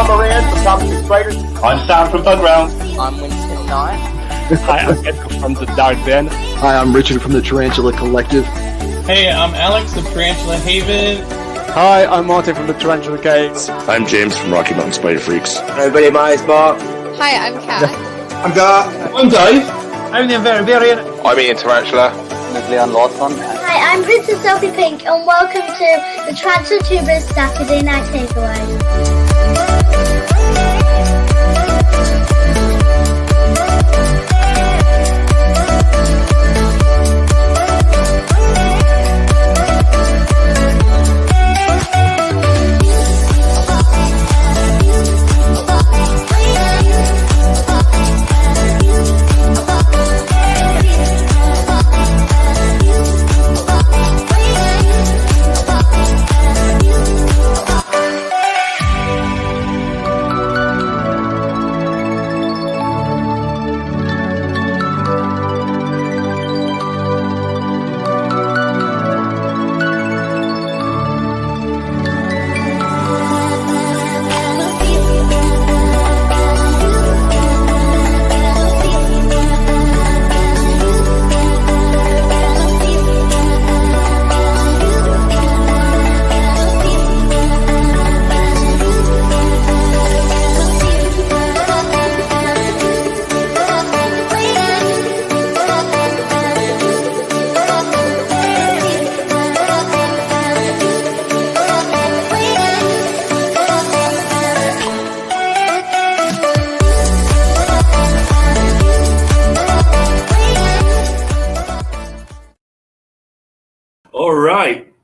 Tom Moran from Thompson Spiders. I'm Sam from Bugground. I'm Winston Knight. Hi, I'm Edgar from the Dark Den. Hi, I'm Richard from the Tarantula Collective. Hey, I'm Alex of Tarantula Haven. Hi, I'm Martin from the Tarantula Caves. I'm James from Rocky Mountain Spider Freaks. Hey everybody, my name's Mark. Hi, I'm Kat. I'm Gar. I'm Dave. I'm the Varian. I'm Ian Tarantula. I'm Leon Lawson. Hi, I'm Princess Sophie Pink, and welcome to the Tarantula Tubers Saturday Night Takeaway.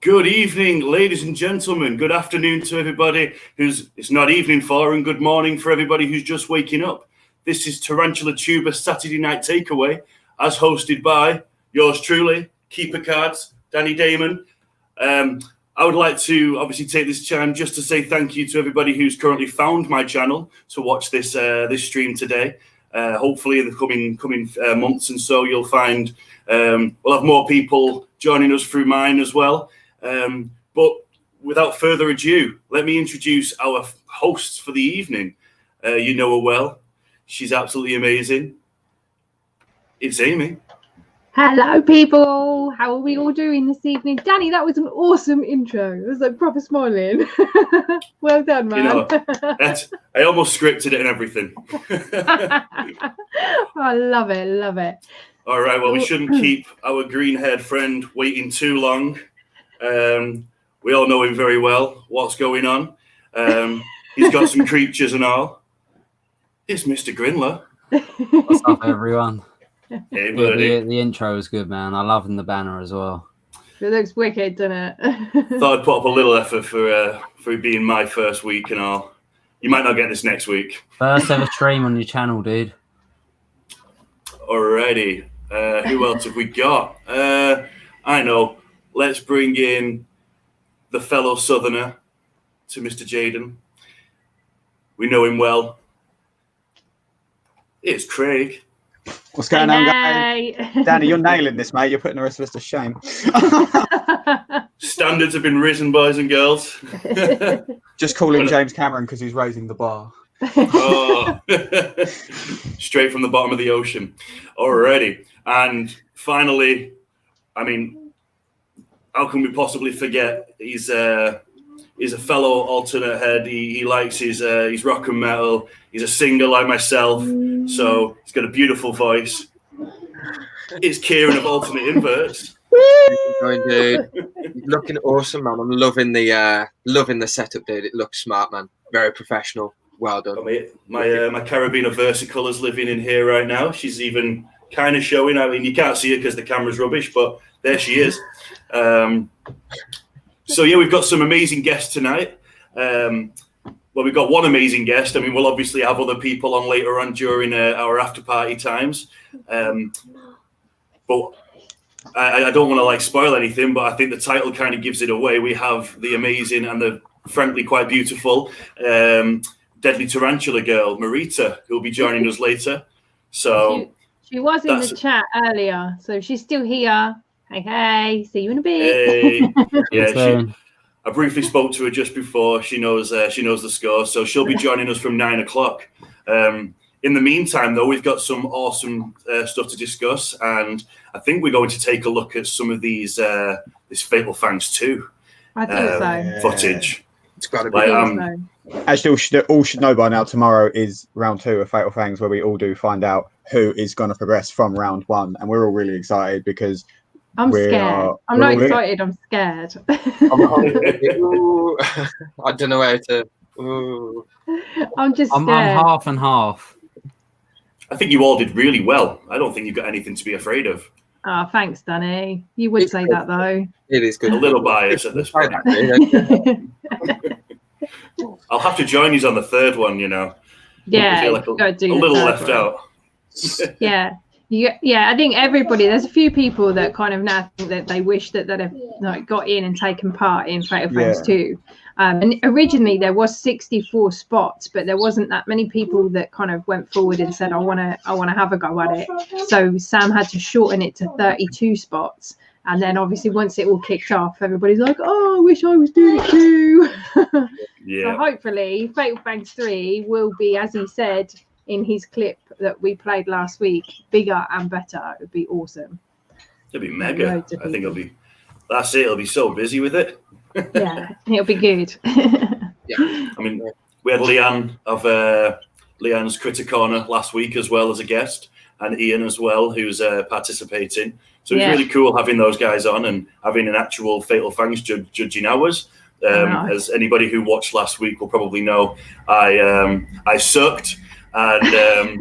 Good evening, ladies and gentlemen. Good afternoon to everybody it's not evening for, and good morning for everybody who's just waking up. This is Tarantula Tuber Saturday Night Takeaway, as hosted by yours truly, Keeper Cards, Danny Damon. I would like to obviously take this time just to say thank you to everybody who's currently found my channel to watch this this stream today. Hopefully in the coming months and so you'll find we'll have more people joining us through mine as well. But without further ado, let me introduce our hosts for the evening. You know her well. She's absolutely amazing. It's Amy. Hello, people. How are we all doing this evening? Danny, that was an awesome intro. It was like proper smiling. Well done, man. You know, I almost scripted it and everything. I love it. Love it. All right. Well, we shouldn't keep our green-haired friend waiting too long. We all know him very well. What's going on? He's got some creatures and all. It's Mr. Grindler. What's up, everyone? Hey, buddy. The intro is good, man. I love the banner as well. It looks wicked, doesn't it? Thought I'd put up a little effort for it being my first week and all. You might not get this next week. First ever stream on your channel, dude. Alrighty. Who else have we got? I know. Let's bring in the fellow Southerner to Mr. Jaden. We know him well. It's Craig. What's going on, guys? Danny, you're nailing this, mate. You're putting the rest of us to shame. Standards have been risen, boys and girls. Just call him James Cameron because he's raising the bar. Oh. Straight from the bottom of the ocean. Already. And finally, I mean, how can we possibly forget? He's a fellow alternate head. He likes his rock and metal. He's a singer like myself, so he's got a beautiful voice. It's Kieran of Alternate Inverts. Dude, looking awesome, man. I'm loving the setup, dude. It looks smart, man. Very professional. Well done. My Carabiner Versicolor's living in here right now. She's even kind of showing. I mean, you can't see her because the camera's rubbish, but there she is. So yeah, we've got some amazing guests tonight. Well, we've got one amazing guest. I mean, we'll obviously have other people on later on during our after party times. But I don't want to spoil anything, but I think the title kind of gives it away. We have the amazing and the frankly quite beautiful Deadly Tarantula girl, Marita, who'll be joining us later. So she was in the chat earlier, so she's still here. Hey, see you in a bit. Hey. Yeah, I briefly spoke to her just before. She knows the score, so she'll be joining us from 9 o'clock. In the meantime, though, we've got some awesome stuff to discuss, and I think we're going to take a look at some of these this Fatal Fangs 2 I think so. footage. It's got to be. Like, Actually, all should know by now, tomorrow is round 2 of Fatal Fangs, where we all do find out who is going to progress from round 1. And we're all really excited because I'm scared. I'm not excited. I'm scared. I don't know how to. Ooh. I'm just scared. I'm half and half. I think you all did really well. I don't think you've got anything to be afraid of. Oh, thanks, Danny. You would say that, though. It is good. A little bias at this point. I'll have to join you on the third one, you know. Yeah, I feel like gotta do a the little third left one. out. Yeah. I think everybody. There's a few people that kind of now think that they wish that they'd have like got in and taken part in Fatal Fangs 2. And originally there was 64 spots, but there wasn't that many people that kind of went forward and said, I want to have a go at it. So Sam had to shorten it to 32 spots. And then obviously once it all kicked off, everybody's like, oh, I wish I was doing it too. Yeah. So hopefully Fatal Fangs 3 will be, as he said in his clip that we played last week, bigger and better. It would be awesome. It'll be mega. I think it'll be. That's it. It'll be so busy with it. Yeah, it'll be good. Yeah. I mean, we had Leanne of Leanne's Critter Corner last week as well as a guest, and Ian as well, who's participating. So it's really cool having those guys on and having an actual Fatal Fangs judging ours. As anybody who watched last week will probably know, I sucked, and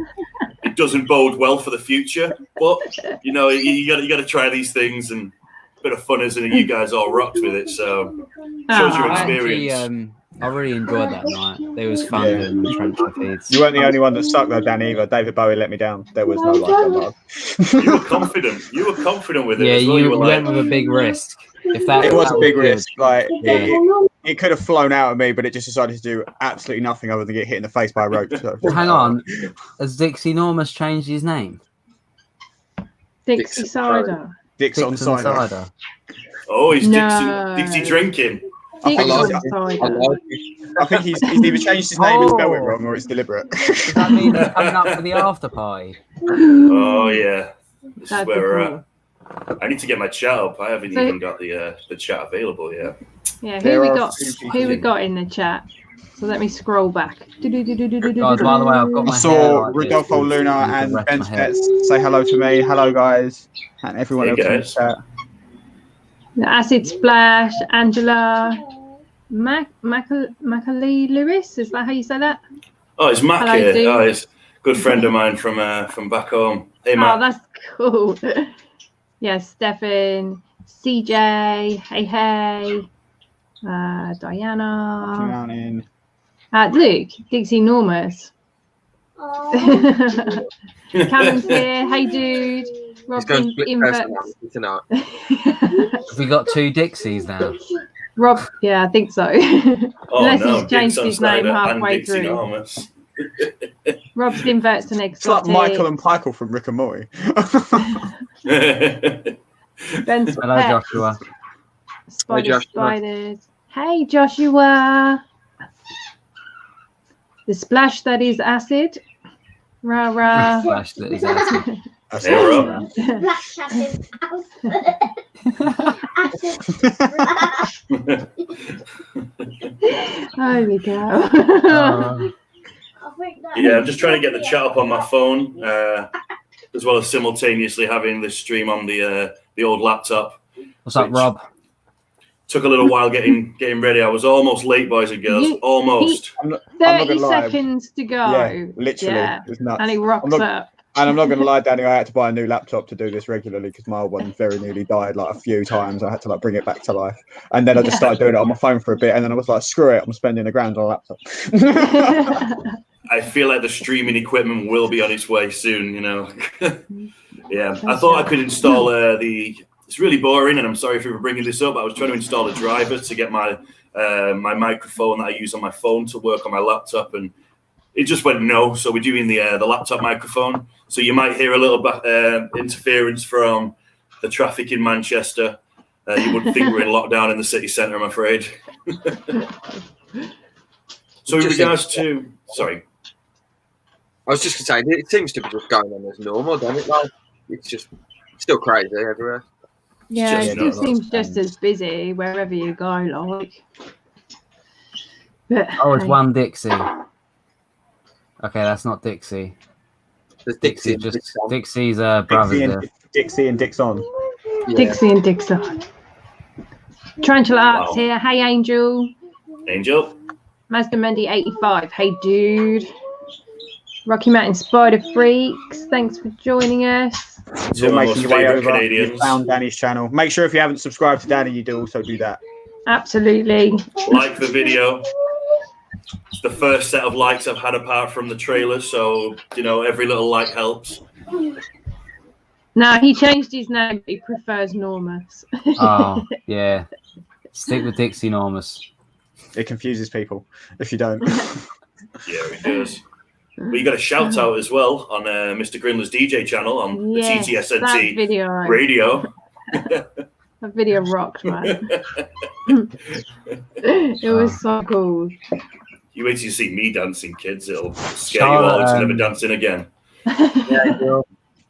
it doesn't bode well for the future. But you know, you got to try these things, and a bit of fun, isn't it? You guys all rocked with it, so shows your experience. I really enjoyed that night. It was fun doing the Tarantula feeds. You weren't the only one that sucked though, Dan, either. David Bowie let me down. There was no like that. You were confident. You were confident with it. Yeah, as well. you were went with a big risk. If it was a big risk. Like yeah. it could have flown out of me, but it just decided to do absolutely nothing other than get hit in the face by a rope. So well, hang on, has Dixie Normus changed his name? Dixie Cider. Dixon Cider. Oh, he's Dixie drinking. I think he's either changed his name and spelled it wrong, or it's deliberate. Does that mean he's coming up for the after party? Oh yeah, this is That'd where be we're cool. at. I need to get my chat up. I haven't even got the chat available yet. Yeah, There who are we got in the chat? So let me scroll back. Guys, by the way, I've got my I saw Rodolfo Luna and Ben say hello to me. Hello, guys, and everyone else in the chat. The Acid Splash, Angela, Macaulay Lewis. Is that how you say that? Oh, it's Mac Hello, here. dude. Oh, he's a good friend of mine from back home. Hey, Mac. Oh, that's cool. Yeah, Stefan, CJ, hey, Diana, Luke, Dixie Normus. Callum's here. Hey, dude. Robin Inverts. Have we got two Dixies now? Rob, yeah, I think so. Unless he's changed Dixon his name Snyder halfway and Dixie through. Normus. Rob's Inverts to next. It's like Michael and Michael from Rick and Morty. Ben's Hello, Joshua. Spiders. Hey, Joshua. The splash that is acid. Rah rah. Splash that is acid. Hey, Rob. Splash acid. Holy cow. Yeah, I'm just trying to get the chat up on my phone, as well as simultaneously having this stream on the old laptop. What's up, Rob? Took a little while getting ready. I was almost late, boys and girls. Almost. 30 seconds to go. Yeah, literally. Yeah. It's nuts. And he rocks up. And I'm not going to lie, Danny, I had to buy a new laptop to do this regularly because my old one very nearly died like a few times. I had to like bring it back to life. And then I just started doing it on my phone for a bit. And then I was like, screw it, I'm spending $1,000 on a laptop. I feel like the streaming equipment will be on its way soon, you know. Yeah, I thought I could install it's really boring, and I'm sorry for bringing this up. I was trying to install a driver to get my my microphone that I use on my phone to work on my laptop, and it just went no. So we're doing the laptop microphone. So you might hear a little interference from the traffic in Manchester. You wouldn't think we're in lockdown in the city centre, I'm afraid. So in regards to... Sorry. I was just going to say, it seems to be just going on as normal, doesn't it? Like, it's just still crazy everywhere. Yeah, it still seems just as busy wherever you go, like. But, oh, it's one Dixie. Okay, that's not Dixie. There's Dixie. Dixie's brother. Dixie and Dixon. Yeah. Dixie and Dixon. Tarantula Arts here. Hey, Angel. Angel. Mazda Mendy 85. Hey, dude. Rocky Mountain Spider Freaks. Thanks for joining us. You're making your way over. You found Danny's channel. Make sure if you haven't subscribed to Danny, you do also do that. Absolutely. Like the video. It's the first set of likes I've had apart from the trailer, so you know every little like helps. No, he changed his name. But he prefers Normus. Oh yeah, stick with Dixie Normus. It confuses people if you don't. Yeah, it does. But you got a shout out as well on Mr. Grindler's DJ channel on the TTSNT video. radio. That video rocked, man. It was so cool. You wait till you see me dancing, kids. It'll scare you all into never dancing again. Yeah,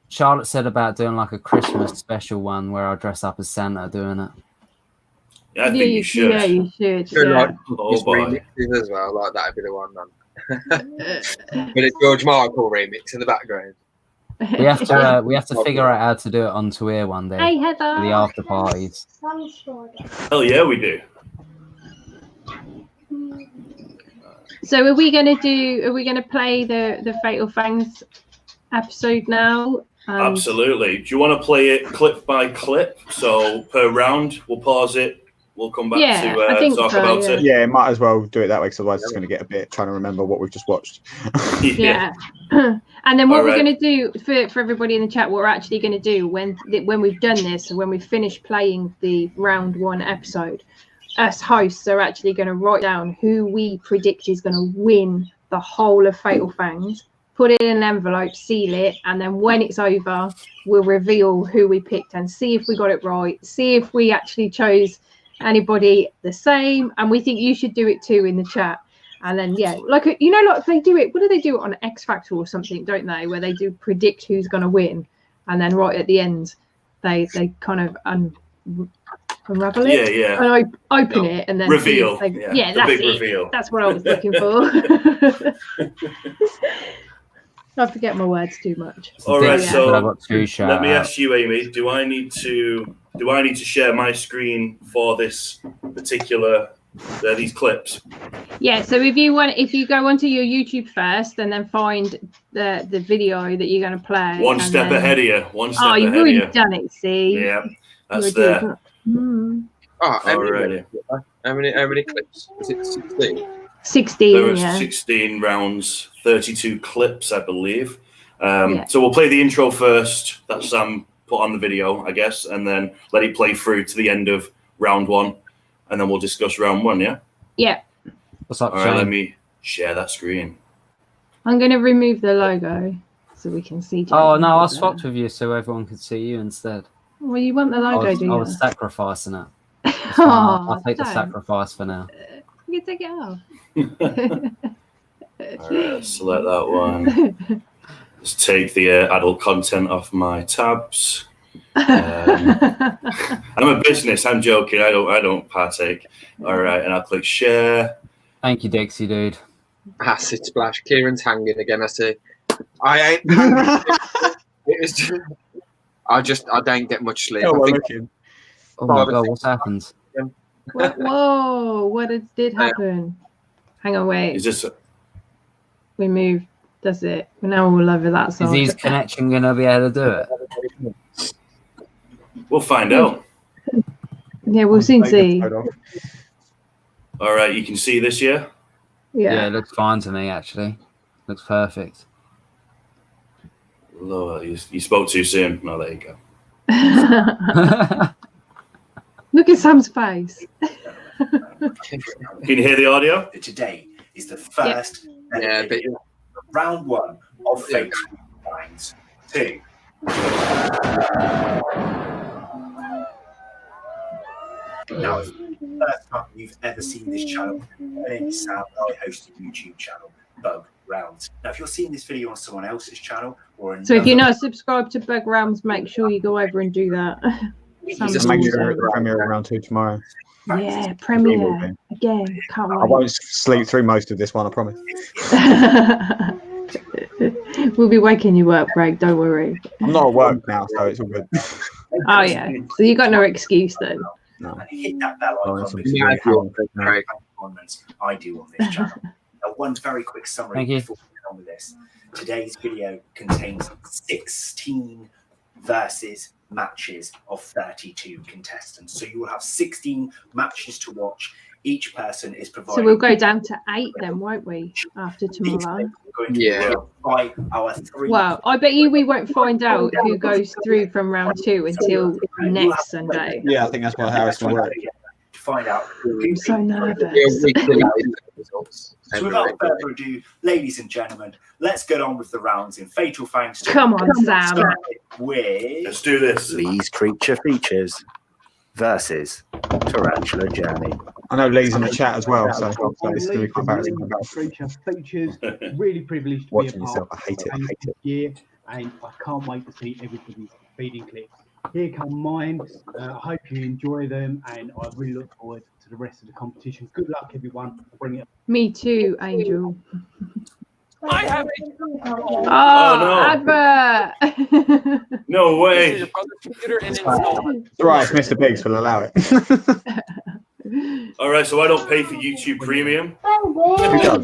Charlotte said about doing like a Christmas special one where I'll dress up as Santa doing it. Yeah, I think you should. Yeah, you should. Like, oh boy. As well, like that'd be the one, man. But it's George Michael remix in the background. We have to figure out how to do it on Twitter one day. Hey, Heather. For the after parties. Hell yeah, we do. So are we gonna play the Fatal Fangs episode now? Absolutely. Do you want to play it clip by clip? So per round, we'll pause it. We'll come back to talk about it. Yeah, might as well do it that way, because otherwise it's going to get a bit trying to remember what we've just watched. Yeah. And then what we're going to do for everybody in the chat, what we're actually going to do when we've done this, when we've finished playing the round 1 episode, us hosts are actually going to write down who we predict is going to win the whole of Fatal Fangs, put it in an envelope, seal it, and then when it's over, we'll reveal who we picked and see if we got it right, see if we actually chose anybody the same. And we think you should do it too in the chat. And then, like they do it, what do they do on X Factor or something, don't they, where they do predict who's going to win, and then right at the end they kind of unravel it, and open it, and then reveal. That's big it. Reveal. That's what I was looking for. I forget my words too much. All right, so I've got 2 let me ask you, Amy. Do I need to share my screen for this particular these clips? Yeah. So if you go onto your YouTube first, and then find the video that you're going to play. One step ahead of you. Oh, you've already done it. See. Yeah, that's there. Oh, alrighty. How many clips? Is it 16? 16. There was 16 rounds, 32 clips, I believe. So we'll play the intro first. That Sam put on the video, I guess, and then let it play through to the end of round 1, and then we'll discuss round 1. Yeah. Yeah. What's up, All right, let me share that screen. I'm going to remove the logo so we can see. Oh no, I swapped with you so everyone could see you instead. Well, you want the logo, do you? I was sacrificing it. I'll take the sacrifice for now. You can take it off. All right, select that one. Let's take the adult content off my tabs. I'm a business. I'm joking. I don't partake. All right, and I'll click share. Thank you, Dixie, dude. Acid splash. Kieran's hanging again. I see. I ain't. It was just, I don't get much sleep. Oh my god, what's happened? Whoa, what did happen? Hang on, wait. Is this? We moved. Does it? We're now all over that side. Is his connection going to be able to do it? We'll find out. Yeah, we'll soon see. All right, you can see this, yeah? Yeah, it looks fine to me, actually. Looks perfect. Lord, you spoke too soon. No, there you go. Look at Sam's face. Can you hear the audio? Today is the first round 1 of Fatal Fangs 2. Now, if it's the first time you've ever seen this channel, my name is Sam. I host a YouTube channel, Bug Rounds. Now, if you're seeing this video on someone else's channel or another, So if you're not subscribed to Bug Rounds, make sure you go over and do that. Just make sure the premiere round 2 tomorrow. Yeah, premiere again. Can't I wait. won't sleep through most of this one, I promise. We'll be waking you up, Greg. Don't worry. I'm not at work now, so it's all good. Oh yeah. So you got no excuse then. No. and hit that bell icon some because serious I do on this channel. Now, one very quick summary Thank you. before we get on with this. Today's video contains 16 versus matches of 32 contestants. So you will have 16 matches to watch. Each person is provided. So we'll go down to 8 then, won't we? After tomorrow. Yeah. By our 3. Well, I bet you we won't find out who goes through from round 2 until next Sunday. Yeah, I think that's how it's going to work. To find out. I'm so nervous. So without further ado, ladies and gentlemen, let's get on with the rounds in Fatal Fangs 2. Come on, Sam. With Let's do this. Lee's Creature Features versus Tarantula Journey. I know Lee's in the chat as well, so it's going to be quite embarrassing. Creature Features, really privileged to Watching be a part yourself, I hate it, I hate it. year, and I can't wait to see everybody's feeding clips. Here come mine. I hope you enjoy them, and I really look forward to the rest of the competition. Good luck, everyone. Bring it. Me too, Angel. I have it. Oh, no. advert. No way. It's right, it's Mr. Biggs will allow it. All right, so I don't pay for YouTube Premium. Who does?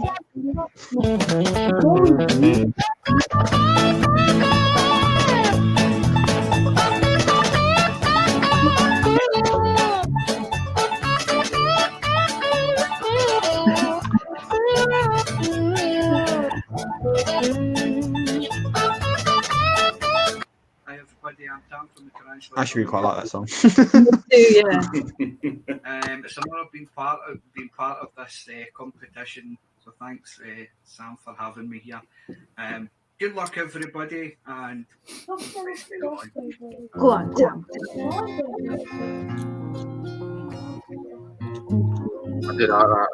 Hi everybody, I'm Dan from the Tarantula. I should be quite like that song. It's an honor being part of this competition. So thanks, Sam, for having me here. Good luck, everybody, and Go on, Sam. I did all right.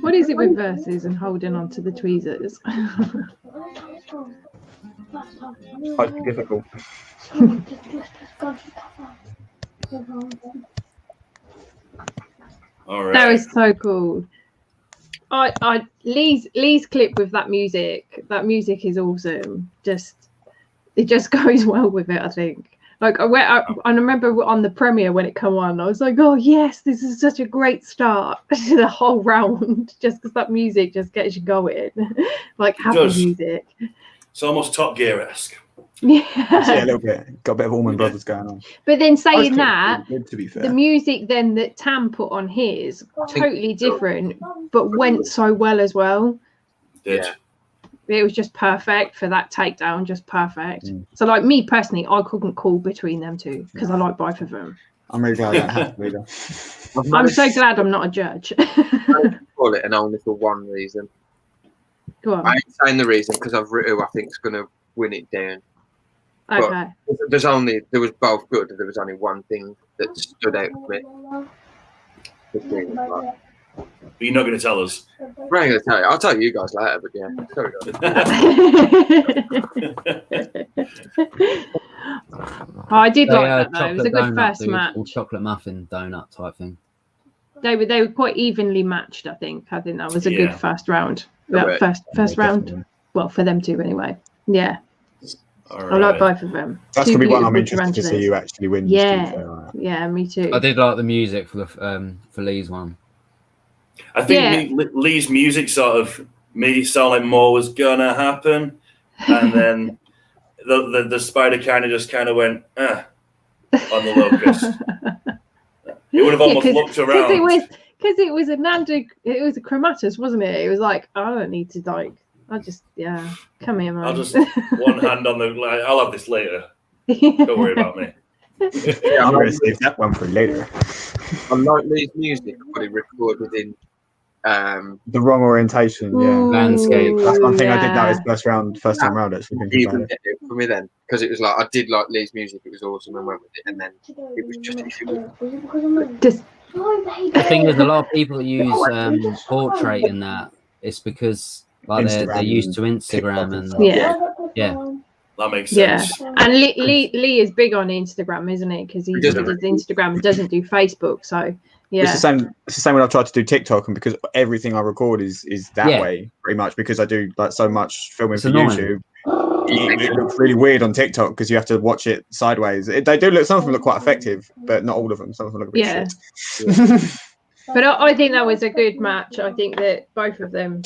What is it with verses and holding on to the tweezers? Quite difficult. All right. That was so cool. Lee's clip with that music is awesome. It just goes well with it, I think. Like I remember on the premiere when it came on, I was like, oh yes, this is such a great start to the whole round, just because that music just gets you going. Like happy music. It's almost Top Gear-esque. Yeah, a little bit. Got a bit of Allman Brothers going on. But then saying that, Good, to be fair. the music then that Tam put on his, totally different, but went so well as well. Did. It was just perfect for that takedown, just perfect. So like me personally, I couldn't call between them two because I like both of them. I'm really glad that happened either. I'm so glad I'm not a judge. Call it, and only for one reason. Go on. I ain't saying the reason because I've written who I think is going to win it down. Okay. But there was both good. There was only one thing that stood out for me. But you're not going to tell us. I'm not going to tell you. I'll tell you guys later, but yeah. Sorry, I did like that though. It was a good first match. Or chocolate muffin donut type thing. They were quite evenly matched, I think. I think that was a good first round. Correct. First round. Well, for them two anyway. Yeah. All I like right. both of them. That's Two going to be one I'm beautiful interested to see tarantulas. you actually win. Yeah. Yeah, me too. I did like the music for the for Lee's one. I think Lee's music sort of made it sound like more was gonna happen, and then the spider kind of went on the locust. It would have almost looked around. Because it was a chromatus, wasn't it? It was like, I don't need to come here, man. I'll just one hand on the. I'll have this later. Don't worry about me. I'm going to save that one for later. I like Lee's music, but it recorded in the wrong orientation. Yeah, landscape. That's one thing I did notice first time round. Actually, thinking even about it. did it for me then, because it was like I did like Lee's music. It was awesome, and went with it, and then it was just. The thing is, a lot of people use portrait in that. It's because like they're used to Instagram and yeah. That makes sense. Yeah, and Lee is big on Instagram, isn't he? Because he does Instagram and doesn't do Facebook. So yeah, it's the same when I've tried to do TikTok, and because everything I record is that way pretty much, because I do like so much filming for YouTube. It looks really weird on TikTok because you have to watch it sideways. They do look. Some of them look quite effective, but not all of them. Some of them look a bit shit. But I think that was a good match. I think that both of them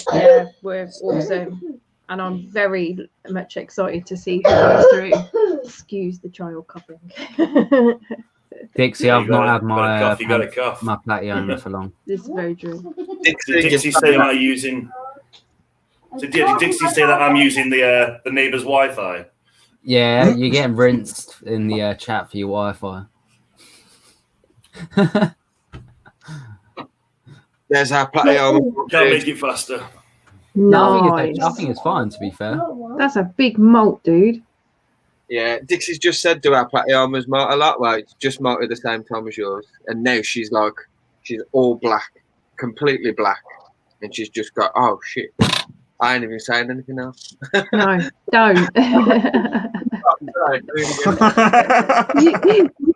were awesome. And I'm very much excited to see who goes through. Excuse the child coughing. Dixie, I've not had my cough. my platinum for long. This is very true. Did Dixie say that I'm using? So did Dixie say that I'm using the neighbour's Wi-Fi? Yeah, you're getting rinsed in the chat for your Wi-Fi. There's our platinum. Can't make it faster. No, I think it's fine, to be fair. That's a big malt, dude. Yeah, Dixie's just said do our platinums malt a lot. Well, it's just malted the same time as yours, and now she's all black, completely black, and she's just got shit. I ain't even saying anything else. No, don't.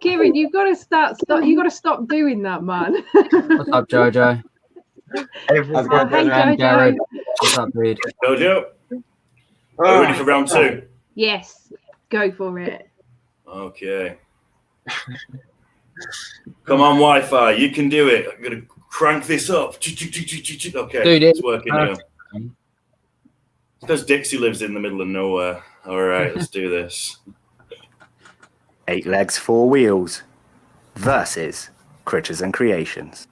Kieran, you've got to stop. You got to stop doing that, man. What's up, Jojo? Hey, Jojo. Jared. What's up, dude? Jojo. Are we ready for round 2? Yes, go for it. Okay. Come on, Wi-Fi, you can do it. I'm gonna crank this up. Okay, dude, it's working now. Because Dixie lives in the middle of nowhere. All right, let's do this. 8 legs, 4 wheels versus Critters and Creations.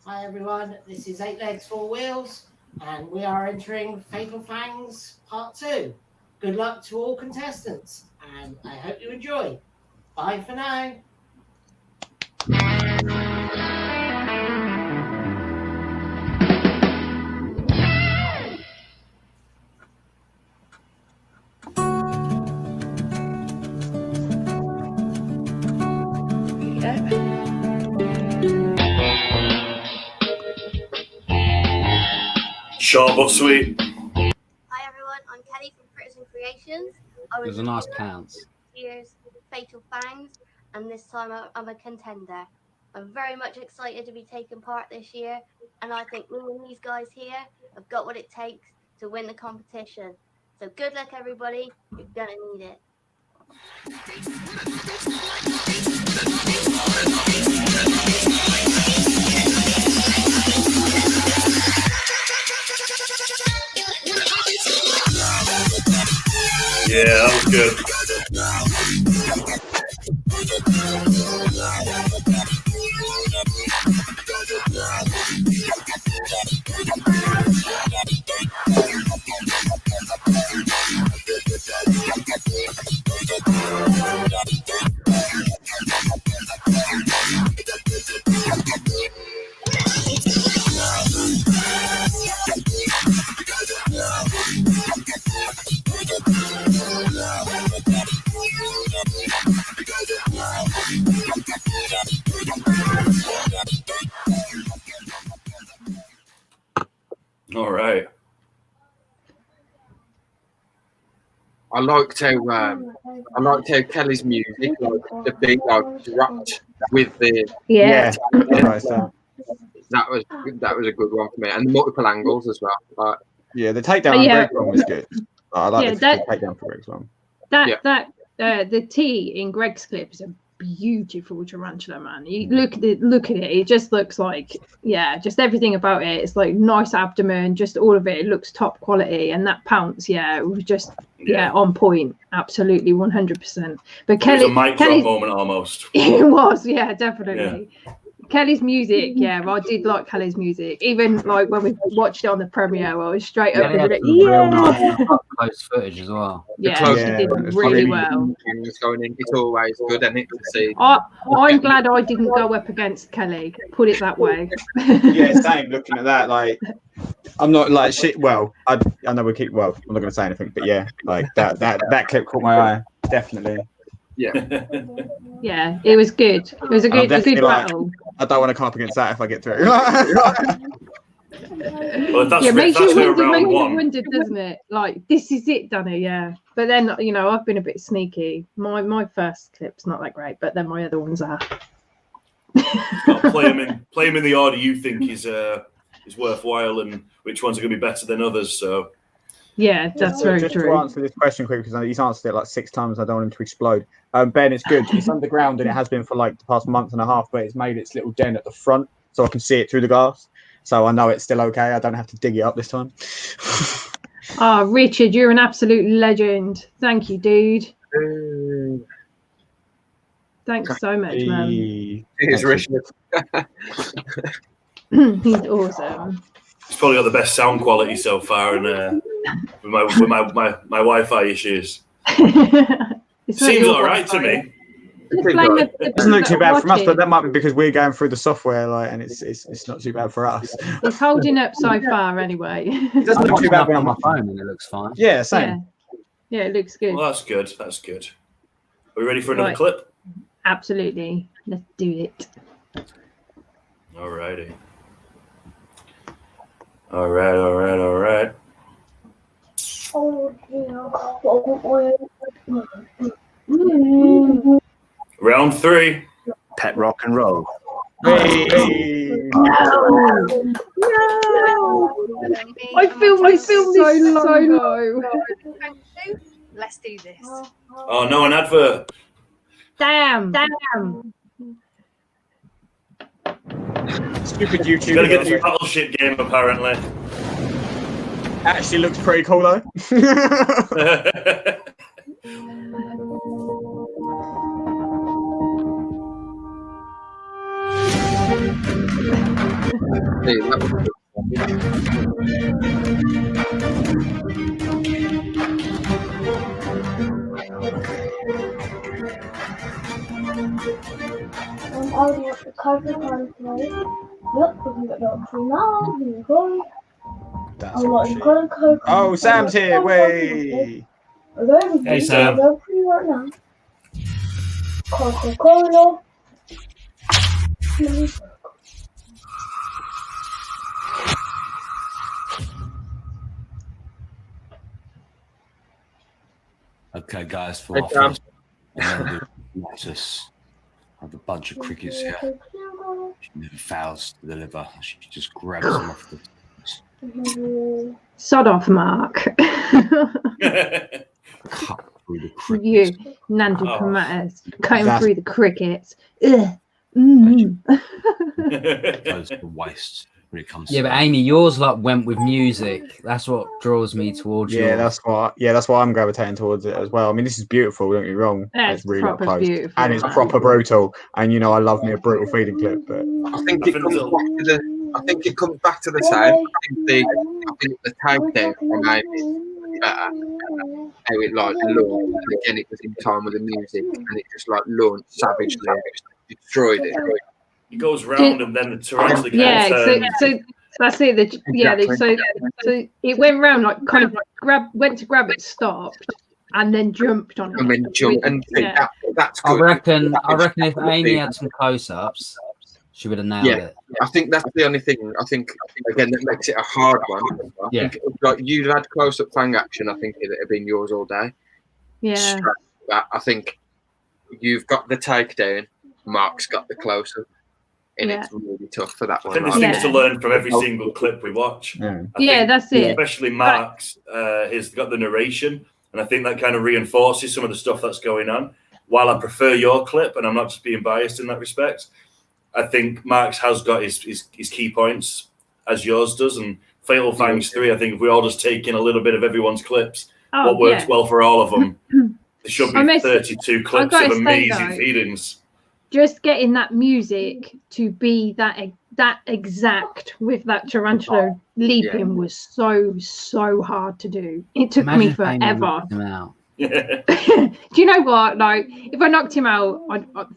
Hi everyone, this is 8 Legs, 4 Wheels, and we are entering Fatal Fangs Part 2. Good luck to all contestants, and I hope you enjoy. Bye for now. Short but sweet. Hi everyone, I'm Kelly from Critters and Creations. There's a nice pounce. Year's Fatal Fangs, and this time I'm a contender. I'm very much excited to be taking part this year, and I think me and these guys here have got what it takes to win the competition. So good luck everybody, you're gonna need it. Yeah, that was good. All right. I liked how Kelly's music, like the big dropped with the that was a good one for me, and the multiple angles as well. The takedown on Greg one was good. I like the takedown for Greg's one. The T in Greg's clip is a beautiful tarantula, man. You look at it, it just looks like just everything about it. It's like nice abdomen, just all of it looks top quality, and that pounce it was just on point, absolutely 100%. But Kelly, it was a mic drop moment almost. It was definitely. Kelly's music, yeah, I did like Kelly's music. Even like when we watched it on the premiere, I was straight up with it. Yeah, close footage as well. Yeah, she did really well. It's always good, isn't it, to see? I'm glad I didn't go up against Kelly. Put it that way. Yeah, same. Looking at that, like, I'm not like shit. Well, I know we keep. Well, I'm not going to say anything, but yeah, like that clip caught my eye, definitely. Yeah. Yeah, it was good. It was a good battle. I don't want to come up against that if I get through. Well, that's, yeah, makes you round wonder, doesn't it? Like, this is it, Danny. Yeah, but then I've been a bit sneaky. My first clip's not that great, but then my other ones are. Play them in the order you think is worthwhile, and which ones are going to be better than others. So. Yeah, that's very just true. To answer this question quick, because he's answered it like 6 times. I don't want him to explode. Ben, it's good. It's underground and it has been for like the past month and a half, but it's made its little den at the front so I can see it through the glass. So I know it's still okay. I don't have to dig it up this time. Oh, Richard, you're an absolute legend. Thank you, dude. Thanks so much, man. Here's Richard. He's awesome. It's probably got the best sound quality so far, and with my Wi-Fi issues. Seems all right to me. It doesn't look too bad from us, but that might be because we're going through the software, like, and it's not too bad for us. It's holding up so far, anyway. It doesn't look too bad on my phone, and it looks fine. Yeah, same. Yeah, it looks good. Well, that's good. That's good. Are we ready for another clip? Absolutely. Let's do it. Alrighty. All right. Round 3. Petrock N Roll. No! I filmed so low. Let's do this. Oh no, an advert. Damn. Stupid YouTube. You gotta get the Battleship game, apparently. Actually looks pretty cool though. Already at the cover card tonight. Yep, we can get that through now. Here we go. Oh, Sam's here. Way. Hey, Sam. Right now. Coca-Cola. Okay, guys, for Hey, our Sam. first Nexus, I have a bunch of crickets here. She never fails to deliver. She just grabs them off the Sod off, Mark. cut through the crickets. You, Nandi Kamatas, cutting through the crickets. Ugh. Goes to waste when it comes Yeah, to but Amy, yours like went with music. That's what draws me towards you. Yeah, that's why I'm gravitating towards it as well. I mean, this is beautiful. Don't get me wrong. It's really up proper close, beautiful. and it's proper brutal. And I love me a brutal feeding clip. But I think it comes back to the same. I think the takedown from Amy is better. How it like launched, and again it was in time with the music, and it just like launched savagely, and it just destroyed it. It goes round and then the tarantula gets so that's it. So it went round, like kind of went to grab it, stopped, and then jumped on it. And then jumped, and that's I good. reckon if Amy had some close-ups, she would have nailed it. I think that's the only thing. I think again that makes it a hard one. Yeah. I think, like you'd had close-up Fang action. I think it'd have been yours all day. Yeah. But I think you've got the takedown. Mark's got the close-up. And it's really tough for that I one. think there's things to learn from every single clip we watch. That's it. Especially Mark's, he's got the narration, and I think that kind of reinforces some of the stuff that's going on. While I prefer your clip, and I'm not just being biased in that respect, I think Mark's has got his key points as yours does, and Fatal Fangs 3, I think if we all just take in a little bit of everyone's clips, what works well for all of them, there should be 32 clips of amazing feedings. just getting that music to be that exact with that tarantula leaping was so hard to do. It took me forever. Do you know what? Like, if I knocked him out,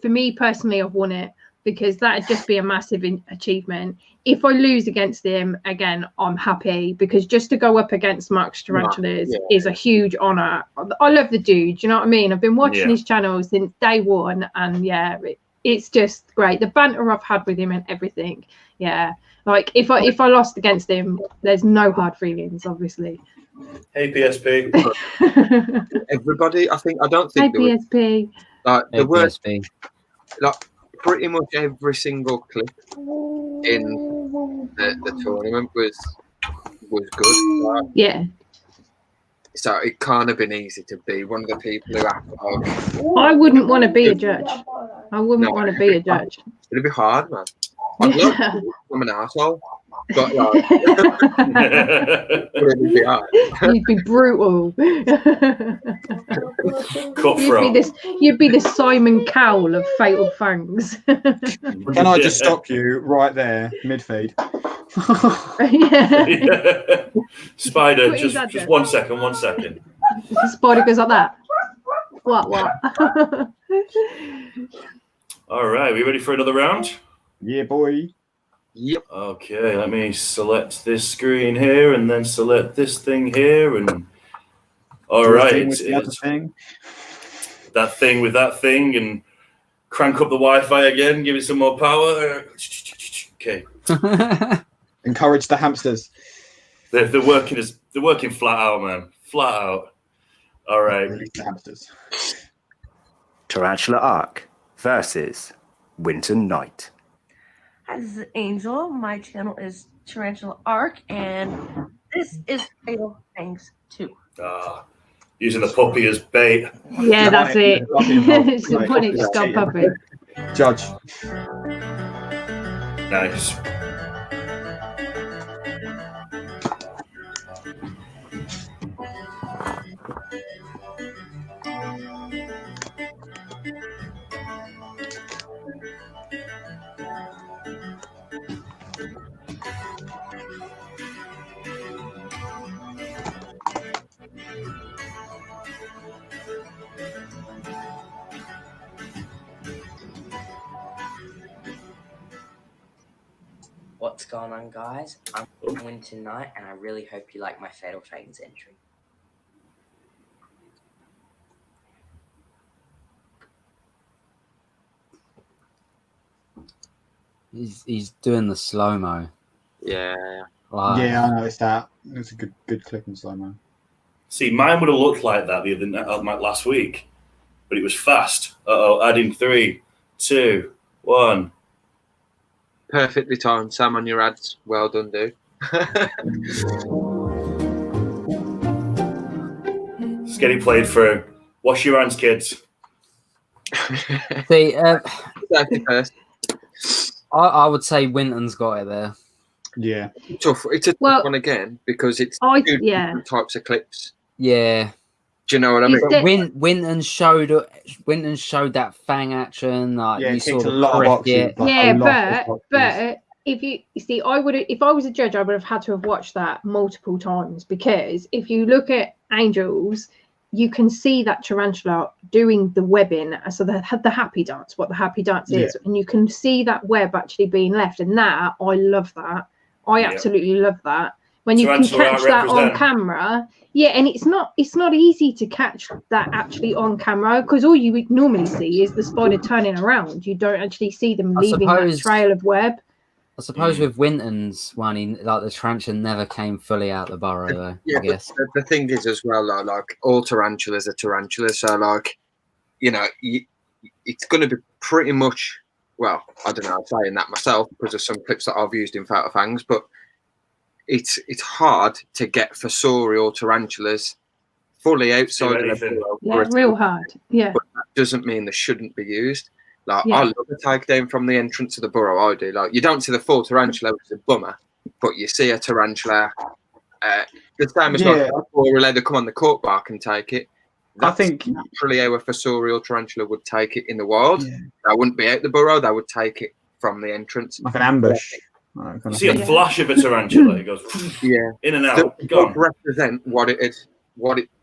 for me personally, I've won it, because that'd just be a massive achievement. If I lose against him again, I'm happy, because just to go up against Mark's tarantulas is a huge honor. I love the dude. You know what I mean? I've been watching his channel since day one, and it's just great. The banter I've had with him and everything. Yeah, like if I lost against him, there's no hard feelings, obviously. Hey PSP. Everybody, I don't think hey PSP. Like the word, like pretty much every single clip in the tournament was good. Yeah. So it can't have been easy to be one of the people who have to. I wouldn't want to be a judge. I wouldn't want to be a judge. It'd be hard, man. I'd love to be an asshole. But like, it'd be hard. You'd be brutal. You'd be the Simon Cowell of Fatal Fangs. Can I just stop you right there, mid-feed? Spider, just 1 second, 1 second. Spider goes like that. What? All right, we ready for another round? Yeah, boy. Yep. Okay, let me select this screen here and then select this thing here, and all right, that thing with that thing, and crank up the Wi-Fi again, give it some more power. Okay. Encourage the hamsters. They're working flat out, man. Flat out. All right. Release the hamsters. Tarantula Arc versus Winter Night. Hi, this is Angel. My channel is Tarantula Arc, and this is Fatal Fangs 2. Using the puppy as bait. Yeah, that's it. It's the funny skull puppy. Judge. Nice. What's going on, guys? I'm Winter Night, and I really hope you like my Fatal Fangs entry. He's doing the slow-mo. Yeah. Yeah, I noticed that. It was a good clip in slow-mo. See, mine would have looked like that the other last week, but it was fast. Adding 3, 2, 1. Perfectly timed. Sam on your ads. Well done, dude. Just getting played through. Wash your hands, kids. See, I would say Winton's got it there. Yeah. Tough. It's a tough one again because it's two different types of clips. Yeah. Do you know what I mean? But Winton showed that fang action. Like you saw the cricket. Yeah, but if you see, if I was a judge, I would have had to have watched that multiple times, because if you look at Angels, you can see that tarantula doing the webbing. So they had the happy dance, what the happy dance is, and you can see that web actually being left. And that, I love that. I absolutely love that. When you can catch that on camera, and it's not easy to catch that actually on camera, because all you would normally see is the spider turning around. You don't actually see them leaving that trail of web. I suppose with Winton's one, like the tarantula never came fully out the burrow, though. Yeah, I guess the thing is as well, like all tarantulas are tarantulas, so like, you know, it's going to be pretty much. Well, I don't know. I'm saying that myself because of some clips that I've used in Fatal Fangs, but it's hard to get fossorial tarantulas fully outside of the burrow. Yeah, real hard. Yeah. But that doesn't mean they shouldn't be used. Like I love a takedown from the entrance of the burrow. I do. Like you don't see the full tarantula, which is a bummer, but you see a tarantula. The same as like before we let her come on the cork bark and take it. That's I think naturally how a fossorial tarantula would take it in the wild. They wouldn't be out the burrow; they would take it from the entrance, like an ambush. You see a flash of a tarantula, it goes in and out. They both represent what it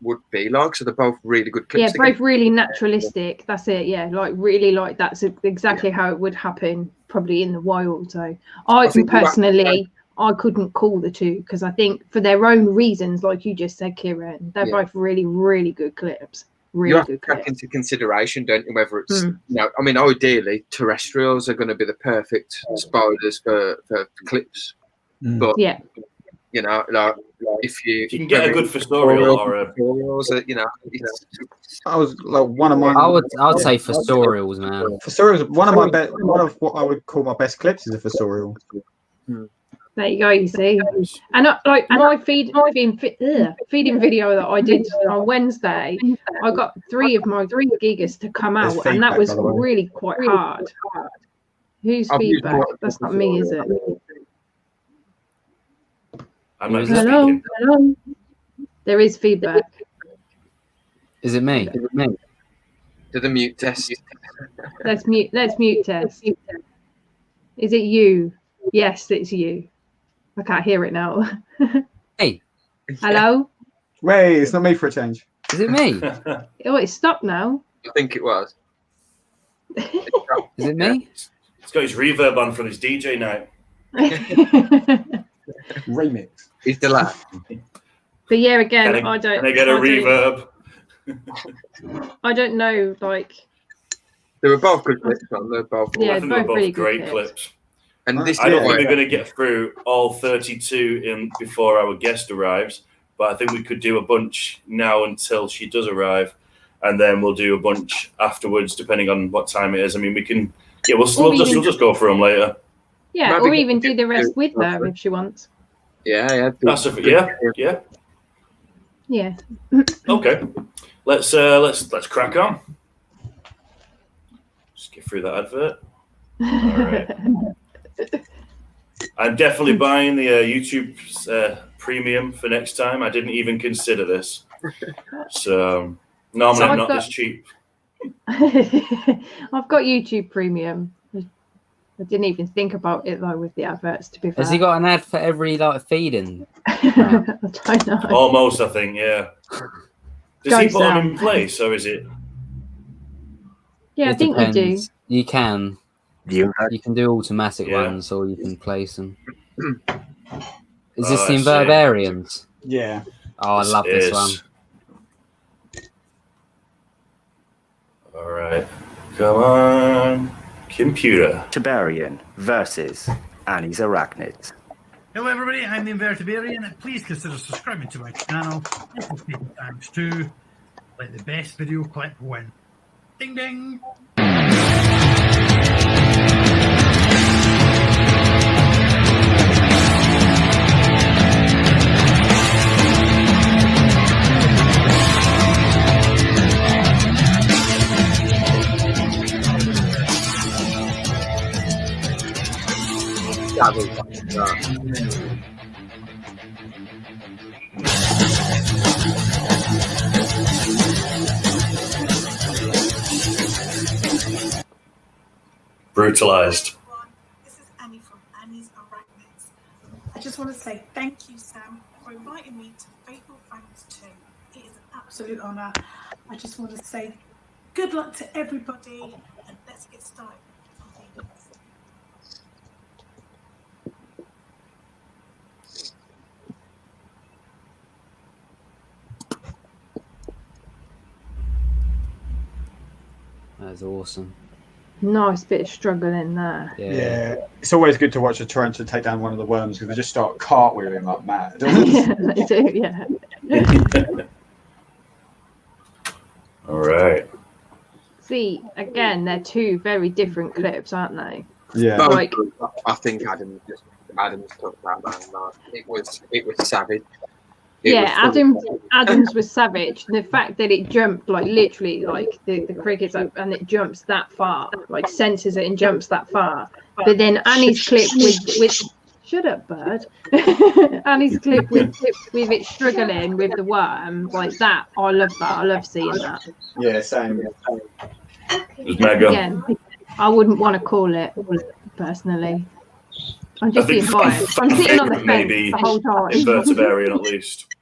would be like. So they're both really good clips. Yeah, both really naturalistic. That's it. Yeah, like really, like that's exactly how it would happen, probably in the wild. So I personally, I couldn't call the two because I think for their own reasons, like you just said, Kieran, they're both really, really good clips. You have to take into consideration, don't you, whether it's I mean, ideally, terrestrials are going to be the perfect spiders for clips. But you know, like if you can get a good fossorial or a I was like one of my. I would say fossorials, man. Fossorials, one of what I would call my best clips is a fossorial. There you go. You see, and like my feeding video that I did on Wednesday, I got 3 of my gigas to come out, and that was really quite hard. Whose feedback? That's not me, is it? I'm not Hello. There is feedback. Is it me? Do the mute test. Let's mute test. Is it you? Yes, it's you. I can't hear it now. Hey. Hello? Wait, it's not me for a change. Is it me? Oh, it's stopped now. I think it was. Is it me? He's got his reverb on from his DJ night. Remix. He's the lad. But yeah, again, Can I get a reverb? I don't know, like. They were both good clips, man. They're both. Yeah, I think they're both really great good clips. And this I don't think we're going to get through all 32 in before our guest arrives, but I think we could do a bunch now until she does arrive, and then we'll do a bunch afterwards, depending on what time it is. I mean, we can, we'll just go through them later. Yeah, or even do the rest with her if she wants. Yeah. That's yeah. Yeah. Okay, let's crack on. Just get through that advert. All right. I'm definitely buying the YouTube premium for next time. I didn't even consider this. So normally I'm not this cheap. I've got YouTube premium. I didn't even think about it though with the adverts, to be fair. Has he got an ad for every feeding? I don't know. Almost, I think, yeah. Does he put them in place, or is it? Yeah, I think you do. You can. You can do automatic ones, or you can place them. Is this the Inverts? Yeah. Oh, I love this one. All right. Come on. Computer. Tiberian versus Annie's Arachnids. Hello everybody, I'm the Invertibarian. Please consider subscribing to my channel. If you've taken Fangs too, let the best video clip win. Ding ding! Brutalized. This is Annie from Annie's Arachnids. I just want to say thank you, Sam, for inviting me to Fatal Fangs 2. It is an absolute honour. I just want to say good luck to everybody and let's get started. That's awesome. Nice bit of struggle in there. Yeah. It's always good to watch a tarantula take down one of the worms because they just start cartwheeling like mad. Yeah, they do, yeah. All right. See, again, they're two very different clips, aren't they? Yeah. Like, I think Adam's talked about that. It was savage. Adams was savage. The fact that it jumped, like literally, like the cricket's up and it jumps that far, like senses it and jumps that far. But then Annie's clip with Shut up, bird. Annie's clip with it struggling with the worm, like that. I love that. I love seeing that. Yeah, same. It's mega. Again, I wouldn't want to call it personally. I'm just being biased. I'm sitting on the fence maybe the whole time. Invertivarian at least.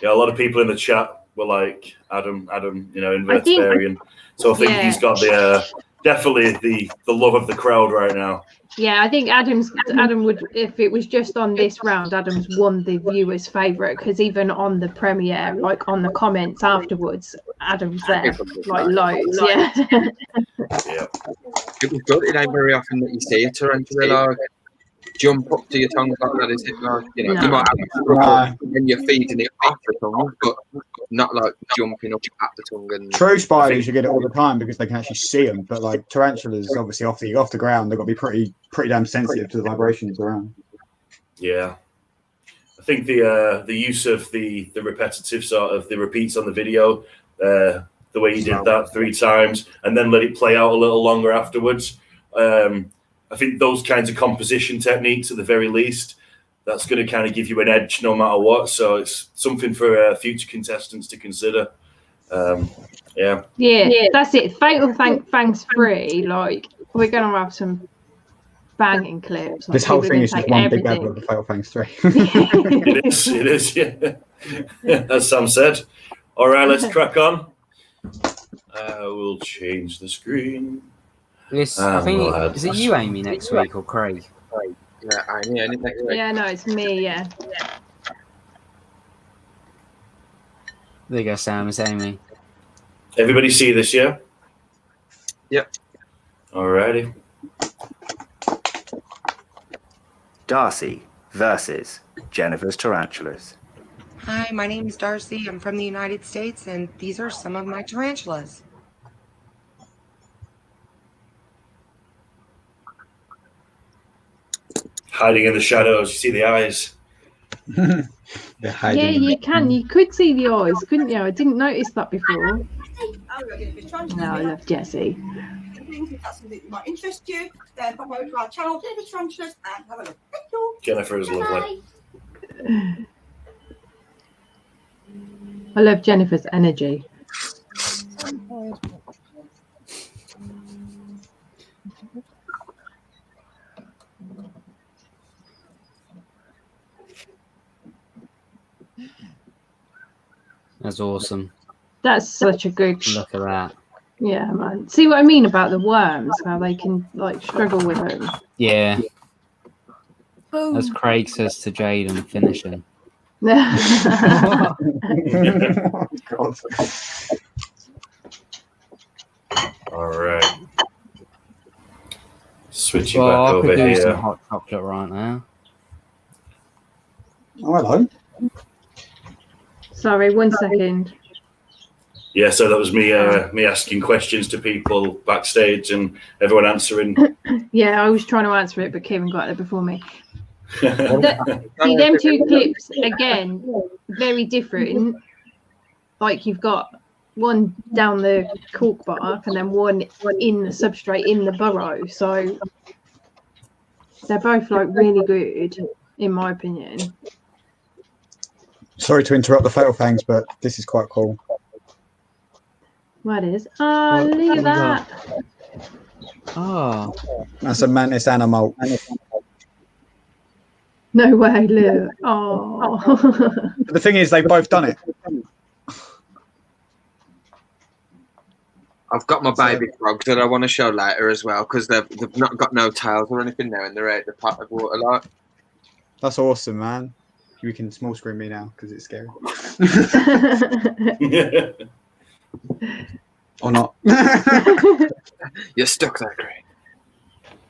Yeah, a lot of people in the chat were like Adam, you know, Invertivarian. So I think he's got the definitely the love of the crowd right now. Yeah, I think Adam would, if it was just on this round, Adam's won the viewers' favourite, because even on the premiere, like on the comments afterwards, Adam's there, like loads. Yeah. It was good. It ain't very often that you see a tarantula like jump up to your tongue like that, is it? Like, you know, you might have a struggle when you're feeding it off the tongue, but not like jumping up at the tongue. And True spiders, you get it all the time because they can actually see them. But like tarantulas, obviously off the ground, they've got to be pretty damn sensitive to the vibrations around. Yeah, I think the use of the repetitive sort of the repeats on the video, the way you did that 3 times and then let it play out a little longer afterwards. I think those kinds of composition techniques, at the very least, that's going to kind of give you an edge no matter what. So it's something for future contestants to consider. Yeah, that's it. Fatal Fangs 3. Like, we're going to have some banging clips. Like, this whole thing is just one big battle of the Fatal Fangs 3. It is. Yeah. As Sam said. All right, let's crack on. We'll change the screen. This, I think, is it you, Amy, next week, or Craig? Yeah, Amy, next week. Yeah, no, it's me, yeah. There you go, Sam, it's Amy. Everybody see this, yeah? Yep. Alrighty. Darcy versus Jennifer's Tarantulas. Hi, my name is Darcy. I'm from the United States, and these are some of my tarantulas. Hiding in the shadows, you see the eyes. Yeah, you can. You could see the eyes, couldn't you? I didn't notice that before. No, I love Jessie. If that's something that might interest you, then pop over to our channel, Jennifer's Tarantulas, and have a look. Thank you. Jennifer is lovely. I love Jennifer's energy. That's awesome. That's such a good look at that. Yeah, man. See what I mean about the worms? How they can like struggle with them. Yeah. As Craig says to Jaden, finishing. All right. Switching Well, back I over could do here. some hot chocolate right now. Oh, hello. Sorry, 1 second. Yeah, so that was me me asking questions to people backstage and everyone answering. Yeah, I was trying to answer it, but Kieran got it before me. See, them 2 clips, again, very different. Like, you've got one down the cork bark and then one in the substrate in the burrow. So they're both, like, really good, in my opinion. Sorry to interrupt the Fatal Fangs, but this is quite cool. What is? Oh, look at that. Oh. That's a mantis animal. No way, look. Oh. The thing is, they've both done it. I've got my baby frogs that I want to show later as well, because they've not got no tails or anything now, and they're out the pot of water like. That's awesome, man. You can small screen me now because it's scary. Or not. You're stuck there, Craig.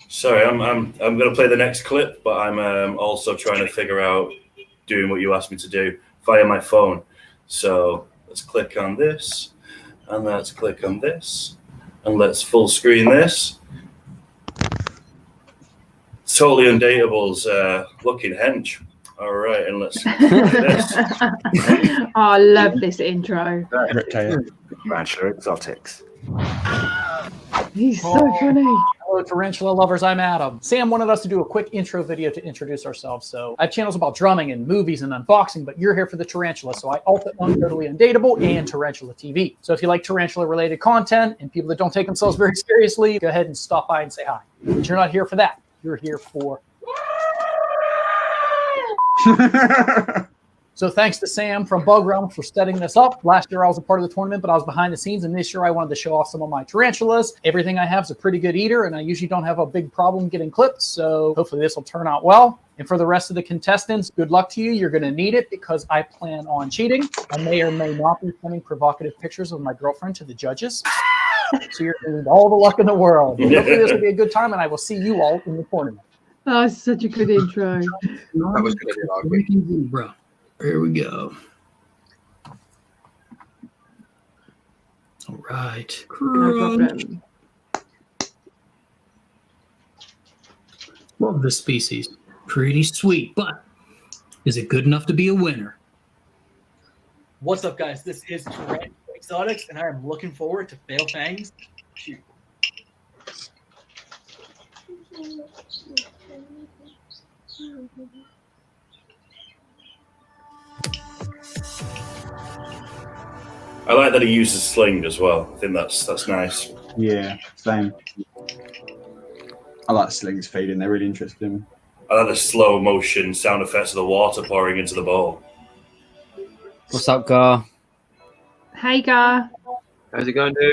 Sorry, I'm going to play the next clip, but I'm also trying to figure out doing what you asked me to do via my phone. So let's click on this, and let's click on this, and let's full screen this. Totally Undateable's looking hench. All right, and let's do this. Oh, I love this intro. Tarantula Exotics. He's so funny. Hello, Tarantula lovers. I'm Adam. Sam wanted us to do a quick intro video to introduce ourselves. So I have channels about drumming and movies and unboxing, but you're here for the Tarantula. So I also own Totally Undateable and Tarantula TV. So if you like Tarantula-related content and people that don't take themselves very seriously, go ahead and stop by and say hi. But you're not here for that. You're here for... So thanks to Sam from Bug Realm for setting this up. Last year I was a part of the tournament, but I was behind the scenes, and this year I wanted to show off some of my tarantulas. Everything I have is a pretty good eater, and I usually don't have a big problem getting clipped, so hopefully this will turn out well. And for the rest of the contestants, good luck to you. You're going to need it because I plan on cheating. I may or may not be sending provocative pictures of my girlfriend to the judges. So you're going to need all the luck in the world. And hopefully this will be a good time, and I will see you all in the tournament. Oh, such a good intro. That was going to be bro. Here we go. All right. No problem. Love this species. Pretty sweet, but is it good enough to be a winner? What's up, guys? This is Tarantula Exotics, and I am looking forward to Fatal Fangs. Shoot. I like that he uses sling as well. I think that's nice. Yeah, same. I like slings feeding. They're really interesting. I like the slow motion sound effects of the water pouring into the bowl. What's up, Gar? Hey, Gar. How's it going, dude?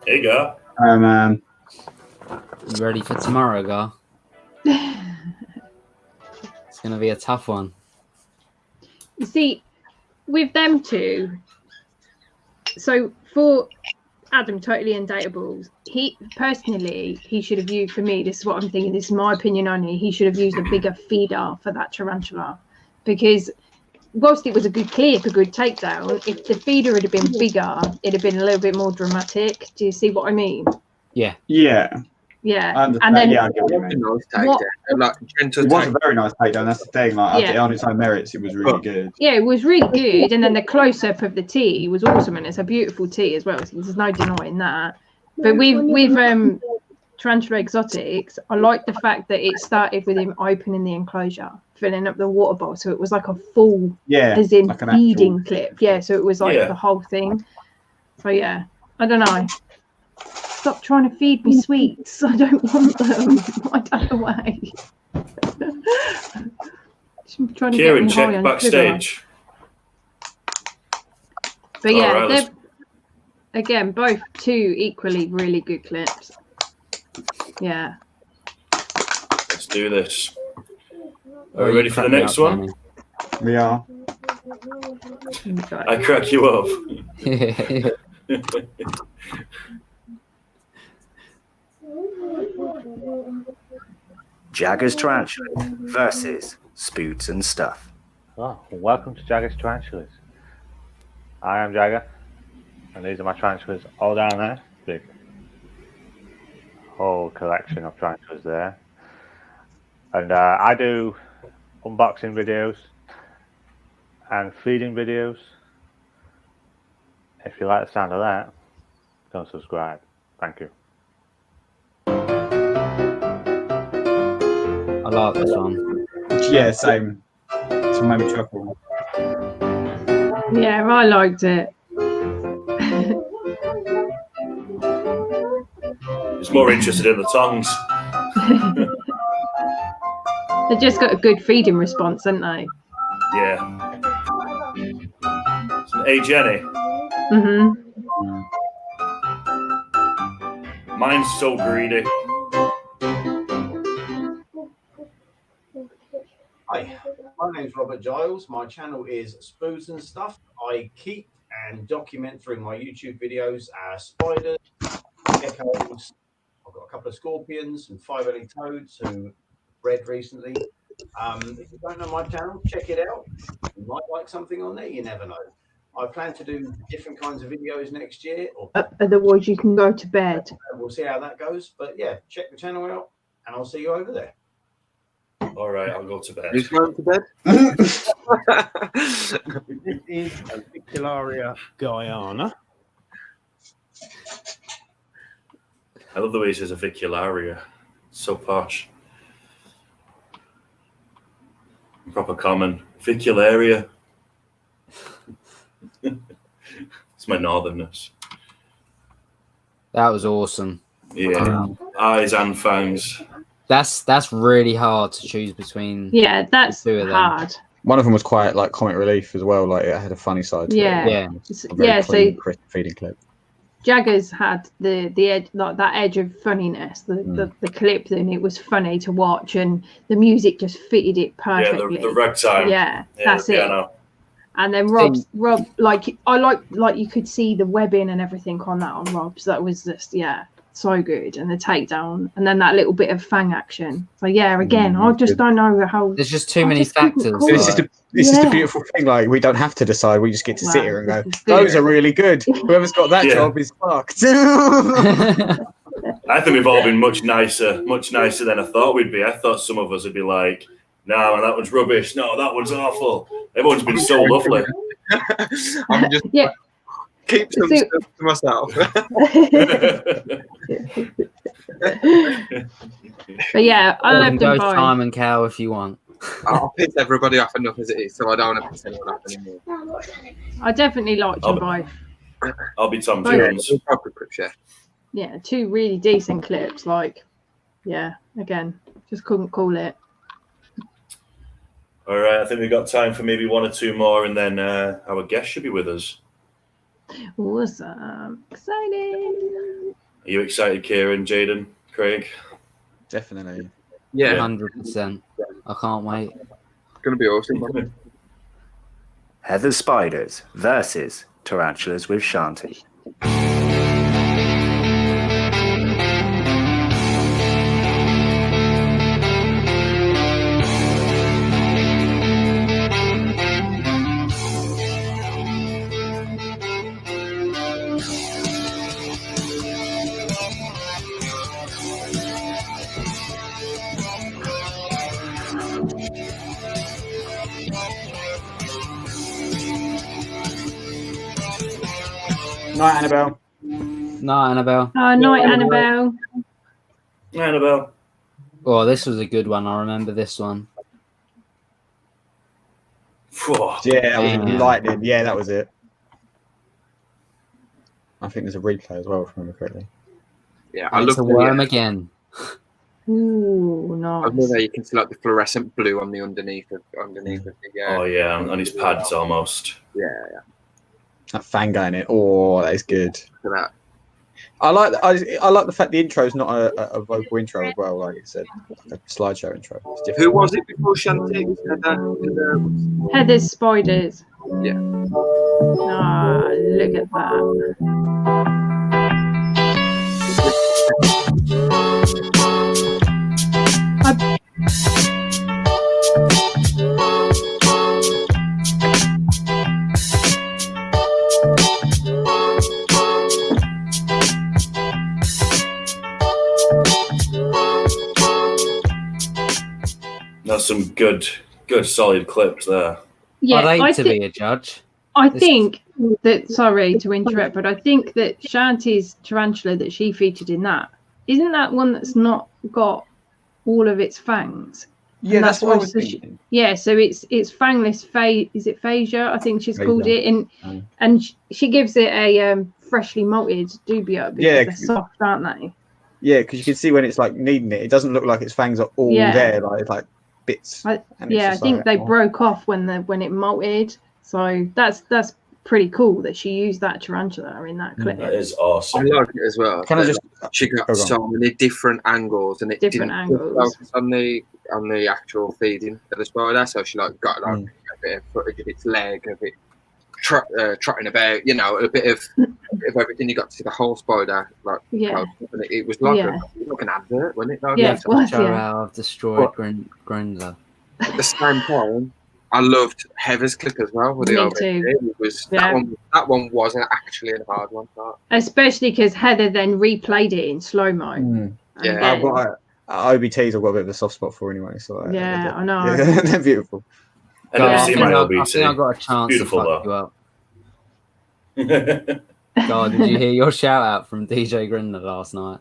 Hey, Gar. Oh, man. You ready for tomorrow, Gar? It's going to be a tough one. You see, with them two, so for Adam, Totally Undateables, he should have used, for me, this is what I'm thinking, this is my opinion only, he should have used a bigger feeder for that tarantula, because whilst it was a good clip, a good takedown, if the feeder had been bigger, it'd have been a little bit more dramatic. Do you see what I mean? Yeah. Yeah. Yeah, and then yeah, I get what you mean. It was a very nice takedown. That's the thing. Like, Yeah. on its own merits, it was really good. Yeah, it was really good, and then the close-up of the tee was awesome, and it's a beautiful tee as well. So there's no denying that. But with Tarantula Exotics, I like the fact that it started with him opening the enclosure, filling up the water bowl, so it was like a full, as in like an feeding clip. Yeah, so it was like Yeah. the whole thing. So yeah, I don't know. Stop trying to feed me sweets. I don't want them. Get out of the way. Just trying to Kieran, get me high check on backstage. But yeah, All right, they're again both two equally really good clips. Yeah. Let's do this. Are we ready for the next one? We are. I crack you up. Jagger's Tarantula versus Spoods and Stuff. Oh, welcome to Jagger's Tarantulas. I am Jagger, and these are my tarantulas all down there. Big whole collection of tarantulas there. And I do unboxing videos and feeding videos. If you like the sound of that, don't subscribe. Thank you. I like this one. Yeah, same. It's made me chuckle. Yeah, I liked it. He's more interested in the tongues. They just got a good feeding response, haven't they? Yeah. Hey, Jenny. Mine's so greedy. Hi, my name's Robert Giles. My channel is Spoods and Stuff. I keep and document through my YouTube videos spiders, geckos. I've got a couple of scorpions and 5-headed toads who bred recently. If you don't know my channel, check it out. You might like something on there, you never know. I plan to do different kinds of videos next year. Otherwise, you can go to bed. We'll see how that goes. But yeah, check the channel out and I'll see you over there. All right, I'll go to bed. Who's going to bed? This is a Vicularia Guyana. I love the way he says avicularia. So posh. Proper common. Avicularia. It's my northernness. That was awesome. Yeah. Eyes and fangs. That's really hard to choose between. Yeah, that's the two of them. hard. One of them was quite like comic relief as well. Like it had a funny side to Yeah. it. Yeah. A very Yeah, clean, so- crisp feeding clip. Jaggers had the edge, like that edge of funniness, the clip, then it was funny to watch, and the music just fitted it perfectly. Yeah, the ragtime. Yeah, Yeah, that's the it. piano. And then Rob, like I like you could see the webbing and everything on that on Rob's. That was just so good, and the takedown, and then that little bit of fang action. So yeah, again, I just don't know how. There's just too many factors. This is the beautiful thing. Like we don't have to decide. We just get to sit here and go. this is Those good. are really good. Whoever's got that job is fucked. I think we've all been much nicer than I thought we'd be. I thought some of us would be like, no, man, that one's rubbish. No, that one's awful. Everyone's been so lovely. I'm just keep some stuff to myself. But yeah, I You left can them go both. Time and Cow if you want. I'll piss everybody off enough as it is, so I don't want to piss anyone off anymore. I definitely liked them both. I'll be Tom Both. Jones. Yeah, two really decent clips. Like, yeah, again, just couldn't call it. All right, I think we've got time for maybe one or two more, and then our guest should be with us. Awesome, exciting. Are you excited, Kieran, Jaden, Craig? Definitely. Yeah. 100%. I can't wait. It's going to be awesome. Heather Spiders versus Tarantulas with Shanti. Night, Annabelle. Night, Annabelle. Oh, night, Annabelle. Annabelle. Oh, this was a good one. I remember this one. Yeah, that was lightning. Yeah, that was it. I think there's a replay as well, if I remember correctly. Yeah, And it's a worm again. Ooh, I nice. love how you can see like the fluorescent blue on the underneath of the Oh yeah, on his pads almost. Yeah. That fang guy in it. Oh, that is good. Look at that. I like the fact the intro is not a vocal intro as well, like you said, like a slideshow intro. It's different. Who was it before Shanti? Heather's Spiders. Yeah. Ah, look at that. That's some good solid clips there. Yeah, I'd hate I to thi- be a judge. I think that, sorry to interrupt, but I think that Shanti's tarantula that she featured in that, isn't that one that's not got all of its fangs? Yeah, And that's what I why was so thinking. yeah, so it's fangless is it phasia? I think she's called Phasia. it, and she gives it a freshly malted dubia because Yeah, they're soft, aren't they? Yeah, because you can see when it's like needing it, it doesn't look like its fangs are all Yeah. there, like it's like bits. And it's Yeah, I just think like, they oh. broke off when it malted. So that's pretty cool that she used that tarantula in that clip. That is awesome. I like it as well. Can I just- She got go on. so many different angles, and it Different didn't angles. focus on the actual feeding of the spider. So she like got like a bit of footage of its leg, of it trotting about, a bit of everything. You got to see the whole spider, like Yeah. and it was like, Yeah. like an advert, wasn't it? Like, Yeah, it was, Show yeah. how I've destroyed What? Grindler. At the same time, I loved Heather's clip as well. With the Me old too. It was Yeah. that one wasn't actually a hard one. But Especially because Heather then replayed it in slow mo. Yeah. I've got OBTs. I've got a bit of a soft spot for anyway. So Yeah, I know. yeah, they're beautiful. I never I seen think my I OBT. think I got a chance Beautiful, to fuck you up. God, did you hear your shout out from DJ Grindler last night?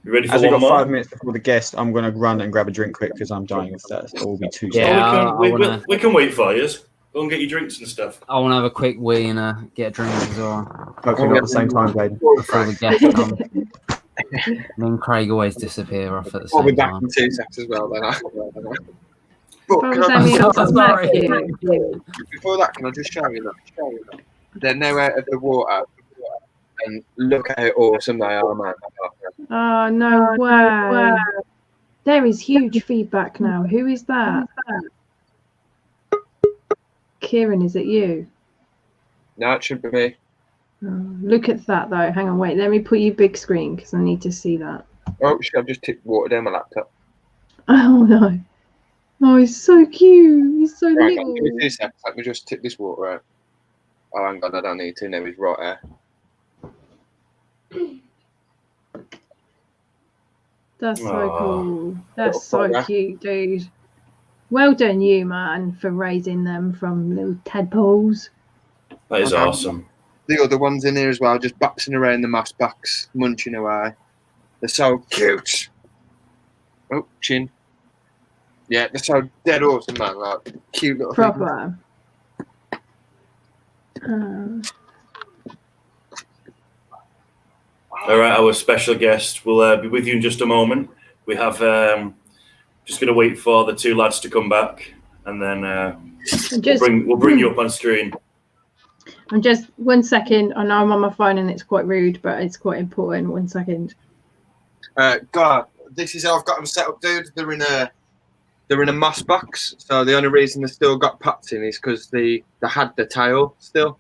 You ready for As we one got more? 5 minutes before the guest, I'm going to run and grab a drink quick because I'm dying of thirst. It will be too Yeah, we can wait for you. Go and get your drinks and stuff. I want to have a quick wee and get a drink as well. Hopefully not at the same time, Baden. Before the guest comes. Me and Craig always disappear off at the I'll be same back time. in 2 seconds as well. Then. Before that, can I just show you that? They're now out of the water, and look how awesome they are, man. Oh, no way. There is huge feedback now. Who is that? Kieran, is it you? No, it shouldn't be me. Oh, look at that, though. Hang on, wait. Let me put you big screen because I need to see that. Oh, shit, I've just tipped water down my laptop. Oh, no. Oh, he's so cute. He's so Right, little. give me 2 seconds. Let me just tip this water out. Oh, hang on, I don't need to. Now he's right there. That's so cool. That's so cute, dude. Well done, you, man, for raising them from little tadpoles. That is awesome. The other ones in here as well, just boxing around the moss box, munching away. They're so cute. Oh, chin. Yeah, they're so dead awesome, man. Like, cute little Proper. All right, our special guest will be with you in just a moment. We have just going to wait for the two lads to come back, and then we'll bring you up on screen. I'm just 1 second. I know I'm on my phone and it's quite rude, but it's quite important. 1 second. God, this is how I've got them set up, dude. They're in a moss box, so the only reason they still got pots in is because they had the tail still.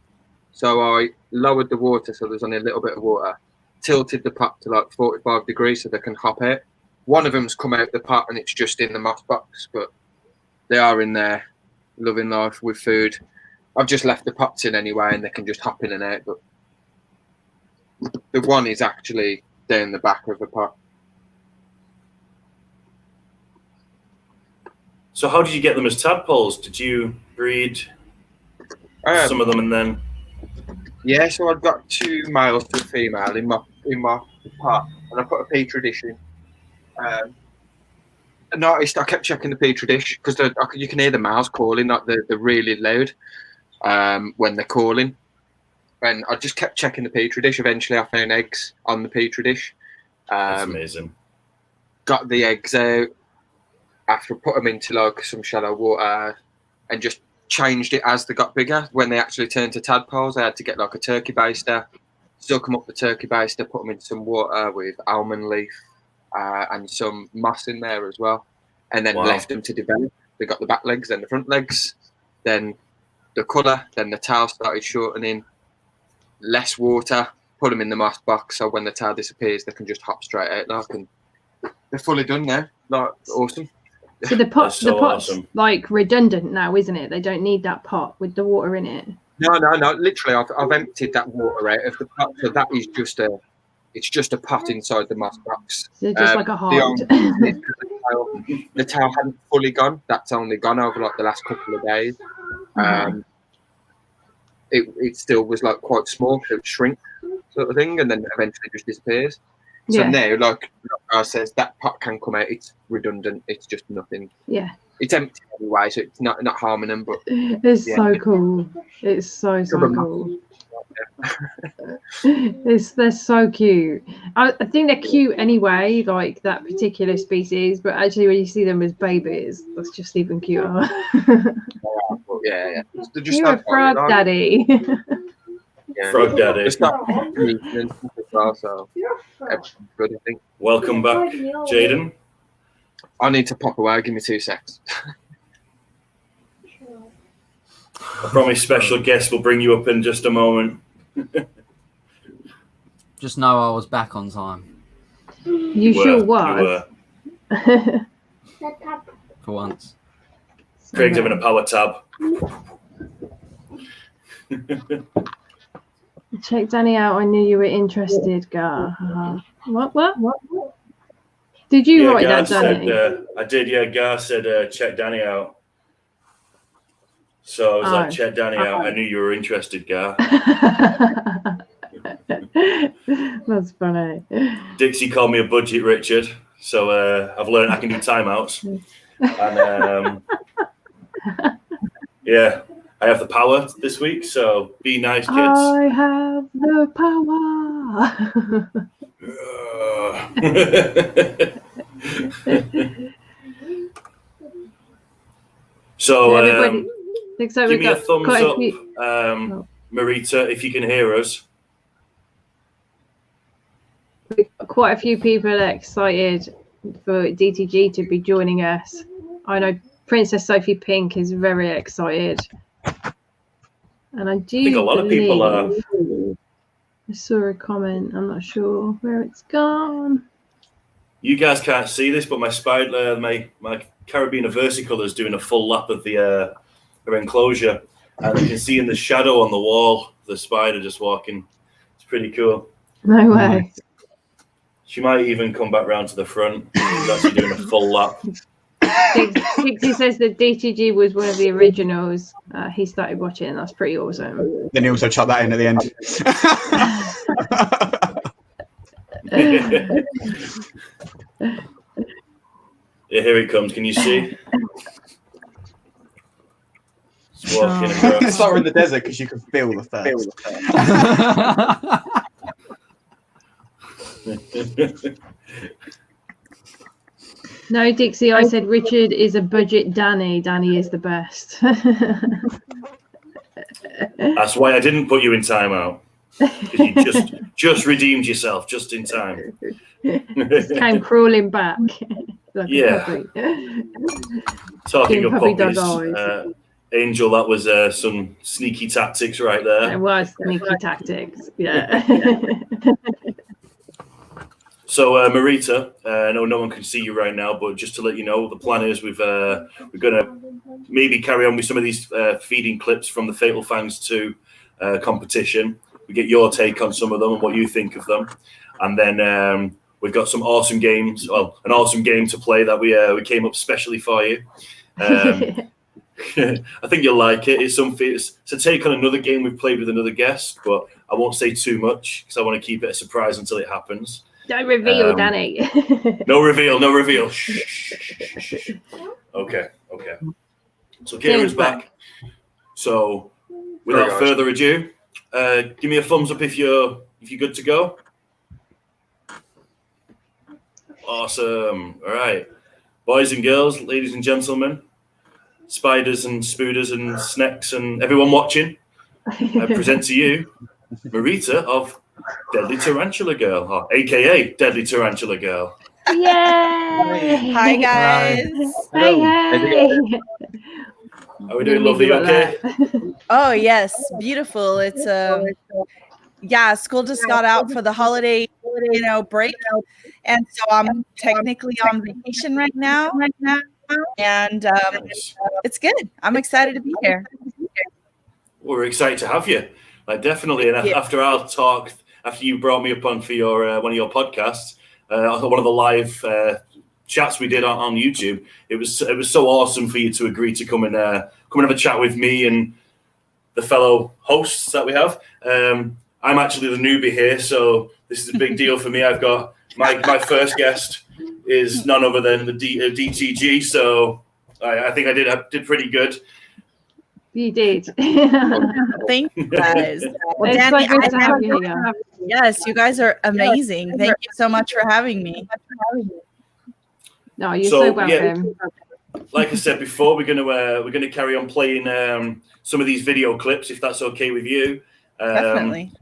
So I lowered the water so there's only a little bit of water, tilted the pot to like 45 degrees so they can hop out. One of them's come out the pot and it's just in the moss box, but they are in there loving life with food. I've just left the pots in anyway and they can just hop in and out, but the one is actually down the back of the pot. So how did you get them as tadpoles? Did you breed some of them and then? Yeah, so I've got 2 males to a female in my pot, and I put a petri dish in. I noticed I kept checking the petri dish because you can hear the males calling, like they're really loud when they're calling. And I just kept checking the petri dish. Eventually, I found eggs on the petri dish. That's amazing. Got the eggs out after I put them into like some shallow water and just changed it as they got bigger. When they actually turned to tadpoles, I had to get like a turkey baster, soak them up the turkey baster, put them in some water with almond leaf and some moss in there as well, and then left them to develop. They got the back legs, then the front legs, then the colour, then the tail started shortening, less water, put them in the moss box so when the tail disappears they can just hop straight out like, and they're fully done now. Like, awesome. So the pot's awesome. like redundant now, isn't it? They don't need that pot with the water in it. No. Literally, I've emptied that water out of the pot, so that is just a pot inside the moss box. So just like a heart. The tail hadn't fully gone. That's only gone over like the last couple of days. It still was like quite small, so it would shrink, sort of thing, and then eventually just disappears. So now, like I says, that pot can come out. It's redundant. It's just nothing. Yeah. It's empty anyway, so it's not harming them. But it's so cool. It's so cool. They're so cute. I think they're cute anyway, like that particular species. But actually, when you see them as babies, that's just even cuter. Yeah. You're a frog daddy. Frog daddy. So good, I think. Welcome back, Jaden. I need to pop away. Give me 2 seconds. I promise special guest will bring you up in just a moment. Just know I was back on time. You sure was. For once. Craig's having a power tab. Check Danny out. I knew you were interested, Gar. What? Did you write that, Danny? I did, yeah. Gar said, check Danny out. So I was like, check Danny out. I knew you were interested, Gar. That's funny. Dixie called me a budget Richard. So I've learned I can do timeouts. And yeah, I have the power this week. So be nice, kids. I have the power. So looks like give we've me a got thumbs quite a up, few. Marita, if you can hear us. We've got quite a few people excited for DTG to be joining us. I know Princess Sophie Pink is very excited. And I think a lot of people are. I saw a comment. I'm not sure where it's gone. You guys can't see this, but my spider, my Carabiner versicolor is doing a full lap of the enclosure, and you can see in the shadow on the wall the spider just walking. It's pretty cool. No way. She might even come back round to the front. She's actually doing a full lap. Dixie says that DTG was one of the originals. He started watching, and that's pretty awesome. Then he also chucked that in at the end. Yeah, here it comes. Can you see? It's walking across. It's like we're in the desert because you can feel the thirst. No, Dixie, I said Richard is a budget Danny. Danny is the best. That's why I didn't put you in timeout. Because you just redeemed yourself just in time. Just came crawling back. Like Yeah. Talking of Puppy dog puppies, eyes. Angel, that was some sneaky tactics right there. It was sneaky tactics. Yeah. So, Marita, I know no one can see you right now, but just to let you know, the plan is we're going to maybe carry on with some of these feeding clips from the Fatal Fangs 2 competition. We get your take on some of them and what you think of them. And then we've got some awesome games, well, an awesome game to play that we came up specially for you. I think you'll like it. It's a take on another game we've played with another guest, but I won't say too much because I want to keep it a surprise until it happens. Don't reveal, Danny. No reveal, no reveal. Shh. Okay. So Kieran's back. So without further ado, give me a thumbs up if you're good to go. Awesome. All right. Boys and girls, ladies and gentlemen, spiders and spooders and snakes and everyone watching, I present to you Marita of Deadly Tarantula Girl, or AKA Deadly Tarantula Girl. Yay! Hi guys. Hey. How are we doing, lovely? Okay. Oh yes, beautiful. It's school just got out for the holiday, break, and so I'm technically on vacation right now, and it's good. I'm excited to be here. We're excited to have you. Like definitely, and after our talk, after you brought me up on for your one of your podcasts, one of the live chats we did on YouTube, it was so awesome for you to agree to come and have a chat with me and the fellow hosts that we have. I'm actually the newbie here, so this is a big deal for me. I've got my first guest is none other than the DTG, so I think I did pretty good. You did. Thank you guys. Well, It's Danny, so good to have you here. yes, you guys are amazing. Thank you so much for having me. No, you're so welcome. Yeah, like I said before, we're gonna carry on playing some of these video clips if that's okay with you. Definitely.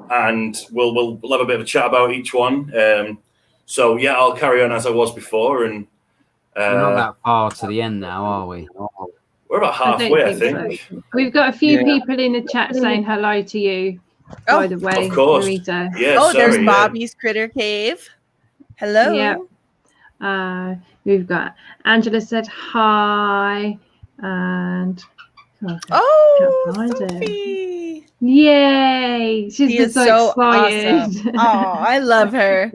And we'll have a bit of a chat about each one. So yeah, I'll carry on as I was before, and we're not that far to the end now, are we? We're about halfway, I think. So. We've got a few people in the chat saying hello to you. By the way, of course. Marita. Yeah, there's Bobby's Critter Cave. Hello. Yeah. We've got Angela said hi, and Oh, Can't find Sophie. Yay! She's She been is so so excited. awesome. Oh, I love her.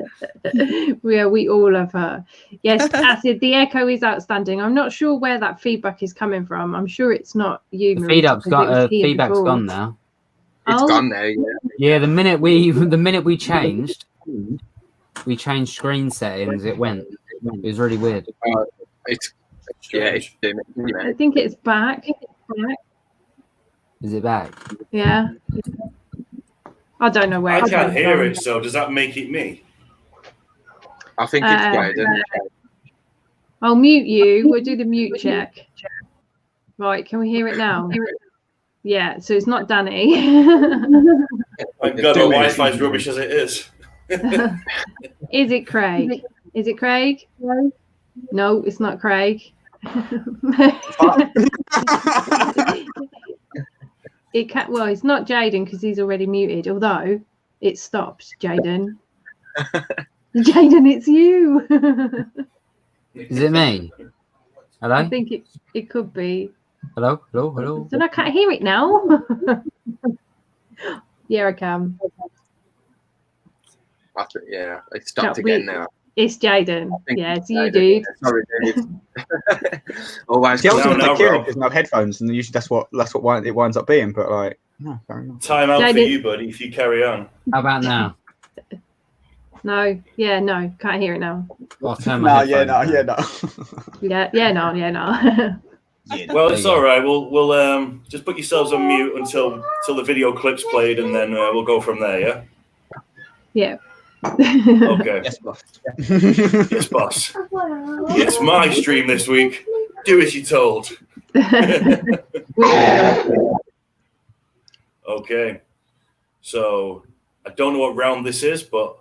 We all love her. Yes, Acid, the echo is outstanding. I'm not sure where that feedback is coming from. I'm sure it's not you, The Marita, because it was here feedback's before. gone now. It's gone now. Yeah. Yeah, the minute we changed screen settings, it went. It was really weird. It's doing it. I think it's back. Is it back? Yeah. I don't know where I it's can't come hear from. it, so does that make it me? I think it's Jaden. I'll mute you. We'll do the mute check. Right, can we hear it now? Yeah, so it's not Danny. My God, my Wi-Fi's rubbish as it is. Is it Craig? Is it Craig? No, it's not Craig. It can't. Well, it's not Jaden because he's already muted. Although it stopped, Jaden. Jaden, it's you. Is it me? Hello? I think it could be. Hello? Hello? Hello? Then I can't hear it now. Yeah, I can. Yeah, it stopped again now. It's Jaden. Yeah, it's you, Jaden. dude. Sorry, dude. Always. See, I was No, going to no, take care Rob. because I have headphones, and usually that's what it winds up being. But like, no, fair enough. Time out for Jaden. you, buddy, if you carry on. How about now? No, yeah, no, can't hear it now. I'll turn my No, headphones yeah, down. Yeah, no. Well, it's all right. We'll just put yourselves on mute until the video clip's played, and then we'll go from there. Yeah. Yeah. Okay. Yes, boss. Yes, boss. It's my stream this week. Do as you're told. Okay. So I don't know what round this is, but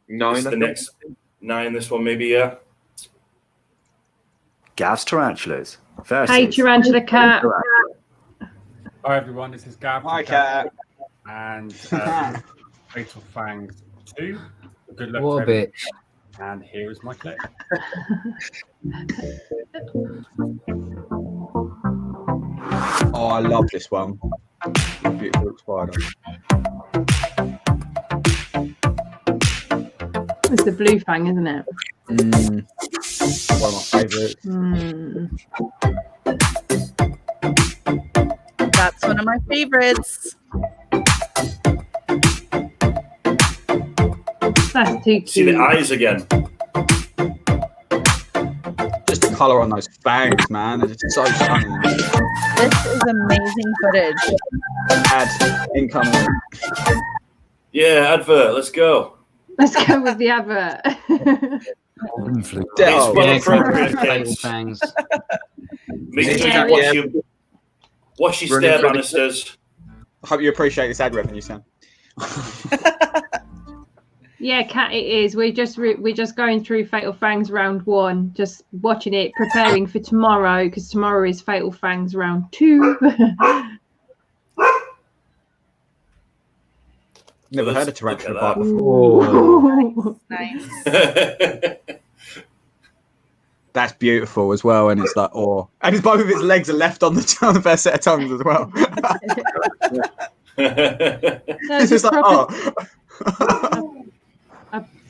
9. it's the next 9. This one, maybe. Yeah. Gav's Tarantulas versus Hey, Tarantula Cat. Hi everyone, this is Gav. Hi, Cat. And Fatal Fangs 2. Good luck What to a everyone. bitch. And here is my clip. Oh, I love this one. Beautiful spider. It's the blue fang, isn't it? One of my favourites. That's one of my favorites. That's too See the cute. eyes again. Just the colour on those fangs, man. They're just so stunning. This is amazing footage. Add incoming. Yeah, advert. Let's go. Let's go with the advert. It's well appropriate, Fatal kids. Fangs. Make sure Yeah, you wash your stair banisters. I hope you appreciate this ad revenue, Sam. Yeah, Cat, it is. We're just going through Fatal Fangs round 1, just watching it, preparing for tomorrow because tomorrow is Fatal Fangs round 2. Never heard of Tarantula Park before. Nice. That's beautiful as well, and it's like, oh, and it's both of its legs are left on the first set of tongues as well. It's just like, oh.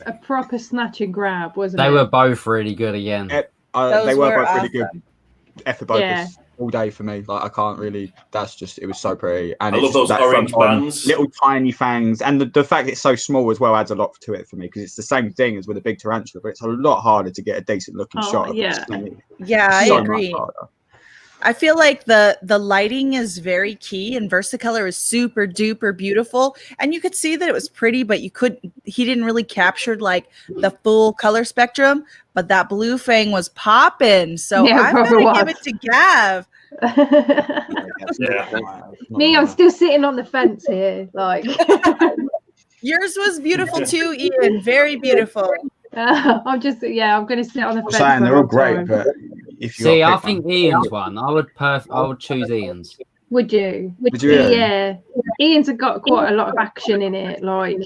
A proper snatch and grab, wasn't They it? were both really good again. They Those were were both really good. awesome. F for both Yeah. all day for me. Like I can't really. That's just. It was so pretty. And I it's love those that orange front on, bands. little tiny fangs, and the fact it's so small as well adds a lot to it for me because it's the same thing as with a big tarantula, but it's a lot harder to get a decent looking Oh, shot. Of yeah. it. Yeah, I So much agree. harder. I feel like the lighting is very key, and Versicolor is super duper beautiful. And you could see that it was pretty, but he didn't really capture like the full color spectrum. But that blue fang was popping, so Yeah, I'm probably gonna give was. it to Gav. Yeah. Me, I'm still sitting on the fence here. Like Yours was beautiful too, Ian. Very beautiful. I'm just, I'm going to sit on the I'm fence. saying the they're all whole great, time. but if you See, gotta I pick think one. Ian's one. I would choose Ian's. Would you? Would you really? Yeah. Ian's got quite a lot of action in it. Like,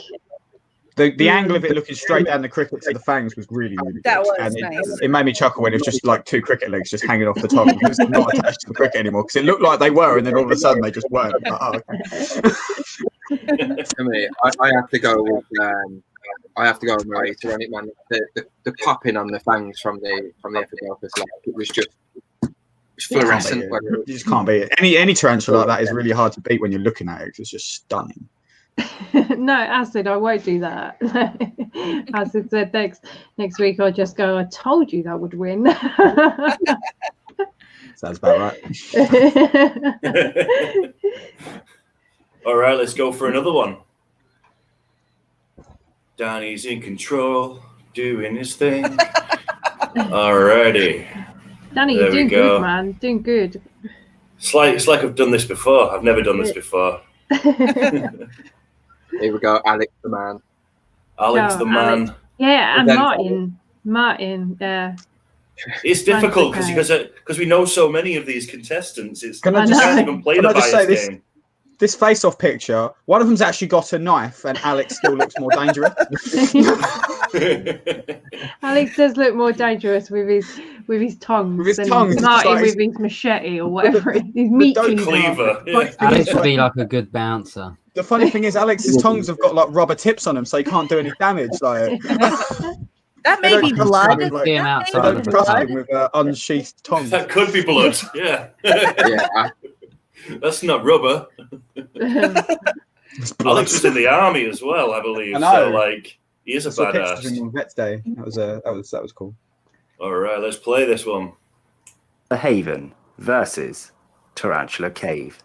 The angle of it looking straight down the cricket to the fangs was really good. That was and nice. It made me chuckle when it was just like 2 cricket legs just hanging off the top. It was not attached to the cricket anymore because it looked like they were, and then all of a sudden they just weren't. Like, oh, okay. For me, I have to go with Marita on it, man. The popping on the fangs from the Epidelphus, like it was just fluorescent. You just can't beat it. Any tarantula like that is really hard to beat when you're looking at it. 'Cause it's just stunning. No, Acid, I won't do that. Acid said next week I'll just go, I told you that would win. Sounds about right. All right, let's go for another one. Danny's in control, doing his thing. Alrighty. Danny, There you're we doing go. good, man. Doing good. It's like I've done this before. I've never done this before. Here we go, Alex the man. Alex Oh, the man. Alex. Yeah, and Then- Martin, yeah. It's difficult because we know so many of these contestants. It's Can I you just can't say- even play can the I just bias say this? game. This face-off picture, one of them's actually got a knife, and Alex still looks more dangerous. Alex does look more dangerous with his tongs With his than tongs, it's Martin like- with his machete or whatever. His meat cleaver. Alex would be like a good bouncer. The funny thing is, Alex's tongs have got like rubber tips on them, so he can't do any damage. Like That may be blood. See him outside. Don't trust him with unsheathed tongs. That could be blood. Yeah. That's not rubber. Alex was in the army as well, I believe. I know. So like, he is a I saw pictures of badass. him on Vets Day. That was cool. All right, let's play this one. The Haven versus Tarantula Cave.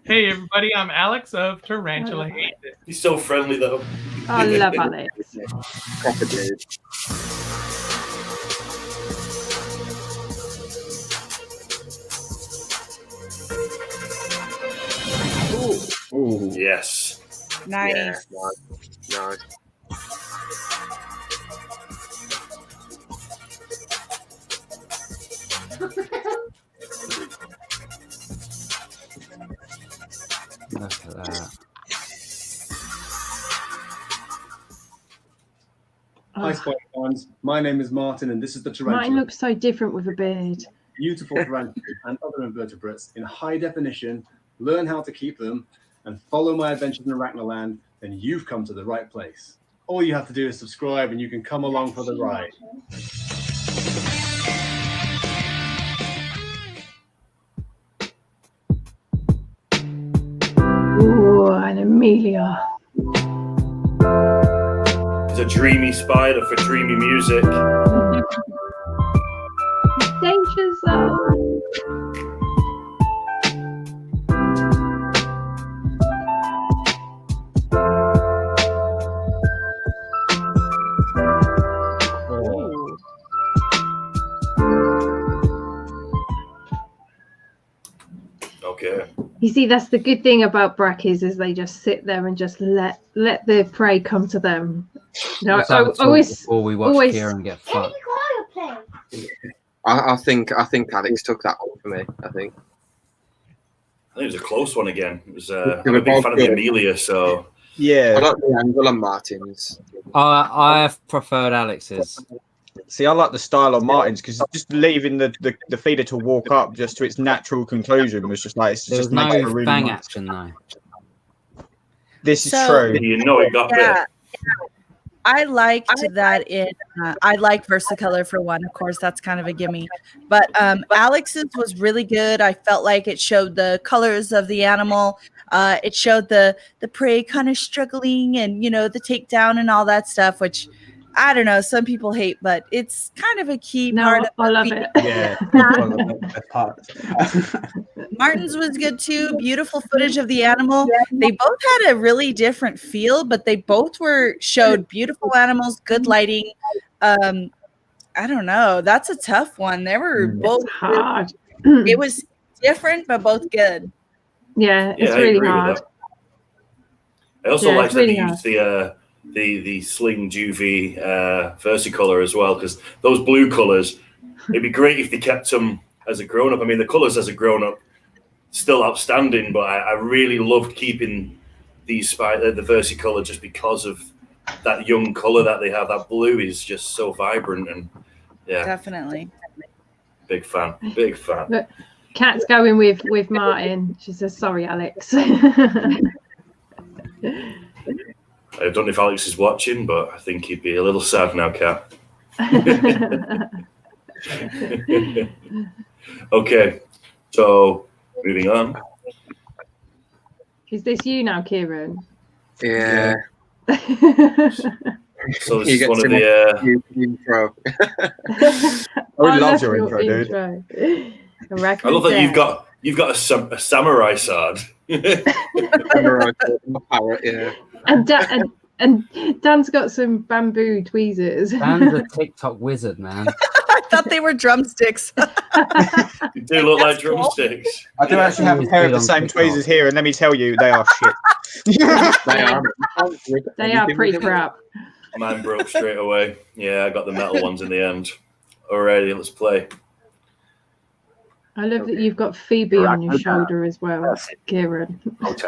Hey everybody, I'm Alex of Tarantula Haven. He's so friendly though. I love Alex. Proper dude. Ooh. Yes. Nice. Yeah, nice. Look at that. Hi, Spy fans. My name is Martin, and this is the Martin Tarantula. looks so different with a beard. Beautiful tarantulas and other invertebrates in high definition. Learn how to keep them and follow my adventures in Arachnoland, then you've come to the right place. All you have to do is subscribe, and you can come along for the ride. Ooh, and Amelia. He's a dreamy spider for dreamy music. Danger zone. Okay. You see, that's the good thing about brackies is they just sit there and just let the prey come to them. No, Let's have a talk always before we watch always- Kieran get fucked. I think Alex took that one for me. I think. I think it was a close one again. It was. They I'm were a big both fan of the good. Amelia, so Yeah. I like the angle on Martin's. I have preferred Alex's. See, I like the style on Martin's because just leaving the feeder to walk up just to its natural conclusion was just like it's There was just makes no it a really bang nice. action though. This is So- true. you know it got Yeah. there. I liked that I liked Versicolor for one, of course, that's kind of a gimme. But Alex's was really good. I felt like it showed the colors of the animal. It showed the prey kind of struggling and, you know, the takedown and all that stuff, which I don't know, some people hate, but it's kind of a key part of I love the it. Yeah. One of the best parts. Martin's was good too. Beautiful footage of the animal. They both had a really different feel, but they both showed beautiful animals, good lighting. I don't know. That's a tough one. They were both hard. It was different, but both good. Yeah, it's I really agree with hard. that. I also Yeah, like it's that really they used the Sling Juvie Versicolor as well, because those blue colours, it'd be great if they kept them as a grown up. I mean, the colours as a grown up still outstanding, but I really loved keeping the Versicolor just because of that young color that they have. That blue is just so vibrant, and yeah, Definitely. big fan. Big fan. Look, Kat's going with Martin. She says, "Sorry, Alex." I don't know if Alex is watching, but I think he'd be a little sad now, Kat. Okay, so moving on. Is this you now, Kieran? Yeah. So this is one of the intro. I love your intro, dude. I love that you've got a samurai sword. Samurai sword, my parrot, yeah. And Dan's got some bamboo tweezers. Dan's a TikTok wizard, man. I thought they were drumsticks. You do look like drumsticks. I do actually have a pair of the same tweezers here, and let me tell you, they are shit. They are. They are pretty crap. Mine broke straight away. Yeah, I got the metal ones in the end. Alrighty, let's play. I love that you've got Phoebe on your shoulder as well, Kieran.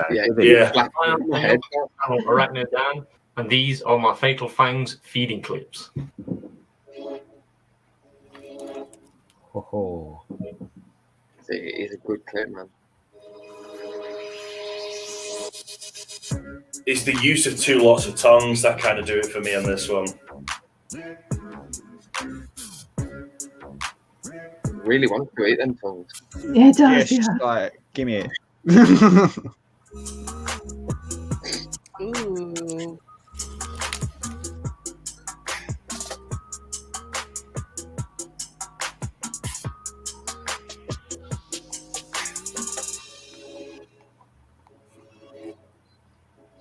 Yeah. I am from your channel, Arachno Dan, and these are my Fatal Fangs feeding clips. Oh, It's a good clip, man. It's the use of two lots of tongues that kind of do it for me on this one. Really want to eat them tongues. Yeah, it does. Yeah, it's Yeah. just like, give me it. Ooh.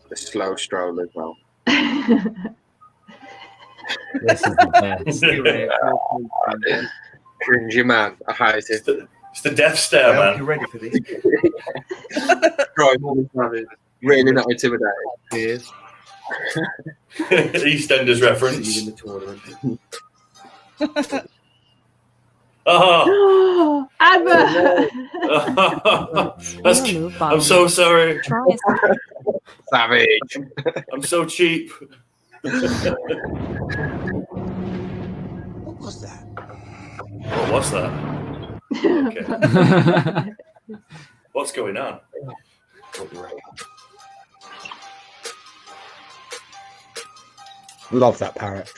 The slow stroll as well. this is the best. Cringy, man. I hate it. It's the death stare, man. You ready for this? Right, really not intimidated. Cheers. EastEnders reference. See you in the tournament. Oh, Advert. I'm so sorry. Savage. I'm so cheap. What was that? What was that? Okay. What's going on? Love that parrot.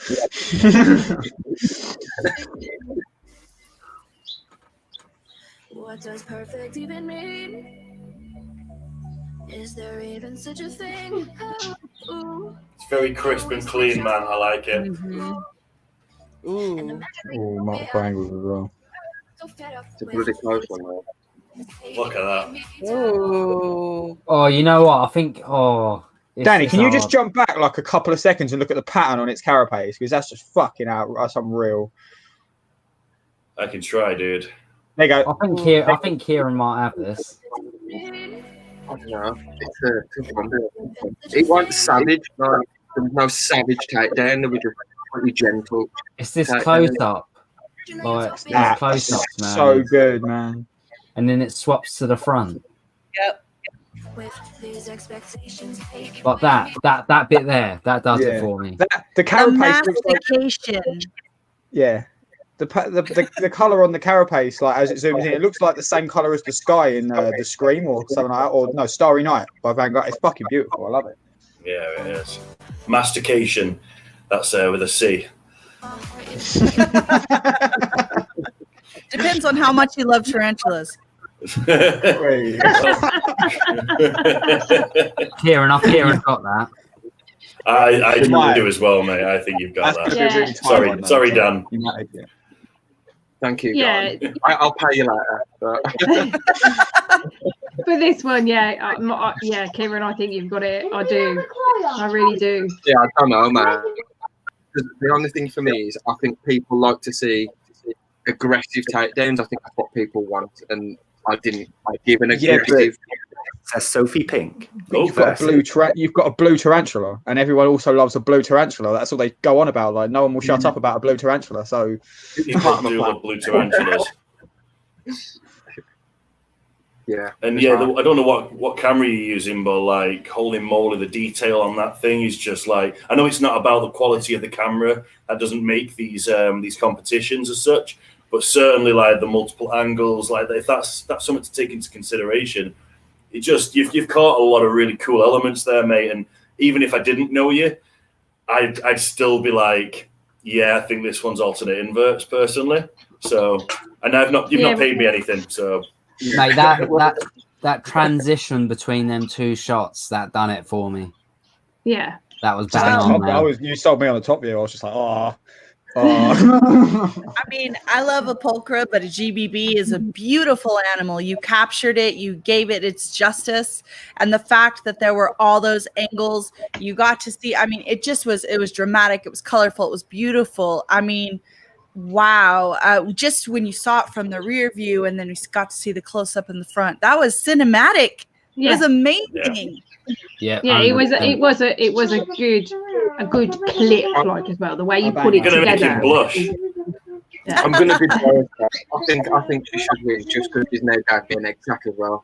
What does perfect even mean? Is there even such a thing? Ooh. It's very crisp and clean, man. I like it. Ooh. Oh, multiple angles as well. It's a bloody close one, though. Look at that. Ooh. Oh, you know what? I think. Oh, Danny, can you just jump back like a couple of seconds and look at the pattern on its carapace? Because that's just fucking out. That's unreal. I can try, dude. There you go. I think Kieran might have this. I don't know. It wasn't savage. Like, there was no savage takedown. There was just pretty gentle. It's this close up. Like these That's close ups, man. so good, man. And then it swaps to the front. Yep. Like that bit there. That does it for me. The carapace looks like, Mastication. yeah. The color on the carapace, like as it zooms in, it looks like the same color as the sky in the Scream or something like that, or no, Starry Night by Van Gogh. It's fucking beautiful. I love it. Yeah, it is. Mastication. That's with a C. Depends on how much you love tarantulas. Kieran's got that. I do as well, mate. I think you've got that. Yeah. Really sorry, Dan. Thank you. Yeah. Guys. I'll pay you later. But... For this one, yeah, Kieran, I think you've got it. I do. I really do. Yeah, I don't know, man. The only thing for me is I think people like to see aggressive takedowns. I think that's what people want, and I didn't. I give an aggressive. That's Sophie Pink. You've got a blue tarantula, and everyone also loves a blue tarantula. That's all they go on about. Like no one will shut up about a blue tarantula. So you do love blue tarantulas. Yeah. And yeah, I don't know what camera you're using, but like, holy moly, the detail on that thing is just like, I know it's not about the quality of the camera. That doesn't make these competitions as such, but certainly like the multiple angles, like if that's something to take into consideration. It just, you've caught a lot of really cool elements there, mate. And even if I didn't know you, I'd still be like, yeah, I think this one's alternate inverts personally. So, and you've not paid me anything, so. Mate, that transition between them two shots, that done it for me. Yeah. That was bang on, man. You sold me on the top view. I was just like, oh. I mean, I love a pulchra, but a GBB is a beautiful animal. You captured it, you gave it its justice, and the fact that there were all those angles, you got to see. I mean, it was dramatic, it was colorful, it was beautiful. I mean, wow. Just when you saw it from the rear view and then we got to see the close up in the front, that was cinematic. It was amazing. Yeah, it was a good clip, like, as well, the way you put it together. Make him blush. Yeah. I'm gonna be biased. I think she should win just because she's no doubt being exact as well.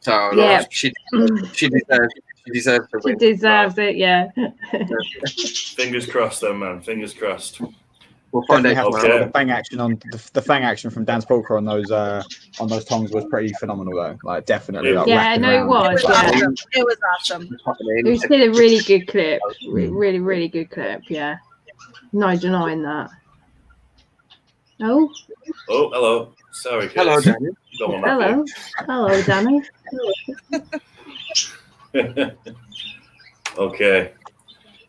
So yeah, she deserves to win. She deserves it, yeah. Fingers crossed, though, man. Fingers crossed. We'll find out. The fang action on the fang action from Dan's pulchra on those tongs was pretty phenomenal, though. Like, definitely. Like, it was. Yeah. It was awesome. It was still a really good clip. Really, really good clip. Yeah. No denying that. Oh, hello. Sorry, kids. Hello, Danny. Hello, Danny. Okay.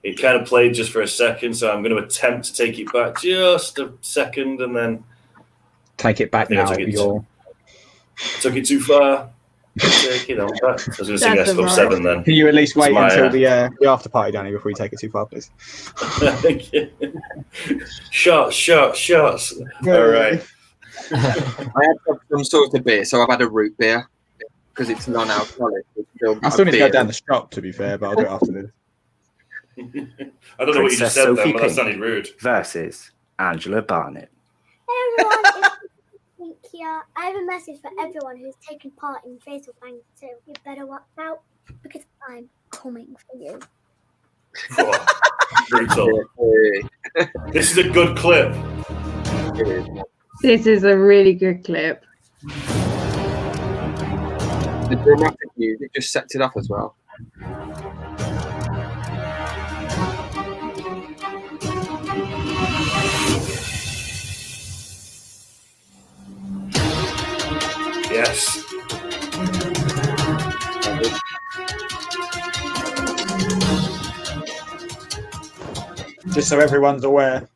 It kind of played just for a second, so I'm going to attempt to take it back just a second and then take it back now. Took it too far. Take it on back. I was going to sing S 7 then. Can you at least wait until the after party, Danny, before you take it too far, please? Shots. All right. I had some sort of beer, so I've had a root beer because it's non-alcoholic. I still need to go down the shop, to be fair, but I'll do it after this. I don't know what you just said then, but that sounded rude. Versus Angela Barnett. Hey everyone, it's here. I have a message for everyone who's taken part in Fatal Fangs 2. You better watch out because I'm coming for you. Brutal. This is a good clip. This is a really good clip. The dramatic music just sets it off as well. Yes. Just so everyone's aware.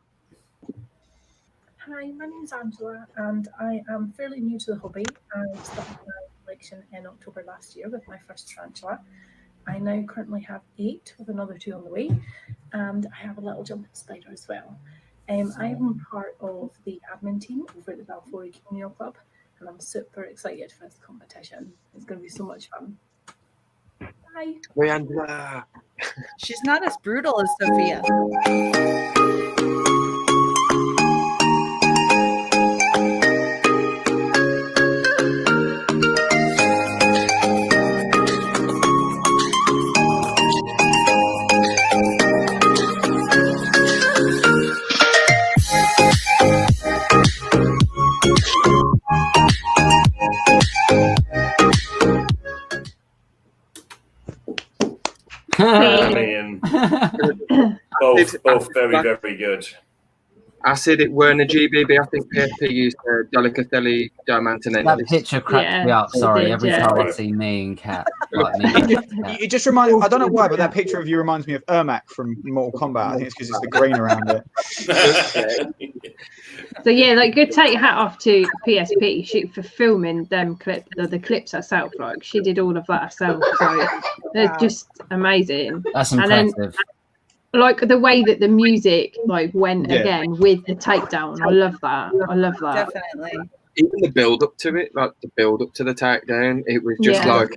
Hi, my name's Angela and I am fairly new to the hobby. I started my collection in October last year with my first tarantula. I now currently have 8 with another 2 on the way, and I have a little jumping spider as well. I am part of the admin team over at the Balfour Communal Club, and I'm super excited for this competition. It's going to be so much fun. Bye. Angela. She's not as brutal as Sophia. I mean, both very, very good. I said it weren't a GBB. I think PSP used Delicatelli Diamantinelli. That picture cracked me up. Sorry, every time I see me and Cat. It just reminds. I don't know why, but that picture of you reminds me of Ermac from Mortal Kombat. I think it's because it's the green around it. So yeah, like, good take your hat off to PSP for filming them the clips herself. Like, she did all of that herself. So they're just amazing. That's impressive. And like the way that the music went again with the takedown. I love that. Definitely. Even the build up to it, like the build up to the takedown, it was just like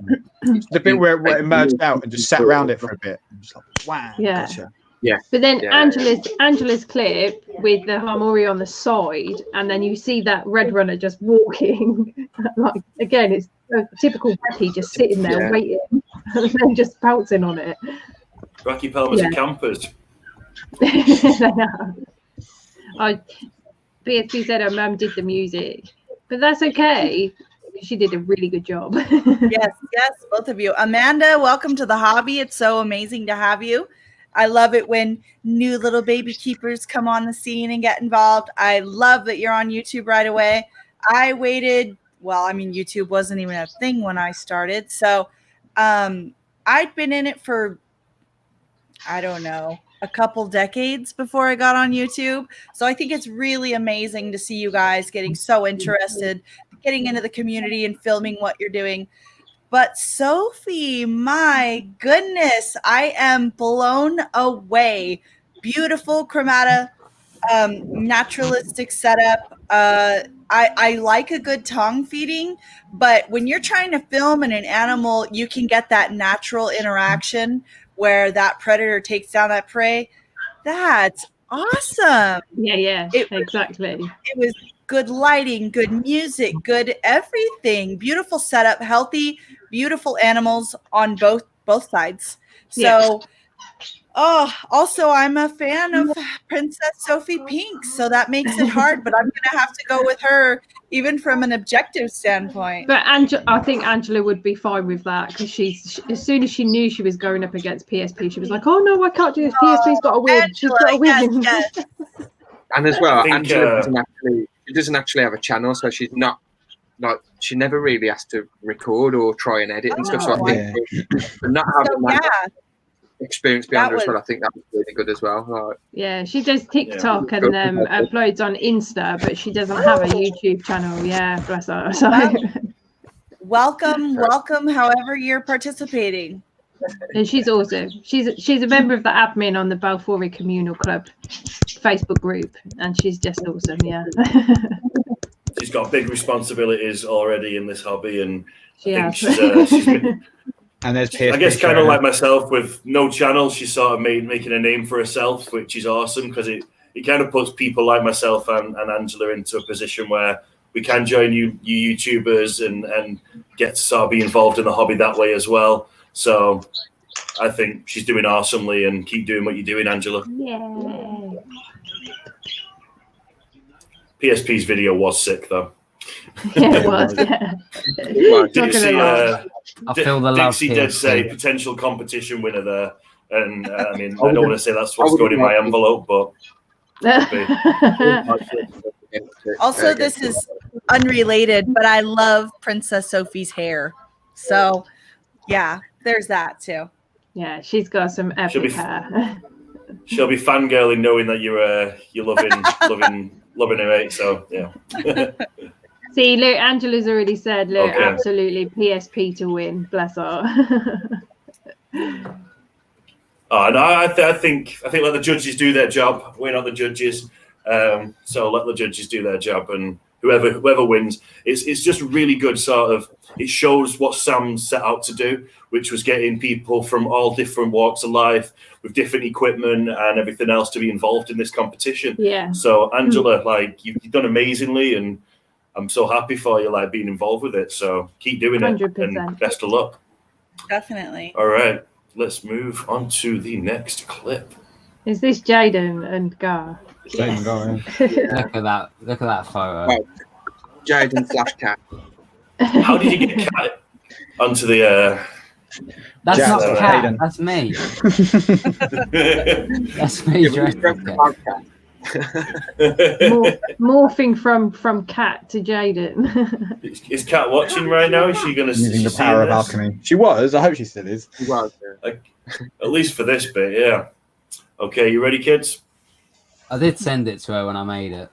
the bit where it emerged out and just sat around it for a bit. Just like, wow. Yeah. Gotcha. Yeah. But then Angela's clip with the Harmori on the side, and then you see that red runner just walking. Like again, it's a typical Becky just sitting there waiting and then just pouncing on it. Rocky Palmer's are campers. BSP said her mum did the music, but that's okay. She did a really good job. Yes, both of you. Amanda, welcome to the hobby. It's so amazing to have you. I love it when new little baby keepers come on the scene and get involved. I love that you're on YouTube right away. I waited, YouTube wasn't even a thing when I started. So I'd been in it for, I don't know, a couple decades before I got on YouTube. So I think it's really amazing to see you guys getting so interested, getting into the community and filming what you're doing. But Sophie, my goodness, I am blown away. Beautiful chromata, naturalistic setup. I like a good tongue feeding, but when you're trying to film in an animal, you can get that natural interaction where that predator takes down that prey. That's awesome. Yeah, exactly. It was good lighting, good music, good everything. Beautiful setup, healthy, beautiful animals on both sides. So, also I'm a fan of Princess Sophie Pink, so that makes it hard, but I'm going to have to go with her even from an objective standpoint. But I think Angela would be fine with that, because as soon as she knew she was going up against PSP, she was like, "Oh no, I can't do this. PSP's got to win. Angela, She's got to win." Yes. And as well, I think, Angela doesn't actually have a channel, so she's not she never really has to record or try and edit and stuff. So I think for not having that experience behind her as well, I think that was really good as well. Like, yeah, she does TikTok and uploads on Insta, but she doesn't have a YouTube channel. Yeah, bless her. So. Welcome, however you're participating. And she's awesome. She's a member of the admin on the Balfouri Communal Club Facebook group, and she's just awesome. Yeah. She's got big responsibilities already in this hobby, and Yeah. she's been, and there's PSP I guess kind of like myself with no channel, she's sort of making a name for herself, which is awesome because it kind of puts people like myself and Angela into a position where we can join you YouTubers and get to sort of be involved in the hobby that way as well. So I think she's doing awesomely, and keep doing what you're doing, Angela. Yeah. PSP's video was sick though. Yeah, it was. Yeah. Did you see I feel the love. Dixie did say potential competition winner there, and I mean I don't want to say that's what's going in my envelope, but also this is unrelated, but I love Princess Sophie's hair, so yeah, there's that too. Yeah, she's got some epic hair. She'll be fangirling knowing that you're loving her, mate. So yeah. See, look, Angela's already said, look, absolutely PSP to win. Bless her. Oh, no, I think let the judges do their job. We're not the judges, so let the judges do their job, and whoever wins, it's just really good. Sort of, it shows what Sam set out to do, which was getting people from all different walks of life with different equipment and everything else to be involved in this competition. Yeah. So Angela, like you've done amazingly, and I'm so happy for you, like being involved with it. So keep doing 100%. it, and best of luck. Definitely. All right, let's move on to the next clip. Is this Jaden and Gar? Jaden going. Look at that photo. Right. Jaden slash cat. How did you get cat onto the? That's Jack, not cat. Hayden. That's me. That's me dressed as cat. Morphing from Cat to Jaden. Is Kat watching right now? Is she going to Using the power of alchemy. She was. I hope she still is. She was. Like, at least for this bit, yeah. Okay, you ready, kids? I did send it to her when I made it.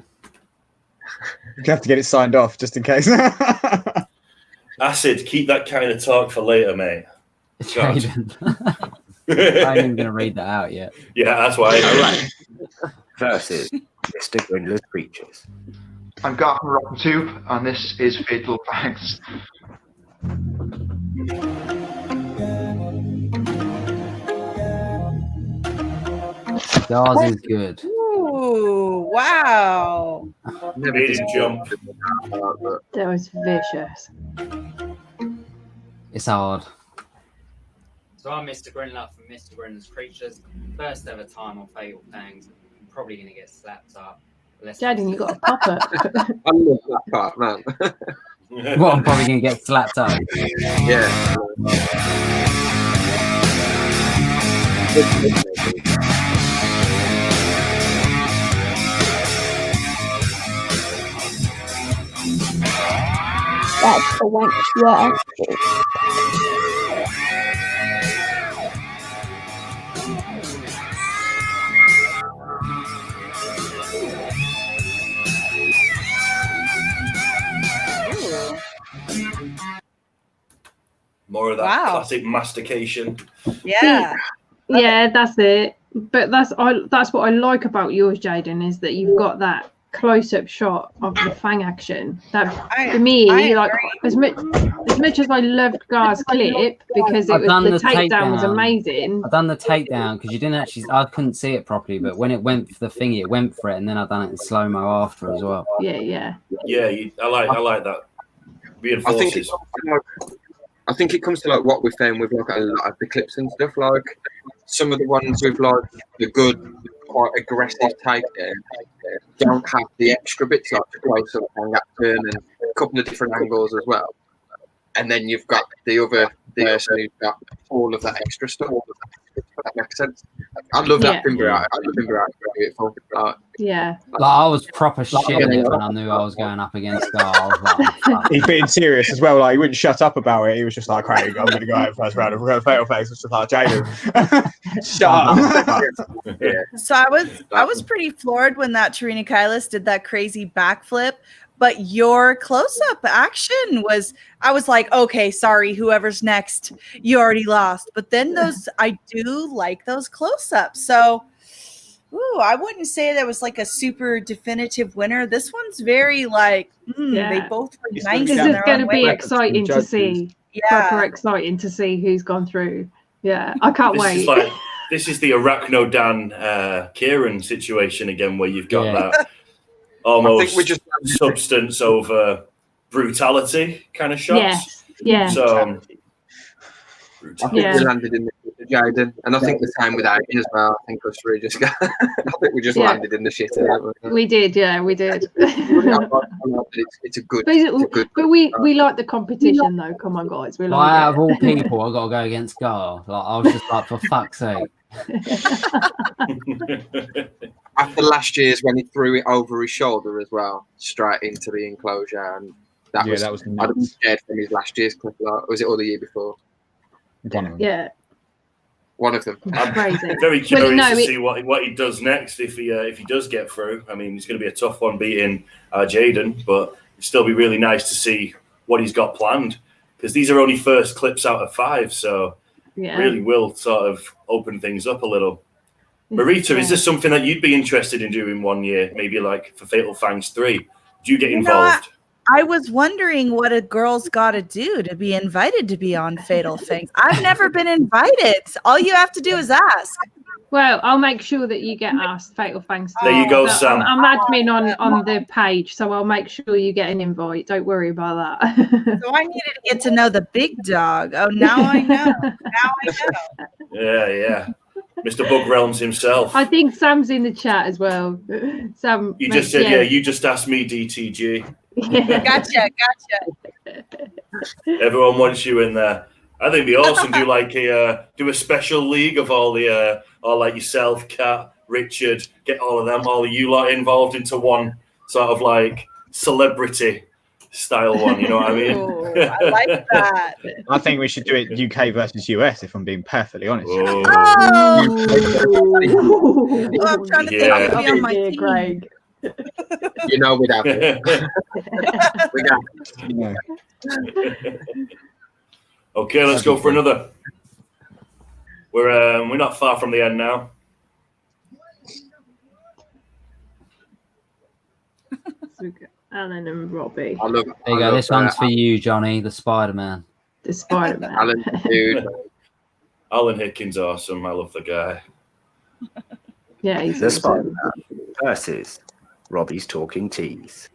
You have to get it signed off just in case. Acid, keep that kind of talk for later, mate. Jaden. I ain't even going to read that out yet. Yeah, that's why. All right. Versus Mr. Grindlers Creatures. I'm Garth from Rock and Tube, and this is Fatal Fangs. Yours is good. Ooh, Wow. Never He didn't jump. That was vicious. It's hard. So I'm Mr. Grindler from Mr. Grindlers Creatures. First ever time on Fatal Fangs. I'm probably going to get slapped up. Jaden, you got a puppet. I love that part, man. Well, I'm probably going to get slapped up. Yeah. That's a wank work. More of that classic mastication. Yeah. Yeah, that's it. But that's what I like about yours, Jaden, is that you've got that close-up shot of the fang action. That for me, like as much as I loved Gar's clip because the takedown was amazing. I've done the takedown because you didn't actually. I couldn't see it properly, but when it went for the thingy, it went for it, and then I've done it in slow mo after as well. Yeah. I like that. Reinforces. I think it comes to like what we found with like a lot of the clips and stuff. Like some of the ones with like the good, quite aggressive takedown don't have the extra bits like close up and that turn and a couple of different angles as well. And then you've got the other person who's got all of that extra stuff. If that makes sense. I love that finger out. I love finger out. Beautiful. Yeah. Like I was proper shitting it when I knew I was going up against Gar. I was like, He's being serious as well. Like he wouldn't shut up about it. He was just like, "Craig, I'm going to go out first round. We're going to Fatal Fangs." It's just like, Jaden, shut up. So I was pretty floored when that Tarina Kailis did that crazy backflip. But your close-up action was, I was like, okay, sorry, whoever's next, you already lost. But then I do like those close-ups. So, I wouldn't say there was like a super definitive winner. This one's very like, they both were nice. Because it's going to be exciting to see. Yeah. Proper exciting to see who's gone through. Yeah, I can't wait. This is the Arachno Dan Kieran situation again, where you've got that almost I think we just substance over brutality kind of shots. Yes. Yeah. So I think we landed in the shit, Jaden, and I think the time without it as well. I think us three just got. I think we just landed in the shit. We did, yeah, we did. It's a good. But we like the competition though. Come on, guys, we like. out of all people, I got to go against Gar. Like I was just like, for fuck's sake. After last year's when he threw it over his shoulder as well, straight into the enclosure, and that was I'd have been scared from his last year's clip. Like, was it all the year before? Yeah. One of them. I'm very curious to see what he does next if he does get through. I mean, it's going to be a tough one beating Jaden, but it'd still be really nice to see what he's got planned because these are only first clips out of 5, so really will sort of open things up a little. Marita, is this something that you'd be interested in doing one year, maybe like for Fatal Fangs 3? Do you get involved? I was wondering what a girl's got to do to be invited to be on Fatal Fangs. I've never been invited. All you have to do is ask. Well, I'll make sure that you get asked Fatal Fangs. There you go, Sam. I'm admin on the page, so I'll make sure you get an invite. Don't worry about that. So I needed to get to know the big dog. Oh, now I know. Yeah. Mr. Bug Realms himself. I think Sam's in the chat as well. Sam, you just said, you just asked me, DTG. Gotcha. Everyone wants you in there. I think it'd be awesome to do a special league of all like yourself, Kat, Richard, get all of you lot involved into one sort of like celebrity style one. You know what I mean? Ooh, I like that. I think we should do it UK versus US. If I'm being perfectly honest. I'm trying to think of on my team. Greg. You know we'd have it. We got it. Okay, let's go for another. We're not far from the end now. Alan and Robbie. There you go. This one's for you, Johnny, the Spider-Man. The Spider-Man. Alan, dude. Alan Hickins, awesome. I love the guy. Yeah, he's the Spider-Man versus Robbie's Talking Teas.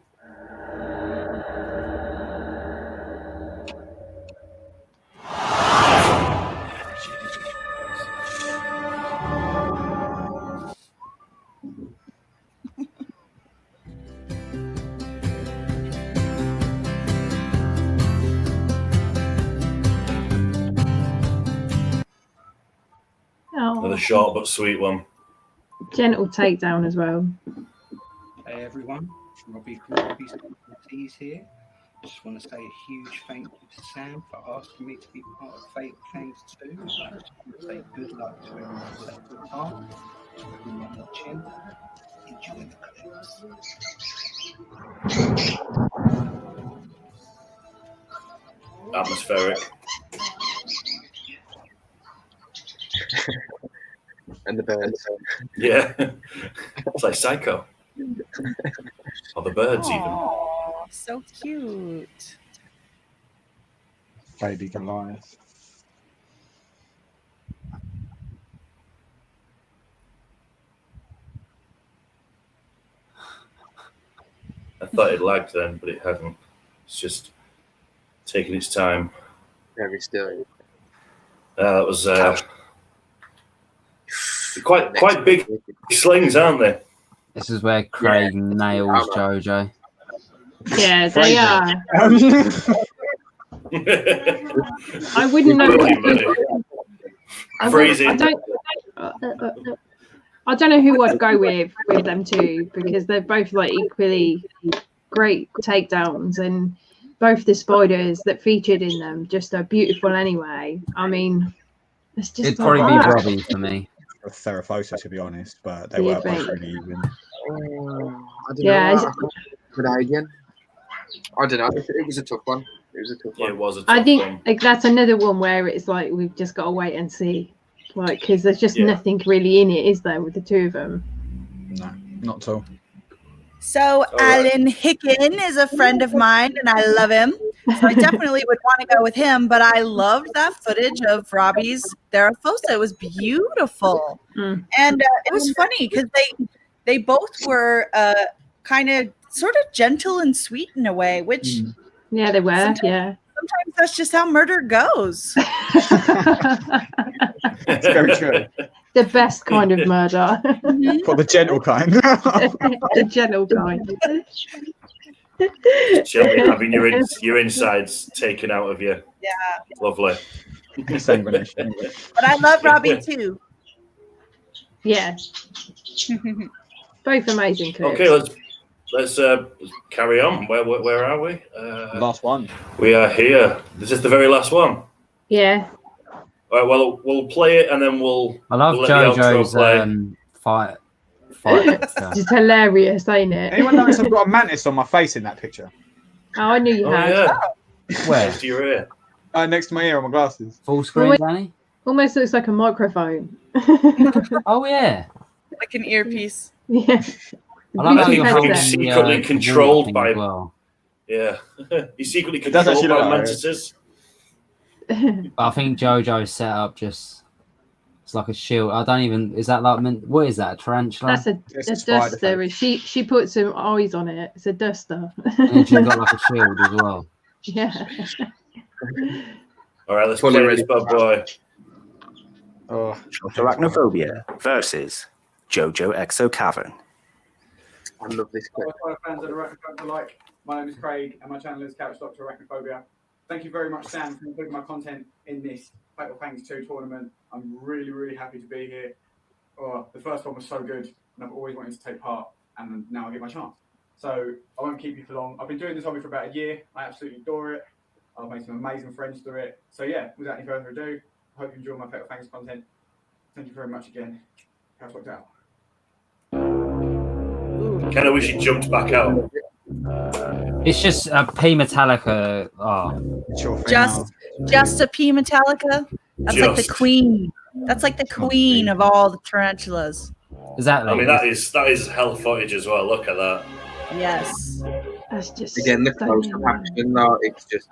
Another short but sweet one. Gentle takedown as well. Hey everyone, Robbie's Talking Teas here. Just want to say a huge thank you to Sam for asking me to be part of Fatal Fangs 2. I just want to say good luck to everyone taking part. Everyone watching, enjoy the clips. Atmospheric. And the birds. Yeah. It's like Psycho. Or the birds, Aw, so cute. Baby Goliath. I thought it lagged then, but it hadn't. It's just taking its time. Very still. That was quite big slings, aren't they? This is where Craig nails JoJo. Yeah, they are. I wouldn't know. I don't know who I'd go with them two, because they're both like equally great takedowns, and both the spiders that featured in them just are beautiful anyway. I mean, it's just it'd probably be Robbie for me. Theraphosa, to be honest, but they were both really even. Good idea. I don't know. It was a tough one. It was a tough one. It was a tough I think one. like, that's another one where it's like we've just got to wait and see, like, because there's just nothing really in it, is there, with the two of them? No, not at all. So Alan Hicken is a friend of mine, and I love him. So I definitely would want to go with him. But I loved that footage of Robbie's Theraphosa. It was beautiful, and it was funny because they both were kind of sort of gentle and sweet in a way, which yeah, they were. Sometimes that's just how murder goes. It's very true. The best kind of murder. For the gentle kind. The gentle kind. Gently having your insides taken out of you. Yeah. Lovely. But I love Robbie too. Yeah. Both amazing clips. Okay, let's carry on. Where are we? Last one. We are here. This is the very last one. Yeah. All right. Well, we'll play it and then we'll. I love we'll let the outro JoJo's play. fight. It's hilarious, ain't it? Anyone notice I've got a mantis on my face in that picture? Oh, I knew you had. Yeah. Where? Next to your ear. Next to my ear on my glasses. Full screen, Danny? Almost looks like a microphone. Oh, yeah. Like an earpiece. Yeah. I like how you're He's holding secretly the controlled thing by. as well. Yeah. He's secretly does controlled actually by look like mantises. But I think JoJo's set up just. It's like a shield. I don't even. Is that like? What is that? A tarantula? That's a duster. She put some eyes on it. It's a duster. And she's got like a shield as well. Yeah. All right, let's play this bad boy. Arachnophobia versus JoJo Exo Cavern. I love this clip. Hello, fans of Arachnophobia alike. My name is Craig, and my channel is Couchlocked Arachnophobia. Thank you very much, Sam, for including my content in this Fatal Fangs 2 tournament. I'm really, really happy to be here. The first one was so good, and I've always wanted to take part, and now I get my chance. So I won't keep you for long. I've been doing this hobby for about a year. I absolutely adore it. I've made some amazing friends through it. So yeah, without any further ado, I hope you enjoy my Fatal Fangs content. Thank you very much again. Couchlocked out. Kind of wish he jumped back out. It's just a P Metallica. Just a P Metallica. That's like the queen. That's like the queen of all the tarantulas. Exactly. I mean, that is hell footage as well. Look at that. Yes. That's just again the close up action. No, it's just.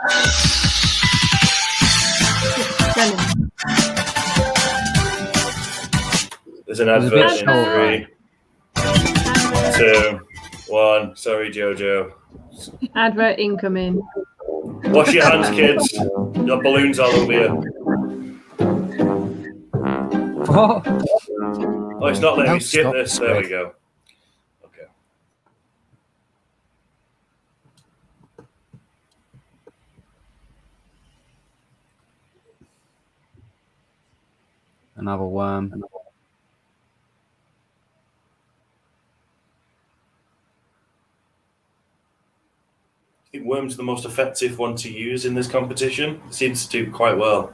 There's an advert in 3, 2, One. Sorry, Jojo. Advert incoming. Wash your hands, kids. Got balloons all over you. Oh, it's not letting me skip this. There we go. Okay. Another worm. I think worm's the most effective one to use in this competition. It seems to do quite well.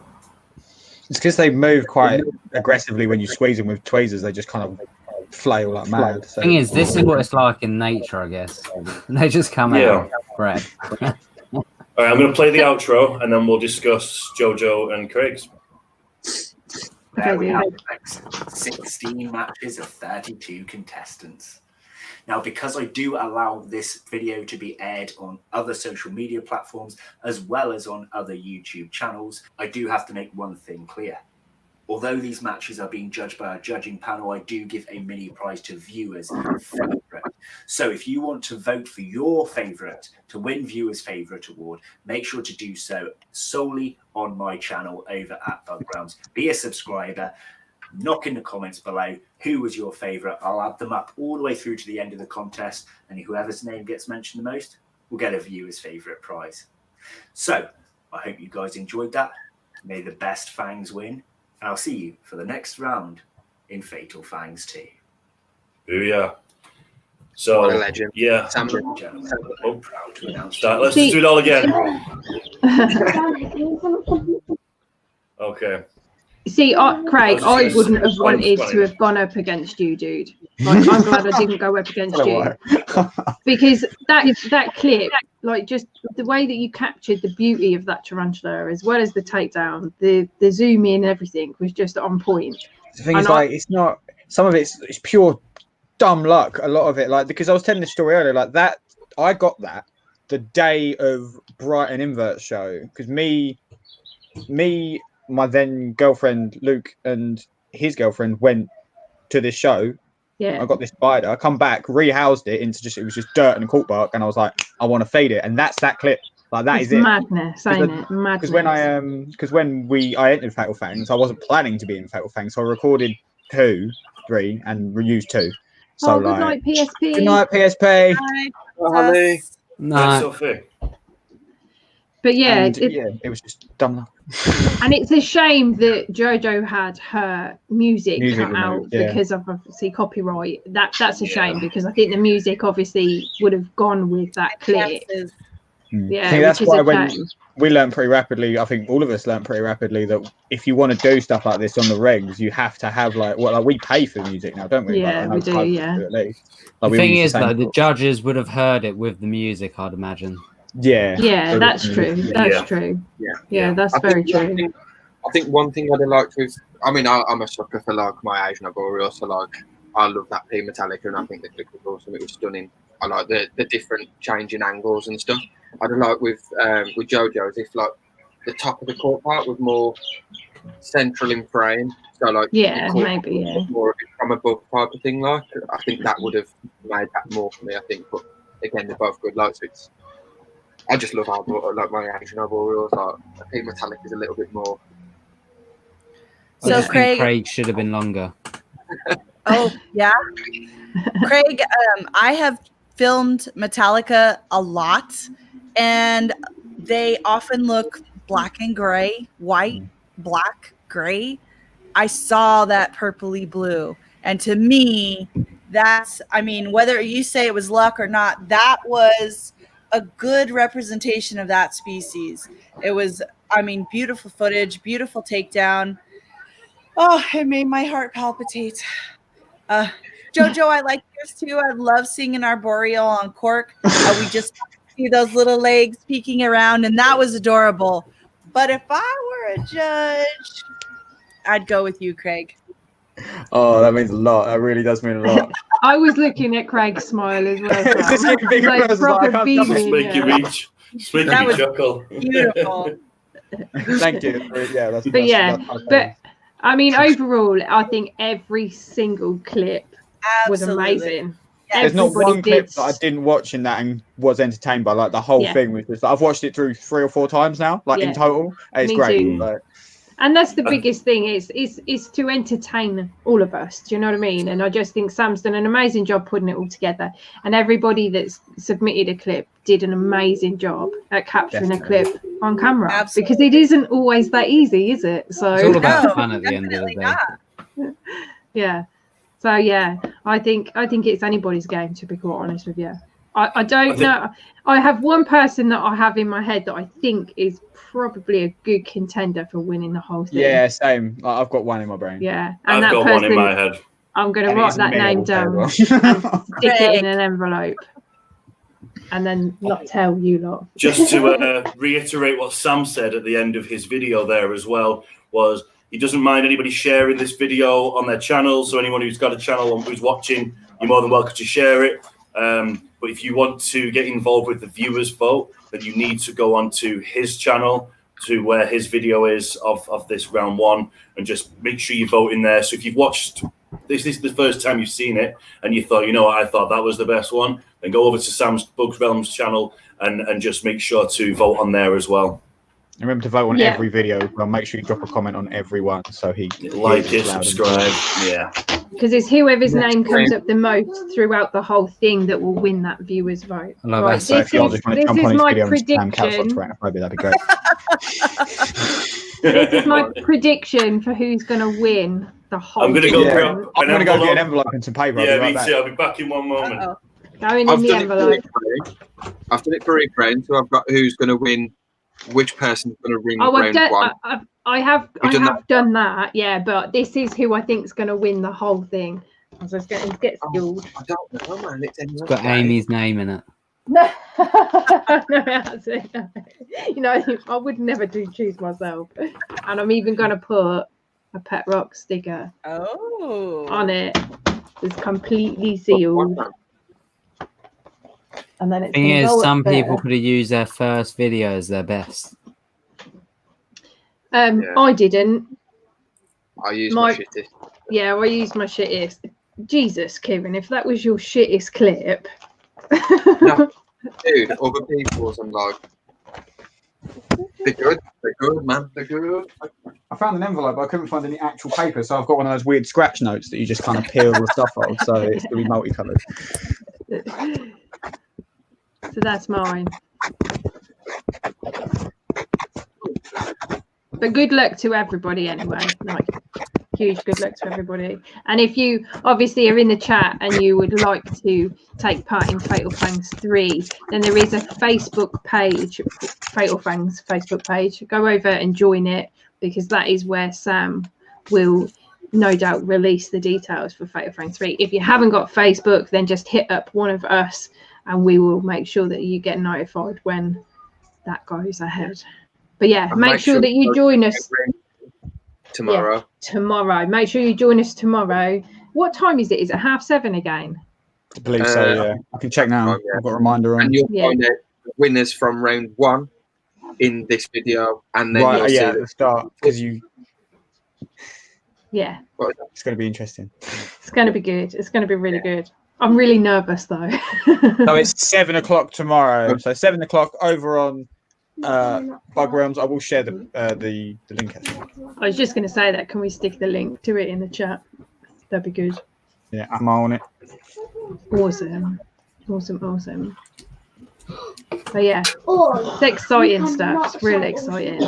It's because they move quite aggressively when you squeeze them with tweezers. They just kind of flail like mad. So. Thing is, this is what it's like in nature, I guess. They just come out. Right. All right, I'm going to play the outro, and then we'll discuss Jojo and Craig's. There we have it. 16 matches of 32 contestants. Now, because I do allow this video to be aired on other social media platforms as well as on other YouTube channels, I do have to make one thing clear. Although these matches are being judged by a judging panel, I do give a mini prize to viewers' favourite. So if you want to vote for your favourite to win viewers' favourite award, make sure to do so solely on my channel over at Buggrounds. Be a subscriber. Knock in the comments below who was your favourite. I'll add them up all the way through to the end of the contest, and whoever's name gets mentioned the most will get a viewer's favourite prize. So I hope you guys enjoyed that. May the best Fangs win, and I'll see you for the next round in Fatal Fangs 2. Booyah. So, What a legend. Yeah. Sam. Oh, proud to announce that. Let's just do it all again. Okay. See, Craig, I wouldn't have wanted to have gone up against you, dude. Like, I'm glad I didn't go up against you. Because that clip, like, just the way that you captured the beauty of that tarantula, as well as the takedown, the zoom in, everything was just on point. The thing is, like, it's not, some of it's pure dumb luck, a lot of it, like, because I was telling this story earlier, like, that, I got that the day of Brighton Inverts show, because me, my then girlfriend Luke and his girlfriend went to this show. Yeah. I got this spider. I come back, rehoused it into it was just dirt and cork bark, and I was like, I want to fade it, and that's that clip. Like that it's is it. Madness, ain't it? Madness. Because when I entered Fatal Fangs, I wasn't planning to be in Fatal Fangs, so I recorded 2, 3, and reused 2. So good night, PSP. Good night, PSP. Honey. Night. Sophie. But yeah, And, it was just dumb luck. And it's a shame that Jojo had her music cut removed, out yeah. because of obviously copyright. That's a shame, because I think the music obviously would have gone with that clip. Yeah, I think that's which is why a when shame. we learned pretty rapidly, I think all of us learned pretty rapidly that if you want to do stuff like this on the regs, you have to have like we pay for music now, don't we? Yeah, like, we do, yeah. At least. The Like, we thing all use is, the same though, the book. judges would have heard it with the music, I'd imagine. Yeah. Yeah, that's true. That's Yeah. true. Yeah. Yeah, that's I very think true. I think one thing I'd have liked with, I mean, I'm a sucker for like my Asian Arboreal, so like I love that P Metallica, and I think the clip was awesome. It was stunning. I like the different changing angles and stuff. I'd have liked with JoJo's if like the top of the court part was more central in frame, so like Yeah, the court maybe, yeah. was more of it from above type of thing. Like I think that would have made that more for me. I think, but again, they're both good. Like so it's. I just love like my Asian Arboreals. Like I think Metallic is a little bit more. I just think Craig should have been longer. Oh, yeah. Craig, I have filmed Metallica a lot, and they often look black and gray, white, black, gray. I saw that purpley blue. And to me, that's, I mean, whether you say it was luck or not, that was a good representation of that species. It was, I mean, beautiful footage, beautiful takedown. Oh, it made my heart palpitate. Jojo, I like yours too. I love seeing an arboreal on cork. We just see those little legs peeking around, and that was adorable. But if I were a judge, I'd go with you, Craig. Oh, that means a lot. That really does mean a lot. I was looking at Craig's smile as well. It's just getting bigger Like, and bigger. proper I can't beaming, Just make you yeah. reach. Just make That you was chuckle. Beautiful. Thank you. Yeah, that's. But yeah, but I mean, overall, I think every single clip was Absolutely. amazing. There's not everybody one clip did. that I didn't watch in that and was entertained by. Like the whole Yeah. thing was just. I've watched it through 3 or 4 times now, like in Yeah. total. And it's Me great. too. Like, And that's the biggest thing is to entertain all of us. Do you know what I mean? And I just think Sam's done an amazing job putting it all together. And everybody that's submitted a clip did an amazing job at capturing a clip on camera. Because it isn't always that easy, is it? So It's all about fun at the end of the day. yeah. So yeah, I think it's anybody's game, to be quite honest with you. I don't know. I have one person that I have in my head that I think is probably a good contender for winning the whole thing. yeah, same. Like, I've got one in my brain. Yeah, and I've that got person, one in my head. I'm going to And it write isn't that me, I name will say down well. and stick it in an envelope, and then not tell you lot. Just to reiterate what Sam said at the end of his video there as well, was he doesn't mind anybody sharing this video on their channel. So anyone who's got a channel and who's watching, you're more than welcome to share it. But if you want to get involved with the viewers vote, then you need to go onto his channel to where his video is of this round one, and just make sure you vote in there. So if you've watched this is the first time you've seen it and you thought, you know what, I thought that was the best one, then go over to Sam's Bugs Realms channel and just make sure to vote on there as well. And remember to vote on Yeah. every video. Well, make sure you drop a comment on every one so he Like hears it, loud and subscribe. Yeah. Because it's whoever's Yeah. name comes up the most throughout the whole thing that will win that viewer's vote. I love Right, that. So if y'all just want to this jump is on his my video and spam prediction. Couchlocked Arachnophobia, that'd be great. This is my prediction for who's going to win the whole I'm going to thing. go grab I'm an going to go get an envelope. envelope and some paper. I'll Yeah, be right me back. too. I'll be back in one moment. Going in I've the done it for envelope. Ukraine. I've done it for Ukraine, so I've got who's going to win, which person's going to ring Oh, round one. I have You've done that? done that, yeah, but this is who I think is going to win the whole thing. I was going to get skilled. I don't know, man. It's It's got Amy's name in it. No, you know, I would never choose myself, and I'm even going to put a Petrock sticker on it. It's completely sealed, and then it's Thing gonna is, go up some there. people could have used their first video as their best. I didn't. I use my shittest. Yeah, I used my shittest. Jesus, Kieran, if that was your shittest clip. No, dude, other people's, I'm like, they're good, man, they're good. I found an envelope, but I couldn't find any actual paper, so I've got one of those weird scratch notes that you just kind of peel the stuff off, so it's going to be multicoloured. So that's mine. But good luck to everybody anyway. Like, huge good luck to everybody. And if you obviously are in the chat and you would like to take part in Fatal Fangs 3, then there is a Facebook page, Fatal Fangs Facebook page. Go over and join it, because that is where Sam will no doubt release the details for Fatal Fangs 3. If you haven't got Facebook, then just hit up one of us and we will make sure that you get notified when that goes ahead. But yeah, And make sure that you join us tomorrow. Yeah, tomorrow. Make sure you join us tomorrow. What time is it? Is it 7:30 again? I believe so, yeah. I can check now. I've got a reminder on. And you'll find out the winners from round one in this video, and then Right, you'll see at the start, because Yeah, it's going to be interesting. it's going to be good. It's going to be really good. I'm really nervous though. So it's 7 o'clock tomorrow. So 7 o'clock over on Bug Realms. I will share the link actually. I was just going to say that. Can we stick the link to it in the chat? That'd be good. Yeah, I'm on it. Awesome. Awesome. But yeah, it's exciting stuff. It's really exciting.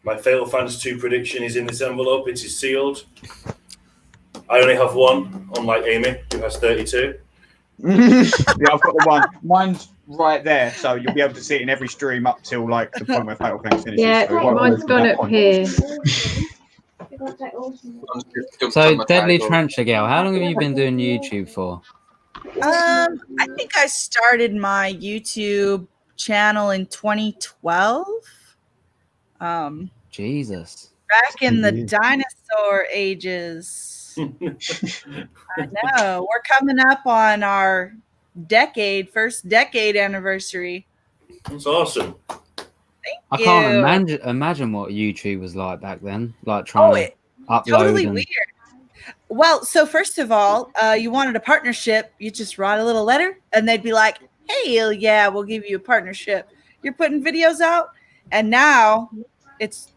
My Fatal Fangs 2 prediction is in this envelope. It is sealed. I only have one, unlike Amy, who has 32. Yeah, I've got the one. Mine's right there, so you'll be able to see it in every stream up till like the point where Fatal Fangs finishes. Yeah, so mine's gone up here. So, Deadly Tarantula Girl, how long have you been doing YouTube for? I think I started my YouTube channel in 2012. Jesus. Back in the dinosaur ages. I know. We're coming up on our first decade anniversary. That's awesome. I can't imagine what YouTube was like back then. Like trying to upload. Totally and... weird. Well, so first of all, you wanted a partnership. You just write a little letter, and they'd be like, "Hey, yeah, we'll give you a partnership." You're putting videos out, and now it's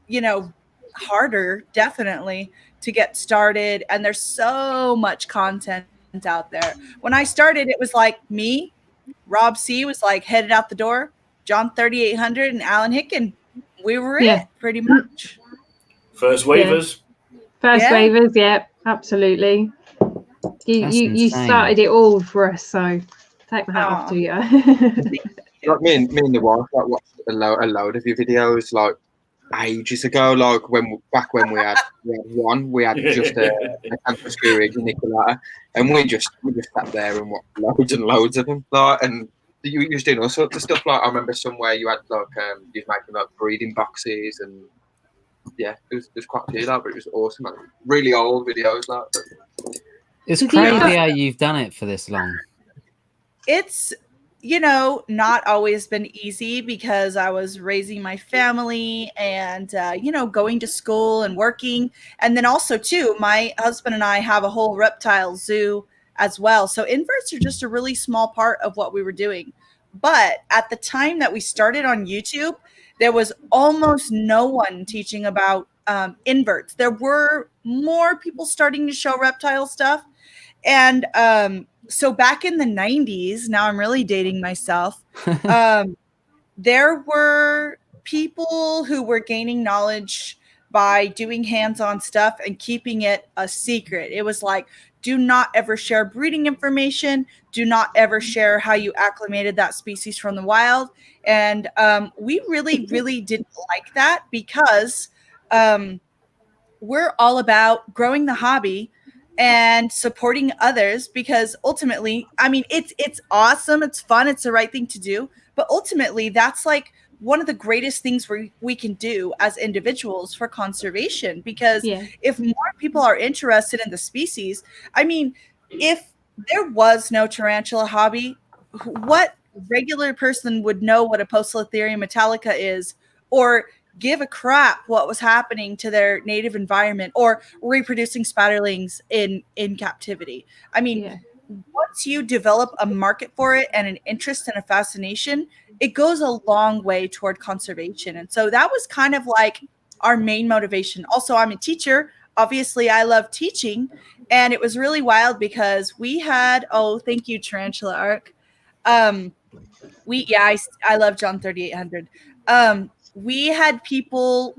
harder, definitely, to get started. And there's so much content out there. When I started, it was like me, Rob C was like headed out the door, John 3800, and Alan Hicken. We were it pretty much. First waivers. First waivers, yeah, absolutely. You started it all for us, so take my hat off to you. Like me and the wife like watched a load of your videos like ages ago. Like back when we had just a campus guru, Nicolata, and we just sat there and watched loads and loads of them. Like, and you was doing all sorts of stuff. Like I remember somewhere you had like you was making like breeding boxes and. Yeah, it was quite a few that, but it was awesome. Like, really old videos, like. It's crazy how you've done it for this long. It's not always been easy because I was raising my family and going to school and working, and then also too, my husband and I have a whole reptile zoo as well. So inverts are just a really small part of what we were doing. But at the time that we started on YouTube, there was almost no one teaching about inverts. There were more people starting to show reptile stuff. And so back in the 90s, now I'm really dating myself, there were people who were gaining knowledge by doing hands-on stuff and keeping it a secret. It was like, do not ever share breeding information. Do not ever share how you acclimated that species from the wild. And we really, really didn't like that because we're all about growing the hobby and supporting others, because ultimately, I mean, it's awesome. It's fun. It's the right thing to do. But ultimately, that's like one of the greatest things we can do as individuals for conservation, because if more people are interested in the species, I mean, if there was no tarantula hobby, what regular person would know what a Poecilotherium metallica is, or give a crap what was happening to their native environment, or reproducing spatterlings in captivity? I mean, once you develop a market for it and an interest and a fascination, it goes a long way toward conservation. And so that was kind of like our main motivation. Also, I'm a teacher. Obviously, I love teaching. And it was really wild because we had, thank you, Tarantula Arc. I love John 3800. We had people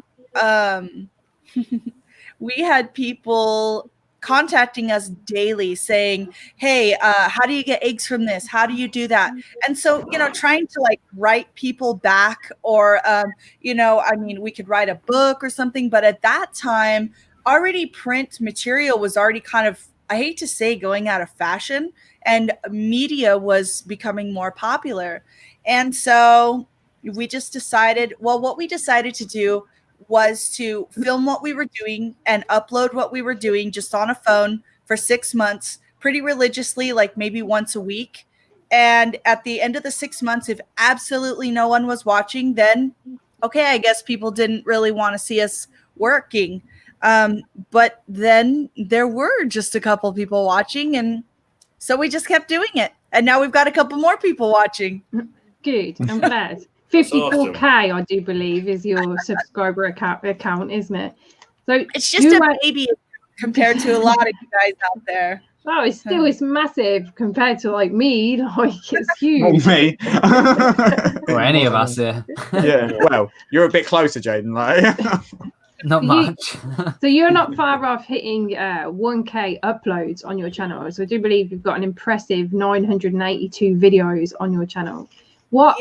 contacting us daily saying, hey, how do you get eggs from this? How do you do that? And so, trying to like write people back, or, I mean, we could write a book or something, but at that time, already print material was already kind of, I hate to say, going out of fashion, and media was becoming more popular. And so we just decided, what we decided to do was to film what we were doing and upload what we were doing just on a phone for 6 months, pretty religiously, like maybe once a week. And at the end of the 6 months, if absolutely no one was watching, then okay, I guess people didn't really want to see us working. But then there were just a couple people watching, and so we just kept doing it. And now we've got a couple more people watching. Good. I'm glad. 54K, I do believe, is your subscriber account, isn't it? So it's just a baby compared to a lot of you guys out there. Oh, it's massive compared to like me. Like it's huge. Me. Or any of us here. Yeah. Well, you're a bit closer, Jaden. Like. Not much. So you're not far off hitting 1K uploads on your channel. So I do believe you've got an impressive 982 videos on your channel. What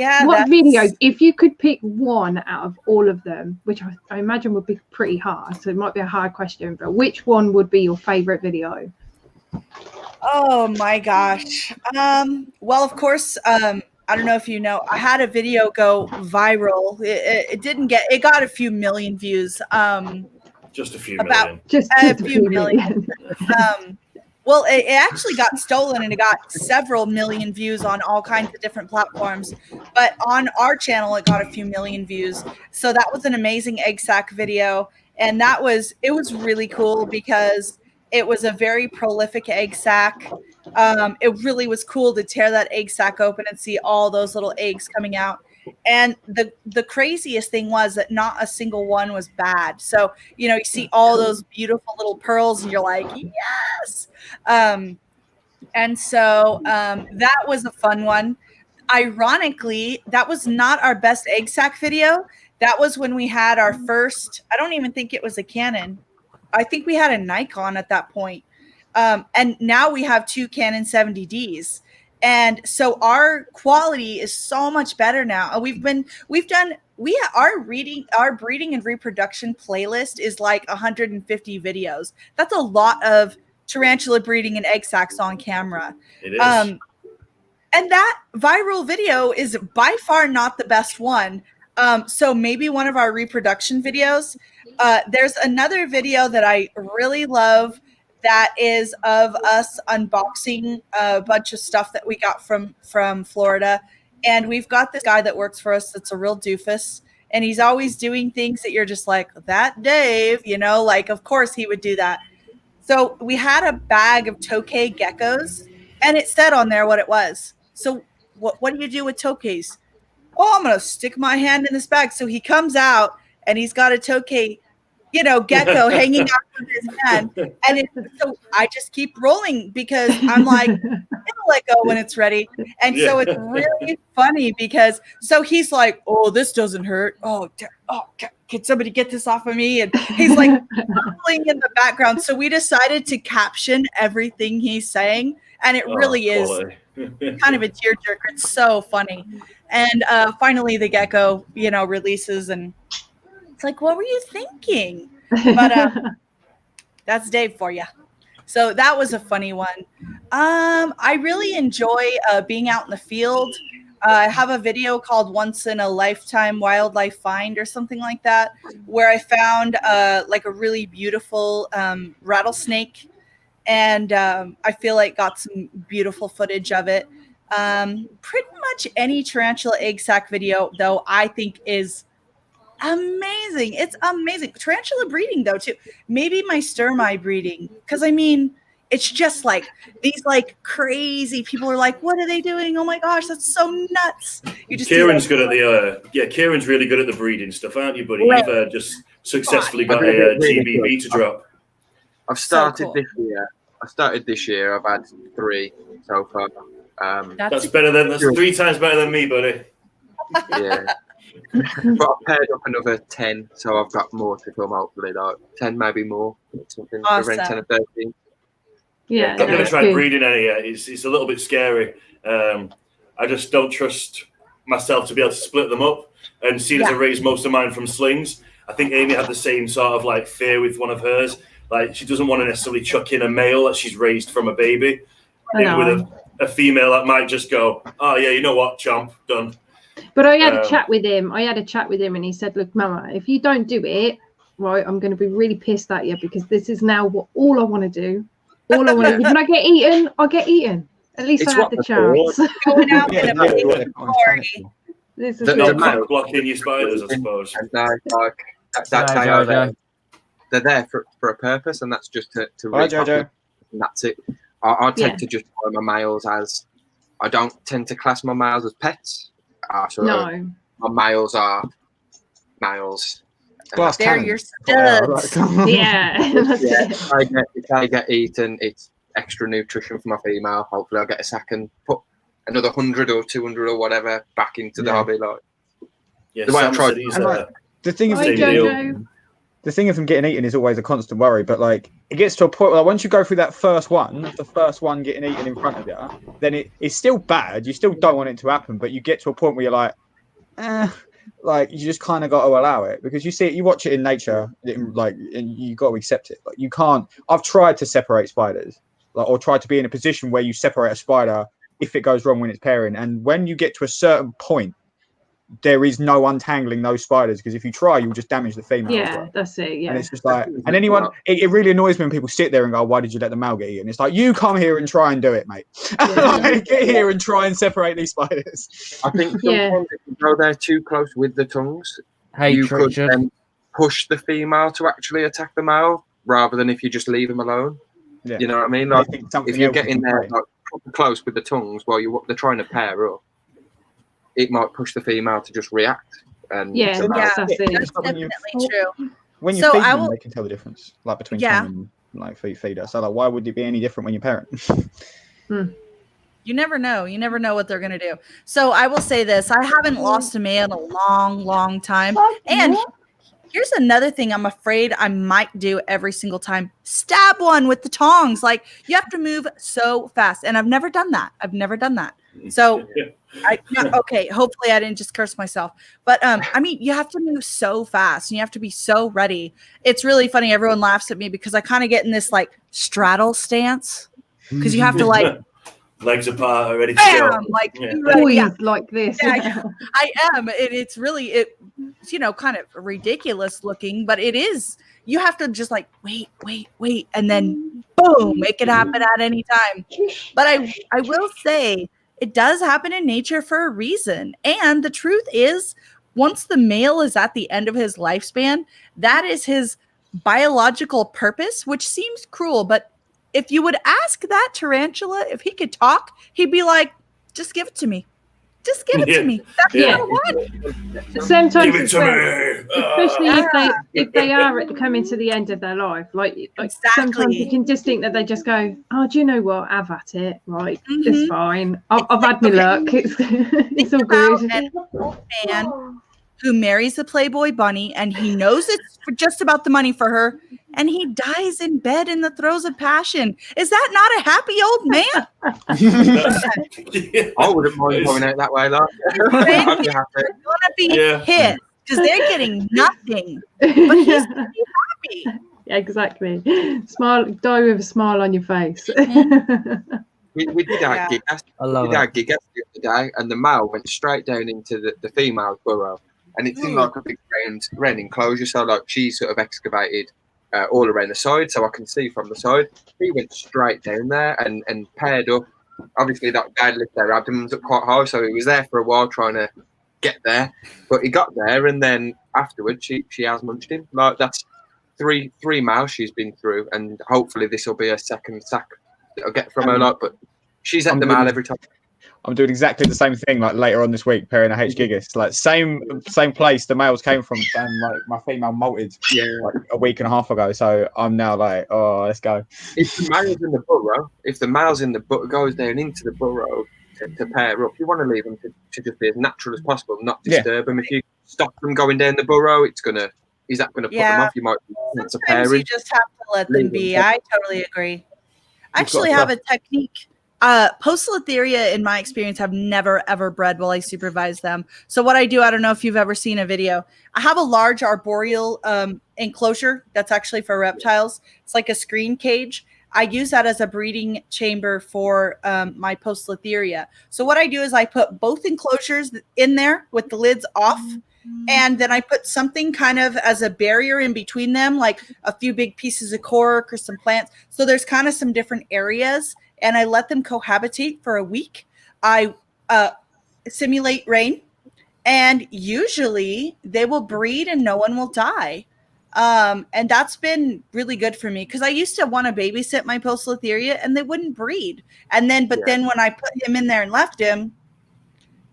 video, if you could pick one out of all of them, which I imagine would be pretty hard, so it might be a hard question, but which one would be your favorite video? Oh my gosh. Well, of course, I don't know if you know, I had a video go viral. It got a few million views. Just a few million. Just a few million. Well, it actually got stolen, and it got several million views on all kinds of different platforms. But on our channel, it got a few million views. So that was an amazing egg sack video. And it was really cool because It was a very prolific egg sac. It really was cool to tear that egg sac open and see all those little eggs coming out. And the craziest thing was that not a single one was bad. So, you see all those beautiful little pearls and you're like, yes. And so that was a fun one. Ironically, that was not our best egg sac video. That was when we had our first, I don't even think it was a Canon. I think we had a Nikon at that point. And now we have 2 Canon 70Ds. And so our quality is so much better now. Our breeding and reproduction playlist is like 150 videos. That's a lot of tarantula breeding and egg sacs on camera. It is. And that viral video is by far not the best one. So maybe one of our reproduction videos. There's another video that I really love that is of us unboxing a bunch of stuff that we got from Florida. And we've got this guy that works for us that's a real doofus. And he's always doing things that you're just like, that Dave, of course he would do that. So we had a bag of tokay geckos, and it said on there what it was. So what do you do with tokays? Oh, I'm going to stick my hand in this bag. So he comes out, and he's got a tokay, gecko hanging out of his hand. And so I just keep rolling because I'm like, it'll let go when it's ready. And so it's really funny because so he's like, oh, this doesn't hurt. Oh, can somebody get this off of me? And he's like rumbling in the background. So we decided to caption everything he's saying. And it really is kind of a tearjerker. It's so funny. And finally the gecko, releases and it's like, what were you thinking? But that's Dave for you. So that was a funny one. I really enjoy being out in the field. I have a video called Once in a Lifetime Wildlife Find or something like that, where I found like a really beautiful rattlesnake. And I feel like got some beautiful footage of it. Pretty much any tarantula egg sac video, though, I think is amazing. It's amazing. Tarantula breeding, though, too. Maybe my sturmeye breeding. Because, it's just like these crazy people are like, what are they doing? Oh, my gosh, that's so nuts. Kieran's good at Kieran's really good at the breeding stuff, aren't you, buddy? Right. You've just successfully got a GBV to drop. I've started this year. I've had 3 so far. That's 3 times better than me, buddy. Yeah. But I've paired up another 10, so I've got more to come, hopefully, 10, maybe more. Something around 10 or 13. Yeah. I've never tried breeding any yet. It's a little bit scary. I just don't trust myself to be able to split them up. And seeing as I raised most of mine from slings, I think Amy had the same sort of fear with one of hers. She doesn't want to necessarily chuck in a male that she's raised from a baby. With a female that might just go, oh yeah, you know what, chomp, done. But I had a chat with him. And he said, look, Mama, if you don't do it, right, I'm going to be really pissed at you because this is now all I want to do. All I want to do. When I get eaten, I get eaten. At least I have the chance. Going out in a big glory. This is not blocking your spiders, I suppose. And they're there for a purpose, and that's just to Jojo. And that's it. I tend to just buy my males as I don't tend to class my males as pets. No. My males are males. They're your studs. If I get eaten, it's extra nutrition for my female. Hopefully I'll get a sack and put another 100 or 200 or whatever back into the hobby. The way I tried the thing is, the thing of them getting eaten is always a constant worry, but it gets to a point where once you go through that first one, the first one getting eaten in front of you, then it's still bad. You still don't want it to happen, but you get to a point where you're like, you just kind of got to allow it because you see it, you watch it in nature, and you got to accept it. You can't. I've tried to separate spiders, or tried to be in a position where you separate a spider if it goes wrong when it's pairing, and when you get to a certain point, there is no untangling those spiders because if you try, you'll just damage the female. Yeah, that's it. Yeah, and it's just and anyone, it really annoys me when people sit there and go, "Why did you let the male get eaten?" It's like you come here and try and do it, mate. Get here and try and separate these spiders. I think sometimes if you go there too close with the tongues, you could then push the female to actually attack the male rather than if you just leave them alone. Yeah. You know what I mean? I Like think something if you're else getting is there right. like proper close with the tongues while they're trying to pair up, it might push the female to just react. And Yeah, that's it. That's definitely true. When you So feed I them, will- they can tell the difference, like between Yeah. tongue and like feeder. So like, why would it be any different when you parent? You never know. You never know what they're going to do. So I will say this. I haven't lost a male in a long, long time. And here's another thing I'm afraid I might do every single time. Stab one with the tongs. Like, you have to move so fast. And I've never done that. So, okay, hopefully I didn't just curse myself. But, I mean, you have to move so fast and you have to be so ready. It's really funny. Everyone laughs at me because I kind of get in this, like, straddle stance. Because you have to, like, legs apart, ready to bam, go. like, Yeah. be ready. Yeah. like this. Yeah, I am. It's really, kind of ridiculous looking, but it is. You have to just like wait, and then boom, it can happen at any time. But I will say it does happen in nature for a reason. And the truth is, once the male is at the end of his lifespan, that is his biological purpose, which seems cruel, but if you would ask that tarantula if he could talk, he'd be like, just give it to me. Just give it to me. That's what I want. Sometimes Give it as to well, me. especially if they are coming to the end of their life, like sometimes you can just think that they just go, oh, do you know what? Have at it, right? It's fine. I've had my luck. It's all good. An old man who marries the Playboy bunny and he knows it's just about the money for her, and he dies in bed in the throes of passion. Is that not a happy old man? I wouldn't mind going out that way, like. I'd be happy. They're gonna be pissed because they're getting nothing, but he's gonna be happy. Exactly. Smile, die with a smile on your face. We did our gig. I love we did our it. gig the other day, and the male went straight down into the female's burrow, and it's in like a big round enclosure. So like she sort of excavated all around the side, so I can see from the side. He went straight down there and paired up. Obviously, that guy lift their abdomens up quite high, so he was there for a while trying to get there. But he got there, and then afterwards, she has munched him. Like that's three males she's been through, and hopefully this will be a second sack that I'll get from her. Like, but she's at the male every time. I'm doing exactly the same thing like later on this week, pairing a H Gigas. Like same place the males came from, and like my female molted like a week and a half ago. So I'm now like, oh, let's go. If the male's in the burrow, goes down into the burrow to pair up, you want to leave them to just be as natural as possible, not disturb them. If you stop them going down the burrow, is that gonna put them off? You might be Sometimes pairing. you just have to let them be. I totally agree. I actually have a technique. Poecilotheria, in my experience, have never ever bred while I supervise them. So what I do, I don't know if you've ever seen a video. I have a large arboreal enclosure that's actually for reptiles. It's like a screen cage. I use that as a breeding chamber for my Poecilotheria. So what I do is I put both enclosures in there with the lids off. And then I put something kind of as a barrier in between them, like a few big pieces of cork or some plants. So there's kind of some different areas, and I let them cohabitate for a week. I simulate rain, and usually they will breed and no one will die. And that's been really good for me because I used to want to babysit my Poecilotheria and they wouldn't breed. And then, then when I put him in there and left him,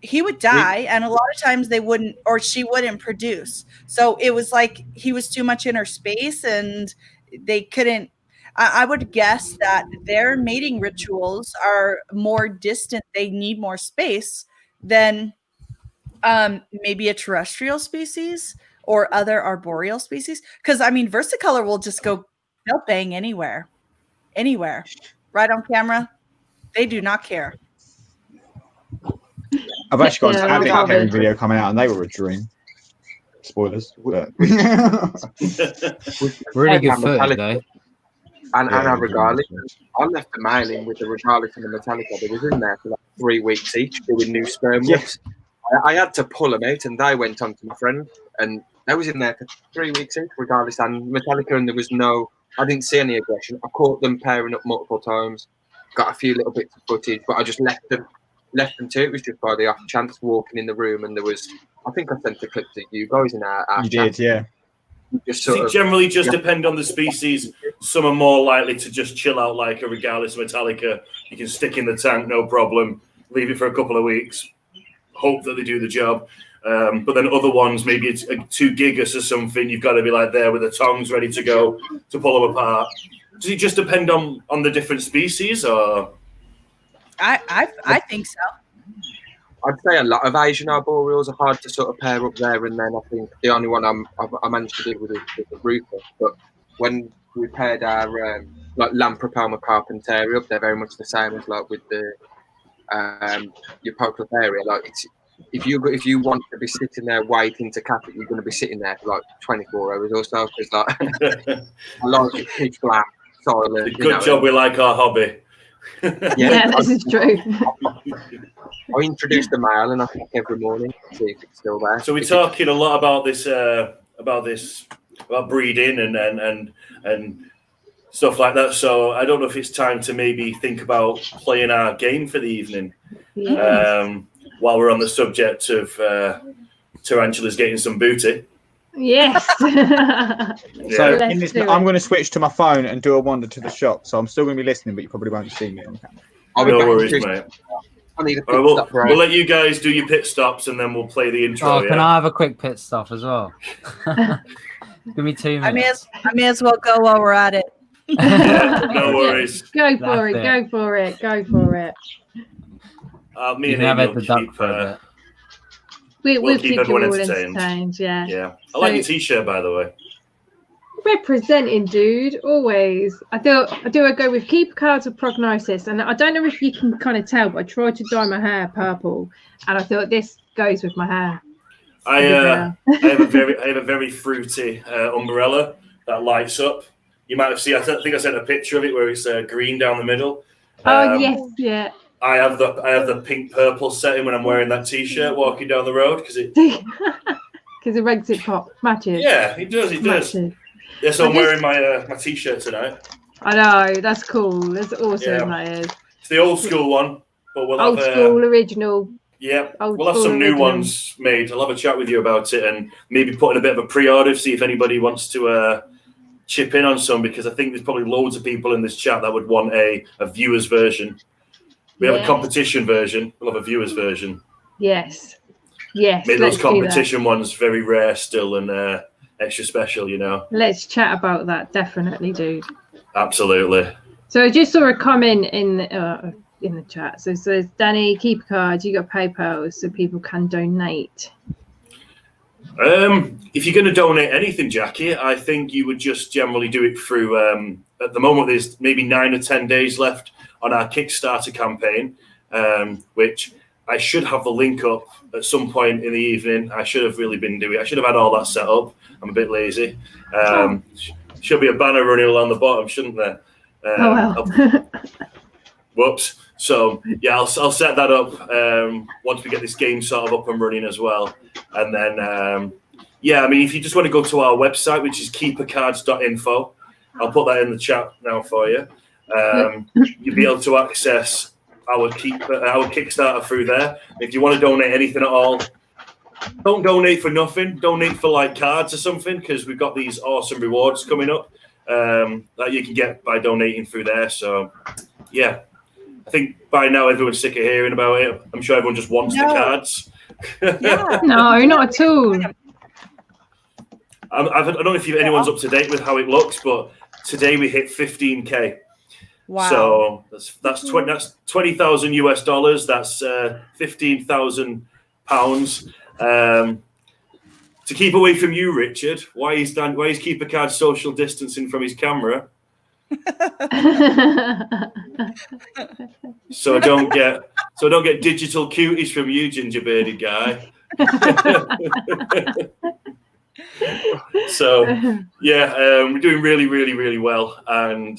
he would die, and a lot of times they wouldn't, or she wouldn't produce. So it was like he was too much in her space and they couldn't. I would guess that their mating rituals are more distant. They need more space than maybe a terrestrial species or other arboreal species. Because I mean, versicolor will just go, they'll bang anywhere, right on camera. They do not care. I've actually got an Abbott pairing video coming out, and they were a dream. Spoilers. But... really good footage, though. And regardless, I left the male in with the regardless and the Metallica. They was in there for like 3 weeks each doing new sperm whips. I had to pull them out, and they went on to my friend, and I was in there for 3 weeks each, regardless and Metallica, and there was I didn't see any aggression. I caught them pairing up multiple times, got a few little bits of footage, but I just left them to. It was just by the off chance walking in the room, and there was, I think I sent the clip to you guys in our You did, yeah. Does it generally just depend on the species? Some are more likely to just chill out like a Regalis Metallica. You can stick in the tank, no problem. Leave it for a couple of weeks. Hope that they do the job. But then other ones, maybe it's a 2 gigas or something. You've got to be like there with the tongs ready to go to pull them apart. Does it just depend on the different species, or? I think so. I'd say a lot of Asian arboreals are hard to sort of pair up there and then. I think the only one I managed to deal with is the Ruther. But when we paired our like Lampropelma carpentaria up, they're very much the same as like with the your Couchlocked area. Like if you want to be sitting there waiting to catch it, you're going to be sitting there for like 24 hours or so. Because like a lot of it's pitch black, silent. It's a good job we like our hobby. Yeah, this is true. I introduce the male and I think every morning see if it's still there. So we're talking a lot about this, about breeding and stuff like that. So I don't know if it's time to maybe think about playing our game for the evening. Yes. While we're on the subject of tarantulas getting some booty. Yes. So in this, I'm going to switch to my phone and do a wander to the shop. So I'm still going to be listening, but you probably won't see me on camera. No worries, mate. I need a pit stop, right? We'll let you guys do your pit stops and then we'll play the intro. Oh, can I have a quick pit stop as well? Give me 2 minutes. I may as well go while we're at it. Yeah, no worries. Go for it. Go for it. Go for it. Me and Amy will keep, we'll keep keep everyone you all entertained. Yeah. Yeah. I like your t-shirt, by the way. Representing, dude, always. I go with keeper cards of prognosis, and I don't know if you can kind of tell, but I tried to dye my hair purple, and I thought this goes with my hair. I have a very fruity umbrella that lights up. You might have seen. I think I sent a picture of it where it's green down the middle. Oh yes, yeah. I have the pink purple setting when I'm wearing that t-shirt walking down the road because it makes it pop matches. Yeah, it does. It does. Matches. Yeah, so I'm wearing my t-shirt tonight. I know, that's cool. That's awesome. Yeah. That is. It's the old school one, but we'll old have school original. Yeah, Old we'll have some school new original. ones made. I'll have a chat with you about it and maybe put in a bit of a pre-order, see if anybody wants to chip in on some, because I think there's probably loads of people in this chat that would want a viewer's version. We have a competition version. We'll have a viewer's version. Yes. Yes. Make let's those do that. competition ones very rare still and extra special, you know. Let's chat about that. Definitely, dude. Absolutely. So I just saw a comment in the chat. So it says, Danny, keep cards. You got PayPal so people can donate. If you're going to donate anything, Jackie, I think you would just generally do it through. At the moment, there's maybe 9 or 10 days left on our Kickstarter campaign, which I should have the link up at some point in the evening. I should have really been doing. I should have had all that set up. I'm a bit lazy. Should be a banner running along the bottom, shouldn't there? Whoops. So yeah, I'll set that up once we get this game sort of up and running as well. And then yeah, I mean, if you just want to go to our website, which is keepercards.info, I'll put that in the chat now for you. You'll be able to access our Kickstarter through there. If you want to donate anything at all, don't donate for nothing. Donate for like cards or something, because we've got these awesome rewards coming up that you can get by donating through there. So yeah, I think by now everyone's sick of hearing about it. I'm sure everyone just wants the cards. Yeah. No, not at all. I don't know if anyone's up to date with how it looks, but today we hit 15K. Wow. So that's 20,000 US dollars. That's 15,000 pounds. To keep away from you, Richard, why is Keeper Card social distancing from his camera? So don't get digital cuties from you, ginger bearded guy. So yeah, we're doing really, really, really well, and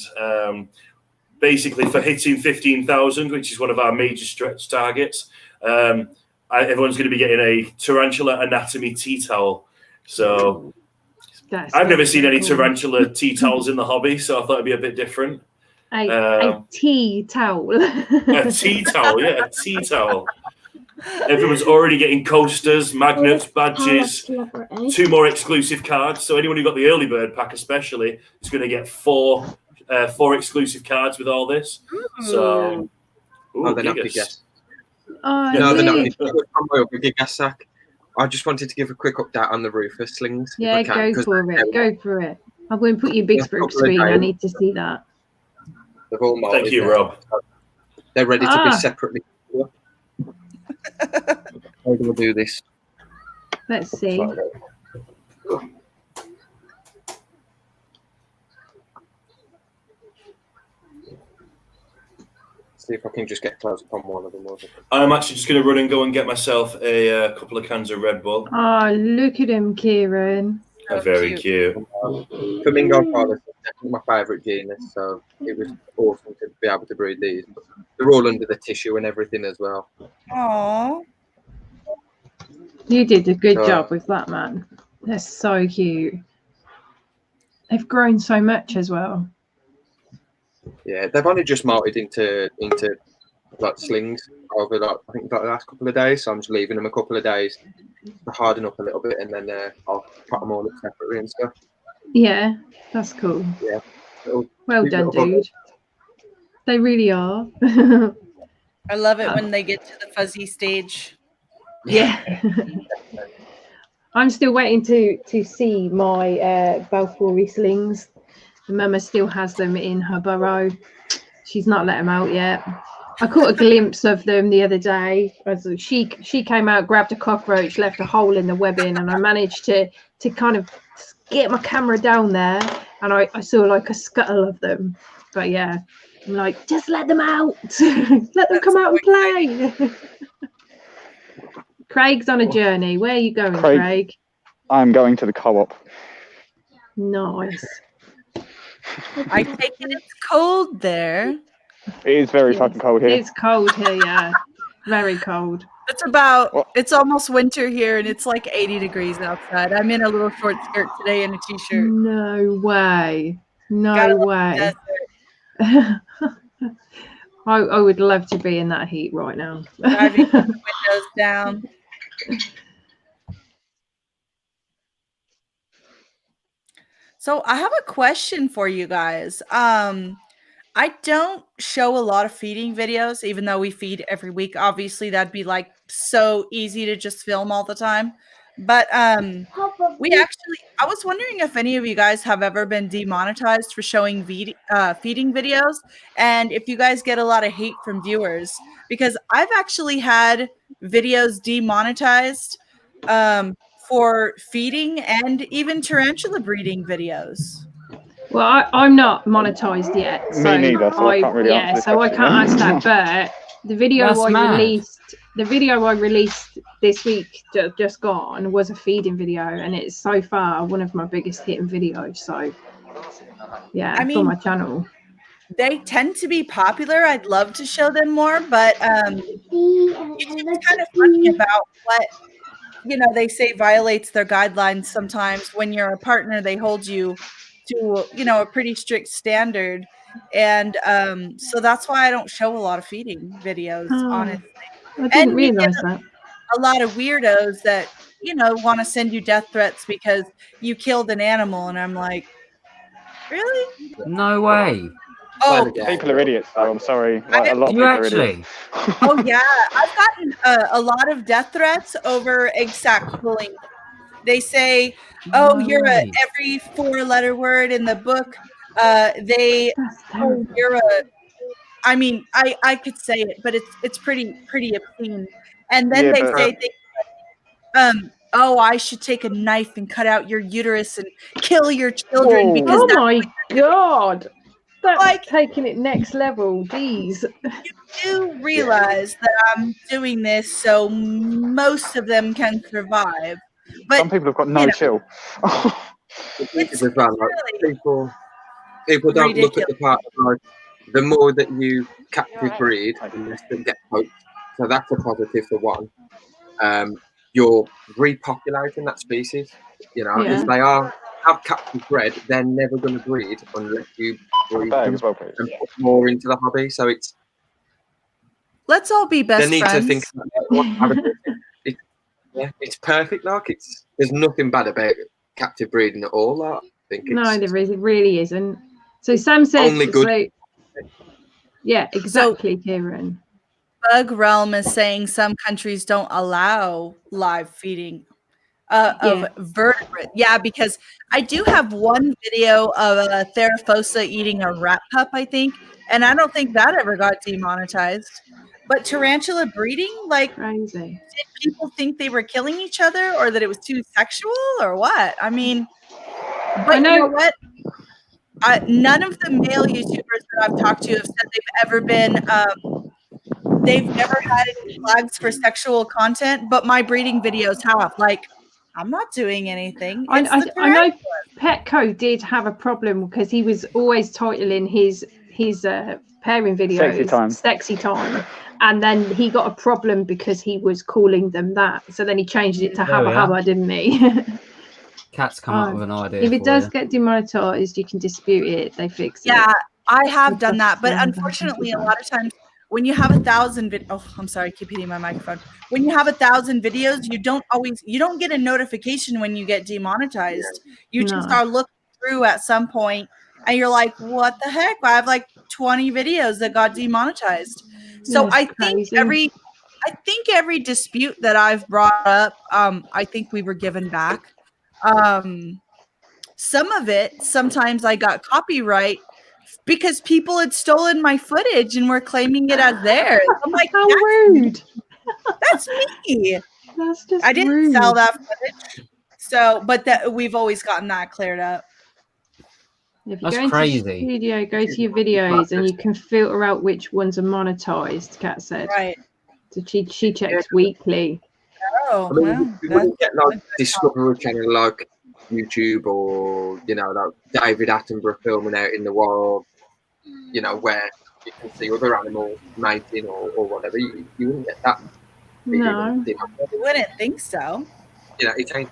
basically for hitting 15,000, which is one of our major stretch targets, everyone's going to be getting a tarantula anatomy tea towel. So I've never seen any tarantula tea towels in the hobby, so I thought it'd be a bit different. A tea towel. A tea towel, yeah, a tea towel. Everyone's already getting coasters, magnets, badges, 2 more exclusive cards. So anyone who got the early bird pack especially is going to get 4 exclusive cards with all this. So, Oh, they're not Gigas. big guess. Oh, No, they're not Luke. big guess sack. I just wanted to give a quick update on the Rufus slings. if Yeah, I can, go 'cause for it. Go for it. I'm going to put your big group screen. I need to see that. They've all Thank molted you, there. Rob. They're ready to be Ah. separately. How do I do this? Let's see. See if I can just get close upon one of them. I'm actually just going to run and go and get myself a couple of cans of Red Bull. Oh, look at him, Kieran. Very cute. Flamingo Pilots is definitely my favourite genus, so it was awesome to be able to breed these. But they're all under the tissue and everything as well. Aww. You did a good So- job with that, man. They're so cute. They've grown so much as well. Yeah, they've only just molted into like slings over like I think like the last couple of days. So I'm just leaving them a couple of days to harden up a little bit, and then I'll put them all up separately and stuff. Yeah, that's cool. Yeah. Well cute done, little bubbles. dude. They really are. I love it when they get to the fuzzy stage. Yeah. I'm still waiting to see my Balfour slings. The mama still has them in her burrow. She's not let them out yet. I caught a glimpse of them the other day. As she came out, grabbed a cockroach, left a hole in the webbing, and I managed to kind of get my camera down there, and I saw like a scuttle of them. But yeah, I'm like, just let them out. Let them come out and play. Craig's on a journey. Where are you going, Craig? I'm going to the co-op. Nice. I take it it's cold there. It is very fucking cold here. It's cold here, yeah. Very cold. It's almost winter here and it's like 80 degrees outside. I'm in a little short skirt today and a t-shirt. No way. No Gotta love way. the I would love to be in that heat right now. Driving with the windows down. So I have a question for you guys. I don't show a lot of feeding videos, even though we feed every week. Obviously, that'd be like so easy to just film all the time. But I was wondering if any of you guys have ever been demonetized for showing feeding videos, and if you guys get a lot of hate from viewers, because I've actually had videos demonetized for feeding and even tarantula breeding videos. Well, I'm not monetized yet. So Me neither, so I can't really answer this so I question. can't answer that. But the video That's mad. I released this week, just gone, was a feeding video, and it's so far one of my biggest hitting videos. So yeah, I for mean, my channel. They tend to be popular. I'd love to show them more, but YouTube's kind of funny about what they say violates their guidelines sometimes. When you're a partner, they hold you to a pretty strict standard, and so that's why I don't show a lot of feeding videos, honestly. I didn't And you get realize that. a lot of weirdos that want to send you death threats because you killed an animal, and I'm like, really? No way. Oh, People are idiots, though. I'm sorry. Like, a lot of You people are actually? idiots. Oh yeah, I've gotten a lot of death threats over egg sac pulling. They say, "Oh, you're every 4-letter word in the book." You're a. I mean, I could say it, but it's pretty obscene. And then they say things like, "Oh, I should take a knife and cut out your uterus and kill your children because Oh that's my god, that's like taking it next level. Jeez. You do realize that I'm doing this so most of them can survive. But some people have got no chill. People don't look at the part of like the more that you captive breed, the less they get poached. So that's a positive for one. You're repopulating that species. If they have captive bred, they're never going to breed unless you breed them and put more into the hobby. So Let's all be best they need friends. to think it's perfect. Like there's nothing bad about captive breeding at all. Like, I think No, there is. It really isn't. So Sam said, only good. Yeah, exactly, Kieran. Bug Realm is saying some countries don't allow live feeding of vertebrate. Yeah, because I do have one video of a Therafosa eating a rat pup, I think, and I don't think that ever got demonetized. But tarantula breeding, like, crazy. Did people think they were killing each other, or that it was too sexual, or what? I mean, but you know what? None of the male YouTubers that I've talked to have said they've ever been. They've never had any flags for sexual content, but my breeding videos have. Like, I'm not doing anything. I know Petco did have a problem because he was always titling his pairing videos sexy time, and then he got a problem because he was calling them that. So then he changed it to Habba Habba, didn't he? Cat's come up with an idea. If it does get demonetized, you can dispute it. They fix it. Yeah, I have done that, but unfortunately, a lot of times when you have 1,000 I'm sorry, I keep hitting my microphone. When you have 1,000 videos, you don't get a notification when you get demonetized. You just are looking through at some point and you're like, what the heck? I have like 20 videos that got demonetized. So I think every dispute that I've brought up, I think we were given back. Some of it, sometimes I got copyright because people had stolen my footage and were claiming it as theirs. I'm like, how rude. That's me. That's just I didn't rude. sell that footage. So, but that we've always gotten that cleared up. If you go into the studio, go to your videos and you can filter out which ones are monetized, Kat said. Right. So she checks weekly. Oh, I mean, you wouldn't get like Discovery Channel like YouTube or, you know, like David Attenborough filming out in the wild, you know, where you can see other animals mating or whatever. You wouldn't get that. No. You wouldn't think so. You know, it ain't.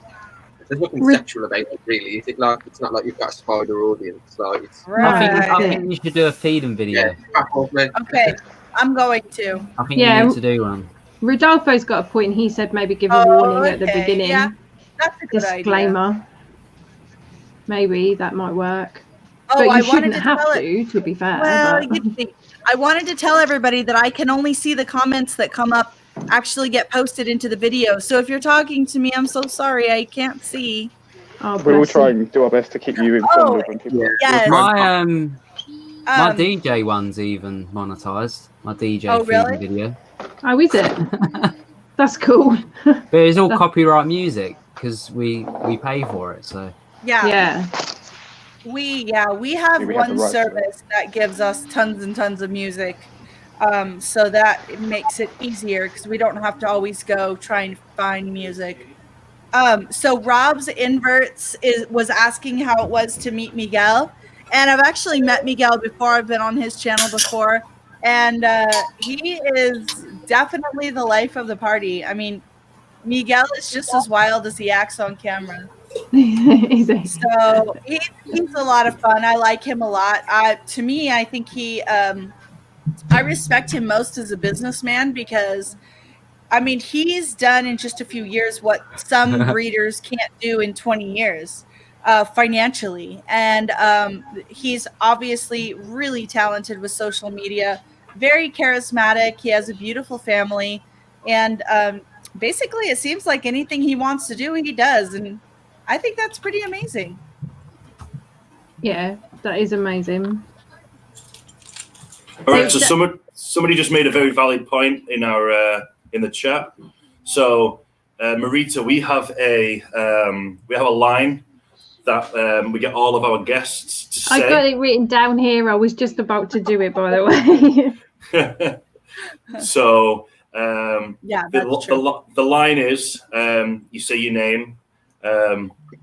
There's nothing sexual about it, really. Is it? Like, it's not like you've got a spider audience. Like, it's. I think you should do a feeding video. Okay, I'm going to. I think you need to do one. Rodolfo's got a point. He said maybe give a warning at the beginning. Yeah, that's a good disclaimer. idea. Maybe that might work. Oh, but you I shouldn't wanted to have tell to be fair. Well, but... you see, I wanted to tell everybody that I can only see the comments that come up actually get posted into the video. So if you're talking to me, I'm so sorry, I can't see. Oh, we will try and do our best to keep you informed of when people. Yes. My DJ one's even monetized. My DJ feeding video. Oh, is it? That's cool. But it's all copyright music because we pay for it. So yeah. We have we have one the rights to service that gives us tons and tons of music. So that it makes it easier because we don't have to always go try and find music. So Rob's Inverts was asking how it was to meet Miguel. And I've actually met Miguel before. I've been on his channel before. And he is definitely the life of the party. I mean, Miguel is just as wild as he acts on camera. So he's a lot of fun. I like him a lot. To me, I think I respect him most as a businessman because, I mean, he's done in just a few years what some breeders can't do in 20 years financially. And he's obviously really talented with social media, very charismatic. He has a beautiful family. And basically, it seems like anything he wants to do, he does. And I think that's pretty amazing. Yeah, that is amazing. All right, so somebody just made a very valid point in our in the chat. So, Marita, we have a line that we get all of our guests to say. I got it written down here. I was just about to do it, by the way. So, yeah, the line is you say your name.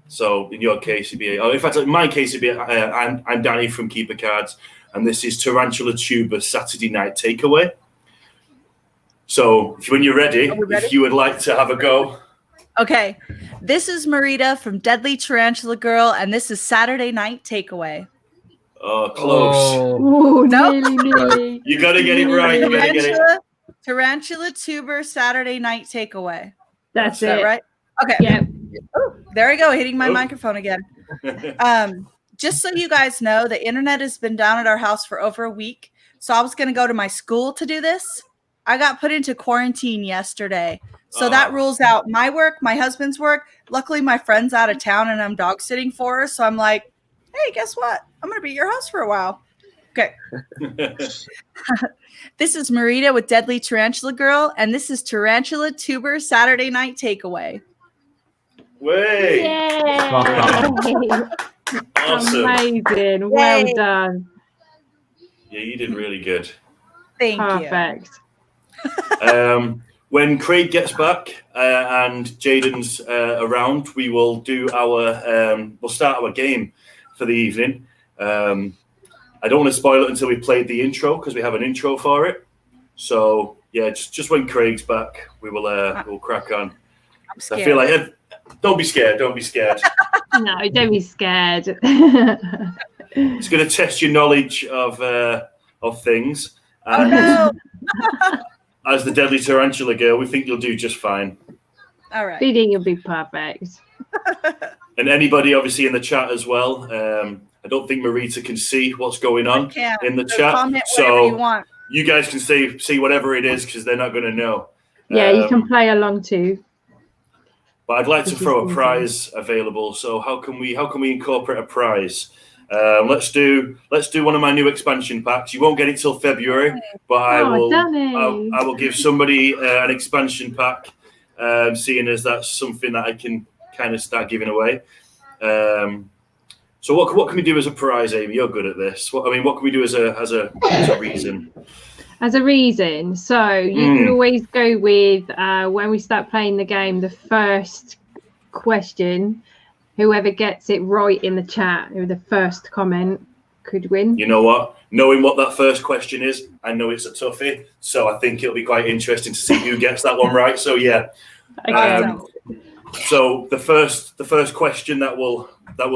So in your case, it'd be, in fact, in my case, it'd be I'm Danny from Keeper Cards, and this is Tarantula Tuber Saturday Night Takeaway. So when you're ready, if you would like to have a go. Okay, this is Marita from Deadly Tarantula Girl, and this is Saturday Night Takeaway. Oh, close. Oh, no, nearly. You gotta get it right. You gotta get it. Tarantula tuber Saturday night takeaway. That's Is that it. right? Okay. Yeah. Oh, there we go, hitting my microphone again. Just so you guys know, the internet has been down at our house for over a week. So I was going to go to my school to do this. I got put into quarantine yesterday. So that rules out my work, my husband's work. Luckily, my friend's out of town and I'm dog sitting for her. So I'm like, hey, guess what? I'm going to be at your house for a while. Okay. This is Marita with Deadly Tarantula Girl, and this is Tarantula Tuber Saturday Night Takeaway. Way! Yay! Awesome. Amazing. Well done. Yeah, you did really good. Thank Perfect. When Craig gets back and Jaden's around, we will do we'll start our game for the evening. I don't want to spoil it until we've played the intro because we have an intro for it. So yeah, just when Craig's back, we'll crack on. I'm scared. I feel like don't be scared. Don't be scared. No, don't be scared. It's going to test your knowledge of things. And as the Deadly Tarantula Girl, we think you'll do just fine. All right. We think you'll be perfect. And anybody obviously in the chat as well. I don't think Marita can see what's going on in the chat. Comment So you want. you guys can see whatever it is because they're not going to know. Yeah, you can play along too. But I'd like to throw a prize available. So how can we incorporate a prize? Let's do one of my new expansion packs. You won't get it till February, but I will give somebody an expansion pack, seeing as that's something that I can kind of start giving away. So what can we do as a prize, Amy? You're good at this. What can we do as a reason? As a reason, so you can always go with when we start playing the game, the first question. Whoever gets it right in the chat, or the first comment, could win. You know what? Knowing what that first question is, I know it's a toughie. So I think it'll be quite interesting to see who gets that one right. So yeah. Okay. So the first question that we'll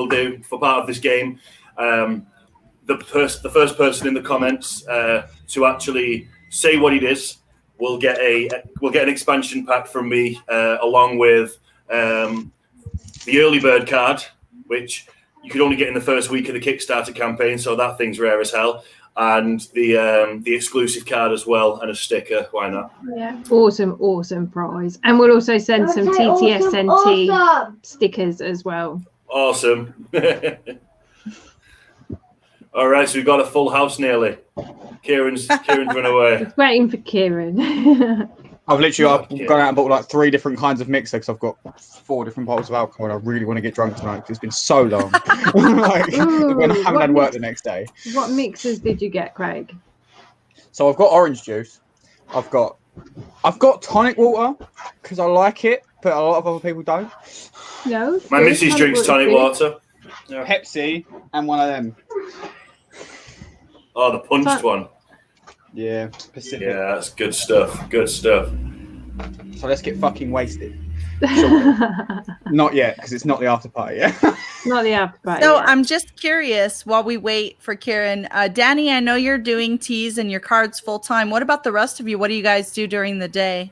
do for part of this game, the first person in the comments to actually say what it is will get an expansion pack from me along with the early bird card, which you could only get in the first week of the Kickstarter campaign, so that thing's rare as hell, and the exclusive card as well, and a sticker. Why not? Yeah, awesome prize, and we'll also send some TTSNT stickers as well. Awesome. All right, so we've got a full house nearly. Kieran's run away. Just waiting for Kieran. I've literally gone out and bought like 3 different kinds of mixer because I've got 4 different bottles of alcohol and I really want to get drunk tonight because it's been so long. When I haven't had work the next day. What mixers did you get, Craig? So I've got orange juice. I've got tonic water because I like it, but a lot of other people don't. No. My missus drinks tonic water. Yeah. Pepsi and one of them. Oh, the punched one. Yeah, Pacific. Yeah, that's good stuff. Good stuff. So let's get fucking wasted. Not yet, because it's not the after party yet. Not the after party. So I'm just curious while we wait for Kieran. Danny, I know you're doing teas and your cards full time. What about the rest of you? What do you guys do during the day?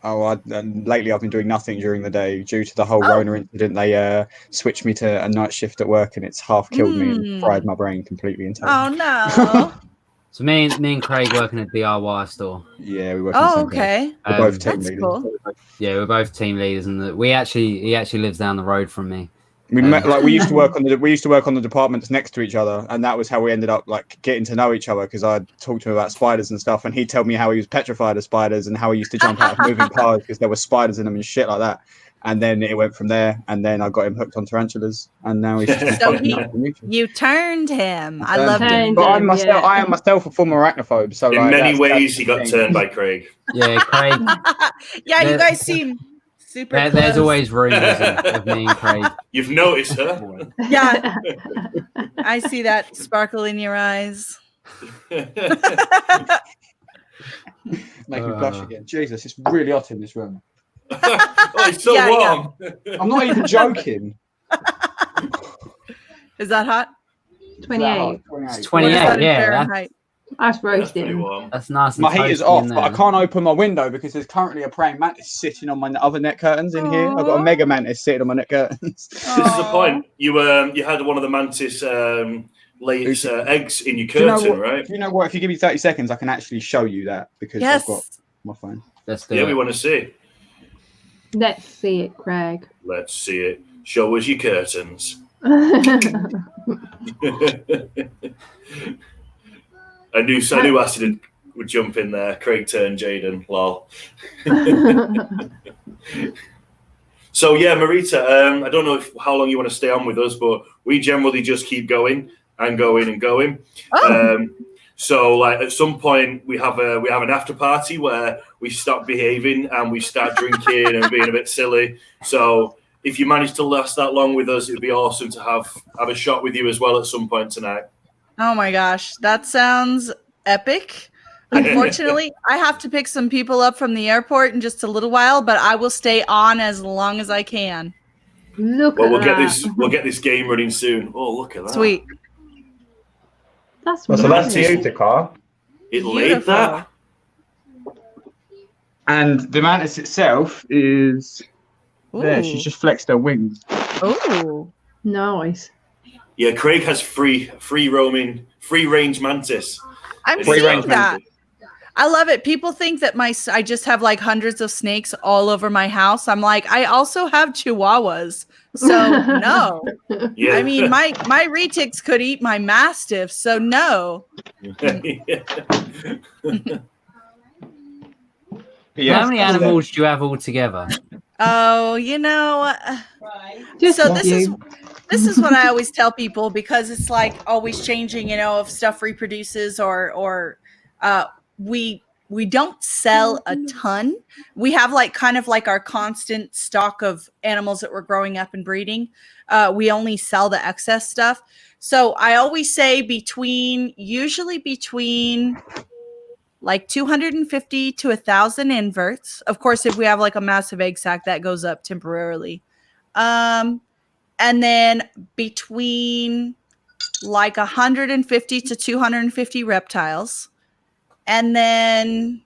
Oh, lately I've been doing nothing during the day due to the whole Rona incident. They switched me to a night shift at work, and it's half killed me and fried my brain completely and totally. Oh no. So me and Craig work in a DIY store. Yeah, we work. Oh, okay. We're both team That's leaders. cool. Yeah, we're both team leaders, and he actually lives down the road from me. We met, we used to work on the departments next to each other, and that was how we ended up getting to know each other. Because I talked to him about spiders and stuff, and he'd tell me how he was petrified of spiders and how he used to jump out of moving cars because there were spiders in them and shit like that. And then it went from there, and then I got him hooked on tarantulas, and now he's just So you turned him. I loved him. But I am myself a former arachnophobe. So in many ways, he got turned by Craig. Yeah, Craig. Yeah, you guys seem super. There's always rumors of me and Craig. You've noticed her. Yeah, I see that sparkle in your eyes. Make me blush again. Jesus, it's really hot in this room. Oh, it's so warm. Yeah. I'm not even joking. Is that hot? 28. It's 28. Yeah. That's roasting. That's nice. And My heat is toasty off, in but I there. can't open my window because there's currently a praying mantis sitting on my other net curtains in here. I've got a mega mantis sitting on my net curtains. This is the point. You had one of the mantis lay its eggs in your Do you know curtain, what, right? Do you know what? If you give me 30 seconds, I can actually show you that because I've got my phone. Let's Yeah, we want to see. Let's see it, Craig. Let's see it. Show us your curtains. I knew Acid would jump in there. Craig turned Jaden. Lol. So yeah, Marita, I don't know how long you want to stay on with us, but we generally just keep going and going and going. So like at some point we have an after party where we stop behaving and we start drinking and being a bit silly. So if you manage to last that long with us, it'd be awesome to have a shot with you as well at some point tonight. Oh my gosh, that sounds epic. Unfortunately, I have to pick some people up from the airport in just a little while, but I will stay on as long as I can. We'll get this game running soon. Oh, look at that. Sweet. That's so that's you, Takar. It laid that. And the mantis itself is there. Ooh. She's just flexed her wings. Oh, nice. Yeah, Craig has free range mantis. I'm Free seeing range that. mantis. I love it. People think that I just have like hundreds of snakes all over my house. I'm like, I also have chihuahuas. So no. Yeah. I mean, my retics could eat my mastiff. So no. How many animals do you have altogether? Oh, so this is what I always tell people, because it's like always changing, if stuff reproduces or we don't sell a ton. We have kind of our constant stock of animals that we're growing up and breeding. We only sell the excess stuff. So I always say usually between 250 to 1,000 inverts. Of course, if we have a massive egg sac, that goes up temporarily. And then between 150 to 250 reptiles. And then,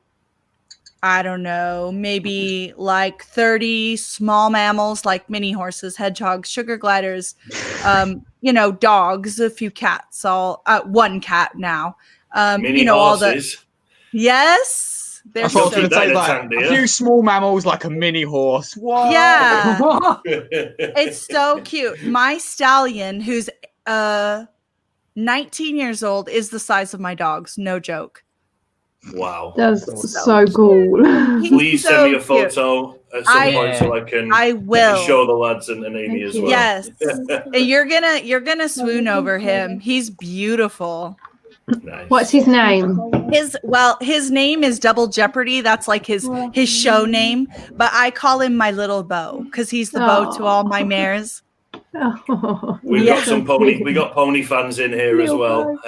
I don't know, maybe 30 small mammals like mini horses, hedgehogs, sugar gliders, dogs, a few cats, one cat now. Mini all horses. Yes. I thought I was going to say a few small mammals like a mini horse. What? Yeah. It's so cute. My stallion, who's 19 years old, is the size of my dogs. No joke. Wow. That's so cool. Please send me a photo at some point so I can show the lads and Amy as well. Yes. You're gonna swoon over him. He's beautiful. Nice. What's his name? His name is Double Jeopardy. That's his show name, but I call him my little beau because he's the beau to all my mares. We've got some pony. We got pony fans in here as well.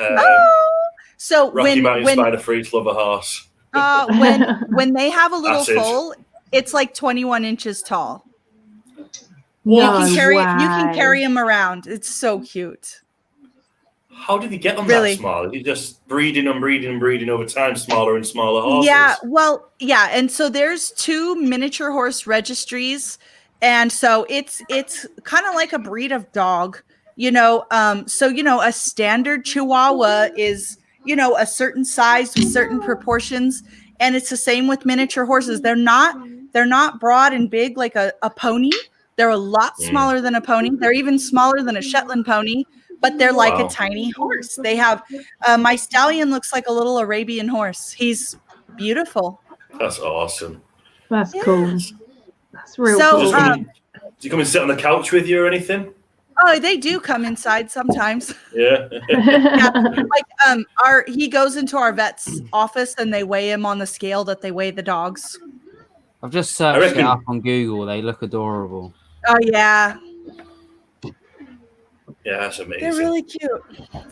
So Rocky Mountain Spider Freaks love a horse. when they have a little Acid. foal, it's 21 inches tall. No you can way. carry him around. It's so cute. How did he get them that small? Is he just breeding over time, smaller and smaller horses? Yeah, and so there's 2 miniature horse registries, and so it's kind of like a breed of dog, a standard Chihuahua is a certain size with certain proportions, and it's the same with miniature horses. They're not broad and big like a pony. They're a lot smaller than a pony. They're even smaller than a Shetland pony, but they're like a tiny horse. They have my stallion looks like a little Arabian horse. He's beautiful. That's awesome. That's cool. That's real So, cool. Do you come and sit on the couch with you or anything? Oh, they do come inside sometimes. Yeah. He goes into our vet's office and they weigh him on the scale that they weigh the dogs. I've just searched it up on Google. They look adorable. Oh yeah. Yeah, that's amazing. They're really cute.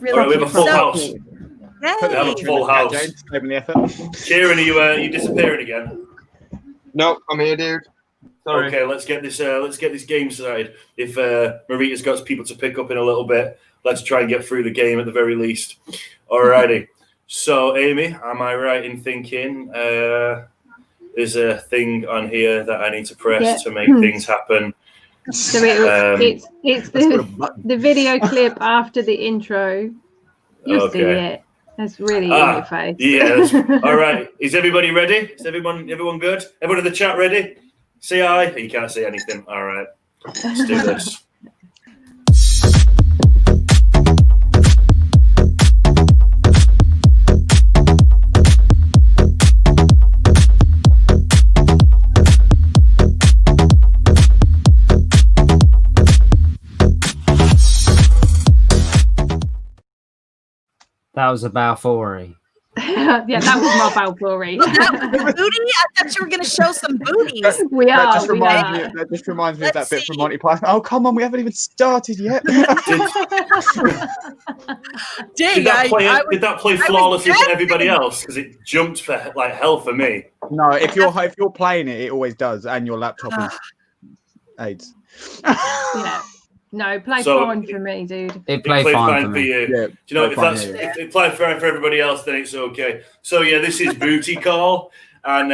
Really All right, we have a cute. full So- house. Yay. We have a full house. Kieran, are you disappearing again? No, I'm here, dude. Sorry. Okay, let's get this game started. If Marita's got people to pick up in a little bit, let's try and get through the game at the very least. Alrighty. So, Amy, am I right in thinking there's a thing on here that I need to press to make things happen? So it's the video clip after the intro. You'll see it. That's really in your face. Yes. All right. Is everybody ready? Is everyone good? Everyone in the chat ready? Say aye. You can't say anything. All right. Let's do this. That was a Balfouri. Yeah, that was my Balfouri. Booty? I thought you were going to show some booties. That just reminds me of that bit from Monty Python. Oh, come on, we haven't even started yet. Did that play flawlessly for everybody else? Because it jumped for like hell for me. No, if you're playing it, it always does, and your laptop is AIDS. Yeah. No, play fine for me, dude. It played fine for you. Yeah, do you know if it played fine for everybody else, then it's okay. So yeah, this is Booty Call, and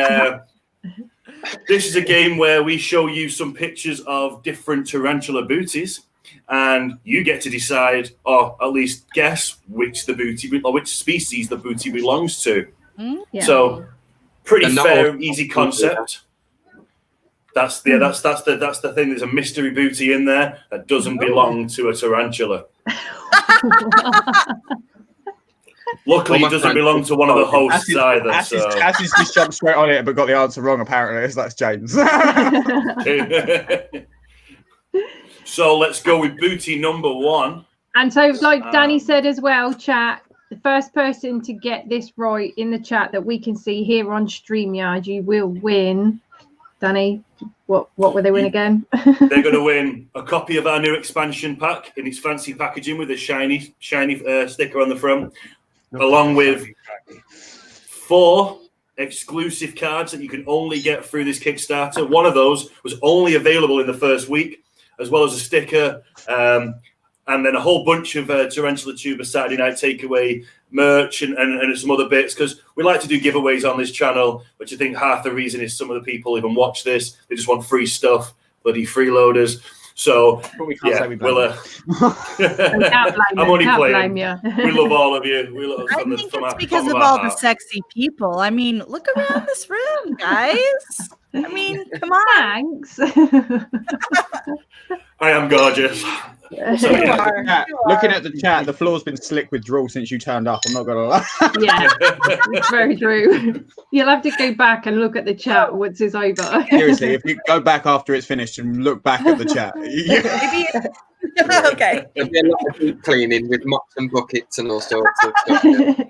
this is a game where we show you some pictures of different tarantula booties, and you get to decide, or at least guess, which species the booty belongs to. Yeah. So pretty fair, easy concept. That's the thing. There's a mystery booty in there that doesn't belong to a tarantula. Luckily, it doesn't belong to one of the hosts either. Ashes just jumped straight on it, but got the answer wrong. Apparently, so that's James. So let's go with booty number 1. And so, like Danny said as well, chat. The first person to get this right in the chat that we can see here on StreamYard, you will win. Danny, what will they win again? They're going to win a copy of our new expansion pack in its fancy packaging with a shiny sticker on the front, along with 4 exclusive cards that you can only get through this Kickstarter. One of those was only available in the first week, as well as a sticker, and then a whole bunch of Tarantula Tuber Saturday Night Takeaway merch and some other bits, because we like to do giveaways on this channel, which I think half the reason is some of the people even watch this. They just want free stuff, bloody freeloaders. So, yeah, we'll... I'm only playing. We love all of you. We love I think it's because of all the sexy people. I mean, look around this room, guys. I mean, come on. Thanks. I am gorgeous. So, looking at the chat, the floor's been slick with drool since you turned up. I'm not gonna lie. Yeah, it's very true. You'll have to go back and look at the chat once it's over. Seriously, if you go back after it's finished and look back at the chat. Okay. There'll be a lot of deep cleaning with mops and buckets and all sorts of stuff. Yeah.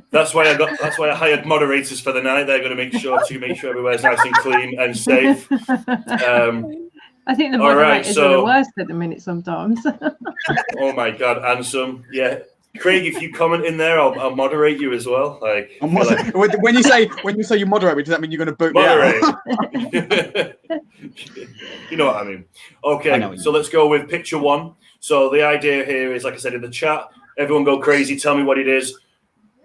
That's why I hired moderators for the night. They're going to make sure everywhere's nice and clean and safe. I think the moderators are the worst at the minute sometimes. Oh my God, handsome. Yeah. Craig, if you comment in there, I'll moderate you as well. When you say you moderate me, does that mean you're going to boot me out? You know what I mean. Okay, so let's go with picture 1. So the idea here is, like I said in the chat, everyone go crazy. Tell me what it is.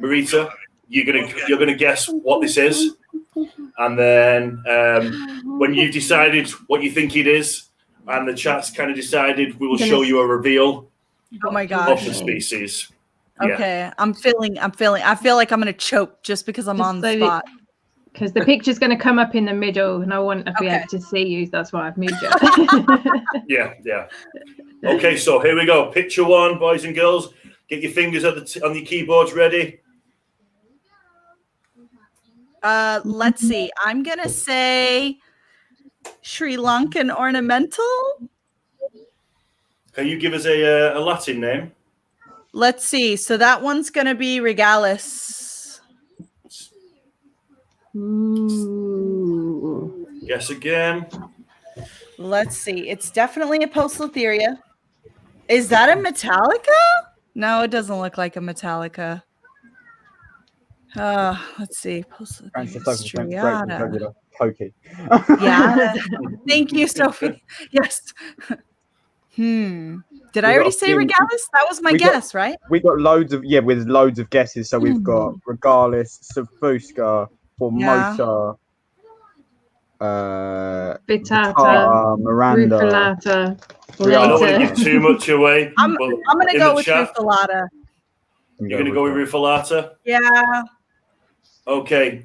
Marita, you're gonna guess what this is, and then when you've decided what you think it is, and the chat's kind of decided, we will show you a reveal. Oh my gosh. Of the species. Okay, yeah. I feel like I'm gonna choke just because I'm on the spot. Because the picture's going to come up in the middle, and I want to be able to see you. That's why I've moved you. Yeah. Okay, so here we go. Picture 1, boys and girls. Get your fingers on your keyboards ready. Let's see. I'm gonna say Sri Lankan ornamental. Can you give us a Latin name? Let's see. So that one's gonna be Regalis. Ooh. Yes, again. Let's see. It's definitely a Poecilotheria. Is that a Metallica? No, it doesn't look like a Metallica. Let's see. Poecilotheria. Pokey. Yeah. Thank you, Sophie. Yes. Did I already say Regalis? That was my guess, right? We got loads of with loads of guesses. So we've got Regalis, Subfusca, Formosa, Vittata, Miranda. Rufalata. I don't want to give too much away. I'm going to go with Rufalata. You're going to go with Rufalata? Yeah. Okay.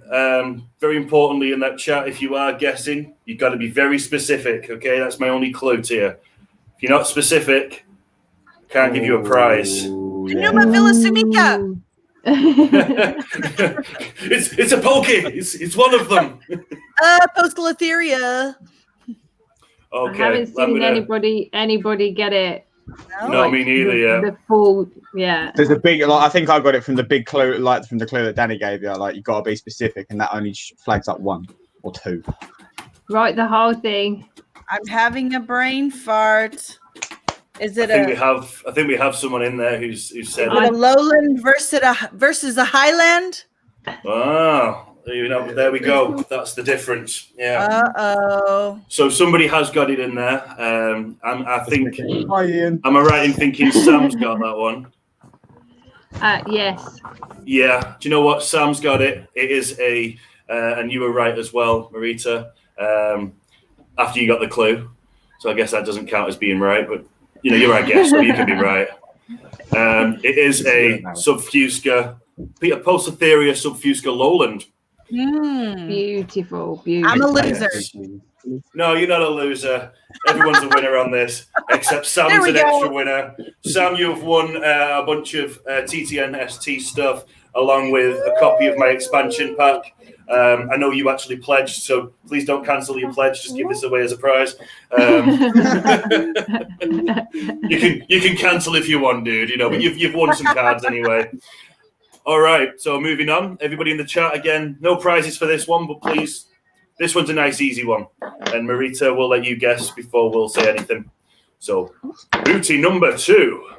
Very importantly in that chat, if you are guessing, you've got to be very specific. Okay, that's my only clue to you. If you're not specific, can't give you a prize. Numa Villa Sumica. It's a Poke. It's one of them. Postal Etheria. Okay. I haven't seen anybody get it. No, me neither. Yeah. The full, yeah. There's a big. I think I got it from the big clue, from the clue that Danny gave you. You got to be specific, and that only flags up 1 or 2. Write the whole thing. I'm having a brain fart. Is it I think we have someone in there who said a lowland versus a highland? Oh, there we go. That's the difference. Yeah. Uh-oh. So somebody has got it in there. I think. Hi, Ian. Am I right in thinking Sam's got that one? Yes. Yeah. Do you know what? Sam's got it. It is and you were right as well, Marita. After you got the clue, so I guess that doesn't count as being right, but you're right, guess, so you can be right. It is a Subfusca, a Pulsatheria Subfusca Lowland. Beautiful. I'm a loser. No, you're not a loser. Everyone's a winner on this, except Sam's an extra winner. Sam, you've won a bunch of TTSNT stuff, along with a copy of my expansion pack. I know you actually pledged, so please don't cancel your pledge. Just give this away as a prize. You can cancel if you want, dude. But you've won some cards anyway. All right, so moving on. Everybody in the chat again. No prizes for this one, but please, this one's a nice, easy one. And Marita, we'll let you guess before we'll say anything. So, booty number 2.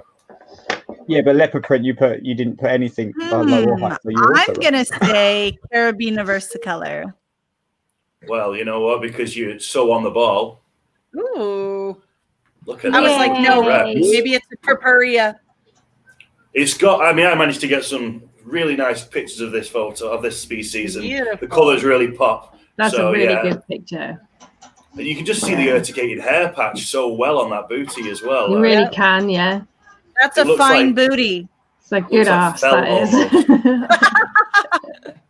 Yeah, but leopard print, you didn't put anything. I'm gonna say Carabiner Versicolor. Well, you know what? Because you're so on the ball. Ooh. Look at I that. was like, no, maybe it's a Purpurea. It's got. I managed to get some really nice pictures of this photo of this species, and Beautiful. The colours really pop. That's a really good picture. You can just see the urticated hair patch so well on that booty as well. You really can, yeah. That's a fine booty. It's a good ass, that is.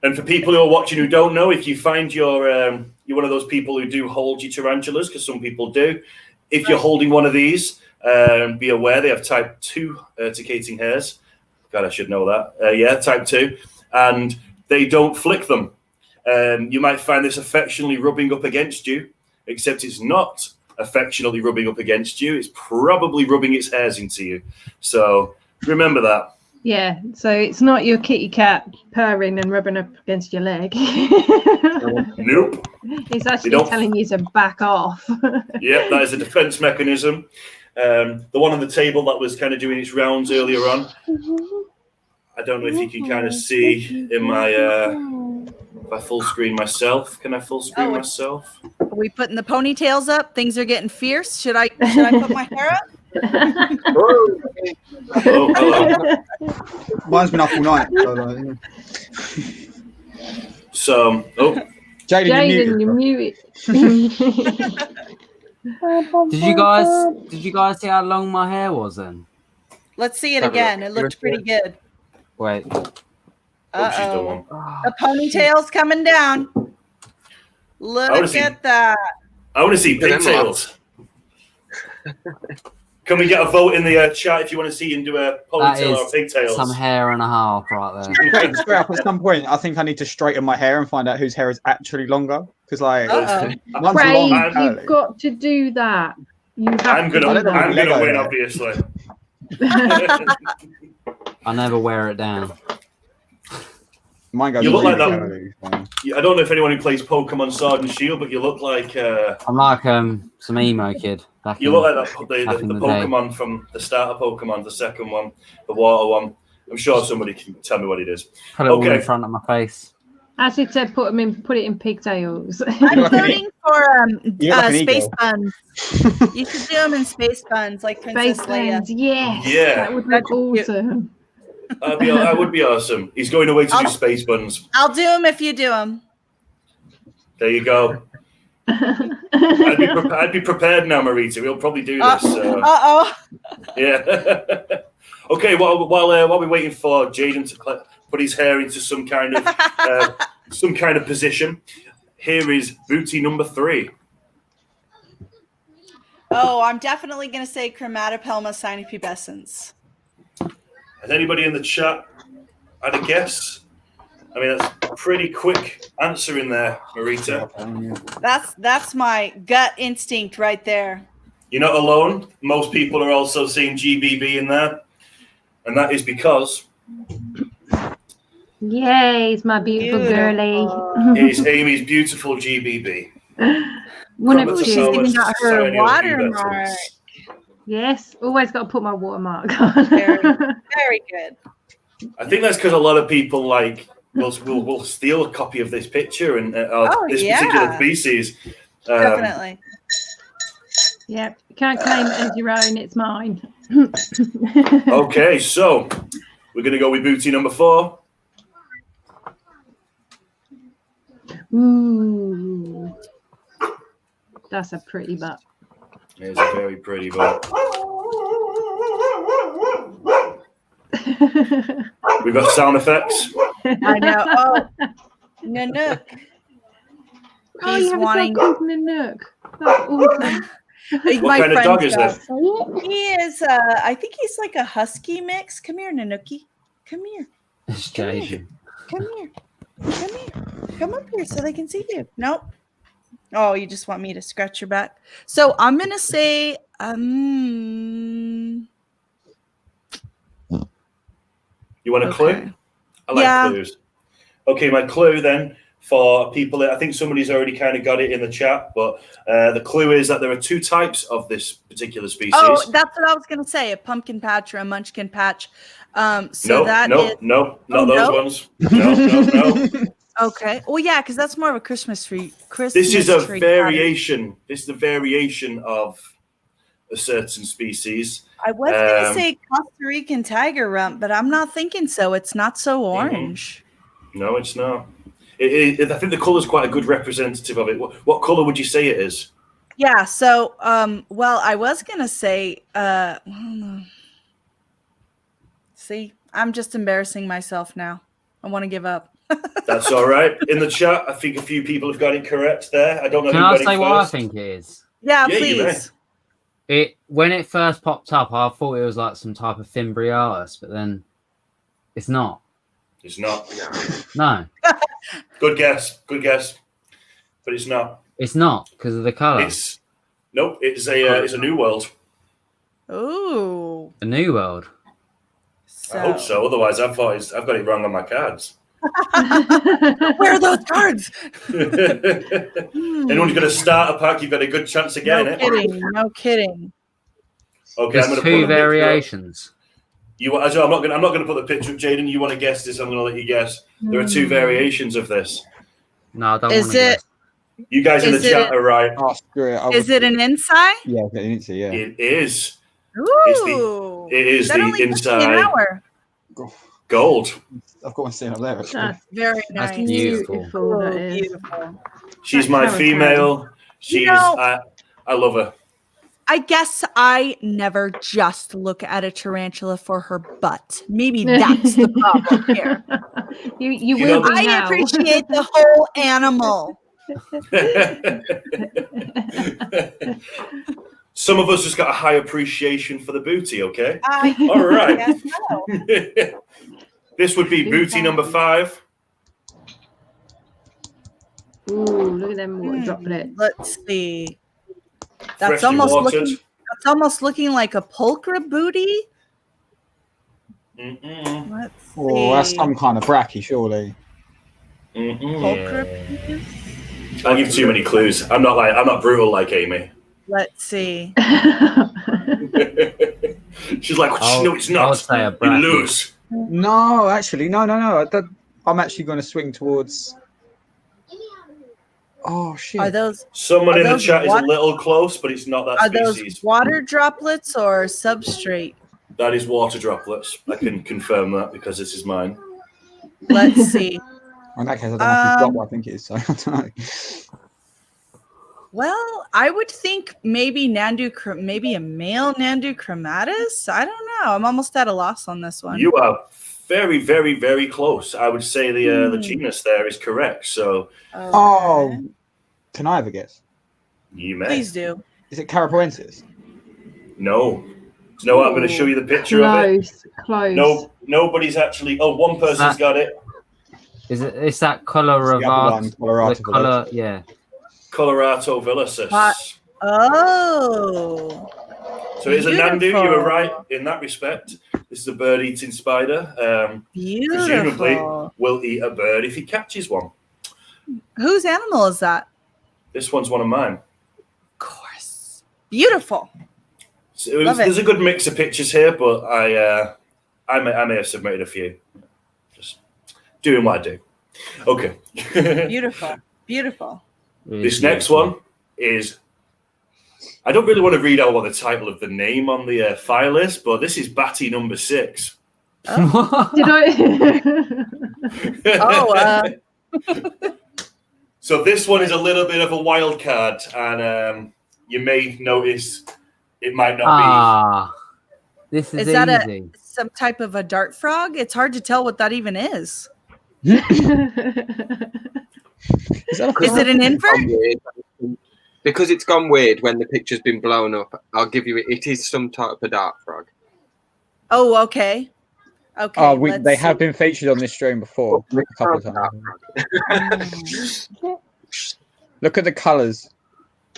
And for people who are watching who don't know, if you find you're one of those people who do hold your tarantulas, because some people do, if you're holding one of these, be aware they have type 2 urticating hairs. God, I should know that. Type 2. And they don't flick them. You might find this affectionately rubbing up against you, except it's not affectionately rubbing up against you. It's probably rubbing its hairs into you. So remember that. Yeah, so it's not your kitty cat purring and rubbing up against your leg. Nope. It's actually telling you to back off. Yep, that is a defense mechanism. The one on the table that was kind of doing its rounds earlier on. I don't know if you can kind of see in my if I full screen myself. Can I full screen myself? Are we putting the ponytails up? Things are getting fierce. Should I put my hair up? Oh, hello. Mine's been up all night. So, Jaden, you mute it. Did you guys see how long my hair was then? Let's see it again. It looked pretty good. Wait. Uh-oh. The ponytail's coming down. Look at that. I want to see pigtails. Can we get a vote in the chat if you want to see him do a ponytail or pigtails? Some hair and a half right there. Okay, straight up at some point, I think I need to straighten my hair and find out whose hair is actually longer. Because one's Craig, long. you've got to do that. I'm gonna win, obviously. I never wear it down. Mine goes. You look like that. I don't know if anyone who plays Pokemon Sword and Shield, but you look like. I'm like some emo kid. You look like the Pokemon from the starter Pokemon, the second one, the water one. I'm sure somebody can tell me what it is. Put it all in front of my face. As it said, put it in pigtails. I'm voting for You're like an space eagle. buns. You should do them in space buns, like Princess Space Leia. buns, yes. Yeah. That would look awesome. That would be awesome. He's going away to do space buns. I'll do them if you do them. There you go. I'd be prepared now, Marita. We'll probably do this. Yeah. Okay. While we're waiting for Jaden to put his hair into some kind of position, here is booty number 3. Oh, I'm definitely going to say Chromatopelma sinupubescens. Has anybody in the chat had a guess? I mean, that's a pretty quick answer in there, Marita. That's my gut instinct right there. You're not alone. Most people are also seeing GBB in there. And that is because Yay, it's my beautiful girly. it is Amy's beautiful GBB. She's even got her watermark. Yes, always got to put my watermark on. Very good. I think that's because a lot of people will steal a copy of this picture and this particular species. Definitely. Yep, you can't claim it as your own, it's mine. Okay, so we're going to go with booty number 4. Ooh, that's a pretty butt. It's a very pretty butt. We've got sound effects. I know. Oh, Nanook. Oh, you have a dog called Nanook. That's awesome. What kind of dog is that? He is, I think he's like a husky mix. Come here, Nanookie. Come here. It's Jason. Come here. Come here. Come up here so they can see you. Nope. Oh, you just want me to scratch your back. So I'm going to say, You want a clue? I like clues. Okay, my clue then for people, I think somebody's already kind of got it in the chat, but the clue is that there are 2 types of this particular species. Oh, that's what I was going to say, a pumpkin patch or a munchkin patch. No, not those ones. No. Okay. Well, yeah, because that's more of a Christmas tree. This is a variation. This is the variation of a certain species. I was going to say Costa Rican tiger rump, but I'm not thinking so. It's not so orange. No, it's not. I think the color is quite a good representative of it. What color would you say it is? Yeah. So, well, I was going to say, see, I'm just embarrassing myself now. I want to give up. That's all right. In the chat, I think a few people have got it correct there. I don't know. Can I say what I think it is? Yeah, please. When it first popped up, I thought it was like some type of Fimbriatus, but then it's not. It's not. No. Good guess. But it's not. It's not because of the color. It's a new world. Ooh. A new world. I hope so. Otherwise, I've got it wrong on my cards. Where are those cards? Anyone's going to start a pack, you've got a good chance of getting it. No kidding. Okay, there's I'm going to two put variations. I'm not going to put the picture up, Jaden. You want to guess this? I'm going to let you guess. There are 2 variations of this. No, I don't want to guess. You guys in the chat are right. Oh, screw it. Is it an inside? Yeah, an inside. Yeah, it is. Ooh, it is the inside gold. I've got one sitting up there. That's very nice. That's beautiful. Beautiful. She's my female. She's I love her. I guess I never just look at a tarantula for her butt. Maybe that's the problem here. You will. I appreciate the whole animal. Some of us just got a high appreciation for the booty, okay? All right. This would be booty number 5. Ooh, look at them water droplet. Let's see. That's almost looking like a pulchra booty. Let's see. Oh, that's some kind of bracky, surely. Pulchra. I'll give too many clues. I'm not brutal like Amy. Let's see. She's like, no, it's not. You lose. No, actually, no. I'm actually going to swing towards Oh shit! Are those Someone are in the those chat is a water- little close, but it's not that Are species. those water droplets or substrate? That is water droplets. I can confirm that because this is mine. Let's see. In that case, I don't know if you've got what I think it is. So I don't know. Well, I would think maybe maybe a male Nandu chromatus. I don't know. I'm almost at a loss on this one. You are very, very, very close. I would say the genus there is correct. So, Oh, can I have a guess? you may. Please do. Is it Carapoensis? No. No, I'm going to show you the picture of it. Close. No, nobody's actually. Oh, one person's got it. Is it? It's that Colorado. Colorado. Yeah. Colorato villicus. Oh. So it's a Nandu. You Beautiful. were right in that respect. This is a bird-eating spider. Presumably, Beautiful. will eat a bird if he catches one. Whose animal is that? This one's one of mine. Beautiful. So Love it. there's a good mix of pictures here, but I may have submitted a few. Just doing what I do. Okay. Beautiful. Beautiful. This next one is. I don't really want to read out what the title of the name on the file is, but this is Batty number 6. Did I? So this one is a little bit of a wild card, and you may notice it might not This is that easy. some type of a dart frog? It's hard to tell what that even is. Is it an invert? Because it's gone weird when the picture's been blown up. I'll give you it. It is some type of dart frog. Oh, okay. Okay. Oh, let's they see. have been featured on this stream before a couple of times. Look at the colours.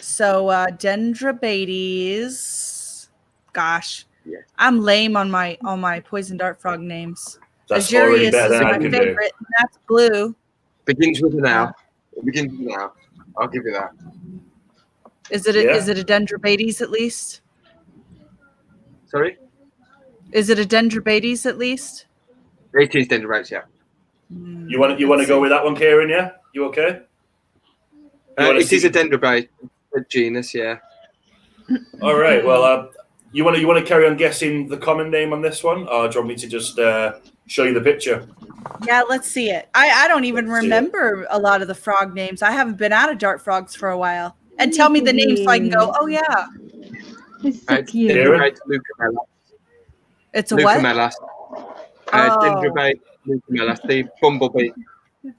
So Dendrobates. Gosh, I'm lame on my poison dart frog names. That's already Azurius better is than I my can do. favorite, and that's blue. Begins with an L. It begins with an L. I'll give you that. Is it a Dendrobates at least? Sorry? Is it a Dendrobates at least? It is Dendrobates, yeah. You want to go with that one, Kieran? Yeah, you okay? It is a Dendrobate genus, yeah. All right. Well, you want to carry on guessing the common name on this one, or do you want me to just show you the picture? Yeah, let's see it. I don't even remember a lot of the frog names. I haven't been out of dart frogs for a while. And tell me the names so I can go, oh yeah. It's so cute. Dendrobate Leucomelas. It's a what? Leucomelas. Dendrobate Leucomelas, the bumblebee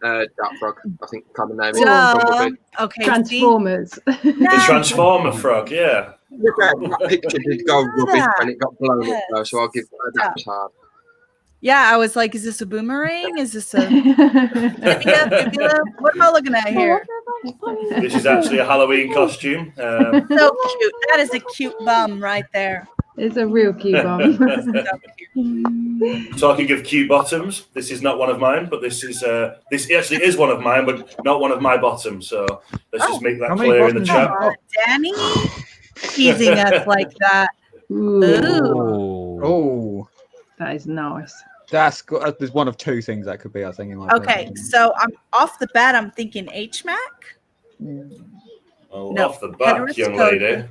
dart frog, I think the common name is. Bumblebee. Okay. Transformers. The Transformer frog, yeah. That picture did go rubbish when it got blown up, though, so I'll give that was hard. Yeah, I was like, is this a boomerang? Is this a fibula? What am I looking at here? This is actually a Halloween costume. So cute. That is a cute bum right there. It's a real cute bum. Talking of cute bottoms, this is not one of mine, but this actually is one of mine, but not one of my bottoms. So let's just make that clear in the chat. Come on, Danny, teasing us like that. Ooh. Oh, that is nice. That's good. There's one of two things that could be. I think. Okay, so I'm off the bat. I'm thinking HMAC. Oh, No, off the back, young lady.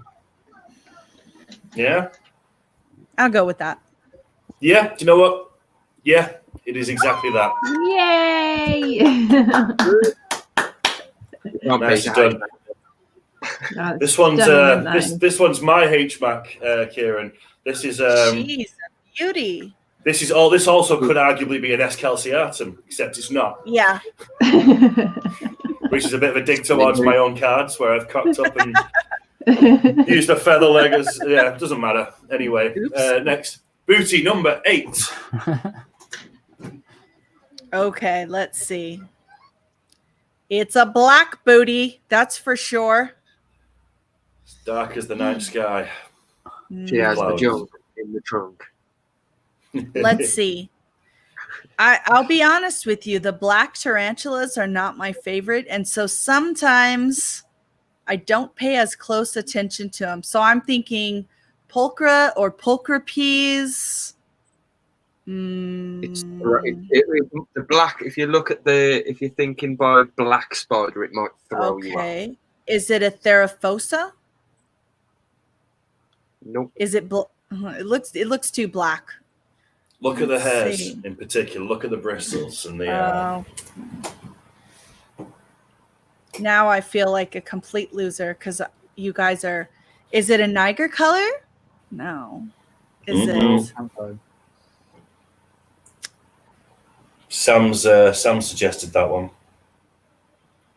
Yeah. I'll go with that. Yeah. Do you know what? Yeah, it is exactly that. Yay! Nicely done. That's This one's stunning name. this one's my HMAC, Kieran. This is Jeez, a beauty. this also could arguably be an S. calceatum, except it's not. Yeah. Which is a bit of a dig towards my own cards where I've cocked up and used a feather leg as it doesn't matter. Anyway, next booty number 8. Okay, let's see. It's a black booty, that's for sure. It's dark as the night sky. She has the Clouds. junk in the trunk. Let's see. I'll be honest with you. The black tarantulas are not my favorite. And so sometimes I don't pay as close attention to them. So I'm thinking pulchra or pulchra peas. It's the black. If you look at if you're thinking by a black spider, it might throw you off. Okay. Is it a Theraphosa? Nope. Is it? It looks too black. Look at the Let's hairs see. in particular. Look at the bristles and the. Now I feel like a complete loser because you guys are. Is it a Niger color? No. Is it? Sam suggested that one.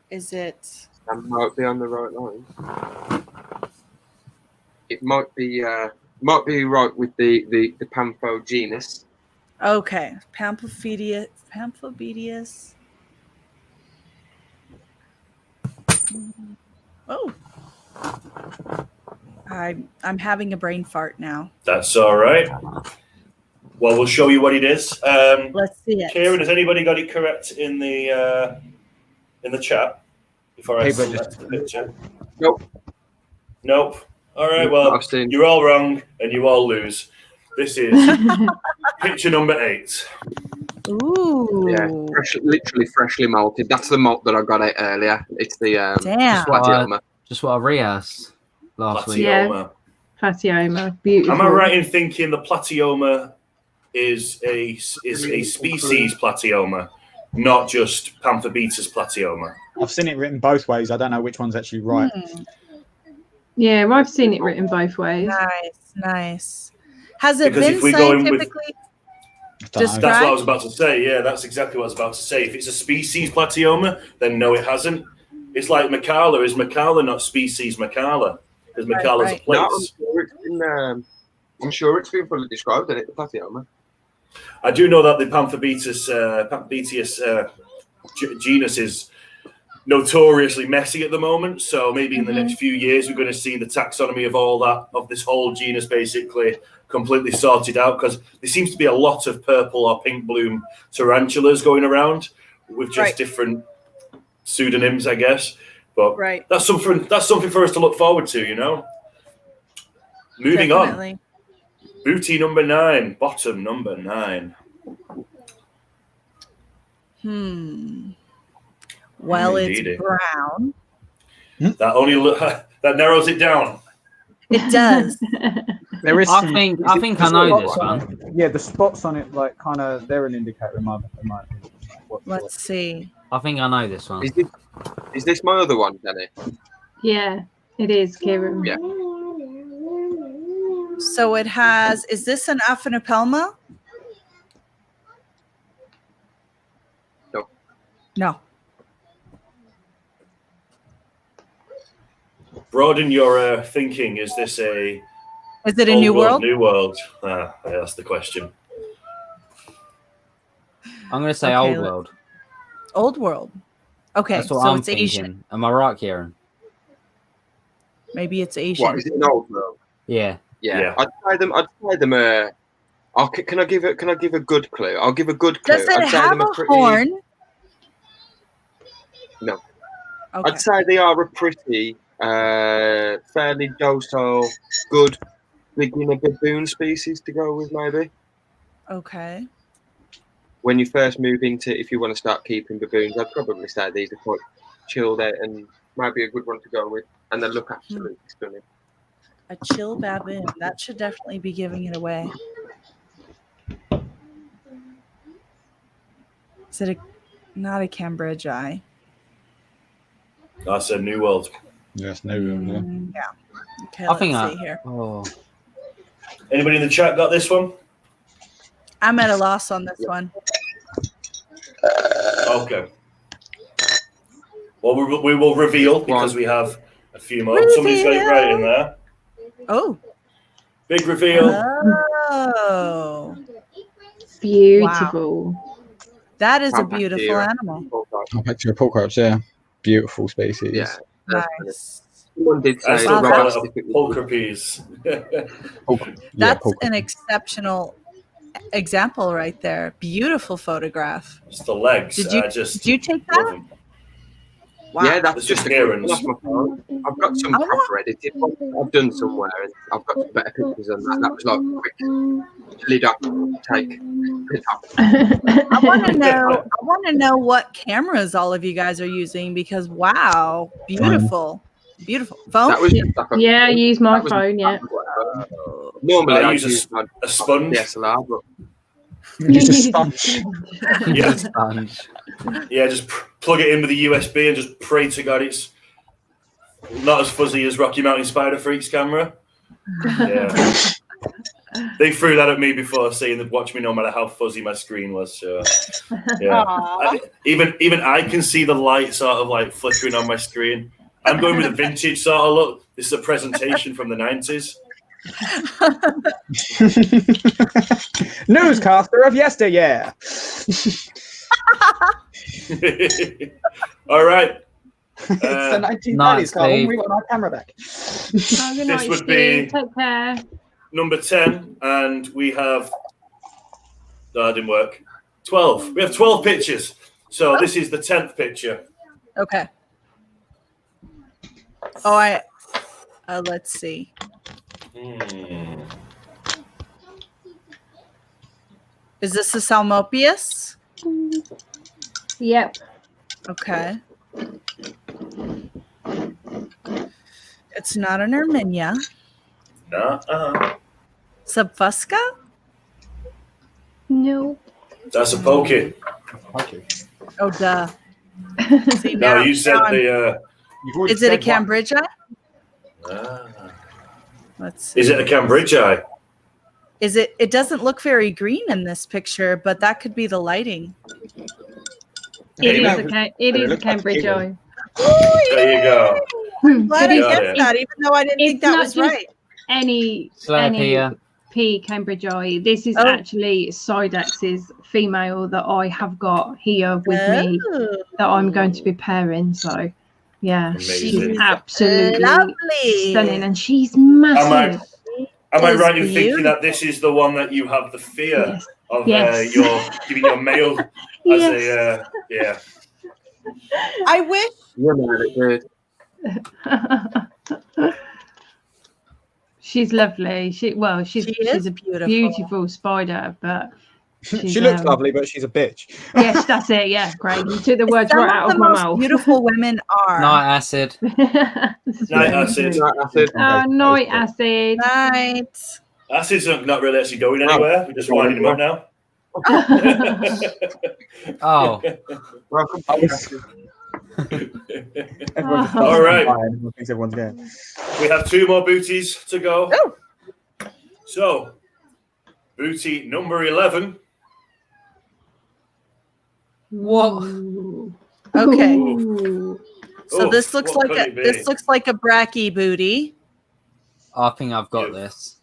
Is it? Sam might be on the right line. It might be right with the Pampho genus. Okay, Pamphobedius. Oh, I'm having a brain fart now. That's all right. Well, we'll show you what it is. Let's see it. Kieran, has anybody got it correct in the chat before I select the picture? Nope. Nope. All right. Well, you're all wrong and you all lose. This is picture number 8. Ooh. Yeah, literally freshly malted. That's the malt that I got out earlier. It's the Damn. Platyoma. Just what I rehearsed last week. Yeah. Platyoma. Beautiful. Am I right in thinking the Platyoma is a species Platyoma, not just Panthobetus Platyoma? I've seen it written both ways. I don't know which one's actually right. Yeah, I've seen it written both ways. Nice. Has it Because been if we go in with- scientifically That's what I was about to say. Yeah, that's exactly what I was about to say. If it's a species Platyoma, then no, it hasn't. It's like Macala. Is Macala not species Macala? Because Macala's a place. No, I'm sure it's been fully described in it, the Platyoma. I do know that the Panthobetus genus is notoriously messy at the moment. So maybe in the next few years, we're going to see the taxonomy of this whole genus basically completely sorted out, because there seems to be a lot of purple or pink bloom tarantulas going around with just different pseudonyms, I guess. But that's something for us to look forward to, you know. Moving on. Booty number 9, bottom number 9. Well, Indeed. it's brown. That narrows it down. It does. There is. I think I know this one. Yeah, the spots on it, like, kind of, they're an indicator in my opinion. Let's see. I think I know this one. Is this my other one, Danny? Yeah, it is, Kieran. Yeah. So it has. Is this an Aphanopelma? No. No. Broaden your thinking. Is this a? Is it a New World? New World. That's the question. I'm going to say Old World. Old World. Okay, That's what so I'm it's thinking. Asian. Am I right, Kieran? Maybe it's Asian. What, is it an Old World? Yeah. Yeah. I'd try them. Can I give a good clue? I'll give a good clue. Does it I'd say have them a horn? No. Okay. I'd say they are a pretty, fairly docile, good beginner baboon species to go with, maybe. Okay. When you first move into, if you want to start keeping baboons, I'd probably say these are quite chilled out and might be a good one to go with. And they look absolutely stunning. A chill baboon. That should definitely be giving it away. Is it not a Cambridge eye? That's a New World. Yes, New World. Yeah. Okay, I think let's see here. Oh. Anybody in the chat got this one? I'm at a loss on this one. Okay. Well, we will reveal because we have a few more. Somebody's got it right in there. Oh. Big reveal. Oh. Beautiful. Wow. That is a beautiful animal. Picture of pork crops, yeah. Beautiful species. Yeah. Nice. Someone did say Pulchrapes. That's an exceptional example right there. Beautiful photograph. It's the legs. Did you take that? Wow. Yeah, that's just Kieran's. I've got some proper edited ones I've done somewhere, and I've got some better pictures than that. That was like quick lid up. Take. I want to know. I want to know what cameras all of you guys are using because wow, beautiful, beautiful phone. That was Yeah, I use my phone. Yeah. Normally I I use use a sponge. DSLR, but Use a sponge. Yeah, Sponge. yeah, just plug it in with a USB and just pray to God it's not as fuzzy as Rocky Mountain Spider Freak's camera. Yeah. They threw that at me before saying they'd watch me no matter how fuzzy my screen was. So, yeah. Even I can see the light sort of like flickering on my screen. I'm going with a vintage sort of look. This is a presentation from the 90s. Newscaster of yesteryear. All right. It's the 1990s, nice, Carl. Steve. We got our camera back. Oh, good This night, would be Steve. Take care. number 10, and we have. No, that didn't work. 12. We have 12 pictures. So this is the 10th picture. Okay. Oh, let's see. Is this a Salmopius? Yep. Okay. It's not an Erminia. Nuh-uh. Subfusca? No. That's a pokey. Oh, duh. See, No, now, you said now I'm- the. Is it a Cambridgei? Let's see. Is it a Cambridgei? Is it? It doesn't look very green in this picture, but that could be the lighting. It is a Cambridgei. There you go. I'm glad I It is- guessed that, even though I didn't think It's that not was just right. Any Slapia. P Cambridgei. This is Oh. actually Sidax's female that I have got here with me that I'm going to be pairing. So, yeah, she's Amazing. absolutely Lovely. stunning, and she's massive. Am I Is right in thinking beautiful. that this is the one that you have the fear Yes. of Yes. your giving your male as Yes. yeah. I wish. you're not good. She's lovely. She's is a beautiful. beautiful spider, but she's, She looks lovely, but she's a bitch. Yes, that's it. Yeah, Craig, you took the words Some right of out the of my most mouth. beautiful women are. Night acid. Night acid. Oh, night acid. Night. Acid's not really actually going anywhere. We're just winding him up now. Oh. Welcome. Everyone's All right. Everyone thinks everyone's gay. We have 2 more booties to go. Oh. So, booty number 11. Whoa. Okay. Ooh. So Oof, this looks what like could a it be? this looks like a bracky booty. I think I've got Yeah. this.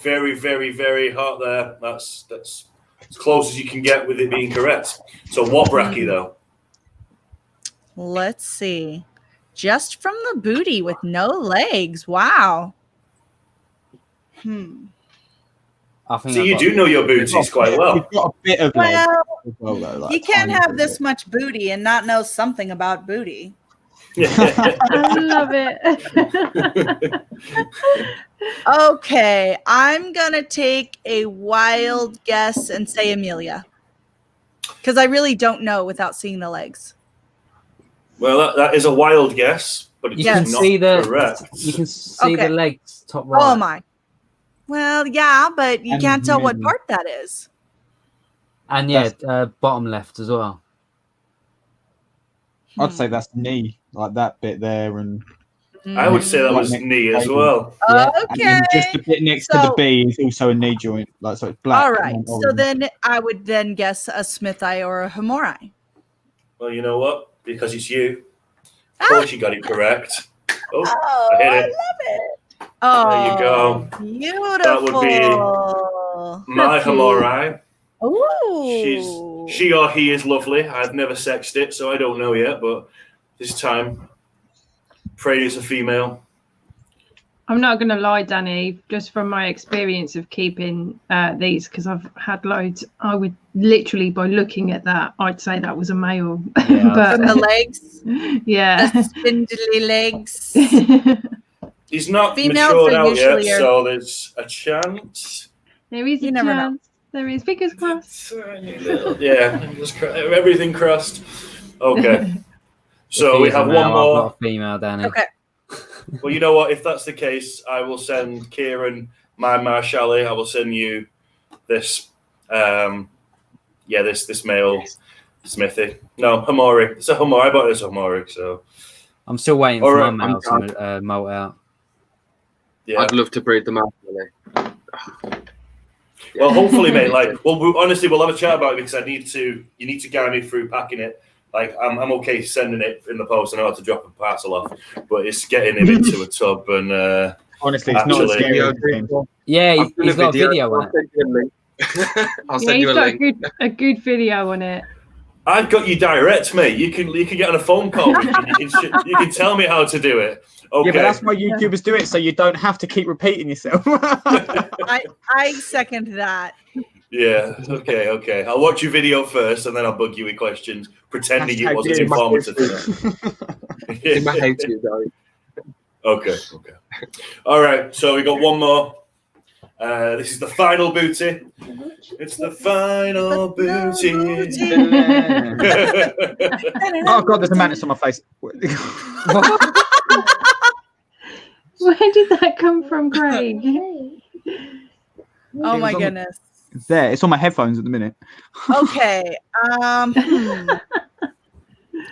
Very, very, very hot there. That's as close as you can get with it being correct. So what bracky though? Let's see. Just from the booty with no legs. Wow. I think So I've you got do know your booties quite well. You've got a bit of leg Well, as well, though. Like you can't tiny have bit. this much booty and not know something about booty. I love it. Okay, I'm gonna take a wild guess and say Amelia. Because I really don't know without seeing the legs. Well, that is a wild guess, but it's You can not see the correct. you can see Okay. the legs top right. Oh my. Well, yeah, but you And can't tell what middle. part that is. And yeah, bottom left as well. I'd say that's knee, like that bit there, and I would say that was Like next knee to as the well. yeah, and Okay. then just a bit next to the So- B is also a knee joint, like so it's black. All right. and So orange. then I would then guess a Smith eye or a Hamorai. Well, you know what? Because it's you. Of course you got it correct. Oh, I hit it. Oh, There you go. Beautiful. That would be my Hamorai. Ooh. She or he is lovely. I've never sexed it, so I don't know yet, but this time, pray it's a female. I'm not going to lie, Danny, just from my experience of keeping these, because I've had loads, I would literally, by looking at that, I'd say that was a male. Yeah. But The legs, yeah. the spindly legs. He's not Females matured are out yet, usually so there's a chance. There is You a never know. chance. There is. Fingers crossed. Yeah, everything crossed. Okay. So we have one I've more. got a female, Danny. Okay. Well, you know what? If that's the case, I will send Kieran my Marshally. I will send you this. This male Smithy. No, Hamori. It's a Hamori. I bought this Hamori. So I'm still waiting All for right, my male to molt out. Yeah. I'd love to breed them out. Well, hopefully, mate. Honestly, we'll have a chat about it because you need to guide me through packing it. Like, I'm okay sending it in the post. I know how to drop a parcel off, but it's getting him into a tub and honestly, it's not a scary thing. Yeah, he's got a video on it. I'll send you a link. A good video on it. I've got you direct, mate. You can get on a phone call with me. You can tell me how to do it. Okay. Yeah, but that's why YouTubers do it, so you don't have to keep repeating yourself. I second that. Yeah. Okay. I'll watch your video first, and then I'll bug you with questions, pretending it wasn't informative. In my house, you guys. Okay. All right. So we got one more. This is the final booty. It's the final booty. Oh god, there's a mantis on my face. Where did that come from, Craig? Oh my goodness. It's there. It's on my headphones at the minute. Okay.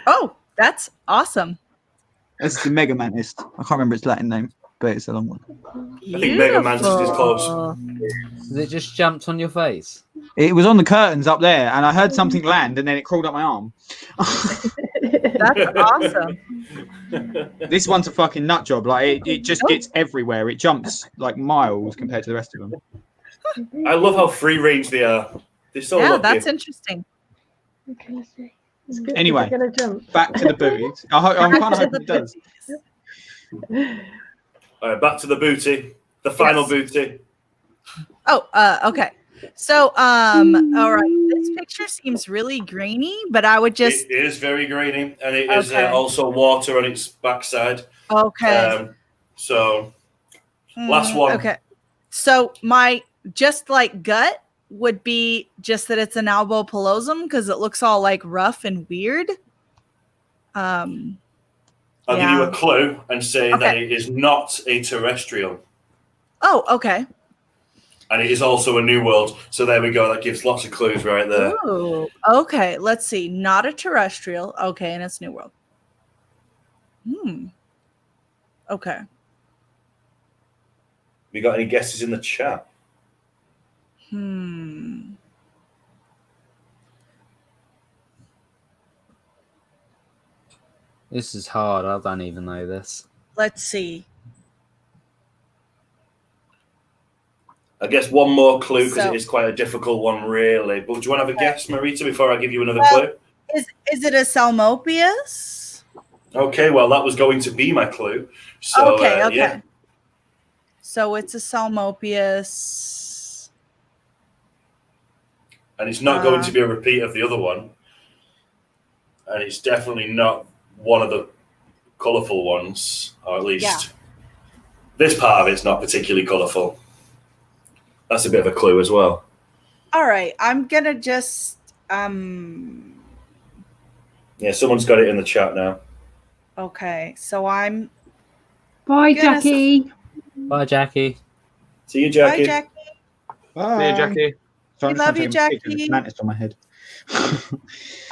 Oh, that's awesome. It's the Mega Mantis. I can't remember its Latin name, but it's a long one. I think Mega Mantis is close. Has it just jumped on your face? It was on the curtains up there, and I heard something land, and then it crawled up my arm. That's awesome. This one's a fucking nut job. Like it just gets everywhere. It jumps like miles compared to the rest of them. I love how free range they are. They're so Yeah, lucky. that's interesting. Anyway, back to the booties. I'm kind of hoping it does. All right, back to the booty. The final booty. Oh, okay. So, all right. This picture seems really grainy, but I would just. It is very grainy, and it is also water on its backside. Okay. So, last one. Okay. So my just like gut would be just that it's an albopilosum because it looks all like rough and weird. I'll give you a clue and say that it is not a terrestrial. Oh, okay. And it is also a new world. So there we go. That gives lots of clues right there. Ooh, okay. Let's see. Not a terrestrial. Okay, and it's new world. Okay. We got any guesses in the chat? This is hard. I don't even know this. Let's see. I guess one more clue because it is quite a difficult one, really. But do you want to have a guess, Marita, before I give you another clue? Is it a Salmopius? Okay, well, that was going to be my clue. So, Okay. yeah. So it's a Salmopius. And it's not going to be a repeat of the other one. And it's definitely not one of the colourful ones, or at least this part of it's not particularly colourful. That's a bit of a clue as well. All right. I'm going to just... Yeah, someone's got it in the chat now. Okay, so I'm... Bye, Jackie. Bye, Jackie. See you, Jackie. Bye, Jackie. Bye. See you, Jackie. We love you, Jackie. Mantis on my head.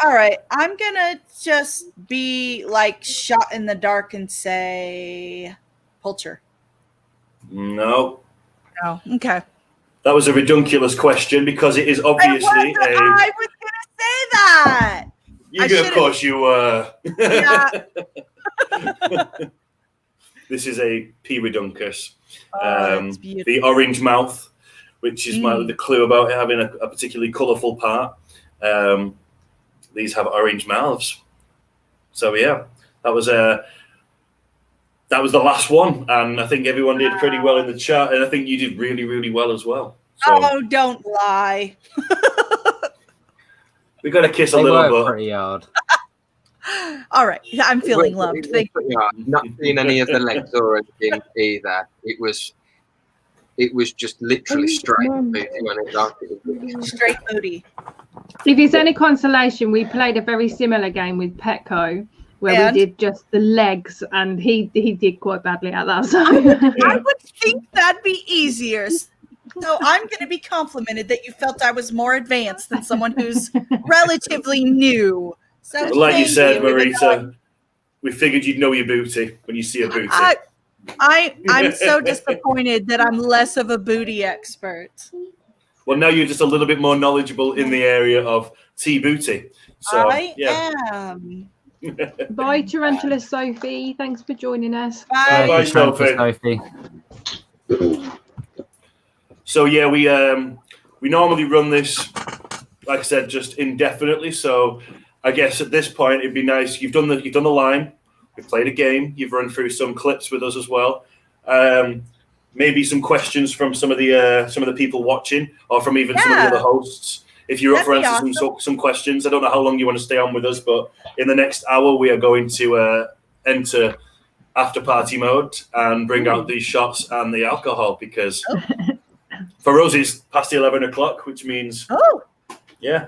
All right, I'm going to just be like shot in the dark and say Pulcher. No. No, okay. That was a redunculous question because it is obviously I was going to say that. Of course you were. Yeah. This is a P. reduncus. It's The orange mouth, which is the clue about it having a particularly colourful part. These have orange mouths. So yeah, that was the last one, and I think everyone did pretty well in the chat, and I think you did really, really well as well. So Oh, don't lie. we got to kiss a little bit. Pretty hard. All right, I'm feeling loved. Thank you. Not seen any of the legs or anything either. It was it was just literally straight booty when it started. Straight booty. If it's any consolation, we played a very similar game with Petco where we did just the legs, and he did quite badly at that. So I would think that'd be easier. So I'm going to be complimented that you felt I was more advanced than someone who's relatively new. So Like you thank said, you, even though Marita, we figured you'd know your booty when you see a booty. I'm so disappointed that I'm less of a booty expert. Well, now you're just a little bit more knowledgeable in the area of T-booty. So, I yeah. am. bye, Tarantula Sophie. Thanks for joining us. Bye, Bye, Sophie. So yeah, we normally run this, like I said, just indefinitely. So I guess at this point it'd be nice. You've done the line. We've played a game. You've run through some clips with us as well. Maybe some questions from some of the people watching, or from even some of the other hosts. If you're up for answering some questions, I don't know how long you want to stay on with us, but in the next hour we are going to enter after party mode and bring out the shots and the alcohol, because for us it's past 11 o'clock, which means yeah,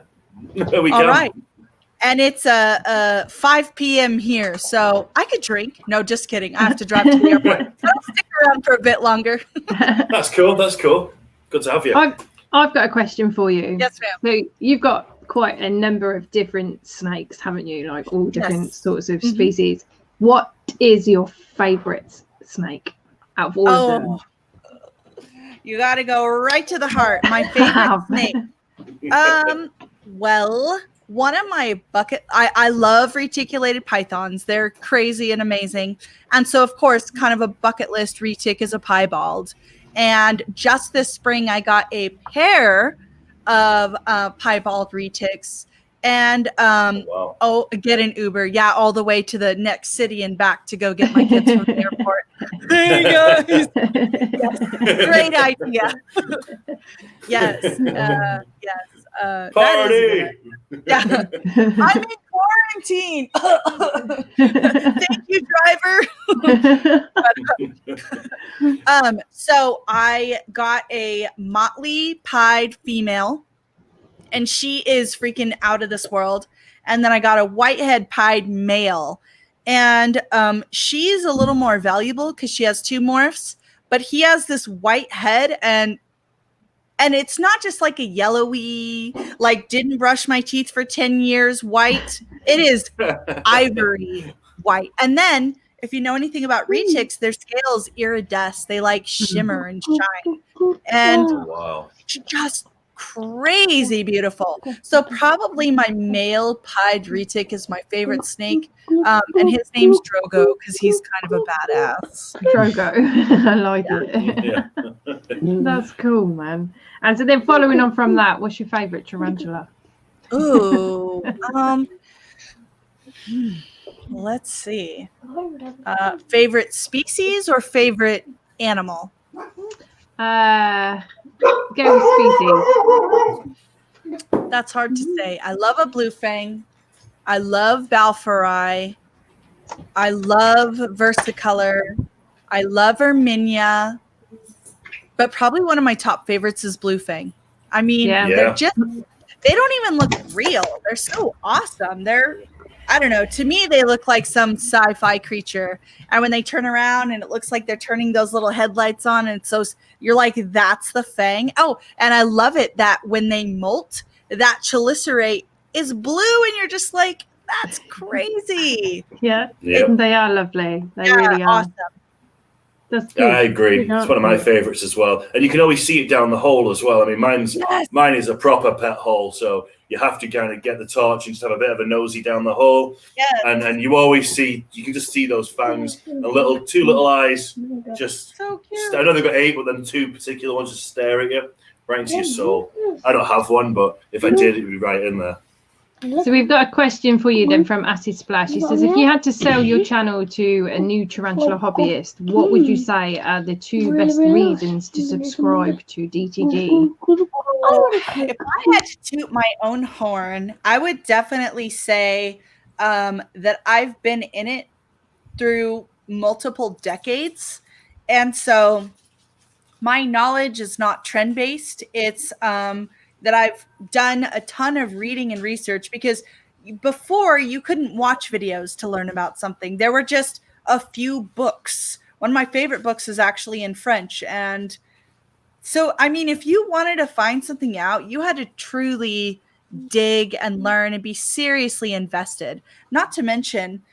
there we go. All right. And it's 5 p.m. here, so I could drink. No, just kidding. I have to drive to the airport. I'll stick around for a bit longer. That's cool. Good to have you. I've got a question for you. Yes, ma'am. So you've got quite a number of different snakes, haven't you? Like all different sorts of species. What is your favourite snake out of all of them? You got to go right to the heart. My favorite snake. Well, one of my I love reticulated pythons. They're crazy and amazing. And so, of course, kind of a bucket list retic is a piebald. And just this spring, I got a pair of piebald retics. And get an Uber, all the way to the next city and back to go get my kids from the airport. Hey guys, yes, great idea. Yes, yes. Party. I'm in quarantine. Thank you, driver. So I got a motley pied female. And she is freaking out of this world. And then I got a whitehead pied male. And she's a little more valuable because she has 2 morphs. But he has this white head. And it's not just like a yellowy, like didn't brush my teeth for 10 years white. It is ivory white. And then if you know anything about retics, their scales iridesce. They like shimmer and shine. And just crazy beautiful. So probably my male pied retic is my favorite snake, and his name's Drogo because he's kind of a badass. Drogo. I like it. That's cool, man. And so then following on from that, what's your favorite tarantula? Ooh, let's see. Favorite species or favorite animal? Go with species. That's hard to say. I love a blue fang. I love Balfouri. I love versicolor. I love Erminia. But probably one of my top favorites is blue fang. I mean, they're just, they don't even look real. They're so awesome. I don't know. To me, they look like some sci-fi creature. And when they turn around and it looks like they're turning those little headlights on, and so you're like, that's the fang. Oh, and I love it that when they molt, that chelicerate is blue, and you're just like, that's crazy. Yeah. They are lovely. They really are. Awesome. That's good. I agree. It's one of my favorites as well. And you can always see it down the hole as well. I mean, mine is a proper pet hole, so you have to kind of get the torch and just have a bit of a nosy down the hole. Yes. And you always see, you can just see those fangs and two little eyes just, so cute. I know they've got 8, but then 2 particular ones just stare at you right into your soul. I don't have one, but if I did, it would be right in there. So we've got a question for you then from Acid Splash. He says, if you had to sell your channel to a new tarantula hobbyist, what would you say are the 2 best reasons to subscribe to DTG? If I had to toot my own horn, I would definitely say that I've been in it through multiple decades. And so my knowledge is not trend based. It's that I've done a ton of reading and research, because before you couldn't watch videos to learn about something. There were just a few books. One of my favorite books is actually in French. And so, I mean, if you wanted to find something out, you had to truly dig and learn and be seriously invested. Not to mention,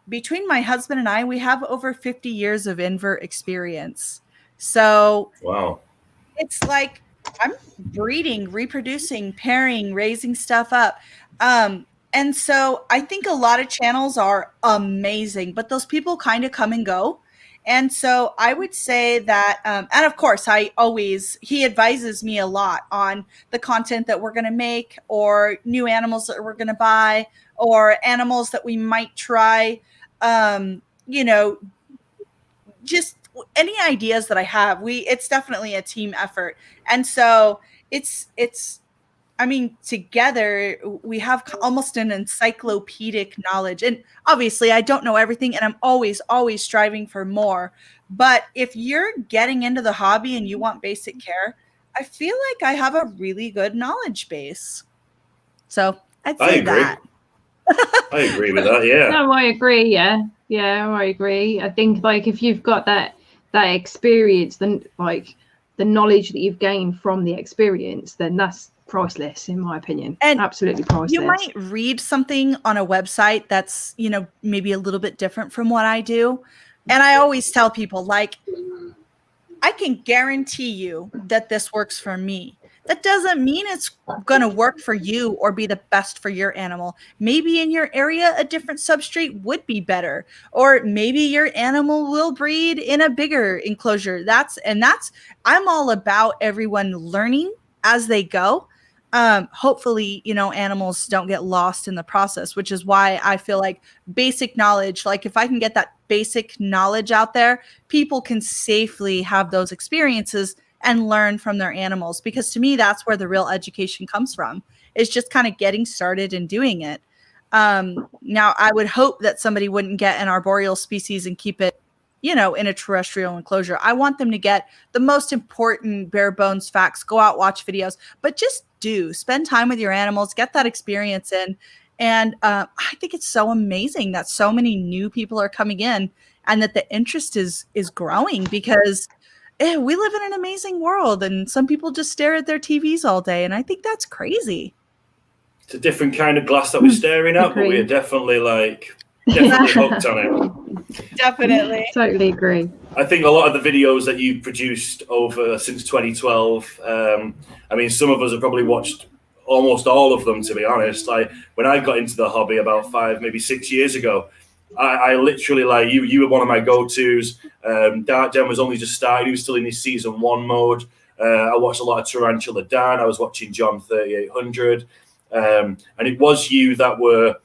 between my husband and I, we have over 50 years of invert experience. So wow, it's like I'm breeding, reproducing, pairing, raising stuff up. And so I think a lot of channels are amazing, but those people kind of come and go. And so I would say that, and of course, he advises me a lot on the content that we're going to make, or new animals that we're going to buy, or animals that we might try, you know, just any ideas that I have. It's definitely a team effort. And so I mean, together we have almost an encyclopedic knowledge. And obviously I don't know everything, and I'm always striving for more. But if you're getting into the hobby and you want basic care, I feel like I have a really good knowledge base. So I'd say that. I agree with that. Yeah. No, I agree. Yeah, I agree. I think like if you've got that experience, then like the knowledge that you've gained from the experience, then that's priceless, in my opinion. And absolutely priceless. You might read something on a website that's, you know, maybe a little bit different from what I do. And I always tell people, like, I can guarantee you that this works for me. That doesn't mean it's going to work for you or be the best for your animal. Maybe in your area, a different substrate would be better, or maybe your animal will breed in a bigger enclosure. I'm all about everyone learning as they go. Hopefully, you know, animals don't get lost in the process, which is why I feel like basic knowledge, like if I can get that basic knowledge out there, people can safely have those experiences and learn from their animals. Because to me, that's where the real education comes from. It's just kind of getting started and doing it. Now, I would hope that somebody wouldn't get an arboreal species and keep it, you know, in a terrestrial enclosure. I want them to get the most important bare bones facts, go out, watch videos, but just spend time with your animals, get that experience in. And I think it's so amazing that so many new people are coming in, and that the interest is growing, because we live in an amazing world, and some people just stare at their TVs all day. And I think that's crazy. It's a different kind of glass that we're staring at, but we're definitely hooked on it. Definitely. Totally agree. I think a lot of the videos that you've produced over since 2012, I mean, some of us have probably watched almost all of them, to be honest. Like when I got into the hobby about 5, maybe 6 years ago, I literally, like, you were one of my go-tos. Dark Den was only just started. He was still in his season 1 mode. I watched a lot of Tarantula Dan. I was watching John 3800. And it was you that were,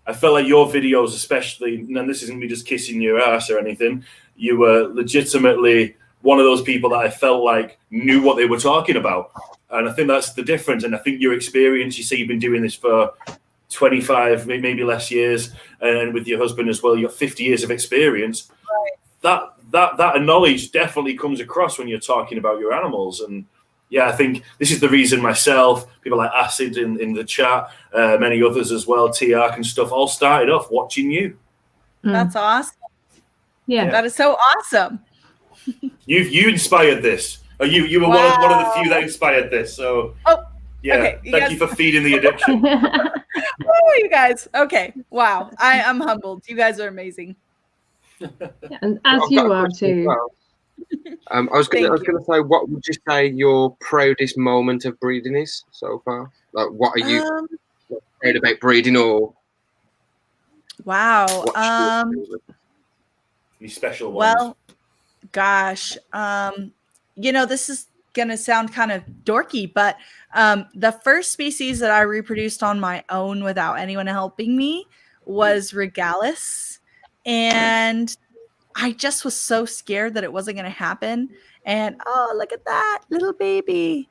I felt like your videos especially, and this isn't me just kissing your ass or anything, you were legitimately one of those people that I felt like knew what they were talking about. And I think that's the difference. And I think your experience, you say you've been doing this for 25, maybe less years, and with your husband as well, you got 50 years of experience. Right. That knowledge definitely comes across when you're talking about your animals. And yeah, I think this is the reason myself, people like Acid in the chat, many others as well, TR and stuff, all started off watching you. That's awesome. Yeah. That is so awesome. You inspired this. You were one of the few that inspired this. So yeah, okay, thank you for feeding the addiction. Oh, you guys. Okay. Wow. I'm humbled. You guys are amazing. And as you are too. I was going to say, what would you say your proudest moment of breeding is so far? Like, what are you proud about breeding, or? Wow. Any special ones? Well, gosh. You know, this is gonna sound kind of dorky, but the first species that I reproduced on my own without anyone helping me was Regalis, and I just was so scared that it wasn't going to happen. And oh, look at that little baby.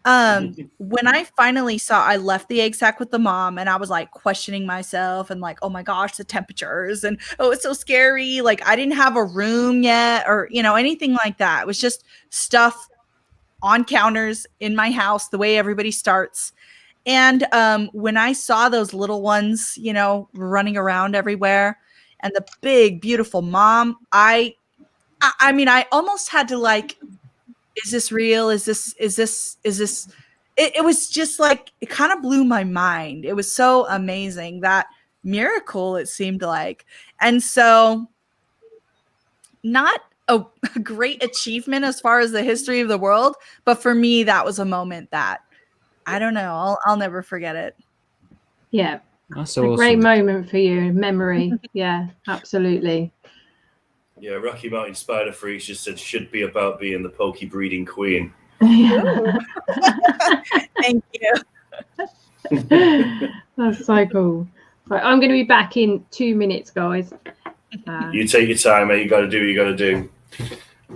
When I finally saw, I left the egg sack with the mom, and I was like questioning myself and like, oh my gosh, the temperatures, and oh, it's so scary. Like I didn't have a room yet, or anything like that. It was just stuff on counters in my house, the way everybody starts. And when I saw those little ones, running around everywhere, and the big, beautiful mom, I mean, I almost had to like, is this real? Is this? It was just like, it kind of blew my mind. It was so amazing, that miracle, it seemed like. And so, not a great achievement as far as the history of the world, but for me, that was a moment that, I don't know, I'll never forget it. Yeah. That's a awesome. great moment for you. Memory. Yeah, absolutely. Yeah, Rocky Mountain Spider Freaks just said should be about being the pokey breeding queen. Thank you. That's so cool. Right, I'm going to be back in 2 minutes, guys. You take your time, mate. You got to do what you got to do.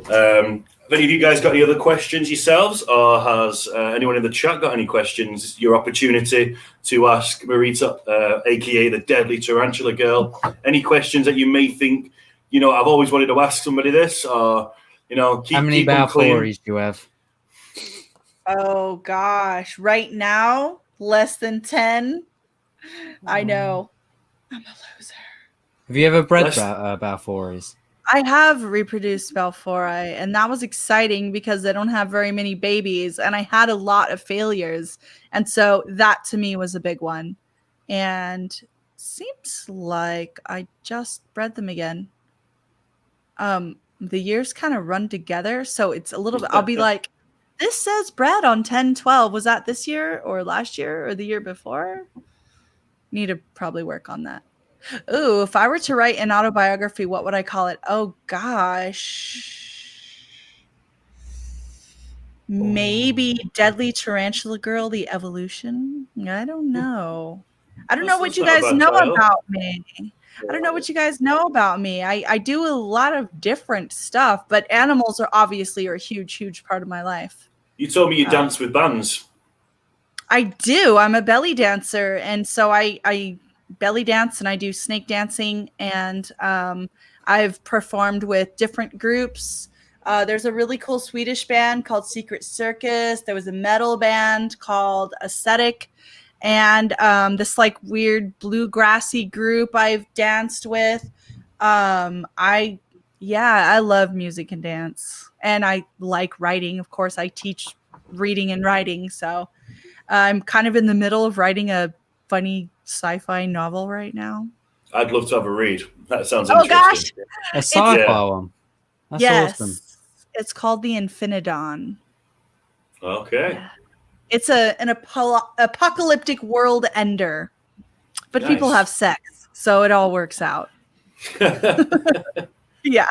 Have any of you guys got any other questions yourselves, or has anyone in the chat got any questions? Your opportunity to ask Marita, aka the Deadly Tarantula Girl, any questions that you may think, I've always wanted to ask somebody this, or keep, how many keep them clean. Balfours do you have? Oh gosh, right now less than 10. I know. I'm a loser. Have you ever bred Balfours? I have reproduced Balfouri, and that was exciting because they don't have very many babies, and I had a lot of failures, and so that to me was a big one. And seems like I just bred them again. The years kind of run together, so it's a little bit, I'll be like, this says bred on 10/12. Was that this year or last year or the year before? Need to probably work on that. Ooh, if I were to write an autobiography, what would I call it? Oh gosh. Maybe Deadly Tarantula Girl, the Evolution. I don't know. I don't know what you guys know about me. I don't know what you guys know about me. I do a lot of different stuff, but animals are obviously a huge, huge part of my life. You told me you dance with bands. I do. I'm a belly dancer, and so I belly dance, and I do snake dancing, and I've performed with different groups. There's a really cool Swedish band called Secret Circus. There was a metal band called Ascetic, and this like weird bluegrassy group I've danced with. I love music and dance, and I like writing. Of course, I teach reading and writing, so I'm kind of in the middle of writing a funny sci-fi novel right now. I'd love to have a read. That sounds Oh interesting. gosh, A sci-fi one. That's awesome. It's called The Infinidon. Okay. Yeah. It's an apocalyptic world ender, but people have sex, so it all works out. Yeah.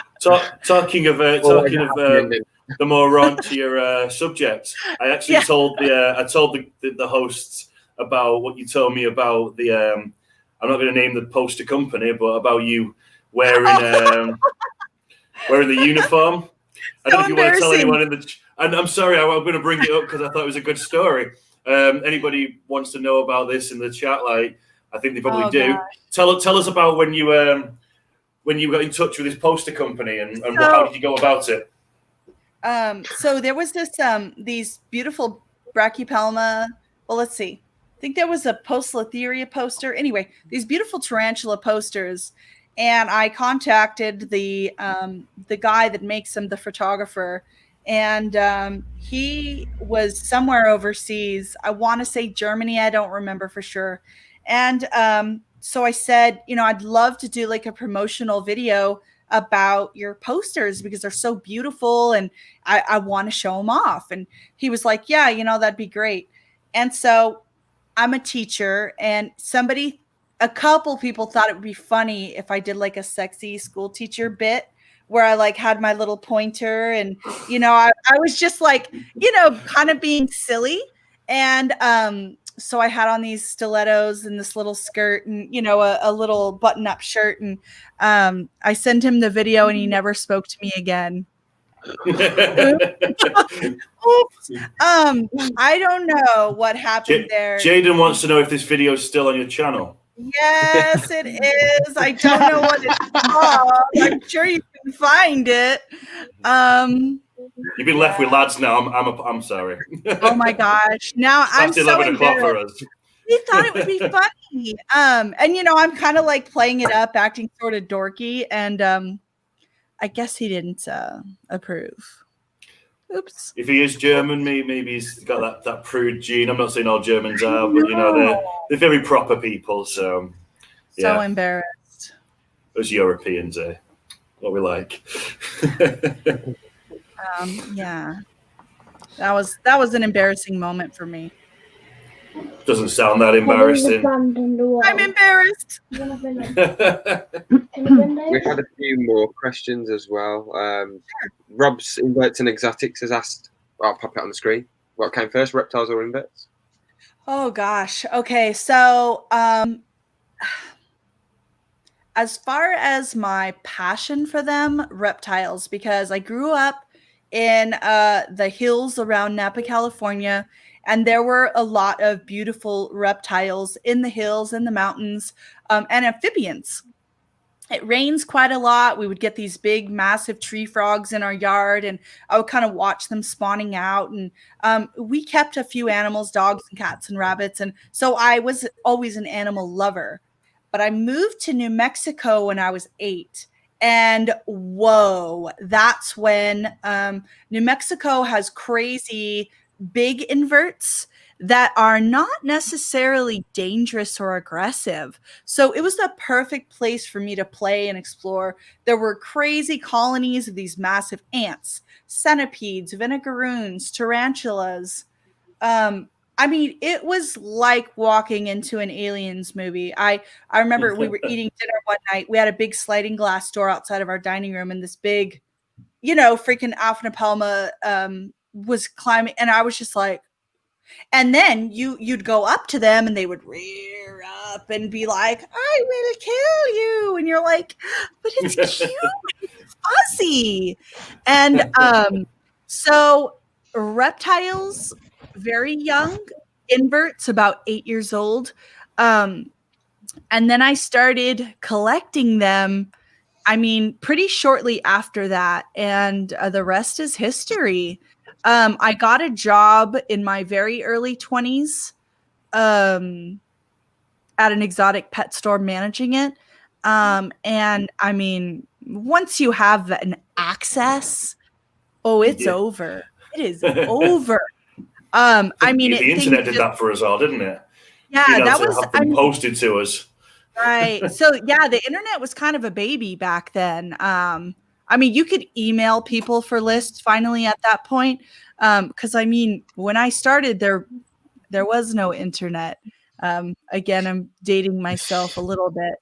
Talking of the more raunchier subjects, I actually told the hosts about what you told me about the. I'm not going to name the poster company, but about you wearing wearing the uniform. I don't know if you want to tell anyone in the. And I'm sorry, I'm going to bring it up because I thought it was a good story. Anybody wants to know about this in the chat? Like, I think they probably do. Gosh. Tell us about when you got in touch with this poster company and how did you go about it? So there was this these beautiful Brachypelma. Well, let's see. I think there was a Postlotheria poster. Anyway, these beautiful tarantula posters, and I contacted the guy that makes them, the photographer, and he was somewhere overseas. I want to say Germany. I don't remember for sure. And so I said, I'd love to do like a promotional video about your posters because they're so beautiful and I want to show them off. And he was like, yeah, that'd be great. And so I'm a teacher, and a couple people thought it would be funny if I did like a sexy school teacher bit where I like had my little pointer and, I was just like, kind of being silly. And so I had on these stilettos and this little skirt and, a little button up shirt. And I sent him the video and he never spoke to me again. Oops. I don't know what happened there. Jaden wants to know if this video is still on your channel. Yes, it is. I don't know what it's called. I'm sure you can find it. You've been left with lads now. I'm sorry. Oh my gosh! Now I'm After so 11 o'clock for embarrassed. us. We thought it would be funny. And you know, I'm kind of like playing it up, acting sort of dorky, and I guess he didn't approve. Oops. If he is German, maybe he's got that prude gene. I'm not saying all Germans are, but you know, they're very proper people. So yeah. So embarrassed. Us Europeans, what we like. Yeah. That was an embarrassing moment for me. Doesn't sound that embarrassing. I'm embarrassed. We've had a few more questions as well. Rob's Inverts and Exotics has asked, I'll pop it on the screen. What came first, reptiles or inverts? Oh gosh. Okay, so as far as my passion for them, reptiles, because I grew up in the hills around Napa, California, and there were a lot of beautiful reptiles in the hills and the mountains, and amphibians. It rains quite a lot. We would get these big, massive tree frogs in our yard, and I would kind of watch them spawning out. And we kept a few animals, dogs and cats and rabbits. And so I was always an animal lover. But I moved to New Mexico when I was 8. And whoa, that's when New Mexico has crazy big inverts that are not necessarily dangerous or aggressive. So it was the perfect place for me to play and explore. There were crazy colonies of these massive ants, centipedes, vinegaroons, tarantulas. I mean, it was like walking into an Aliens movie. I remember we were eating dinner one night. We had a big sliding glass door outside of our dining room, and this big, you know, freaking Alpha Palma was climbing, and I was just like, and then you'd go up to them and they would rear up and be like, I will kill you. And you're like, but it's cute, it's fuzzy. And so reptiles, very young, inverts, about 8 years old. And then I started collecting them, I mean, pretty shortly after that. And the rest is history. I got a job in my very early 20s at an exotic pet store managing it. And I mean, once you have an access, it's over. It is over. I mean, the internet did that for us all, didn't it? Yeah, that was posted to us. Right. So yeah, the internet was kind of a baby back then. I mean, you could email people for lists finally at that point. Because I mean, when I started, there was no internet. Again, I'm dating myself a little bit.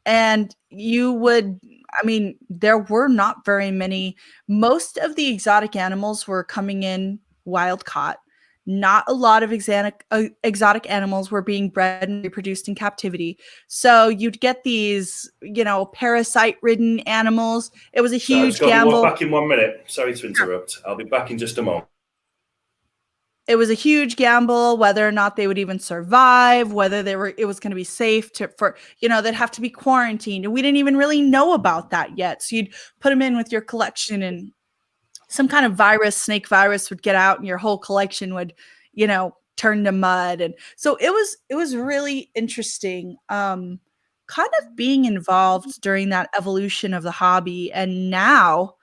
And you would, I mean, there were not very many. Most of the exotic animals were coming in wild caught. Not a lot of exotic animals were being bred and reproduced in captivity. So you'd get these, you know, parasite-ridden animals. It was a huge gamble. Back in 1 minute. Sorry to interrupt. I'll be back in just a moment. It was a huge gamble whether or not they would even survive, whether it was going to be safe for, you know, they'd have to be quarantined. And we didn't even really know about that yet. So you'd put them in with your collection, and some kind of virus, snake virus, would get out and your whole collection would, you know, turn to mud. And so it was really interesting, kind of being involved during that evolution of the hobby. And now,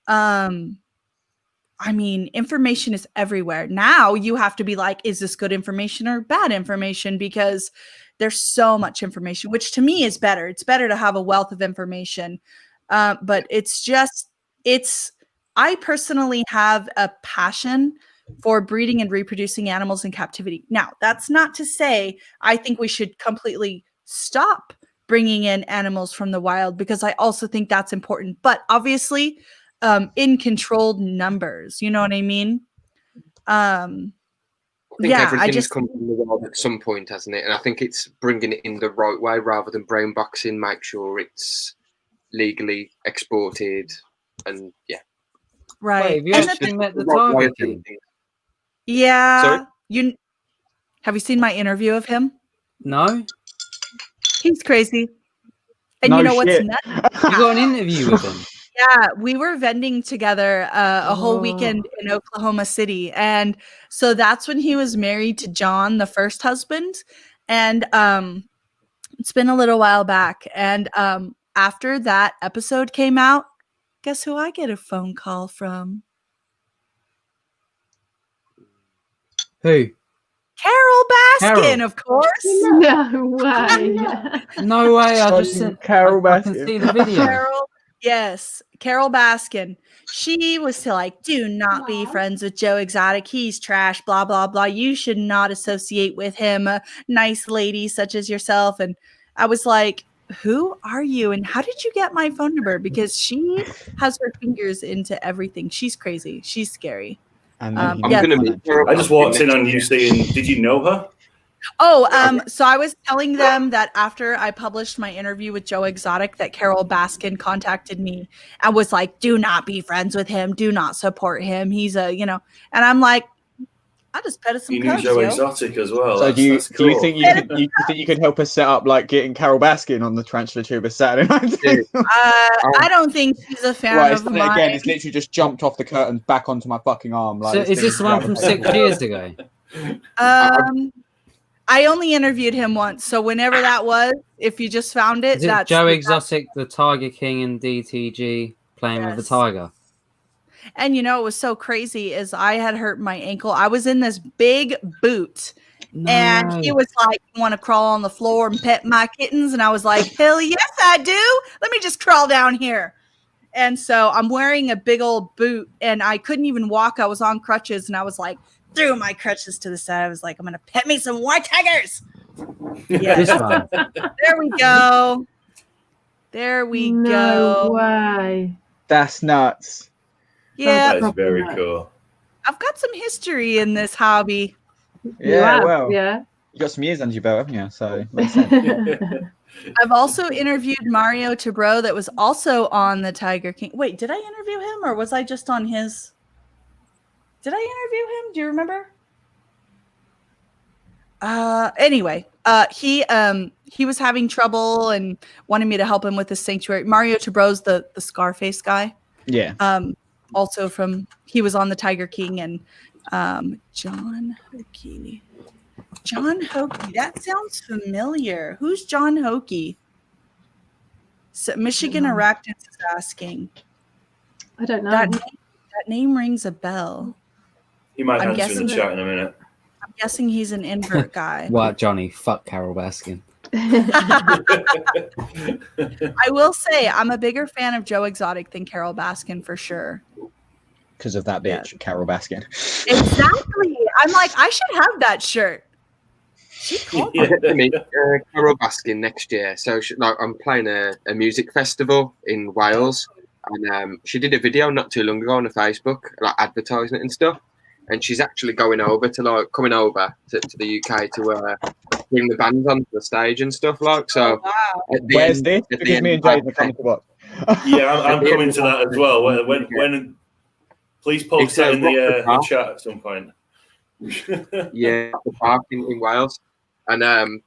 I mean, information is everywhere. Now you have to be like, is this good information or bad information? Because there's so much information, which to me is better. It's better to have a wealth of information. But I personally have a passion for breeding and reproducing animals in captivity. Now, that's not to say I think we should completely stop bringing in animals from the wild, because I also think that's important. But obviously, in controlled numbers, you know what I mean? I think everything's come from the wild at some point, hasn't it? And I think it's bringing it in the right way rather than brain boxing, make sure it's legally exported. And yeah, Right. Wait, have you And actually the- met the Tiger King? Yeah. Sorry? You have you seen my interview of him? No. He's crazy. And No you know what's shit. nuts? You got an interview with him? Yeah, we were vending together a whole weekend Oh. in Oklahoma City. And so that's when he was married to John, the first husband. And it's been a little while back. And after that episode came out, guess who I get a phone call from? Who? Carol Baskin, Carol. of course. No way. No way. I just said Carol I can see the video. Carol, yes, Carol Baskin. She was like, do not be friends with Joe Exotic. He's trash, blah, blah, blah. You should not associate with him, a nice lady such as yourself. And I was like, who are you? And how did you get my phone number? Because she has her fingers into everything. She's crazy. She's scary. And yeah. I just walked in on you saying, did you know her? Oh, so I was telling them that after I published my interview with Joe Exotic, that Carol Baskin contacted me and was like, do not be friends with him. Do not support him. He's a, and I'm like, I just petted some You knew cubs, Joe yo. Exotic as well. So do you think you cool. could you could help us set up like getting Carol Baskin on the Tarantula Tuber Saturday night? I don't think she's a fan Right, of it's, mine. again, it's literally just jumped off the curtain back onto my fucking arm. Like, So is this the one from 6 years ago? I only interviewed him once. So whenever that was, if you just found it, Is it that's Joe Exotic, the Tiger King, and DTG playing with the tiger? And it was so crazy is I had hurt my ankle. I was in this big boot. And he was like, you want to crawl on the floor and pet my kittens? And I was like, hell yes, I do. Let me just crawl down here. And so I'm wearing a big old boot and I couldn't even walk. I was on crutches and I was like, threw my crutches to the side. I was like, I'm going to pet me some white tigers. Yeah. There we go. There we No go. way. That's nuts. Yeah. That is very cool. I've got some history in this hobby. Yeah, well, yeah. You got some years under your belt, haven't you? So makes sense. I've also interviewed Mario Tabro that was also on the Tiger King. Wait, did I interview him or was I just on his? Did I interview him? Do you remember? Anyway, he was having trouble and wanted me to help him with the sanctuary. Mario Tabro's the Scarface guy. Yeah. Also he was on the Tiger King and John Hokey. John Hokey. That sounds familiar. Who's John Hokey? So Michigan Arachnids is asking. I don't know. That name rings a bell. You might I'm answer in the guessing- chat in a minute. I'm guessing he's an invert guy. What, Johnny? Fuck Carol Baskin. I will say I'm a bigger fan of Joe Exotic than Carol Baskin for sure. Because of that bitch, Carol Baskin. Exactly. I'm like, I should have that shirt. She called I get to meet Carol Baskin next year. So I'm playing a music festival in Wales, and she did a video not too long ago on Facebook, like advertising it and stuff. And she's actually coming over to the UK to bring the bands onto the stage and stuff like. So, Where's this? Because me and Jaden are coming to watch. Yeah, I'm coming to that as well. When please post that in the chat at some point. Yeah, the park in Wales, and I'm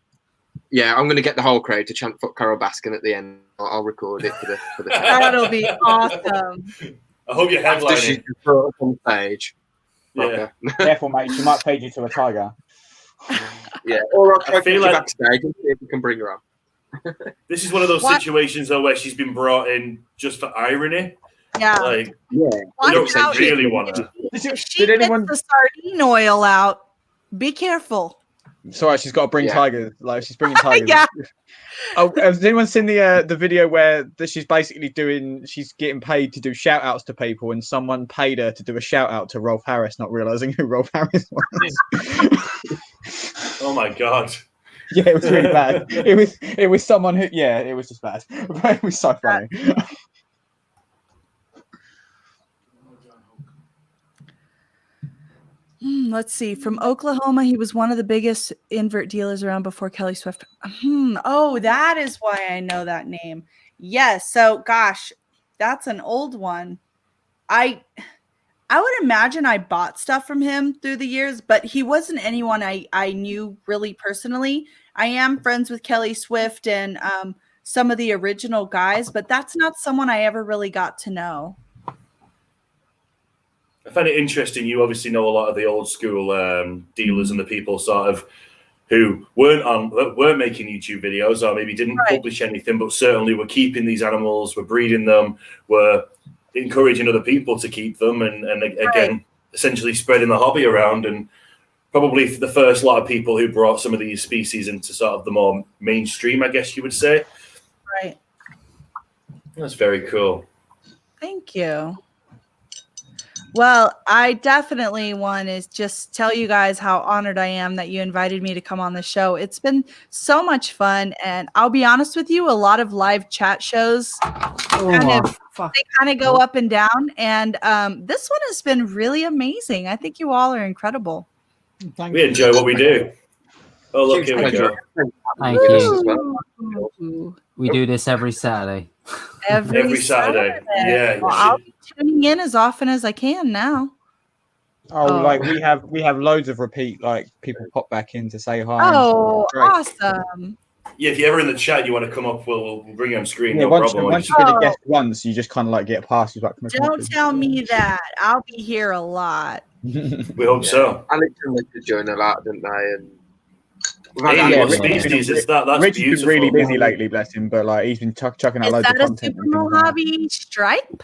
going to get the whole crowd to chant "Fuck Carol Baskin" at the end. I'll record it for the. That'll be awesome. I hope you're After she's headlining. brought up on stage. Yeah. Careful, mate. She might feed you to a tiger. Yeah, or I'll try I to feel get you like- backstage and see if we can bring her on. This is one of those What? situations though where she's been brought in just for irony. Yeah. Like, Yeah. you don't Watch out. really want her. She gets the sardine oil out. Be careful. It's alright. She's got to bring tigers. Like she's bringing tigers. Yeah. Oh, has anyone seen the video where she's basically she's getting paid to do shout outs to people, and someone paid her to do a shout out to Rolf Harris, not realizing who Rolf Harris was. Oh my god. Yeah, it was really bad. It was someone who, yeah, it was just bad. But it was so funny. Let's see. From Oklahoma, he was one of the biggest invert dealers around before Kelly Swift. Oh, that is why I know that name. Yes. So, gosh, that's an old one. I would imagine I bought stuff from him through the years, but he wasn't anyone I knew really personally. I am friends with Kelly Swift and some of the original guys, but that's not someone I ever really got to know. I find it interesting. You obviously know a lot of the old school dealers and the people sort of who weren't making YouTube videos or maybe didn't publish anything, but certainly were keeping these animals, were breeding them, were encouraging other people to keep them, and again, essentially spreading the hobby around. And probably the first lot of people who brought some of these species into sort of the more mainstream, I guess you would say. Right. That's very cool. Thank you. Well, I definitely want to just tell you guys how honored I am that you invited me to come on the show. It's been so much fun, and I'll be honest with you, a lot of live chat shows kind of go up and down, and this one has been really amazing. I think you all are incredible. We enjoy what we do. Oh, look, here we go. Thank you. We do this every Saturday. Every Saturday. Yeah. Well, I'll be tuning in as often as I can now. Oh, like we have loads of repeat, like people pop back in to say hi. Oh, awesome. Yeah, if you're ever in the chat, you want to come up, we'll bring you on screen. Yeah, No problem. once you get a guest once, you just kind of like get past. Like, Don't tell me that. I'll be here a lot. We hope so. Alex and Richard join a lot, didn't they? And that's Richard's beautiful. been really busy lately, bless him. But like he's been chucking out loads of content. Super Mojave Stripe?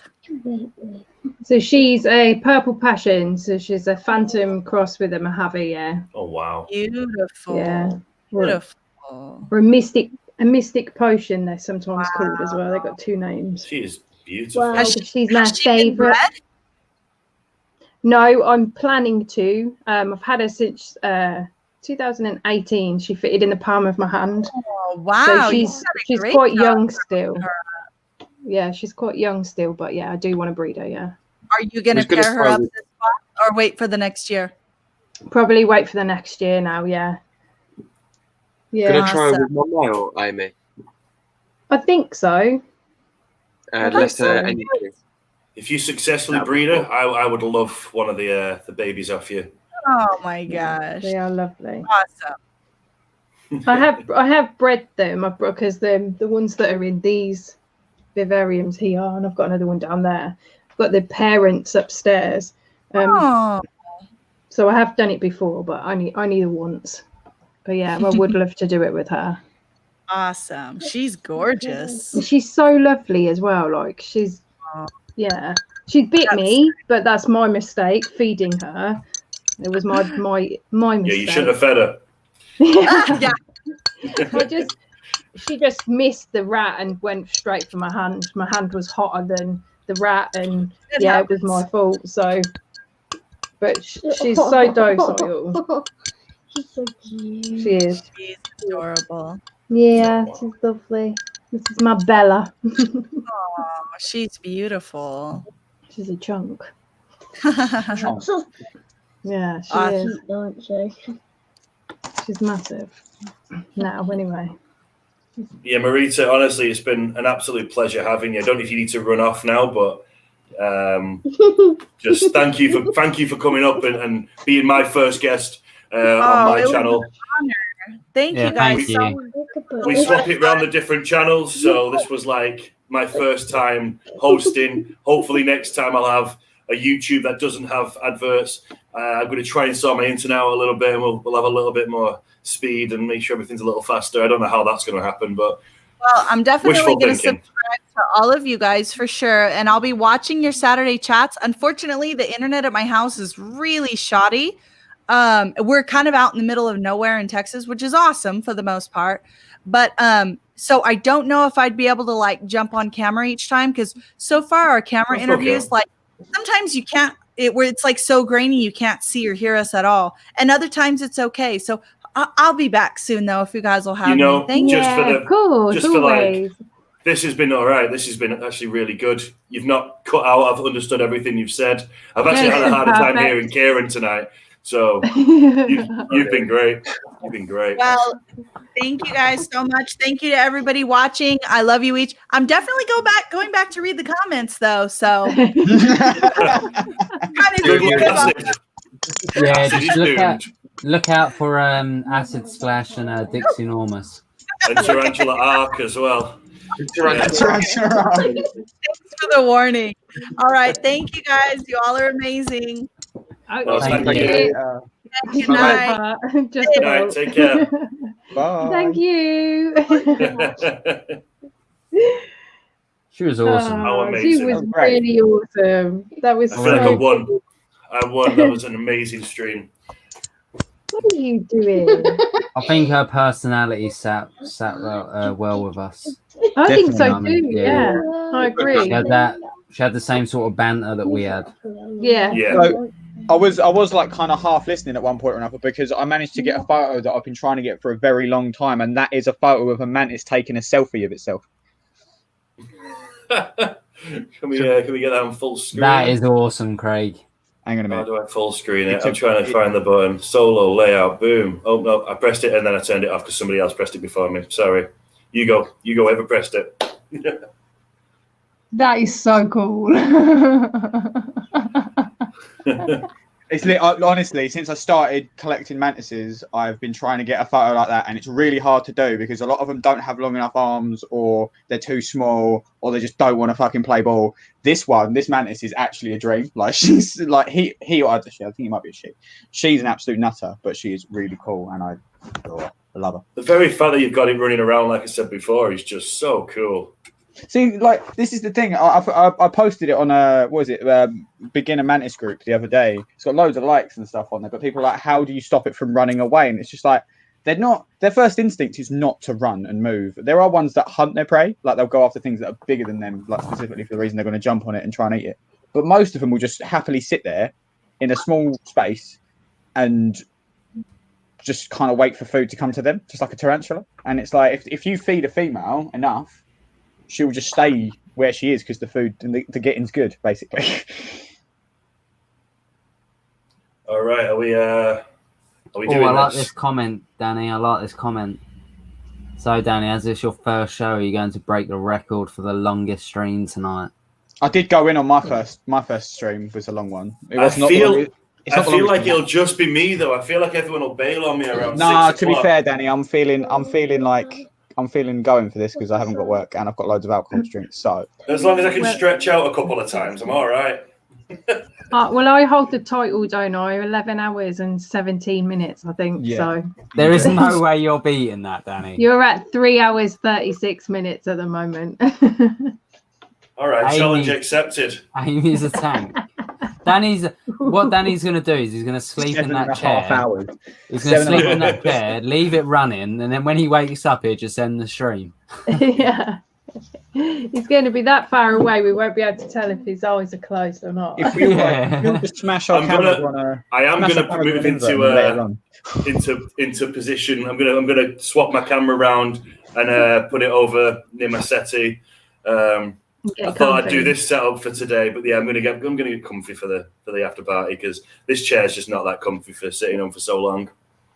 So she's a purple passion. So she's a phantom cross with a Mojave. Yeah. Oh wow. Beautiful. Yeah. Beautiful. Or a mystic potion. They're sometimes called as well. They've got two names. She is beautiful. Wow, she's my favorite. No, I'm planning to. I've had her since 2018. She fitted in the palm of my hand. Oh, wow. So she's quite young still. Yeah, she's quite young still, but yeah, I do want to breed her, yeah. Are you going to pair her up this spot or wait for the next year? Probably wait for the next year now, yeah. Yeah. Gonna try with my male, Amy. I think so. If you successfully breed her, I would love one of the babies off you. Oh my gosh. They are lovely. Awesome. I have bred them because the ones that are in these vivariums here, and I've got another one down there. I've got the parents upstairs. So I have done it before, but only once. But yeah, I would love to do it with her. Awesome. She's gorgeous. And she's so lovely as well. Like she's she bit me, but that's my mistake feeding her. It was my mistake. Yeah, you shouldn't have fed her. Yeah. She just missed the rat and went straight for my hand. My hand was hotter than the rat, and it was my fault. So, but she's so docile. She's so cute. She is. She's adorable. Yeah, she's lovely. This is my Bella. Oh, she's beautiful. She's a chunk. Yeah, she Awesome. is. Don't she? She's massive. Now, anyway. Yeah, Marita, honestly, it's been an absolute pleasure having you. I don't know if you need to run off now, but just thank you for coming up and being my first guest on my channel. Thank you guys so much. We swap it around the different channels, so this was like my first time hosting. Hopefully next time I'll have a YouTube that doesn't have adverts. I'm going to try and sort my internet out a little bit, and we'll have a little bit more speed and make sure everything's a little faster. I don't know how that's going to happen, but well, I'm definitely going to thinking. subscribe to all of you guys for sure, and I'll be watching your Saturday chats. Unfortunately, the internet at my house is really shoddy. We're kind of out in the middle of nowhere in Texas, which is awesome for the most part. But so I don't know if I'd be able to like jump on camera each time, because so far our camera interviews, like sometimes you can't, where it's like so grainy you can't see or hear us at all, and other times it's okay. So I'll be back soon though, if you guys will have me. Thank you. This has been all right. This has been actually really good. You've not cut out. I've understood everything you've said. I've actually had a harder time hearing Kieran tonight. So you've been great. You've been great. Well, thank you guys so much. Thank you to everybody watching. I love you each. I'm definitely going back to read the comments though. So Yeah, just look out for Acid Splash and Dixie Enormous. And Tarantula Arc as well. Thanks for the warning. All right. Thank you guys. You all are amazing. Thank you. Good night. Just Good night. Take care. Bye. Thank you. She was awesome. Oh, amazing. She was really awesome. That was I feel like I so won. cool. I won. That was an amazing stream. What are you doing? I think her personality sat well with us. I think so Definitely. too. Yeah, I agree. She had the same sort of banter that we had. Yeah. So, I was like kind of half listening at one point or another because I managed to get a photo that I've been trying to get for a very long time, and that is a photo of a mantis taking a selfie of itself. Can we get that on full screen? That is awesome, Craig. Hang on a minute. How do I full screen it? I'm trying to find the button. Solo layout. Boom. Oh no, I pressed it and then I turned it off because somebody else pressed it before me. Sorry. You go. Whoever pressed it. That is so cool. Honestly, since I started collecting mantises, I've been trying to get a photo like that, and it's really hard to do because a lot of them don't have long enough arms, or they're too small, or they just don't want to fucking play ball. This mantis is actually a dream. Like she's like he or I think it might be a she. She's an absolute nutter, but she is really cool, and I love her. The very fact that you've got him running around, like I said before, is just so cool. See, like this is the thing. I posted it on beginner mantis group the other day. It's got loads of likes and stuff on there, but people are like, how do you stop it from running away? And it's just like their first instinct is not to run and move. There are ones that hunt their prey, like they'll go after things that are bigger than them, like specifically for the reason they're going to jump on it and try and eat it. But most of them will just happily sit there in a small space and just kind of wait for food to come to them, just like a tarantula. And it's like if you feed a female enough, she'll just stay where she is because the food and the getting's good, basically. All right, are we doing I like this? this comment, Danny. I like this comment. So, Danny, as this your first show, are you going to break the record for the longest stream tonight? I did go in on my first stream was a long one. I feel like it'll just be me though. I feel like everyone will bail on me around. Nah, to be fair, Danny, I'm feeling going for this because I haven't got work and I've got loads of alcohol to drink. So as long as I can stretch out a couple of times, I'm all right. Well, I hold the title, don't I? 11 hours and 17 minutes, I think. Yeah. So there is no way you're beating that, Danny. You're at 3 hours 36 minutes at the moment. All right, challenge accepted. Amy's a tank. Danny's going to do is he's going to sleep in that chair. 7.5 hours. He's going to sleep in that chair, leave it running, and then when he wakes up, he'll just end the stream. Yeah. He's going to be that far away, we won't be able to tell if his eyes are closed or not. If we just smash our cameras I am going to move into position. I'm going to swap my camera around and put it over near my settee. I thought I'd do this setup for today, but yeah, I'm gonna get comfy for the after party because this chair's just not that comfy for sitting on for so long.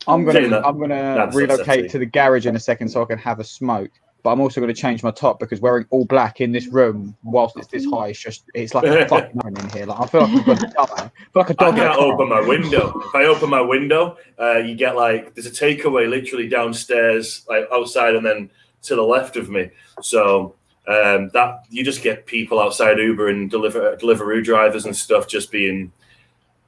I'm gonna relocate to the garage in a second so I can have a smoke. But I'm also going to change my top because wearing all black in this room whilst it's this high, it's like a fucking man in here. Like I feel like I'm going to die. I feel like a dog. I can't open my window. If I open my window, you get there's a takeaway literally downstairs, like outside, and then to the left of me. So that you just get people outside Uber and Deliveroo drivers and stuff just being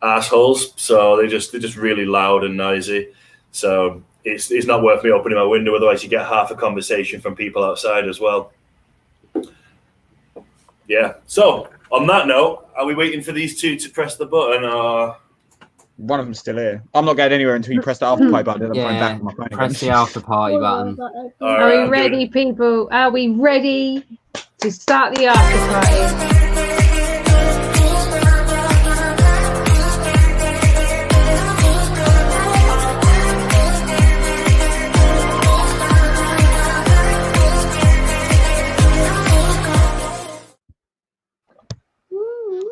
assholes. So they're just really loud and noisy. So it's not worth me opening my window. Otherwise, you get half a conversation from people outside as well. Yeah. So on that note, are we waiting for these two to press the button? Or one of them's still here. I'm not going anywhere until you press the after party button. Yeah, press the after party button. Are we ready, people? Are we ready to start the after party?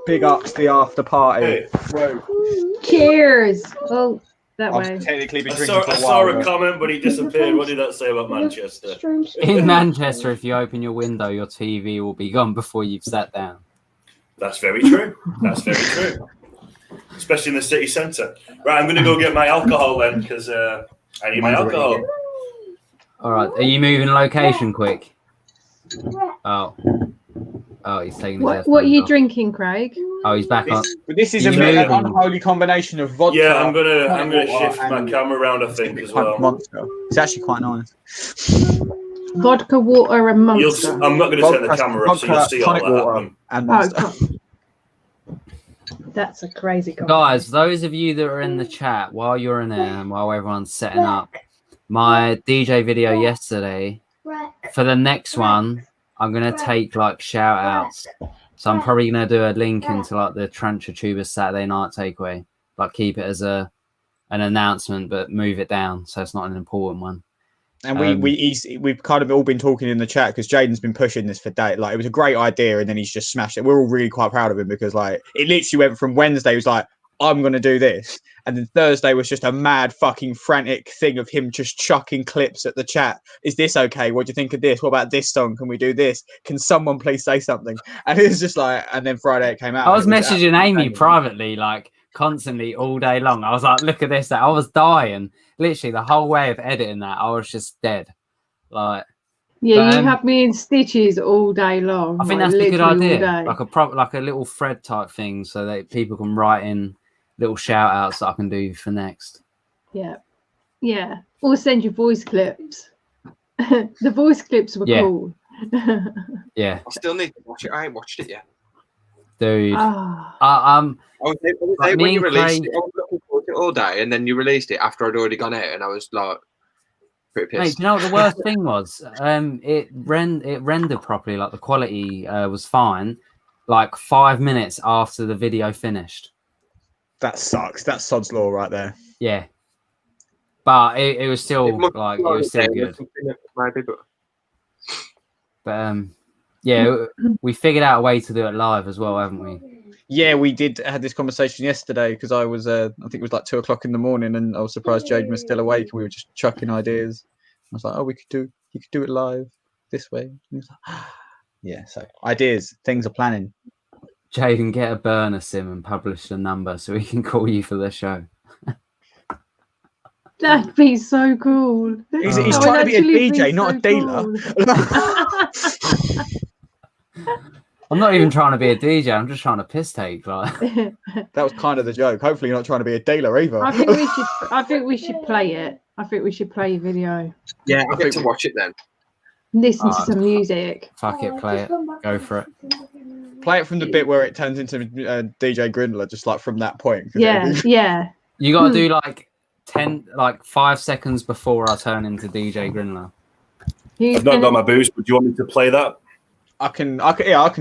Big ups the after party. Hey. Cheers. Oh, that I've way. technically been I drinking saw, for I a saw while. a comment, but he disappeared. What did that say about Manchester? In Manchester, if you open your window, your TV will be gone before you've sat down. That's very true. That's very true. Especially in the city centre. Right, I'm going to go get my alcohol then, because I need my alcohol. All right, are you moving location quick? Oh, he's taking his What are you off. drinking, Craig? Oh, he's back on. But this is Are an you moving? unholy combination of vodka. Yeah, I'm gonna tonic water, shift my and camera around, I think, as well. Monster. It's actually quite nice. Vodka, water, and Monster. I'm not going to turn the camera off, so you'll see all tonic that water happen. and Oh, Monster. that's a crazy combination. Guys, those of you that are in the chat, while you're in there and while everyone's setting up, my DJ video yesterday, for the next one, I'm going to take like shout outs. So I'm probably going to do a link into like the Tarantula Tubers Saturday night takeaway. Like keep it as an announcement, but move it down so it's not an important one. And we've kind of all been talking in the chat because Jaden's been pushing this for days. Like it was a great idea, and then he's just smashed it. We're all really quite proud of him because like it literally went from Wednesday, he was like, I'm gonna do this, and then Thursday was just a mad fucking frantic thing of him just chucking clips at the chat. Is this okay? What do you think of this? What about this song? Can we do this? Can someone please say something? And it was just like, and then Friday it came out. I was messaging Amy privately, like constantly all day long. I was like, look at this. I was dying. Literally the whole way of editing that, I was just dead. Like, Yeah, but, you have me in stitches all day long. I think like, that's a good literally idea. all day. Like a little thread type thing, so that people can write in little shout outs that I can do for next. Yeah. Yeah. Or send you voice clips. The voice clips were cool. Yeah. I still need to watch it. I ain't watched it yet. Dude. Ah. I was Like when me you and released Craig- it, I was looking forward to it all day, and then you released it after I'd already gone out, and I was like pretty Mate, pissed. do you know what the worst thing was? It rendered properly, like the quality was fine, like 5 minutes after the video finished. That sucks. That's sod's law right there. Yeah. But it was still like it was still good. But yeah, we figured out a way to do it live as well, haven't we? Yeah, we had this conversation yesterday because I was, I think it was like 2 o'clock in the morning, and I was surprised Jaden was still awake, and we were just chucking ideas. I was like, oh, you could do it live this way. And he was like, yeah, so ideas, things are planning. Jaden, get a burner sim and publish the number so we can call you for the show. That'd be so cool. He's That trying to would be a actually DJ, not a dealer. I'm not even trying to be a DJ. I'm just trying to piss take. Like. That was kind of the joke. Hopefully, you're not trying to be a dealer either. I think we should play it. I think we should play video. Yeah, I get to watch it then. Listen to some music. Fuck it, play it. Go for it. Play it from the bit where it turns into DJ Grindler, just like from that point. Yeah, yeah. You got to do like 5 seconds before I turn into DJ Grindler. I've not got my booze, but do you want me to play that? I can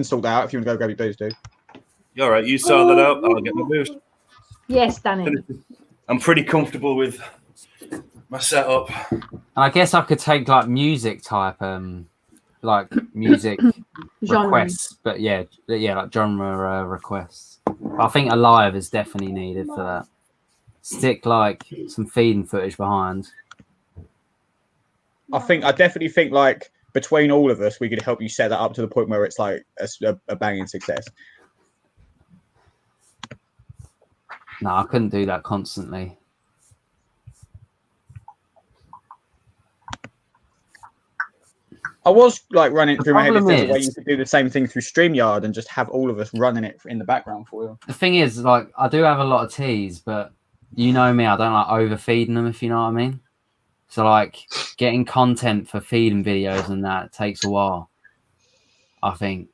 sort that out if you want to go grab your booze, dude. All right, you sort that out. I'll get my booze. Yes, Danny. I'm pretty comfortable with my setup. And I guess I could take like music type, like music Genre. requests, but yeah, like genre requests. I think a live is definitely needed for that. Stick like some feeding footage behind. I definitely think like between all of us, we could help you set that up to the point where it's like a banging success. No, I couldn't do that constantly. I was like running through my head if problem there's a way is- you could do the same thing through StreamYard and just have all of us running it in the background for you. The thing is, like, I do have a lot of teas, but you know me, I don't like overfeeding them, if you know what I mean. So, like, getting content for feeding videos and that takes a while, I think.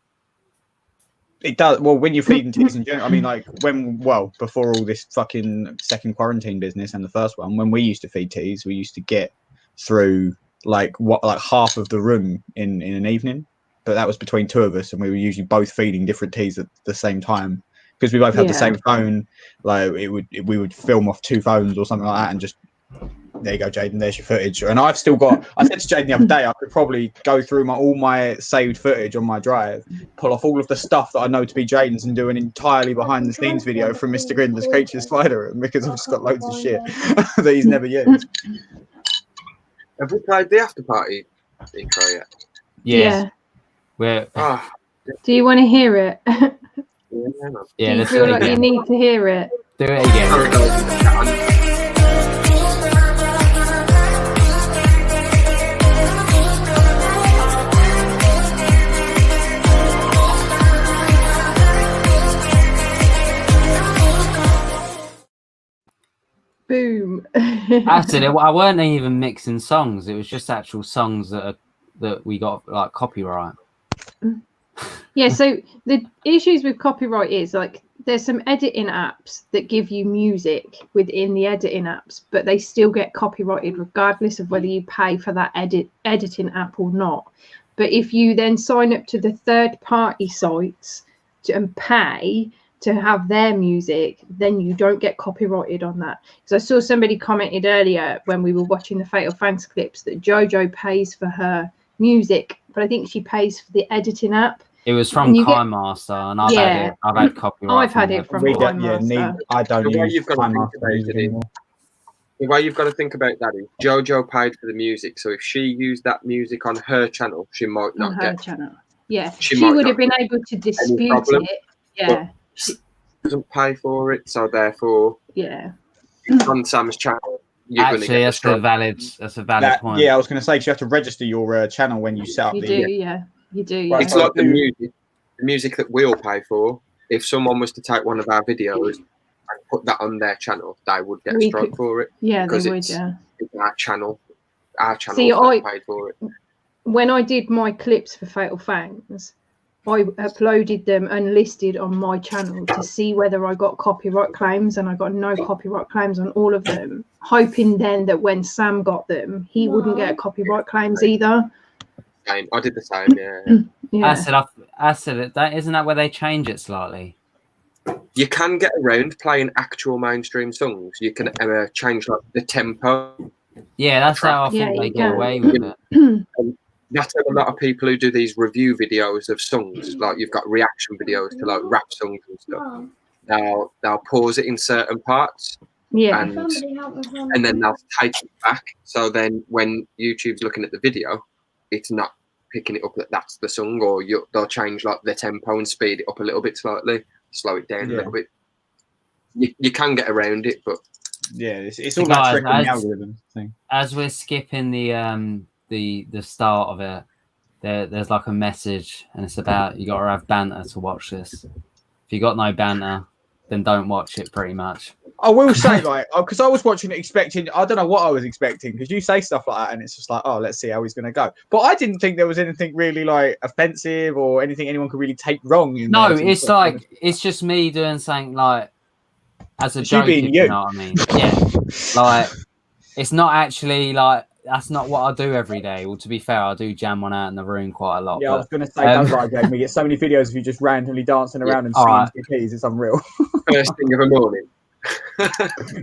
It does. Well, when you're feeding teas in general, I mean, like before all this fucking second quarantine business and the first one, when we used to feed teas, we used to get through like half of the room in an evening, but that was between two of us, and we were usually both feeding different teas at the same time because we both had the same phone. Like we would film off two phones or something like that and just there you go, Jaden. There's your footage. And I've still got. I said to Jaden the other day, I could probably go through all my saved footage on my drive, pull off all of the stuff that I know to be Jaden's, and do an entirely behind the scenes video from Mr. Grindlers Creatures Spider Room, because I've just got loads of shit that he's never used. Have we played the Afterparty intro yet? Yeah. Where? Do you want to hear it? Yeah. Do you Let's do feel it like you again. need to hear it? Do it again. Boom. Actually, I weren't even mixing songs. It was just actual songs that we got like copyright. Yeah, so the issues with copyright is like there's some editing apps that give you music within the editing apps, but they still get copyrighted regardless of whether you pay for that editing app or not. But if you then sign up to the third-party sites and pay to have their music, then you don't get copyrighted on that. Because I saw somebody commented earlier when we were watching the Fatal Fangs clips that JoJo pays for her music, but I think she pays for the editing app. It was from Time Master, and I've had copyright. I've had it from Time Master. I don't The way use you've got to Time think Master about music it is- anymore. The way you've got to think about that is JoJo paid for the music, so if she used that music on her channel, she might On not her get. channel. Yeah, She she might would not have been get able to dispute problem, it. Yeah, Doesn't pay for it, so therefore, yeah. on Sam's channel, you're going to Actually, get that's a valid point. Yeah, I was going to say, 'cause you have to register your channel when you set up You the. do, yeah. You do, Right, yeah. It's like the music that we'll pay for. If someone was to take one of our videos and put that on their channel, they would get a We strike could- for it. yeah, they because would, it's, yeah. it's our channel. Our channel See, paid for it. When I did my clips for Fatal Fangs, I uploaded them unlisted on my channel to see whether I got copyright claims, and I got no copyright claims on all of them, hoping then that when Sam got them, he wouldn't get copyright claims either. Same. I did the same, yeah. Yeah. I said it. That isn't that where they change it slightly. You can get around playing actual mainstream songs. You can change like the tempo. Yeah, that's how I think they get away with it. And that's how a lot of people who do these review videos of songs, like you've got reaction videos to like rap songs and stuff. They'll pause it in certain parts. Yeah. And then they'll take it back. So then when YouTube's looking at the video, it's not picking it up that that's the song, or they'll change like the tempo and speed it up a little bit slightly, slow it down a little bit. You can get around it, but yeah, it's all that trick on the algorithm thing. As we're skipping the start of it, there's like a message, and it's about you got to have banter to watch this. If you got no banter, then don't watch it. Pretty much. I will say, like, because I was watching it expecting, I don't know what I was expecting, because you say stuff like that and it's just like, oh, let's see how he's going to go. But I didn't think there was anything really like offensive or anything anyone could really take wrong. No, it's like, it's just me doing something like as a joke, if you know what I mean? Yeah. Like, it's not actually like, that's not what I do every day. Well, to be fair, I do jam one out in the room quite a lot. Yeah, but, I was going to say, don't lie, Jake. We get so many videos of you just randomly dancing around and singing your keys. It's unreal. First thing of the morning.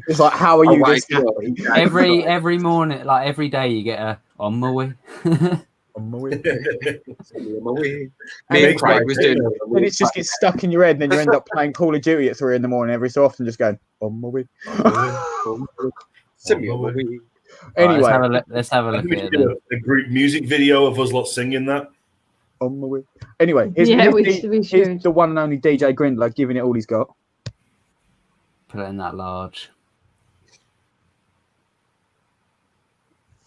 It's like, how are you this happy? Every morning, like every day, you get a on my way. On my way. Me and Craig was doing it. And it just gets stuck in your head, and then you end up playing Call of Duty at 3 a.m. every so often, just going on my way. Anyway, let's have a look We at did it. a group music video of us lot singing that. On my way. Anyway, here's the one and only DJ Grindler giving it all he's got. Put it in that large.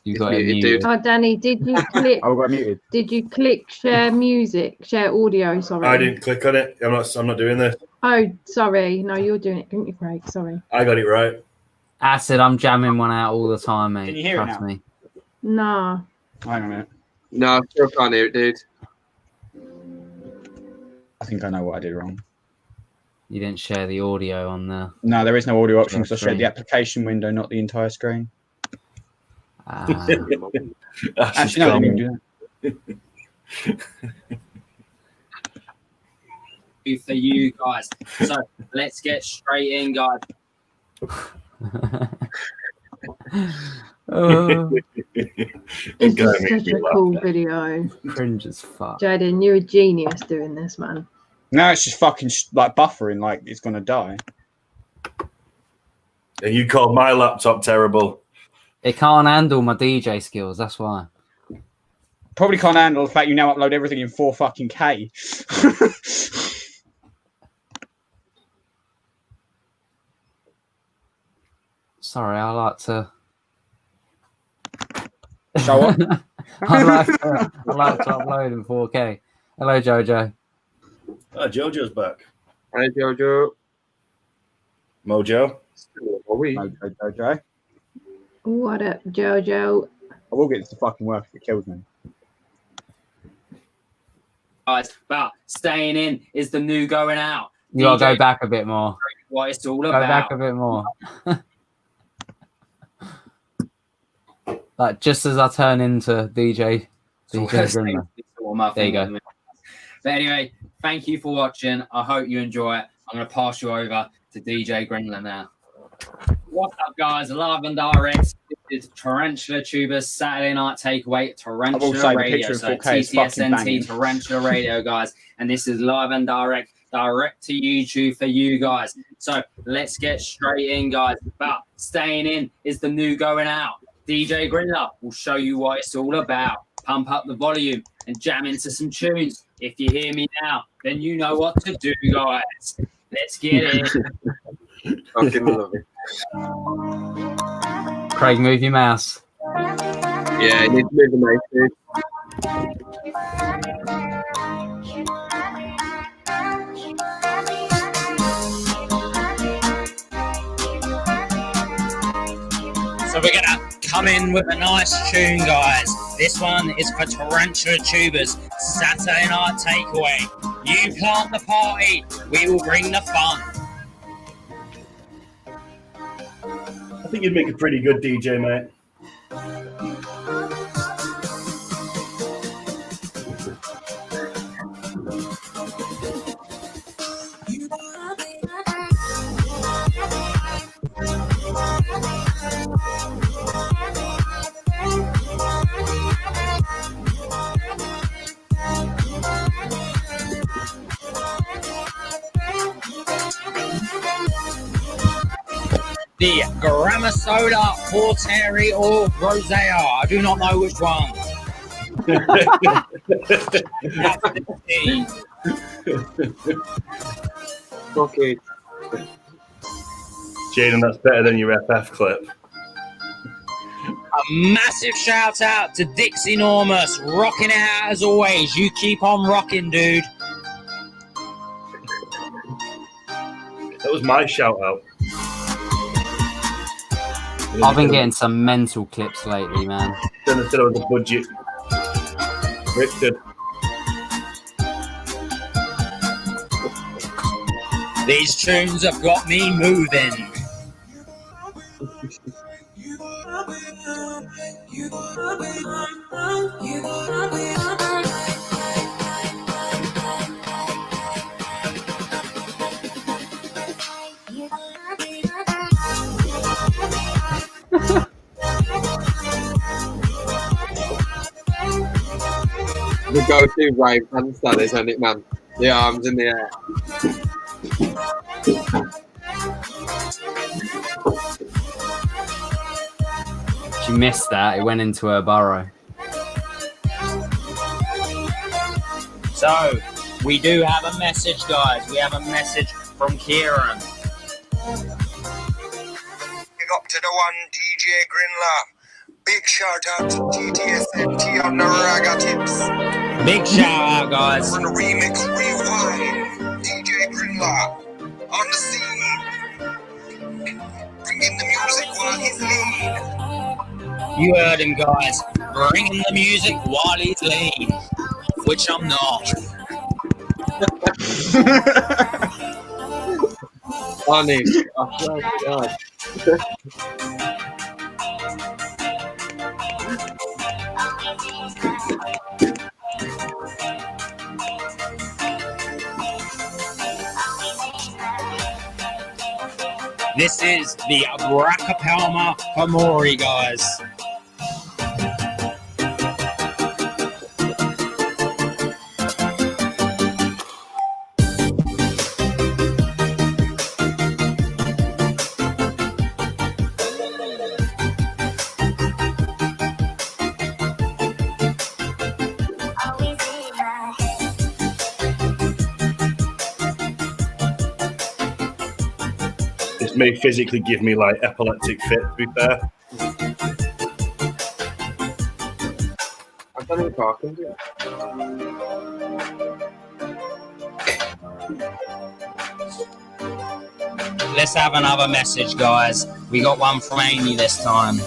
You got it muted. Oh, Danny, did you click? I got muted. Did you click share music, share audio? Sorry, I didn't click on it. I'm not doing this. Oh, sorry. No, you're doing it, didn't you, Craig? Sorry. I got it right. Acid, I'm jamming one out all the time, mate. Can you hear it Trust now? me. No. Hang on a minute. No, I still can't hear it, dude. I think I know what I did wrong. You didn't share the audio on the. No, there is no audio option because I shared screen. the application window, not the entire screen. Actually, no, I didn't even do that. For you guys. So let's get straight in, guys. This is such a cool video. Cringe as fuck. Jaden, you're a genius doing this, man. Now it's just fucking like buffering, like it's gonna die. And you called my laptop terrible. It can't handle my DJ skills. That's why. Probably can't handle the fact you now upload everything in 4 fucking K. Sorry, I like to show up. I like to upload in 4K. Hello, Jojo. Jojo's back. Hi, Jojo. Mojo. Jojo. What up, Jojo? I will get this to fucking work if it kills me. Guys, but staying in is the new going out. You gotta go back a bit more. What it's all Go about. back a bit more. Like just as I turn into DJ Grindler. There you go. But anyway, thank you for watching. I hope you enjoy it. I'm going to pass you over to DJ Grindler now. What's up, guys? Live and direct. This is Tarantula Tubers Saturday Night Takeaway Tarantula Radio. So TTSNT Tarantula Radio, guys. And this is live and direct to YouTube for you guys. So let's get straight in, guys. But staying in is the new going out. DJ Grindler will show you what it's all about. Pump up the volume and jam into some tunes. If you hear me now, then you know what to do, guys. Let's get it. Fucking love it. Craig, move your mouse. Yeah, you need to move the mouse, dude. So we're gonna come in with a nice tune, guys. This one is for Tarantula Tubers Saturday Night Takeaway. You plant the party, we will bring the fun. I think you'd make a pretty good DJ, mate. The Grama Soda, Porteri, or Rosea. I do not know which one. Okay. Jaden, that's better than your FF clip. A massive shout out to Dix Enormous, rocking it out as always. You keep on rocking, dude. That was my shout out. I've been getting some mental clips lately, man. Instead of the budget. Richard. These tunes have got me moving. The go-to rave handstand, isn't it, man? The arms in the air. She missed that. It went into her burrow. So, we do have a message, guys. We have a message from Kieran. Big up to the one DJ Grindler. Big shout out to TTSNT on the Raga Tips. Big shout out, guys. On the remix rewind. DJ Grindler on the scene. Bringing the music while he's lean. You heard him, guys. Bringing the music while he's lean. Which I'm not. Funny. Oh, God. This is the Brachypelma Hamori, guys. This may physically give me like epileptic fit, to be fair. I've done it talking. Let's have another message, guys. We got one from Amy this time.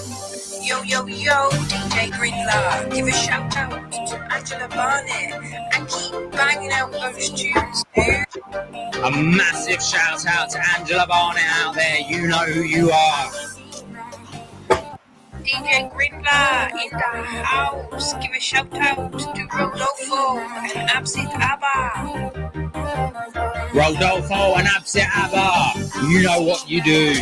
Yo, yo, yo, DJ Grindler, give a shout out to Angela Barnett and keep banging out those tunes, dude. A massive shout out to Angela Barnett out there. You know who you are. DJ Grindler in the house, give a shout out to Rodolfo and Absit Abba. Rodolfo and Absit Abba, you know what you do.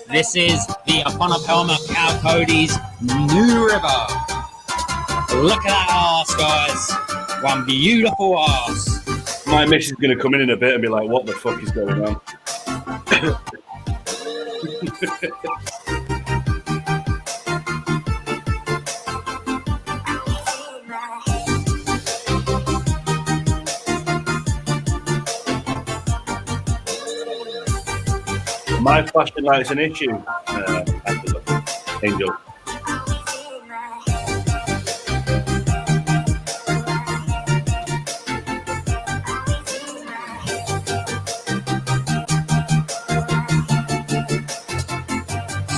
This is the Aponapelma Cow Cody's New River. Look at that arse, guys. One beautiful arse. My missus is going to come in a bit and be like, what the fuck is going on? My flashing light's an issue. Angel.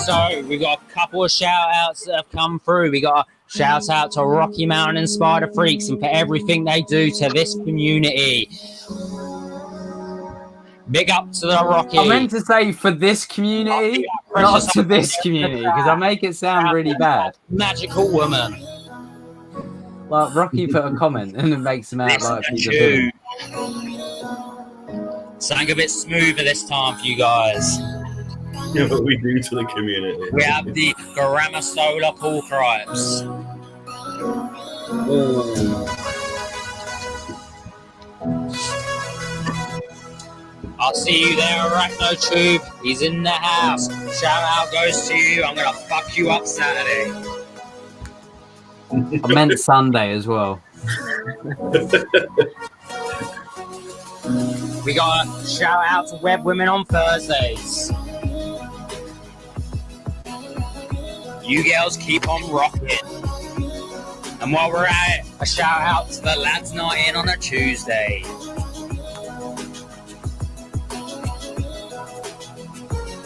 So we got a couple of shout outs that have come through. We got a shout out to Rocky Mountain and Spider Freaks and for everything they do to this community. Big up to the Rocky. I meant to say for this community, not to this community, because I make it sound really bad. Magical woman. Like Rocky put a comment and it makes him out like he's a villain. Something a bit smoother this time for you guys. Yeah, what we do to the community. We have the Grammasola Pool Cripes. I'll see you there, Arachnotube. He's in the house. Shout out goes to you. I'm gonna fuck you up Saturday. I meant Sunday as well. We got a shout out to Web Women on Thursdays. You girls keep on rocking. And while we're at it, a shout out to the lads night in on a Tuesday.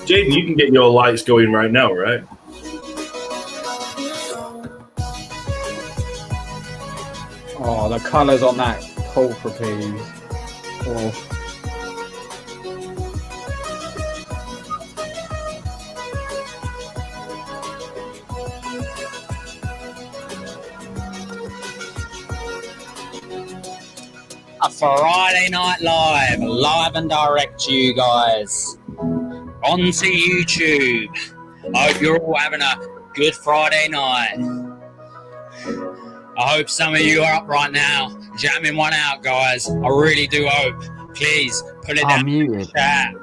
Jaden, you can get your lights going right now, right? Oh, the colours on that pulp peas. Oh. A Friday Night live and direct to you guys. Onto YouTube. I hope you're all having a good Friday night. I hope some of you are up right now, jamming one out, guys. I really do hope. Please put it down in the chat.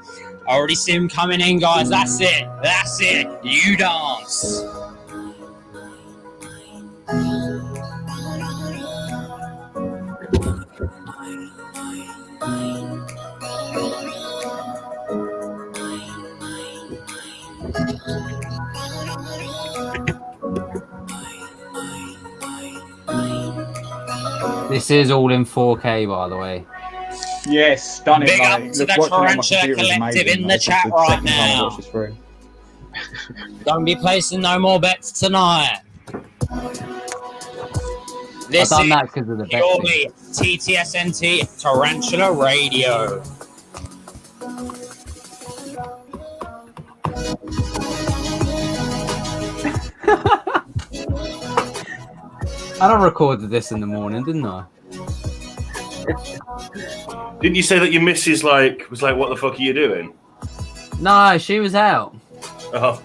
I already see him coming in, guys. That's it. That's it. You dance. This is all in 4K, by the way. Yes, stunning. Big up to the Tarantula Collective in the chat right now. Don't be placing no more bets tonight. This I've done is that because of the bet. purely TTSNT Tarantula Radio. I recorded this in the morning, didn't I? Didn't you say that your missus was like, what the fuck are you doing? No, she was out. Oh.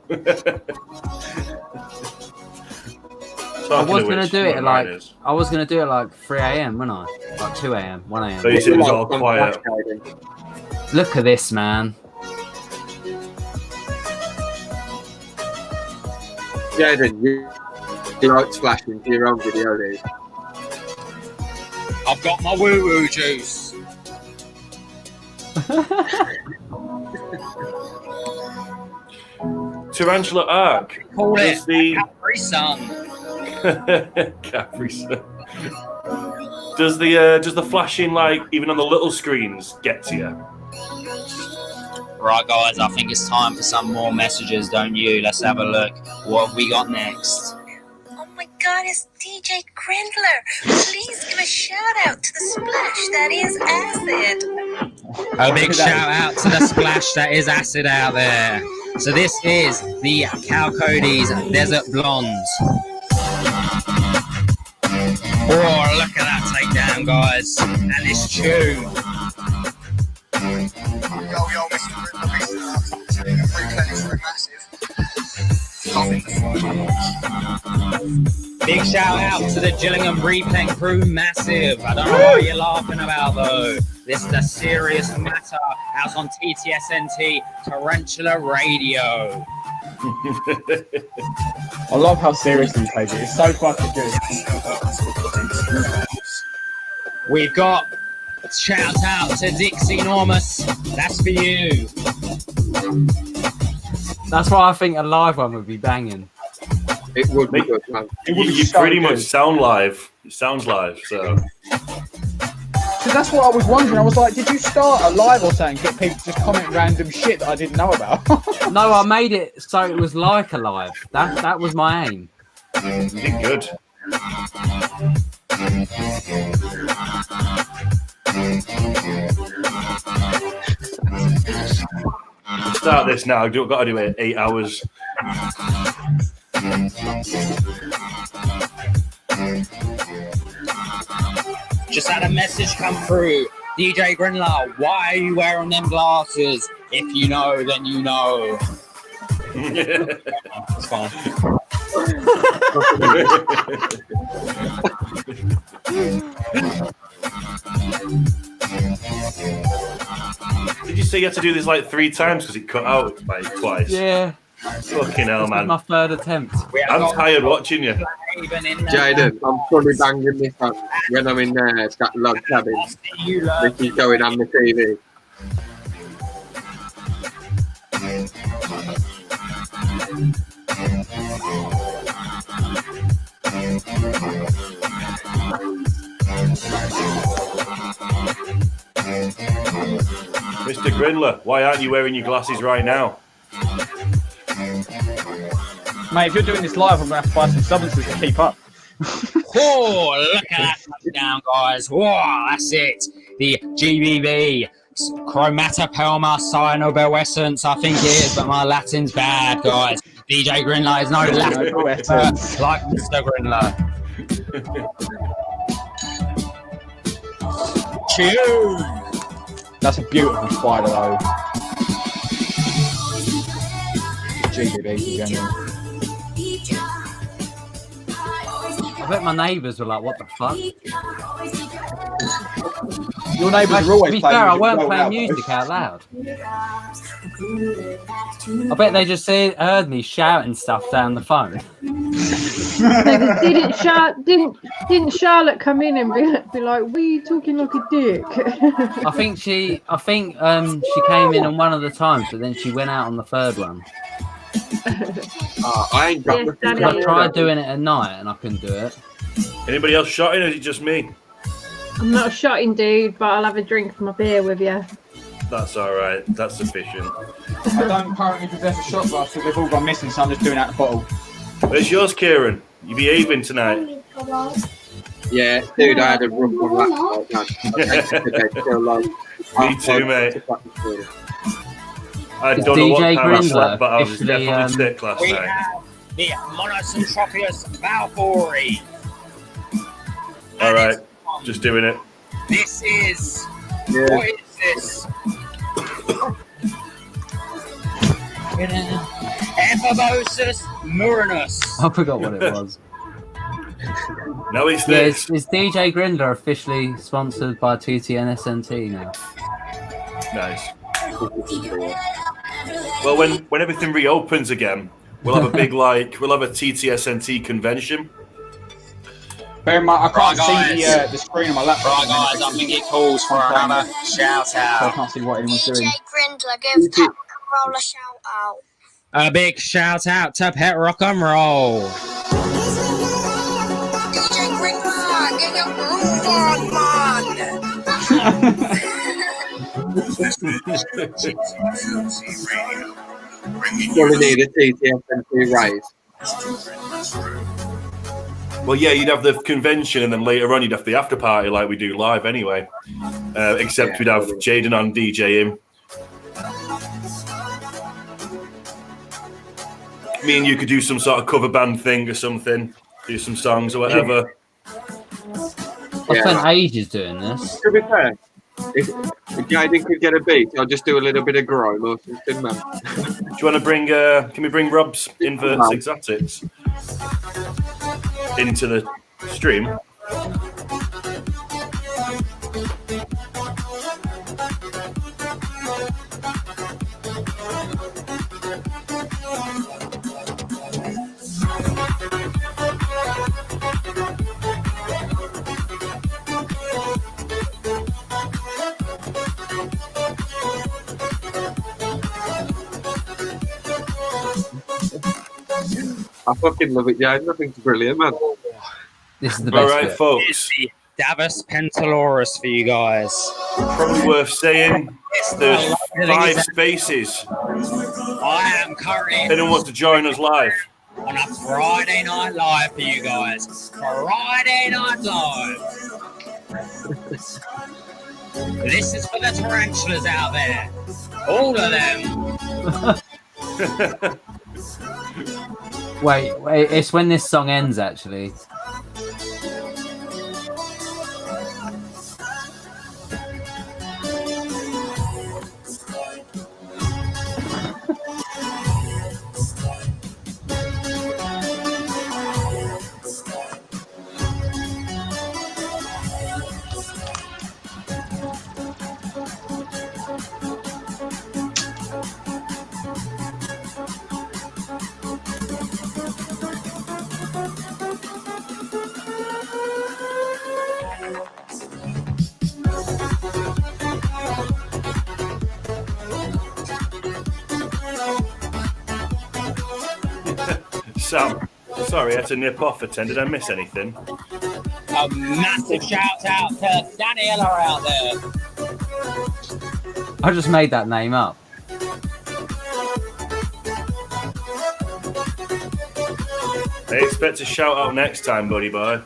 I was gonna do it at like 3 a.m. wasn't I? Like 2 a.m., 1 a.m. So you said it was all quiet. Look at this, man. Jaden, you like splashing to your own video, dude. I've got my woo-woo juice. Tarantula Arc. Call it Does the Capri Sun. Capri Sun. Does the flashing, like, even on the little screens, get to you? Right, guys, I think it's time for some more messages, don't you? Let's have a look. What have we got next? Oh my god, it's DJ Grindler. Please give a shout out to the splash that is acid. A big shout out to the splash that is acid out there. So this is the Cal Cody's Desert Blondes. Oh, look at that takedown, guys. And this tune. Yo, Mr. Big shout out to the Gillingham Replaying crew, massive. I don't know what you're laughing about though. This is a serious matter out on TTSNT Tarantula Radio. I love how seriously you take it. It's so fucking good. We've got shout out to Dixie Enormous. That's for you. That's why I think a live one would be banging. It would be good, man. You pretty much sound live. It sounds live, so. So that's what I was wondering. I was like, did you start a live or something? Get people to just comment random shit that I didn't know about? No, I made it so it was like a live. That was my aim. You did good. Start this now. I've got to do it 8 hours. Just had a message come through. DJ Grindler, why are you wearing them glasses? If you know, then you know. It's fine. Did you say you had to do this like 3 times because it cut out like twice? Yeah. Fucking hell, man. My third attempt. I'm tired watching you. Jaden, I'm fully banging this up when I'm in there. It's got log cabin. This is going on the TV. Mr. Grindler, why aren't you wearing your glasses right now? Mate, if you're doing this live, I'm going to have to buy some substances to keep up. Oh, look at that touchdown, guys. Whoa, that's it. The GBB Chromatopelma Cyanoboescence, I think it is, but my Latin's bad, guys. DJ Grindler is no Latin like Mr. Grindler. Chew. That's a beautiful spider, though. GBB in general. I bet my neighbours were like, what the fuck? Your neighbours are always to be playing fair, I music weren't well playing now, music out loud. I bet they just heard me shouting stuff down the phone. Didn't Charlotte come in and be like, "Were you talking like a dick?" I think she came in on one of the times, but then she went out on the third one. I ain't got I tried doing it at night and I couldn't do it. Anybody else shotting, or is it just me? I'm not a shotting dude, but I'll have a drink from my beer with you. That's all right. That's sufficient. I don't currently possess a shot glass because they've all gone missing, so I'm just doing out the bottle. Where's yours, Kieran? You behaving tonight? Yeah, dude, I had a rough one last night. Me too, mate. I don't know what time I slept, but I was definitely sick last We night. have the Monocentropius balfouri. All right, just doing it. This is What is this? Ephobosus murinus. I forgot what it was. No, it's Yeah, this. is DJ Grindler officially sponsored by TTSNT now? Nice. Well, when everything reopens again, we'll have a big we'll have a TTSNT convention. Bear in mind, I can't Right, see guys. the screen on my laptop. Right, guys, I think it calls for another shout So I out. can't see what anyone's doing. Grindler, give Petrock N Roll a shout out. A big shout out to Petrock N Roll. DJ Grindler, get your groove on, man. Probably need a TTSNT raise. Well, yeah, you'd have the convention, and then later on you'd have the after party like we do live anyway. Except we'd have Jaden on DJing. Me and you could do some sort of cover band thing or something. Do some songs or whatever. I spent ages doing this. To be fair, if Jaden could get a beat, I'll just do a little bit of grime or something, man. Do you want to bring? Can we bring Rob's Inverts Exotics into the stream? I fucking love it, Jaden. I think it's brilliant, man. This is the All best right, bit. folks. Davos Pentalorus for you guys. Probably worth saying. There's 5 spaces. I am currently Anyone wants to join us live? on a Friday Night Live for you guys. Friday Night Live. This is for the tarantulas out there. All of them. Wait, it's when this song ends, actually. Sam, sorry, I had to nip off for 10. Did I miss anything? A massive shout out to Daniela out there. I just made that name up. I expect a shout out next time, buddy boy.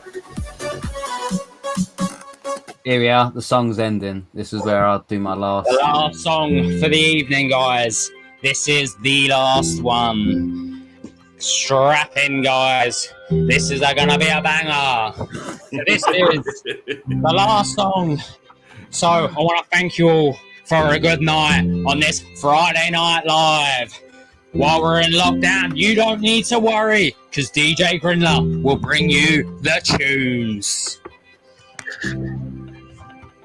Here we are. The song's ending. This is where I'll do my last. The last song for the evening, guys. This is the last one. Strap in, guys. This is gonna be a banger. This is the last song. So I want to thank you all for a good night on this Friday Night Live. While we're in lockdown, you don't need to worry, because DJ Grindler will bring you the tunes.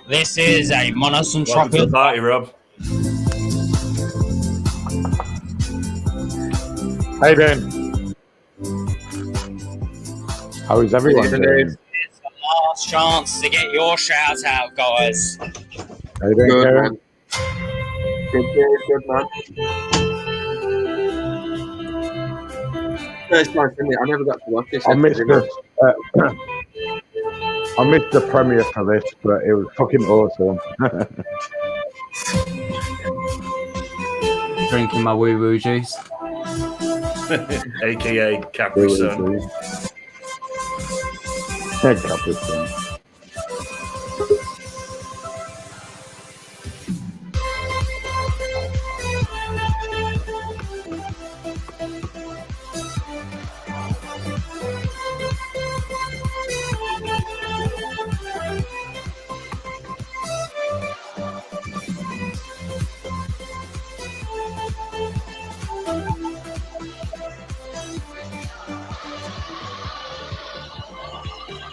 This is a Monoson Welcome to the party, Rob. How you doing? How is everyone doing? It's the last chance to get your shout out, guys. How you doing, Good, Karen? Good, man. First time for me. I never got to watch this. I missed the premiere for this, but it was fucking awesome. Drinking my woo woo juice. AKA Capri Sun. Head Capri Sun.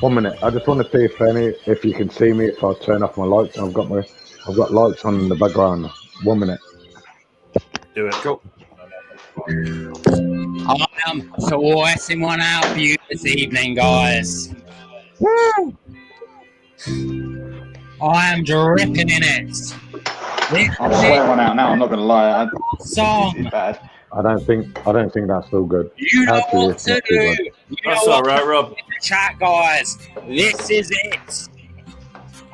1 minute. I just want to see if you can see me if I turn off my lights. I've got lights on in the background. 1 minute. Do it. Go. I am sweating one out for you this evening, guys. Woo! I am dripping in it. I'm sweating one out now. I'm not gonna lie. Song. Bad. I don't think that's all good. You know Actually, what it's to not too do. bad. You That's know all what right, to Rob. do in the chat, guys. This is it.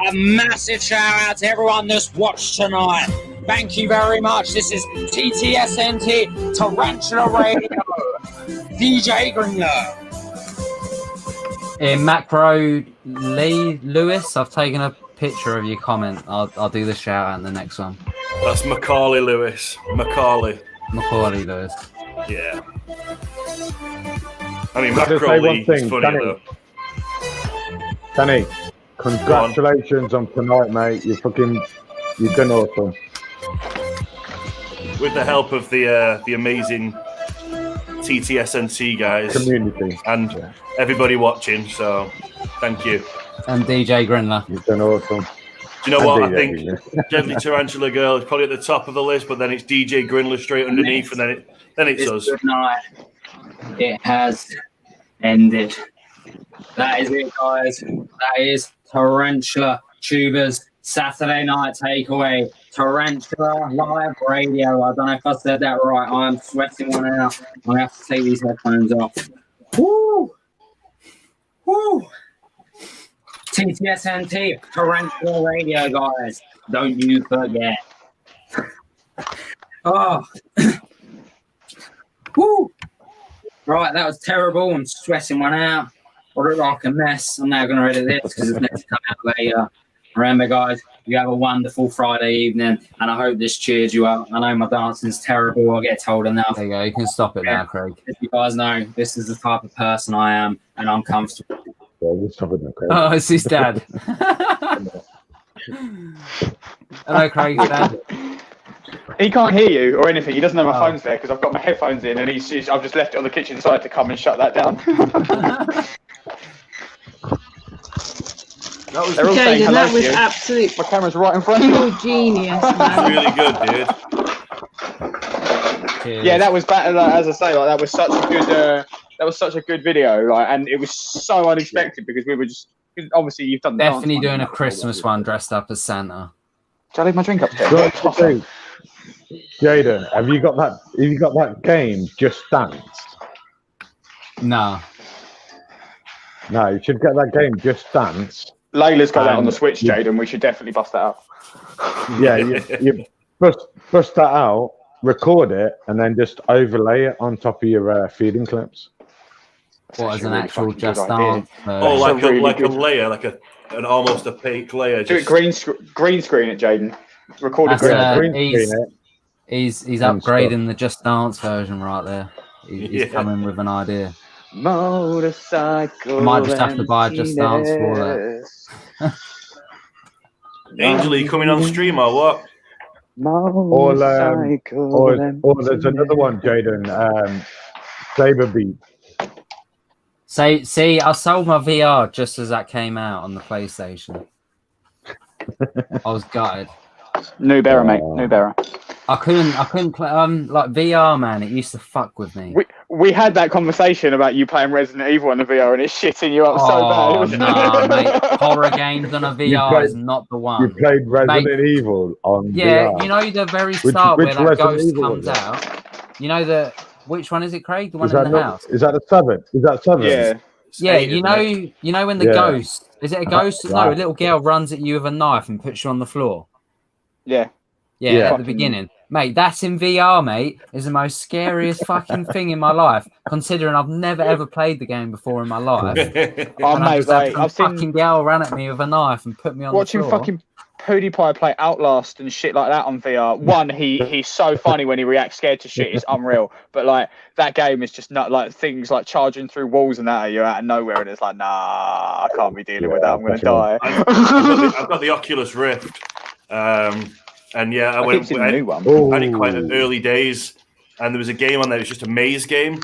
A massive shout out to everyone that's watched tonight. Thank you very much. This is TTSNT Tarantula Radio. DJ Grindler. In Macro Lewis, I've taken a picture of your comment. I'll do the shout out in the next one. That's Macaulay Lewis. Macaulay Lewis. Yeah. I mean, Just say Macro one Lee thing, is funny Danny. though. Danny, congratulations on tonight, mate. You've done awesome. With the help of the amazing TTSNT guys, Community, and everybody watching. So, thank you. And DJ Grindler. You've done awesome. Do you know what? I DJ think Grindler. Deadly Tarantula Girl is probably at the top of the list, but then it's DJ Grindler straight underneath, and then it's us. Good night. It has ended. That is it, guys. That is Tarantula Tubers Saturday night takeaway. Tarantula Live Radio. I don't know if I said that right. I'm sweating one out. I'm going to have to take these headphones off. Woo! Woo! TTSNT Tarantula Radio, guys. Don't you forget. Oh. Woo! Right, that was terrible. I'm sweating one out. I look like a mess. I'm now going to edit this because it's next to come out later. Remember, guys, you have a wonderful Friday evening, and I hope this cheers you up. I know my dancing's terrible. I get told enough. There you go. You can stop it now, Craig. As you guys know, this is the type of person I am, and I'm comfortable. Yeah, we'll stop it now, Craig. Oh, it's his dad. Hello, Craig's dad. He can't hear you or anything. He doesn't know my phone's there because I've got my headphones in, and I've just left it on the kitchen side to come and shut that down. They're all saying hello that to was you. absolute. My camera's right in front of Pure you. genius, man. Really good, dude. Cheers. Yeah, that was better. Like, as I say, like that was such a good. That was such a good video, like, and it was so unexpected because we were just. Obviously, you've done the Definitely dance doing one. a Christmas one dressed up as Santa. Shall I leave my drink upstairs? Right, okay. Jaden, have you got that game, Just Dance? No. No, you should get that game, Just Dance. Layla's got that on the Switch, Jaden. We should definitely bust that out. Yeah, you bust that out, record it, and then just overlay it on top of your feeding clips. What, as an actual Just idea. Dance? Oh, like really a good- layer, like an almost a fake layer. Do it green screen it, Jaden. Record it That's, green screen it. He's And upgrading the Just Dance version right there. He's coming with an idea. Motorcycle. I might just have to buy Just Dance for that. Angel, are you coming on stream or what? Or there's another one, Jaden. Saber Beat. See, I sold my VR just as that came out on the PlayStation. I was gutted. New bearer, mate. New bearer. I couldn't play like VR, man. It used to fuck with me. We had that conversation about you playing Resident Evil on the VR and it's shitting you up so bad. Wasn't Nah, it? mate. Horror games on a VR is not the one. You played Resident Mate, Evil on Yeah, VR. you know the very start which where that Resident ghost Evil comes was it? out. You know which one is it, Craig? The one Is in that the house. Is that a 7? Is that 7? Yeah. Yeah, you know when the Yeah. ghost is it a ghost? No, Right. a little girl runs at you with a knife and puts you on the floor. Yeah. Yeah, Yeah. at the beginning. Mate, that's in VR, mate. Is the most scariest fucking thing in my life, considering I've never ever played the game before in my life. Oh, And I mate, just had like, some I've seen fucking girl ran at me with a knife and put me on watching the floor. fucking PewDiePie play Outlast and shit like that on VR. One, he's so funny when he reacts scared to shit. It's unreal. But like that game is just not like things like charging through walls and that are you out of nowhere and it's like, nah, I can't be dealing with that. I'm gonna die. I've got the Oculus Rift. And yeah, I went. keep seeing the new one. I had it quite in early days, and there was a game on there. It was just a maze game,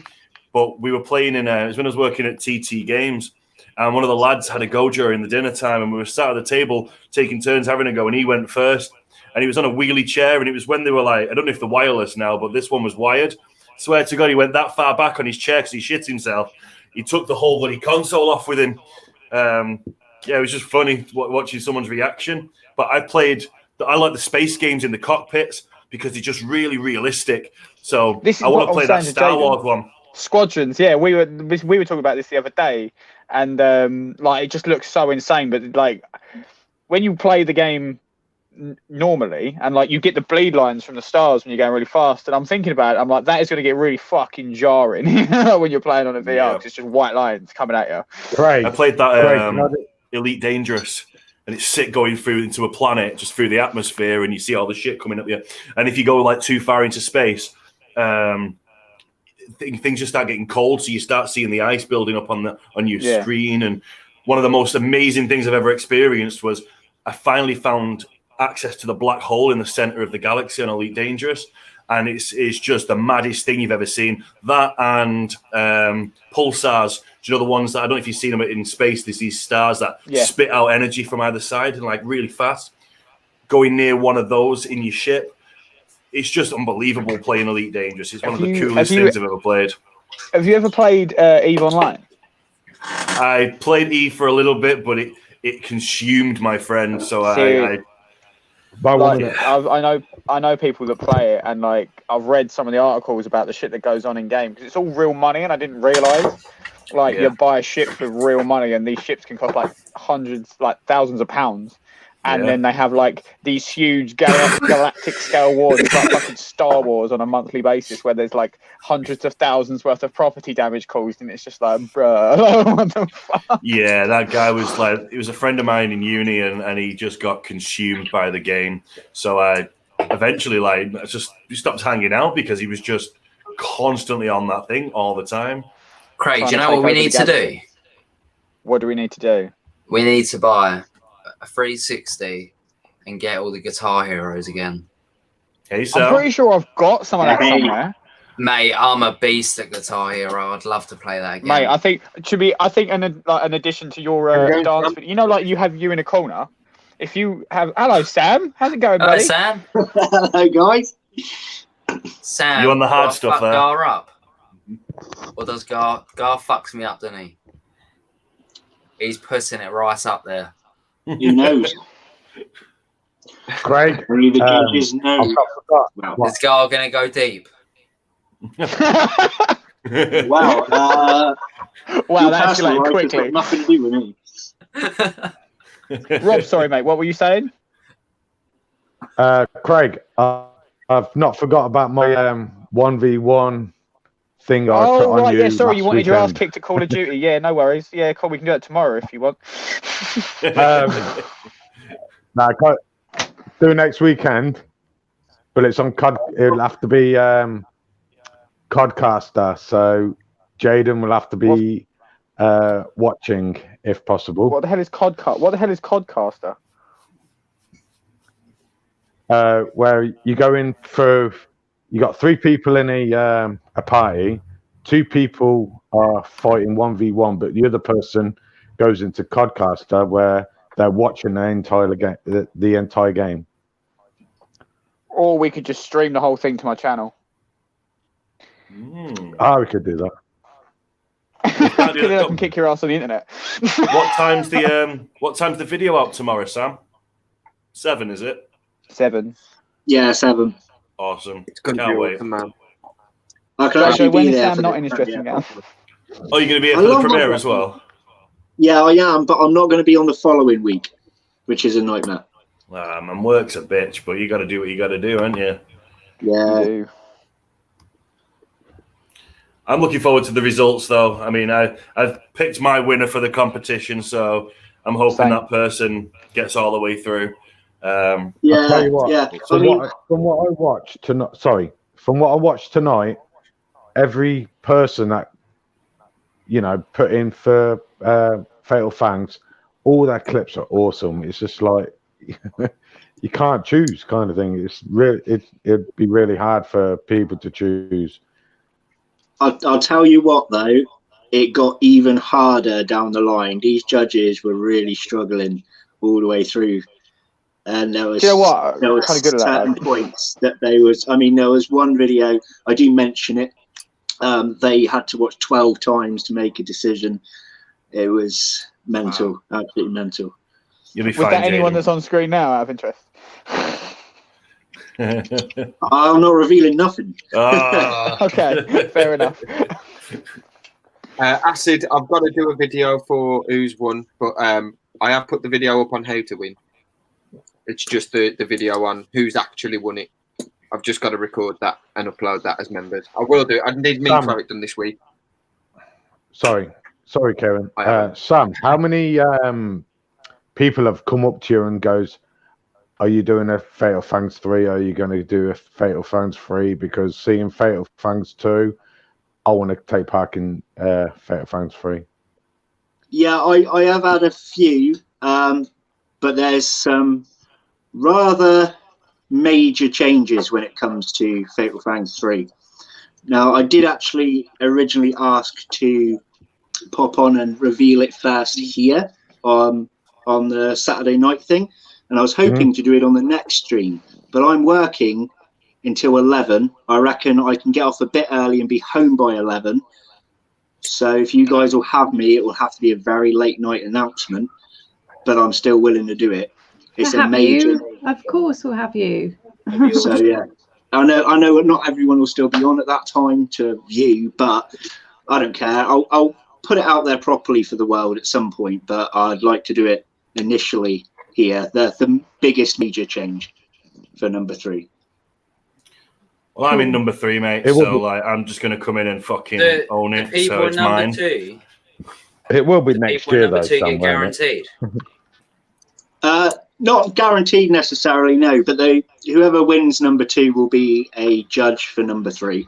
but we were playing in. It was when I was working at TT Games, and one of the lads had a go during the dinner time, and we were sat at the table taking turns having a go, and he went first, and he was on a wheelie chair, and it was when they were like, I don't know if they're wireless now, but this one was wired. Swear to God, he went that far back on his chair because he shit himself. He took the whole bloody console off with him. Yeah, it was just funny watching someone's reaction. But I like the space games in the cockpits because they're just really realistic. So I want to play that Star Wars one. Squadrons, yeah, we were talking about this the other day, and like it just looks so insane. But like when you play the game normally, and like you get the bleed lines from the stars when you're going really fast, and I'm thinking about it, I'm like, that is going to get really fucking jarring when you're playing on a VR because it's just white lines coming at you. Right. I played that Elite Dangerous, and it's sick going through into a planet, just through the atmosphere, and you see all the shit coming up you. And if you go like too far into space, things just start getting cold, so you start seeing the ice building up on your screen. And one of the most amazing things I've ever experienced was I finally found access to the black hole in the center of the galaxy on Elite Dangerous, and it's just the maddest thing you've ever seen. That and pulsars, do you know the ones that, I don't know if you've seen them in space, there's these stars that spit out energy from either side and like really fast. Going near one of those in your ship, it's just unbelievable playing Elite Dangerous. It's one of the coolest things I've ever played. Have you ever played EVE Online? I played EVE for a little bit, but it consumed my friend, so I know people that play it, and like I've read some of the articles about the shit that goes on in game because it's all real money, and I didn't realize you buy ships with real money, and these ships can cost like hundreds, like thousands of pounds, and then they have like these huge galactic scale wars. It's like fucking Star Wars on a monthly basis, where there's like hundreds of thousands worth of property damage caused, and it's just like, bruh, what the fuck? Yeah, that guy was like, he was a friend of mine in uni, and he just got consumed by the game. So I eventually we stopped hanging out because he was just constantly on that thing all the time. Craig, do you know what we need to do? What do we need to do? We need to buy a 360 and get all the Guitar Heroes again. Hey, I'm pretty sure I've got some of that somewhere. Mate, I'm a beast at Guitar Hero. I'd love to play that again. Mate, I think an addition to your dance video, you know, like you have you in a corner. If you have, hello Sam, how's it going, buddy? Hello Sam. Hello guys. Sam, you on the hard stuff there? Gar up, or does Gar fucks me up, doesn't he? He's pushing it right up there. Who knows? Craig, only the judges know. Is Gar gonna go deep? Wow. Wow, that escalated quickly. Nothing to do with me. Rob, sorry, mate. What were you saying? Craig, I've not forgot about my 1v1 thing. I put on right, you sorry, you wanted weekend. your ass kicked at Call of Duty. Yeah, no worries. Yeah, cool. We can do it tomorrow if you want. No, I can't do it next weekend, but it's on COD. It'll have to be Codcaster, so Jaden will have to be watching if possible. What the hell is Codcaster? Where you go in for, you got 3 people in a party, 2 people are fighting 1v1, but the other person goes into Codcaster where they're watching the entire game. The entire game. Or we could just stream the whole thing to my channel. We could do that. I can kick your ass on the internet. What time's the video out tomorrow, Sam? 7, is it? 7. Yeah, 7. Awesome. It's good. Can't wait. I can actually when be is there Sam not in his dressing gown? Oh, you're going to be here for the premiere as well? Yeah, I am, but I'm not going to be on the following week, which is a nightmare. Man, work's a bitch, but you got to do what you got to do, aren't you? Yeah. I'm looking forward to the results, though. I mean, I've picked my winner for the competition, so I'm hoping that person gets all the way through. I'll tell you what, from what I watched tonight, every person that put in for Fatal Fangs, all their clips are awesome. It's just like you can't choose, kind of thing. It'd be really hard for people to choose. I'll tell you what though, it got even harder down the line. These judges were really struggling all the way through. And there was, Do you know what? there was Kinda good at that, certain though. points that they was, I mean, there was one video, I do mention it, they had to watch 12 times to make a decision. It was mental, absolutely mental. You'll be Was that anyone that's on screen now, out of interest? I'm not revealing nothing. Okay, fair enough. Acid, I've got to do a video for who's won, but I have put the video up on how to win. It's just the video on who's actually won it. I've just got to record that and upload that as members. I will do. I need me for it done this week. Sorry, Karen. Sam, how many people have come up to you and goes, "Are you doing a Fatal Fangs 3? Are you going to do a Fatal Fangs 3? Because seeing Fatal Fangs 2, I want to take part in Fatal Fangs 3." Yeah, I have had a few, but there's some rather major changes when it comes to Fatal Fangs 3. Now, I did actually originally ask to pop on and reveal it first here on the Saturday night thing, and I was hoping to do it on the next stream, but I'm working until 11. I reckon I can get off a bit early and be home by 11. So if you guys will have me, it will have to be a very late night announcement, but I'm still willing to do it. It's We'll a have major. you. Of course, we'll have you. So yeah, I know not everyone will still be on at that time to view, but I don't care. I'll put it out there properly for the world at some point, but I'd like to do it initially here. The biggest major change for number 3. Well, I'm in number 3, mate. So like, I'm just going to come in and fucking own it. People So in it's number mine. 2. It will be next People in year, number though. 2 Sam, get won't it? guaranteed. Not guaranteed necessarily, no, but whoever wins number 2 will be a judge for number 3.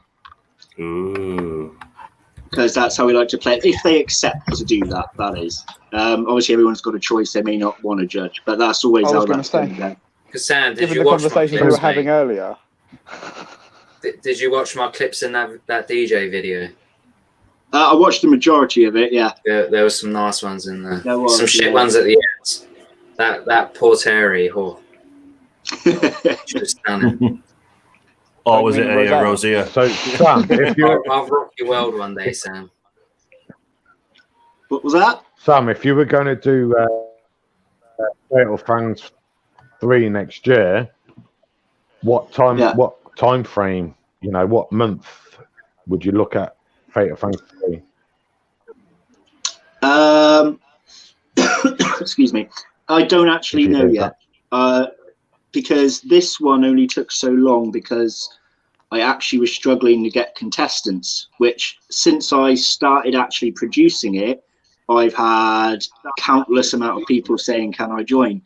Ooh. Because that's how we like to play it. If they accept to do that, that is. Obviously, everyone's got a choice. They may not want to judge, but that's always I was how gonna that's going to say. go. Because Sam, did Given you the watch my conversation we clips, were having mate? earlier. Did you watch my clips in that DJ video? I watched the majority of it, yeah. There were some nice ones in there. There was, Some shit yeah. ones at the end. That poor Terry, she was stunning. Or was it a Rosia? So, Sam, if you I'll rock your world one day, Sam. What was that? Sam, if you were going to do Fatal Fangs 3 next year, what time frame, what month would you look at Fatal Fangs 3? Excuse me. I don't actually know yet. Because this one only took so long because I actually was struggling to get contestants, which since I started actually producing it, I've had countless amount of people saying, "Can I join?"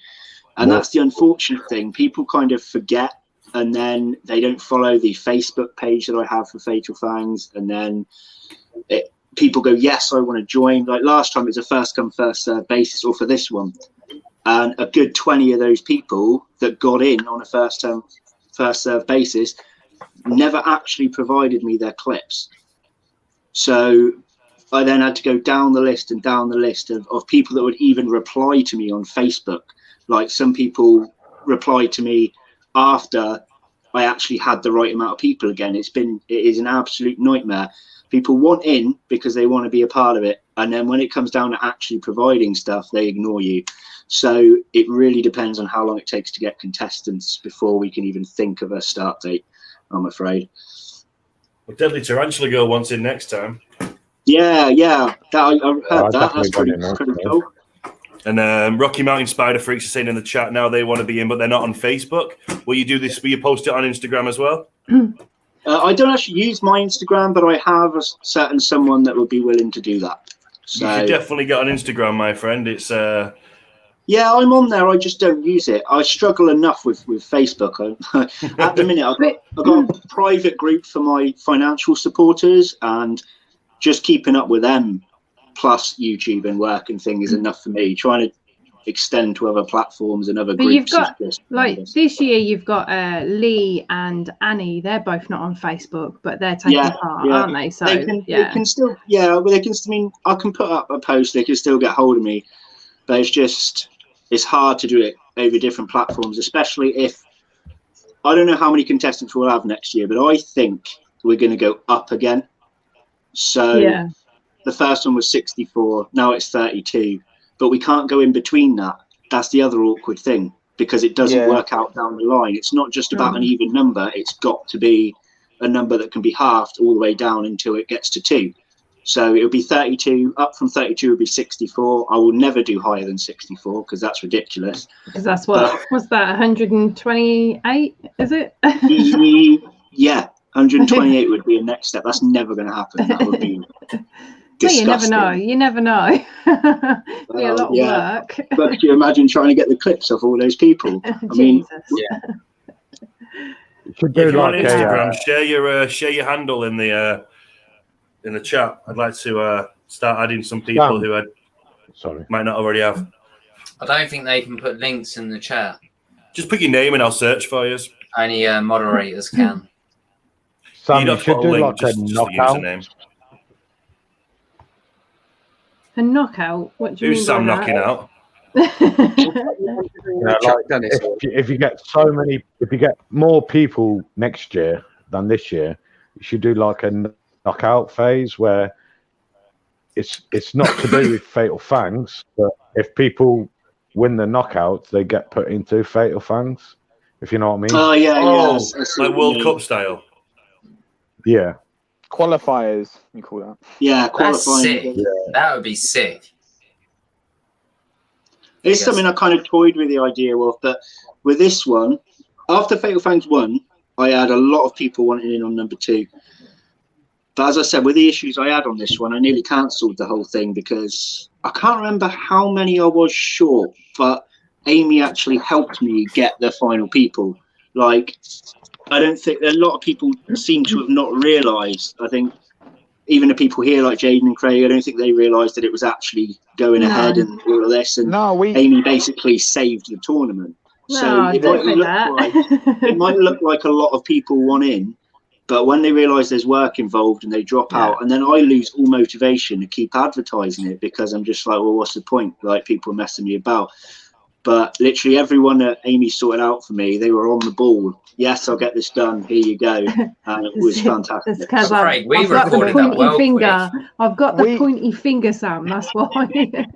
And that's the unfortunate thing. People kind of forget, and then they don't follow the Facebook page that I have for Fatal Fangs, and then people go, "Yes, I want to join." Like last time, it was a first come first serve basis, or for this one, and a good 20 of those people that got in on a first serve basis never actually provided me their clips. So I then had to go down the list and down the list of people that would even reply to me on Facebook. Like some people replied to me after I actually had the right amount of people again. It is an absolute nightmare. People want in because they want to be a part of it. And then when it comes down to actually providing stuff, they ignore you. So it really depends on how long it takes to get contestants before we can even think of a start date, I'm afraid. Well, Deadly Tarantula Girl wants in next time. Yeah. I heard that. That's pretty cool. And Rocky Mountain Spider Freaks are saying in the chat now they want to be in, but they're not on Facebook. Will you do this? Will you post it on Instagram as well? I don't actually use my Instagram, but I have a certain someone that would be willing to do that. So you should definitely get on Instagram, my friend. It's yeah, I'm on there. I just don't use it. I struggle enough with Facebook. At the minute, I've got a private group for my financial supporters, and just keeping up with them, plus YouTube and work and things, is enough for me. Trying to extend to other platforms and other But groups. you've got is just like tremendous. this year, you've got Lee and Annie. They're both not on Facebook, but they're taking part, aren't they? So they can still, well, they can. I mean, I can put up a post. They can still get hold of me, but it's hard to do it over different platforms, especially if I don't know how many contestants we'll have next year, but I think we're going to go up again. So the first one was 64, now it's 32, but we can't go in between that. That's the other awkward thing, because it doesn't work out down the line. It's not just about an even number. It's got to be a number that can be halved all the way down until it gets to 2. So it'll be 32, up from 32 will be 64. I will never do higher than 64 because that's ridiculous. Because that's what's that, 128, is it? Yeah, 128 would be a next step. That's never going to happen. That would be disgusting. No, you never know. Be a lot of work. But can you imagine trying to get the clips off all those people? I mean, If you're on Instagram, share your handle in the chat. I'd like to start adding some people who might not already have. I don't think they can put links in the chat. Just put your name and I'll search for you. Only moderators can. Sam, you should do like a knockout. A knockout? What do you mean? Who's Sam knocking out? If you get if you get more people next year than this year, you should do like a knockout phase where it's not to do with Fatal Fangs, but if people win the knockout, they get put into Fatal Fangs. If you know what I mean? Oh yeah, like World Cup style. Yeah. Qualifiers, you call that? Yeah, That's qualifying. sick. That would be sick. It's something I kind of toyed with the idea of, but with this one, after Fatal Fangs 1, I had a lot of people wanting in on number 2. But as I said, with the issues I had on this one, I nearly cancelled the whole thing because I can't remember how many I was short, but Amy actually helped me get the final people. Like, I don't think a lot of people seem to have not realised. I think even the people here, like Jaden and Craig, I don't think they realised that it was actually going ahead and all of this. And Amy basically saved the tournament. So it might look like a lot of people want in, but when they realise there's work involved and they drop out, and then I lose all motivation to keep advertising it because I'm just like, well, what's the point? Like, people are messing me about. But literally everyone that Amy sorted out for me, they were on the ball. Yes, I'll get this done. Here you go. And it was fantastic. It's because I've got the pointy finger. I've got the pointy finger, Sam. That's why.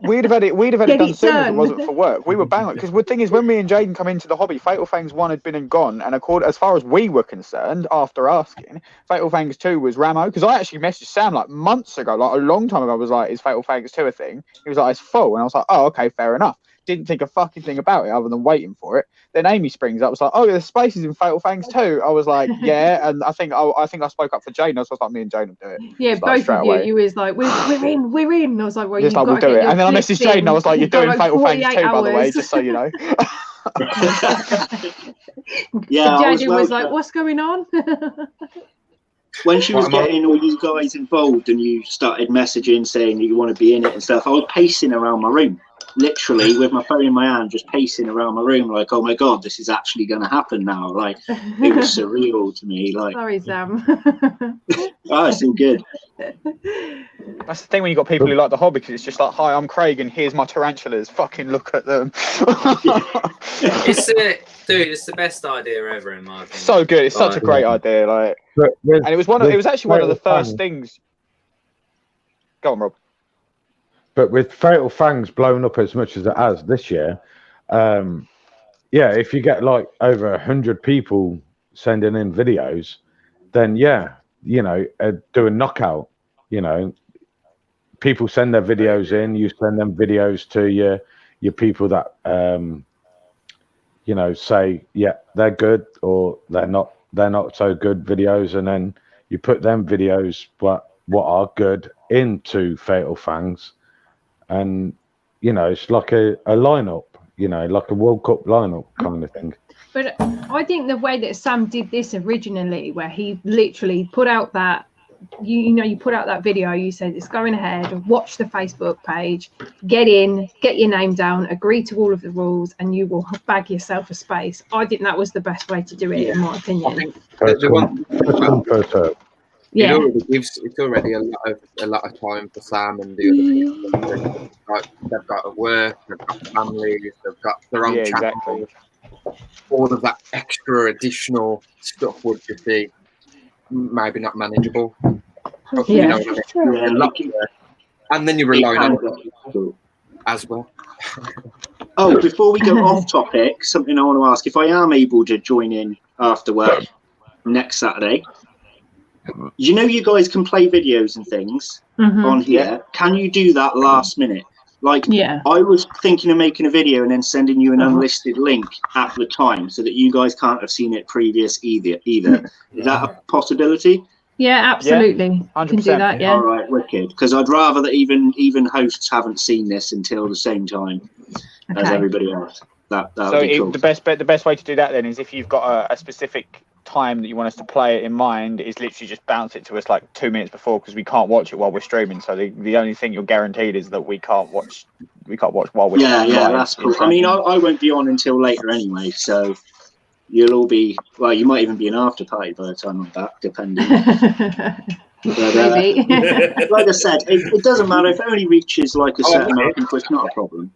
We'd have had it done soon if it wasn't for work. We were banging because the thing is, when me and Jaden come into the hobby, Fatal Fangs 1 had been and gone, and as far as we were concerned, after asking, Fatal Fangs 2 was Ramo. Because I actually messaged Sam like months ago, like a long time ago. I was like, "Is Fatal Fangs 2 a thing?" He was like, "It's full," and I was like, "Oh, okay, fair enough." Didn't think a fucking thing about it other than waiting for it. Then Amy springs up, was like, "Oh, there's spaces in Fatal Fangs 2." I was like, "Yeah," and I think I spoke up for Jane. I was like, "Me and Jane will do it." Yeah, both of you. You was like, "We're in." And I was like, "Well, just like we'll do it." And then I messaged Jane. I was like, "You're doing Fatal Fangs 2, by the way, just so you know." Yeah, Jane was like, "What's going on?" When she was getting all you guys involved and you started messaging saying that you want to be in it and stuff, I was pacing around my room, literally with my phone in my hand, just pacing around my room like, oh my God, this is actually going to happen now. Like, it was surreal to me. Like, sorry, Sam. Oh, it's all good. That's the thing when you got people who like the hobby, because it's just like, "Hi, I'm Craig, and here's my tarantulas. Fucking look at them." It's the best idea ever in my opinion. So good. It's such a great idea. Like, and it was actually one of the first things. Go on, Rob. But with Fatal Fangs blown up as much as it has this year, if you get like over 100 people sending in videos, then do a knockout. People send their videos in, you send them videos to your people that say they're good or they're not so good videos, and then you put them videos what are good into Fatal Fangs, and it's like a lineup, like a World Cup lineup kind of thing. But I think the way that Sam did this originally, where he literally put out that you put out that video, you said it's going ahead, watch the Facebook page, get in, get your name down, agree to all of the rules, and you will bag yourself a space. I think that was the best way to do it, in my opinion. First come, first serve. Yeah. It's already a lot of time for Sam and the other people. Like, they've got to work, they've got families, they've got their own channel. Exactly. All of that extra additional stuff would just be maybe not manageable. But, you know, a lot of work. And then you're relying on people as well. Oh, before we go off topic, something I want to ask: if I am able to join in after work next Saturday, you know, you guys can play videos and things on here. Can you do that last minute? Like, I was thinking of making a video and then sending you an unlisted link at the time so that you guys can't have seen it previous either. Is that a possibility? Yeah, absolutely. 100%. Can do that, yeah. All right, wicked. Because I'd rather that even hosts haven't seen this until the same time as everybody else. That would be cool. The best way to do that then is if you've got a specific time that you want us to play it in mind, is literally just bounce it to us like 2 minutes before, because we can't watch it while we're streaming. So the only thing you're guaranteed is that we can't watch while we're live. That's cool. I mean, I I won't be on until later anyway, so you'll all be, well, you might even be an after party by the time I'm back, depending. But, like I said, it doesn't matter if it only reaches like a certain amount of people. It's not a problem.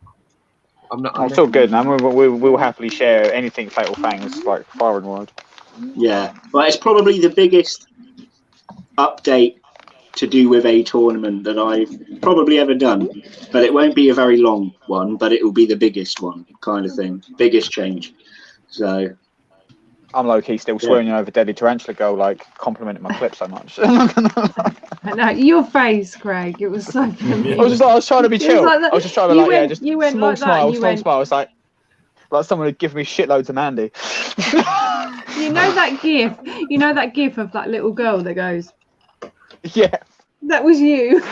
It's all good, man. We'll happily share anything Fatal Fangs like far and wide. Yeah, but it's probably the biggest update to do with a tournament that I've probably ever done. But it won't be a very long one, but it will be the biggest one, kind of thing. Biggest change. So I'm low-key still swearing over Deadly Tarantula Girl, like complimenting my clip so much. I know, your face, Craig. It was so funny. I was trying to be chill. Like I was just trying to like, just you went small like smile, that, small smile. It's like someone had given me shitloads of Mandy. You know that gif? You know that gif of that little girl that goes, yeah. That was you.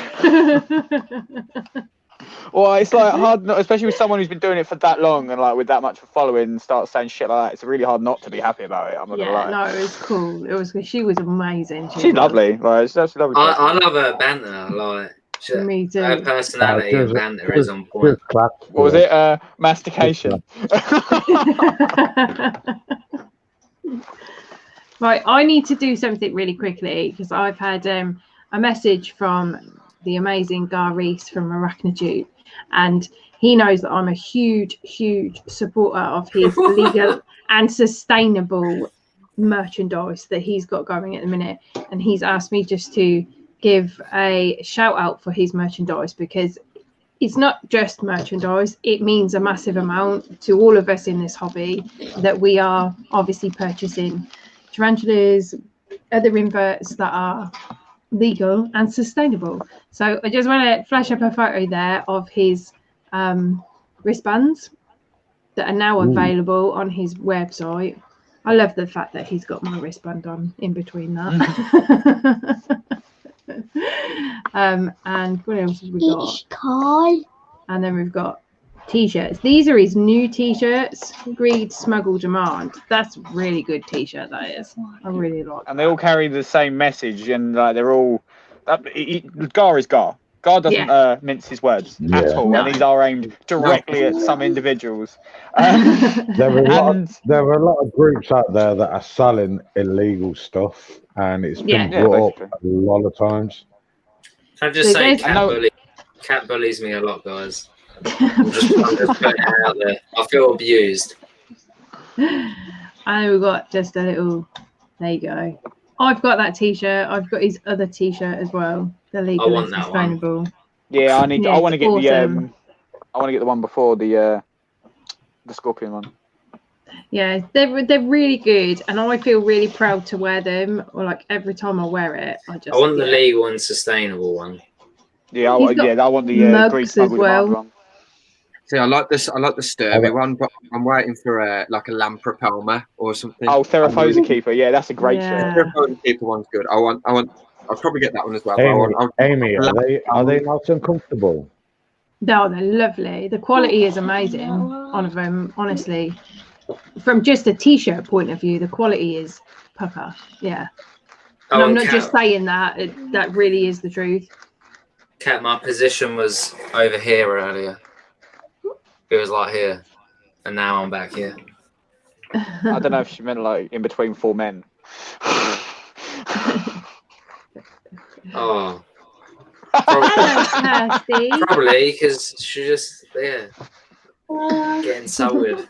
Well, it's like hard, especially with someone who's been doing it for that long and like with that much of a following, and start saying shit like that. It's really hard not to be happy about it. I'm not gonna lie. No, it was cool. It was. She was amazing. She's lovely. Like, she's lovely. I love her banter. Like, me too. Her personality and banter is on point. What was it? Mastication. Right, I need to do something really quickly because I've had a message from the amazing Gar Reese from Arachnophobia, and he knows that I'm a huge supporter of his legal and sustainable merchandise that he's got going at the minute, and he's asked me just to give a shout out for his merchandise, because it's not just merchandise, it means a massive amount to all of us in this hobby that we are obviously purchasing tarantulas, other inverts that are legal and sustainable. So I just want to flash up a photo there of his wristbands that are now available on his website. I love the fact that he's got my wristband on in between that. And what else have we got? And then we've got t-shirts. These are his new t-shirts. Greed, Smuggle, Demand. That's a really good t-shirt, that is. I really like And they all carry the same message, and they're all Gar is Gar. Gar doesn't mince his words at all, and these are aimed directly at some individuals. There are a lot of groups out there that are selling illegal stuff, and it's been brought up a lot of times. I'll just say cat bullies me a lot, guys. I'm just putting it out there. I feel abused. And we've got just a little, there you go. I've got that t-shirt. I've got his other t-shirt as well. The legal and sustainable. Yeah, I want to get awesome. I want to get the one before the scorpion one. Yeah, they're really good, and I feel really proud to wear them. Or like every time I wear it, I want the legal and sustainable one. Yeah, I want the Greek as well. One. See, I like this. I like the sturdy one, but I'm waiting for like a Lamprepelma or something. Oh, Therophosa Keeper. Yeah, that's a great shirt. Therophosa Keeper one's good. I'll probably get that one as well. Amy, are they nice and comfortable? No, they're lovely. The quality is amazing on them, honestly. From just a t-shirt point of view, the quality is pucker. Yeah. And I'm and not Kat, just saying that; that really is the truth. Kat, my position was over here earlier. It was like here, and now I'm back here. I don't know if she meant like in between four men. Oh. Hello, Kirsty. Probably because she just getting salted.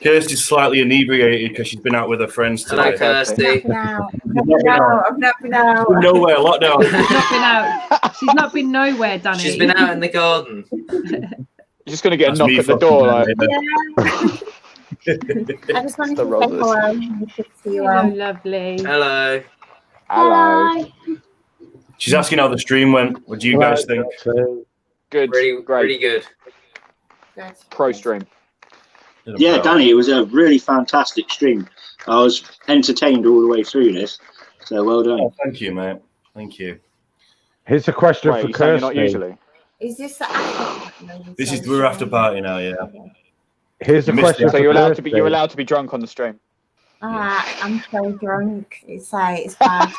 Kirsty's slightly inebriated because she's been out with her friends Hello, today. Kirsty. I've not been out. Nowhere, lockdown. She's not been out. She's not been nowhere, Danny. She's been out in the garden. You're just gonna get a knock at the door, like. I just wanted to say hello. Good to see you all. Lovely. Hello. Hello. She's asking how the stream went. What do you guys think? Good. Really, Great. really good. Good. Pro stream. Yeah, Danny, it was a really fantastic stream. I was entertained all the way through this, so well done. Oh, thank you, mate. Thank you. Here's a question Wait, for you're saying you're not Kirsty. usually? Is this the after? This is we're after party now, yeah. Here's a You missed question it. So for you're allowed to be. Kirsty. You're allowed to be drunk on the stream. I'm so drunk. It's like it's bad.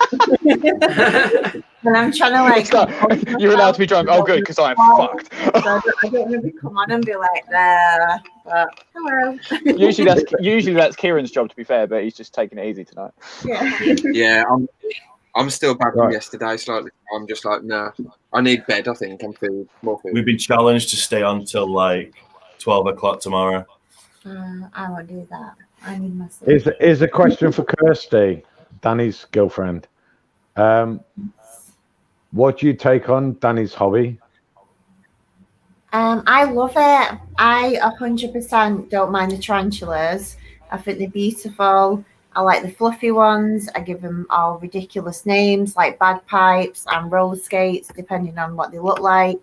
And I'm trying to like. It's like, you're allowed to be drunk. Oh, good, because I'm fucked. So I don't want to come on and be like, but hello. Usually that's Kieran's job, to be fair, but he's just taking it easy tonight. Yeah. Yeah, I'm still back Right. from yesterday slightly. I'm just like, nah, I need bed. I think I'm food, more food. We've been challenged to stay on till like 12 o'clock tomorrow. I won't do that. I need my sleep. Is a question for Kirsty, Danny's girlfriend. What do you take on Danny's hobby? I love it. I 100% don't mind the tarantulas. I think they're beautiful. I like the fluffy ones. I give them all ridiculous names like bagpipes and roller skates, depending on what they look like.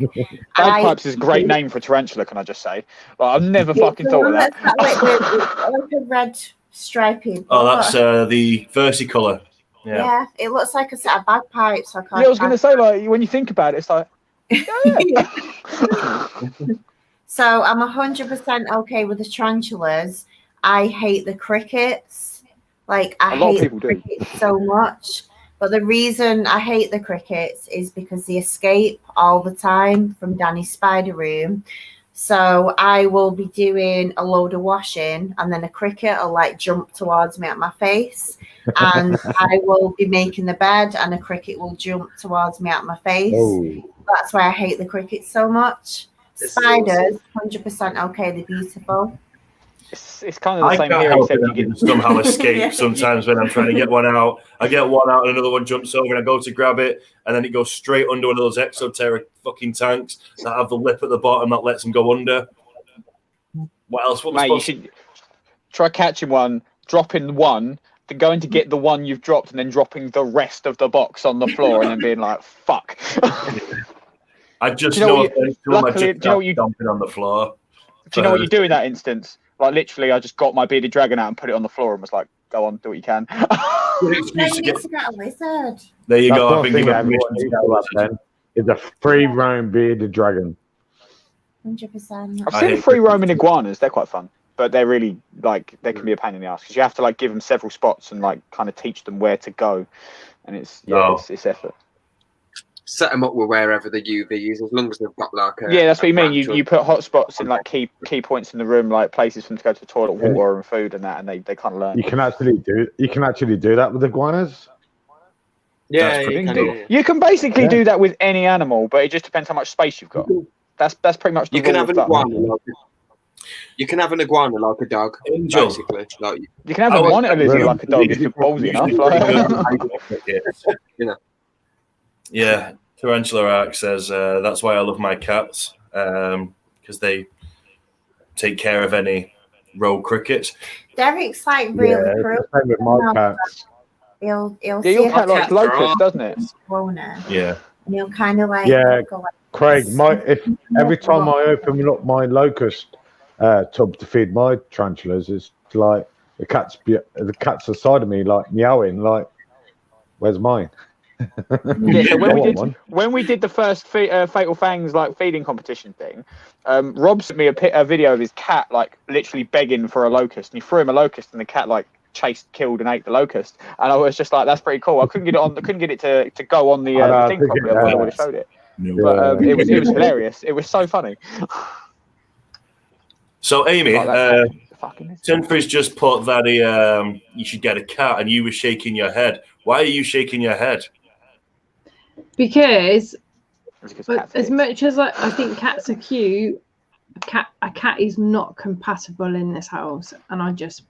Bagpipes is a great name for a tarantula, can I just say? Like, I've never fucking thought of that. Like a red stripy. Oh, that's the versicolor. Yeah, it looks like a set of bagpipes. So Yeah, I was going to say, like, when you think about it, it's like, So I'm 100% okay with the tarantulas. I hate the crickets. Like, I A lot of hate people the do. crickets so much. But the reason I hate the crickets is because they escape all the time from Danny's spider room. So I will be doing a load of washing and then a cricket will like jump towards me at my face. And I will be making the bed and a cricket will jump towards me at my face. Oh. That's why I hate the crickets so much. This is Spiders, 100% okay, they're beautiful. it's kind of the I same can't here, help except it you that get. they somehow escape sometimes when I'm trying to get one out. I get one out and another one jumps over and I go to grab it and then it goes straight under one of those exoteric fucking tanks that have the lip at the bottom that lets them go under. What else? What was Mate, you should try catching one, dropping one, then going to get the one you've dropped, and then dropping the rest of the box on the floor, and then being like, "Fuck." I just Do you know know what you- offense to them. I luckily, just do you know what you- dumping on the floor. Do you know what you do in that instance? Like, literally, I just got my bearded dragon out and put it on the floor and was like, "Go on, do what you can." Then you need to get a lizard. There you That's go. one I've been thing given everyone permission to needs get to a have then, is a free roam bearded dragon. 100%. I've seen free roaming iguanas. They're quite fun, but they're really like they can be a pain in the ass because you have to like give them several spots and like kind of teach them where to go, and it's it's effort. Set them up with wherever the UV is, as long as they've got like a. Yeah, that's what you mean. branch You put hot spots in like key points in the room, like places for them to go to the toilet, water, and food, and that, and they kind of learn. You can actually do that with iguanas. Yeah, You can basically do that with any animal, but it just depends how much space you've got. That's pretty much the You can rule have of an thumb. iguana. You can have an iguana like a dog, basically. Like, You can have a monitor lizard like a dog if you're ballsy enough. you know. Yeah, Tarantula Arc says that's why I love my cats because they take care of any rogue crickets. Derek's like really cruel. Same with my cats. He'll Yeah, see your a cat likes locusts, doesn't it? owner, Yeah. and he'll kind of like Yeah, go like, Craig. Every time I open up my locust tub to feed my tarantulas, it's like the cat's aside of me, like meowing, like, "Where's mine?" Yeah, so I want one. when we did the first Fatal Fangs like feeding competition thing, Rob sent me a video of his cat like literally begging for a locust, and he threw him a locust, and the cat like chased, killed, and ate the locust. And I was just like, that's pretty cool. I couldn't get it on. I couldn't get it to go on the thing properly. I would have showed it. But it was hilarious. It was so funny. So Amy, Tenfrey's just put that you should get a cat, and you were shaking your head. Why are you shaking your head? Because as much as I think cats are cute, a cat is not compatible in this house, and I just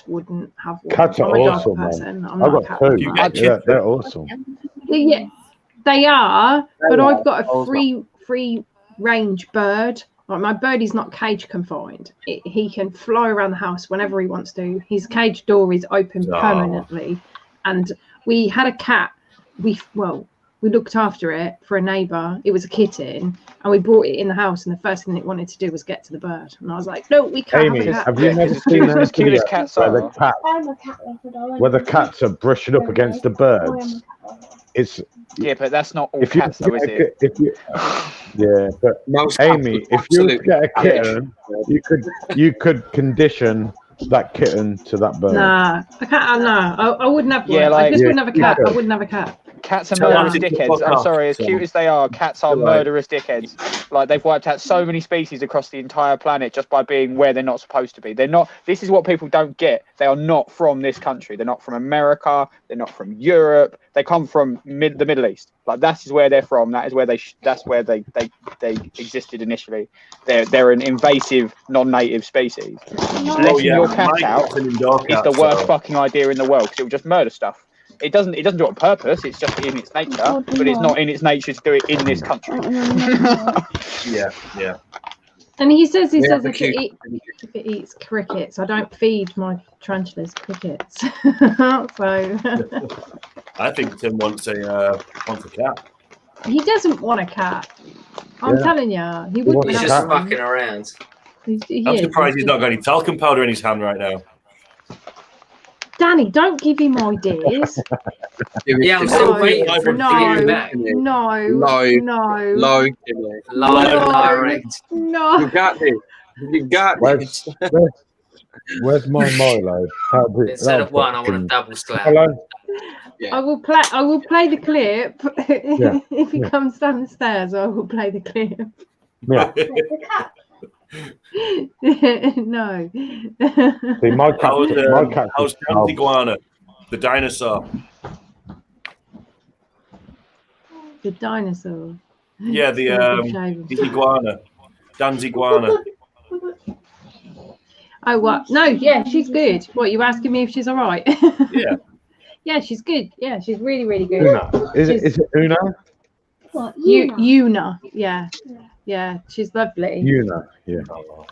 wouldn't have one. Cats are I'm a dog awesome, person. man. I'm I've not a got cat two. person. Yeah, they're awesome. Yeah, they are, but I've got a free range bird. Like my bird is not cage confined. He can fly around the house whenever he wants to. His cage door is open permanently, and we had a cat. We looked after it for a neighbour. It was a kitten, and we brought it in the house. And the first thing it wanted to do was get to the bird. And I was like, "No, we can't Amy, have a cat." have you never seen those videos where the cats are brushing up against the birds? It's but that's not all if you cats, though, is it? But Amy, if you get a kitten, you could condition that kitten to that bird. Nah, I can't. No, I wouldn't have one. Yeah, I just wouldn't have a cat. you I wouldn't have a cat. Cats are murderous dickheads. I'm sorry, as cute as they are, cats are murderous dickheads. Like, they've wiped out so many species across the entire planet just by being where they're not supposed to be. They're not. This is what people don't get. They are not from this country. They're not from America. They're not from Europe. They come from the Middle East. Like, that is where they're from. That is where that's where they existed initially. They're an invasive, non-native species. Letting your cat out is the worst fucking idea in the world, because it will just murder stuff. It doesn't do it on purpose. It's just in its nature, but it's not in its nature to do it in this country. Yeah. And he says if it eats crickets, I don't feed my tarantulas crickets. So I think Tim wants a cat. he doesn't want a cat. I'm telling you, he wouldn't. He's just fucking around. I'm surprised he's not got any talcum powder in his hand right now. Danny, don't give him ideas. Yeah, I'm still waiting for him to give him back. No. Direct. No. You got this. You got this. Where's my Milo? Instead of one, I want a double slap. Hello? I will play the clip. If he comes down the stairs, I will play the clip. Yeah. No. See, my cat. How's Count Iguana, the dinosaur? The dinosaur. Yeah, the iguana. Dan's iguana. Oh, what? No, yeah, she's good. What, you asking me if she's all right? Yeah. Yeah, she's good. Yeah, she's really, really good. Una. Is it Una? What? Una. Yeah, she's lovely. Una. Yeah.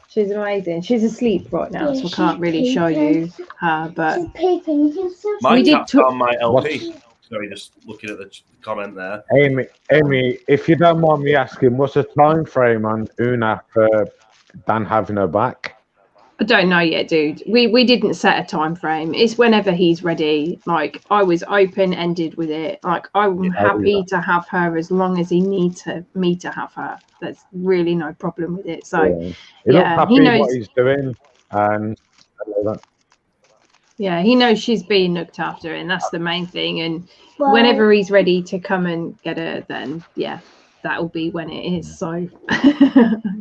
She's amazing. She's asleep right now, so I can't really show you her. But My cat's on my LP. Sorry, just looking at the comment there. Amy, if you don't mind me asking, what's the time frame on Una for Dan having her back? I don't know yet, dude. We didn't set a time frame. It's whenever he's ready. Like, I was open-ended with it. Like, I'm happy to have her as long as he needs me to have her. There's really no problem with it. So He knows what he's doing, and yeah, he knows she's being looked after, and that's the main thing. And whenever he's ready to come and get her, then that'll be when it is. So, I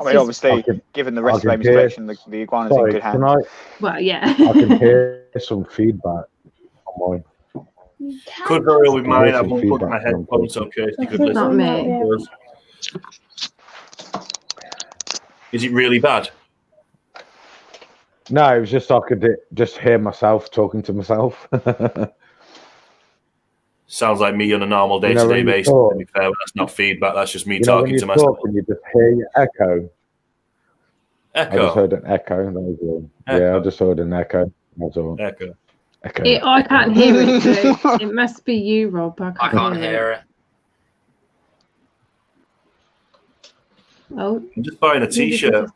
mean, obviously, given the rest of Amy's collection, the iguana's in good hands. Well, yeah. I can hear some feedback on mine. Could very well be mine. I've put my headphones on case you could listen. Not me. Is it really bad? No, it was just I could just hear myself talking to myself. Sounds like me on a normal day-to-day basis. To be fair, but that's not feedback. That's just me talking to myself. And you just hear your echo. Echo. I just heard an echo. That was all. Yeah, I just heard an echo. That's all. Echo. I can't hear it. So it must be you, Rob. I can't hear it. Oh, I'm just buying a T-shirt.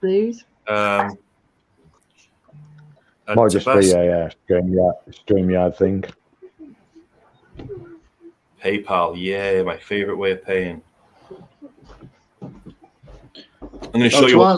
Might just be a StreamYard thing. PayPal, yeah, my favorite way of paying. I'm going to show you.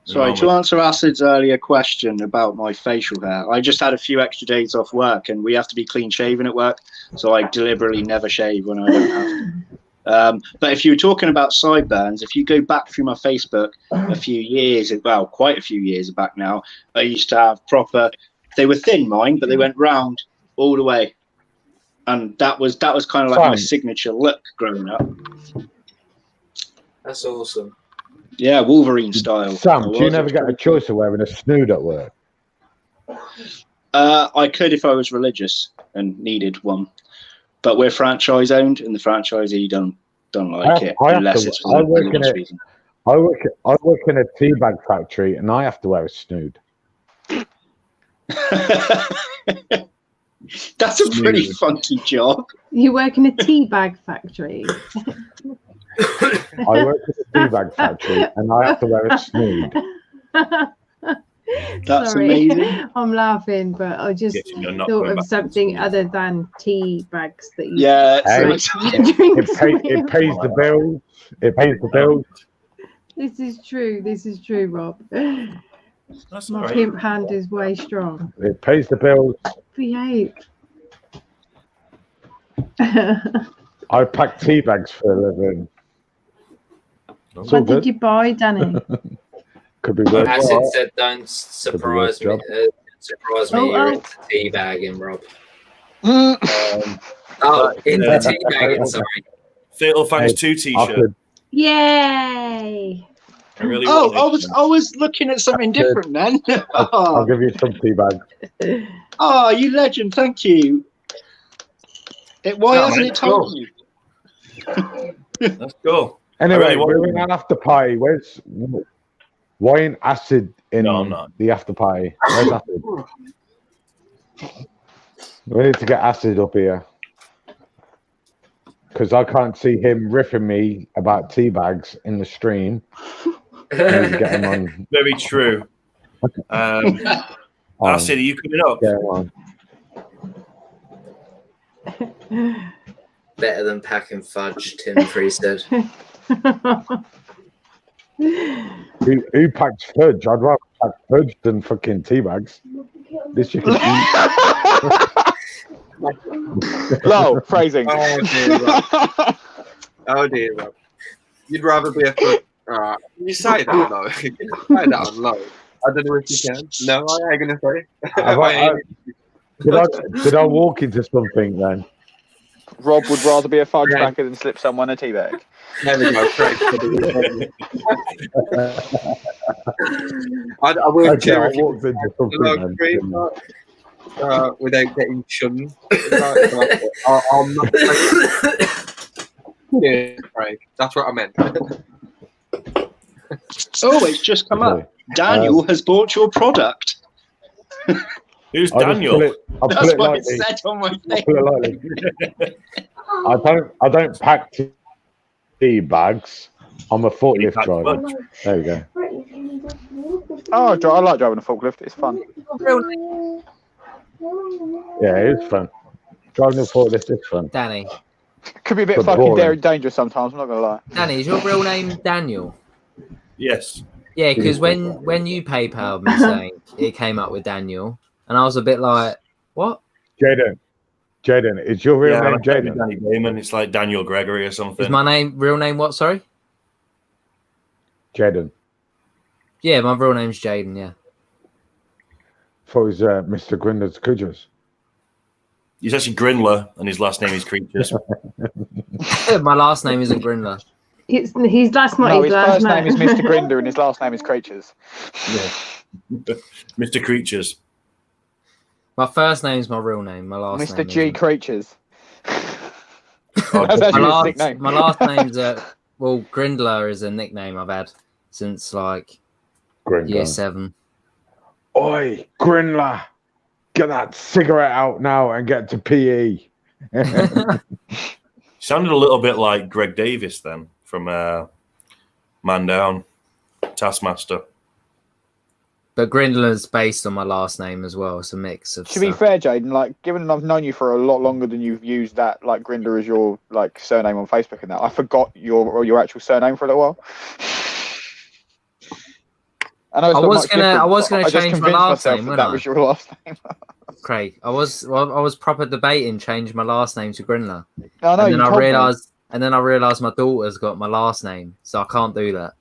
Sorry, to answer Acid's earlier question about my facial hair, I just had a few extra days off work and we have to be clean shaven at work, so I deliberately never shave when I don't have to. But if you were talking about sideburns, if you go back through my Facebook a few years, well, quite a few years back now, I used to have proper, they were thin, mine, but they went round all the way. And that was kind of like my signature look growing up. That's awesome. Yeah, Wolverine style. Sam, do you never get a choice of wearing a snood at work? I could if I was religious and needed one, but we're franchise owned, and the franchisee don't like it unless it's for a religious reason. I work in a tea bag factory, and I have to wear a snood. That's a pretty funky job. You work in a tea bag factory. I work in a tea bag factory, and I have to wear a snood. That's Sorry. amazing. I'm laughing, but I just thought of something other than tea bags that you. Yeah, it pays the bills. It pays the bills. This is true. This is true, Rob. That's My right. pimp hand is way strong. It pays the bills. Behave. I pack tea bags for a living. It's all What did good. you buy, Danny? Could be worth Acid it. said, "Don't surprise me. job. Surprise me. Oh, You're oh. into teabagging, Rob." Into teabagging. Sorry. Fatal Fangs 2 I t-shirt. could- Yay! I really Oh, want I was looking at something different then. I'll give you some tea bags. Oh, you legend! Thank you. Why Oh, hasn't man, it told me? Let's go. Anyway, want we're in an after party. Why ain't Acid in No, I'm not. the after party? Where's Acid? We need to get Acid up here. Because I can't see him riffing me about tea bags in the stream. I need to get him on. Very true. Acid, are you coming up? Get him on. Better than packing fudge, Tim Free said. Who packs fudge? I'd rather pack fudge than fucking tea bags. This you can eat. Low phrasing. Oh dear, Rob. Oh dear, Rob. You'd rather be a foot. You say that though. You say that on low. I don't know if you can. No, I ain't gonna say. Did I walk into something then? Rob would rather be a fudge packer than slip someone a tea bag. There we go. I wouldn't Okay, care I if you walked into something then. without getting shunned. I'm not. Yeah, Craig. That's what I meant. Oh, it's just come up. Daniel has bought your product. Who's I'll just Daniel? I'll That's pull it what lightly. it said on my I'll thing. pull it lightly. I don't pack tea bags. I'm a forklift driver. There we go. Oh, I like driving a forklift. It's fun. Yeah, it is fun. Driving a forklift is fun. Danny. Could be a bit But fucking boring. dangerous sometimes. I'm not gonna lie. Danny, is your real name Daniel? Yes. Yeah, because when you PayPal me saying it came up with Daniel, and I was a bit like, what? Jaden, is your real name Jaden? Danny Damon. It's like Daniel Gregory or something. Is my real name what? Sorry. Jaden. Yeah, my real name's Jaden. Yeah. Thought it was Mr. Grindlers Creatures. He's actually Grindler, and his last name is Creatures. My last name isn't Grindler. That's not his His last first name is Mr. Grinder and his last name is Creatures. Yeah. Mr. Creatures. My first name's my real name. My last Mr. name G isn't. Creatures. Oh, That's my, actually his last, nickname. my last name's well, Grindler is a nickname I've had since like year 7. Oi, Grindler, get that cigarette out now and get to PE. Sounded a little bit like Greg Davis then from Man Down, Taskmaster. But Grindler's based on my last name as well. It's a mix of To be stuff. fair, Jaden, like given I've known you for a lot longer than you've used that like Grinder as your like surname on Facebook and that, I forgot your actual surname for a little while. I know it's I not was much gonna different, but I just change my convinced last myself name, that wouldn't that I? was your last name. Craig, I was proper debating changing my last name to Grindler. No, no, and you then I told me. realised my daughter's got my last name, so I can't do that.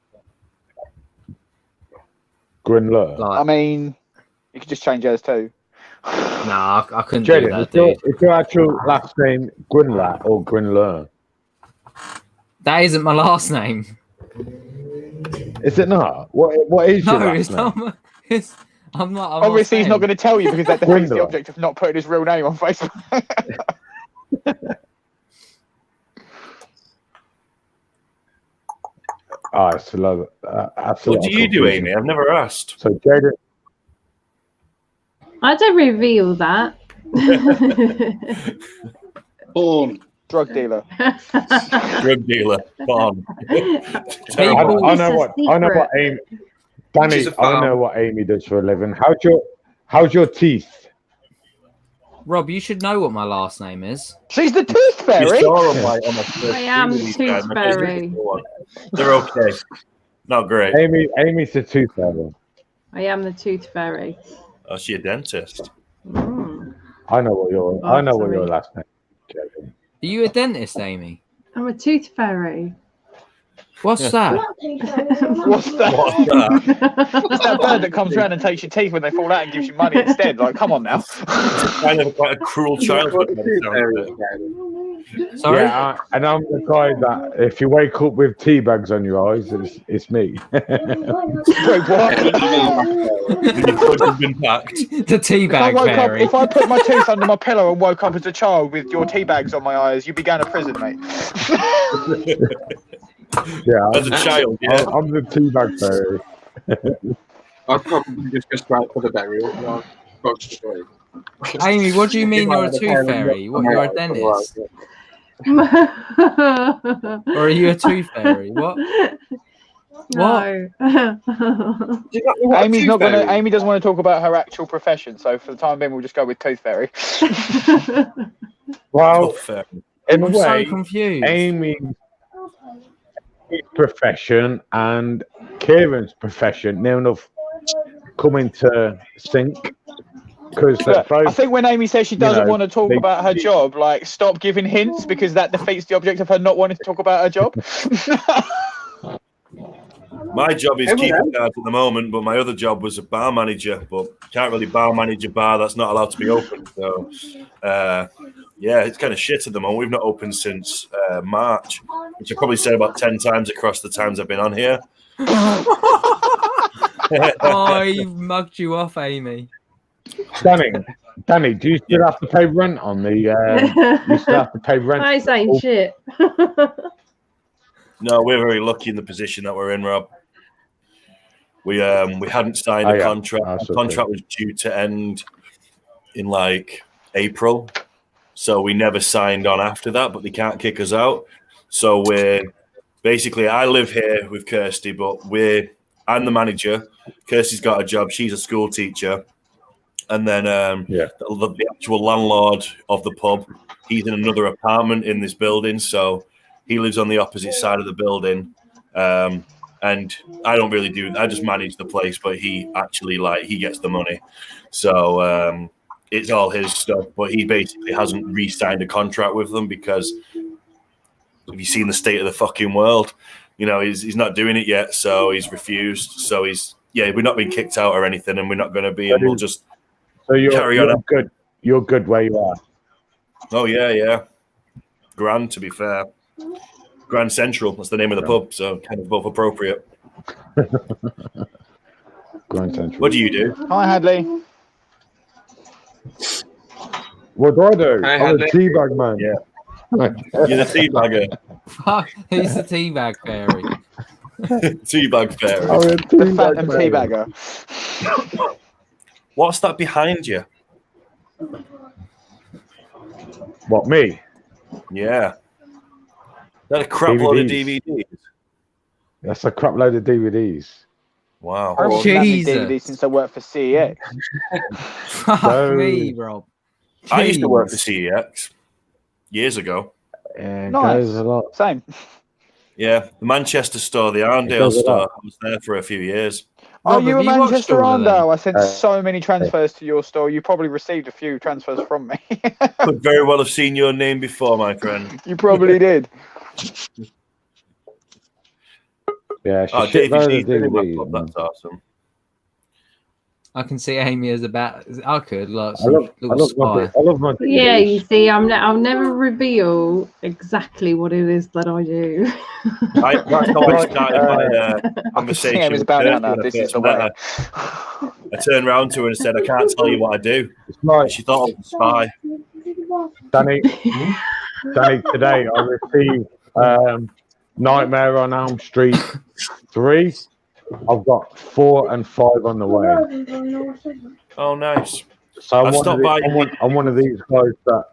Grindler. I mean, you could just change hers too. Nah, I couldn't do Jaden, that, is dude. your actual last name Grindler or Grindler? That isn't my last name. Is it not? What is your No, last it's name? not. I'm not. Obviously, he's not going to tell you because that defeats the Grindler. object of not putting his real name on Facebook. It's a lot. That's a What lot do of you do, confusion. Amy? I've never asked. So Jaden, I don't reveal that. Porn. Drug dealer. Drug dealer. Fun. I know what Amy. Danny, She's a I know farm. what Amy does for a living. How's your teeth? Rob, you should know what my last name is. She's the tooth fairy. You saw them on my first I am few of these guys. tooth fairy. They're okay. Not great. Amy's the tooth fairy. I am the tooth fairy. Oh, she a dentist. I know what your sorry. last name is, Jaden. Are you a dentist, Amy? I'm a tooth fairy. What's that? What's that? It's that bird that comes around and takes your teeth when they fall out and gives you money instead. Like, come on now. Kind of quite a cruel childhood. by the sound of it. Sorry? Yeah, and I'm the guy that if you wake up with tea bags on your eyes, it's me. Wait, what? Your foot has been packed. The teabag fairy. If I put my tooth under my pillow and woke up as a child with your tea bags on my eyes, you'd be going to prison, mate. Yeah, As a child, yeah. I'm the tea bag fairy. I'd probably just go straight for the burial. Amy, what do you mean you're a tooth fairy? What, you're a dentist? Or are you a tooth fairy? What? No. Amy doesn't want to talk about her actual profession, so for the time being, we'll just go with tooth fairy. Well, in a I'm way, so confused. Amy's profession and Kieran's profession near enough come into sync because they're both. I think when Amy says she doesn't want to talk they- about her job, like, stop giving hints because that defeats the object of her not wanting to talk about her job. My job is keeping cards at the moment, but my other job was a bar manager. But can't really bar manage a bar that's not allowed to be open. So, yeah, it's kind of shit at the moment. We've not opened since March, which I probably said about 10 times across the times I've been on here. Oh, you've mugged you off, Amy. Danny, do you still have to pay rent on the? You still have to pay rent. I ain't shit. No, we're very lucky in the position that we're in, Rob. We hadn't signed a contract. The contract was due to end in like April, so we never signed on after that. But they can't kick us out. So we're basically, I live here with Kirsty, but I'm the manager. Kirsty's got a job. She's a school teacher, and then the actual landlord of the pub, he's in another apartment in this building, so. He lives on the opposite side of the building, and I don't really do. I just manage the place, but he actually he gets the money, so it's all his stuff. But he basically hasn't re-signed a contract with them because have you seen the state of the fucking world? You know, he's not doing it yet, so he's refused. So we're not being kicked out or anything, and we're not going to be, and we'll just carry on. You're good. You're good where you are. Oh yeah, Grand to be fair. Grand Central, that's the name of the pub, so kind of both appropriate. Grand Central. What do you do? Hi, Hadley. What do I do? Hi, I'm a Hadley. teabag man. Yeah. You're the teabagger. Fuck, who's the teabag fairy? Teabag fairy. I'm a The phantom teabag teabagger. What's that behind you? What, me? Yeah. Is that a crap load of DVDs? That's a crap load of DVDs. Wow. I haven't had any DVDs since I worked for CEX. Fuck me, Rob. I used to work for CEX years ago. Yeah, Nice. goes a lot. Same. Yeah, the Manchester store, the It Arndale does a store. lot. I was there for a few years. Are Rob, you have a you watched Manchester all of them? Arndo? I sent so many transfers to your store. You probably received a few transfers from me. Could very well have seen your name before, my friend. You probably did. Yeah, Oh, shit David load of D's in my DVDs. club. That's awesome. I can see Amy as about. I could like I some love little spy. my Yeah, DVDs. you see, I'll never reveal exactly what it is that I do. That's how I started my I can see him conversation as a with bounty Kirsty hunter. when I This is first the met way. her. I turned around to her and said, "I can't tell you what I do." Like, and she thought I was a spy. Danny, today I received Nightmare on Elm Street 3. I've got 4 and 5 on the way. Oh, nice. So I've stopped by. I'm one of these guys that.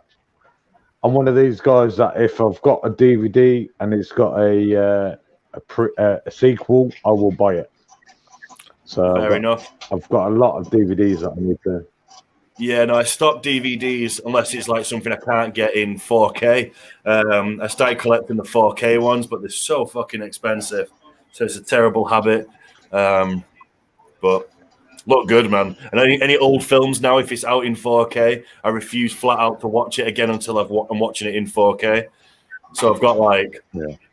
I'm one of these guys that if I've got a DVD and it's got a sequel, I will buy it. So Fair enough. I've got a lot of DVDs that I need to. Yeah, no, I stopped DVDs unless it's like something I can't get in 4K. I started collecting the 4K ones, but they're so fucking expensive. So it's a terrible habit. But look good, man. And any old films now, if it's out in 4K, I refuse flat out to watch it again until I'm watching it in 4K. So I've got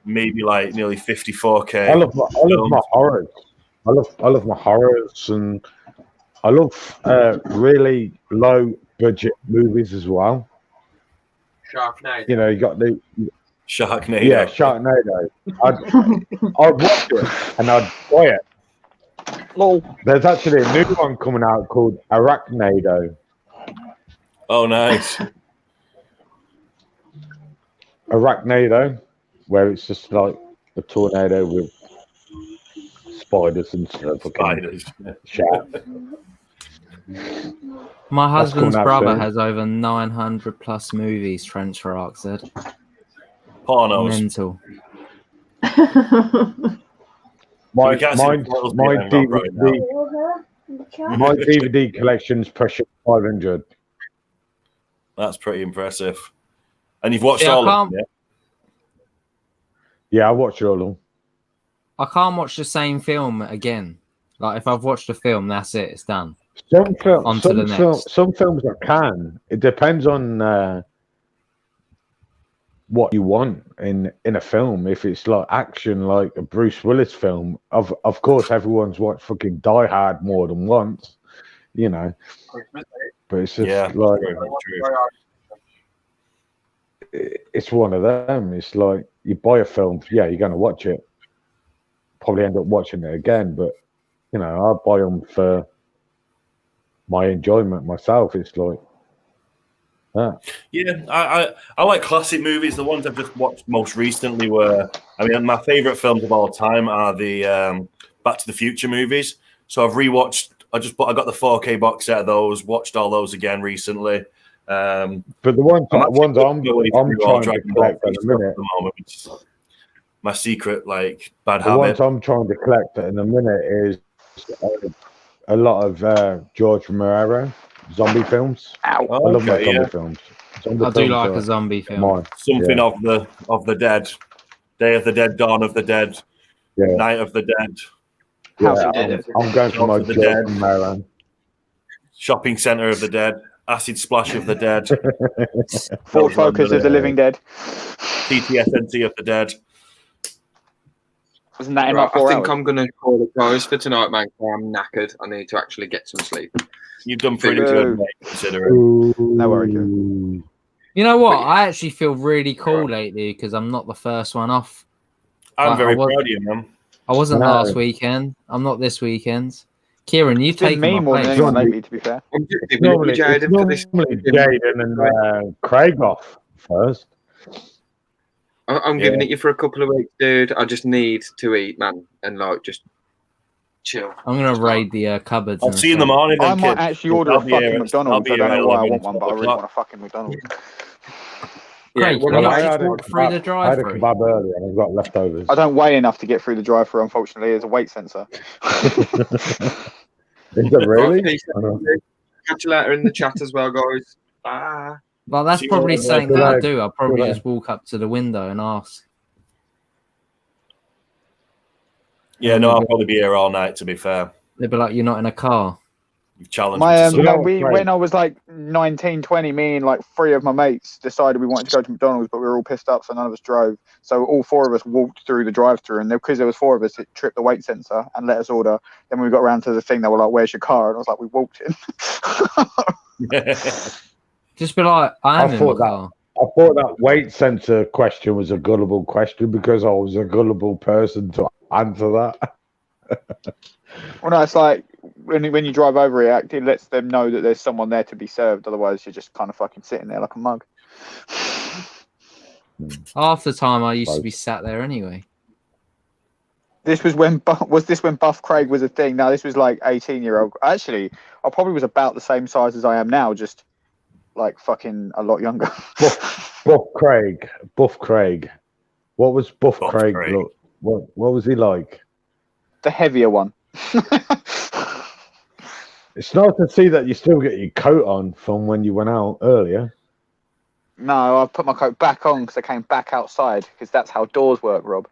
maybe like nearly 50 4K. I love my horrors. I love my horrors, and I love really low budget movies as well. Sharknado. You know, you got the Sharknado. Yeah, Sharknado. I'd watch it and I'd buy it. Lol. There's actually a new one coming out called Arachnado. Oh, nice. Arachnado, where it's just like a tornado with spiders and stuff. Spiders. Sharks. My husband's coming out brother soon. has over 900 plus movies. Trencher Arc said. Pornos. Mental. My We can't see the portals being hung up right now. my DVD collection's precious 500. That's pretty impressive. And you've watched Yeah, all of them, yeah? Yeah, I watched all of them. I can't watch the same film again. Like if I've watched a film, that's it. It's done. Some films, On to the next. some films I can. It depends on what you want in a film. If it's like action, like a Bruce Willis film, of course everyone's watched fucking Die Hard more than once, you know. But it's just like it's one of them. It's like you buy a film, yeah, you're gonna watch it. Probably end up watching it again, but you know, I buy them for my enjoyment myself. It's like that. Yeah, I like classic movies. The ones I've just watched most recently were, I mean, my favorite films of all time are the Back to the Future movies. So I've rewatched. I got the 4K box set of those. Watched all those again recently. But the ones I'm trying to collect at the minute. My secret, like, bad The habit. ones I'm trying to collect in a minute is a lot of George Romero zombie films. I love my zombie films. Zombie I do films like are a zombie film. mine. Something Yeah. of the Dead, Day of the Dead, Dawn of the Dead, Yeah. Night of the Dead. Yeah, I'm going for House my of the George Dead. Romero. Shopping Center of the Dead, Acid Splash of the Dead, Ford Focus of the Living Dead. TTSNT of the Dead. Wasn't that in Right, my 4 I think hours? I'm going to call it guys for tonight, man. I'm knackered. I need to actually get some sleep. You've done pretty good, mate, considering. No worries. You know what? I actually feel really cool lately because I'm not the first one off. I'm Like, very I was- proud of you, man. I wasn't No. last weekend. I'm not this weekend. Kieran, you've It's been taken me my more than place. anyone lately, to be fair. I'm just It's giving it normally, to Jaden for this. Jaden and Craig off first. I'm giving it you for a couple of weeks, dude. I just need to eat, man, and like just chill. I'm gonna raid the cupboards. I'll see you in the morning. I then, might kid. actually order I'll a be here fucking at- McDonald's. I'll be I don't here know at why I 11, want one, but I really 12 want a fucking McDonald's. Craig, well, can you I just had walk through the I had a drive-through? kebab earlier and I've got leftovers. I don't weigh enough to get through the drive-through. Unfortunately, there's a weight sensor. Is it really? Peace out. Catch you later in the chat as well, guys. Bye. Well, that's See you probably later. something Good that I night. do. I'll probably Good just walk up to the window and ask. Yeah, no, I'll probably be here all night, to be fair. They'd be like, "You're not in a car." You've challenged My me. no, when I was like 19, 20, me and like 3 of my mates decided we wanted to go to McDonald's, but we were all pissed up, so none of us drove. So all 4 of us walked through the drive-through, and because there was 4 of us, it tripped the weight sensor and let us order. Then when we got around to the thing, they were like, "Where's your car?" And I was like, "We walked in." Just be like, "I am in my thought car." I thought that weight sensor question was a gullible question because I was a gullible person to answer that. Well, no, it's like when you drive over it lets them know that there's someone there to be served. Otherwise, you're just kind of fucking sitting there like a mug. Half the time, I used to be sat there anyway. This was when Buff Craig was a thing. No, this was like 18-year-old. Actually, I probably was about the same size as I am now, just like fucking a lot younger. Buff Craig. What was Buff Craig? Look, what was he like? The heavier one. It's nice to see that you still get your coat on from when you went out earlier. No, I put my coat back on because I came back outside because that's how doors work, Rob.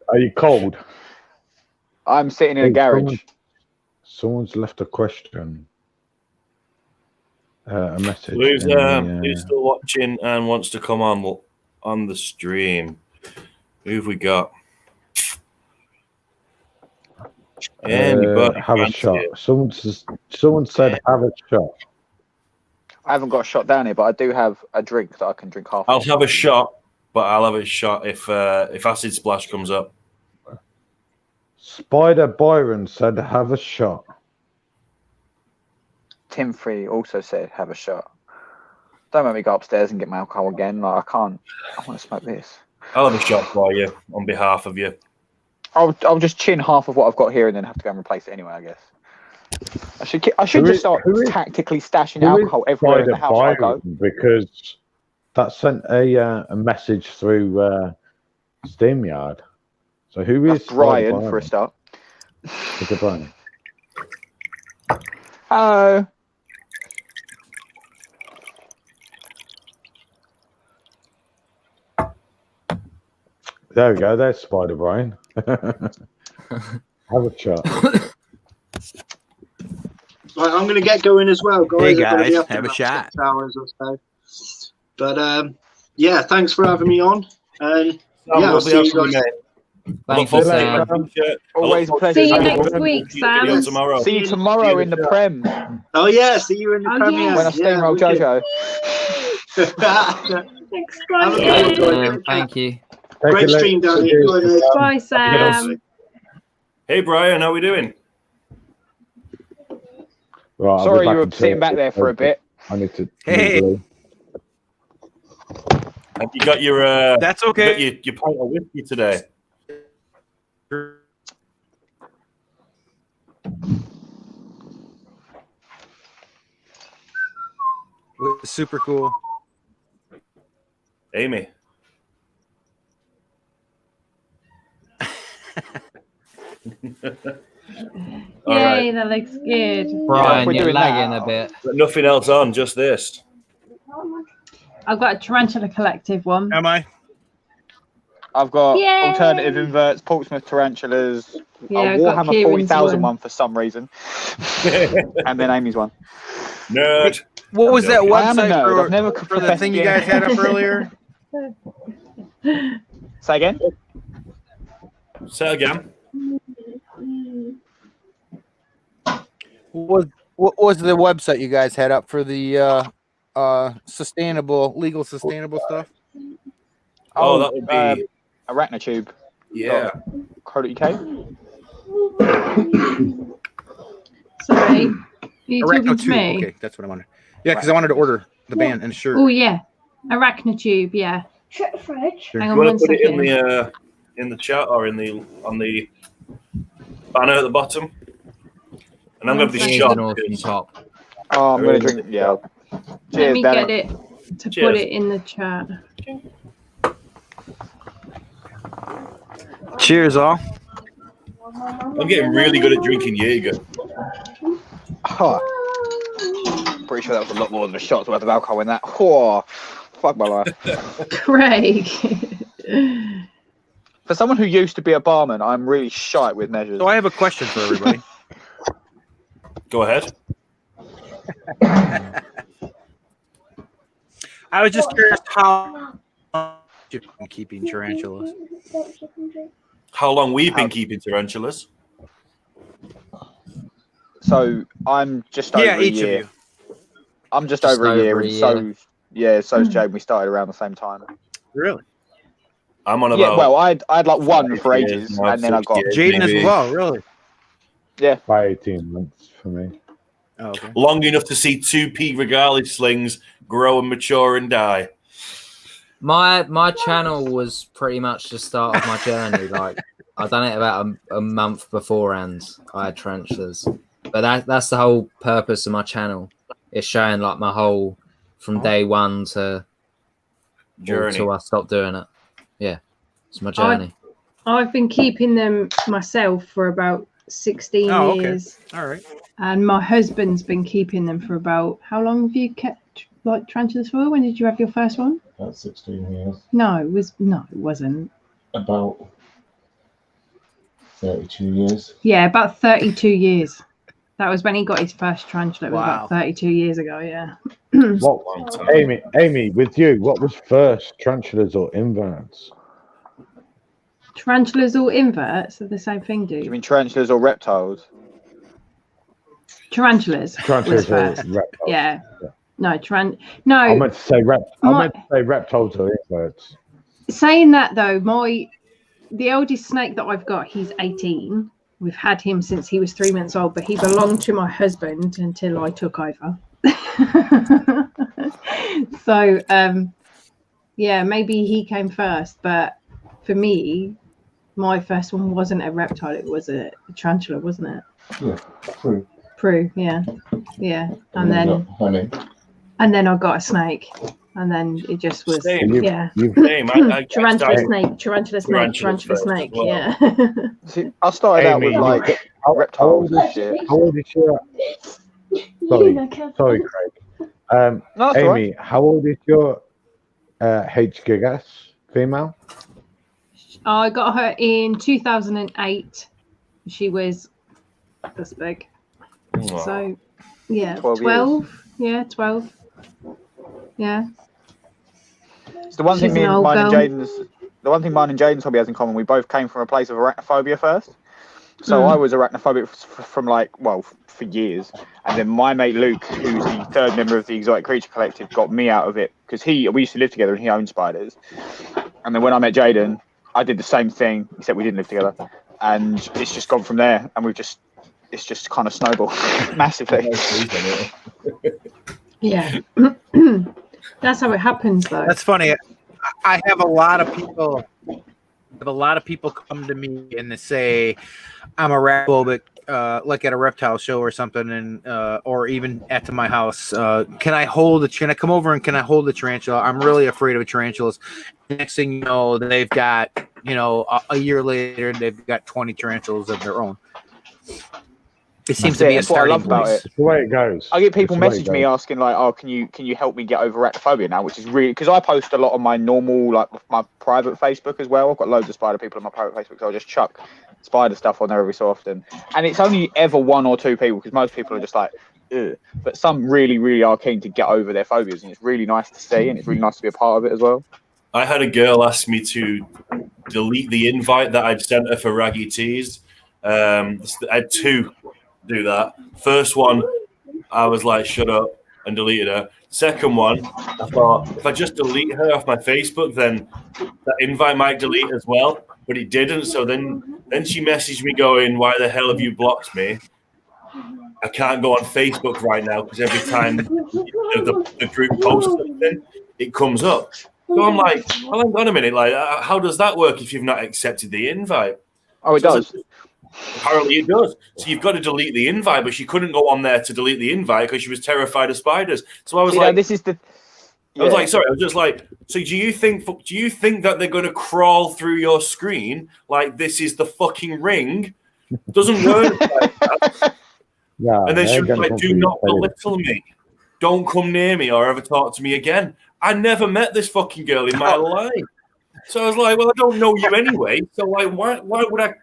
Are you cold? I'm sitting in a garage. Someone's left a question. A message. Who's still watching and wants to come on the stream? Who have we got? Anybody? Have a shot. Someone said have a shot. I haven't got a shot down here, but I do have a drink that I can drink half. I'll have a shot, but I'll have a shot if Acid Splash comes up. Spider Byron said have a shot. Tim Free also said have a shot. Don't make me go upstairs and get my alcohol again. Like I can't. I want to smoke this. I'll have a shot for you on behalf of you. I'll just chin half of what I've got here and then have to go and replace it anyway, I guess. I should just start tactically stashing alcohol everywhere in the house I go. Because that sent a message through SteamYard. So who is Brian for a start? Look at Brian. Hello. There we go. There's Spider Brian. Have a chat. Right, I'm going to get going as well, guys. Hey I've gotta be guys, up in have a about chat. 6 hours or so. But yeah, thanks for having me on. And yeah, I'll see you guys. Thank you, Sam. Always a pleasure. See you next week, Sam. See you tomorrow in the Prem. Oh yeah, see you in the premiere. When I steamroll Jojo. Thank you. Great stream, Danny. Enjoy it. Bye, Sam. Hey Brian, how we doing? Right, Sorry you were sitting back there for a bit. I need to. Hey. Have you got your? That's okay. You got your pint of whiskey today. Super cool. Amy. Yay, that looks good. Brian, you're lagging a bit. Got nothing else on, just this. I've got a Tarantula Collective one. Am I? I've got Yay! alternative inverts, Portsmouth Tarantulas, Yeah, a I've got Warhammer Kieran's 40,000 one. one for some reason, and then Amy's one. Nerd. What was that I am a website nerd. I've never for the thing you guys had up earlier? Say again? Say again. What was the website you guys had up for the legal sustainable stuff? Oh, that would be Arachnotube. Yeah. .co.uk. Sorry. Are you talking to me? Okay, that's what I wanted. Yeah, because I wanted to order the band and shirt. Oh, yeah. Arachnotube, yeah. Fridge. Hang You on want one to put it second. in the chat or on the banner at the bottom? And I'm going to be Here's shot. an awesome top. Oh, I'm going to drink. Yeah. Let Cheers, me Danny. get it to Cheers. put it in the chat. Cheers, all. I'm getting really good at drinking Jaeger. Oh. Pretty sure that was a lot more than a shot's worth of alcohol in that. Oh, fuck my life. Craig. For someone who used to be a barman, I'm really shite with measures. So I have a question for everybody. Go ahead. I was just curious how you've been keeping tarantulas. How long we've been keeping tarantulas? So I'm just over a each year. of you. I'm just Just over a year, over a and year. so's Jade. We started around the same time. Really? I'm on Yeah, about. well, I'd like one for 5 years ages, now, and then I 6 got years, Jaden as maybe. well, really? Yeah. By 18 months for me. Oh, okay. Long enough to see 2 P regardless slings grow and mature and die. My channel was pretty much the start of my journey. Like I done it about a month beforehand. I had tarantulas, but that's the whole purpose of my channel. It's showing like my whole from day one to Journey. till I stopped doing it. Yeah, it's my journey. I've been keeping them myself for about 16 years. All right. And my husband's been keeping them for about, how long have you kept like tarantulas for? When did you have your first one? About 16 years. No, it wasn't. About 32 years. Yeah, about 32 years. That was when he got his first tarantula. It was Wow. about 32 years ago, yeah. What, Amy, with you, what was first, tarantulas or inverts? Tarantulas or inverts are the same thing, Do you dude. mean tarantulas or reptiles? Tarantulas was Tarantulas or first. reptiles? Yeah. No, I no. meant to say reptiles or inverts. Saying that though, the eldest snake that I've got, he's 18. We've had him since he was 3 months old, but he belonged to my husband until I took over. So yeah, maybe he came first, but for me, my first one wasn't a reptile, it was a tarantula, wasn't it? Yeah, true. Prue, yeah. And then I got a snake, and then it just was Same. yeah. Same. I Tarantula snake, well. yeah. See, I started out with like reptiles and shit. How old is your... Sorry, Craig. No, that's Amy, all right. how old is your HGS female? I got her in 2008. She was this big. So yeah, 12. Yeah, 12. Yeah. It's the one thing She's an old mine and girl. Jaden's hobby has in common. We both came from a place of arachnophobia first. So I was arachnophobic from for years, and then my mate Luke, who's the third member of the Exotic Creature Collective, got me out of it because we used to live together and he owned spiders. And then when I met Jaden, I did the same thing, except we didn't live together, and it's just gone from there. And it's just kind of snowballed massively. Yeah. That's how it happens, though. That's funny. I have a lot of people. Come to me and they say I'm arachnophobia, like at a reptile show or something, and or even at my house. Can I come over and can I hold the tarantula? I'm really afraid of tarantulas. Next thing you know, they've got a year later they've got 20 tarantulas of their own. It seems to be a starting point. It's the way it goes. I get people message me asking like, "Oh, can you help me get over arachnophobia now?" Which is really because I post a lot on my normal, like my private Facebook as well. I've got loads of spider people on my private Facebook, so I'll just chuck spider stuff on there every so often. And it's only ever 1 or 2 people because most people are just like, ugh. But some really, really are keen to get over their phobias, and it's really nice to see, and it's really nice to be a part of it as well. I had a girl ask me to delete the invite that I'd sent her for Raggy Teased. I had 2 do that. First one, I was like, shut up, and deleted her. Second one, I thought, if I just delete her off my Facebook, then that invite might delete as well. But it didn't. So then she messaged me going, why the hell have you blocked me? I can't go on Facebook right now because every time the group posts something, it comes up. So I'm like, well, hang on a minute. Like, how does that work if you've not accepted the invite? Oh, it does. Apparently it does. So you've got to delete the invite, but she couldn't go on there to delete the invite because she was terrified of spiders. So I was like, this is the. I was like, sorry. I was just like, so do you think that they're going to crawl through your screen like this is the fucking ring? Doesn't work like that. Yeah, and then she was like, do not belittle me. Don't come near me or ever talk to me again. I never met this fucking girl in my life. So I was like, well, I don't know you anyway. So like, why would I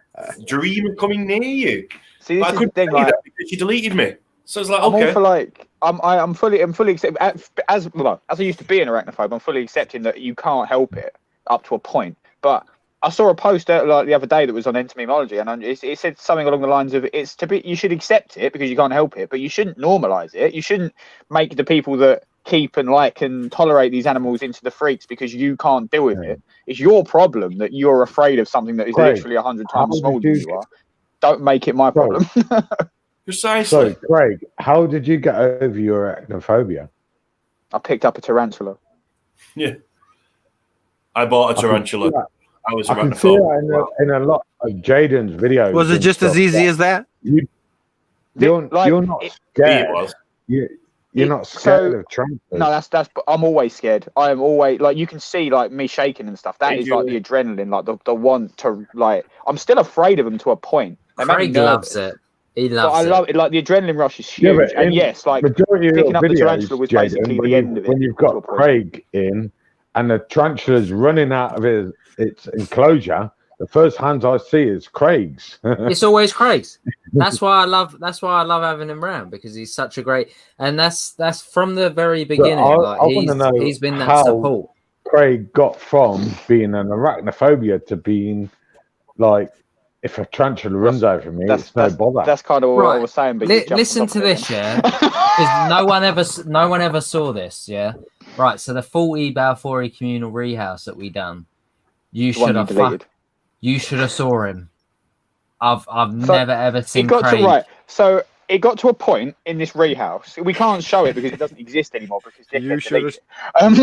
dream of coming near you? See, But I this is the couldn't thing, say like, that because you deleted me. So I was like, I'm okay. all for like I'm fully accept as I used to be an arachnophobe. I'm fully accepting that you can't help it up to a point. But I saw a post like the other day that was on entomology, and it said something along the lines of you should accept it because you can't help it, but you shouldn't normalize it. You shouldn't make the people that keep and like and tolerate these animals into the freaks because you can't deal with it. It's your problem that you're afraid of something that is Craig, literally 100 how times smaller did than you are. Don't make it my problem. Precisely. So, Craig, how did you get over your arachnophobia? I picked up a tarantula. Yeah. I bought a tarantula. I was I can see that in a lot of Jaden's videos. Was it and just as stuff. easy as that? You're not scared. You're not scared of tarantulas. No, that's. I'm always scared. I am always like you can see like me shaking and stuff. That is like the adrenaline, like the want to like. I'm still afraid of them to a point. They make me Craig nervous. loves it. He But loves I love it. Like the adrenaline rush is Yeah, huge. but And yes, like majority of picking your up the videos, tarantula was Jaden, basically the end of it. when you've got Craig in and the tarantula's running out of its enclosure, the first hands I see is Craig's. It's always Craig's. That's why I love having him around because he's such a great, and that's from the very beginning. I want to know he's been that how support. Craig got from being an arachnophobia to being like, if a tarantula runs over me, it's no bother. That's kind of what I was saying. But Listen to this, yeah, because no one ever saw this, yeah. Right, so the 40 Balfour communal rehouse that we done, you should have saw him. I've never ever seen. It got Craig. to right. So it got to a point in this rehouse. We can't show it because it doesn't exist anymore because you should have.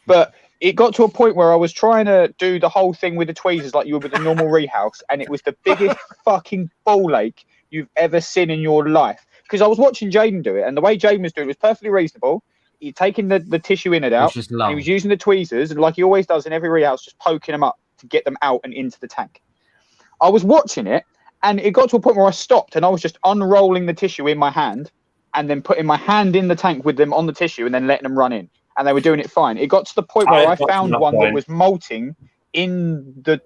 But it got to a point where I was trying to do the whole thing with the tweezers like you would with a normal rehouse, and it was the biggest fucking ball ache you've ever seen in your life. Because I was watching Jaden do it, and the way Jaden was doing it was perfectly reasonable. He'd taken the tissue in and out, and he was using the tweezers, and like he always does in every rehouse, just poking them up to get them out and into the tank. I was watching it, and it got to a point where I stopped, and I was just unrolling the tissue in my hand, and then putting my hand in the tank with them on the tissue, and then letting them run in. And they were doing it fine. It got to the point where I found one that was molting in the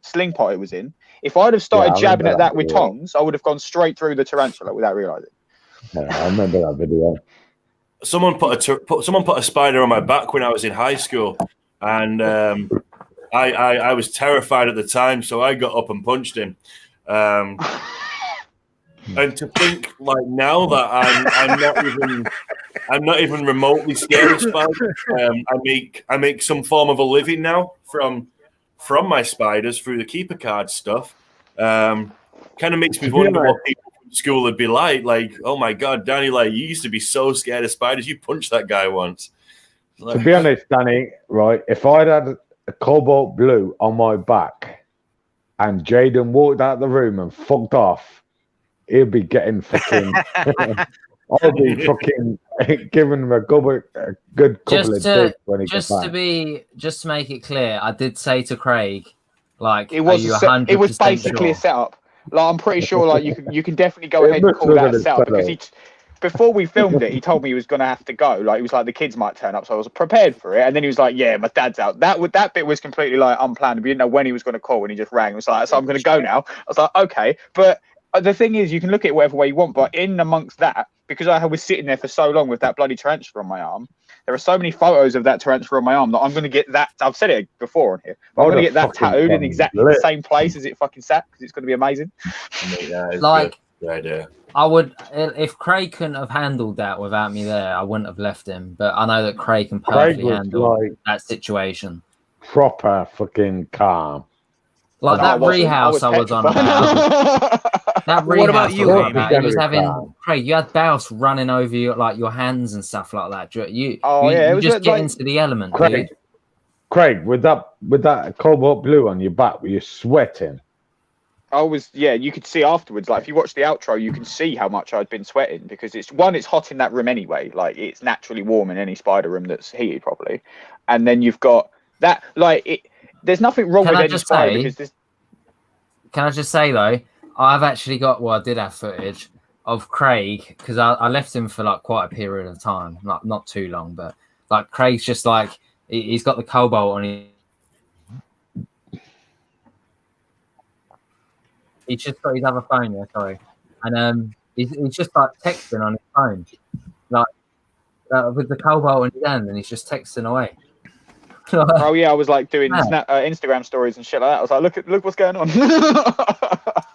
sling pot it was in. If I'd have started jabbing at that with tongs, I would have gone straight through the tarantula without realizing. Yeah, I remember that video. Someone put a spider on my back when I was in high school, and I was terrified at the time, so I got up and punched him. And to think like now that I'm not even remotely scared of spiders. I make some form of a living now from my spiders through the keeper card stuff. Kind of makes me wonder what people from school would be like. Like, oh my god, Danny, like you used to be so scared of spiders. You punched that guy once. To be honest, Danny, right? If I'd had a cobalt blue on my back and Jaden walked out the room and fucked off, he'll be getting fucking. I'll be fucking giving him a good couple of dicks when he gets back. Just to make it clear, I did say to Craig, like, it was basically a setup. Like, I'm pretty sure, like, you can definitely go ahead and call that a setup because before we filmed it, he told me he was going to have to go. Like, he was like, the kids might turn up, so I was prepared for it. And then he was like, yeah, my dad's out. That bit was completely like unplanned. We didn't know when he was going to call, and he just rang. It was like, so I'm going to go now. I was like, okay, but. The thing is, you can look at it whatever way you want, but in amongst that, because I was sitting there for so long with that bloody tarantula on my arm, there are so many photos of that tarantula on my arm that I'm going to get that. I've said it before on here, but I'm going to get that tattooed in exactly the same place as it fucking sat because it's going to be amazing. Like, good idea. I would, if Craig couldn't have handled that without me there, I wouldn't have left him. But I know that Craig can perfectly handle that situation. Proper fucking calm. Like that rehouse I was on about. That rehouse. What about you, He was having Craig. You had Baus running over your hands and stuff like that. You just get into the element, dude. Craig, with that cobalt blue on your back, were you sweating? I was, yeah. You could see afterwards. Like if you watch the outro, you can see how much I'd been sweating because it's hot in that room anyway. Like it's naturally warm in any spider room that's heated properly, and then you've got that. Like it. There's nothing wrong with any spider because there's. Can I just say though, I've actually got. Well, I did have footage of Craig because I left him for like quite a period of time, like not too long, but like Craig's just like He's got the cobalt on his. He's just got his other phone, yeah, sorry. And he's just like texting on his phone. Like with the cobalt in his hand, and he's just texting away. Oh yeah, I was like doing Instagram stories and shit like that. I was like, look what's going on.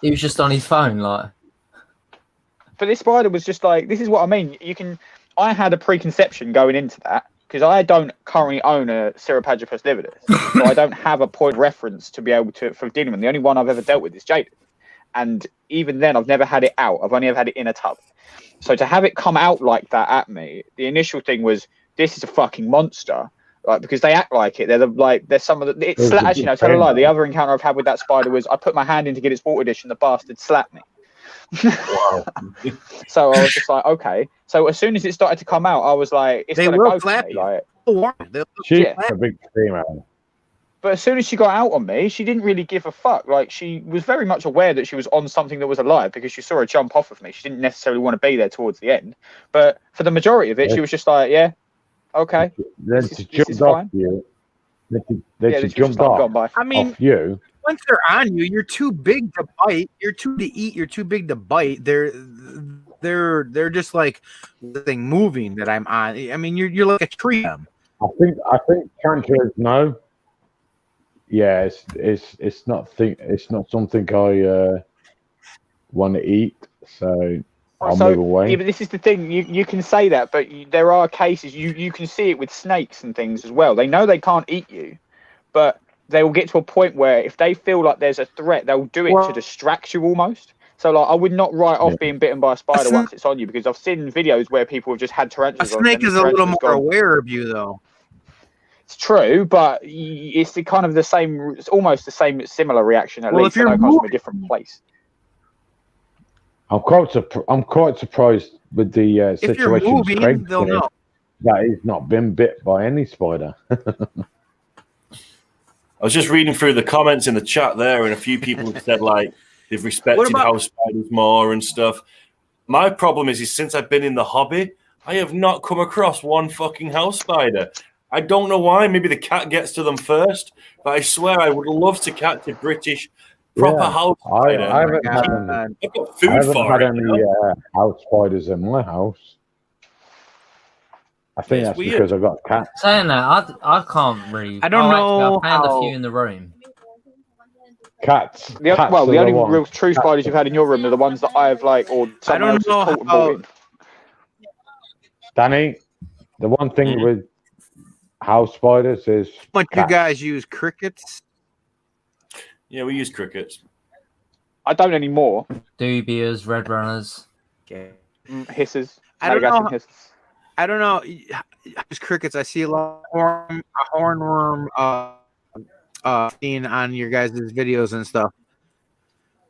He was just on his phone, like. But this spider was just like, this is what I mean. I had a preconception going into that because I don't currently own a Cirripagopus lividus, so I don't have a point of reference to be able to for dealing with. The only one I've ever dealt with is Jade, and even then, I've never had it out. I've only ever had it in a tub. So to have it come out like that at me, the initial thing was, this is a fucking monster. Like, because they act like it. They're some of the. Actually, no, tell a lie. The other encounter I've had with that spider was I put my hand in to get its water dish and the bastard slapped me. So I was just like, okay. So as soon as it started to come out, I was like, it's gonna go for me. Like, she's a big female. But as soon as she got out on me, she didn't really give a fuck. Like, she was very much aware that she was on something that was alive because she saw her jump off of me. She didn't necessarily want to be there towards the end. But for the majority of it, she was just like, yeah, okay. Then she jumped off you. Then she jumped off. I mean, off you. Once they're on you, you're too big to bite. You're too to eat. You're too big to bite. They're just like the thing moving that I'm on. I mean, you're like a tree. I think tarantulas no. Yeah, it's not something I want to eat. So I'll move away. Yeah, but this is the thing. You can say that, but there are cases you can see it with snakes and things as well. They know they can't eat you, but they will get to a point where if they feel like there's a threat, they'll do it to distract you almost. So like, I would not write off being bitten by a spider once it's on you, because I've seen videos where people have just had tarantulas. A snake is a little more aware of you, though. It's true, but it's the kind of the same. It's almost the same, similar reaction. At least it comes from a different place. I'm quite surprised with the situation with Craig that he's not been bit by any spider. I was just reading through the comments in the chat there, and a few people have said like they've respected house spiders more and stuff. My problem is since I've been in the hobby, I have not come across one fucking house spider. I don't know why. Maybe the cat gets to them first, but I swear I would love to catch a British proper house spider. I haven't had any house spiders in my house. I think that's because I've got cats. Saying that, I can't really. I don't know. I found a few in the room. Cats. The only real true spiders you've had in your room are the ones that I've like, or someone else has caught and brought in. Danny, the one thing with house spiders is. But you guys use crickets? Yeah, we use crickets. I don't anymore. Dubias, red runners. Okay. Hisses. I don't know. Use crickets. I see a lot of hornworm seen on your guys' videos and stuff.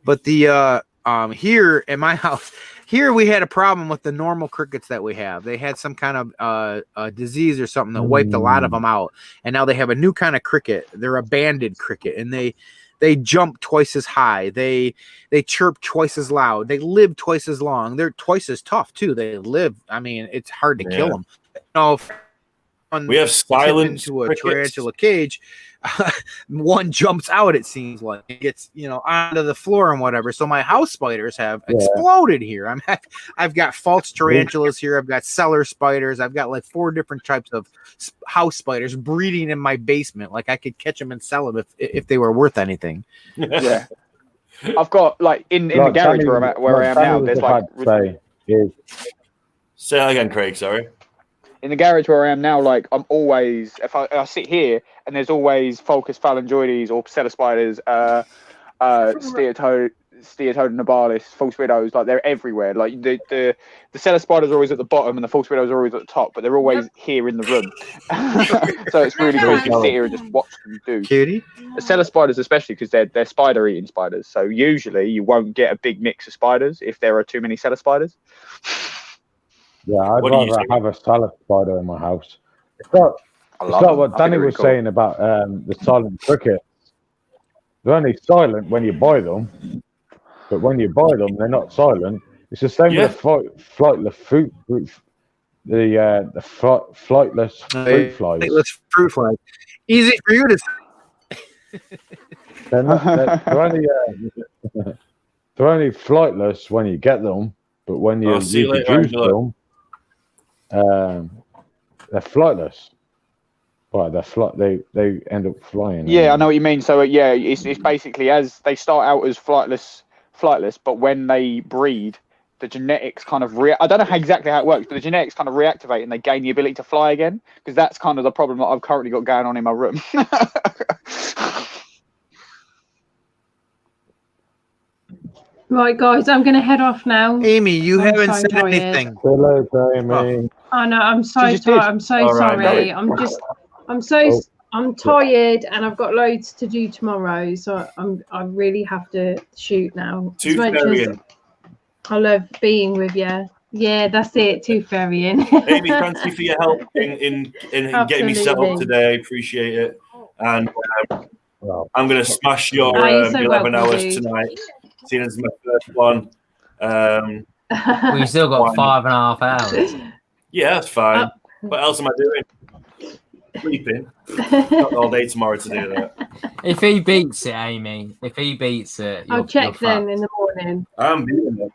But the here in my house, here we had a problem with the normal crickets that we have. They had some kind of disease or something that wiped a lot of them out, and now they have a new kind of cricket. They're a banded cricket, and they jump twice as high. They chirp twice as loud. They live twice as long. They're twice as tough too. They live. I mean, it's hard to kill them. We have silent into a tarantula cage. One jumps out. It seems like it gets onto the floor and whatever. So my house spiders have exploded here. I've got false tarantulas here. I've got cellar spiders. I've got like 4 different types of house spiders breeding in my basement. Like I could catch them and sell them if they were worth anything. Yeah, I've got like in the garage where I am now. There's like say that again, Craig. Sorry. In the garage where I am now, like I'm always, if I sit here and there's always Fulcus phalangoides or cellar spiders, Steatodon nibalis, false widows, like they're everywhere. Like the cellar spiders are always at the bottom and the false widows are always at the top, but they're always here in the room. So it's really cool to sit here and just watch them do. Cutie. The cellar spiders, especially because they're spider eating spiders. So usually you won't get a big mix of spiders if there are too many cellar spiders. Yeah, I'd rather have a salad spider in my house. It's not what Danny was saying about the silent crickets. They're only silent when you buy them, but when you buy them, they're not silent. It's the same with the the flightless fruit flies. Flightless fruit flies. Easy for you to say. They're only flightless when you get them, but when you See you later, reproduce Angela. them, they're flightless. Right, they end up flying. Yeah, I know what you mean. So yeah, it's basically as they start out as flightless, but when they breed, the genetics kind of I don't know exactly how it works, but the genetics kind of reactivate and they gain the ability to fly again. Because that's kind of the problem that I've currently got going on in my room. Right, guys, I'm going to head off now. Amy, you I'm haven't so said tired. anything. Hello, Amy. Oh no, I'm so She just tired. did. I'm so All right, sorry. no. I'm tired and I've got loads to do tomorrow, so I really have to shoot now. As much as I love being with you. Yeah, that's it. Tooth fairying. Amy, thank you for your help in getting me set up today. Appreciate it. And I'm going to smash your you're so 11 welcome, hours dude. tonight, seeing as my first one. We've still got 5.5 hours. Yeah, that's fine. What else am I doing? Sleeping. Got all day tomorrow to do that. If he beats it, Amy, if he beats it, I'll you're check then fucked. in the morning. I'm beating it.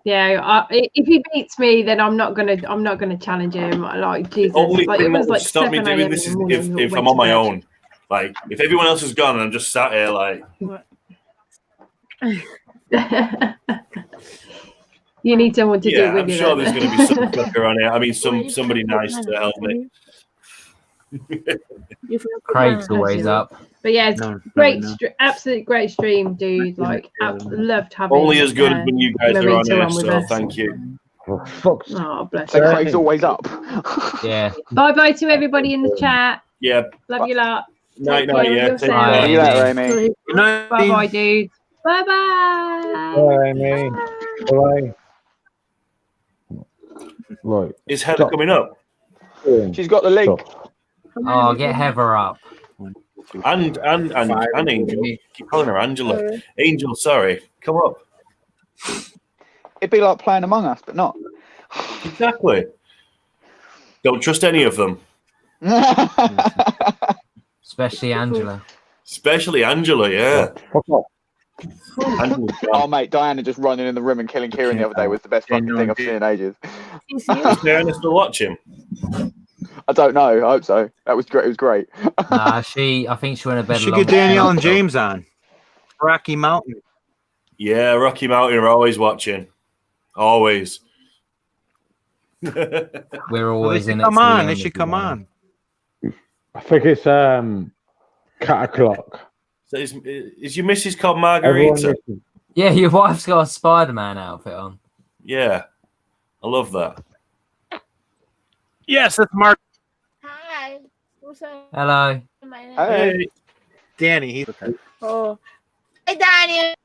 Yeah, if he beats me, then I'm not gonna challenge him. Like Jesus, Only like it thing that was will like stop me 7 doing a.m. this in is the morning. if I'm on my own. Like, if everyone else is gone and I'm just sat here, like. You need someone to do it with I'm you. sure then. there's going to be some clicker on it. I mean, somebody nice to help me. Craig's always up. But yeah, it's great, absolute great stream, dude. Like, loved having. Only as good as when you guys are on Marita here, on with so us. thank you. Oh, bless So you. Craig's always up. Yeah. Bye bye to everybody in the chat. Yeah. Love you lot. Night, Take care of yeah. yourself. See you later, Amy. Good night. Bye bye, dude. Bye bye. Bye, Amy. Bye. Right. Is Heather coming up? She's got the link. Oh, get Heather up. And Angel. Keep calling her Angela. Angel, sorry. Come up. It'd be like playing Among Us, but not. Exactly. Don't trust any of them. Especially Angela. Especially Angela, yeah. Oh, mate, Diana just running in the room and killing Kieran the other day was the best fucking thing I've seen in ages. Is Diana still watching? I don't know. I hope so. That was great. It was great. Nah, I think she went to bed. Should get Danielle and James on. Rocky Mountain. Yeah, Rocky Mountain are always watching. Always. We're always in it. Come on, they should come on. I think it's Cat O'Clock. So is your missus called Margarita? Yeah, your wife's got a Spider-Man outfit on. Yeah, I love that. Yes, that's Mark. Hi. What's up? Hello. Hey. Danny. He's okay. Oh. Hey, Daniel.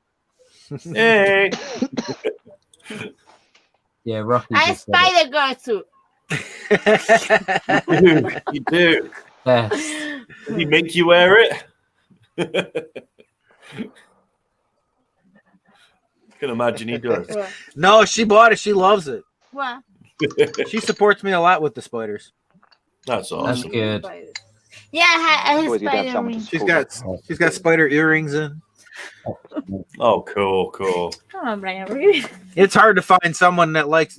Hey. Yeah, Rocky. I'm Spider Girl too. You do. Yes. Did he make you wear it? Can imagine he does. No, she bought it. She loves it. What? She supports me a lot with the spiders. That's awesome. That's good. Yeah, I have Always good to have spider someone to ring. She's got spider earrings in. Oh, cool. Come on, Brian. It's hard to find someone that'll like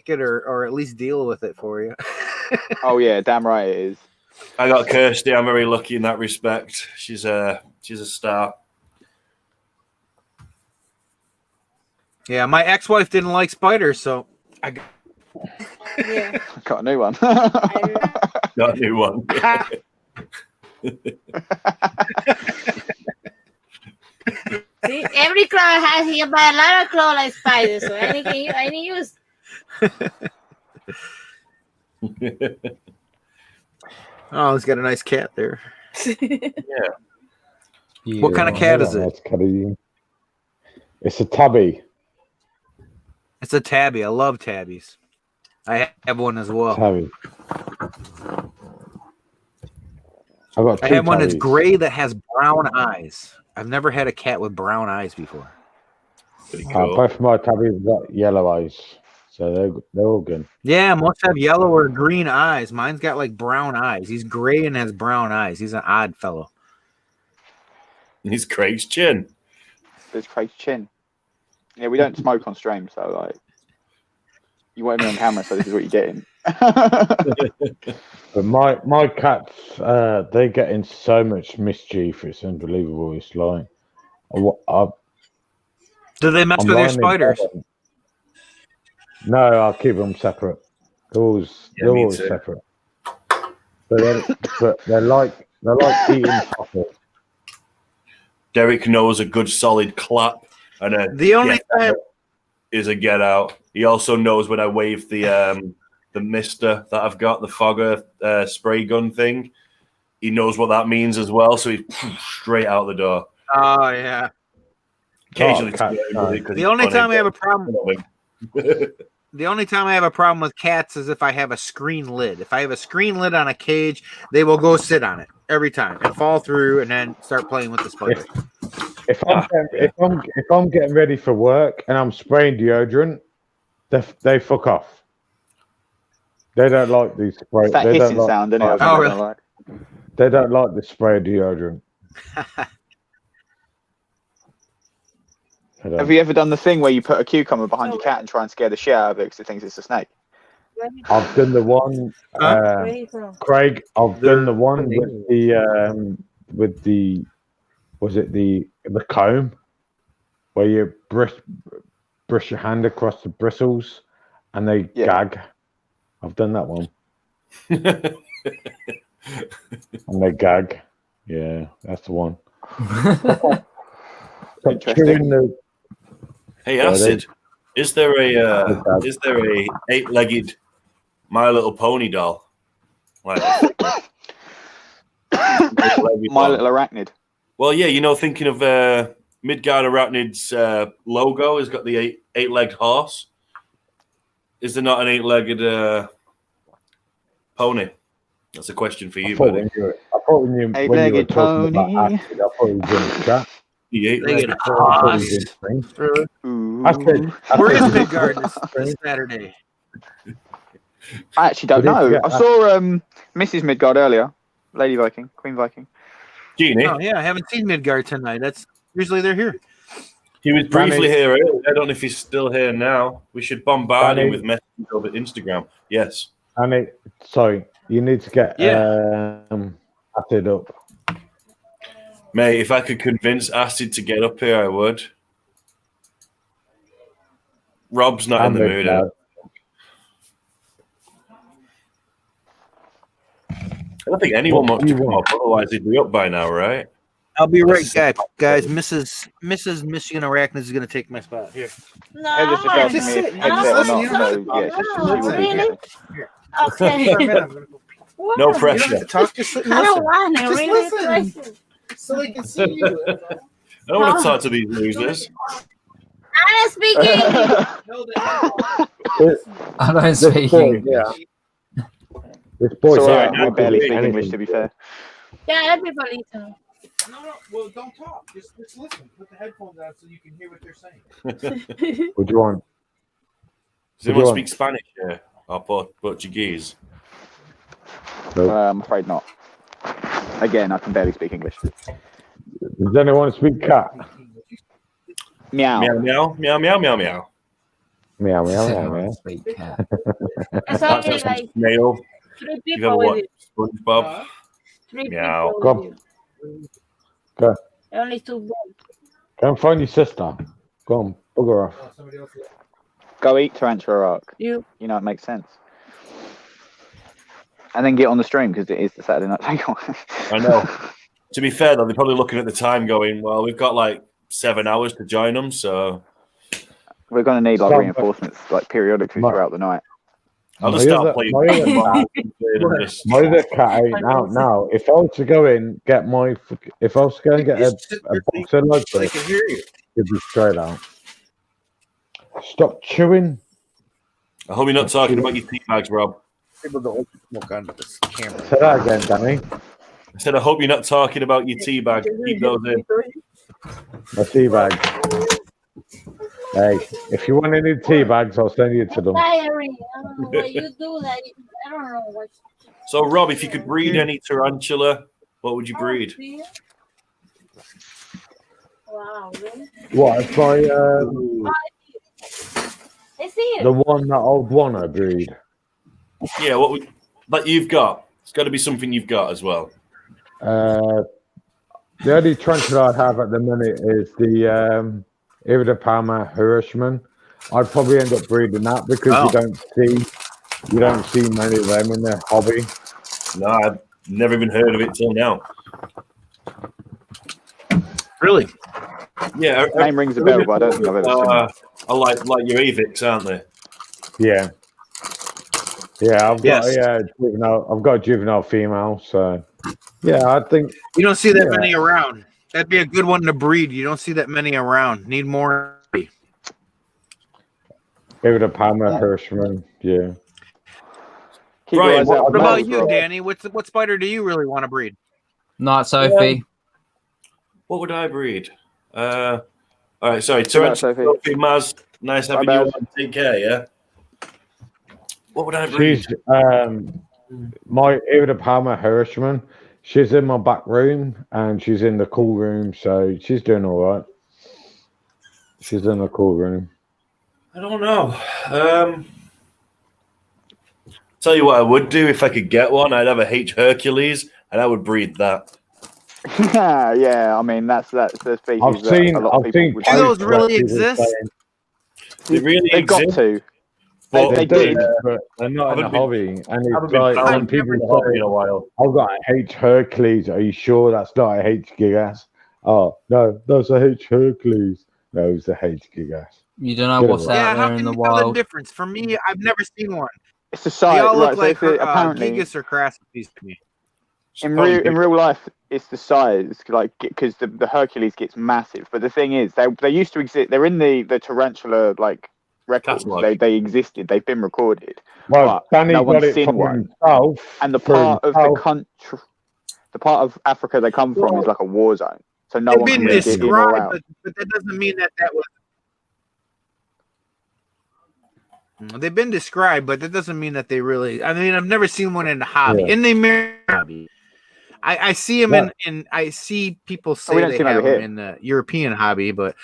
it or at least deal with it for you. Oh yeah, damn right it is. I got Kirsty. I'm very lucky in that respect. She's a star. Yeah, my ex-wife didn't like spiders, so I got a new one. Got a new one. See, every claw has here by a lot of claw like spiders, so any use. Oh, he's got a nice cat there. Yeah. What kind of cat is it? It's a tabby. It's a tabby. I love tabbies. I have one as well. Tabby. I have one that's gray that has brown eyes. I've never had a cat with brown eyes before. Pretty cool. Both of my tabbies got yellow eyes. So they're all good. Yeah, most have yellow or green eyes. Mine's got like brown eyes. He's gray and has brown eyes. He's an odd fellow. He's Craig's chin. There's Craig's chin. Yeah, we don't smoke on stream, so like, you want me on camera, so this is what you're getting. But my cats, they get in so much mischief. It's unbelievable. It's like, Do they mess with your spiders? No, I'll keep them separate. They're always separate. But they're like eating chocolate. Derek knows a good solid clap, and the only time is a get out. He also knows when I wave the mister that I've got, the fogger spray gun thing. He knows what that means as well, so he's straight out the door. Oh yeah. Occasionally, the only time I have a problem. The only time I have a problem with cats is if I have a screen lid. If I have a screen lid on a cage, they will go sit on it every time and fall through, and then start playing with the spider. If I'm getting ready for work and I'm spraying deodorant, they fuck off. They don't like these spray. That they hissing don't sound, like, isn't it? oh, really? They don't like the spray of deodorant. Have you ever done the thing where you put a cucumber behind your cat and try and scare the shit out of it because it thinks it's a snake? I've done the one, Craig. I've done the one with the was it the comb where you brush your hand across the bristles and they gag. I've done that one. And they gag. Yeah, that's the one. Interesting. Hey, Acid, is there a 8-legged My Little Pony doll? Like My Little Arachnid. Well, yeah, thinking of Midgard Arachnid's logo has got the eight-legged horse. Is there not an 8-legged pony? That's a question for you, buddy. I thought when you were talking about Acid, I thought you were doing a chat. The 8-legged Where is Midgard this Saturday? I actually don't know. I saw Mrs. Midgard earlier, Lady Viking, Queen Viking. Genie. Oh yeah, I haven't seen Midgard tonight. That's usually they're here. He was briefly here earlier. I don't know if he's still here now. We should bombard him with messages over Instagram. Yes. Sorry, you need to get Acid up. Mate, if I could convince Acid to get up here, I would. Rob's not in the mood. I don't think anyone wants to come up, otherwise he'd be up by now, right? I'll be right back, guys. Mrs. Michigan Arachnid is going to take my spot here. No, Okay. No pressure. I don't want to really. So they can see you. I don't want to talk to these losers. I'm speaking. I don't speak English. Yeah. This boy, I barely speak English, to be fair. Yeah, everybody does. No. Well, don't talk. Just listen. Put the headphones on so you can hear what they're saying. What do you want? Does anyone speak Spanish here? Or Portuguese? I'm afraid not. Again, I can barely speak English. Does anyone speak cat? Meow. Meow, meow, meow, meow, meow, meow. Meow, meow, meow, meow. Speak cat. It's only like Snail. 3 You've ever people with watched you. SpongeBob? 3 Meow. people Go. with you. Go. Only 2 boys. Go and find your sister. Go on, bugger off. Go eat Tarantula Rock. You know, it makes sense. And then get on the stream because it is the Saturday night takeaway. I know. To be fair, though, they're probably looking at the time going, well, we've got like 7 hours to join them, so... We're going to need like reinforcements like periodically throughout the night. I'll just start playing. My other cat ain't out now. If I was to go in, get my... If I was to go and get a box of nuts, it'd be straight out. Stop chewing. I hope you're not talking about your tea bags, Rob. People don't look on this camera. Say that again, Danny. I said, I hope you're not talking about your tea bag. Keep those in. My tea bag. Hey, if you want any tea bags, I'll send you to them. Diary. I don't know why you do that. I don't know what. So, Rob, if you could breed any tarantula, what would you breed? Wow, really? What if I the one that I'd want to breed? Yeah, what would that you've got? It's got to be something you've got as well. The only tarantula I have at the minute is the Iridopalma Hirschman. I'd probably end up breeding that because you don't see many of them in the hobby. No, I've never even heard of it till now. Really? Yeah, name rings a bell, but I don't think I've ever seen it. I like your Avics, aren't they? Yeah. Yeah, I've got juvenile. I've got a juvenile female, so yeah, I think you don't see that many around. That'd be a good one to breed. You don't see that many around. Need more. Iridopalma Hirschman, yeah. Right. What about you, Danny? What spider do you really want to breed? Not Sophie. What would I breed? All right, sorry. Sophie, Maz, nice having you on. Take care, yeah? What would I breed? She's my Iridopalma Hirschman. She's in my back room and she's in the cool room, so she's doing all right. She's in the cool room. I don't know. Tell you what I would do if I could get one. I'd have a H. Hercules and I would breed that. Yeah, I mean that's the species. I've seen. Do those really exist? They really They've exist. got to. They did, but they're not in the hobby. And it's been like found when people in the hobby in a while. I've got a H. Hercules. Are you sure that's not a H. Gigas? Oh no, that's a H. Hercules. No, it's a H. Gigas. You don't know what's out there in the How the wild. difference? For me, I've never seen one. It's the size. They all look Right, so like apparently Gigas or Crassies to me. in real life, it's the size, like because the Hercules gets massive. But the thing is, they used to exist. They're in the tarantula like records. They existed. They've been recorded. Well, but Danny no got one's it seen from one. himself. And the part of the country, the part of Africa they come from is like a war zone. So no They've one been can really get in or out. described, but that doesn't mean that was. They've been described, but that doesn't mean that they really. I mean, I've never seen one in the hobby. Yeah. In the American hobby, I see them in. I see people say they have them in the European hobby, but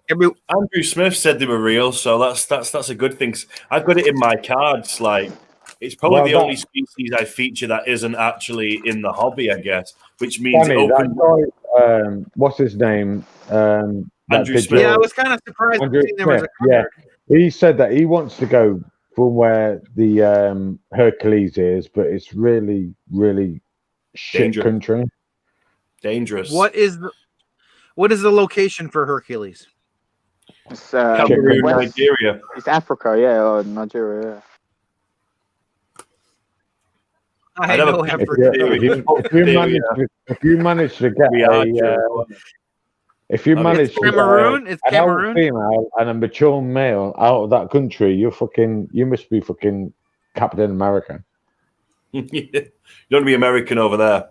Andrew Smith said they were real, so that's a good thing. I've got it in my cards. Like it's probably the only species I feature that isn't actually in the hobby, I guess. Which means Danny, that guy, what's his name? Andrew Smith. Yeah, I was kind of surprised to see there was a yeah. He said that he wants to go from where the Hercules is, but it's really, really shit country. Dangerous. What is the location for Hercules? It's Cameroon, Nigeria. It's Africa, yeah, or Nigeria. Yeah. I know Africa. If you manage to get if you manage to Cameroon, it's an old Cameroon. female and a mature male out of that country, you must be fucking Captain America. You don't want to be American over there.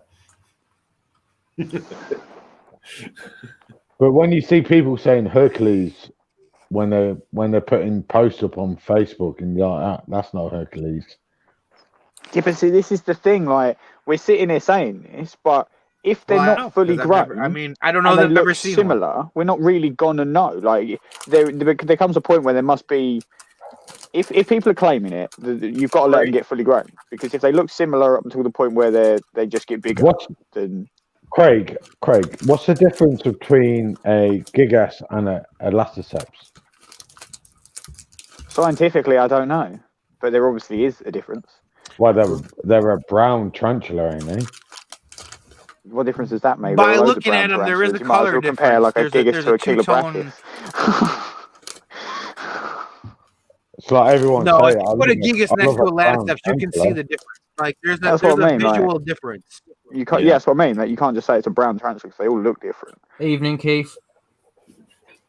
But when you see people saying Hercules when they're putting posts up on Facebook and you're like, that's not Hercules. Yeah, but see, this is the thing. Like we're sitting here saying this, but if they're not fully grown, I don't know that I've ever seen similar. We're not really gonna know. Like there comes a point where there must be. If people are claiming it, you've got to let them get fully grown. Because if they look similar up until the point where they just get bigger, then Craig, what's the difference between a Gigas and a Elastoceps? Scientifically, I don't know, but there obviously is a difference. Well, they're a brown tarantula, ain't they? What difference does that make? By looking at them, there is a color difference. Compare like a There's Gigas to a two-tone- It's like everyone. No, say if it, you I put a love Gigas I next love to a brown Latticeps, you can see tarantula. the difference. Like there's That's a what I mean, visual like- difference. You can't. Yeah, that's what I mean. That you can't just say it's a brown tarantula because they all look different. Evening, Keith.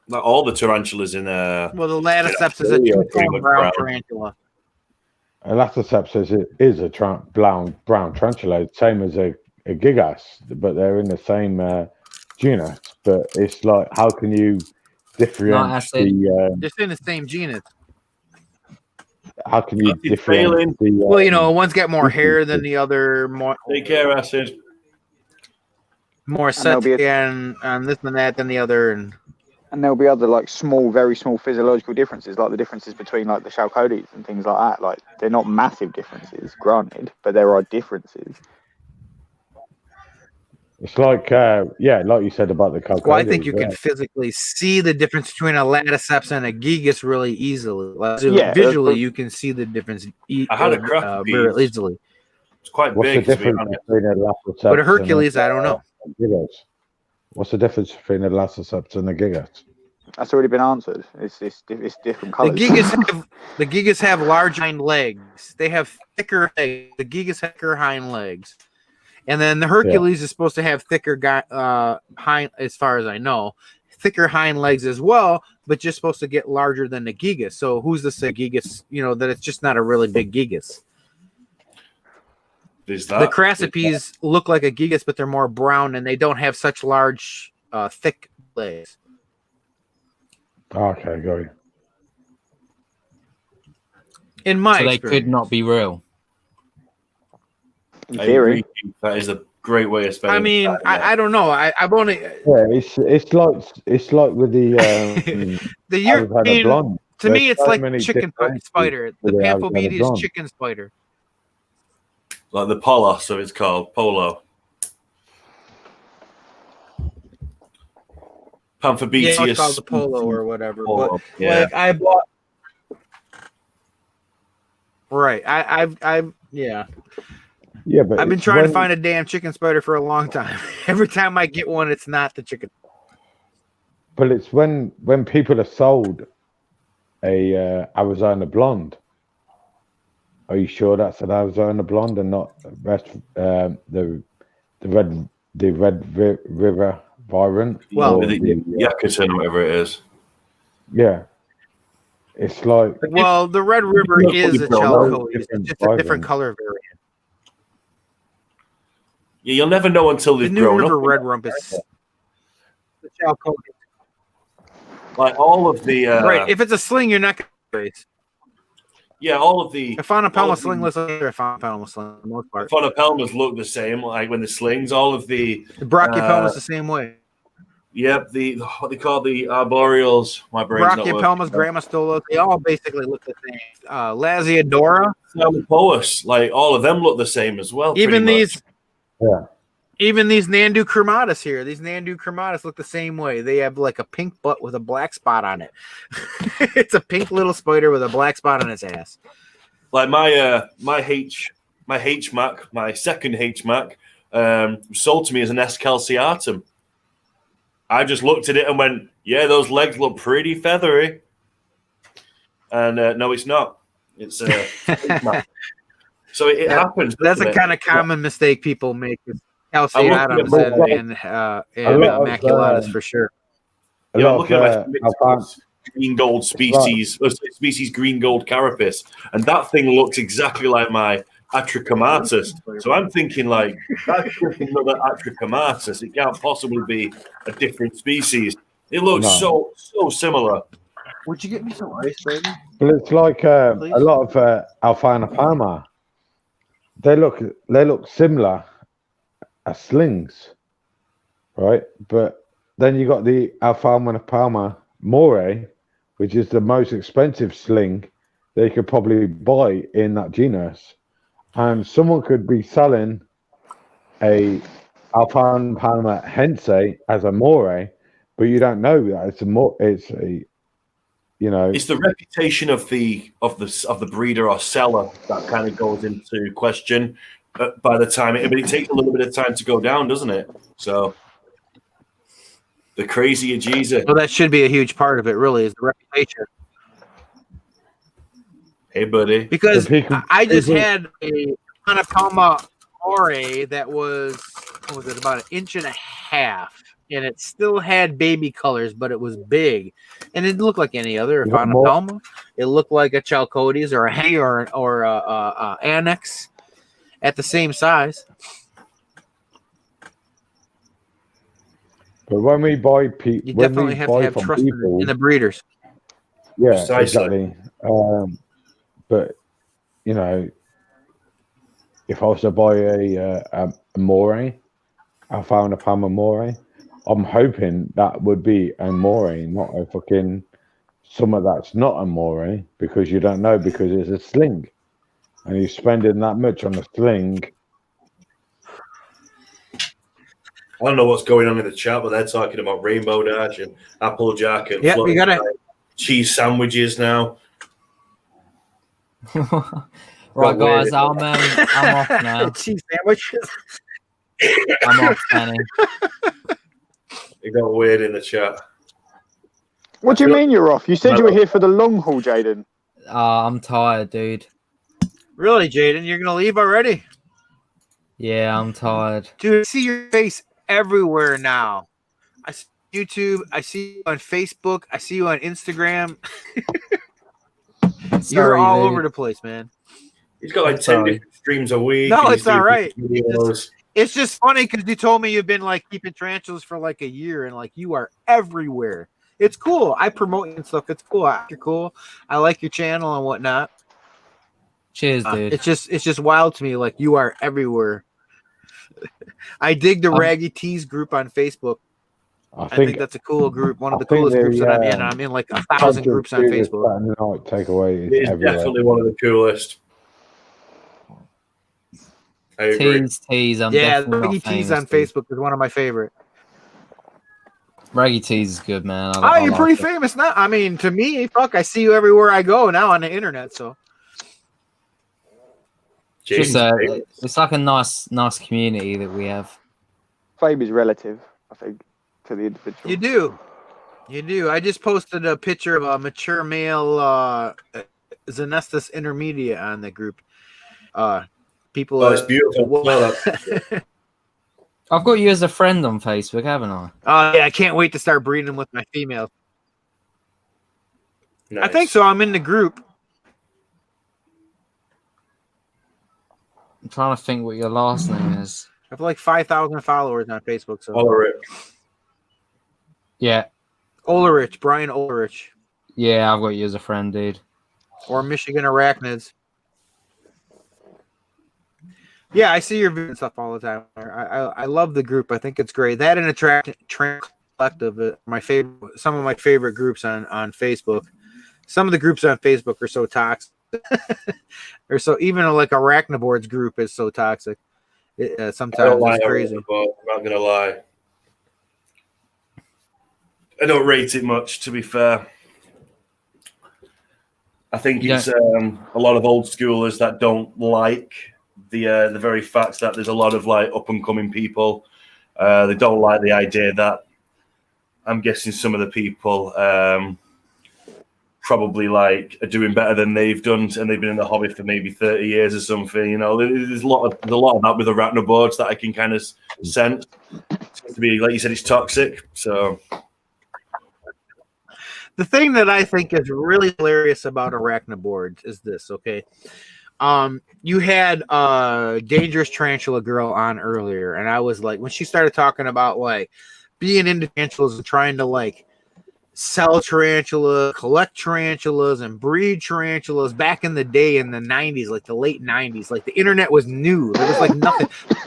Like all the tarantulas in Well, the Latticeps is a Australia are two-tone brown tarantula. Elastoceps is a brown tarantula, same as a Gigas, but they're in the same genus. But it's like, how can you differentiate the? They're in the same genus. How can you differentiate the? Well, one's got more hair than the other. More. Take care, Acid. More sexy and this and that than the other, and there'll be other like small, very small physiological differences, like the differences between like the chalcodes and things like that. Like they're not massive differences, granted, but there are differences. It's like, like you said about the chalcodes. Well, I think you can physically see the difference between a laticeps and a gigas really easily. Visually, you can see the difference. I had a craft very easily. It's quite What's big. the difference between a laticeps but a Hercules, I don't know. Gigas? What's the difference between a laticeps and a gigas? That's already been answered. It's different colors. The gigas have large hind legs. They have thicker legs. The gigas have thicker hind legs. And then the Hercules is supposed to have thicker hind, as far as I know, thicker hind legs as well, but just supposed to get larger than the gigas. So who's to say gigas, that it's just not a really big gigas? Is that the crassipes look like a gigas, but they're more brown and they don't have such large, thick legs. Okay, go ahead. In my so they experience. could not be real. In theory, that is a great way of spelling. I mean, I don't know. I've only it's like with the the European. To me, it's so like many chicken spider. The Pamphobetes is chicken spider. Like the Polo, so it's called Polo. Pamphobetes. Yeah, it's called the Polo or whatever. Polo, but like I bought. Right. I've yeah. Yeah, but I've been trying to find a damn chicken spider for a long time. Every time I get one, it's not the chicken. But it's when people are sold a Arizona blonde. Are you sure that's an Arizona blonde and not the Red River variant? Well, the Yakutin or whatever it is. Yeah. It's like the Red River is a chalcode. It's just a different color variant. Yeah, you'll never know until they've grown River up. Red Rump is the chalcode. Like all of the right. If it's a sling, you're not going to race. Yeah, all of the Faunopelma slingless are Faunopelma sling for the most part. Faunopelmas look the same, like when the slings. All of the Brachypelmas the same way. Yep, what they call the arboreals. My brain's not Brachypelmas, Grammastolas, they all basically look the same. Lasiodora, Salmopoeus, like all of them look the same as well. Even these, yeah. Even these Nandu chromatus here, these Nandu chromatus look the same way. They have like a pink butt with a black spot on it. It's a pink little spider with a black spot on its ass. Like my HMAC, my second HMAC, sold to me as an S. calciatum. I just looked at it and went, yeah, those legs look pretty feathery. And no, it's not. It's HMAC. So it happens. That's a kind of common mistake people make. Calciatum and maculatus for sure. Yeah, I'm looking at my green gold species, green gold carapace, and that thing looks exactly like my Atrichomatus. So I'm thinking, like, that's just another Atrichomatus. It can't possibly be a different species. It looks so similar. Would you get me some ice, baby? But it's like a lot of Alphanopelma. They look similar as slings, right? But then you got the Alphanopelma more, which is the most expensive sling they could probably buy in that genus. And someone could be selling a Alphanopelma hense as a more, but you don't know that it's a it's the reputation of the breeder or seller that kind of goes into question. By the time it takes a little bit of time to go down, doesn't it? So the crazier Jesus. Well, that should be a huge part of it, really, is the reputation. Hey, buddy. Because I just had a Anapalma Ore that was, what was it, about 1.5 inches, and it still had baby colors, but it was big, and it looked like any other Anapalma. It looked like a Chalcodes or a Hay or a Annex. At the same size. But when we buy You definitely have to have trust in the breeders. Yeah, Precisely. exactly. But you know, if I was to buy a Moray, I found a Palmer Moray, I'm hoping that would be a Moray, not a fucking summer that's not a Moray, because you don't know, because it's a sling, and you're spending that much on a sling. I don't know what's going on in the chat, but they're talking about Rainbow Dash and Applejack and Yep, you gotta cheese sandwiches now. Right, guys, I'm off now. Cheese sandwiches. I'm off, Danny. It got weird in the chat. What do you mean you're off? You said you were here for the long haul, Jaden. I'm tired, dude. Really, Jaden? You're gonna leave already? Yeah, I'm tired. Dude, I see your face everywhere now. I see YouTube. I see you on Facebook. I see you on Instagram. You're Sorry, all dude. over the place, man. He's got like 10 different streams a week. No, and he's it's all doing right. videos. It's just funny because you told me you've been like keeping tarantulas for like a year, and like you are everywhere. It's cool. I promote you and stuff. It's cool. You're cool. I like your channel and whatnot. Cheers, dude. It's just wild to me. Like you are everywhere. I dig the Raggy Tees group on Facebook. I think that's a cool group. One of the coolest groups that I'm in. I'm in like 1,000 groups on Facebook. Takeaway It is definitely one of the coolest. I agree. Tees. I'm Yeah, definitely Raggy not Tees famous, on dude. Facebook is one of my favorite. Raggy Tees is good, man. You're like pretty it. famous now. I mean, to me, fuck, I see you everywhere I go now on the internet. So Just, it's like a nice community that we have. Fame is relative, I think, to the individual. You do. I just posted a picture of a mature male Xenestus intermediate on the group. People. Oh, it's beautiful. I've got you as a friend on Facebook, haven't I? Yeah, I can't wait to start breeding with my females. Nice. I think so. I'm in the group. I'm trying to think what your last name is. I have like 5,000 followers on Facebook. So Ulrich. Yeah. Ulrich, Brian Ulrich. Yeah, I've got you as a friend, dude. Or Michigan Arachnids. Yeah, I see your videos and stuff all the time. I love the group. I think it's great. That and Attract Collective, my favorite. Some of my favorite groups on Facebook. Some of the groups on Facebook are so toxic. Or so even like Arachnoboards group is so toxic. Sometimes it's crazy. I'm not gonna lie. I don't rate it much, to be fair. I think it's a lot of old schoolers that don't like the very fact that there's a lot of like up and coming people. They don't like the idea that I'm guessing some of the people probably like are doing better than they've done, and they've been in the hobby for maybe 30 years or something. You know, there's a lot of that with arachnoboards that I can kind of sense. It's to be, like you said, it's toxic. So the thing that I think is really hilarious about arachnoboards is this, okay? You had Dangerous Tarantula Girl on earlier, and I was like, when she started talking about like being into tarantulas and trying to like sell tarantula, collect tarantulas, and breed tarantulas back in the day in the 90s, like the late 90s, like the internet was new. There was like nothing. It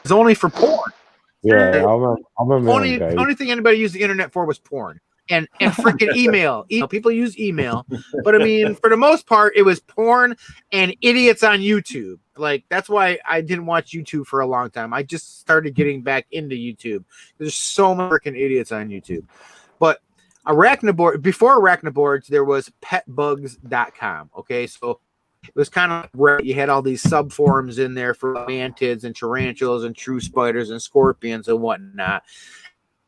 was only for porn. Yeah, I remember. Only thing anybody used the internet for was porn. And freaking email. People use email, but I mean, for the most part, it was porn and idiots on YouTube. Like that's why I didn't watch YouTube for a long time. I just started getting back into YouTube. There's so many freaking idiots on YouTube. But before arachnoboards, there was petbugs.com. Okay, so it was kind of where you had all these sub forums in there for mantids and tarantulas and true spiders and scorpions and whatnot.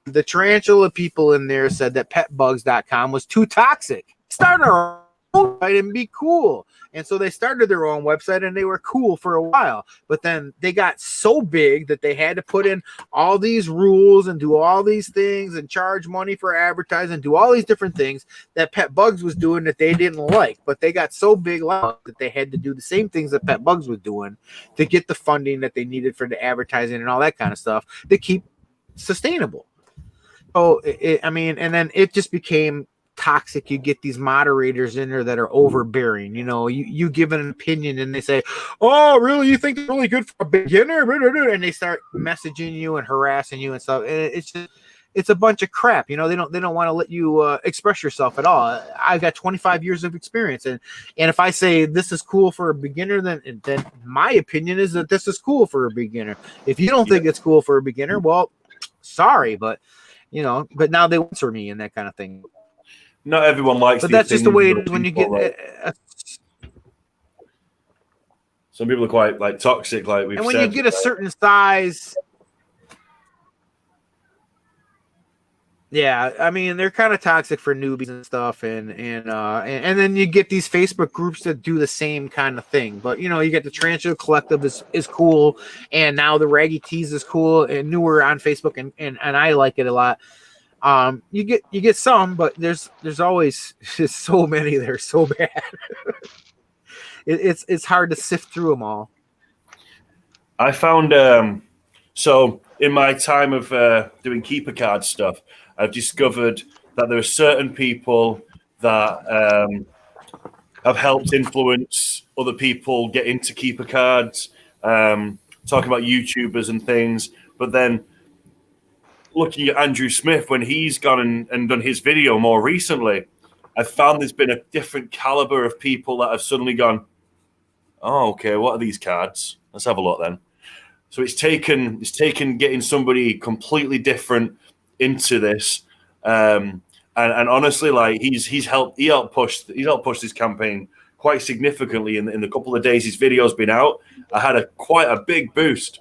The tarantula people in there said that petbugs.com was too toxic. Start our own website and be cool. And so they started their own website and they were cool for a while. But then they got so big that they had to put in all these rules and do all these things and charge money for advertising, do all these different things that Petbugs was doing that they didn't like. But they got so big that they had to do the same things that Petbugs was doing to get the funding that they needed for the advertising and all that kind of stuff to keep sustainable. So I mean, and then it just became toxic. You get these moderators in there that are overbearing. You know, you give an opinion and they say, "Oh, really? You think it's really good for a beginner?" And they start messaging you and harassing you and stuff. And it's a bunch of crap. You know, they don't want to let you express yourself at all. I've got 25 years of experience, and if I say this is cool for a beginner, then my opinion is that this is cool for a beginner. If you don't think it's cool for a beginner, well, sorry, but you know, but now they answer me and that kind of thing. Not everyone likes. But that's just the way it is when you get. Some people are quite like toxic, like we've And when said. you get a certain size, yeah, I mean they're kind of toxic for newbies and stuff, and then you get these Facebook groups that do the same kind of thing. But you know, you get the Tarantula Collective is cool, and now the Raggy Tees is cool and newer on Facebook, and I like it a lot. You get some, but there's always just so many that are so bad. It's hard to sift through them all. I found so in my time of doing keeper card stuff, I've discovered that there are certain people that have helped influence other people get into keeper cards, talking about YouTubers and things, but then looking at Andrew Smith when he's gone and done his video more recently, I've found there's been a different caliber of people that have suddenly gone, oh, okay, what are these cards? Let's have a look then. So it's taken getting somebody completely different into this, and honestly, like he helped push this campaign quite significantly in the couple of days his video's been out. I had quite a big boost.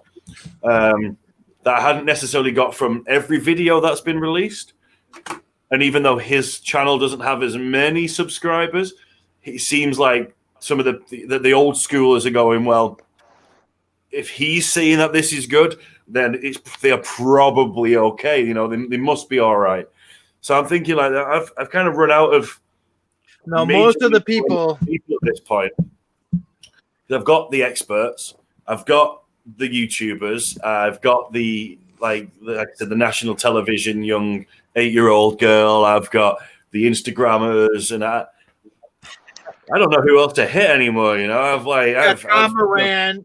That I hadn't necessarily got from every video that's been released. And even though his channel doesn't have as many subscribers, it seems like some of the old schoolers are going, well, if he's saying that this is good, then they're probably okay. You know, they must be all right. So I'm thinking like that. I've kind of run out of. No, most of the people at this point. I've got the experts. I've got the YouTubers. I've got the national television young 8-year-old girl. I've got the Instagrammers, and I don't know who else to hit anymore. You know,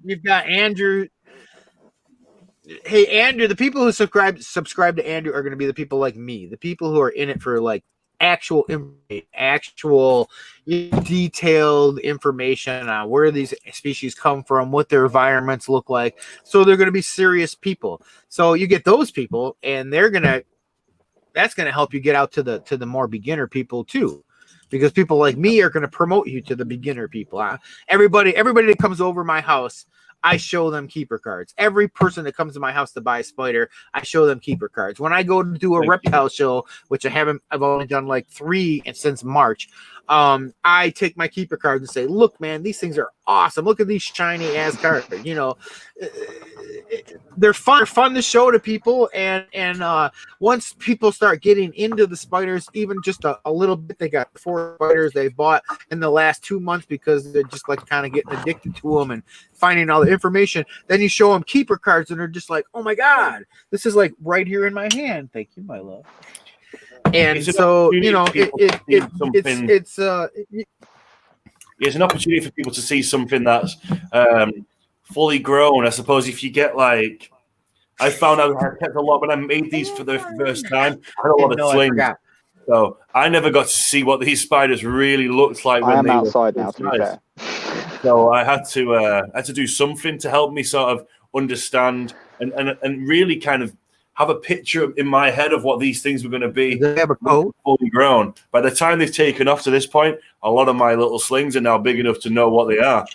you've got Andrew. Hey, Andrew, the people who subscribe to Andrew are going to be the people like me, the people who are in it for like actual detailed information on where these species come from, what their environments look like. So they're going to be serious people. So you get those people, and that's going to help you get out to the more beginner people too, because people like me are going to promote you to the beginner people. Everybody that comes over my house, I show them keeper cards. Every person that comes to my house to buy a spider, I show them keeper cards. When I go to do a reptile show, which I've only done like 3 since March, I take my keeper cards and say, look, man, these things are awesome. Look at these shiny ass cards. You know, they're fun to show to people. And once people start getting into the spiders, even just a little bit, they got 4 spiders they bought in the last 2 months because they're just like kind of getting addicted to them and finding all the information. Then you show them keeper cards and they're just like, oh my God, this is like right here in my hand. Thank you, my love. And so, you know, it's an opportunity for people to see something that's fully grown. I suppose if you get like, I found out I kept a lot when I made these for the first time. I had a lot of slings. So I never got to see what these spiders really looked like when they were outside now, to be fair. So I had to do something to help me sort of understand and really kind of have a picture in my head of what these things were going to be fully grown. By the time they've taken off to this point, a lot of my little slings are now big enough to know what they are.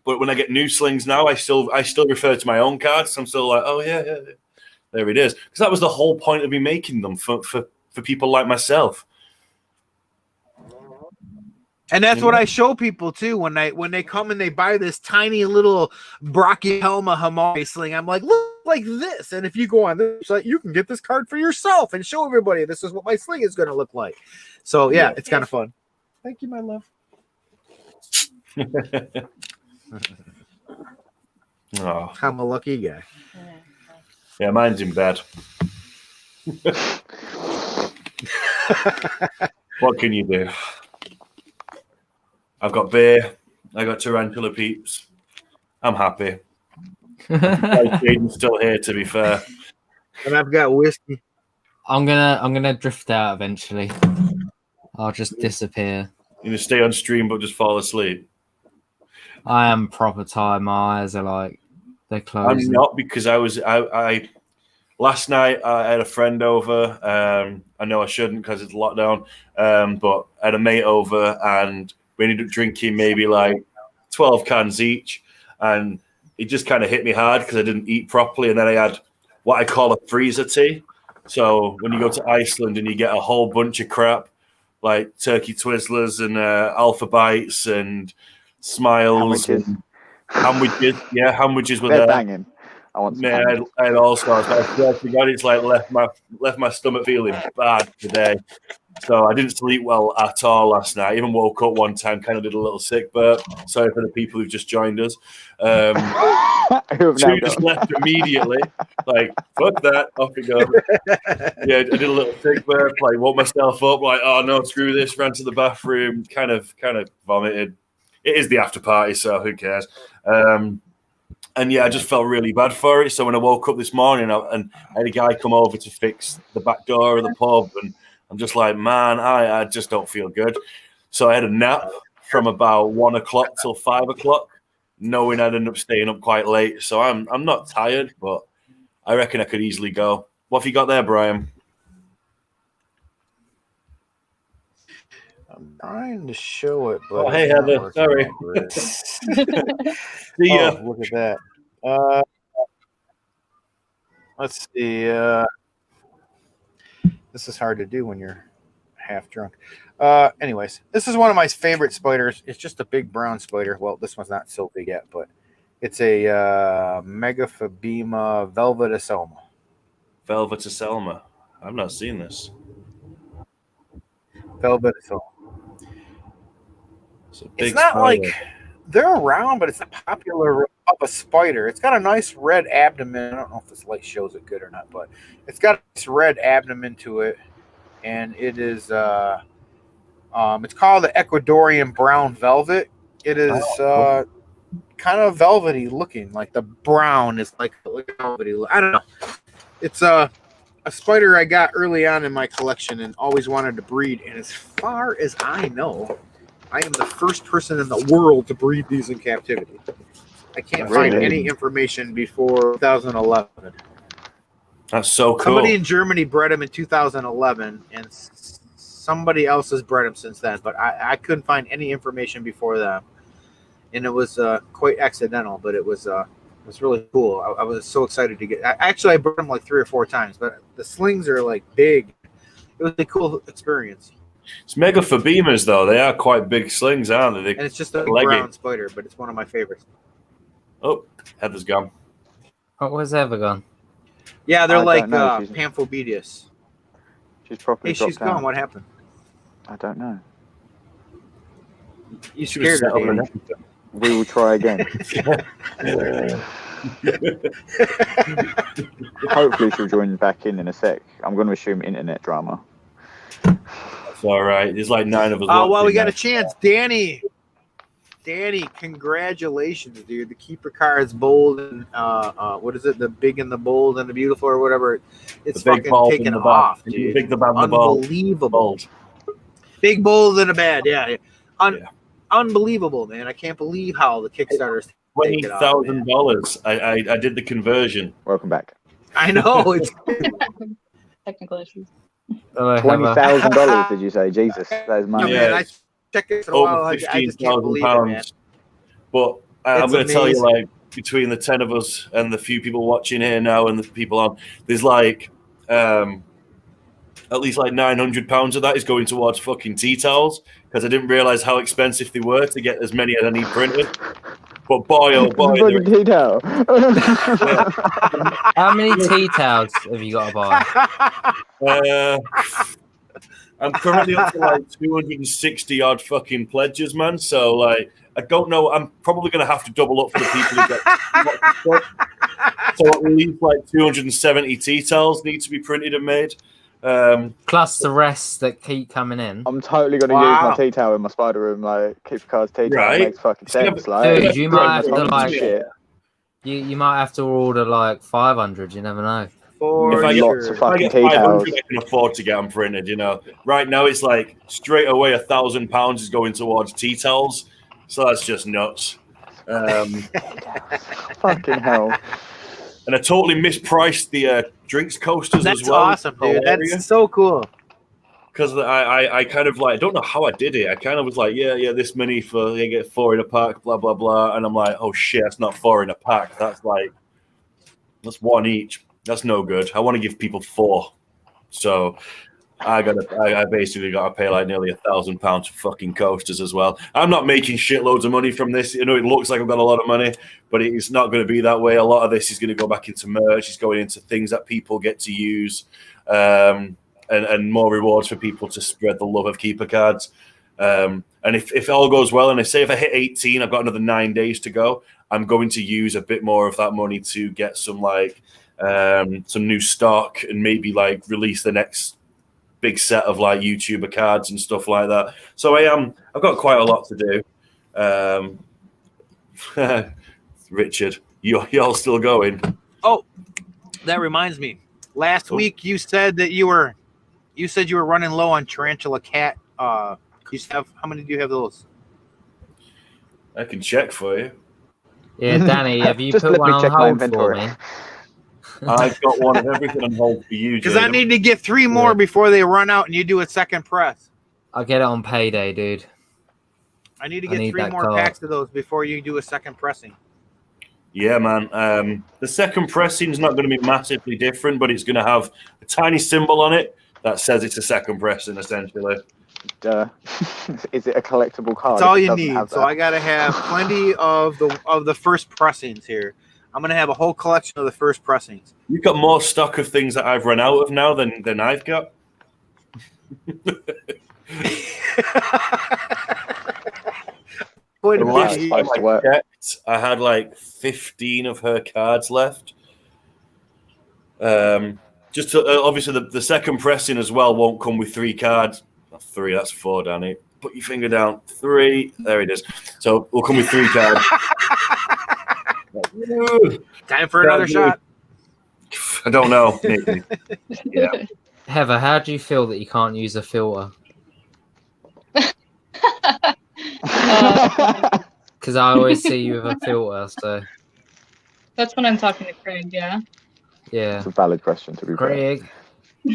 But when I get new slings now, I still refer to my own cards. I'm still like, oh yeah, there it is. Because that was the whole point of me making them for people like myself. And that's what I show people too when they come and they buy this tiny little Brachyhelma hamari sling. I'm like, look like this. And if you go on this site, you can get this card for yourself and show everybody this is what my sling is going to look like. So yeah, it's kind of fun. Thank you, my love. Oh, I'm a lucky guy. Yeah, mine's in bed. What can you do? I've got beer. I got Tarantula peeps. I'm happy. Jaden's still here, to be fair. And I've got whiskey. I'm gonna drift out eventually. I'll just disappear. You just stay on stream, but just fall asleep. I am proper tired. My eyes are like they're closed. I'm not, because I last night I had a friend over. I know I shouldn't because it's lockdown. But I had a mate over, and we ended up drinking maybe like 12 cans each, and it just kind of hit me hard because I didn't eat properly, and then I had what I call a freezer tea. So when you go to Iceland and you get a whole bunch of crap like turkey Twizzlers and Alpha Bites and Smiles and sandwiches were They're there. banging. I want some sandwiches. I had all sorts. But I swear to God, it's like left my stomach feeling bad today. So I didn't sleep well at all last night. I even woke up one time, kind of did a little sick burp. Sorry for the people who've just joined us. Two just left immediately. Like, fuck that, off we go. Yeah, I did a little sick burp, like woke myself up, like, oh no, screw this, ran to the bathroom, kind of vomited. It is the after party, so who cares? And yeah, I just felt really bad for it. So when I woke up this morning, I had a guy come over to fix the back door of the pub, and I'm just like, man, I just don't feel good. So I had a nap from about 1 o'clock till 5 o'clock, knowing I'd end up staying up quite late. So I'm not tired, but I reckon I could easily go. What have you got there, Brian? I'm trying to show it, but hey, Heather. Sorry. See ya. Oh, look at that. Let's see. This is hard to do when you're half drunk. Anyways, this is one of my favorite spiders. It's just a big brown spider. Well, this one's not so big yet, but it's a Megaphobema velveticelma. Velveticelma. I've not seen this. Velveticelma. It's not spider. like they're around, but it's not popular of a spider. It's got a nice red abdomen. I don't know if this light shows it good or not, but it's got this red abdomen to it, and it is it's called the Ecuadorian brown velvet. It is kind of velvety looking, like the brown is like velvety. I don't know. It's a spider I got early on in my collection and always wanted to breed, and as far as I know, I am the first person in the world to breed these in captivity. I can't find any information before 2011. That's so cool. Somebody in Germany bred them in 2011, and somebody else has bred them since then. But I couldn't find any information before that, and it was quite accidental. But it was really cool. I was so excited to get. I bred them like 3 or 4 times, but the slings are like big. It was a cool experience. It's Megaphobemas, though. They are quite big slings, aren't they? And it's just a brown spider, but it's one of my favorites. Oh, Heather's gone. What was Heather gone? Yeah, they're like Pamphobedius. She's probably she's gone. down. What happened? I don't know. You scared her. Danny. We will try again. Hopefully she'll join back in a sec. I'm going to assume internet drama. It's all right. There's like 9 of us. Oh, well, we got a chance. Danny, congratulations, dude. The keeper card is bold and what is it? The big and the bold and the beautiful or whatever. It's fucking taken off, dude. Big, the bad, and the unbelievable. Big, bold, and a bad. Yeah. Unbelievable, man. I can't believe how the Kickstarter's $20,000. I did the conversion. Welcome back. I know. It's technical issues. $20,000, did you say? Jesus, that is money. Yeah, man, I checked it for a while. I just can't believe it, man. But I'm going to tell you, like, between the 10 of us and the few people watching here now and the people on, there's like at least like £900 of that is going towards fucking tea towels because I didn't realize how expensive they were to get as many as I need printed. But boy, oh boy, tea towel. How many tea towels have you got to buy? I'm currently up to like 260 odd fucking pledges, man. So like, I don't know. I'm probably going to have to double up for the people who get. So at least like 270 tea towels need to be printed and made. Plus the rest that keep coming in. I'm totally gonna use my tea towel in my spider room. Like, keep your cards tea towel. Right. It makes fucking sense. Like, Dude, you might have to like shit. you might have to order like 500. You never know. If I get, lots of if I fucking get tea 500, towels. I can afford to get them printed. You know, right now it's like straight away £1,000 is going towards tea towels, so that's just nuts. Fucking hell. And I totally mispriced the drinks coasters That's as well. awesome, dude. That's so cool. Because I kind of like, I don't know how I did it. I kind of was like, yeah, this many for you get 4 in a pack, blah blah blah, and I'm like, oh shit, that's not 4 in a pack. That's 1 each. That's no good. I want to give people 4, so I basically got to pay like nearly £1,000 for fucking coasters as well. I'm not making shitloads of money from this. You know, it looks like I've got a lot of money, but it's not going to be that way. A lot of this is going to go back into merch. It's going into things that people get to use, and more rewards for people to spread the love of keeper cards. And if it all goes well, and if I hit 18, I've got another 9 days to go. I'm going to use a bit more of that money to get some some new stock and maybe like release the next big set of like YouTuber cards and stuff like that. So I've got quite a lot to do. Richard, you're still going? Oh, that reminds me. Last week you said that you were running low on Tarantula cat. How many do you have those? I can check for you. Yeah, Danny, have you Just put let one me on check my hold for inventory. me? I've got one of everything on hold for you, Because I Jaden. need to get 3 more before they run out and you do a second press. I'll get it on payday, dude. I need to I get need 3 that more card. packs of those before you do a second pressing. Yeah, man. The second pressing is not going to be massively different, but it's going to have a tiny symbol on it that says it's a second pressing, essentially. Is it a collectible card? That's all if it you doesn't need. have So that? I gotta have plenty of the first pressings here. I'm gonna have a whole collection of the first pressings. You've got more stock of things that I've run out of now than I've got. Wait a The last minute. time I checked, I had like 15 of her cards left. Just to, obviously the second pressing as well won't come with 3 cards. Not 3, that's 4, Danny. Put your finger down. 3, there it is. So we'll come with 3 cards. Time for another shot. I don't know. Maybe. Yeah. Heather, how do you feel that you can't use a filter? Because I always see you with a filter, so That's when I'm talking to Craig, yeah. yeah. It's a valid question to be Craig.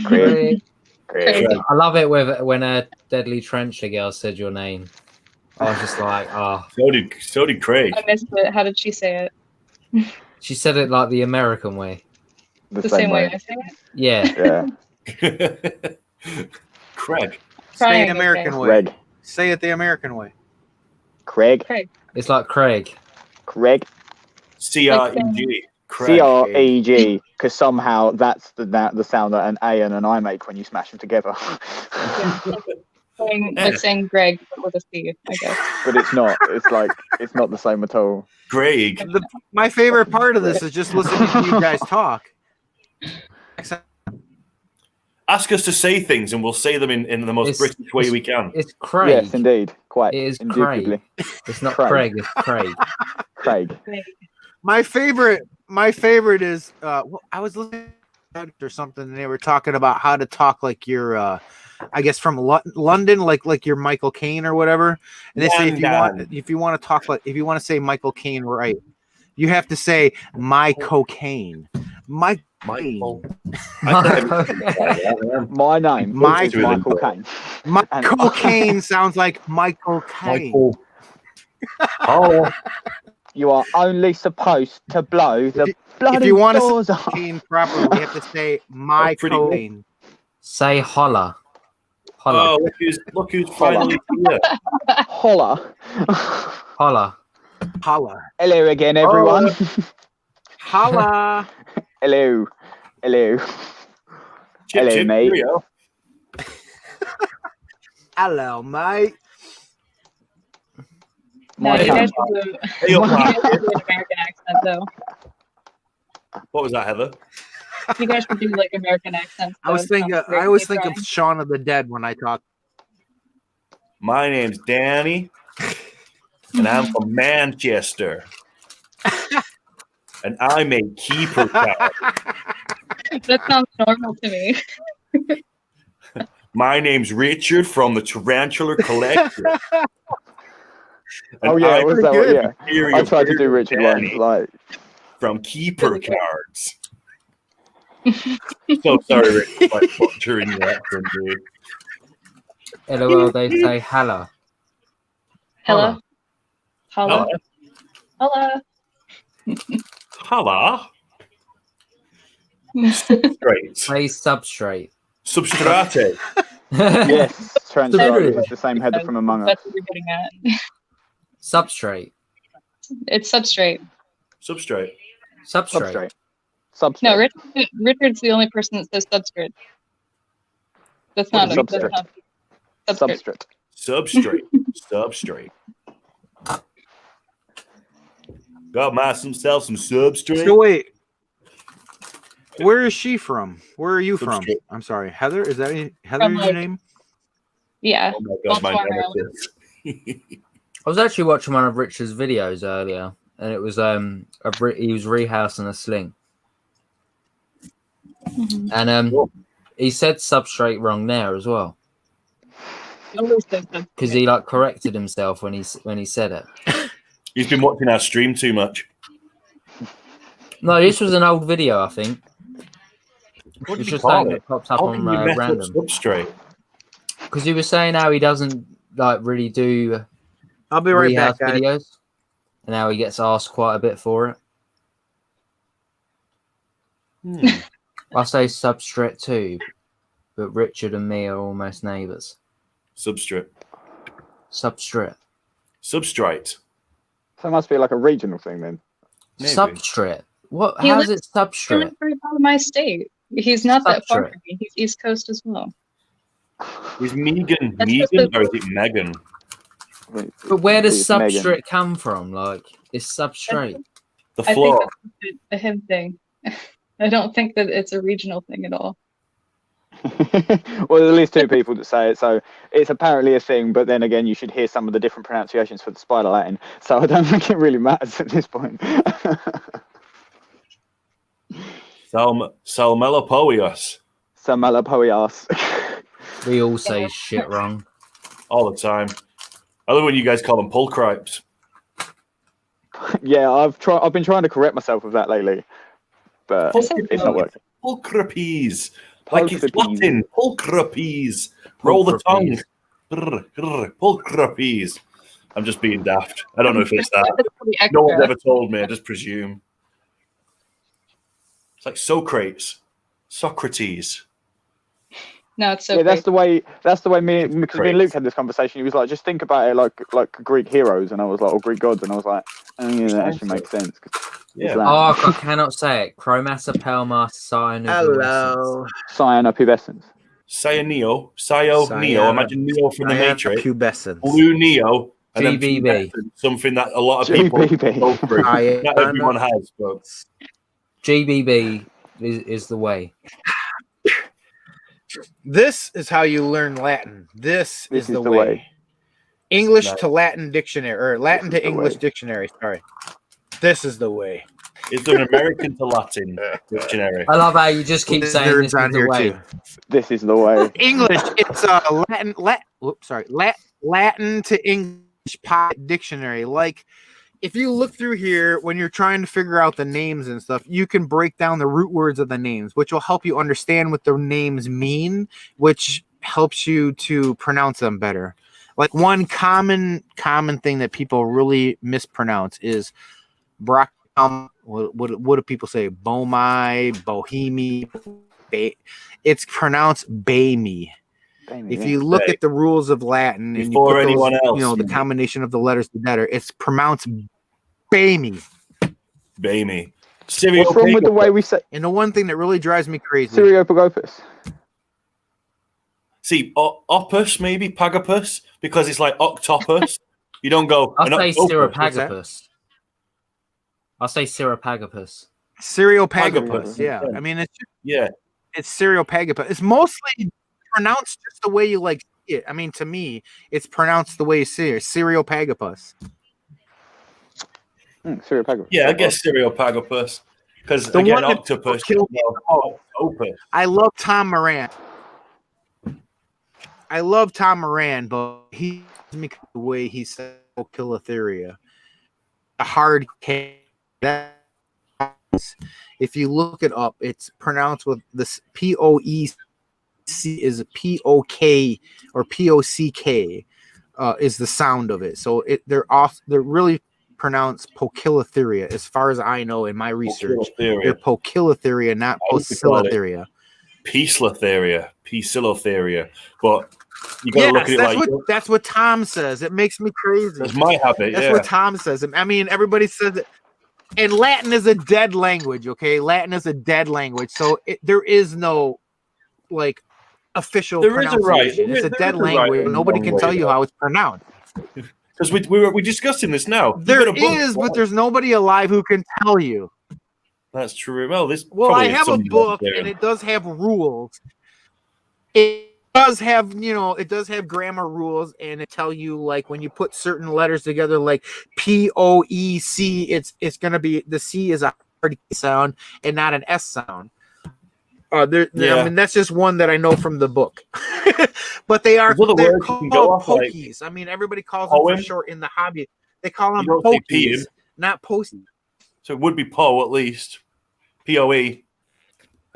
Craig. Craig. I love it when a Deadly Trencher girl said your name. I was just like, oh. So did Craig. I missed it. How did she say it? She said it like the American way. The same way I say it? Yeah. Craig. Say it Crying, American okay. way. Craig. Say it the American way. Craig. Craig. It's like Craig. Craig. C-R-E-G. C-R-E-G. Because somehow that's the sound that an A and an I make when you smash them together. Like saying Greg, but with a C, I guess. But it's not. It's like, it's not the same at all. Craig. My favorite part of this is just listening to you guys talk. Ask us to say things and we'll say them in the most British way we can. It's Craig. Yes, indeed. Quite. It is indubitably. Craig. It's not Craig, it's Craig. Craig. My favorite is I was listening to or something and they were talking about how to talk like you're I guess from London, like you're Michael Caine or whatever. And they say if you want to say Michael Caine right, you have to say my cocaine. Michael. My name is Michael Caine. My cocaine sounds like Michael Caine. Oh. You are only supposed to blow the bloody If you want doors to off. say cocaine properly, you have to say my cocaine. Say holla. Holla. Oh, look who's finally here. Holla. Holla. Holla. Hello again, everyone. Holla. Hello. Hello. Chip, Hello, chip, mate. cheerio. Hello, mate. No, you guys should do an American accent, though. What was that, Heather? You guys should do like American accents. I was thinking. I always think of Shaun of the Dead when I talk. My name's Danny, and I'm from Manchester, and I make keeper cards. That sounds normal to me. My name's Richard from the Tarantula Collection. Oh yeah, was that one? Yeah, I tried to do Richard Danny once, like from keeper cards. So sorry, Rick, for butchering your accent, dude. LOL, they say hello. Hello. Hello. Hello. Hello. Substrate. Say substrate. Substrate. yes, Tarantula is the same header from Among Us. That's what you're getting at. Substrate. It's substrate. Substrate. Substrate. Substrate. No, Richard's the only person that says substrate. That's not a substrate. substrate. Substrate. Substrate. Got myself some substrate. So wait, where is she from? Where are you from? I'm sorry, Heather. Is that Heather your name? Yeah. Oh my God, my nemesis. I was actually watching one of Richard's videos earlier, and it was he was rehousing a sling, and he said substrate wrong there as well, because he like corrected himself when he said it. He's been watching our stream too much. No, this was an old video, I think. What did It's he just call something it? that pops up How on can you mess up random. substrate? Because he was saying how he doesn't like really do. I'll be right back, guys. Videos, and how he gets asked quite a bit for it. I say substrate too, but Richard and me are almost neighbours. Substrate. Substrate. Substrate. So it must be like a regional thing then. Maybe. Substrate. What? He How's lives it substrate? in the bottom of my state. He's not that far Substrate. from me. He's East Coast as well. Is Megan That's Megan or is it Megan? But where does It's Megan. substrate come from? Like, it's substrate. The I think floor. that's a him thing. I don't think that it's a regional thing at all. Well, there's at least two people that say it, so it's apparently a thing. But then again, you should hear some of the different pronunciations for the Spider Latin. So I don't think it really matters at this point. Salmelopoios. Salmelopoios. We all say shit wrong. All the time. I love when you guys call them pulchripes. Yeah, I've been trying to correct myself with that lately, but it's not working. Pulchripes. Like it's Latin. Pulchripes. Roll the tongue. Pulchripes. I'm just being daft. I don't know if it's that. No one's ever told me. I just presume. It's like Socrates. Socrates. No, it's so. Yeah, that's the way. That's the way me because me and Luke had this conversation. He was like, "Just think about it like Greek heroes," and I was like, "Or Greek gods," and I was like, "Oh yeah, that actually makes sense." Yeah. Oh, I cannot say it. Chromatopelma Hello. Cyanopubescence. Cyaneo. Neo. Imagine Neo from the Matrix. Pubescence. Blue Neo. And then GBB. pubescent, something that a lot of people go through. Not everyone has, but GBB is the way. This is how you learn Latin. This is the way. English to Latin dictionary, or Latin to English dictionary. Sorry. This is the way. Is there an American to Latin dictionary? I love how you just keep saying this is the way. Too. This is the way. English. It's Latin to English pocket dictionary. Like, if you look through here when you're trying to figure out the names and stuff, you can break down the root words of the names, which will help you understand what the names mean, which helps you to pronounce them better. Like one common thing that people really mispronounce is what do people say? Bomai, Bohemi. It's pronounced Bami. If you look at the rules of Latin and you put those, the combination of the letters together, it's pronounced Bami. Bami. What's wrong with the way we say? And the one thing that really drives me crazy. Syriopagopus. See, opus maybe pagopus because it's like octopus. You don't go. I'll say Syropagopus. I'll say Syropagopus. Cereopagopus. Yeah. I mean, it's Cereopagopus. It's mostly pronounced just the way you like see it. I mean, to me, it's pronounced the way you see it. Cereopagopus. Cereopagopus. Yeah, I guess Cereopagopus. Because The again, one that octopus. killed me. Opus. I love Tom Moran. But he me the way he said Poecilotheria. A hard K. If you look it up, it's pronounced with this POEC is a POK or POCK is the sound of it. So they're really pronounced Poecilotheria, as far as I know in my research. They're Poecilotheria, not Poecilotheria. Poecilotheria. But you gotta look at it that's what Tom says. It makes me crazy. That's my habit. That's what Tom says. I mean, everybody says it. And Latin is a dead language, okay? Latin is a dead language, so there is no like official pronunciation. It's a dead language. Nobody can tell you how it's pronounced. Because we're discussing this now. There is, but there's nobody alive who can tell you. That's true. Well, I have a book, and it does have rules. It does have, it does have grammar rules, and it tell you like when you put certain letters together, like POEC, it's gonna be the C is a hard sound and not an S sound. I mean, that's just one that I know from the book. But they're called pokies. I mean, everybody calls them for short in the hobby. They call them pokies, not posties. So it would be Poe at least. POE. I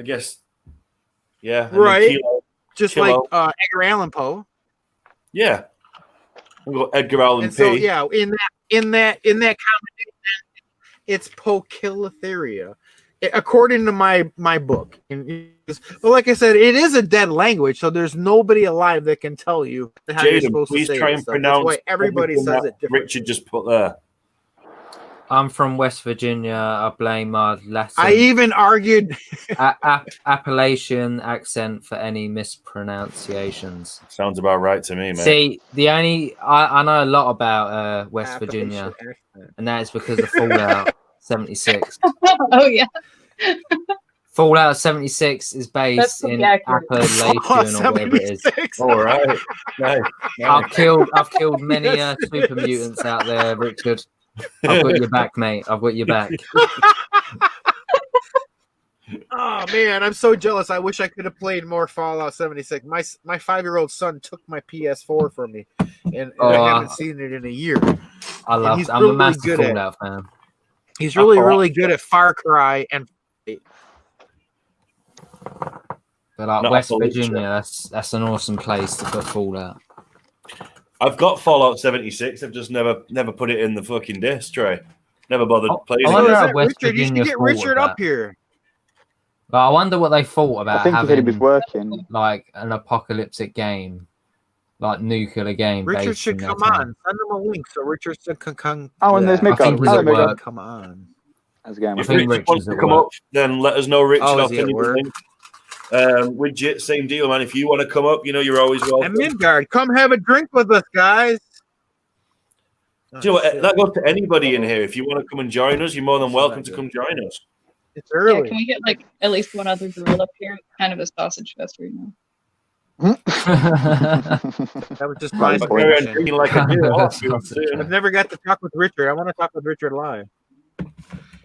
guess. Yeah. Right. Just like Edgar Allan Poe. Yeah. We've got Edgar Allan and so, yeah, in that combination, it's Poecilotheria. According to my book. But like I said, it is a dead language, so there's nobody alive that can tell you how you're supposed to say it. Try and pronounce. That's why everybody says it differently. Richard just put there. I'm from West Virginia. I blame my Latin. I even argued Appalachian accent for any mispronunciations. Sounds about right to me, man. See, I know a lot about West Virginia, and that is because of Fallout 76. Oh yeah. Fallout 76 is based in Appalachian or whatever it is. All right. Nice. I've killed many super mutants out there, Richard. I've got your back, mate. I've got your back. Oh man, I'm so jealous. I wish I could have played more Fallout 76. My 5-year-old son took my PS4 from me, and I haven't seen it in a year. I'm a massive Fallout fan. He's really good at Far Cry and. But like West Virginia, that's an awesome place to put Fallout. I've got Fallout 76. I've just never put it in the fucking disc tray. Never bothered playing it. Richard, you should get Richard up here. But I wonder what they thought about having was working. like an apocalyptic game, like nuclear game. Richard should come on. Send him a link so Richard can come. Oh, and there's Midgard. Come on. As a game. If Richard wants to come up, then let us know, Richard. I'll send you the link. Widget, same deal, man. If you want to come up, you're always welcome. And Midgard, come have a drink with us, guys. Do you know what? That goes to anybody in here. If you want to come and join us, you're more than welcome to come join us. It's early. Yeah, can we get like at least one other gorilla up here? It's kind of a sausage fest right now. That was just my point. I've never got to talk with Richard. I want to talk with Richard live.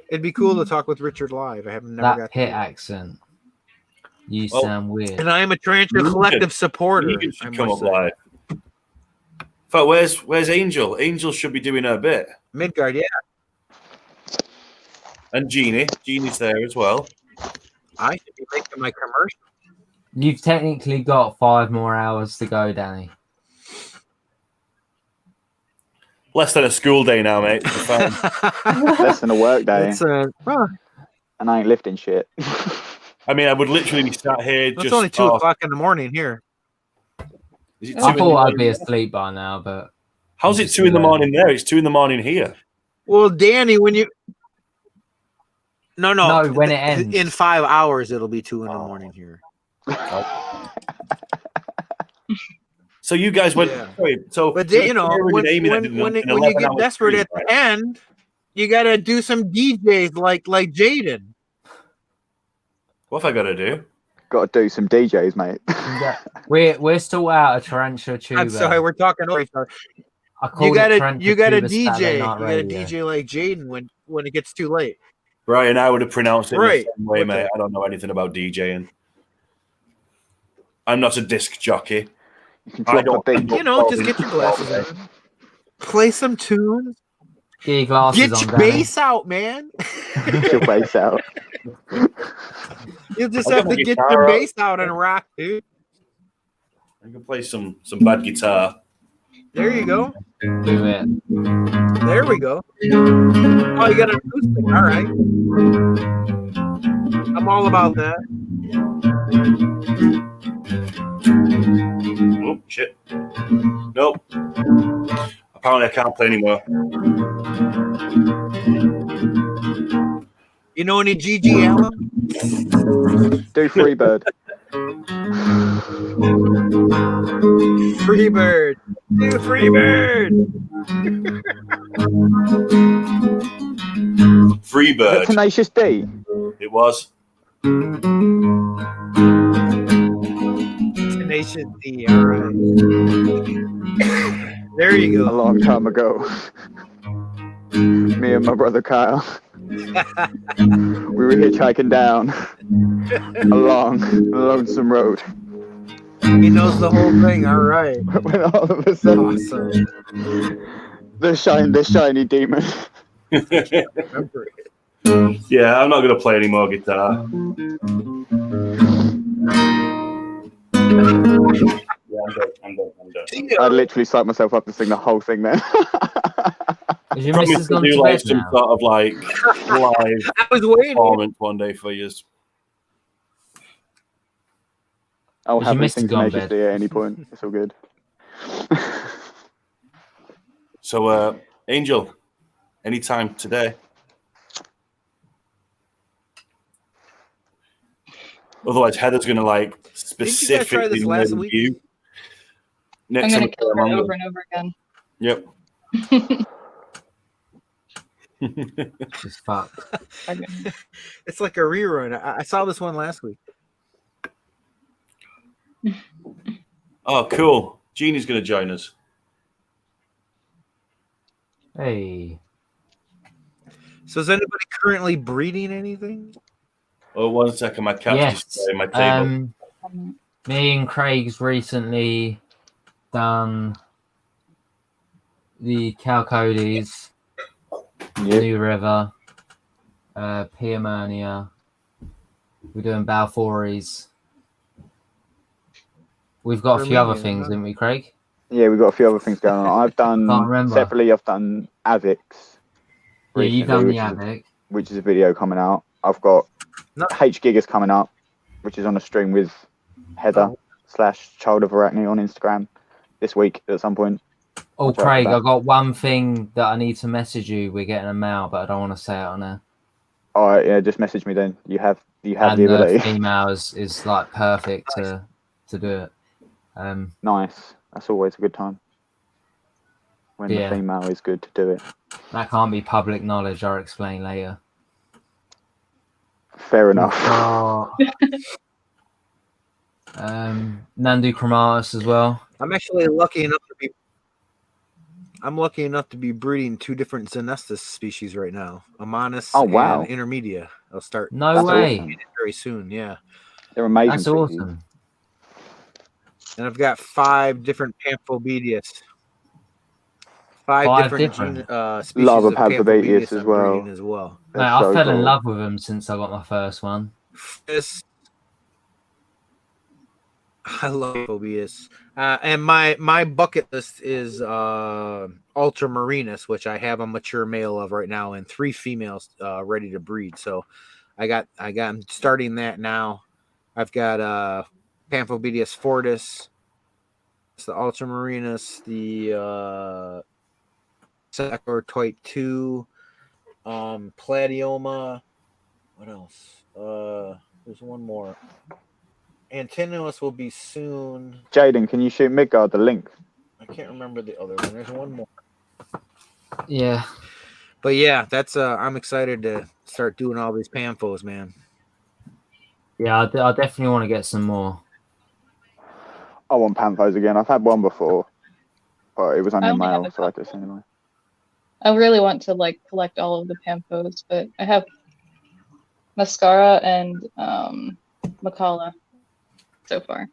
It'd be cool to talk with Richard live. I haven't never got that Pitt accent. You sound weird. And I am a Tarantula Collective supporter. You should come up live. In fact, where's Angel? Angel should be doing her bit. Midgard, yeah. And Jeannie. Jeannie's there as well. I should be making my commercial. You've technically got 5 more hours to go, Danny. Less than a school day now, mate. Less than a work day. And I ain't lifting shit. I mean, I would literally be sat here. It's only 2 o'clock in the morning here. I thought I'd be asleep by now, but how's it 2 in the morning there? It's 2 in the morning here. Well, Danny, when you no, when it ends in 5 hours, it'll be 2 in the morning here. So you guys went. Yeah. Sorry, so, but when you get desperate at the end, you got to do some DJs like Jaden. What have I got to do? Got to do some DJs, mate. Yeah. We're still out of Tarantula Tuber. I'm sorry, we're talking over each other. I called it Tarantula You got a Tuber DJ. Saturday You Night got a Radio. DJ like Jaden when it gets too late. Brian, I would have pronounced it Right. the same way, mate. I don't know anything about DJing. I'm not a disc jockey. I don't. You know, just get your glasses on. Play some tunes. Get your glasses Get on, your Danny. bass out, man. Get your bass out. You just I'll have get my to get guitar your out. bass out and rock, dude. I can play some bad guitar. There you go. Do it. There we go. Oh, you got an acoustic. All right. I'm all about that. Oh, shit. Nope. Apparently I can't play anymore. You know any GG Allen? Do Freebird. Freebird. Do Freebird. Freebird. Tenacious D. It was. Tenacious D. All right. There you A go. long time ago. Me and my brother Kyle. We were hitchhiking down a long, lonesome road. He knows the whole thing. All right. When all of a sudden, Awesome. the shiny demon. Remember it. Yeah, I'm not going to play any more guitar. Yeah, I'm done. I literally psyched myself up to sing the whole thing there. Is your Promise missus to gone do to like bed some now? sort of like live I was waiting. performance one day for you. I'll Is have your me missus sing gone Tenacious bed? D at any point. It's all good. So, Angel, anytime today. Otherwise, Heather's going to like specifically this last name week? you. I'm Next gonna time kill her I'm over and over again. Yep. She's fucked. It's like a rerun. I saw this one last week. Oh, cool. Jeannie's going to join us. Hey. So is anybody currently breeding anything? Oh, 1 second. My cat's Yes. just on my table. Me and Craig's recently done the Calcodies, New River, Piemernia. We're doing Balfouries. We've got a few other things, didn't we, Craig? Yeah, we've got a few other things going on. I've done Can't remember. separately. I've done Avics. Yeah, you've done the recently, Avic. which is a video coming out. I've got H Gigas coming up, which is on a stream with Heather / Child of Arachne on Instagram this week at some point. Oh, Watch out for Craig, that. I got one thing that I need to message you. We're getting a mail, but I don't want to say it on there. All right, yeah, just message me then. You have And the the ability. female is like perfect to do it. Nice. That's always a good time. When Yeah. the female is good to do it. That can't be public knowledge. I'll explain later. Fair enough. Nandu Chromatus as well. I'm actually lucky enough to be. I'm lucky enough to be breeding 2 different Zenestus species right now, Amanus wow. and Intermedia. I'll start. No That's way. awesome. Very soon, yeah. They're amazing. That's species. awesome. And I've got 5 different Pamphobedius. 5 5 different different? species Love of a Pamphobedius I'm as well. breeding as well. Mate, I fell in love with them since I got my first one. I love Phobius. And my bucket list is Ultramarinus, which I have a mature male of right now, and 3 females ready to breed. So I'm starting that now. I've got Pamphobedius fortis, it's the Ultramarinus, the Saccor Type 2, Pladioma. What else? There's one more. Antinous will be soon. Jaden, can you shoot Midgard the link? I can't remember the other one. There's one more. Yeah. But yeah, that's I'm excited to start doing all these Pamphos, man. Yeah, I definitely want to get some more. I want Panthers again. I've had one before, but it was only I a only have male, a so I just anyway. I really want to like collect all of the Pampos, but I have Mascara and Macala so far.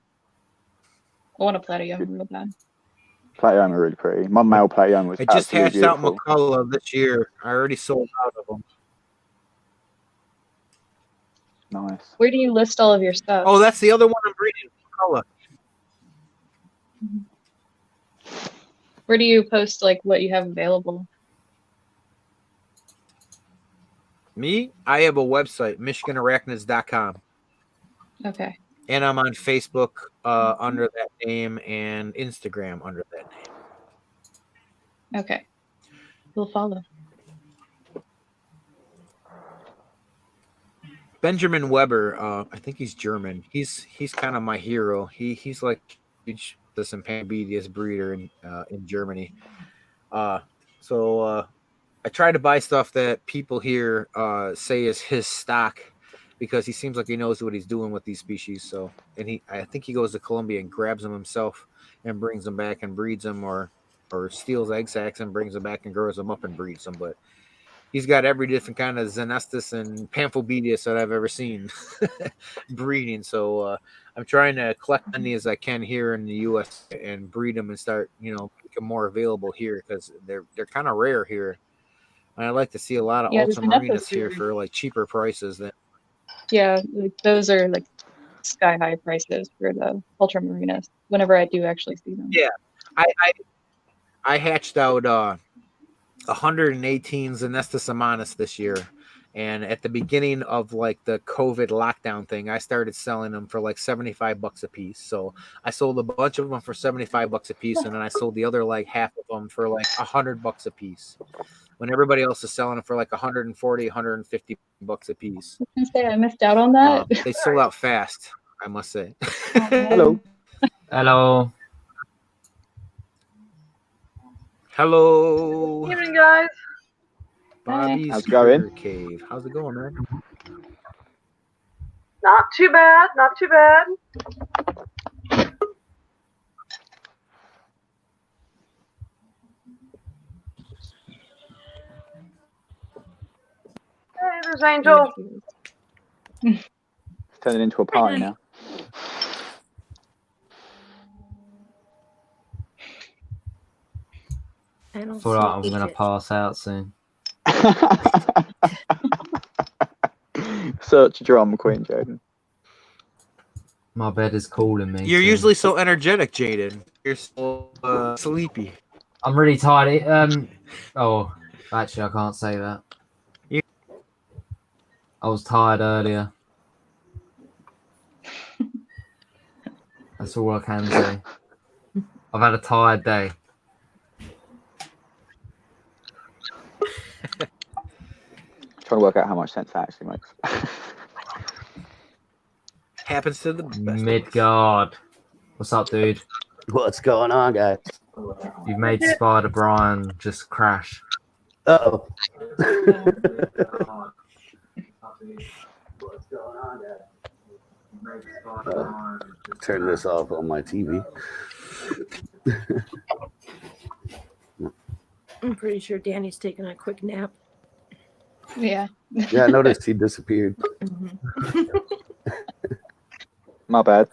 I want a Platyum real bad. Platyum are really pretty. My male Platyum was I just absolutely hatched out beautiful. McCullough this year. I already sold out of them. Nice. Where do you list all of your stuff? Oh, that's the other one I'm breeding. McCullough. Where do you post like what you have available? Me? I have a website, MichiganArachnids.com. Okay. And I'm on Facebook under that name and Instagram under that name. Okay. We'll follow. Benjamin Weber, I think he's German. He's kind of my hero. He's like the Sympambedius breeder in Germany. So I try to buy stuff that people here say is his stock because he seems like he knows what he's doing with these species. So, and I think he goes to Colombia and grabs them himself and brings them back and breeds them, or steals egg sacs and brings them back and grows them up and breeds them. But he's got every different kind of Xenestus and Pamphobedius that I've ever seen breeding. So I'm trying to collect as many as I can here in the U.S. and breed them and start, make them more available here because they're kind of rare here. And I like to see a lot of Yeah, the ultramarinas Xenestus here are- for like cheaper prices than. Yeah, like, those are like sky high prices for the ultramarinas. Whenever I do actually see them. Yeah, I hatched out 118 Xenestus amanus this year, and at the beginning of like the COVID lockdown thing, I started selling them for like $75 a piece. So I sold a bunch of them for $75 a piece, and then I sold the other like half of them for like $100 a piece. When everybody else is selling them for like 140, 150 bucks a piece. I was gonna say I missed out on that. They sold out fast, I must say. Hello. Hello. Hello. Evening, guys. Bobby's How's it going? Critter Cave. How's it going, man? Not too bad. Not too bad. Hey, there's Angel. It's turning into a party now. I feel like I'm gonna pass out soon. Search drum, Queen Jaden. My bed is calling me. You're soon. usually so energetic, Jaden. You're so sleepy. I'm really tired. Oh, actually, I can't say that. I was tired earlier. That's all I can say. I've had a tired day. Trying to work out how much sense that actually makes. Happens to the best. Midgard. What's up, dude? What's going on, guys? You've made Spider Brian just crash. Uh-oh. Turn this off on my TV. I'm pretty sure Danny's taking a quick nap. Yeah. Yeah, I noticed he disappeared. My bad.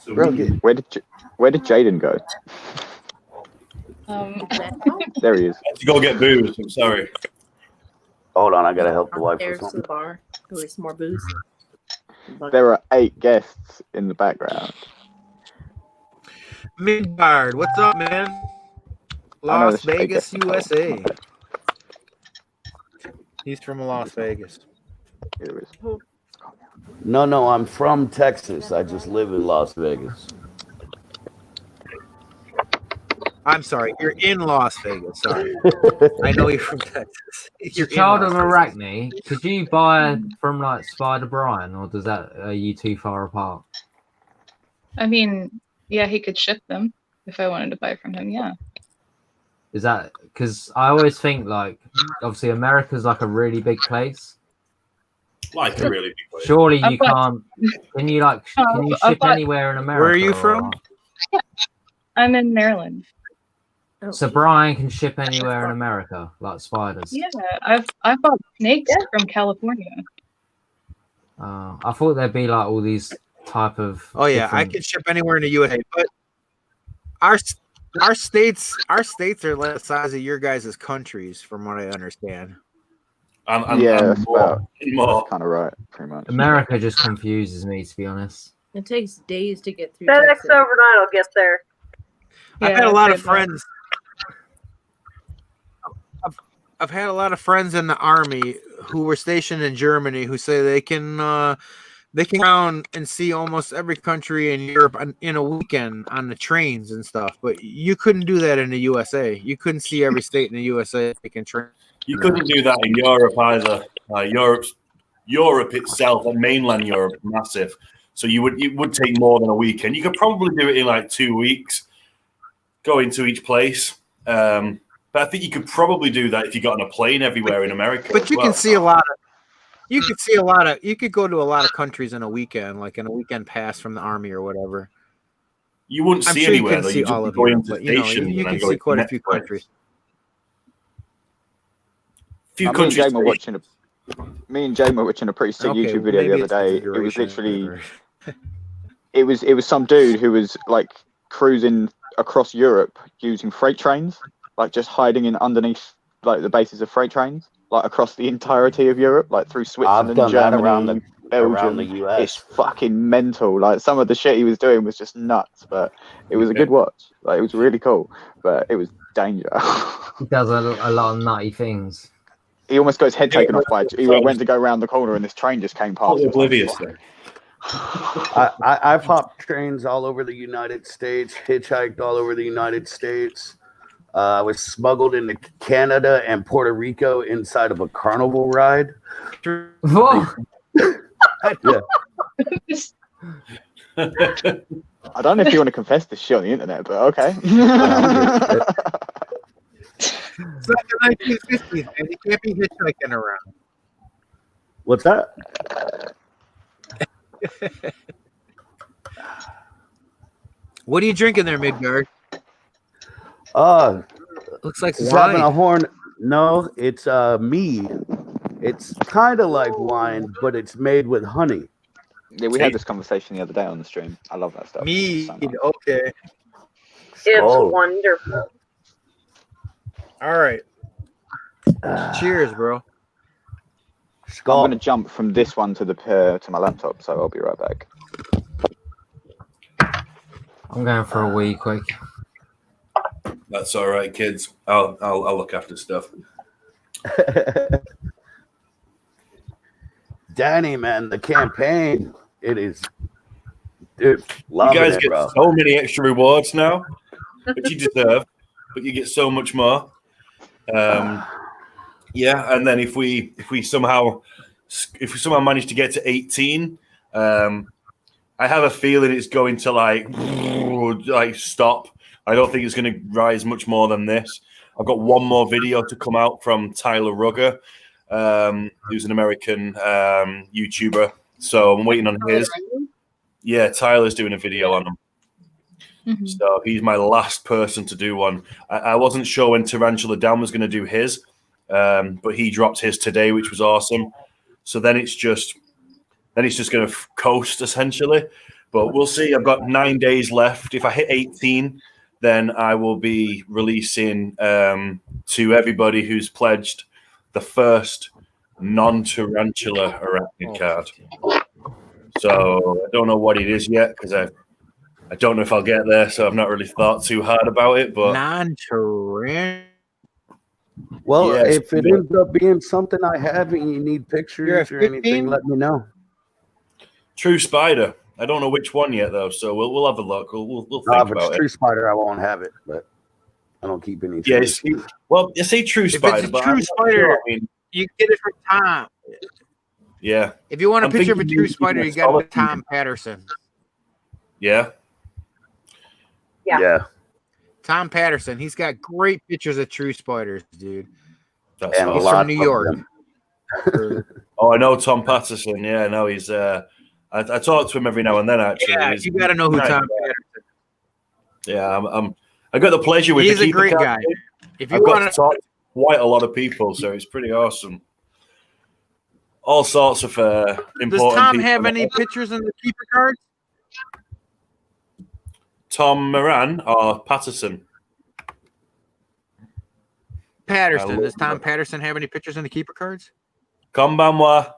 Bro, Where did Jaden go? There he is. To go get booze. I'm sorry. Hold on, I gotta help the wife with There's something. the bar. Who is more booze? There are 8 guests in the background. Midgard, what's up, man? I know Las there's 8 Vegas, guests in the USA. He's from Las Vegas. Here is. No, I'm from Texas. I just live in Las Vegas. I'm sorry, you're in Las Vegas. Sorry. I know you're from Texas. You're in Child of Las Vegas. Arachne, could you buy from like Spider Brian, or are you too far apart? I mean, yeah, he could ship them if I wanted to buy from him. Yeah. Is that because I always think like obviously America's like a really big place, Like a really big place. Surely you can't. Can you like? Can you ship anywhere in America? Where are you from? Yeah. I'm in Maryland. So Brian can ship anywhere in America, like spiders. Yeah, I've bought snakes from California. I thought there'd be like all these type of. Oh yeah, I different- can ship anywhere in the USA, but our states are like the size of your guys' countries, from what I understand. That's more. kind of right, pretty much. America just confuses me, to be honest. It takes days to get through. FedEx Texas. overnight will get there. I've had a lot of friends. I've had a lot of friends in the army who were stationed in Germany who say they can go around and see almost every country in Europe in a weekend on the trains and stuff. But you couldn't do that in the USA. You couldn't see every state in the USA taking train. You couldn't do that in Europe either. Europe itself, and mainland Europe, is massive. So it would take more than a weekend. You could probably do it in like 2 weeks, go into each place. But I think you could probably do that if you got on a plane everywhere in America. But you can see a lot of. You could go to a lot of countries in a weekend, like in a weekend pass from the army or whatever. You wouldn't I'm see sure you anywhere couldn't though. see You all just of go Europe, into but you stations can and see go quite a into few Netflix. countries. Few Me and countries. Jane were watching a pretty sick Okay, YouTube well, video maybe the other it's the day. It was duration or literally, whatever. it was some dude who was like cruising across Europe using freight trains, like just hiding in underneath like the bases of freight trains, like across the entirety of Europe, like through Switzerland, done that Germany, around Belgium. the US. It's fucking mental. Like some of the shit he was doing was just nuts, but it was a good watch. Like it was really cool, but it was danger. He does a lot of nutty things. He almost got his head taken off by. He went to go around the corner, and this train just came past. Totally oblivious then. I've hopped trains all over the United States, hitchhiked all over the United States. I was smuggled into Canada and Puerto Rico inside of a carnival ride. Whoa. Yeah. I don't know if you want to confess this shit on the internet, but okay. It's like the 1950s, man. You can't be hitchhiking around. What's that? What are you drinking there, Midgard? Looks like it's wine. having a horn. No, it's mead. It's kind of like wine, but it's made with honey. Yeah, we had this conversation the other day on the stream. I love that stuff. Mead, So much. okay. It's Oh. wonderful. All right. Cheers, bro. I'm going to jump from this one to my laptop, so I'll be right back. I'm going for a wee quick. That's all right, kids. I'll look after stuff. Danny, man, the campaign. It is. Dude, You loving guys it, get bro. so many extra rewards now, which you deserve, but you get so much more. Yeah, and then if we somehow manage to get to 18, I have a feeling it's going to like stop. I don't think it's going to rise much more than this. I've got one more video to come out from Tyler Rugger, who's an American YouTuber. So I'm waiting on his. Yeah, Tyler's doing a video on him. Mm-hmm. So he's my last person to do one. I wasn't sure when Tarantula Dan was going to do his, but he dropped his today, which was awesome. So then it's just going to coast essentially. But we'll see. I've got 9 days left. If I hit 18, then I will be releasing to everybody who's pledged the first non-Tarantula arachnid card. So I don't know what it is yet because I don't know if I'll get there. So I've not really thought too hard about it. But Non-Tarantula. Well, Yes, if it yeah. ends up being something I have and you need pictures or anything, let me know. True Spider. I don't know which one yet though. So we'll have a look. We'll think If it's about True it. Spider, I won't have it, but I don't keep any. Yeah. Well, you say True If Spider, it's a but True I'm not Spider, sure. I mean, you get it from Tom. yeah. If you want a I'm picture of a thinking True maybe Spider, even you a got it with solid- Tom Patterson. Yeah. Yeah. Tom Patterson. He's got great pictures of True Spiders, dude. That's And a He's lot from New of York. them. Oh, I know Tom Patterson. Yeah, no, he's. I talk to him every now and then. Actually, Yeah, you got to know who Tom Patterson. Yeah, I got the pleasure with. He's the a great Keeper guy. campaign. If you I've got want to talk to quite a lot of people, so it's pretty awesome. All sorts of important does Tom people. have any pictures in the keeper cards? Tom Moran or Patterson? Patterson. Does Tom Patterson have any pictures in the keeper cards? Konbanwa.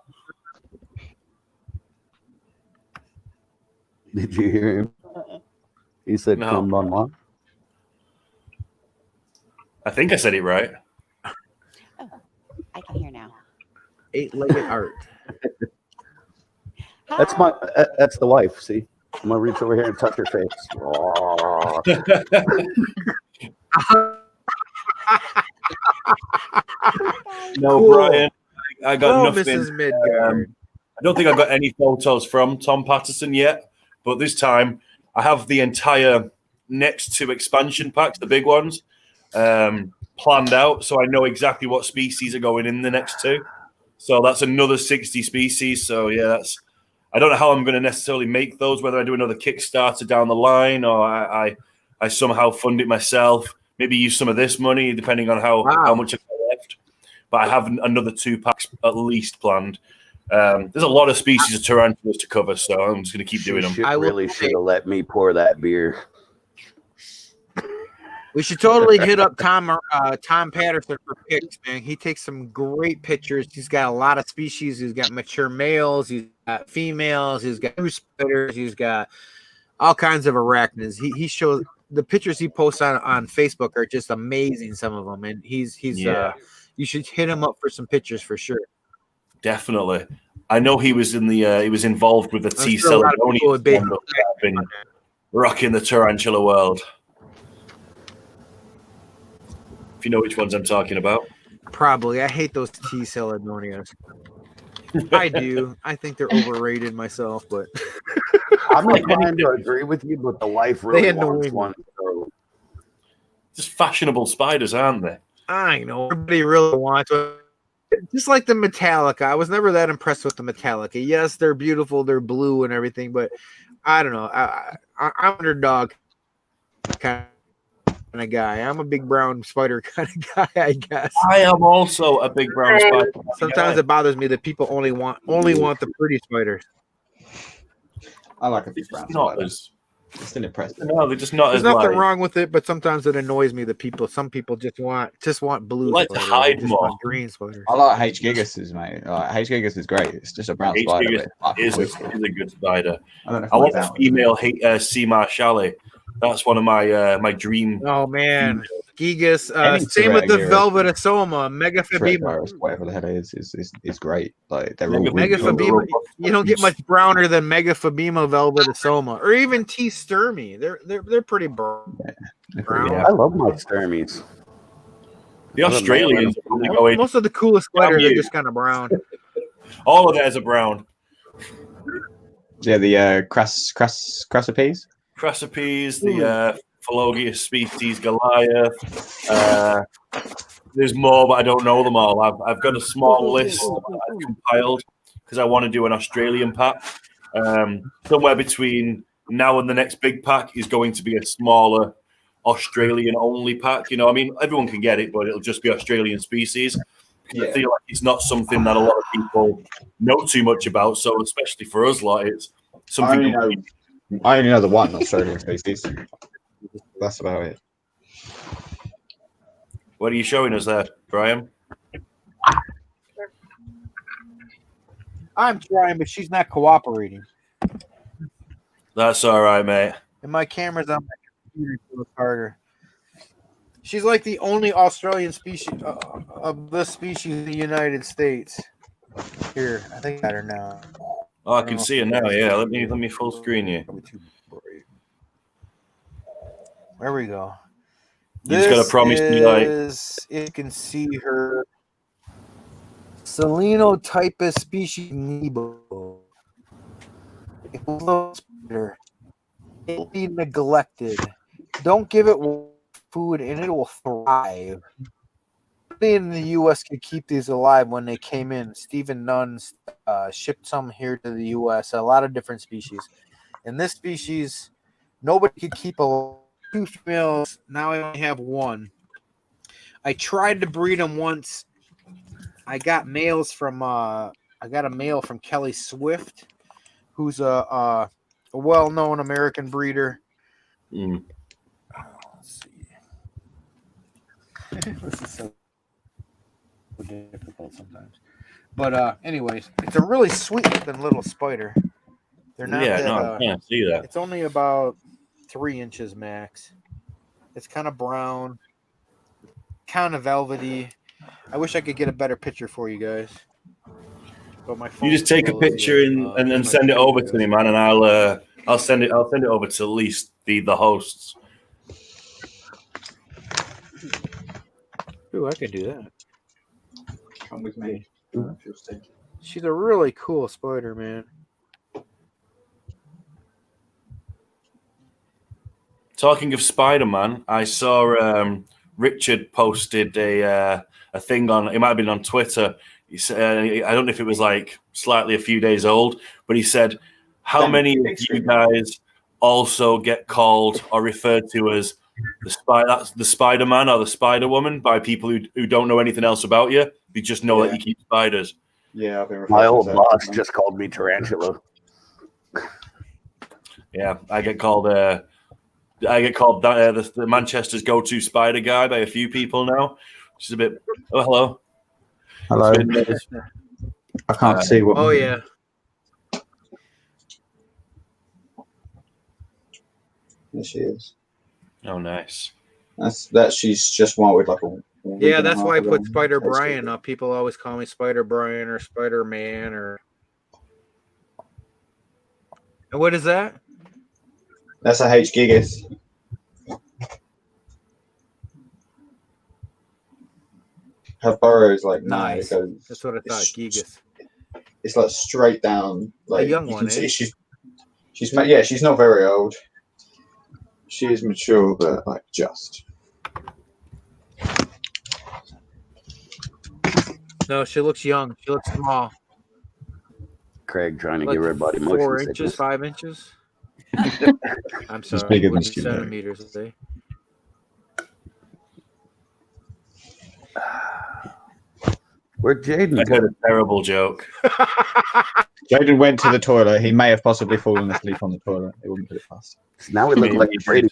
Did you hear him? He said, No. "Come on, Mom." I think I said it right. I can hear now. 8-legged art. That's that's the wife. See, I'm gonna reach over here and touch her face. Oh. No, Cool. Brian. I got Oh, nothing. Mrs. Midgard. I don't think I've got any photos from Tom Patterson yet, but this time I have the entire next 2 expansion packs, the big ones, planned out, so I know exactly what species are going in the next 2. So that's another 60 species. So yeah, I don't know how I'm going to necessarily make those, whether I do another Kickstarter down the line or I somehow fund it myself. Maybe use some of this money, depending on how much I've got left. But I have another 2 packs at least planned. There's a lot of species of tarantulas to cover, so I'm just going to keep doing them. I really should have let me pour that beer. We should totally hit up Tom Patterson for pics, man. He takes some great pictures. He's got a lot of species. He's got mature males. He's got females. He's got blue spiders. He's got all kinds of arachnids. He shows the pictures he posts on Facebook are just amazing. Some of them, and he's you should hit him up for some pictures for sure. Definitely. I know he was he was involved with the T sure a lot of people would be- Celadonian that have been rocking the tarantula world. If you know which ones I'm talking about. Probably. I hate those T Celadonias. I do. I think they're overrated myself, but I'm inclined to agree with you, but the wife really They annoy wants me. one. So. Just fashionable spiders, aren't they? I know everybody really wants one. Just like the Metallica. I was never that impressed with the Metallica. Yes, they're beautiful, they're blue and everything, but I don't know. I'm underdog kind of guy. I'm a big brown spider kind of guy, I guess. I am also a big brown spider. Sometimes it bothers me that people only want the pretty spiders. I like a big brown Not spider. as It's still impressive. no, they're just not There's as nothing like, wrong with it, but sometimes it annoys me that some people just want blue. They like to spiders. hide They just more. want green spiders. I like H. Gigas, mate. Like, H. Gigas is great. It's just a brown H. spider. Gigas but is wicked. a good spider. I don't know if I want it's a out. female sea marshali. That's one of my dream. Oh man, Gigas. Any Same with the Terraria- Velvet Asoma, Megaphobema. Shredder, whatever the hell it is great. Like they're all really Megaphobema. cool. You don't get much browner than Megaphobema Velvet Asoma, or even T. Sturmy. They're pretty brown. I love my Sturmies. The Australians are probably going. Most of the coolest spiders Damn are you. just kind of brown. All of theirs are brown. Yeah, the crassipes. Crassipes, the Phalogius species, Goliath. There's more, but I don't know them all. I've got a small list that I've compiled because I want to do an Australian pack. Somewhere between now and the next big pack is going to be a smaller Australian-only pack. You know, I mean, everyone can get it, but it'll just be Australian species. I feel like it's not something that a lot of people know too much about. So, especially for us, like it's something. I only know the one Australian species. That's about it. What are you showing us there, Brian? I'm trying, but she's not cooperating. That's all right, mate. And my camera's on my computer, so it's harder. She's like the only Australian species of this species in the United States. Here, I think I got her now. Oh, I can see it now. Yeah, let me full screen you. There we go. You just gotta promise me, like, you can see her Selenotypus species Nebo. It's a little spider. It'll be neglected. Don't give it food and it will thrive. in the U.S. could keep these alive when they came in. Stephen Nunn shipped some here to the U.S. A lot of different species. In this species, nobody could keep alive. 2 females. Now I only have 1. I tried to breed them once. I got males from. I got a male from Kelly Swift, who's a well-known American breeder. Mm. Let's see. This is so difficult sometimes. But anyways, it's a really sweet-looking little spider. They're not Yeah, that, no, I can't see that. It's only about 3 inches max. It's kind of brown, kind of velvety. I wish I could get a better picture for you guys. But my phone You just take a picture and send it over to me, man, and I'll send it over to at least the hosts. Ooh, I could do that. Come with me. She's a really cool spider, man. Talking of Spider-Man, I saw Richard posted a thing on. It might have been on Twitter. He said, I don't know if it was like slightly a few days old, but he said, "How many of you guys also get called or referred to as the Spider-Man or the Spider-Woman by people who don't know anything else about you? You just know that you keep spiders." Yeah, I've been My old boss just called me Tarantula. Yeah, I get called the Manchester's go-to spider guy by a few people now, which is a bit. Oh, hello. Hello. I can't see what. Oh yeah. There she is. Oh, nice. That she's just one with like a. Yeah, that's why I put Spider Brian up. People always call me Spider Brian or Spider Man or. And what is that? That's a H Gigas. Her burrow is like nice. It goes, that's what I thought. Gigas. It's like straight down. Like a young you one. Can see she's not very old. She is mature, but like just. No, she looks young. She looks small. Craig trying to Like give everybody motion 4 sickness. inches, 5 inches. I'm sorry. She's bigger than What's she centimeters today? Where'd Jaden? I heard a terrible joke. Jaden went to the toilet. He may have possibly fallen asleep on the toilet. It wouldn't put it past. Now we look like Brady.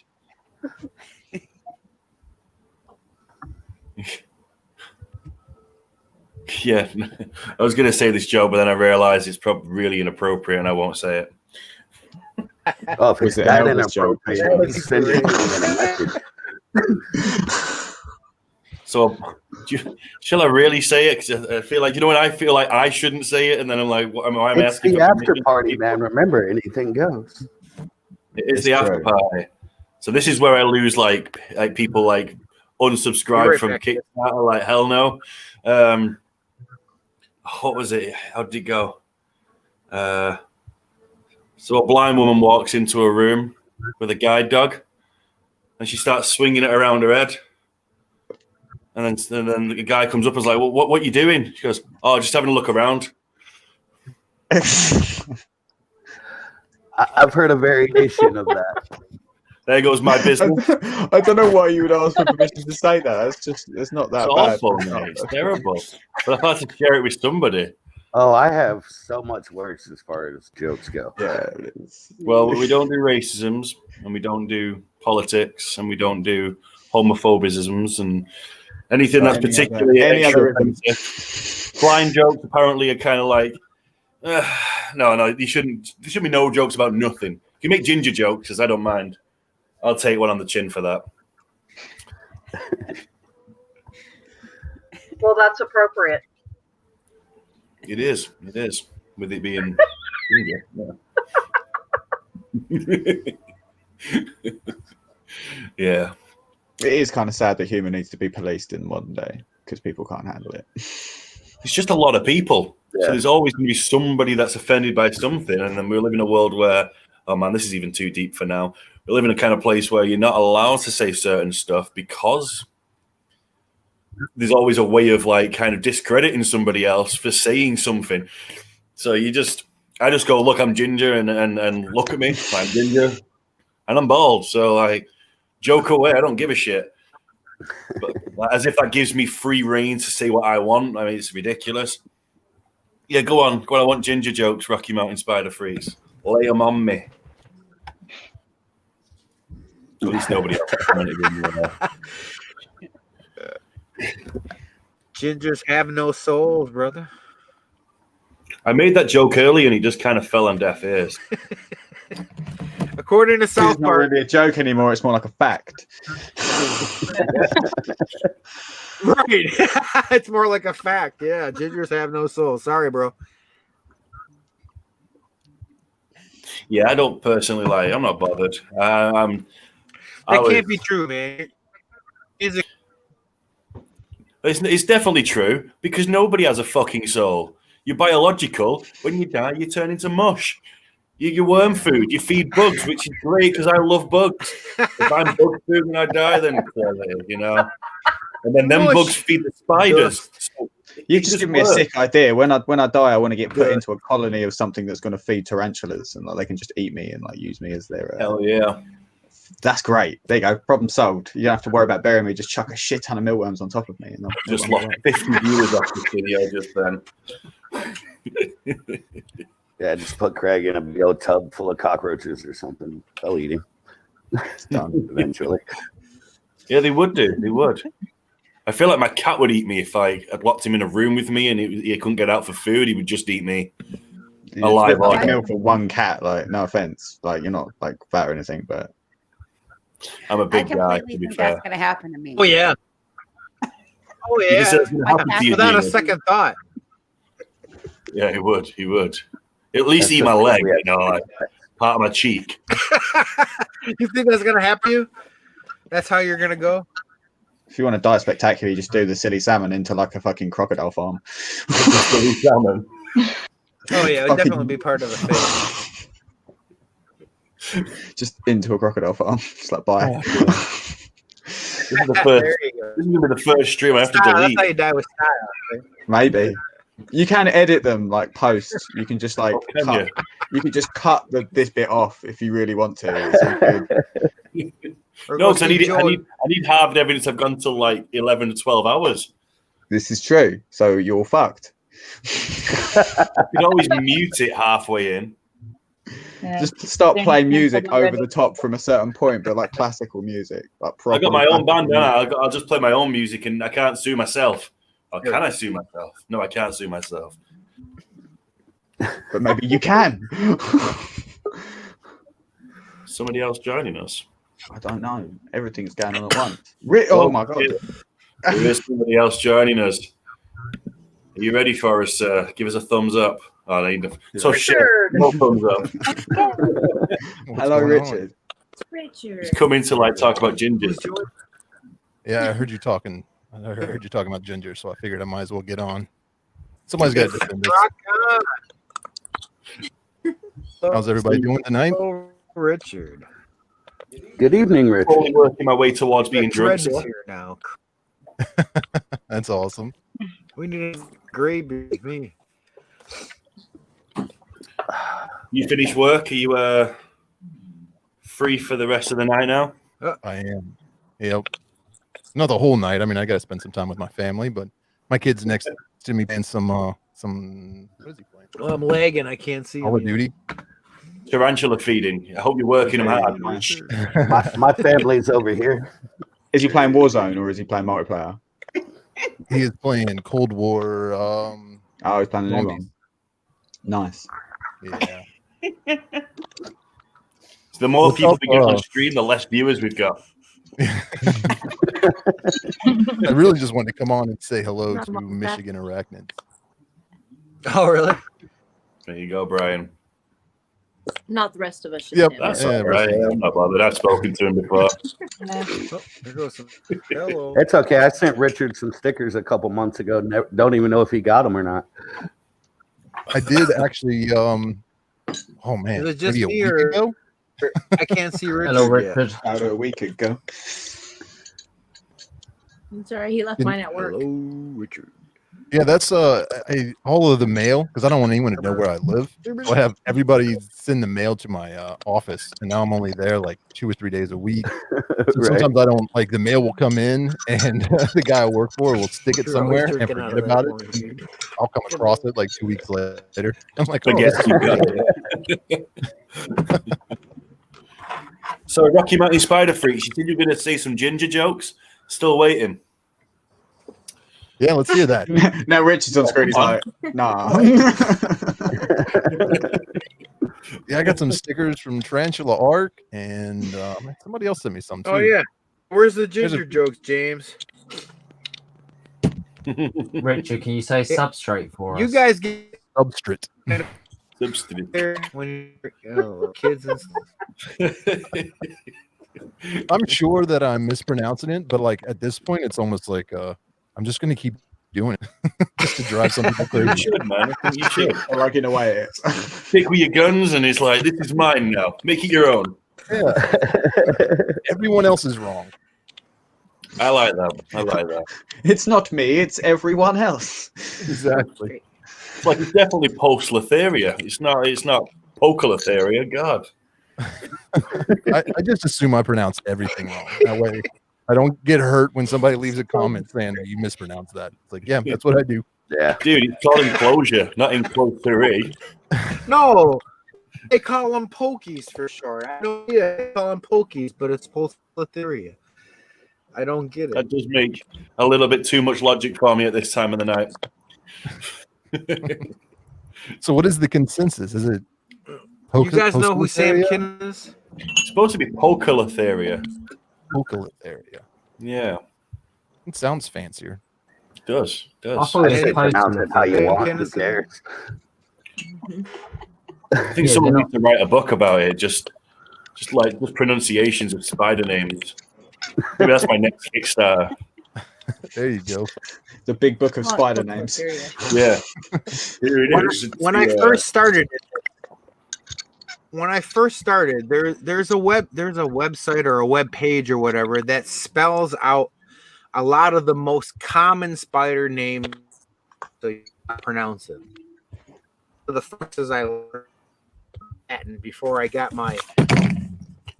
Yeah, I was going to say this joke, but then I realized it's probably really inappropriate, and I won't say it. Oh, if it's that inappropriate, send it to me in a message. So, shall I really say it? 'Cause I feel like, when I feel like I shouldn't say it, and then I'm like, what am I It's asking the for after permission? party, man. Remember, anything goes. It's the after party. So this is where I lose like people like unsubscribe right from back. Kickstarter. Like hell no. What was it? How did it go? So a blind woman walks into a room with a guide dog, and she starts swinging it around her head. And then the guy comes up and is like, "What are you doing?" She goes, "Oh, just having a look around." I've heard a variation of that. There goes my business. I don't know why you would ask for permission to say that. It's not that It's bad. awful, mate. It's terrible. But I've had to share it with somebody. Oh, I have so much worse as far as jokes go. Yeah. Well, we don't do racisms, and we don't do politics, and we don't do homophobisms, and anything that's particularly extra offensive. Blind jokes apparently are kind of like, no, you shouldn't. There should be no jokes about nothing. If you make ginger jokes, because I don't mind, I'll take one on the chin for that. Well, that's appropriate. It is, with it being ginger. Yeah. Yeah. It is kind of sad that humor needs to be policed in modern day because people can't handle it. It's just a lot of people. Yeah. So there's always going to be somebody that's offended by something. And then we live in a world where, oh man, this is even too deep for now. We live in a kind of place where you're not allowed to say certain stuff because there's always a way of like kind of discrediting somebody else for saying something. So I just go, look, I'm ginger, and look at me, I'm ginger, and I'm bald. So like, joke away, I don't give a shit. But as if that gives me free reign to say what I want. I mean, it's ridiculous. Yeah, go on. I want ginger jokes, Rocky Mountain Spider Freeze. Lay them on me. At least nobody else commented in there. Gingers have no souls, brother. I made that joke earlier, and he just kind of fell on deaf ears. According to South It's not Park, really a joke anymore. It's more like a fact. right? It's more like a fact. Yeah, gingers have no soul. Sorry, bro. Yeah, I don't personally like. I'm not bothered. That can't be true, man. Is it? It's definitely true because nobody has a fucking soul. You're biological. When you die, you turn into mush. You're worm food. You feed bugs, which is great because I love bugs. If I'm bug food when I die, then you know. And then them bugs feed the spiders. So you just give me a sick idea. When I die, I want to get put into a colony of something that's going to feed tarantulas, and like they can just eat me and like use me as their. Hell yeah. That's great. There you go. Problem solved. You don't have to worry about burying me. Just chuck a shit ton of mealworms on top of me. And just lost 50 viewers off this video just then. Yeah, just put Craig in a big old tub full of cockroaches or something. They'll eat him. It's done eventually. Yeah, they would do. They would. I feel like my cat would eat me if I had locked him in a room with me and he couldn't get out for food. He would just eat me alive. Meal for one cat. Like, no offense. Like, you're not like fat or anything, but I'm a big guy. To be think fair. that's going to happen to me. Oh yeah. Oh You yeah. just said it's gonna happen to you, Without a David. second thought. Yeah, he would. He would. At least eat my leg, you know, like part of my cheek. You think that's gonna happen to you? That's how you're gonna go? if you want to die spectacular, you just do the silly salmon into like a fucking crocodile farm. Silly salmon. Oh yeah, it would definitely be part of the thing. Just into a crocodile farm. Just like bye. This is the first. This is gonna be the first stream I have to Style, delete. that's how you die with style. Maybe. You can edit them like post. You can just like cut. You can just cut this bit off if you really want to. It's all good. No, because I need hard evidence. I've gone till like 11 to 12 hours. This is true. So you're fucked. You can always mute it halfway in. Yeah. Just start playing music over the top from a certain point, but like classical music. Like I got my own band music. now. I'll just play my own music, and I can't sue myself. Or can I sue myself? No, I can't sue myself. But maybe you can. Somebody else joining us. I don't know. Everything's going on at once. Oh my god! There is somebody else joining us. Are you ready for us? Give us a thumbs up. Oh, they need so shit. No thumbs up. Hello, Richard. Richard. He's coming to like talk about gingers. Yeah, I heard you talking. I heard you talking about ginger, so I figured I might as well get on. Somebody's got to defend this. How's everybody doing tonight? Richard. Good evening, Richard. Only working my way towards being drunk. Dread is here now. That's awesome. We need a gray beard with me. You finished work? Are you free for the rest of the night now? I am. Yep. Not the whole night. I mean, I got to spend some time with my family, but my kid's next to me playing some. What is he playing? Well, I'm lagging. I can't see. Call of Duty. Tarantula feeding. I hope you're working them hard. My family's over here. Is he playing Warzone or is he playing multiplayer? He is playing Cold War. Oh, he's playing the new one. Nice. Yeah. So the more people we get on stream, the less viewers we've got. I really just wanted to come on and say hello to Michigan Arachnids. Oh, really? There you go, Brian. Not the rest of us. Yep. That's all right. I'm not bothered. I've spoken to him before. Oh, there goes some. Hello. It's okay. I sent Richard some stickers a couple months ago. Don't even know if he got them or not. I did actually. Oh man, It was just maybe a me week or- ago. I can't see Richard. Hello, yet. Richard. About a week ago. I'm sorry, he left mine at work. Hello, Richard. Yeah, that's all of the mail, because I don't want anyone to know where I live. So I have everybody send the mail to my office, and now I'm only there like 2 or 3 days a week. So Right. sometimes I don't like the mail will come in, and the guy I work for will stick it You're always somewhere and drinking out forget of that about orange it. I'll come across it like 2 weeks later. I'm like, Forget this is you got weird. it. So, Rocky Mountain Spider Freaks, you said you were going to say some ginger jokes? Still waiting. Yeah, let's hear that. Now Richard's on screen. He's like, nah. Yeah, I got some stickers from Tarantula Arc, and somebody else sent me some too. Oh yeah, where's the There's a- ginger jokes, James? Richard, can you say substrate for us? You guys get Substrate. Substrate. there when you're kids and stuff. I'm sure that I'm mispronouncing it, but like at this point, it's almost like I'm just going to keep doing it just to drive some people You crazy. should, man. I think you should. I like in a way it is. Pick with your guns, and it's like, this is mine now. Make it your own. Yeah. Everyone else is wrong. I like that. I like that. It's not me, it's everyone else. Exactly. It's like it's definitely post-Letheria. It's not Poca-Letheria. God. I just assume I pronounce everything wrong. That way I don't get hurt when somebody leaves a comment saying you mispronounced that. It's like, yeah, that's what I do. Yeah. Dude, it's called enclosure, not enclosure. No, they call them pokies for short. I know, yeah, they call them pokies, but it's Polytheria. I don't get it. That does make a little bit too much logic for me at this time of the night. So what is the consensus? Is it You guys know who Sam Poca-Letheria? Kinnon is? It's supposed to be Poca-Letheria. Poca-Letheria. Yeah. It sounds fancier. It does. It I does. thought it was Hey, pronounce it how you Sam want. Who Kinison. cares? I think Yeah, someone they're needs to write a book about it. Just pronunciations of spider names. Maybe that's my next Kickstarter. There you go. The big book of Oh, spider Poca names. Letheria. Yeah. Here it is. When I first started, there's a website or a web page or whatever that spells out a lot of the most common spider names, so you can pronounce it. So the first is I learned Latin before I got my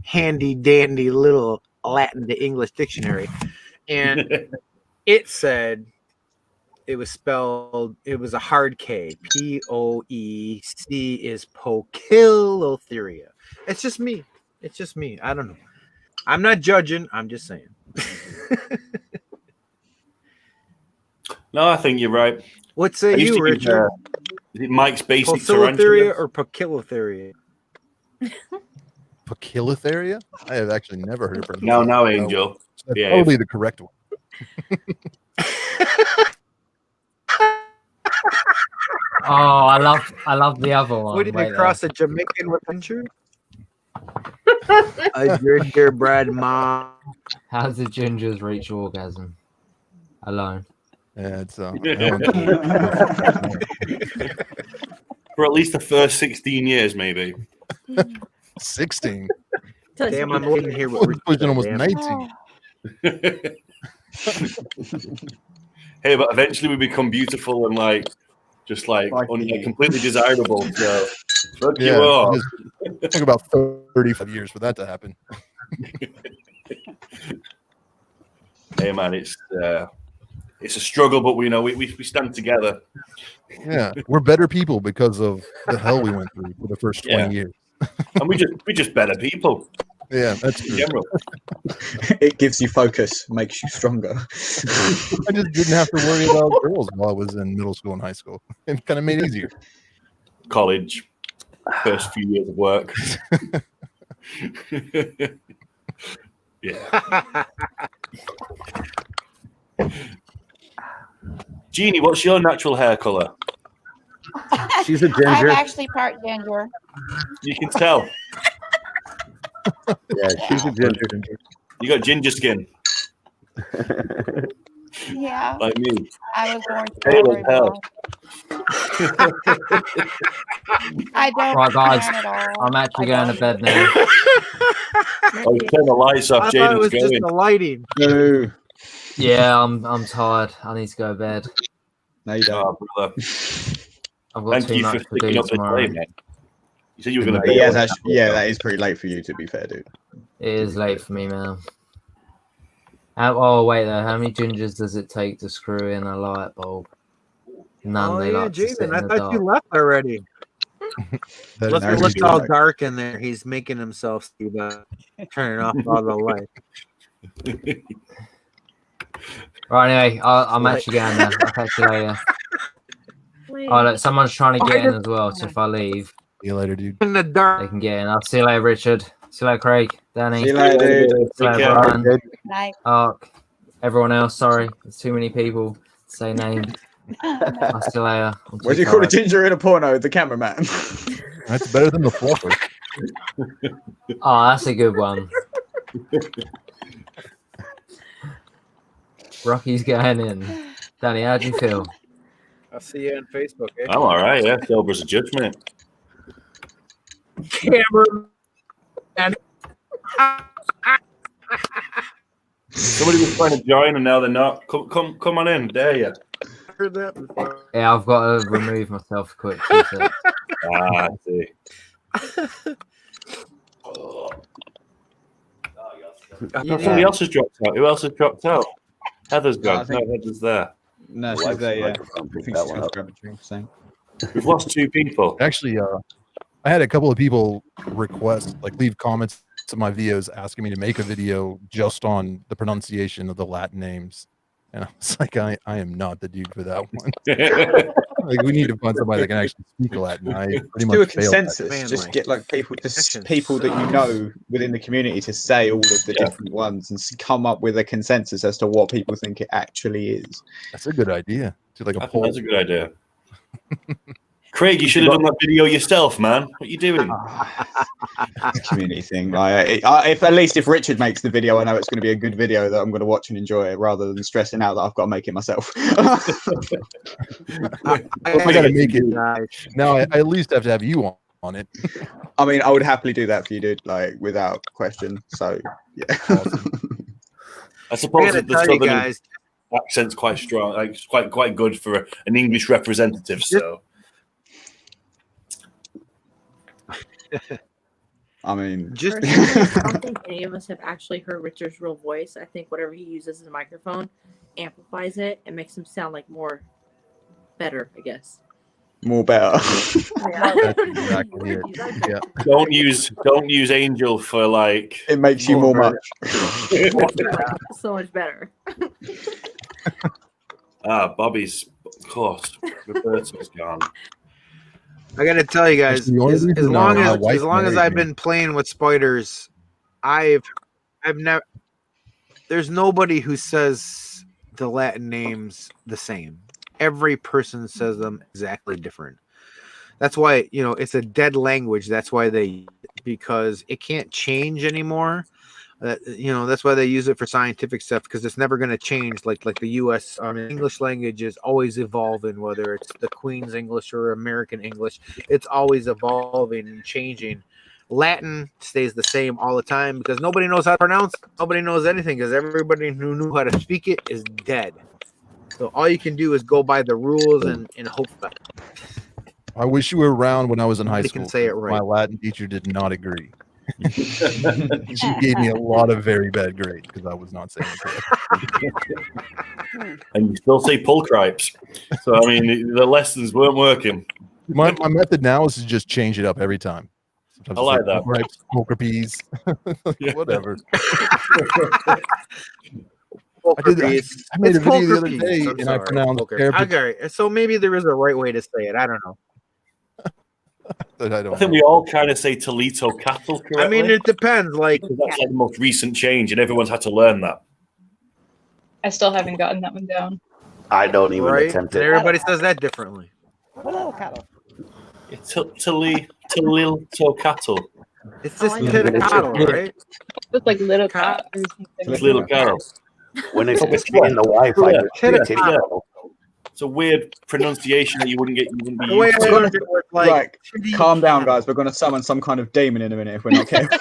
handy dandy little Latin to English dictionary, and it said it was a hard K. Poec is Poecilotheria. It's just me. I don't know. I'm not judging. I'm just saying. No, I think you're right. What say I used you, to use, Richard? is it Mike's Basic Poecilotheria Tarantula? or Poecilotheria? Poca-Letheria? I have actually never heard of it. No, Angel. That's Yeah, probably the correct one. Oh, I love the other one. What did Wait you cross a Jamaican with ginger? A gingerbread mom. How do gingers reach orgasm? Alone. Yeah, it's For at least the first 16 years, maybe. 16. Damn, I'm looking here with Richard. Pushing almost Damn. 19. Hey, but eventually we become beautiful and just completely desirable. So fuck you all. It took about 35 years for that to happen. Hey man, it's a struggle, but we stand together. Yeah, we're better people because of the hell we went through for the first 20 years. And we just better people. Yeah, that's true. In general. It gives you focus, makes you stronger. I just didn't have to worry about girls while I was in middle school and high school. It kind of made it easier. College, first few years of work. Yeah. Jeannie, what's your natural hair color? She's a ginger. I'm actually part ginger. You can tell. Yeah, she's a ginger. You got ginger skin. Yeah. Like me. I was born Pale as hell. I don't Right, guys, tan at all. I'm actually going to bed now. Oh, turn the lights off. I thought it was Jaden's just going. the lighting. No. Yeah, I'm tired. I need to go to bed. No, you don't. Brother. I've got Thank too you much for to sticking do up this tomorrow. late, mate. You said you were going to. Yeah, that is pretty late for you, to be fair, dude. It is late for me, man. Oh wait, though, how many gingers does it take to screw in a light bulb? None. Oh they yeah, like to sit Jason, I in the thought dark. you left already. That Look, is it looks true. all dark in there. He's making himself see by turning off all the lights. Right, anyway, I'm actually going now. I'll catch you later. Oh, look, someone's trying to get in as well, so if I leave, See you later, dude. In the dark. they can get in. I'll see you later, Richard. See you later, Craig, Danny. See you later, dude. See you Take later, care. Brian. Night. Ark. Everyone else, sorry. There's too many people to say names. I'll see you later. I'm What do too you call a tired. ginger in a porno? The cameraman. That's better than the fluffer. Oh, that's a good one. Rocky's going in. Danny, how do you feel? I'll see you on Facebook. Eh? I'm all right. Yeah, sober's a judgment. Camera. And Somebody was trying to join and now they're not. Come on in. Dare you? heard that before. Yeah, I've got to remove myself quick. 2 seconds. I see. I thought somebody else has dropped out. Who else has dropped out? Heather's gone. No, Heather's there. No, she's there, yeah. I think she's going to grab a drink, so. We've lost 2 people. Actually, I had a couple of people request, like, leave comments to my videos asking me to make a video just on the pronunciation of the Latin names. And I was like, I am not the dude for that one. Like, we need to find somebody that can actually speak Latin. I pretty Just much do a failed that. consensus. Just get like people that you know within the community to say all of the different ones and come up with a consensus as to what people think it actually is. That's a good idea. Do like a I think poll. that's a good idea. Craig, you should have done that video yourself, man. What are you doing? It's a community thing. Like, if Richard makes the video, I know it's going to be a good video that I'm going to watch and enjoy, rather than stressing out that I've got to make it myself. I gotta make it. Now I at least have to have you on it. I mean, I would happily do that for you, dude. Like, without question. So, yeah. I suppose gotta the tell you southern guys- accent's quite strong. Like, it's quite good for an English representative. So. I mean, just I don't think any of us have actually heard Richard's real voice. I think whatever he uses as a microphone amplifies it and makes him sound like more better, I guess. more better. That's exactly it. Yeah. Don't use Angel for like. It makes you more much. So much better. Bobby's, of course. Roberto's gone. I gotta tell you guys, Actually, the only as reason long my as wife I've married me- been playing with spiders, I've never. There's nobody who says the Latin names the same. Every person says them exactly different. That's why it's a dead language. That's why because it can't change anymore. That's why they use it for scientific stuff, because it's never going to change. Like the U.S. English language is always evolving, whether it's the Queen's English or American English. It's always evolving and changing. Latin stays the same all the time because nobody knows how to pronounce. Nobody knows anything because everybody who knew how to speak it is dead. So all you can do is go by the rules and hope that. I wish you were around when I was in high Nobody school. can say it right. My Latin teacher did not agree. She gave me a lot of very bad grades because I was not saying it correctly. And you still say pulcripes. So, I mean, the lessons weren't working. My method now is to just change it up every time. Sometimes I like that. Pulcripes, whatever. I made It's a video the other Pulcripes. day I'm and I sorry. pronounced Okay, so maybe there is a right way to say it. I don't know. I think we all kind of say Toledo cattle correctly. I mean, it depends. Like that's like the most recent change, and everyone's had to learn that. I still haven't gotten that one down. I don't even right? attempt And it. everybody says that differently. Little cattle. Toledo cattle. It's just cattle, right? It's like little cat or something. It's little cattle. When it's between the Wi-Fi, Yeah. it's Yeah. It's a weird pronunciation that you wouldn't be The way I used learned to. it was Like, calm down, guys. We're going to summon some kind of demon in a minute if we're not careful.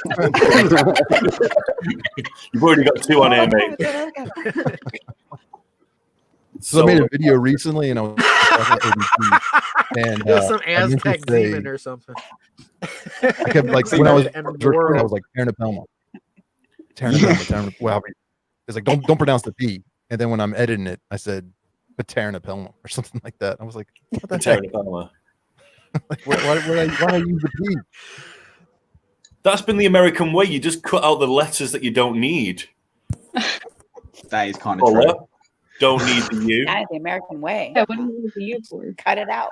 You've already got 2 on here, mate. So I made a video recently, and I was talking ABC, and It was some I meant to Aztec say- demon or something. I kept like when I was End of the recording, I world. was like Tarantula. Wow, it's like don't pronounce the P. And then when I'm editing it, I said Paternapelma or something like that. I was like, what the heck? Paternapelma. Like, why I use the P? That's been the American way. You just cut out the letters that you don't need. That is kind of true. Colour, don't need the U. That is the American way. Yeah, what do you use the U for? Cut it out.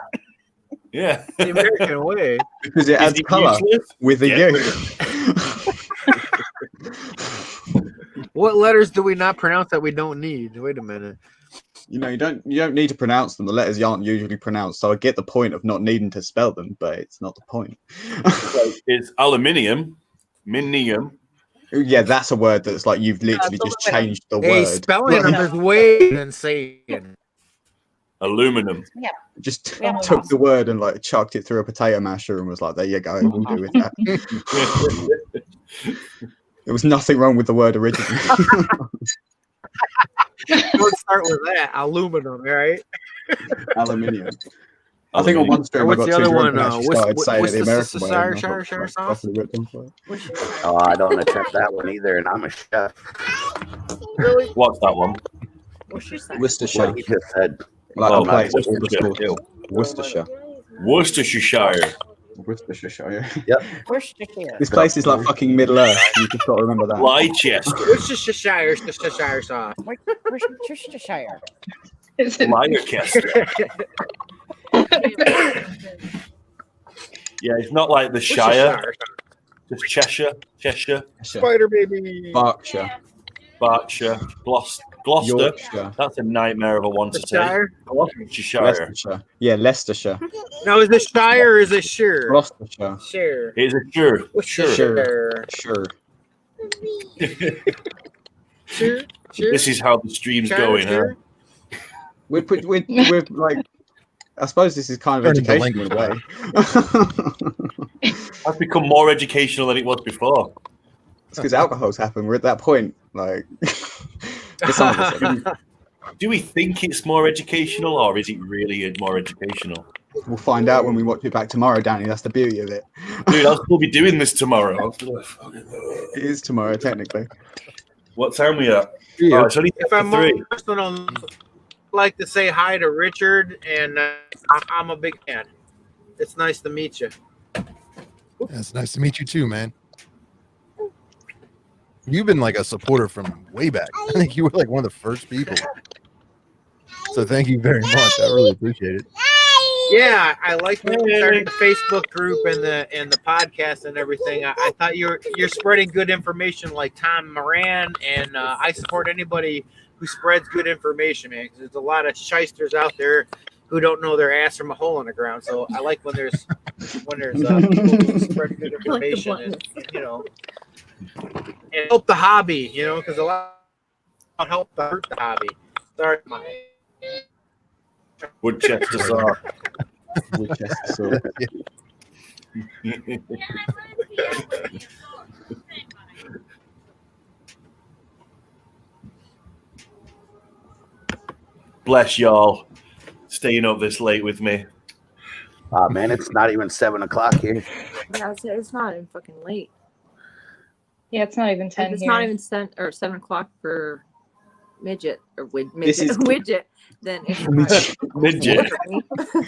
Yeah. The American way. Because it adds it colour useless? with the Get U. What letters do we not pronounce that we don't need? Wait a minute. You know, you don't need to pronounce them. The letters aren't usually pronounced, so I get the point of not needing to spell them, but it's not the point. So it's aluminium, minium. Yeah, that's a word that's like you've literally just changed the Hey, word. spelling them is way than saying. Aluminum. Yeah. Just Yeah. took the word and like chucked it through a potato masher and was like, "There you go, we'll do with that." There was nothing wrong with the word originally. Let's start with that. Aluminum, right? Aluminium. I think on one stream I What's got the too other drunk one? and actually started saying it the American way. and I got Worcestershire sauce? properly ripped on for it. Oh, I don't attempt that one either, and I'm a chef. Really? What's that one? Worcestershire. What he just said. Like Oh, I played that's all the Worcestershire. schools. Worcestershire. Worcestershire. Worcestershire. Yep. Worcestershire. This place is like fucking Middle Earth. You just got to remember that. Leicester. Worcestershire sauce. Worcestershire. Leicester. Yeah, it's not like the Shire. Just Cheshire. Spider baby. Berkshire. Gloucester. Yorkshire. That's a nightmare of a one to Shire? take. Gloucestershire. Leicestershire. Yeah, Leicestershire. No, is it Shire or is it sure? Gloucestershire. Sure. It's a sure. Sure. Sure. Sure. This is how the stream's Sure, going, sure. huh? We're like, I suppose this is kind of Turn into educational in a way. That's become more educational than it was before. It's because alcohol's happened. We're at that point. Like, for some of us, Do we think it's more educational, or is it really more educational? we'll find out when we watch it back tomorrow, Danny. That's the beauty of it. Dude, I'll still be doing this tomorrow. It is tomorrow, technically. What time are we at? Yeah. Oh, it's only If I'm 3. personal, I'd like to say hi to Richard, and I'm a big fan. It's nice to meet you. Yeah, it's nice to meet you too, man. You've been like a supporter from way back. I think you were like one of the first people. So thank you very much. I really appreciate it. Yeah, I like when you started the Facebook group and the podcast and everything. I thought you're spreading good information like Tom Moran, and I support anybody who spreads good information, man. Because there's a lot of shysters out there who don't know their ass from a hole in the ground. So I like when there's people who spread good information and you know, and help the hobby, you know, because a lot don't help to hurt the hobby. Sorry, my Woodchester saw. Woodchester saw. Bless y'all. Staying up this late with me. Ah, man, it's not even 7 o'clock here. Yeah, it's not even fucking late. Yeah, it's not even 10 If it's here. not even 7 o'clock for midget or midget, This is- widget, then it's Midget.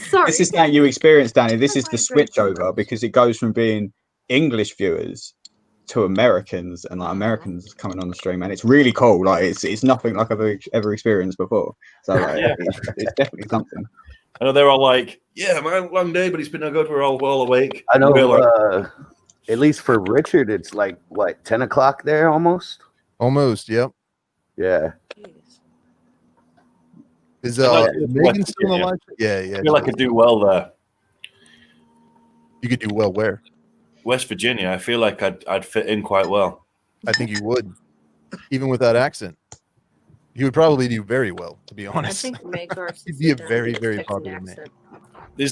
Sorry. This is how you experience, Danny. This is the switch over because it goes from being English viewers to Americans, and like Americans coming on the stream, and it's really cool. Like it's nothing like I've ever experienced before. So like, Yeah. it's definitely something. I know they're all like, yeah, man, long day, but it's been no good. We're all awake. I know, We're like, at least for Richard, it's like, what, 10 o'clock there almost? Almost, yep. Yeah. Is I like Megan West still in the Virginia. live? Yeah. I feel like I do well there. You could do well where? West Virginia. I feel like I'd fit in quite well. I think you would, even with that accent. You would probably do very well, to be I honest. think Meg Garcia You'd be a does very, a very Texan popular man. accent.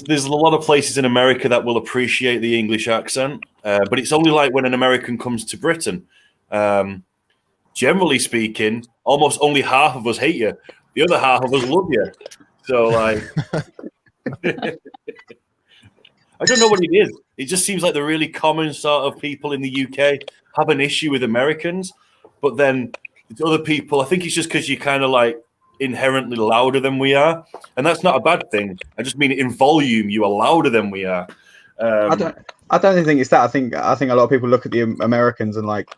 There's a lot of places in America that will appreciate the English accent, but it's only like when an American comes to Britain. Generally speaking, almost only half of us hate you. The other half of us love you. So, like, I don't know what it is. It just seems like the really common sort of people in the UK have an issue with Americans, but then other people, I think it's just because you're kind of like inherently louder than we are, and that's not a bad thing. I just mean in volume, you are louder than we are. I don't think it's that. I think a lot of people look at the Americans and like,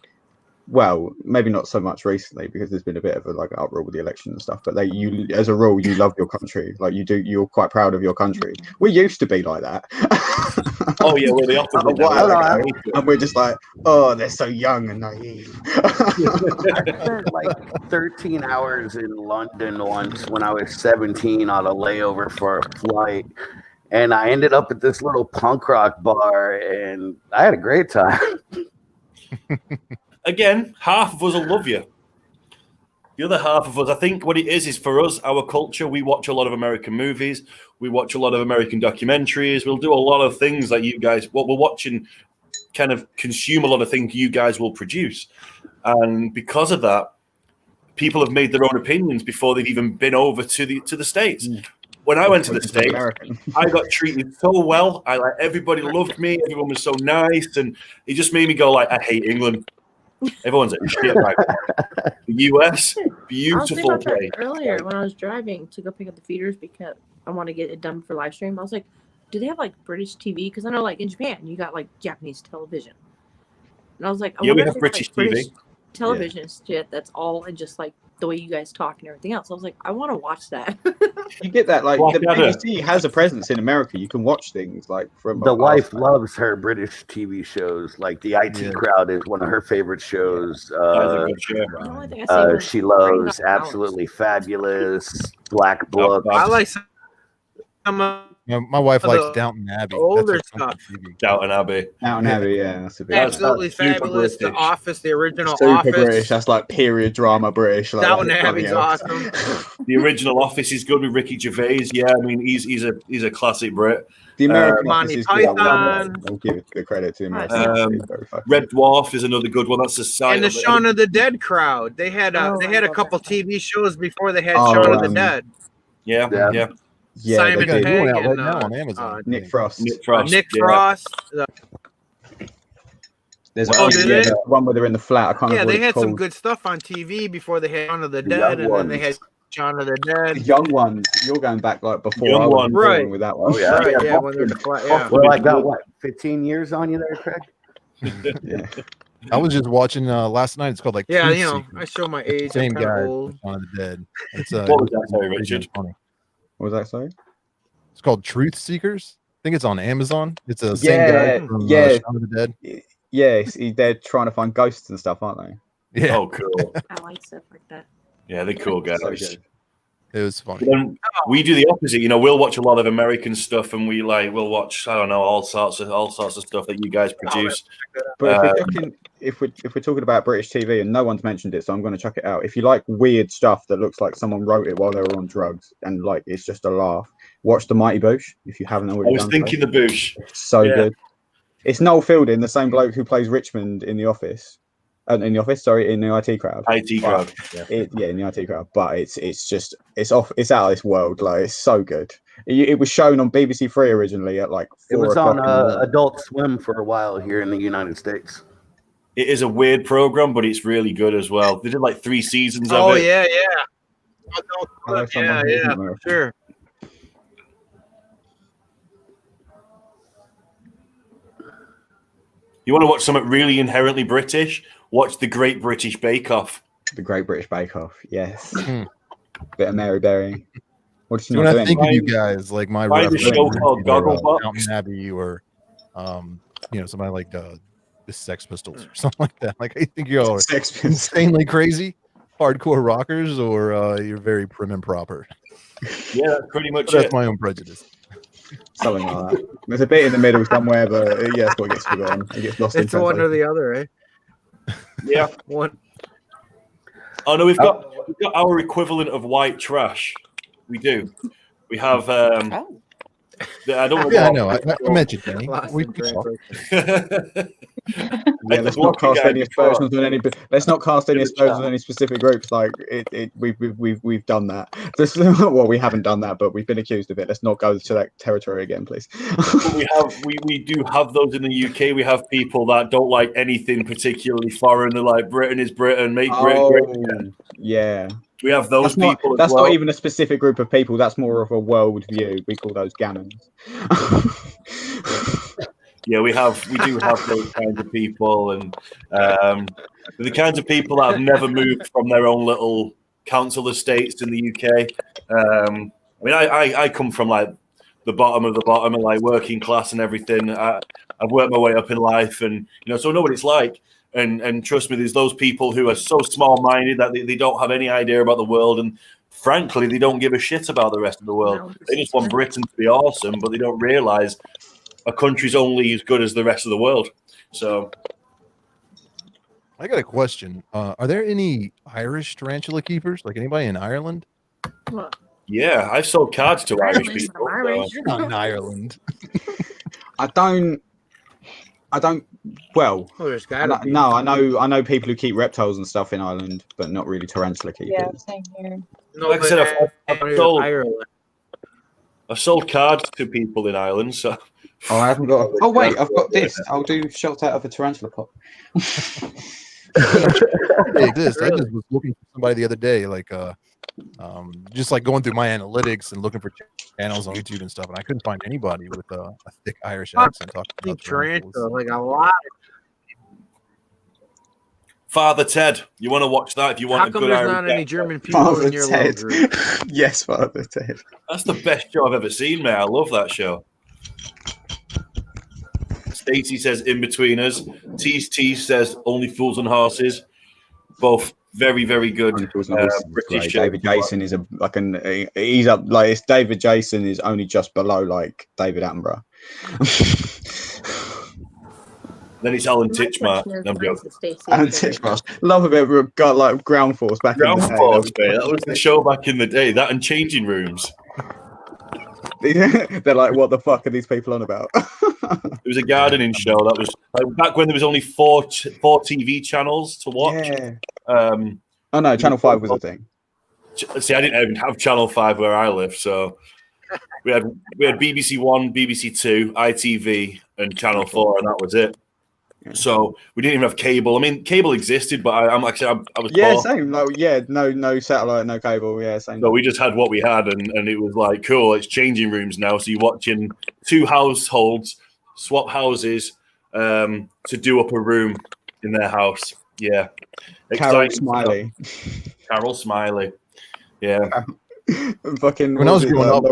well, maybe not so much recently because there's been a bit of a like uproar with the election and stuff. But you, as a rule, you love your country. Like you're quite proud of your country. We used to be like that. Oh yeah, we're the opposite. And we're just like, oh, they're so young and naive. I spent like 13 hours in London once when I was 17 on a layover for a flight. And I ended up at this little punk rock bar and I had a great time. Again, half of us will love you. The other half of us, I think what it is for us, our culture, we watch a lot of American movies. We watch a lot of American documentaries. We'll do a lot of things that you guys, what we're watching, kind of consume a lot of things you guys will produce. And because of that, people have made their own opinions before they've even been over to the States. When I went to the States, I got treated so well. Everybody loved me. Everyone was so nice. And it just made me go like, I hate England. Everyone's a shit right now. The US, I was beautiful thinking about place. that earlier when I was driving to go pick up the feeders because I want to get it done for live stream. I was like, do they have like British TV? Because I know like in Japan you got like Japanese television. And I was like, I Yeah, we wonder if have they British like, TV. British television shit that's all and just like the way you guys talk and everything else. I was like, I want to watch that. You get that, like the Blackadder. BBC has a presence in America. You can watch things like from The wife loves her British TV shows. Like the IT Crowd is one of her favorite shows. She loves Absolutely Fabulous, Black Book. I like some My wife of likes the Downton Abbey. older That's her stuff. TV. Downton Abbey. Downton Abbey, yeah, that's a bit Absolutely that's super Fabulous. The British. Office, the original Super Office. British. That's like period drama British. Like, Downton bloody Abbey's hell. awesome. The original Office is good with Ricky Gervais. Yeah, I mean he's a classic Brit. The American Monty Office is good. Python. I'll give the credit to the American Office. It's very fucking Red Dwarf is another good one. That's the side And the of it. Shaun of the Dead crowd. They had a couple TV shows before they had Shaun of the Dead. Yeah. Yeah, Simon they got a new one Pegg out right and now on Amazon. Nick Frost. Nick Frost. Nick yeah. Frost. There's did one where they're in the flat. I can't Yeah, remember they what it's had called. some good stuff on TV before they had Shaun of the The Dead, young and then they ones. had Shaun of the The Dead. young ones. You're going back like before Young I was ones. born Right. with that one. Oh, yeah. Right, yeah, when they're in the flat, yeah. Well, I got what, 15 years on you there, Craig? Yeah. I was just watching last night. It's called like Yeah, Truth you know, Seekers. I show my age. Same I'm kind guy, of old. Shaun of the Dead. It's What was that, sorry, pretty Richard? funny. What was that, sorry? It's called Truth Seekers. I think it's on Amazon. It's the same Yeah, guy from yeah. Shaun of the Dead. Yeah, they're trying to find ghosts and stuff, aren't they? Yeah, Oh, cool. I like stuff like that. Yeah, they're cool guys. So good. it was funny. But then we do the opposite. You know, we'll watch a lot of American stuff, and we'll watch all sorts of stuff that you guys produce. But if we're talking about British TV, and no one's mentioned it, so I'm going to chuck it out. If you like weird stuff that looks like someone wrote it while they were on drugs, and like it's just a laugh, watch The Mighty Boosh. If you haven't already, I was thinking The Boosh. It's so Yeah. good. It's Noel Fielding, the same bloke who plays Richmond in The Office. In the IT Crowd. IT Crowd. Yeah. In the IT Crowd. But it's out of this world. Like it's so good. It was shown on BBC Three originally at like 4 It was o'clock on in the morning. Adult Swim for a while here in the United States. It is a weird program, but it's really good as well. They did like 3 seasons of Oh it. yeah. I know someone who's in America. Sure. You want to watch something really inherently British? Watch The Great British Bake Off. The Great British Bake Off. Yes. Bit of Mary Berry. What did you When not I do? think of you guys, like my Find a reference show would be called either, Gogglebox. Downton Abbey or somebody like the Sex Pistols or something like that. Like I think you're all Sex Pistols. insanely crazy, hardcore rockers, or you're very prim and proper. Yeah, that's pretty much That's it. my own prejudice. Something like that. There's a bit in the middle somewhere, but yeah, that's what gets forgotten. It gets lost in It's one or translation. the other, eh? Yeah. One. Oh no, we've got our equivalent of white trash. We do. We have I don't. Yeah, I know. I mentioned Danny. We could talk. Yeah, let's not cast any aspersions on any. Let's not cast any aspersions on any specific groups. Like we've done that. Well, we haven't done that, but we've been accused of it. Let's not go to that territory again, please. we do have those in the UK. We have people that don't like anything particularly foreign. They're like, Britain is Britain, make Britain great again. Yeah. We have those people. That's not even a specific group of people. That's more of a world view. We call those gammons. Yeah, we do have those kinds of people, and the kinds of people that have never moved from their own little council estates in the UK. I mean, I come from like the bottom of the bottom, and like working class and everything. I've worked my way up in life, and so I know what it's like. And trust me, there's those people who are so small-minded that they don't have any idea about the world, and frankly, they don't give a shit about the rest of the world. They just want Britain to be awesome, but they don't realise a country's only as good as the rest of the world. So, I got a question. Are there any Irish tarantula keepers? Like anybody in Ireland? Yeah, I've sold cards to Irish people. You're not in Ireland. I don't. Well, I know people who keep reptiles and stuff in Ireland, but not really tarantula keepers. Yeah, same here. No, like I said, I've sold cards to people in Ireland. So, I haven't got. Oh wait, I've got this. I'll do shots out of a tarantula pop. They exist. I just was looking for somebody the other day, like just like going through my analytics and looking for channels on YouTube and stuff, and I couldn't find anybody with a thick Irish accent talking about tarantula. Like a lot. Father Ted, you want to watch that if you want How a come good there's Irish not any accent? German people in your little group? Yes, Father Ted. That's the best show I've ever seen, mate. I love that show. Stacey says In Between Us. Tease says Only Fools and Horses. Both very, very good British shows. David Jason is he's up like it's David Jason is only just below like David Attenborough. Then it's Alan Titchmarsh. I'm joking. Alan Titchmarsh. Love a bit of got like Ground Force back in the day. Force, mate. That was the show back in the day. That and Changing Rooms. They're like, what the fuck are these people on about? It was a gardening show that was back when there was only four TV channels to watch. Yeah. Oh no, Channel 5 was a thing. See, I didn't even have Channel 5 where I live, so we had BBC One, BBC Two, ITV, and Channel 4, and that was it. So we didn't even have cable. I mean, cable existed, but I was poor. Same. Like, no satellite, no cable. Yeah, same. So we just had what we had, and it was like cool. It's Changing Rooms now, so you're watching two households swap houses to do up a room in their house. Yeah, Carol Smiley. Carol Smiley. Yeah. Fucking. When I was growing up,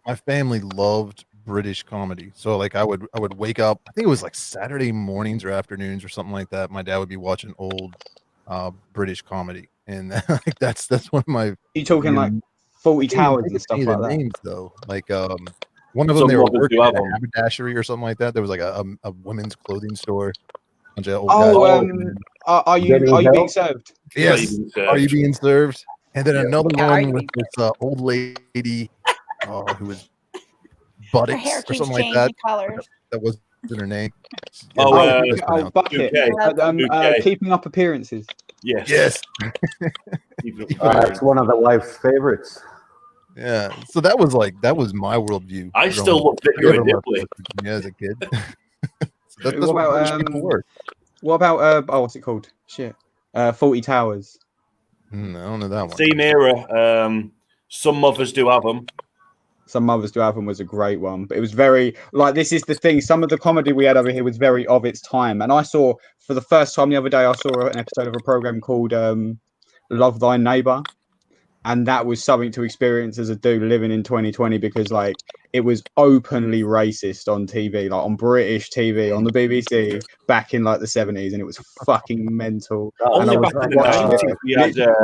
my family loved British comedy. So like I would wake up, I think it was like Saturday mornings or afternoons or something like that. My dad would be watching old British comedy, and like that's one of my. You talking like 40 Towers and stuff like that? Names though, like one of them they were working at a haberdashery or something like that. There was like a women's clothing store. Are you being served? Yes. Are you being served? And then another one with this old lady who was buttocks or something like that. That wasn't her name. Bucket. Keeping Up Appearances. Yes. That's one of the wife's favorites. Yeah. So that was my worldview. I still looked at you Dipley as a kid. So what about what's it called? Shit. 40 Towers. I don't know that one. Same era. Some mothers do have them. Some Mothers Do Have Them was a great one, but it was very like, this is the thing. Some of the comedy we had over here was very of its time. And I saw for the first time the other day, I saw an episode of a program called Love Thy Neighbor. And that was something to experience as a dude living in 2020, because like it was openly racist on TV, like on British TV, on the BBC back in like the 70s, and it was fucking mental. And I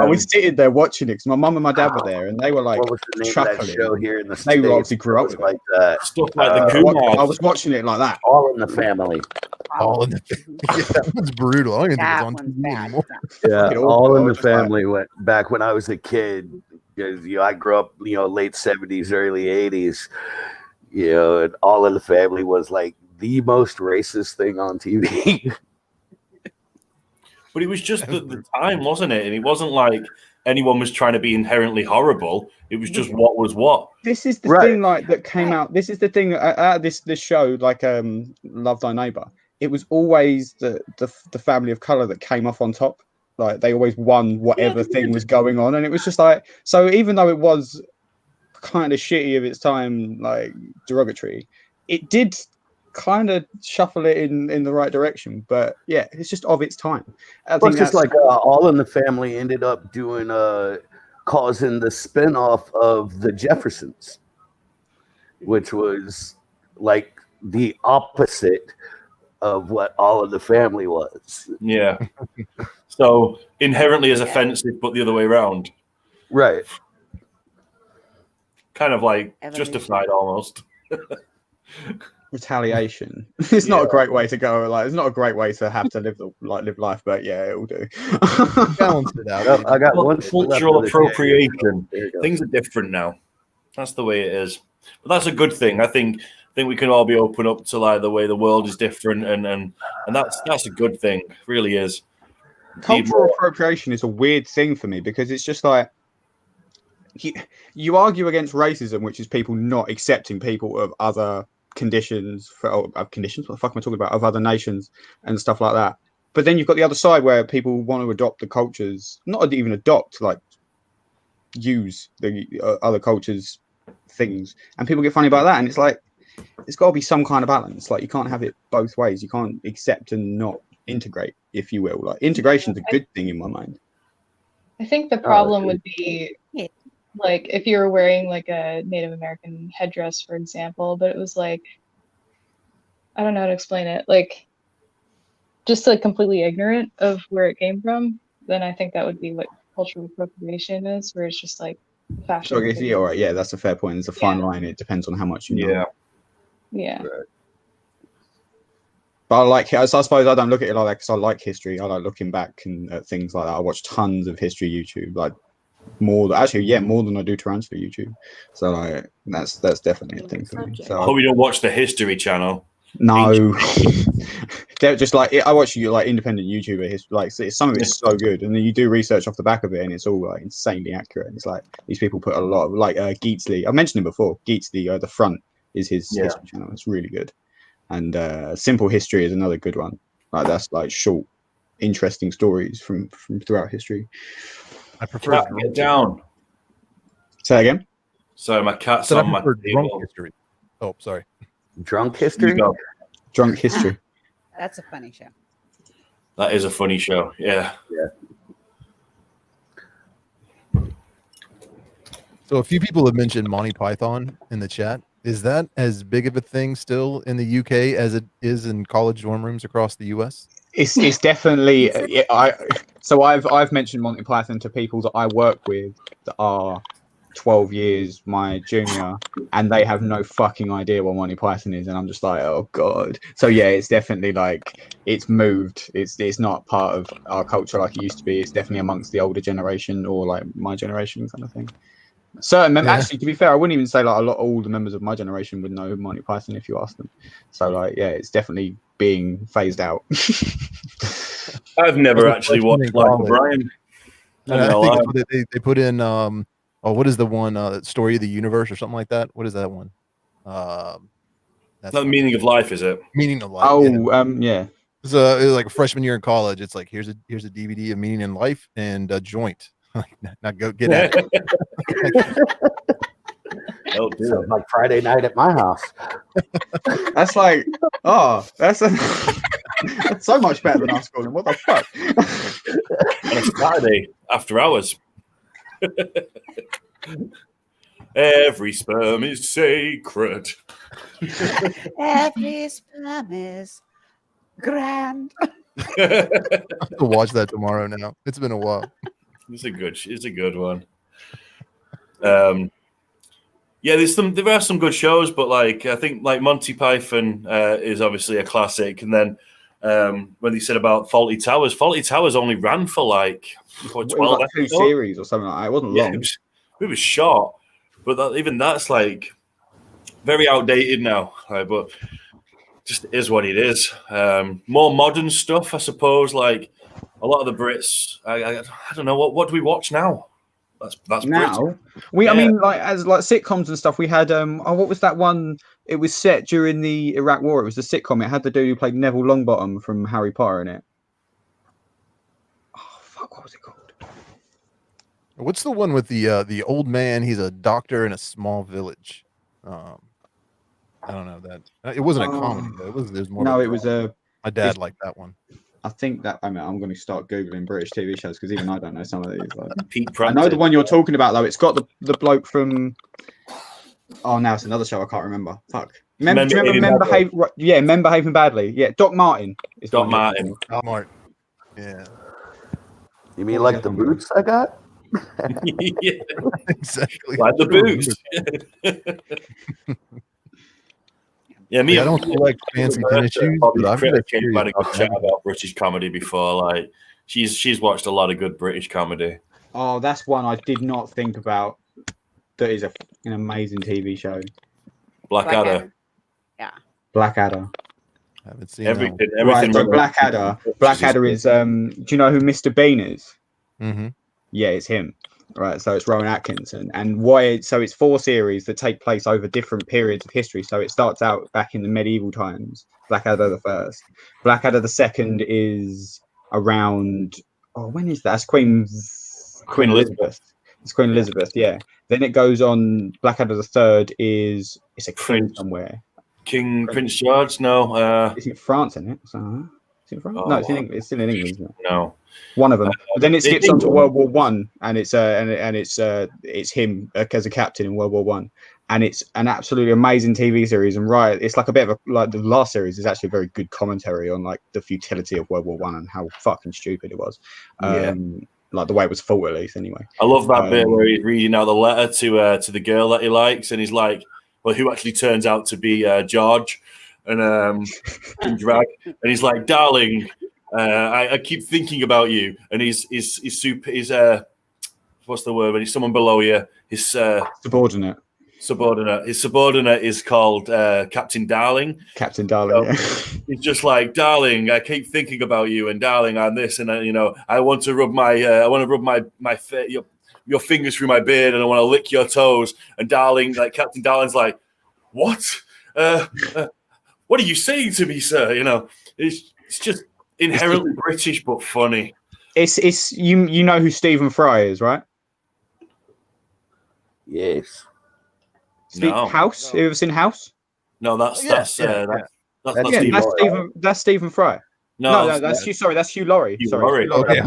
was sitting there watching it because my mum and my dad were there, and they were like chuckling. Show here in the they were obviously grew up with like that. Stuff like the Kumars. I was watching it like that. All in the Family. All in the yeah, that was brutal. I don't even think it's on TV anymore. Yeah, All in the Family went back when I was a kid. Because I grew up, late 70s, early 80s. You know, and All in the Family was like the most racist thing on TV. But it was just the time, wasn't it? And it wasn't like anyone was trying to be inherently horrible. It was just what was what. This is the thing, like that came out. This is the thing out of this show, like Love Thy Neighbor. It was always the family of color that came off on top. Like they always won whatever thing was going on, and it was just like, so even though it was kind of shitty of its time, like derogatory, it did kind of shuffle it in the right direction. But yeah, it's just of its time. I think Just like All in the Family ended up doing causing the spinoff of The Jeffersons, which was like the opposite of what All in the Family was. Yeah. So inherently as offensive, but the other way around. Right. Kind of like justified almost. retaliation. It's not a great way to go. Like, it's not a great way to have to live life. But yeah, it will do. Balance it out. I got one cultural appropriation. Things are different now. That's the way it is. But that's a good thing. I think we can all be open up to like the way the world is different, and that's a good thing. It really is. Cultural appropriation is a weird thing for me because it's just like you argue against racism, which is people not accepting people of other conditions of conditions. What the fuck am I talking about? Of other nations and stuff like that. But then you've got the other side where people want to adopt the cultures, not even adopt, like use the other cultures' things, and people get funny about that. And it's like, there's got to be some kind of balance. Like, you can't have it both ways. You can't accept and not integrate, if you will. Like, integration's a good thing in my mind. I think the problem would be, like, if you were wearing like a Native American headdress, for example, but it was like, I don't know how to explain it, like just like completely ignorant of where it came from, then I think that would be what cultural appropriation is, where it's just like fashion. So I guess, yeah, all right, yeah, that's a fair point. There's a fine line. It depends on how much you know. Yeah. But I like it. I suppose I don't look at it like that because I like history. I like looking back and at things like that. I watch tons of history YouTube, like more than I do Tarantula YouTube. So like that's definitely a thing for me. So I hope you don't watch the History Channel. No, they're just like, I watch you like independent YouTuber history. Like, some of it's so good, and then you do research off the back of it, and it's all like insanely accurate. And it's like these people put a lot of like Geetsley. I mentioned him before. Geetsley, the front is his history channel. It's really good. And Simple History is another good one. Like, that's like short, interesting stories from throughout history. I prefer Get down. Say again. So my cat's So on I my prefer drunk table. history. Oh, sorry. Drunk history. Drunk history. That's a funny show. That is a funny show. Yeah. So a few people have mentioned Monty Python in the chat. Is that as big of a thing still in the UK as it is in college dorm rooms across the US? It's definitely. I've mentioned Monty Python to people that I work with that are 12 years my junior, and they have no fucking idea what Monty Python is, and I'm just like, oh god. So yeah, it's definitely like, it's moved. It's not part of our culture like it used to be. It's definitely amongst the older generation, or like my generation kind of thing. Certain actually, to be fair, I wouldn't even say like all the members of my generation would know Monty Python if you asked them. So like, yeah, it's definitely being phased out. I've never actually watched Life of Brian. I think they put in what is the one Story of the Universe or something like that? What is that one? That's not Meaning of Life, is it? Meaning of Life. Oh, yeah. It was like a freshman year in college. It's like, here's a DVD of Meaning in Life and a joint. Like, now go get at it. Sounds like Friday night at my house. That's like, that's so much better than our schooling. What the fuck? On a Saturday after hours. Every sperm is sacred. Every sperm is grand. I have to watch that tomorrow now. It's been a while. It's a good one. Yeah, there are some good shows, but like, I think like Monty Python is obviously a classic. And then when they said about Fawlty Towers only ran for like 12 like 2 series or something like that. It wasn't long. It was short, but even that's like, very outdated now, but just is what it is. More modern stuff, I suppose. Like a lot of the Brits, I don't know what do we watch now. That's now. British. I mean, like as like sitcoms and stuff. We had what was that one? It was set during the Iraq War. It was a sitcom. It had the dude who played Neville Longbottom from Harry Potter in it. Oh fuck! What was it called? What's the one with the old man? He's a doctor in a small village. I don't know that. It wasn't a comedy though. It was more. No, of a it was drama. a. My dad liked that one. I think that I'm going to start googling British TV shows because even I don't know some of these. Like, Pete I know the one you're talking about though. It's got the bloke from. Oh, now it's another show. I can't remember. Fuck. Do you remember Men Behave? Yeah, Men Behaving Badly. Yeah, Doc Martin. Doc Martin. Doc Martin. Yeah. You mean like the boots I got? Yeah, exactly. Like the boots. Yeah, me. I don't collect fancy tennis shoes, but I've had a good chat about British comedy before. Like she's watched a lot of good British comedy. Oh, that's one I did not think about. That is an amazing TV show. Blackadder. Yeah. Blackadder. I haven't seen everything. Right, so Blackadder. Blackadder is. Do you know who Mr. Bean is? Mm-hmm. Yeah, it's him. Right, so it's Rowan Atkinson, and why? So it's 4 series that take place over different periods of history. So it starts out back in the medieval times. Blackadder the first. Blackadder the second is around. Oh, when is that? That's Queen Elizabeth. It's Queen Elizabeth. Yeah. Then it goes on. Blackadder the third is it's a king somewhere. Prince George. No. Is it France in it? Is it France? No, it's in England. It's still in England, isn't it? No. One of them. But then it skips on to World War One, and it's it's him as a captain in World War One, and it's an absolutely amazing TV series. And it's like a bit of like the last series is actually a very good commentary on like the futility of World War One and how fucking stupid it was. Like the way it was fought, at least anyway. I love that bit where he's reading out the letter to the girl that he likes, and he's like, well, who actually turns out to be George, and in drag, and he's like, darling. I keep thinking about you, and he's what's the word when he's someone below you? His subordinate. His subordinate is called Captain Darling. Captain Darling. So he's just like, darling, I keep thinking about you, and darling, I'm this, and I want to rub your fingers through my beard, and I want to lick your toes, and darling, like Captain Darling's like, what? What are you saying to me, sir? It's just inherently British but funny. It's you know who Stephen Fry is, right? Yes. House? Have you ever seen House? No, that's Stephen Fry. No, that's Hugh. Sorry, that's Hugh Laurie. Sorry. Okay.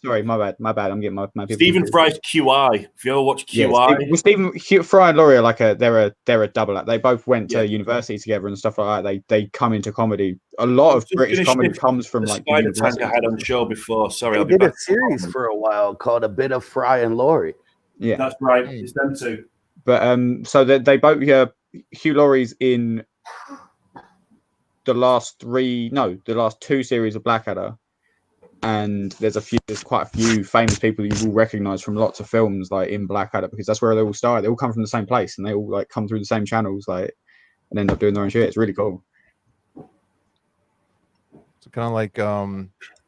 Sorry, my bad. I'm getting my people. Stephen Fry's QI. If you ever watch QI, Hugh Fry and Laurie are like they're a double act. They both went to university together and stuff like that. They come into comedy. A lot of British comedy comes from like Spider Tank I had on the show before. Sorry, I did a series for a while called A Bit of Fry and Laurie. Yeah, that's right. It's them two. But so they both Hugh Laurie's in the last 2 series of Blackadder, and there's quite a few famous people you will recognize from lots of films like in Blackadder, because that's where they all started. They all come from the same place, and they all like come through the same channels, like, and end up doing their own shit. It's really cool. So kind of like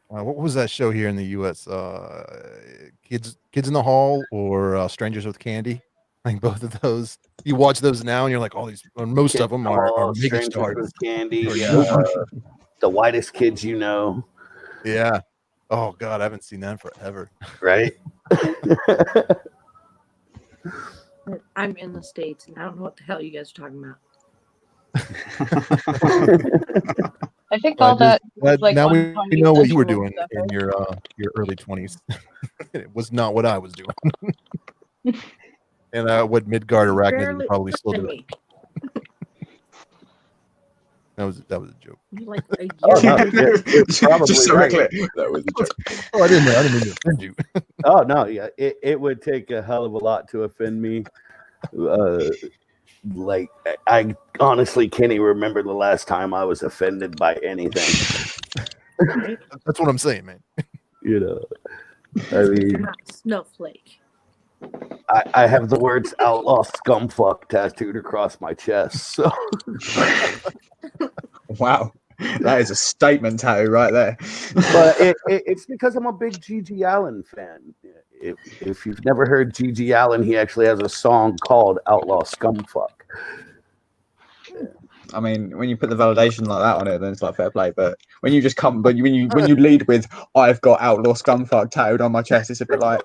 what was that show here in the U.S.? Kids in the Hall or Strangers with Candy? Like both of those, you watch those now, and you're like, most of them are mega stars. With Candy, the whitest kids you know. Yeah. Oh God, I haven't seen that forever. Right. I'm in the States, and I don't know what the hell you guys are talking about. I think all that was like now we know what you were doing in your early 20s. It was not what I was doing. And what Midgard Arachnid would probably still do. That was a joke. Like just so right. That was a joke. I didn't mean to offend you. Oh no, yeah, it would take a hell of a lot to offend me. Like I honestly can't even remember the last time I was offended by anything. That's what I'm saying, man. I mean, snowflake. I have the words "outlaw scumfuck" tattooed across my chest. So, wow, that is a statement tattoo right there. but it's because I'm a big G.G. Allen fan. If you've never heard G.G. Allen, he actually has a song called "Outlaw Scumfuck." I mean, when you put the validation like that on it, then it's like fair play. But when you just come, but when you lead with "I've got outlaw scumfuck tattooed on my chest," it's a bit like.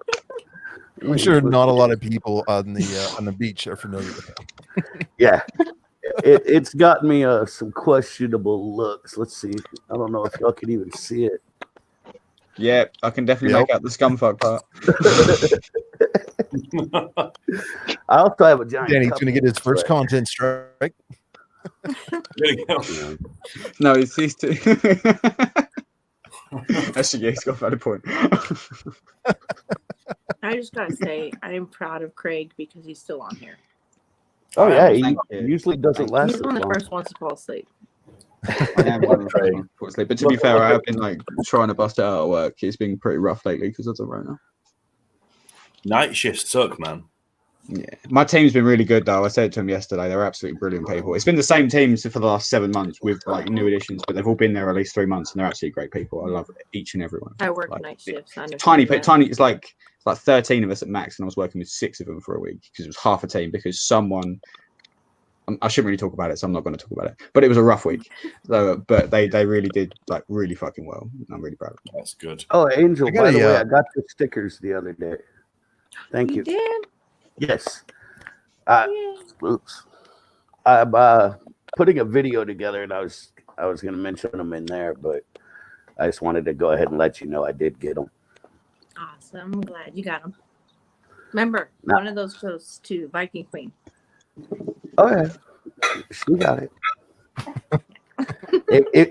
I'm sure not a lot of people on the beach are familiar with that. Yeah, it's got me some questionable looks. Let's see. I don't know if y'all can even see it. Yeah, I can definitely make out the scumfuck part. I also have a giant. Danny's gonna get his first content strike. No, it's these two. Actually, yeah, he's got a valid point. I just gotta say, I am proud of Craig because he's still on here. Oh yeah, he usually doesn't last. He's one of the first ones to fall asleep. I am one of the unfortunately, but to be fair, I have been like trying to bust it out at work. It's been pretty rough lately because of the Rona. Night shifts suck, man. Yeah, my team's been really good though. I said to them yesterday, they're absolutely brilliant people. It's been the same teams for the last 7 months with like new additions, but they've all been there at least 3 months, and they're absolutely great people. I love each and every one. I work like, night shifts. I know Tiny. It's like 13 of us at max, and I was working with 6 of them for a week because it was half a team. Because someone, I shouldn't really talk about it, so I'm not going to talk about it. But it was a rough week. So, but they really did like really fucking well. I'm really proud of them. That's good. Oh, Angel, by the way, I got the stickers the other day. Thank you. Did? Yes. Oops. I'm putting a video together, and I was going to mention them in there, but I just wanted to go ahead and let you know I did get them. Awesome. I'm glad you got them. Remember, one of those goes to Viking Queen. Oh yeah, she got it.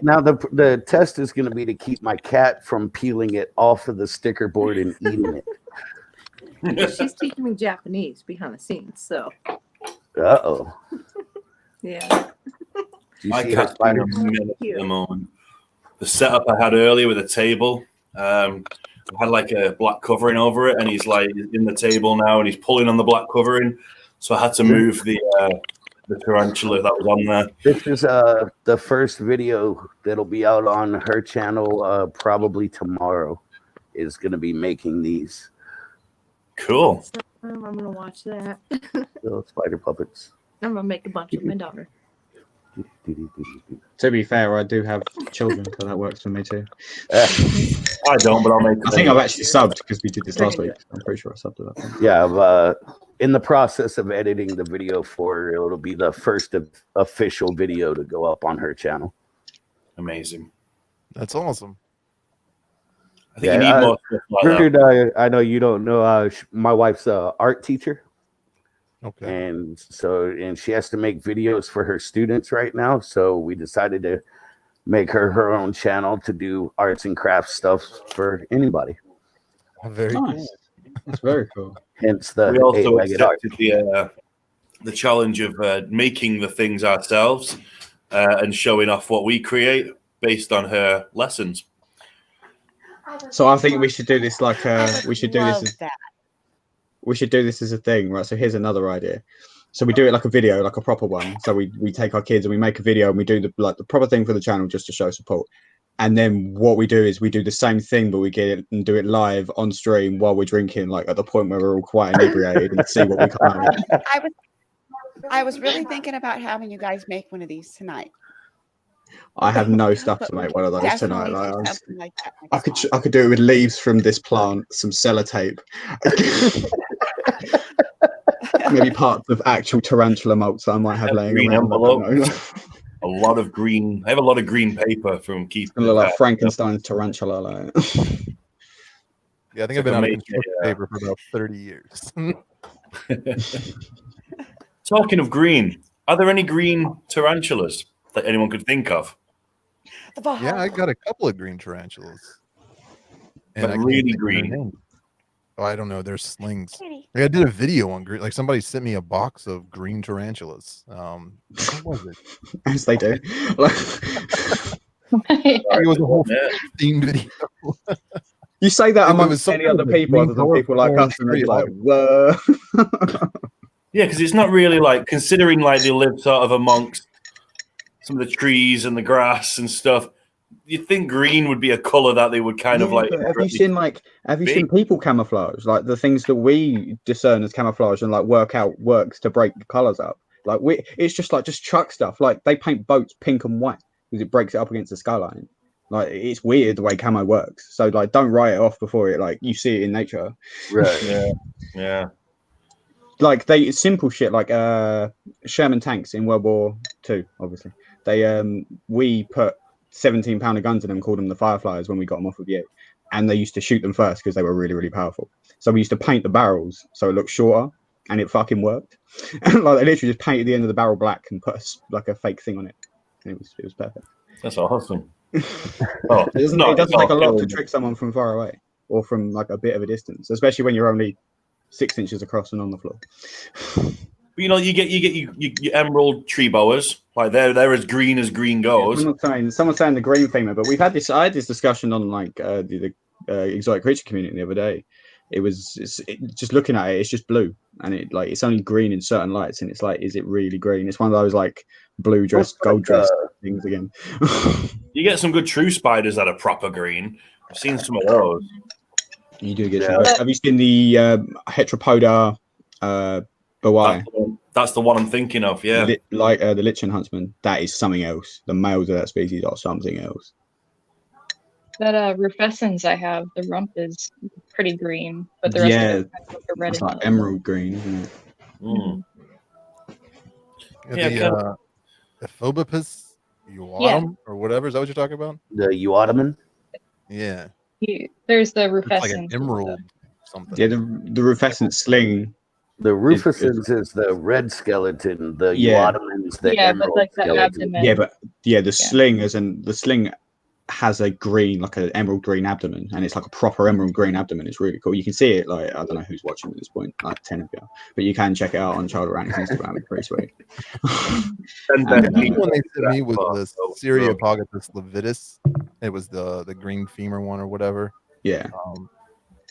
Now the test is going to be to keep my cat from peeling it off of the sticker board and eating it. She's teaching me Japanese behind the scenes, so. Uh-oh. Yeah. I can't find a minute at the moment. The setup I had earlier with a table, I had like a black covering over it, and he's like in the table now, and he's pulling on the black covering. So I had to move the tarantula that was on there. This is the first video that'll be out on her channel probably tomorrow. Is going to be making these. Cool. I'm gonna watch that. Little spider puppets. I'm gonna make a bunch of my daughter. To be fair, I do have children, so that works for me too. I don't, but I'll make. I think I've actually subbed because we did this last week. I'm pretty sure I subbed to that. Yeah, I'm in the process of editing the video for her. It'll be the first official video to go up on her channel. Amazing. That's awesome. I think you need more stuff like that. I know you don't know. My wife's an art teacher. Okay. And she has to make videos for her students right now. So we decided to make her own channel to do arts and crafts stuff for anybody. Very cool. That's very cool. Hence the we also eight-legged art. accepted the challenge of making the things ourselves and showing off what we create based on her lessons. So I think we should do this like we should do this as a thing, right? So here's another idea. So we do it like a video, like a proper one. So we take our kids and we make a video and we do the proper thing for the channel just to show support. And then what we do is we do the same thing, but we get it and do it live on stream while we're drinking, like at the point where we're all quite inebriated and see what we come out with. I was really thinking about having you guys make one of these tonight. I have no stuff to make one of those Definitely tonight. do Like, something like that. I could do it with leaves from this plant, some sellotape, maybe parts of actual tarantula molts that I might have laying Green around. I don't know. A lot of green. I have a lot of green paper from Keith. Look like Frankenstein's tarantula. Like. Yeah, I think I've been out of construction paper for about 30 years. Talking of green, are there any green tarantulas that anyone could think of? Yeah, I got a couple of green tarantulas. But really green. Oh, I don't know. They're slings. Like, I did a video on green. Like somebody sent me a box of green tarantulas. What was it? As they do. It was a whole themed video. You say that It amongst was any something other with a people green other than color people like formed us, and they're straight like, line. whoa. Yeah, because it's not really like considering like they live sort of amongst some of the trees and the grass and stuff. You'd think green would be a color that they would kind of like. But have you seen people camouflage? Like the things that we discern as camouflage and like works to break the colors up. Like it's just chuck stuff. Like they paint boats pink and white because it breaks it up against the skyline. Like it's weird the way camo works. So like don't write it off before it like you see it in nature. Right. Yeah. Like simple shit like Sherman tanks in World War II, obviously. We put 17-pounder guns in them, called them the Fireflies when we got them off of you. And they used to shoot them first because they were really, really powerful. So we used to paint the barrels so it looked shorter, and it fucking worked. Like they literally just painted the end of the barrel black and put a fake thing on it. And it was perfect. That's awesome. It doesn't take a lot to trick someone from far away or from like a bit of a distance, especially when you're only 6 inches across and on the floor. You know, you get your emerald tree boas, like they're as green goes. Someone's saying the green femur, but I had this discussion on like the exotic creature community the other day. It's just looking at it, it's just blue, and it's only green in certain lights, and it's like, is it really green? It's one of those like blue dress, gold dress things again. You get some good true spiders that are proper green. I've seen some of those. You do get some. Have you seen the Heteropoda Bawai? That's the one I'm thinking of, yeah. The Lichen Huntsman. That is something else. The males of that species are something else. That rufescens I have, the rump is pretty green, but the rest of it kind of like a red it's and like yellow. emerald green, isn't it? Mm. The Phobopus Uatum or whatever. Is that what you're talking about? The Uataman? Yeah. There's the It's rufescens. like an emerald something. Yeah, the rufescent sling. The rufescens is the red skeleton. The Uataman's the emerald but like the skeleton. abdomen. The sling the sling has a green, like an emerald green abdomen, and it's like a proper emerald green abdomen. It's really cool. You can see it, like, I don't know who's watching at this point, like 10 of you, but you can check it out on Child Arachno's Instagram. It's pretty sweet. The one they sent me was the Seriapogopus levitus. It was the green femur one or whatever. Yeah.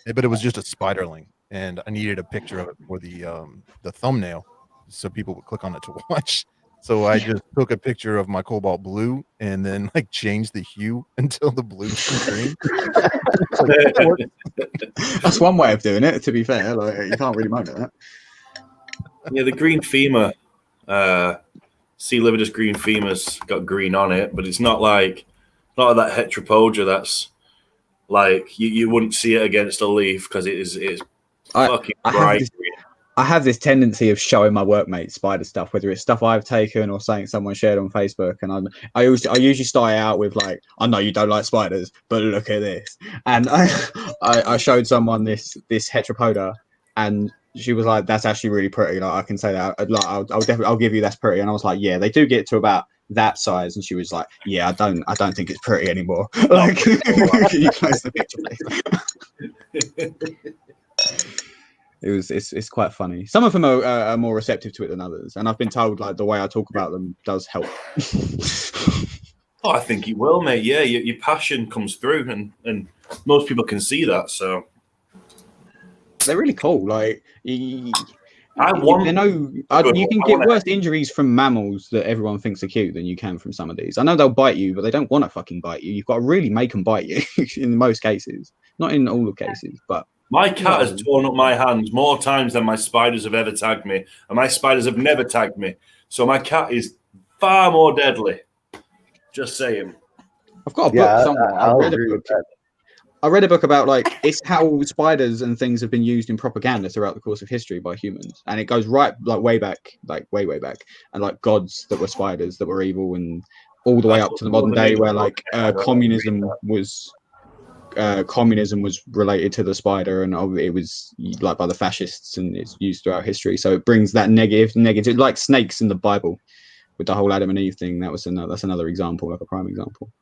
But it was just a spiderling, and I needed a picture of it for the thumbnail so people would click on it to watch. So I just took a picture of my cobalt blue and then like changed the hue until the blue turned green. That's one way of doing it, to be fair. Like, you can't really moan at that. Yeah, the green femur, C. lividus green femur's got green on it, but it's not like that heteropoda that's like you wouldn't see it against a leaf because it's fucking bright green. I have this tendency of showing my workmates spider stuff, whether it's stuff I've taken or something someone shared on Facebook. And I usually start out with like, I know you don't like spiders, but look at this. And I showed someone this heteropoda, and she was like, "That's actually really pretty. Like, I can say that. Like, I'll give you that's pretty." And I was like, "Yeah, they do get to about that size." And she was like, "Yeah, I don't think it's pretty anymore." Like, can you close the picture, please? It's quite funny. Some of them are more receptive to it than others, and I've been told like the way I talk about them does help. Oh, I think it will, mate. Yeah, your passion comes through, and most people can see that. So they're really cool. Like you can I get worse injuries from mammals that everyone thinks are cute than you can from some of these. I know they'll bite you, but they don't want to fucking bite you. You've got to really make them bite you in most cases, not in all the cases, but. My cat has torn up my hands more times than my spiders have ever tagged me, and my spiders have never tagged me. So my cat is far more deadly. Just saying. I've got a book somewhere. I read a book about like it's how spiders and things have been used in propaganda throughout the course of history by humans, and it goes right like way back, like way back, and like gods that were spiders that were evil, and all the way up to the modern day where like communism was related to the spider, and it was like by the fascists, and it's used throughout history. So it brings that negative, like snakes in the Bible with the whole Adam and Eve thing. That's another example, like a prime example.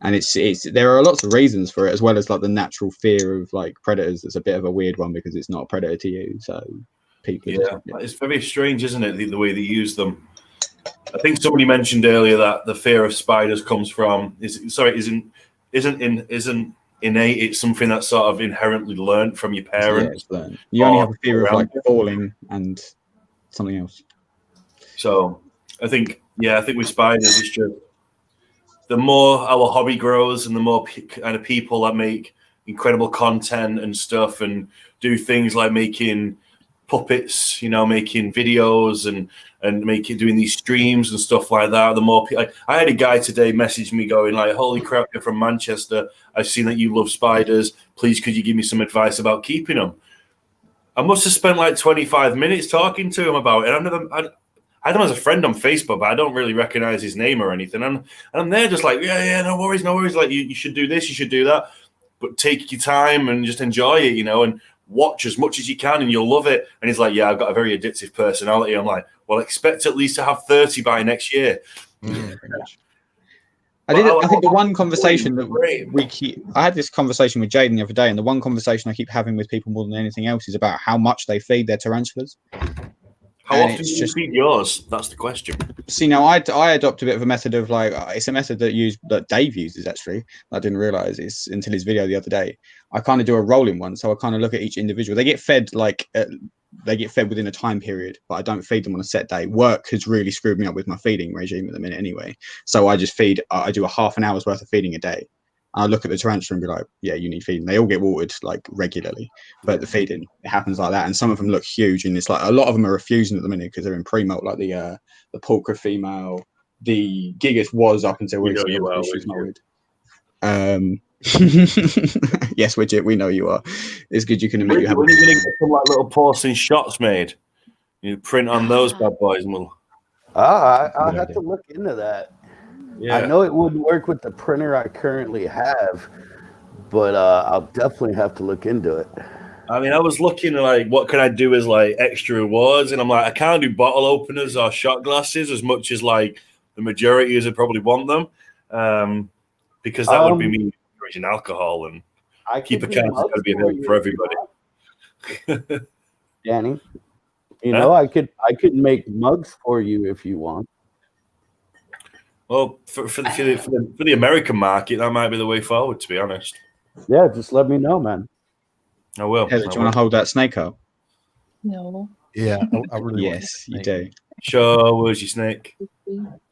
And it's there are lots of reasons for it, as well as like the natural fear of like predators. It's a bit of a weird one because it's not a predator to you. So people, it's very strange, isn't it? The way they use them. I think somebody mentioned earlier that the fear of spiders comes from isn't innate. It's something that's sort of inherently learned from your parents. Yeah, you only have a fear of like falling and something else. So I think with spiders, it's just the more our hobby grows and the more kind of people that make incredible content and stuff and do things like making puppets, making videos and doing these streams and stuff like that. The more I had a guy today message me going like, "Holy crap, you're from Manchester. I've seen that you love spiders. Please, could you give me some advice about keeping them?" I must have spent like 25 minutes talking to him about it. I had him as a friend on Facebook, but I don't really recognize his name or anything. And I'm there just like, yeah, no worries. Like you should do this, you should do that, but take your time and just enjoy it, and watch as much as you can and you'll love it. And he's like, yeah, I've got a very addictive personality. I'm like, well, expect at least to have 30 by next year. I think the one conversation that I had this conversation with Jaden the other day, and the one conversation I keep having with people more than anything else is about how much they feed their tarantulas. How often do you feed yours? That's the question. See, now I adopt a bit of a method of like, it's a method that Dave uses actually. I didn't realize it's until his video the other day. I kind of do a rolling one, so I kind of look at each individual. They get fed within a time period, but I don't feed them on a set day. Work has really screwed me up with my feeding regime at the minute anyway. So I just feed. I do a half an hour's worth of feeding a day. I look at the tarantula and be like, yeah, you need feeding. They all get watered like regularly, but the feeding, it happens like that. And some of them look huge, and it's like a lot of them are refusing at the minute because they're in pre-molt, like the Pulchra female. The Gigas was up until recently. She's molted. Yes, Widget, we know you are. It's good you can admit you have. When are you going to get some like little porcelain shots made? You print on those bad boys, and we'll. I'll have to look into that. Yeah. I know it wouldn't work with the printer I currently have, but I'll definitely have to look into it. I mean, I was looking at like what can I do as like extra rewards, and I'm like, I can't do bottle openers or shot glasses as much as like the majority would probably want them, because that would be me drinking alcohol, and keep account is going to be available for everybody. Danny, I could make mugs for you if you want. Well, for the American market, that might be the way forward, to be honest. Yeah, just let me know, man. I will. Heather, do you want to hold that snake up? No. Yeah, I really yes, you do. Show us your snake.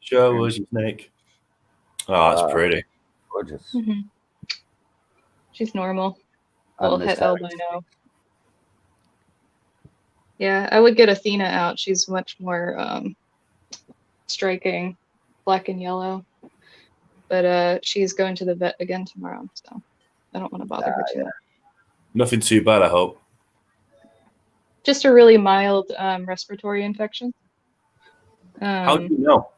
Show us your snake. Oh, that's pretty. Gorgeous. Mm-hmm. She's normal. Little het albino. Yeah, I would get Athena out. She's much more striking, black and yellow. But she's going to the vet again tomorrow, so I don't want to bother her too much. Nothing too bad, I hope. Just a really mild respiratory infection. How did you know?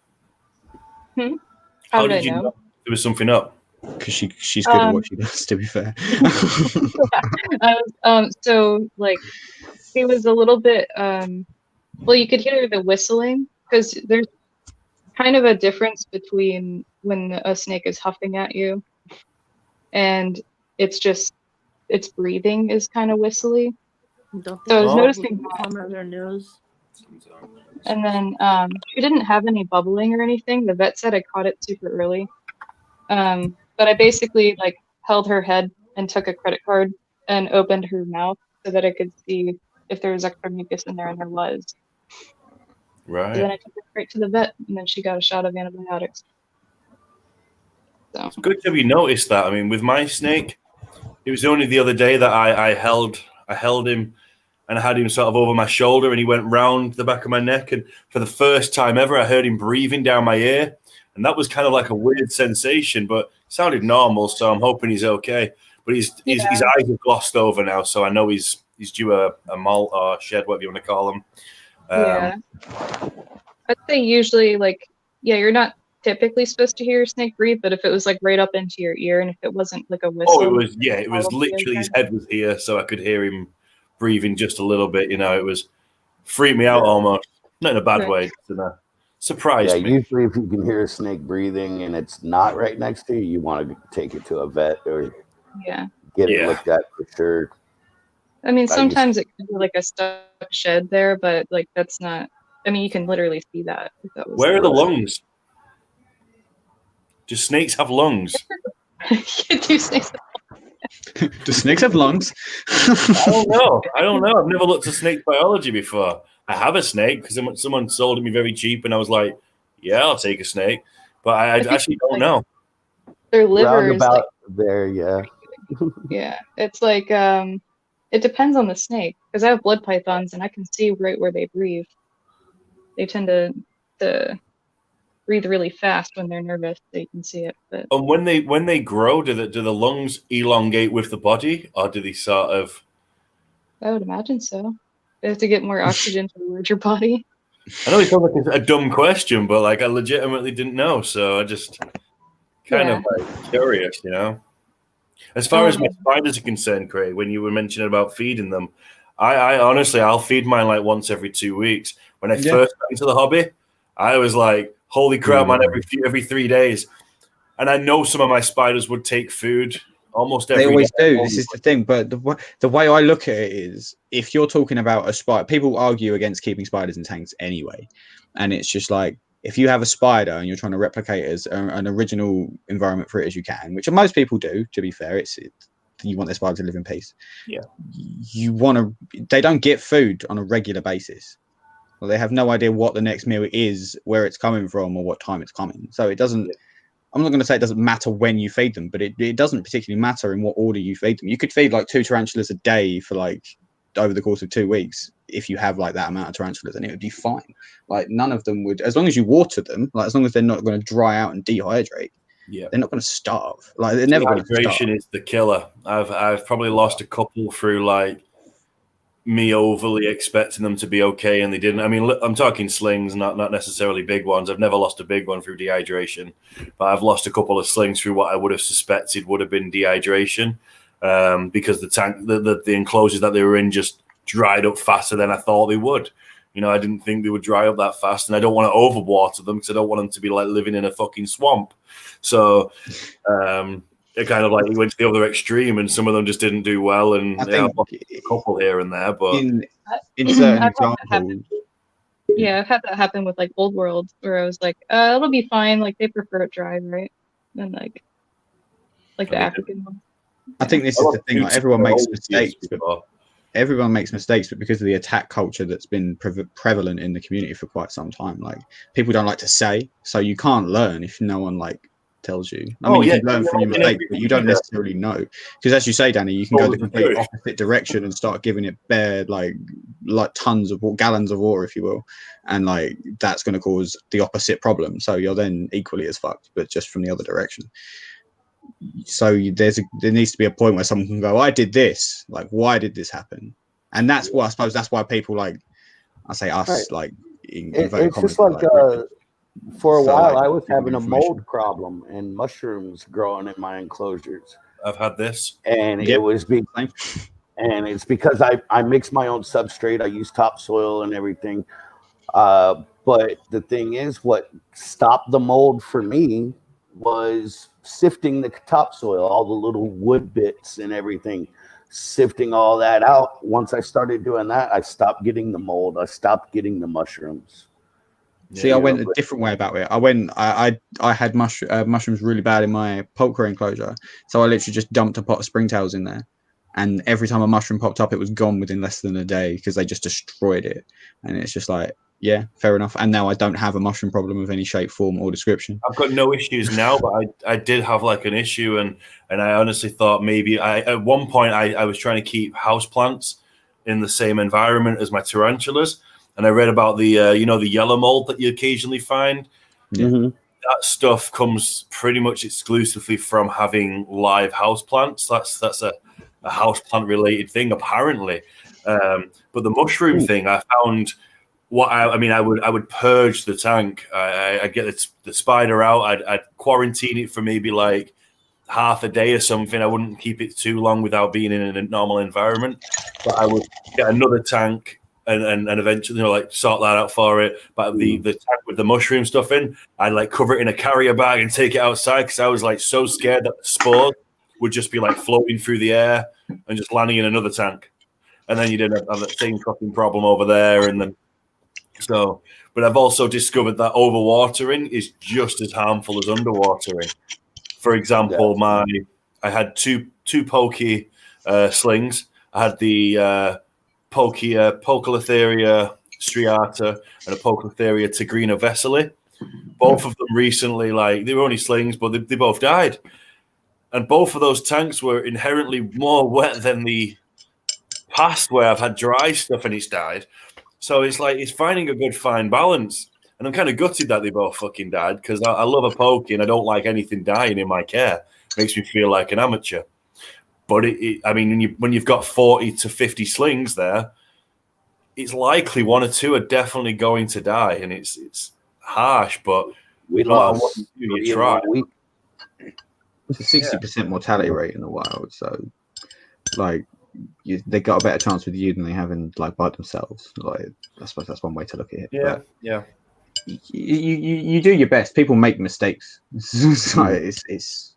How did I know? There was something up. Because she's good at what she does, to be fair. So like it was a little bit well, you could hear the whistling because there's kind of a difference between when a snake is huffing at you and it's breathing is kind of whistly. So I was noticing that. Their nose. And then she didn't have any bubbling or anything. The vet said I caught it super early. But I basically like held her head and took a credit card and opened her mouth so that I could see if there was extra mucus in there, and there was. Right. So then I took her straight to the vet, and then she got a shot of antibiotics. So. It's good to have you noticed that. I mean, with my snake, it was only the other day that I held him and I had him sort of over my shoulder, and he went round the back of my neck, and for the first time ever, I heard him breathing down my ear. And that was kind of like a weird sensation, but it sounded normal, so I'm hoping he's okay. But his eyes have glossed over now, so I know he's due a molt or shed, whatever you want to call them. Yeah. I'd say usually, you're not typically supposed to hear your snake breathe, but if it was like right up into your ear, and if it wasn't like a whistle. Oh, it was literally his head was here, so I could hear him breathing just a little bit. It was freaked me out almost. Not in a bad way, surprised me. Usually if you can hear a snake breathing and it's not right next to you, you want to take it to a vet or get it looked at for sure. I mean, sometimes it could be like a stuck shed there, but like that's not. I mean, you can literally see that. Where are the lungs? Do snakes have lungs? Do snakes have lungs? Do snakes have lungs? I don't know. I've never looked at snake biology before. I have a snake because someone sold it me very cheap, and I was like, "Yeah, I'll take a snake," but I actually don't know. Their liver is Roundabout like, there, yeah. yeah, it's like it depends on the snake because I have blood pythons and I can see right where they breathe. They tend to breathe really fast when they're nervous. So you can see it. But And when they grow, do the lungs elongate with the body, or do they sort of? I would imagine so. They have to get more oxygen towards your body. I know it sounds like a dumb question, but like I legitimately didn't know, so I just kind of like curious, you know. As far as my spiders are concerned, Craig, when you were mentioning about feeding them, I honestly I'll feed mine like once every 2 weeks. When I first got into the hobby, I was like, holy crap, man, every 3 days. And I know some of my spiders would take food almost every day. They always do. This is the thing. But the way I look at it is, if you're talking about a spider, people argue against keeping spiders in tanks anyway. And it's just like, if you have a spider and you're trying to replicate as an original environment for it as you can, which most people do, to be fair, you want their spider to live in peace. Yeah. They don't get food on a regular basis. Well, they have no idea what the next meal is, where it's coming from, or what time it's coming. So it doesn't. I'm not going to say it doesn't matter when you feed them, but it doesn't particularly matter in what order you feed them. You could feed like 2 tarantulas a day for like over the course of 2 weeks if you have like that amount of tarantulas, and it would be fine. Like none of them would, as long as you water them, like as long as they're not going to dry out and dehydrate. Yeah, they're not going to starve. Like they're never going to starve. Dehydration is the killer. I've probably lost a couple through like me overly expecting them to be okay, and they didn't. I mean, I'm talking slings, not necessarily big ones. I've never lost a big one through dehydration, but I've lost a couple of slings through what I would have suspected would have been dehydration, because the tank, the enclosures that they were in just dried up faster than I thought they would. You know, I didn't think they would dry up that fast, and I don't want to overwater them because I don't want them to be like living in a fucking swamp. So, it kind of like we went to the other extreme, and some of them just didn't do well, and I think a couple here and there. But in certain examples, yeah, I've had that happen with like Old World, where I was like, it'll be fine. Like they prefer it dry, right? And like the African one. I think this is the thing. Like, everyone makes mistakes, but because of the attack culture that's been prevalent in the community for quite some time, like people don't like to say, so you can't learn if no one like tells you. I mean, you can learn from your mistakes, but you don't necessarily know, because as you say, Danny, you can go the complete opposite direction and start giving it bare like tons of gallons of water, if you will, and like that's going to cause the opposite problem. So you're then equally as fucked, but just from the other direction. So there needs to be a point where someone can go, I did this, like why did this happen? And that's what I suppose that's why people like, I say us, right. Like it's just like for a while I was having a mold problem and mushrooms growing in my enclosures. I've had this, and it was and it's because I mix my own substrate. I use topsoil and everything, but the thing is, what stopped the mold for me was sifting the topsoil, all the little wood bits and everything, sifting all that out. Once I started doing that, I stopped getting the mold. I stopped getting the mushrooms. See, I went a different way about it. I had mushrooms really bad in my poultry enclosure, so I literally just dumped a pot of springtails in there, and every time a mushroom popped up, it was gone within less than a day because they just destroyed it. And it's just like, yeah, fair enough. And now I don't have a mushroom problem of any shape, form, or description. I've got no issues now, but I did have like an issue, and I honestly thought maybe at one point I was trying to keep houseplants in the same environment as my tarantulas, and I read about the the yellow mold that you occasionally find. Mm-hmm. That stuff comes pretty much exclusively from having live houseplants. That's a houseplant related thing apparently, but the mushroom thing I found. What I would purge the tank. I'd get the spider out. I'd quarantine it for maybe like half a day or something. I wouldn't keep it too long without being in a normal environment. But I would get another tank and eventually like sort that out for it. But the tank with the mushroom stuff in, I'd like cover it in a carrier bag and take it outside because I was like so scared that the spores would just be like floating through the air and just landing in another tank. And then you didn't have that same fucking problem over there, and then. So, but I've also discovered that overwatering is just as harmful as underwatering. For example, I had two pokey slings. I had the Poecilotheria striata and a Poecilotheria tigrina veseli. Both of them recently, like, they were only slings, but they both died. And both of those tanks were inherently more wet than the past where I've had dry stuff and it's died. So it's like, it's finding a good fine balance. And I'm kind of gutted that they both fucking died because I love a pokey and I don't like anything dying in my care. It makes me feel like an amateur. But I mean, when you've got 40 to 50 slings there, it's likely one or two are definitely going to die. And it's harsh, but we lost you try. It's a 60% mortality rate in the wild, so like they got a better chance with you than they have in like by themselves. Like I suppose that's one way to look at it. Yeah, but yeah. You do your best. People make mistakes. So it's.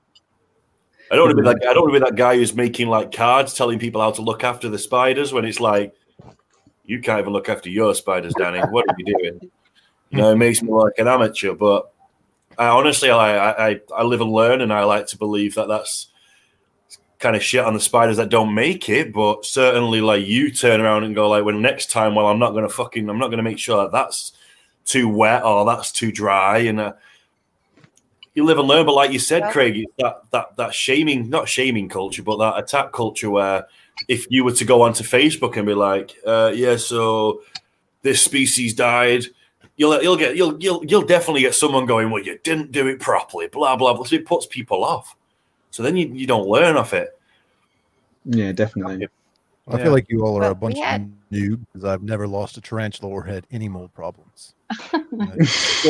I don't want to be that guy. I don't want to be that guy who's making like cards telling people how to look after the spiders when it's like you can't even look after your spiders, Danny. What are you doing? You know, it makes me like an amateur, but I honestly, I live and learn, and I like to believe that that's kind of shit on the spiders that don't make it. But certainly, like, you turn around and go like, "Well, next time, well, I'm not going to make sure that that's too wet or that's too dry." And you live and learn. But like you said, Craig, it's that shaming, not shaming culture, but that attack culture where if you were to go onto Facebook and be like, "Yeah, so this species died." You'll definitely get someone going, well, you didn't do it properly, blah blah blah. So it puts people off. So then you don't learn off it. Yeah, definitely. I feel like you all are Well, a bunch we of had- noobs because I've never lost a tarantula or had any mold problems. It's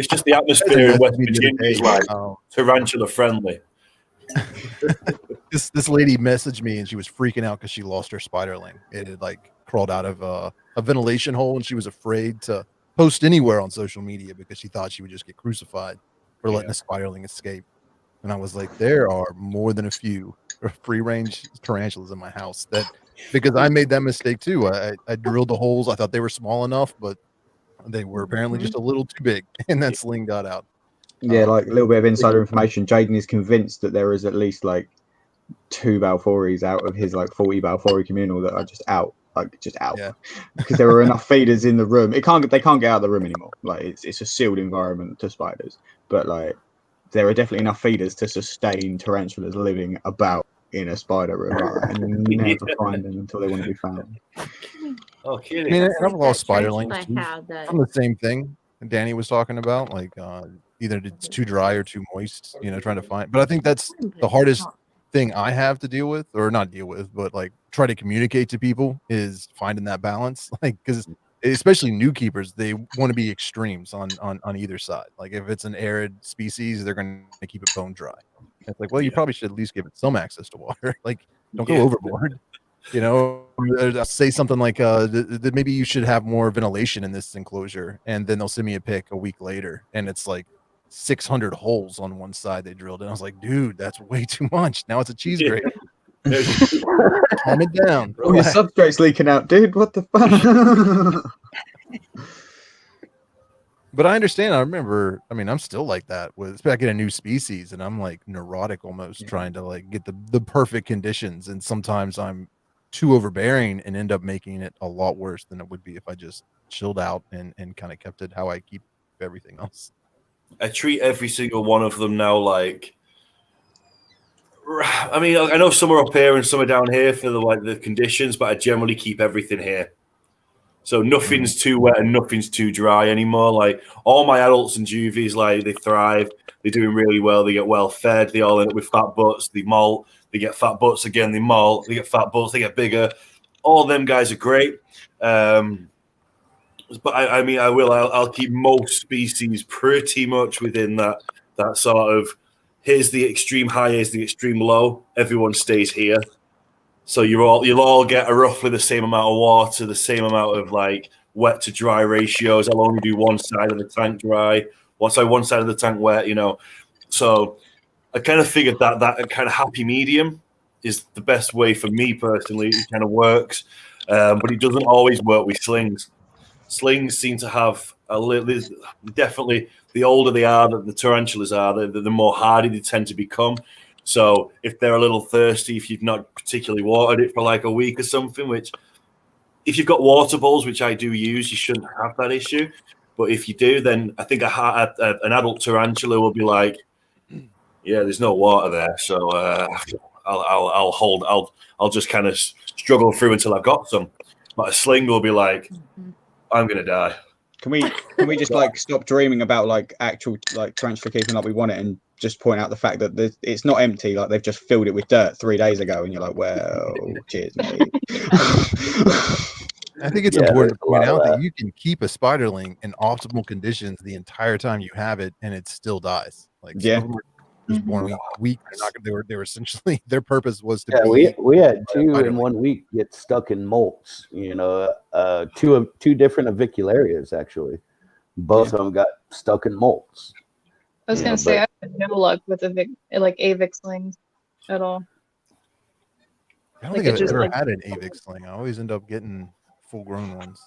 just the atmosphere in West Virginia is like tarantula friendly. This lady messaged me and she was freaking out because she lost her spiderling. It had like crawled out of a ventilation hole and she was afraid to post anywhere on social media because she thought she would just get crucified for letting a spiderling escape. And I was like, there are more than a few free range tarantulas in my house because I made that mistake too. I drilled the holes. I thought they were small enough, but they were apparently just a little too big and that sling got out. Yeah, like a little bit of insider information. Jaden is convinced that there is at least like 2 Balfouris out of his like 40 Balfouri communal that are just out. Yeah. Because there are enough feeders in the room. They can't get out of the room anymore. Like it's a sealed environment to spiders. But like there are definitely enough feeders to sustain tarantulas living about in a spider room like that, and you never find them until they want to be found. Oh, kidding. I mean, I've lost that spiderlings tarantula too, I had that- from the same thing Danny was talking about, like either it's too dry or too moist, trying to find. But I think that's the hardest thing I have to deal with, or not deal with, but like try to communicate to people is finding that balance. Like, because especially new keepers, they want to be extremes on either side. Like if it's an arid species, they're going to keep it bone dry. It's like, well, you probably should at least give it some access to water. Like, don't go overboard. Or say something like that maybe you should have more ventilation in this enclosure, and then they'll send me a pic a week later and it's like 600 holes on one side they drilled, and I was like, dude, that's way too much. Now it's a cheese grate. Calm it down. Oh, your substrate's leaking out, dude. What the fuck? But I understand. I remember. I mean, I'm still like that with back in a new species, and I'm like neurotic almost, trying to like get the perfect conditions. And sometimes I'm too overbearing and end up making it a lot worse than it would be if I just chilled out and kind of kept it how I keep everything else. I treat every single one of them now like. I mean, I know some are up here and some are down here for the conditions, but I generally keep everything here. So nothing's too wet and nothing's too dry anymore. Like all my adults and juvies, like they thrive. They're doing really well. They get well fed. They all end up with fat butts. They molt. They get fat butts again. They molt. They get fat butts. They get bigger. All them guys are great. But I mean, I'll keep most species pretty much within that sort of. Here's the extreme high. Here's the extreme low. Everyone stays here. So you'll all get roughly the same amount of water, the same amount of like wet to dry ratios. I'll only do one side of the tank dry, one side of the tank wet, So I kind of figured that kind of happy medium is the best way for me personally. It kind of works, but it doesn't always work with slings. Slings seem to have definitely the older they are, the tarantulas are, the more hardy they tend to become. So if they're a little thirsty, if you've not particularly watered it for like a week or something, which if you've got water bowls, which I do use, you shouldn't have that issue. But if you do, then I think an adult tarantula will be like, yeah, there's no water there, so I'll just kind of struggle through until I've got some. But a sling will be like, I'm gonna die. Can we just like stop dreaming about like actual like tarantula keeping like we want it and just point out the fact that it's not empty, like they've just filled it with dirt 3 days ago, and you're like, well, cheers, mate. I think it's important to point out that you can keep a spiderling in optimal conditions the entire time you have it, and it still dies. Like some of them were just born weak. They were essentially their purpose was to. Yeah, we had 2 in 1 week get stuck in molts. You know, two different avicularias actually. Both of them got stuck in molts. I was gonna say I had no luck with avic slings at all. I don't think I've ever had an avic sling. I always end up getting full-grown ones.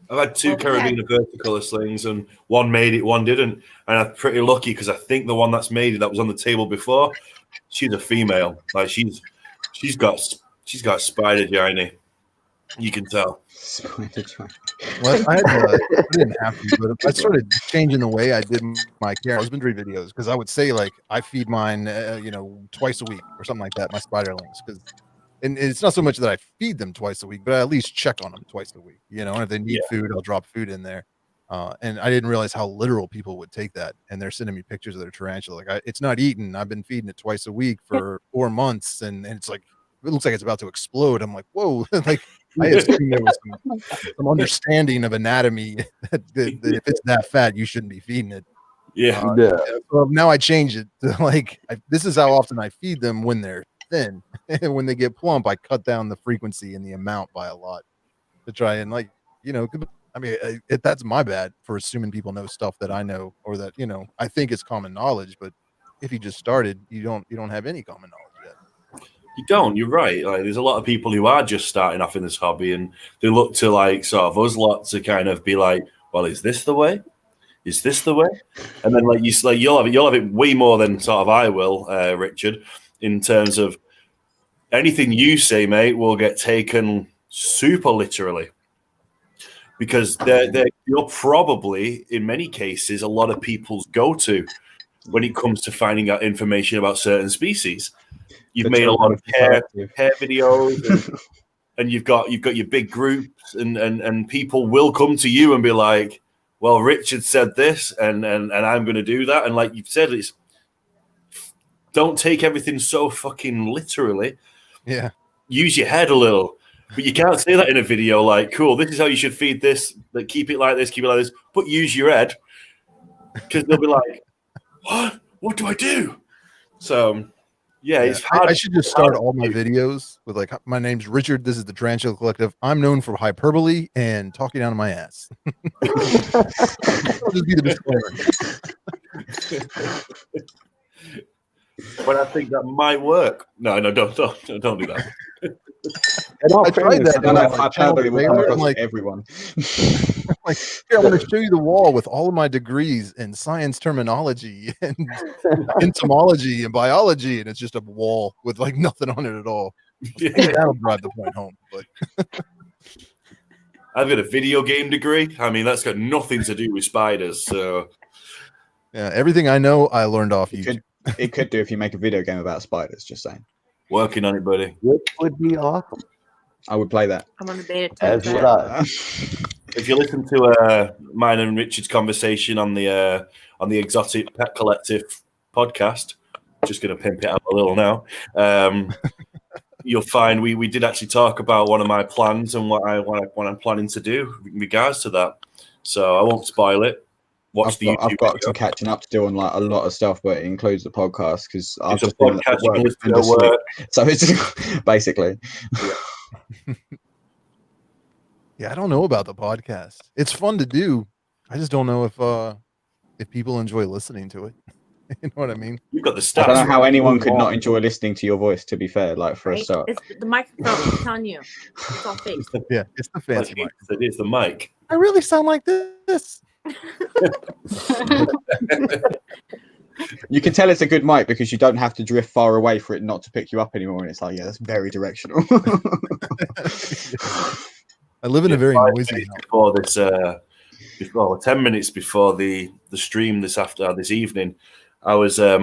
I've had 2 Carabiner verticolor slings, and one made it, one didn't. And I'm pretty lucky because I think the one that's made it that was on the table before, she's a female. Like she's got spider gynae. You can tell. Well, I didn't have to, but I started changing the way I did my care husbandry videos because I would say like I feed mine, twice a week or something like that. My spiderlings, and it's not so much that I feed them twice a week, but I at least check on them twice a week. And if they need food, I'll drop food in there. And I didn't realize how literal people would take that, and they're sending me pictures of their tarantula. Like it's not eaten. I've been feeding it twice a week for 4 months, and it's like it looks like it's about to explode. I'm like, whoa! Like I assume there was some understanding of anatomy that if it's that fat, you shouldn't be feeding it. So now I change it to like this is how often I feed them when they're thin. And when they get plump, I cut down the frequency and the amount by a lot to try and that's my bad for assuming people know stuff that I know or that I think is common knowledge. But if you just started, you don't have any common knowledge yet. You don't. You're right. Like, there's a lot of people who are just starting off in this hobby, and they look to like sort of us lot to kind of be like, well, is this the way? Is this the way? And then you'll have it way more than sort of I will, Richard, in terms of anything you say, mate, will get taken super literally because you're probably in many cases a lot of people's go-to when it comes to finding out information about certain species. You've made a lot of hair videos, and you've got your big groups, and people will come to you and be like, "Well, Richard said this, and I'm going to do that." And like you've said, don't take everything so fucking literally. Yeah, use your head a little, but you can't say that in a video. Like, cool, this is how you should feed this. Like, keep it like this, but use your head because they'll be like, "What? What do I do?" So. Yeah, it's hard. I should just start all my videos with like, my name's Richard. This is the Tarantula Collective. I'm known for hyperbole and talking out of my ass. I'll just be the disclaimer. But I think that might work. No, don't do that. I tried that. I'm like everyone. Like, here, I'm going to show you the wall with all of my degrees in science terminology and entomology and biology, and it's just a wall with like nothing on it at all. Yeah. That'll drive the point home. But I've got a video game degree. I mean, that's got nothing to do with spiders. So yeah, everything I know, I learned off YouTube. It could do if you make a video game about spiders. Just saying. Working on it, buddy. Which would be awesome. I would play that. I'm on the beta As would I. If you listen to mine and Richard's conversation on the Exotic Pet Collective podcast, just going to pimp it out a little now. You'll find we did actually talk about one of my plans and what I'm planning to do in regards to that. So I won't spoil it. I've got some catching up to do on like a lot of stuff, but it includes the podcast because I've just been at work. So it's basically. Yeah, I don't know about the podcast. It's fun to do. I just don't know if people enjoy listening to it. You know what I mean? You've got the stats. I don't know how anyone could not enjoy listening to your voice. To be fair, like for a start, it's the microphone. I'm telling you, it's all fake. Yeah, it's the fancy mic. It is the mic. I really sound like this. You can tell it's a good mic because you don't have to drift far away for it not to pick you up anymore. And it's like, yeah, that's very directional. I live in a very 5 noisy minutes house. before this, before 10 minutes before the stream this evening, I was I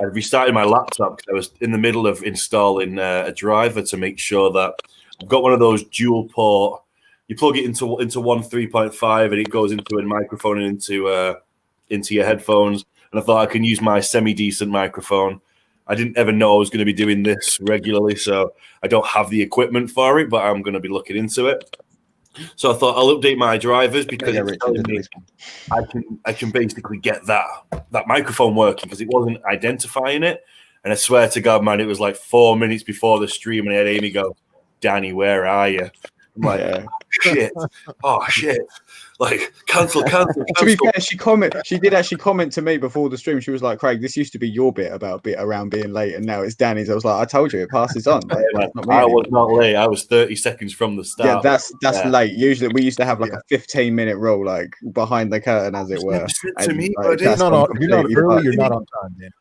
restarted my laptop because I was in the middle of installing a driver to make sure that I've got one of those dual port. You plug it into one 3.5 and it goes into a microphone and into your headphones. And I thought I can use my semi-decent microphone. I didn't ever know I was going to be doing this regularly, so I don't have the equipment for it, but I'm going to be looking into it. So I thought I'll update my drivers because it's telling me I can basically get that microphone working because it wasn't identifying it. And I swear to God, man, it was like 4 minutes before the stream, and I had Amy go, "Danny, where are you?" I'm like, shit. Oh shit. Like cancel. To be fair, she did actually comment to me before the stream. She was like, "Craig, this used to be your bit around being late, and now it's Danny's." I was like, "I told you, it passes on." Like, not me I anymore. was not late. I was 30 seconds from the start. Yeah, that's late. Usually, we used to have like a 15-minute rule, like behind the curtain, as it were. To me, like, you're not completely early, fucked. you're not on time, man.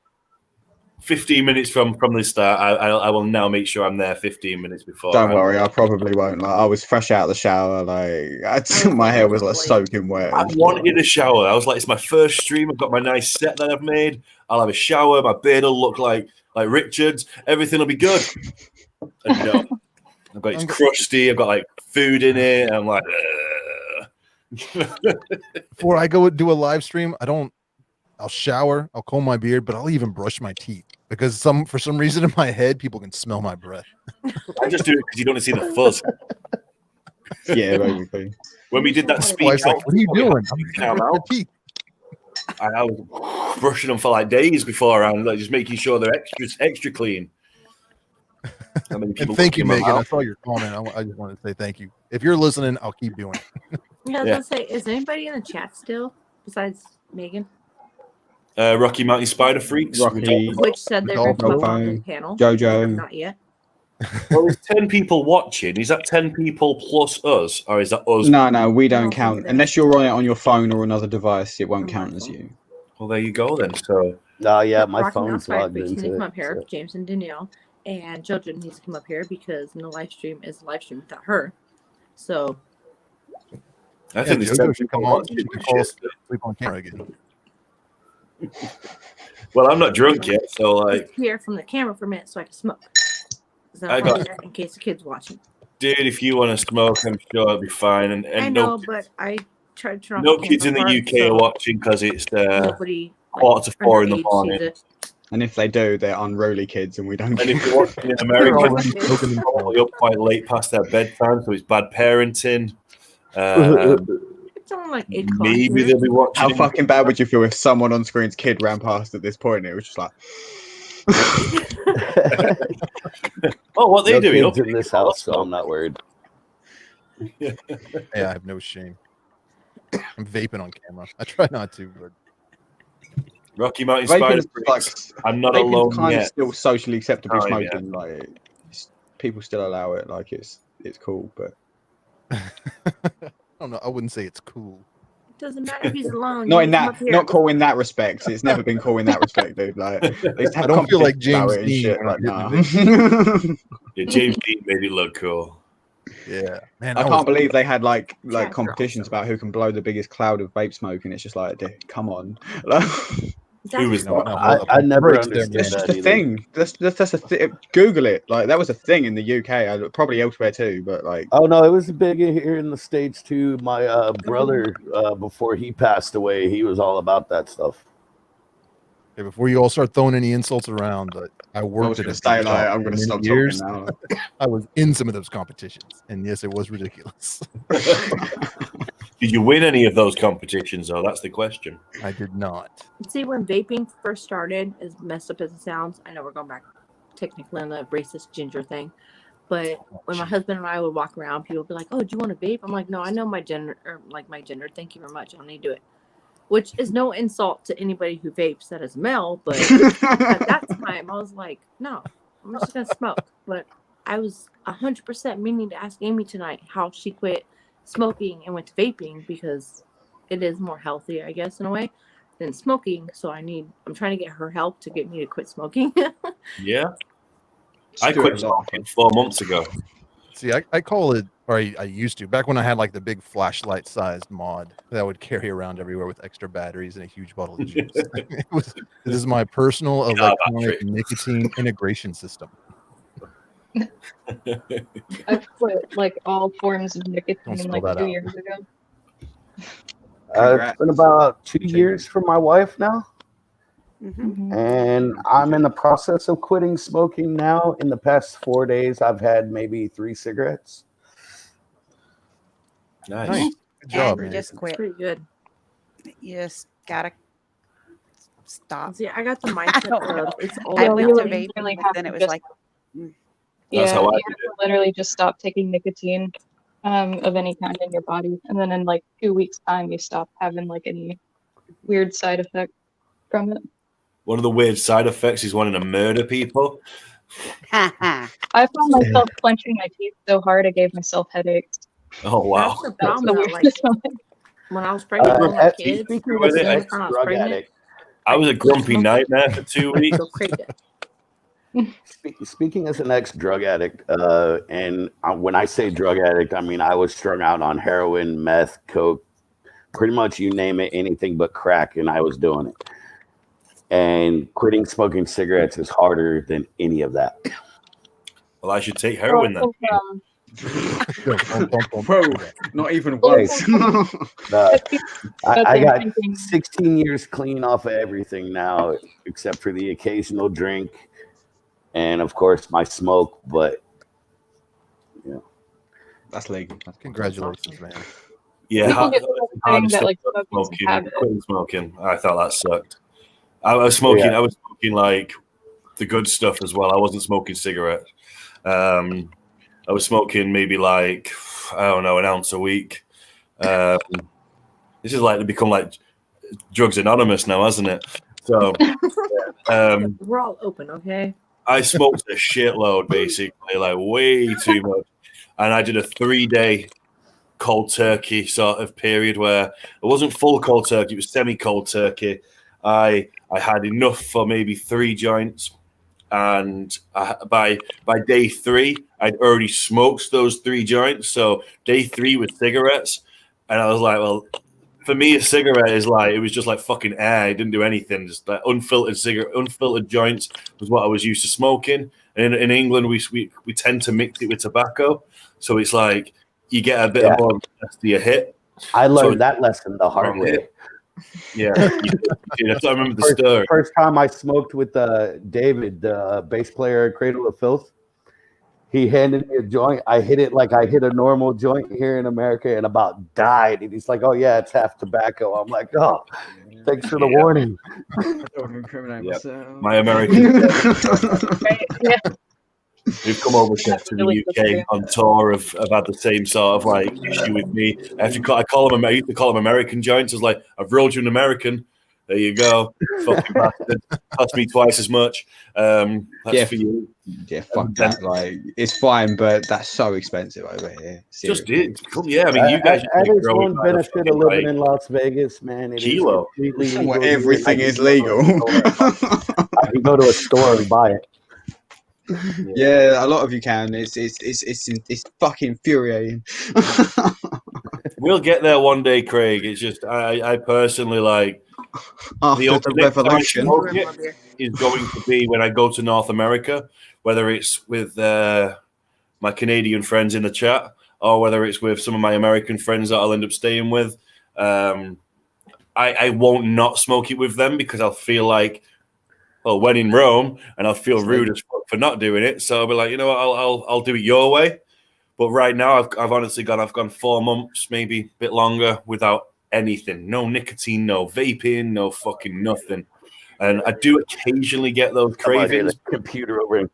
15 minutes from the start. I will now make sure I'm there 15 minutes before. Don't worry, I probably won't. Like, I was fresh out of the shower. Like, my hair was like soaking wet. I wanted a shower. I was like, it's my first stream. I've got my nice set that I've made. I'll have a shower. My beard will look like Richard's. Everything will be good. And no, I've got it's crusty. I've got like food in it. I'm like, Before I go do a live stream, I'll shower, I'll comb my beard, but I'll even brush my teeth because for some reason in my head, people can smell my breath. I just do it because you don't see the fuzz. Yeah, basically. When we did that speech, Wife's like, what are you doing? I was brushing them for like days beforehand, like just making sure they're extra clean. And thank you, Megan. I saw your comment. I just want to say thank you. If you're listening, I'll keep doing it. Yeah, I was gonna say, is anybody in the chat still besides Megan? Rocky Mountain Spider Freaks, Which said they're going to come up on the panel. Jojo. Not yet. Well, there's 10 people watching. Is that 10 people plus us, or is that us? No, we don't count unless you're on it on your phone or another device. It won't count as you. Well, there you go then. So, yeah, my Rocky Mountain phone's Spider logged Freaks need to into come it. up here. so- James and Danielle and Jojo needs to come up here because no live stream is a live stream without her. So I think this Jojo should come on. She can fall asleep on camera again. Well, I'm not drunk yet, so like, here from the camera for a minute so I can smoke. So I got- in case the kids watching. dude, if you want to smoke, I'm sure it'll be fine. And I know, but I tried to turn off no the kids in the camera UK part, are watching because it's nobody, quarter to 4 in the underage morning. sees it. And if they do, they're unruly kids, and we don't. And if you're watching in America, they're probably up quite late past their bedtime, so it's bad parenting. It's only like 8 o'clock. Maybe they'll be watching. How fucking bad would you feel if someone on screen's kid ran past at this point? And it was just like, oh, what they No doing? kids in this house, so I'm not worried. Yeah, I have no shame. I'm vaping on camera. I try not to, but Rocky Mountain vaping Spider. is like, I'm not vaping's alone kind yet. of still socially acceptable Oh, yeah. smoking. Like, people still allow it. Like, it's cool, but I don't know. I wouldn't say it's cool. It doesn't matter if he's alone. not You in can come that, up here. not cool in that respect. It's never been cool in that respect, dude. Like, they used to I have don't feel like competitions about James it and Dean shit. when I'm Like, nah. Yeah, James Dean made it look cool. Yeah, man. I can't believe they had like Chat competitions about who can blow the biggest cloud of vape smoke, and it's just like, dude, come on. Who was that? I never Breaks understood That's just that a either. thing. That's a thing. Google it. Like, that was a thing in the UK, probably elsewhere too. But like, Oh no, it was big here in the States too. My brother, before he passed away, he was all about that stuff. Okay, before you all start throwing any insults around, but I worked at a say, vape like, shop I'm for gonna many stop years. talking now. I was in some of those competitions, and yes, it was ridiculous. Did you win any of those competitions, though? That's the question. I did not. See, when vaping first started, as messed up as it sounds, I know we're going back technically on the racist ginger thing, but when my husband and I would walk around, people would be like, "Oh, do you want to vape?" I'm like, "No, I know my gender, or like my gender. Thank you very much. I don't need to do it." Which is no insult to anybody who vapes that is male, but at that time, I was like, "No, I'm just gonna smoke." But I was 100% meaning to ask Amy tonight how she quit smoking and went to vaping because it is more healthy, I guess, in a way. than smoking. So I'm trying to get her help to get me to quit smoking. Yeah. I quit smoking 4 months ago. See, I call it, or I used to, back when I had like the big flashlight-sized mod that I would carry around everywhere with extra batteries and a huge bottle of juice. This is my personal electronic nicotine integration system. I've quit like all forms of nicotine like that 2 out. years ago. It's been about 2 years for my wife now. And I'm in the process of quitting smoking now. In the past 4 days, I've had maybe 3 cigarettes. Nice. Good job, And man. just quit. Pretty good. You just gotta stop. See, I got the mindset of it's all I about went to me. vaping, but then it was like, Yeah, That's how I you did have to literally just stop taking nicotine of any kind in your body, and then in like 2 weeks' time, you stop having like any weird side effect from it. One of the weird side effects is wanting to murder people. I found myself clenching my teeth so hard I gave myself headaches. Oh, wow. That's the That's problem. the That, weirdest like, one. when I was pregnant with my kids, Speaking With as it, an when I was ex-drug pregnant, addict, I was a grumpy nightmare for 2 weeks. go crazy. Speaking as an ex-drug addict, and when I say drug addict, I mean I was strung out on heroin, meth, coke, pretty much you name it, anything but crack, and I was doing it. And quitting smoking cigarettes is harder than any of that. Well, I should take heroin then. Bro, not even once. I got 16 years clean off of everything now, except for the occasional drink and, of course, my smoke. But yeah, that's legal. Congratulations, man. Yeah, People get so hardest that, like, stuff smoking's a habit. quitting smoking. I thought that sucked. I was smoking. Yeah. I was smoking like the good stuff as well. I wasn't smoking cigarettes. I was smoking maybe like, I don't know, an ounce a week. This is like to become like Drugs Anonymous now, hasn't it? So We're all open, okay? I smoked a shitload, basically, like way too much. And I did a 3-day cold turkey sort of period where it wasn't full cold turkey, it was semi-cold turkey. I had enough for maybe 3 joints. And by day 3, I'd already smoked those 3 joints. So day 3 was cigarettes. And I was like, well, for me, a cigarette is like, it was just like fucking air. I didn't do anything. Just like unfiltered joints was what I was used to smoking. And in England, we tend to mix it with tobacco. So it's like you get a bit of more to your hit. I learned that lesson the hard way. Yeah, I remember the story. First time I smoked with David, the bass player at Cradle of Filth, he handed me a joint. I hit it like I hit a normal joint here in America and about died. And he's like, oh, yeah, it's half tobacco. I'm like, oh, thanks for the warning. My American. We've come over to the UK on tour. Have had the same sort of like issue with me. I used to call them American joints. I was like, I've rolled you an American. There you go, fucking bastard. Cost me twice as much. That's for you. Yeah, fuck that. Like, it's fine, but that's so expensive over here. Just Seriously. yeah. I mean, you guys. That is one benefit of living in Las Vegas, man. It Kilo. is completely legal. Well, everything is legal. I can go to a store and buy it. Yeah, a lot of you can. It's fucking infuriating. We'll get there one day, Craig. It's just I personally like After the next time I revolution smoke it is going to be when I go to North America, whether it's with my Canadian friends in the chat or whether it's with some of my American friends that I'll end up staying with. I won't not smoke it with them because I'll feel like, well, when in Rome, and I'll feel rude as fuck for not doing it. So I'll be like, you know what, I'll do it your way. But right now, I've honestly gone 4 months, maybe a bit longer, without anything. No nicotine, no vaping, no fucking nothing. And I do occasionally get those cravings. Computer over.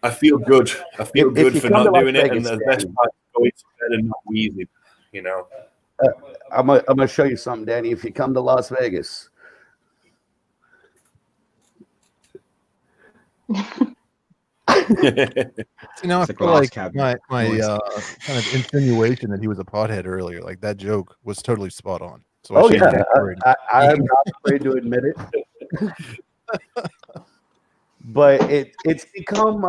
I feel good. I feel good for not doing it. And Vegas, the best part is going to bed and not wheezing, you know. I'm gonna show you something, Danny. If you come to Las Vegas. You know, I feel like my kind of insinuation that he was a pothead earlier, like that joke was totally spot on. So I Oh shouldn't yeah, be worried. I'm not afraid to admit it. But it's become.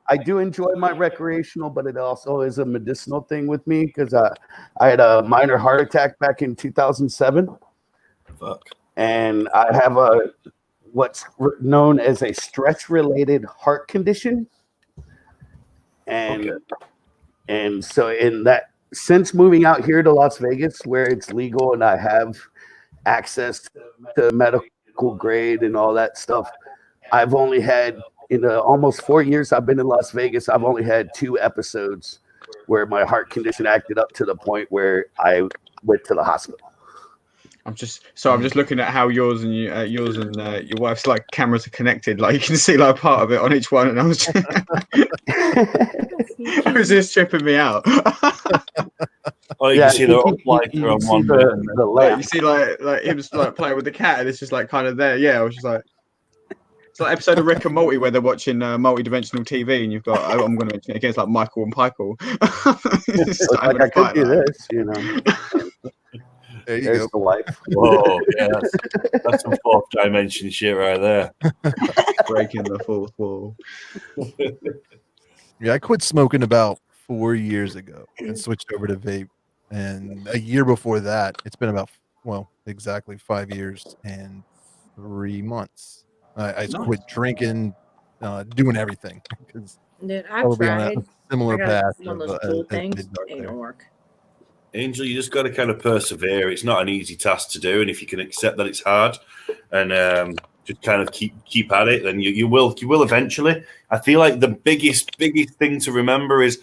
I do enjoy my recreational, but it also is a medicinal thing with me because I had a minor heart attack back in 2007. Fuck. And I have what's known as a stress-related heart condition. And so in that, since moving out here to Las Vegas, where it's legal and I have access to medical grade and all that stuff, I've only had, in the almost 4 years I've been in Las Vegas, I've only had 2 episodes where my heart condition acted up to the point where I went to the hospital. I'm just looking at how yours and your wife's like cameras are connected. Like you can see like part of it on each one, and I was it was just tripping me out. Oh, you can see the lighter on one bit. Like, you see like him just like playing with the cat, and it's just like kind of there. Yeah, I was just like. It's like episode of Rick and Morty where they're watching multi-dimensional TV, and you've got I'm going to mention it again. It's like Michael and Pikel. Like I could do this, you know. There's the life. Whoa, yeah, that's some fourth dimension shit right there. Breaking the fourth wall. Yeah, I quit smoking about 4 years ago and switched over to vape. And a year before that, it's been about exactly 5 years and 3 months. I quit drinking, doing everything. Dude, I've tried. Similar path. One of those cool things ain't gonna work. Angel, you just got to kind of persevere. It's not an easy task to do, and if you can accept that it's hard, and just kind of keep at it, then you will eventually. I feel like the biggest thing to remember is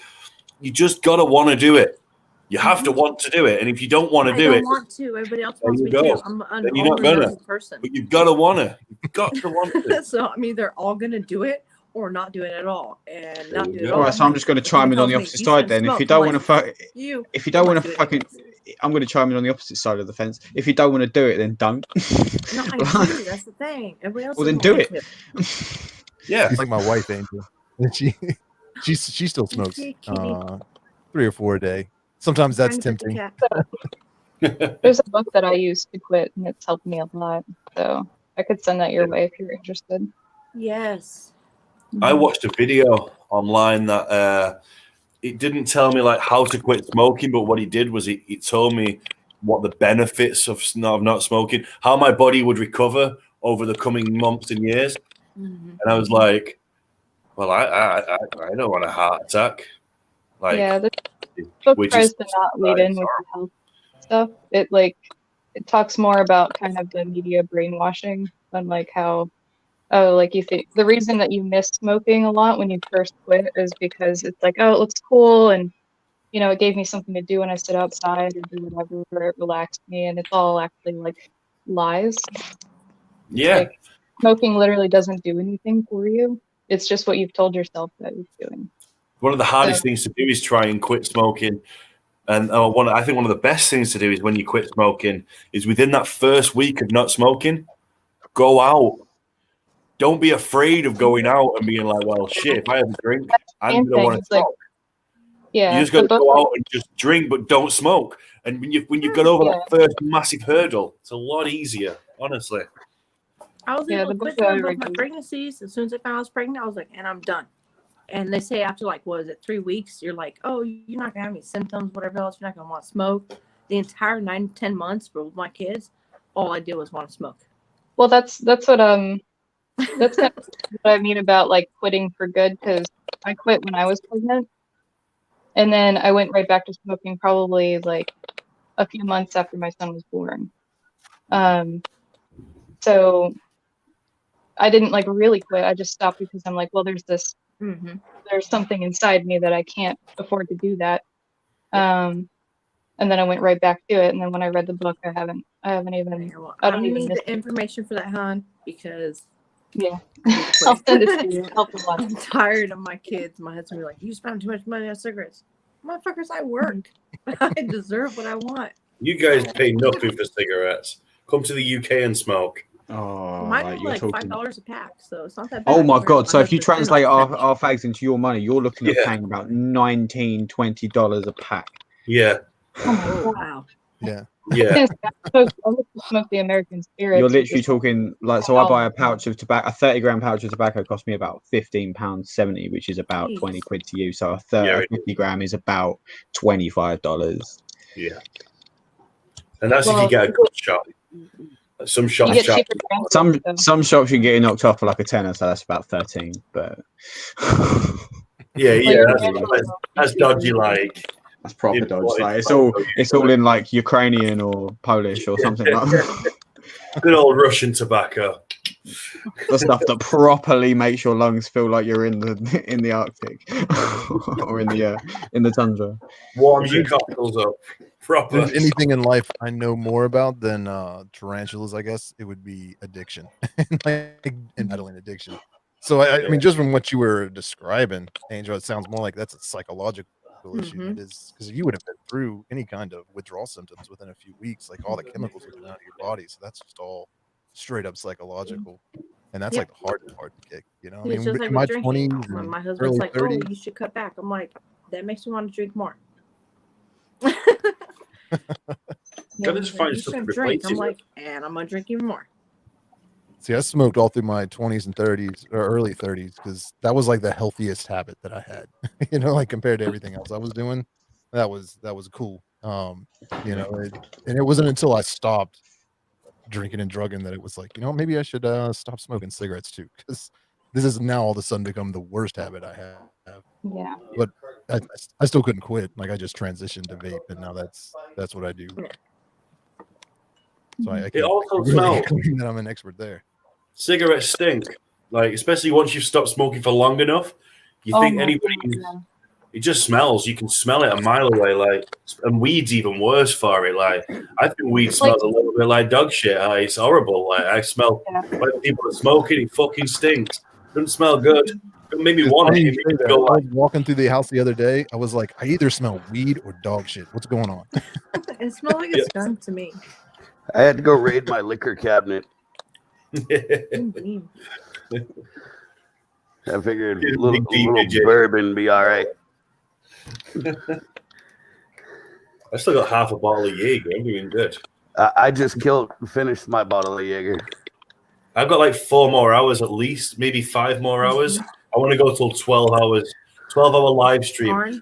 you just got to want to do it. You have to want to do it, and if you don't want to do it, I don't want to. Everybody else wants me to. I'm an then you're not gonna. person. But you've got to want to. You've got to want to. So I'm either all gonna do it or not do it at all, and not do it at all. All right, so I'm just going to chime in on the opposite side then. If you don't want to fucking, I'm going to chime in on the opposite side of the fence. If you don't want to do it, then don't. No, I do. That's the thing. Everybody else. Well, then do it. Yeah, it's like my wife, Angel. She still smokes 3 or 4 a day. Sometimes that's tempting. There's a book that I used to quit, and it's helped me a lot. So I could send that your way if you're interested. Yes. I watched a video online that it didn't tell me like how to quit smoking, but what he did was it told me what the benefits of not smoking, how my body would recover over the coming months and years. And I was like, well, I don't want a heart attack. Like, yeah, the book tries to not lead in with the health stuff. It talks more about kind of the media brainwashing and like how, like you think the reason that you miss smoking a lot when you first quit is because it's like, oh, it looks cool, and you know, it gave me something to do when I sit outside or do whatever, it relaxed me, and it's all actually like lies. Yeah. Like, smoking literally doesn't do anything for you. It's just what you've told yourself that it's doing. One of the hardest things to do is try and quit smoking. And I think one of the best things to do is when you quit smoking is within that first week of not smoking, go out. Don't be afraid of going out and being like, well, shit, if I have a drink, I'm going to want to smoke. Yeah, you just got to go out and just drink, but don't smoke. And when you've got over that first massive hurdle, it's a lot easier, honestly. I was able to quit both my pregnancies. As soon as I found I was pregnant, I was like, and I'm done. And they say after 3 weeks, you're like, oh, you're not gonna have any symptoms, whatever else. You're not gonna want to smoke. The entire 9 to 10 months with my kids, all I did was want to smoke. Well, that's what that's kind of what I mean about like quitting for good, because I quit when I was pregnant, and then I went right back to smoking probably like a few months after my son was born. So I didn't like really quit. I just stopped because I'm like, well, there's this. There's something inside me that I can't afford to do that. And then I went right back to it. And then when I read the book, I haven't even. I don't even need the information for that, hon, because yeah, I'll send it to you. Help a lot. I'm tired of my kids. My husband be like, "You spend too much money on cigarettes." Motherfuckers, I work. I deserve what I want. You guys pay nothing for cigarettes. Come to the UK and smoke. Oh, Mine are you're like talking. $5 a pack, so it's not that bad. Oh my god! So if you husband- translate our fags into your money, you're looking at paying about $19-20 a pack. Yeah. Oh wow. Yeah. Yeah. I smoke the American Spirit. You're literally talking like, so I buy a pouch of tobacco, a 30-gram pouch of tobacco cost me about £15.70, which is about 20 quid to you. So a 50-gram is about $25. Yeah. And that's if you get a good shop. Some shops charge. Some shops you can get it knocked off for like a tenner, so that's about 13. But yeah, that's dodgy. Like that's proper dodge. Like it's all in like Ukrainian or Polish or something like that. Good old Russian tobacco. The stuff that properly makes your lungs feel like you're in the Arctic or in the tundra. Warms your cockles up. Proper. If there's anything in life I know more about than tarantulas, I guess it would be addiction and battling addiction. So I mean, just from what you were describing, Angel, it sounds more like that's a psychological issue. It is, because you would have been through any kind of withdrawal symptoms within a few weeks, like all the chemicals are out of your body. So that's just all straight up psychological, and that's like the hard part to kick. You know, I mean, just in my 20s, when my and husband's early like, 30s. "Oh, you should cut back." I'm like, "That makes me want to drink more." Gotta just find You something shouldn't to drink. replace I'm it like, and I'm gonna drink even more. See, I smoked all through my 20s and 30s or early 30s because that was like the healthiest habit that I had. You know, like compared to everything else I was doing, that was cool. You know, and it wasn't until I stopped drinking and drugging that it was like, you know, maybe I should stop smoking cigarettes too, because this has now all of a sudden become the worst habit I have. Yeah. But I still couldn't quit. Like I just transitioned to vape, and now that's what I do. So I It also really smells. claim that I'm an expert there. Cigarettes stink. Like, especially once you've stopped smoking for long enough, you think anybody. It just smells. You can smell it a mile away. Like, and weed's even worse for it. Like, I think weed smells a little bit like dog shit. It's horrible. Like, I smell when people are smoking. It fucking stinks. Doesn't smell good. It made me want it. It made me I go like, was walking through the house the other day. I was like, I either smell weed or dog shit. What's going on? It smells like a skunk to me. I had to go raid my liquor cabinet. Indeed. I figured a little bourbon be all right. I still got half a bottle of Jaeger. I'm doing good. I just finished my bottle of Jaeger. I've got like 4 more hours at least, maybe 5 more hours. I want to go till 12 hours. 12-hour live stream. Darn,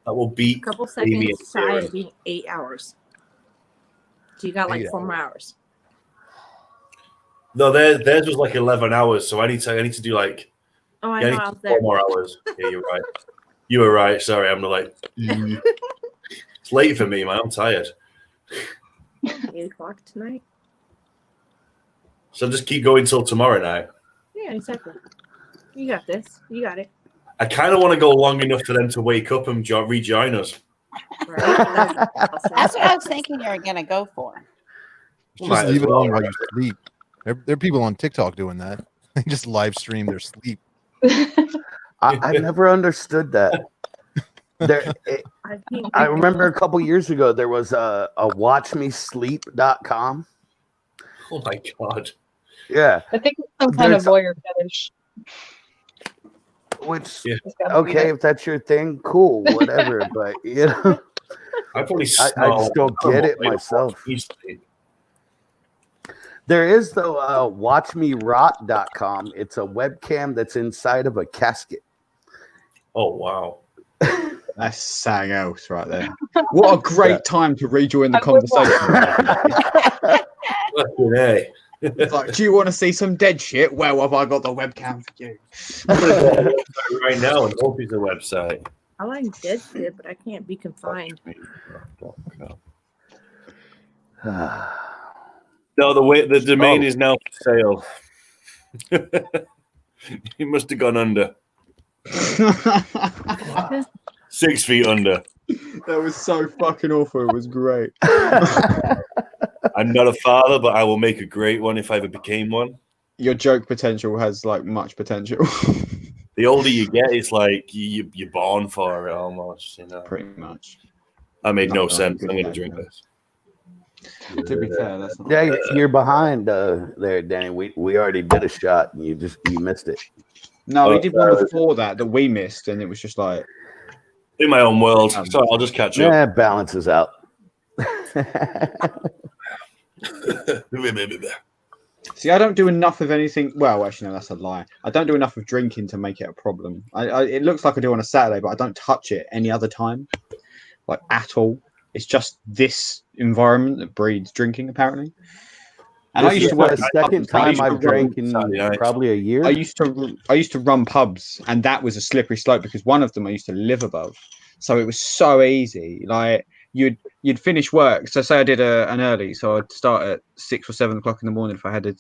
That will beat a couple Amy seconds and shy Karen. of being 8 hours. So you got like 8 4 more hours. No, theirs was like 11 hours, so I need to do like Oh, I I know. need I was 4 there. more hours. Yeah, you're right. You were right. Sorry, I'm like it's late for me, man. I'm tired. 8 o'clock tonight. So just keep going till tomorrow night. Yeah, exactly. You got this. You got it. I kind of want to go long enough for them to wake up and rejoin us. That's what I was thinking you were gonna go for. Just leave it on while you sleep. There are people on TikTok doing that. They just live stream their sleep. I never understood that. I remember a couple years ago there was a watchmesleep.com. Oh my god. Yeah. I think it's some kind of voyeur fetish. Which okay, if that's your thing, cool, whatever. But you know, I just don't get it myself. There is though watchmerot.com. It's a webcam that's inside of a casket. Oh wow. That's something else right there. What a great time to rejoin the conversation. It's like, do you want to see some dead shit? Well, have I got the webcam for you? Right now, and hope it's a website. I like dead shit, but I can't be confined. No, the domain is now for sale. He must have gone under. 6 feet under. That was so fucking awful. It was great. I'm not a father, but I will make a great one if I ever became one. Your joke potential has like much potential. The older you get, it's like you're born for it almost, you know. Pretty much. That made no sense. I'm going to drink this. To be fair, that's not Yeah, you're behind there, Danny. We already did a shot, and you missed it. No, we did one before that we missed, and it was just like in my own world. So I'll just catch up. Yeah, it balances out. See, I don't do enough of anything. Well, actually, no, that's a lie. I don't do enough of drinking to make it a problem. It looks like I do on a Saturday, but I don't touch it any other time, like at all. It's just this environment that breeds drinking, apparently. And I used to work. The second time I've drank in probably a year. I used to run pubs, and that was a slippery slope because one of them I used to live above, so it was so easy. Like you'd finish work. So say I did an early, so I'd start at 6 or 7 o'clock in the morning if I had a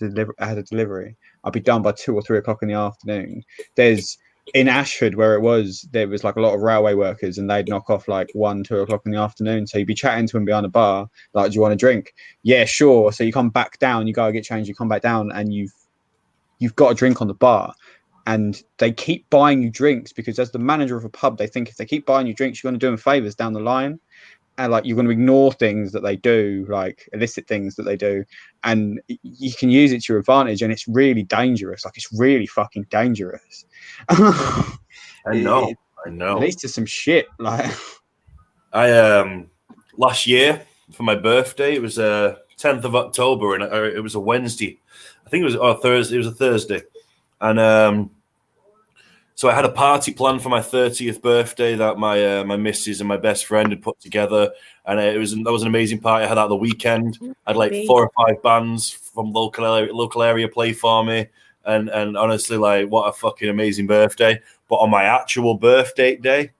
delivery. I'd be done by 2 or 3 o'clock in the afternoon. There's in Ashford where there was like a lot of railway workers, and they'd knock off like 1, 2 o'clock in the afternoon. So you'd be chatting to them behind the bar, like, "Do you want a drink?" "Yeah, sure." So you come back down, you go get changed, you come back down, and you've got a drink on the bar. And they keep buying you drinks because as the manager of a pub, they think if they keep buying you drinks, you're going to do them favors down the line. And like you're going to ignore things that they do, like illicit things that they do, and you can use it to your advantage. And it's really dangerous. Like it's really fucking dangerous. I know. It leads to some shit. Like I last year for my birthday, it was 10th of October, and it was a Wednesday. I think it was Thursday. It was a Thursday, and so I had a party planned for my 30th birthday that my missus and my best friend had put together, and that was an amazing party. I had that the weekend. I had like 4 or 5 bands from local area play for me, and honestly, like, what a fucking amazing birthday. But on my actual birthday day,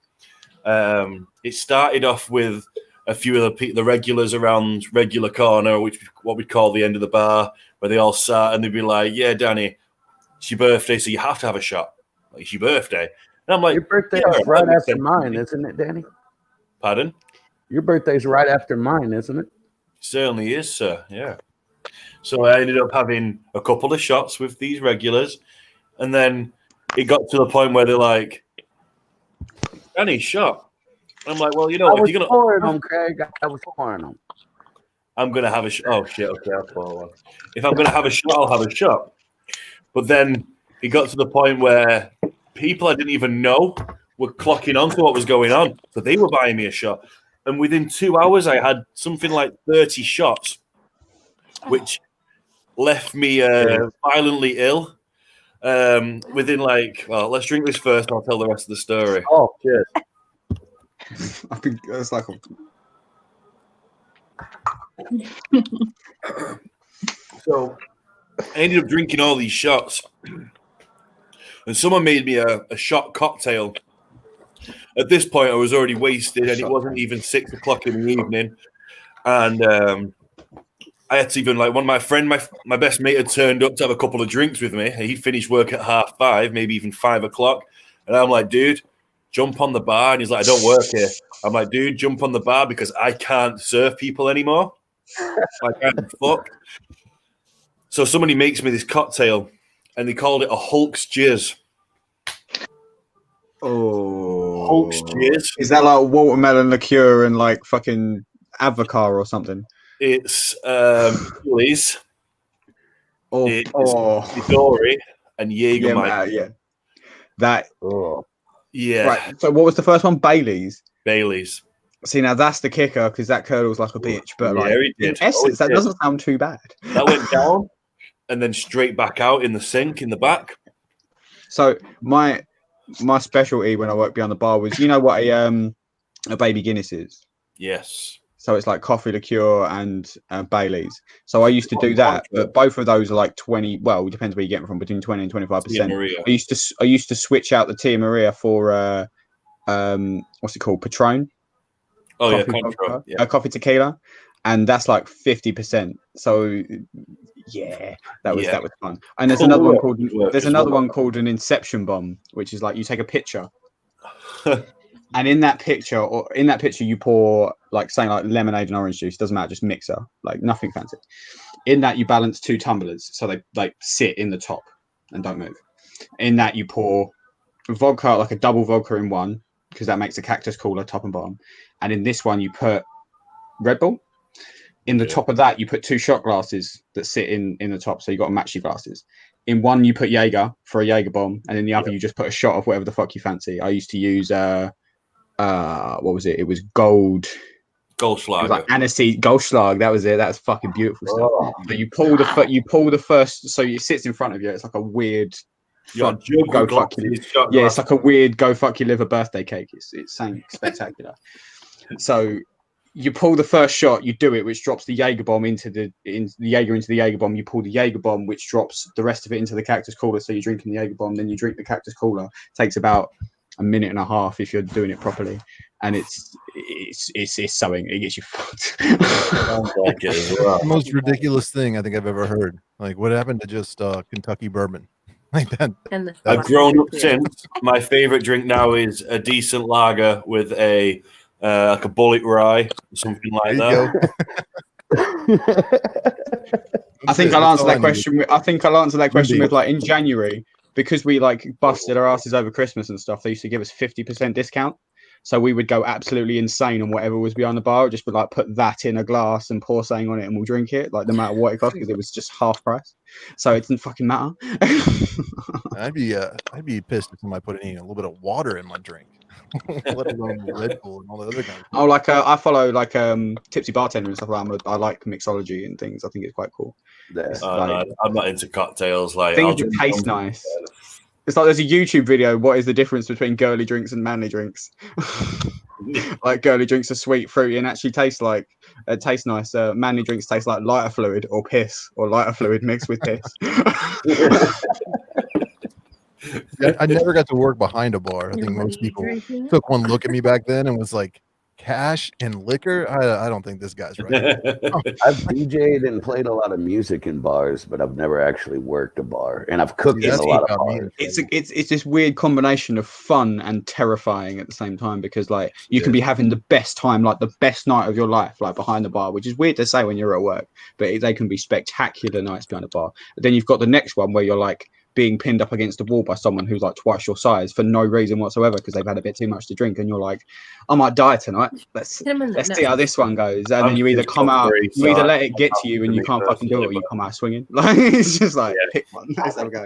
it started off with a few of the regulars around Regular Corner, which what we'd call the end of the bar, where they all sat and they'd be like, "Yeah, Danny, it's your birthday, so you have to have a shot. Like, it's your birthday." And I'm like, "Your birthday is right after mine, isn't it, Danny?" Pardon? "Your birthday's right after mine, isn't it?" Certainly is, sir. Yeah. So I ended up having a couple of shots with these regulars, and then it got to the point where they're like, "Danny, shot." I'm like, "Well, you know, if you're gonna pouring them, Craig, I was pouring them. I'm gonna have a shot." Oh shit! Okay, I'll pour one. If I'm gonna have a shot, I'll have a shot. But then it got to the point where people I didn't even know were clocking on to what was going on, so they were buying me a shot. And within 2 hours, I had something like 30 shots, which left me violently ill. Within well, let's drink this first. I'll tell the rest of the story. Oh shit! I think it's like So I ended up drinking all these shots, and someone made me a shot cocktail. At this point, I was already wasted, and it wasn't even 6 o'clock in the evening. And I had to even, like, one of my friend, my best mate had turned up to have a couple of drinks with me. He'd finished work at 5:30, maybe even 5 o'clock. And I'm like, "Dude, jump on the bar." And he's like, "I don't work here." I'm like, "Dude, jump on the bar because I can't serve people anymore. Like, I'm fucked." So somebody makes me this cocktail, and they called it a Hulk's Jizz. Oh, Hulk's Jizz. Is that like watermelon liqueur and like fucking Avocar or something? It's Chili's. It's Midori and Jägermeister. Yeah. That. Yeah. Right. So what was the first one? Bailey's. Bailey's. See, now that's the kicker because that curdles like a bitch. But Yeah, like it did. in essence, that doesn't sound too bad. That went down and then straight back out in the sink in the back. So my specialty when I worked behind the bar was, you know what a baby Guinness is? Yes. So it's like coffee liqueur and Bailey's. So I used to do that, but both of those are like 20. Well, it depends where you get them from, between 20 and 25%. I used to switch out the Tia Maria for what's it called, Patron. Oh coffee, yeah, Contra, coffee tequila, and that's like 50%. So yeah, that was fun. And there's another one called an Inception bomb, which is like you take a picture. And in that picture, you pour like saying like lemonade and orange juice. Doesn't matter, just mixer, like nothing fancy. In that you balance 2 tumblers, so they like sit in the top and don't move. In that you pour vodka, like a double vodka in one, because that makes a cactus cooler top and bottom. And in this one you put Red Bull. In the top of that you put 2 shot glasses that sit in the top, so you got to match your glasses. In one you put Jaeger for a Jaeger bomb, and in the other you just put a shot of whatever the fuck you fancy. I used to use what was it? It was gold Goldschlager. It was like aniseed Goldschlag. That was it. That's fucking beautiful stuff. So you pull the first. So it sits in front of you. It's like a weird. Go fuck your, yeah, it's like a weird go fuck your liver birthday cake. It's something spectacular. So you pull the first shot, you do it, which drops the Jaeger bomb into the Jaeger into the Jaeger bomb. You pull the Jaeger bomb, which drops the rest of it into the cactus cooler. So you're drinking the Jaeger bomb, then you drink the cactus cooler. It takes about a minute and a half if you're doing it properly, and it's something. It gets you fucked. Like it as well. The most ridiculous thing I think I've ever heard. Like, what happened to just Kentucky bourbon? Like that. I've grown up since. My favorite drink now is a decent lager with a like a bullet rye, something like that. I think I'll answer that question. I think I'll answer that question with like in January, because we like busted our asses over Christmas and stuff. They used to give us 50% discount. So we would go absolutely insane on whatever was behind the bar. Just be like, put that in a glass and pour something on it, and we'll drink it. Like no matter what it cost, because it was just half price. So it didn't fucking matter. I'd be pissed if somebody put a little bit of water in my drink, let alone Red Bull and all the other kinds. Oh, like I follow like Tipsy Bartender and stuff like that. I like mixology and things. I think it's quite cool. It's like, no, I'm not into cocktails. Like things that taste nice. It's like there's a YouTube video. What is the difference between girly drinks and manly drinks? Like girly drinks are sweet, fruity, and actually taste nice. Manly drinks taste like lighter fluid or piss, or lighter fluid mixed with piss. I never got to work behind a bar. I think most people took one look at me back then and was like, cash and liquor? I don't think this guy's right. I've DJ'd and played a lot of music in bars, but I've never actually worked a bar, and I've cooked in a lot of bars. It's this weird combination of fun and terrifying at the same time, because like you can be having the best time, like the best night of your life, like behind the bar, which is weird to say when you're at work, but they can be spectacular nights behind the bar. But then you've got the next one where you're like being pinned up against the wall by someone who's like twice your size for no reason whatsoever, because they've had a bit too much to drink, and you're like, I might die tonight. Let's see how this one goes. And then you either come out, you either let it get to you and you can't fucking do it, or you come out swinging. Like it's just like pick one. Let's have a go.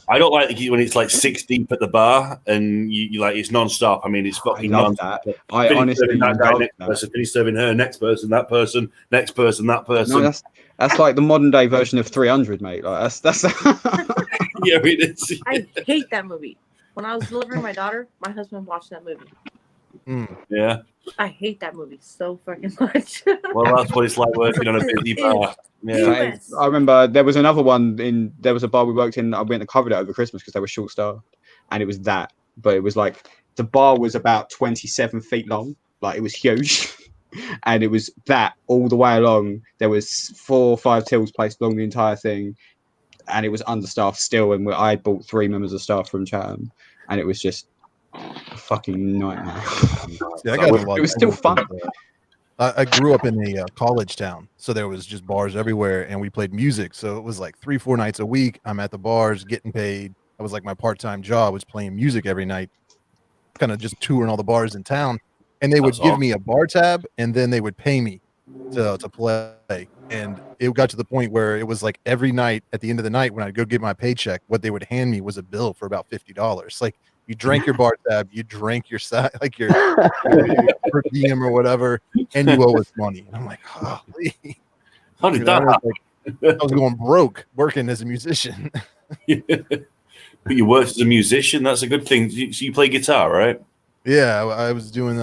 I don't like when it's like 6 deep at the bar and you like it's non-stop. I mean, it's fucking non-stop. I honestly love that. Finish serving her, next person, that person, next person, that person. No, that's like the modern day version of 300, mate. Like that's yeah, it is. I hate that movie. When I was delivering my daughter, my husband watched that movie. Yeah. I hate that movie so fucking much. Well, that's what it's like working on a busy bar. Yeah. I remember there was another one there was a bar we worked in. I went and covered it over Christmas because they were short staffed, and it was that. But it was like the bar was about 27 feet long. Like it was huge. And it was that all the way along. There was 4 or 5 tills placed along the entire thing, and it was understaffed still. And I brought 3 members of staff from Chatham, and it was just a fucking nightmare. Yeah, it was still fun. I grew up in a college town, so there was just bars everywhere, and we played music. So it was like 3-4 nights a week. I'm at the bars getting paid. That was like my part-time job, was playing music every night, kind of just touring all the bars in town. And they would give me a bar tab, and then they would pay me to play. And it got to the point where it was like every night at the end of the night when I'd go get my paycheck, what they would hand me was a bill for about $50. Like you drank your bar tab, you drank your like your per diem or whatever, and you owe us money. And I'm like, holy. How did that happen? I was going broke working as a musician. But you worked as a musician, that's a good thing. So you play guitar, right? Yeah, I was doing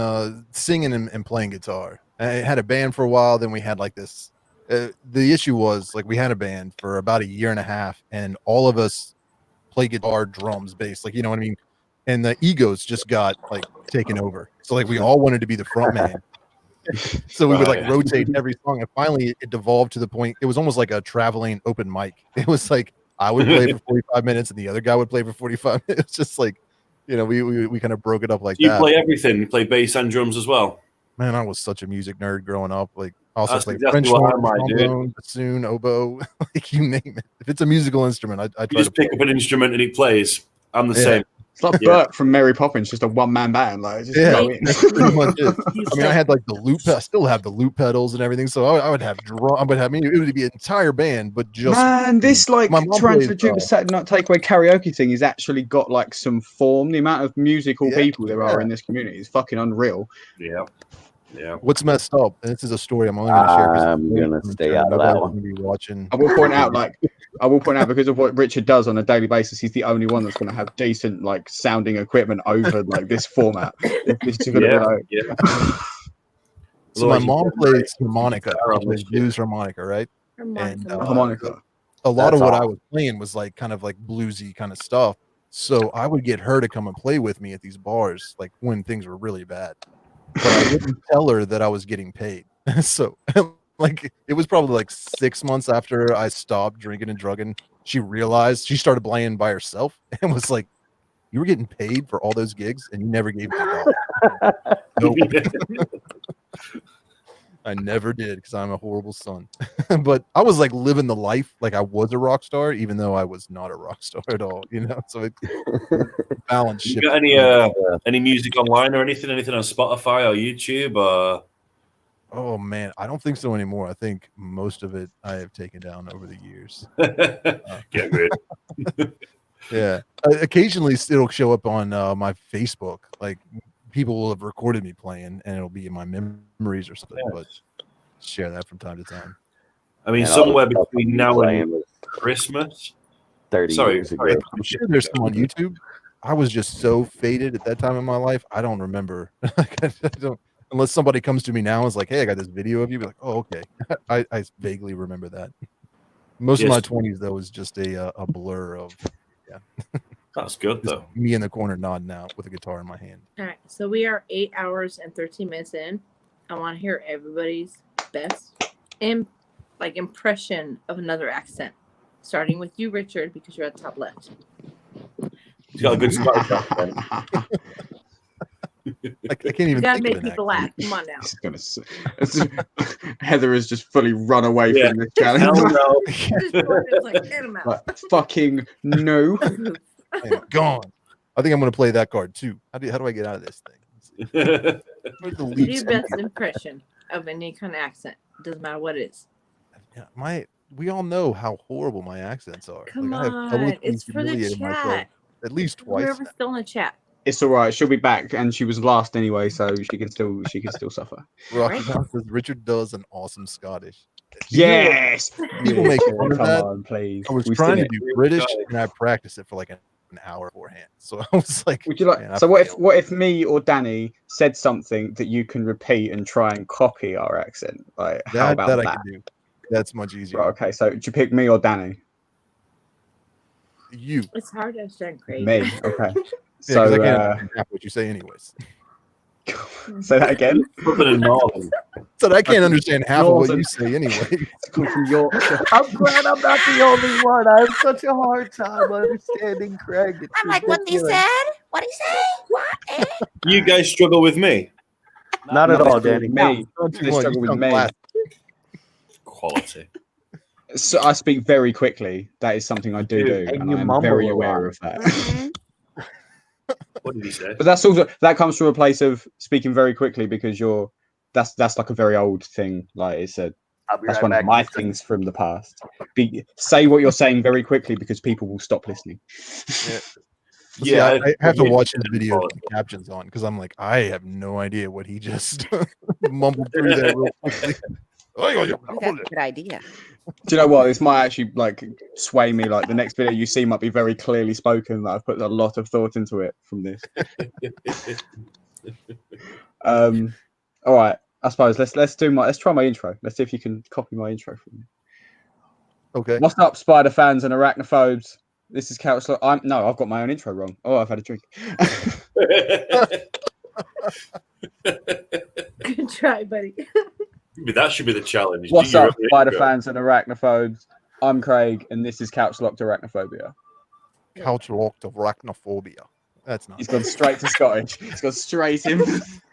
singing and playing guitar. I had a band for a while. Then we had like this. The issue was like we had a band for about 1.5 years, and all of us play guitar, drums, bass, like you know what I mean. And the egos just got like taken over. So like we all wanted to be the front man. So we would like rotate every song, and finally it devolved to the point. It was almost like a traveling open mic. It was like I would play for 45 minutes, and the other guy would play for 45 minutes. It's just like. You know, we kind of broke it up like that. You play everything. You play bass and drums as well. Man, I was such a music nerd growing up. Like, also That's play exactly French what horn, I might do. trombone, bassoon, oboe, like you name it. If it's a musical instrument, I You just pick up an instrument and it plays. I'm the Yeah. same. It's like Bert from Mary Poppins, just a one-man band. Like, just Yeah, go in. that's pretty much it. I mean, I had like the loop. I still have the loop pedals and everything. So I would have drum. I would have. I mean, it would be an entire band, but just Man, this like my mom Tarantula plays, Tuba Saturday Night Takeaway karaoke thing has actually got like some form. The amount of musical people there are in this community is fucking unreal. Yeah. Yeah. What's messed up? And this is a story I'm only going to share. I'm gonna stay out of that one. Be watching. I will point out, because of what Richard does on a daily basis, he's the only one that's going to have decent, like, sounding equipment over like this format. This is going to be like, So my mom plays harmonica, plays blues harmonica, right? And harmonica. A lot of That's what I awesome. was playing was like kind of like bluesy kind of stuff. So I would get her to come and play with me at these bars, like when things were really bad. But I wouldn't tell her that I was getting paid. So like it was probably like 6 months after I stopped drinking and drugging, she realized, she started playing by herself and was like, "You were getting paid for all those gigs and you never gave me a dollar." Nope. I never did because I'm a horrible son. But I was like living the life like I was a rock star, even though I was not a rock star at all, you know. So it balance. You got any music online or anything on Spotify or YouTube or? Oh man, I don't think so anymore. I think most of it I have taken down over the years. Get rid. Yeah, occasionally it'll show up on my Facebook. Like people will have recorded me playing, and it'll be in my memories or something. But share that from time to time. I mean, somewhere between now and Christmas. 30 years ago. I'm sure there's some on YouTube. I was just so faded at that time in my life. I don't remember. I don't, unless somebody comes to me now and is like, "Hey, I got this video of you." Be like, "Oh, okay." I vaguely remember that. Most of my 20s though was just a blur of, yeah. That's good though. Me in the corner nodding out with a guitar in my hand. All right, so we are 8 hours and 13 minutes in. I want to hear everybody's best impression of another accent, starting with you, Richard, because you're at the top left. He's got a good Scottish accent. I can't even. You gotta think make of an people laugh. Come on now. Heather has just fully run away from this challenge. Like, fucking no. I am gone. I think I'm going to play that card too. How do I get out of this thing? Your best impression of any kind of accent. Doesn't matter what it is. Yeah, we all know how horrible my accents are. Come I have on, publicly it's for the humiliated myself chat. at least twice. Whoever's still in the chat. It's all right. She'll be back, and she was last anyway, so she can still suffer. Rocky Mountain says Richard does an awesome Scottish. Yes. People make fun of Come that. on, please. I was We've trying seen to it. do British, and I practiced it for like an hour beforehand. So I was like, Would you like? man, I So failed. what if me or Danny said something that you can repeat and try and copy our accent? Like how about that? I can do. That's much easier. Right, okay, so do you pick me or Danny? You. It's hard to understand, Craig. Me. Okay. Yeah, So 'cause I can't understand half what you say anyways. say that again. Said I can't understand half of what you say anyway. From Yorkshire. I'm glad I'm not the only one. I have such a hard time understanding Craig. It's I'm like, what he ridiculous. said? What he say? What? You guys struggle with me. Not at all, Danny. Me. Not too They much. struggle You with sound me. Quality. So I speak very quickly. That is something I do, And and you I'm mumble very a aware lot. of that. What did he say? But that's also that comes from a place of speaking very quickly because that's like a very old thing. Like it's I'll be that's right one back. of my things from the past. Say what you're saying very quickly because people will stop listening. Yeah, I have to watch his video with the captions on because I'm like, I have no idea what he just mumbled through there real quickly. That's a good idea. Do you know what? This might actually like sway me. Like the next video you see might be very clearly spoken. That I've put a lot of thought into it from this. All right. I suppose let's try my intro. Let's see if you can copy my intro from me. Okay. What's up, spider fans and arachnophobes? This is Couchlocked. I've got my own intro wrong. Oh, I've had a drink. Good try, buddy. Maybe that should be the challenge. What's Do your up, own spider intro. fans and arachnophobes? I'm Craig, and this is Couchlocked Arachnophobia. Couchlocked Arachnophobia. That's not. He's gone straight to Scottish. He's gone straight in.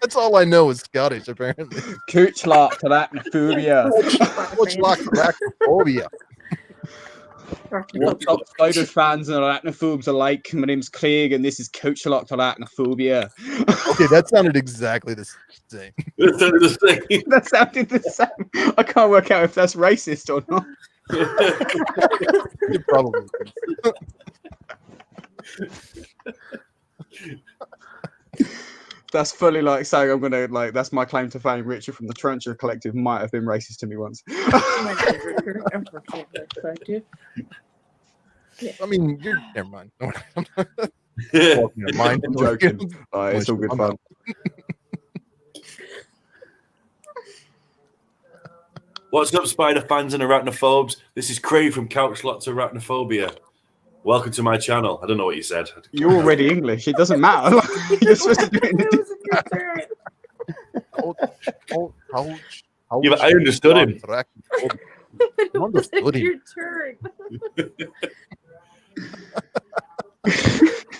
That's all I know is Scottish, apparently. Couchlocked Arachnophobia. Couchlocked Arachnophobia. What's up, spider fans and arachnophobes alike? My name's Craig, and this is Couchlocked Arachnophobia. Okay, that sounded exactly the same. That sounded the same. That sounded the same. I can't work out if that's racist or not. It probably is. That's fully like saying I'm gonna like. That's my claim to fame. Richard from the Tarantula Collective might have been racist to me once. I mean, you're never mind. I'm joking. It's all good fun. What's up, spider fans and arachnophobes? This is Craig from Couchlocked Arachnophobia. Welcome to my channel. I don't know what you said. You're already English. It doesn't matter. You're supposed to do it in Yeah, but I understood him. Your turn.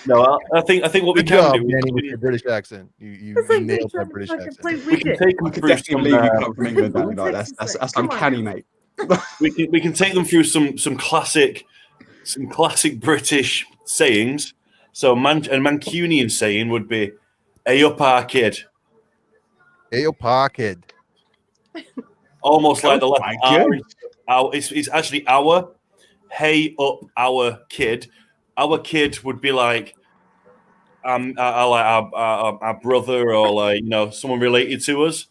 No, I think what we Good can job, do. Danny, with your British accent. You It's like me nailed trying that to British fucking accent. play We can take them I could through definitely some. believe you come from England, Danny. Like that's uncanny, mate. We can take them through some classic British sayings. So a Mancunian saying would be "Hey up, our kid." Hey up, our kid. Almost like the letter my R. God. It's actually our. Hey up, our kid. Our kid would be like our brother or like someone related to us.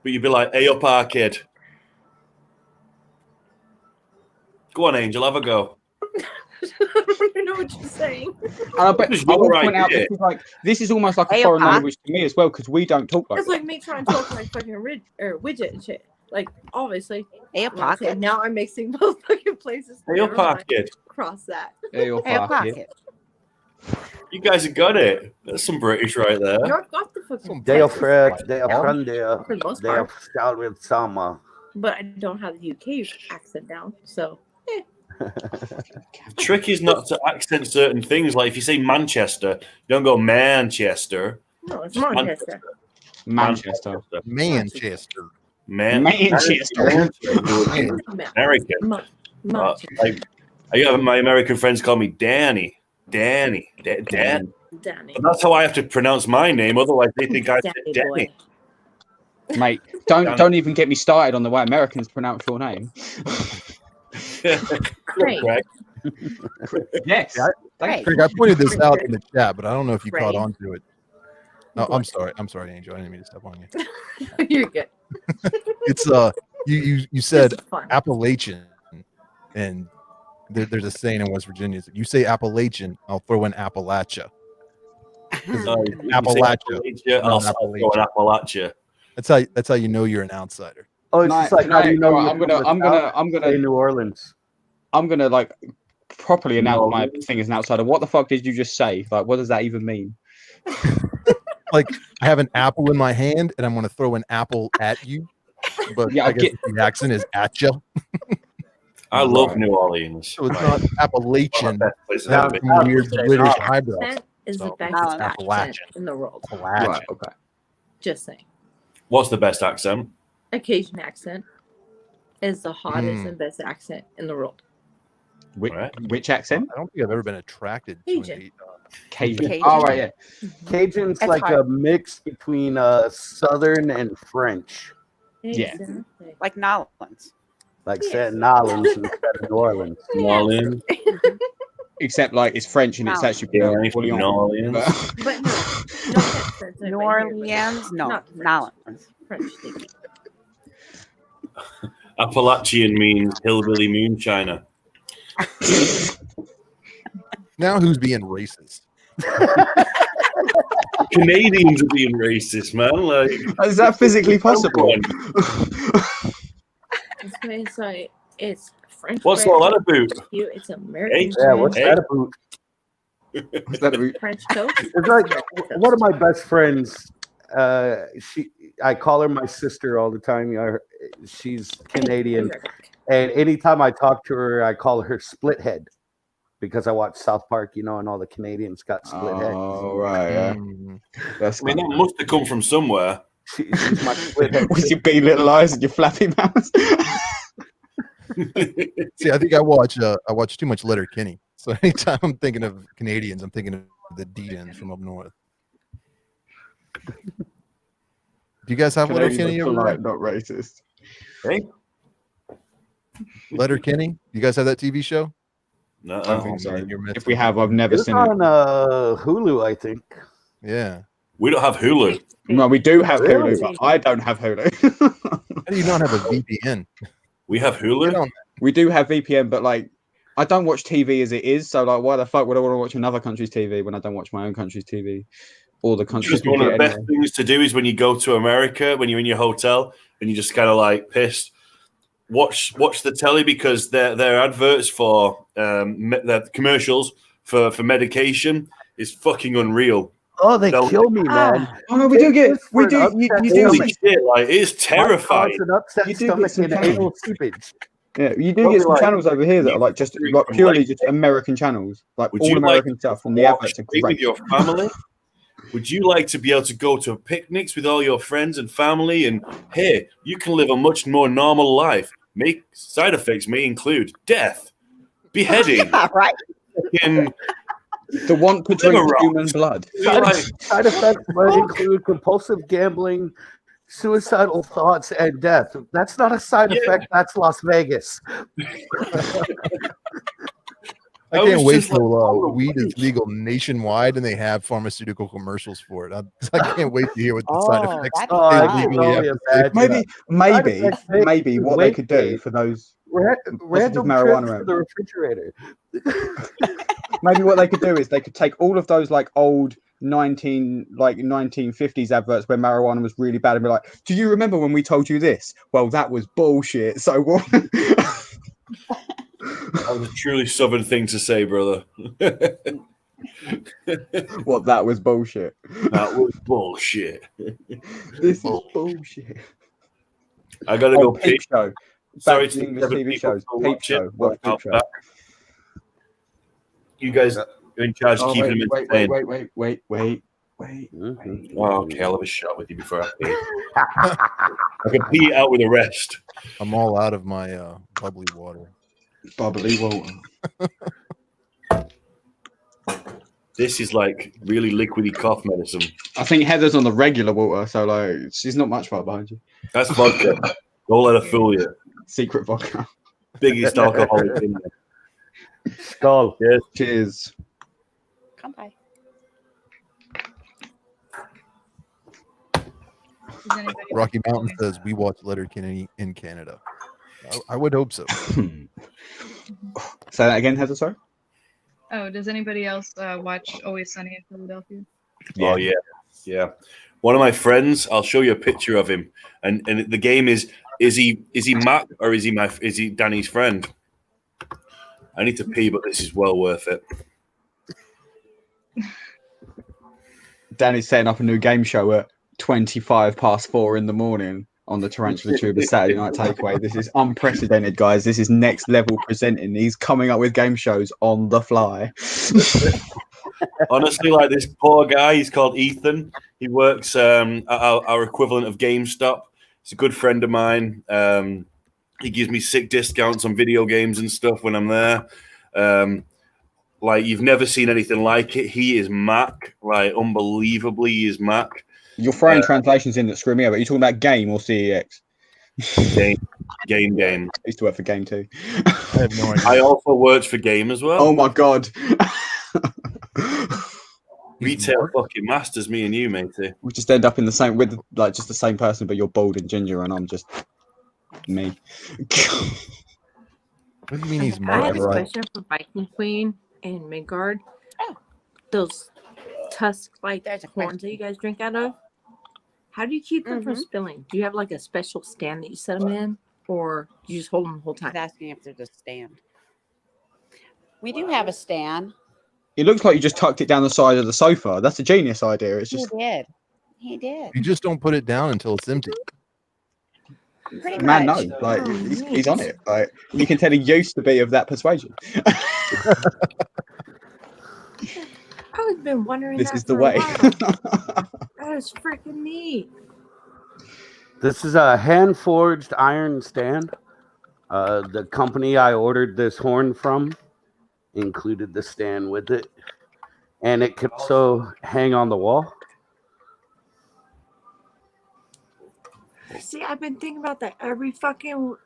But you'd be like, "Hey up, our kid." Go on, Angel, have a go. I don't even know what you're saying. I will point out this is almost like a foreign language to me as well because we don't talk like It's like me trying to talk like fucking widget and shit. Like, obviously. Hey, pocket. Now I'm mixing both fucking places. Hey up, our kid. Cross that. Hey up, pocket. You guys have got it. That's some British right there. You've got the fucking Det är For från the most det är part. självt samma. But I don't have the UK accent down, so. The trick is not to accent certain things. Like if you say Manchester, you don't go Manchester. No, it's Manchester. Manchester. Manchester. American. My American friends call me Danny. Danny. But that's how I have to pronounce my name. Otherwise, they think I said Danny. Mate, don't even get me started on the way Americans pronounce your name. Craig. Yes. Craig, I pointed this out in the chat, but I don't know if you caught Craig. on to it. No, I'm sorry, Angel. I didn't mean to step on you. You're good. It's you said It's fun. Appalachian, and there's a saying in West Virginia: you say Appalachian, I'll throw in Appalachia. Appalachia. I'll throw in Appalachia. That's how you know you're an outsider. Oh, it's just like how do you know? I'm gonna New Orleans. I'm gonna like properly announce my thing as an outsider. What the fuck did you just say? Like, what does that even mean? Like I have an apple in my hand, and I'm going to throw an apple at you. But Yeah, I guess the accent is at you. I love New Orleans. So it's not Appalachian. Place That to some weird British eyebrows. Accent is the So best it's accent Appalachian. in the world. Appalachian. Right, okay. Just saying. What's the best accent? Cajun accent is the hottest and best accent in the world. Which accent? I don't think I've ever been attracted to Cajun. Cajun. Oh, right, yeah. Cajun's That's like hard. a mix between Southern and French, Yeah. Exactly. Like Nolans. like St. Nolans instead of New Orleans. New Orleans. Except like it's French and it's No. actually Yeah, pronounced New Orleans. But no offense, New everybody here, Orleans? but No, not French. Nolans. French speaking. Appalachian means hillbilly moonshiner. Now who's being racist? Canadians are being racist, man. Like, Is that physically possible? It's like it's French. What's bread, all that about? It's American. Hey, Yeah, what's bread, that about? Is that a- French toast. It's like one of my best friends. I call her my sister all the time. She's Canadian, and anytime I talk to her, I call her Split Head because I watch South Park, and all the Canadians got split heads. Oh, right, yeah. That's I mean, that must have come from somewhere. She's my split head. With your big little eyes and your flappy mouth. See, I think I watch too much Letterkenny. So anytime I'm thinking of Canadians, I'm thinking of the D-ends from up north. Do you guys have Letterkenny over there? Not racist. Hey? Letterkenny? You guys have that TV show? No, I don't think so. Man, you're missing If we have, I've never It's seen on it. Hulu, I think. Yeah. We don't have Hulu. No, we do have Hulu, Really? but I don't have Hulu. How do you not have a VPN? We have Hulu. We do have VPN, but like, I don't watch TV as it is. So like, why the fuck would I want to watch another country's TV when I don't watch my own country's TV or the country's Just one of TV the best anyway? things to do is when you go to America, when you're in your hotel and you're just kind of like pissed. Watch the telly because their adverts for their commercials for medication is fucking unreal. Oh, they kill me, man. Oh, we do get we do you do Holy shit! Like it's terrifying. An upset You do stomach get some and channels. anal seepage. Yeah, you do Probably get some like- channels over here that are like just like purely just American channels, like Would all you American like stuff to from the watch adverts are it with great. your family? Would you like to be able to go to picnics with all your friends and family? And hey, you can live a much more normal life. Side effects may include death, beheading, right? fucking The want to drink liver rot. human blood. Side effects might include compulsive gambling, suicidal thoughts, and death. That's not a side effect. That's Las Vegas. I I can't was wait just like, till oh, weed is legal nationwide and they have pharmaceutical commercials for it. I can't wait to hear what the side Oh, effects that'd they be fun. legally have to say. Maybe what they could do for those positive Random marijuana trips to the refrigerator. maybe what they could do is they could take all of those like old 1950s adverts where marijuana was really bad and be like, do you remember when we told you this? Well, that was bullshit. So what? That was a truly southern thing to say, brother. What, that was bullshit. That was bullshit. This is bullshit. I gotta go Peep pee. Show. Sorry Back to to the English seven TV people shows. to Peep watch Show. it. Watch I'll Peep Show. back. You guys are in charge of keeping them entertained. Wait. Oh, okay, I'll have a shot with you before I pee. I can pee out with the rest. I'm all out of my bubbly water. Bubbly water. This is like really liquidy cough medicine. I think Heather's on the regular water, so like she's not much far behind you. That's vodka. Don't let her fool you. Secret vodka. Biggest alcoholic in there. Skull. Yes. Cheers. Come by. Rocky Mountain says we watch Letterkenny in Canada. I would hope so. Say that again, Heather, sorry? Oh, does anybody else watch Always Sunny in Philadelphia? Oh yeah. One of my friends, I'll show you a picture of him, and the game is he Mac or is he Danny's friend? I need to pee, but this is well worth it. Danny's setting up a new game show at 4:25 in the morning on the Tarantula Tuber Saturday Night Takeaway. This is unprecedented, guys. This is next level presenting. He's coming up with game shows on the fly. Honestly, like this poor guy, he's called Ethan. He works at our equivalent of GameStop. He's a good friend of mine. He gives me sick discounts on video games and stuff when I'm there. Like you've never seen anything like it. He is Mac, like unbelievably, he is Mac. You're throwing translations in that screw me up. Are you talking about game or CEX? Game. I used to work for Game too. I have no idea. I also worked for Game as well. Oh my god. Retail fucking masters, me and you, matey. We just end up in the same with like just the same person, but you're bald and ginger, and I'm just me. What do you mean he's I have a Mark? question for Viking Queen and Midgard. Those tusks like horns that you guys drink out of. How do you keep them from spilling? Do you have like a special stand that you set them in, or do you just hold them the whole time? He's asking if there's a stand. We do have a stand. It looks like you just tucked it down the side of the sofa. That's a genius idea. It's just He did. You just don't put it down until it's empty. Pretty man, much. no, like he's on it. Like you can tell he used to be of that persuasion. I've been wondering. This that is the for a way. while. That is freaking neat. This is a hand-forged iron stand. The company I ordered this horn from included the stand with it, and it can also hang on the wall. See, I've been thinking about that every fucking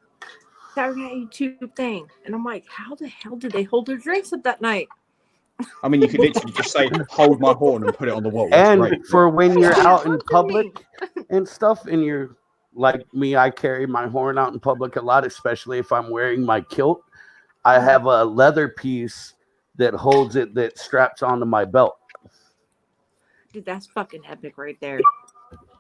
Saturday Night YouTube thing, and I'm like, how the hell did they hold their drinks up that night? I mean, you could literally just say, "Hold my horn" and put it on the wall. It's And great. for when you're out in public and stuff, and you're like me, I carry my horn out in public a lot, especially if I'm wearing my kilt. I have a leather piece that holds it, that straps onto my belt. Dude, that's fucking epic right there.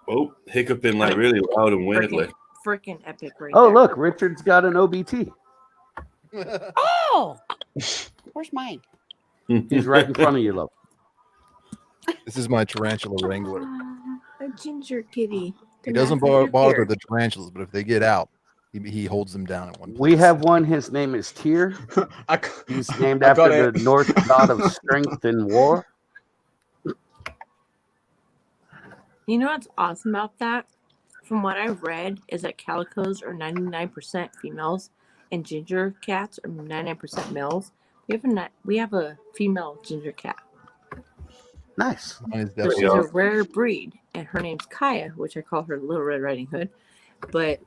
Oh, hiccuping like really loud and weirdly. Freaking epic right Oh, there. look, Richard's got an OBT. Oh, where's mine? He's right in front of you, love. This is my tarantula wrangler. A ginger kitty. He doesn't bother the tarantulas, but if they get out, he holds them down at one place. We have one. His name is Tyr. He's named after the Norse god of strength and war. You know what's awesome about that? From what I've read, is that calicos are 99% females and ginger cats are 99% males. We have a female ginger cat. Nice. She's a rare breed, and her name's Kaya, which I call her Little Red Riding Hood. But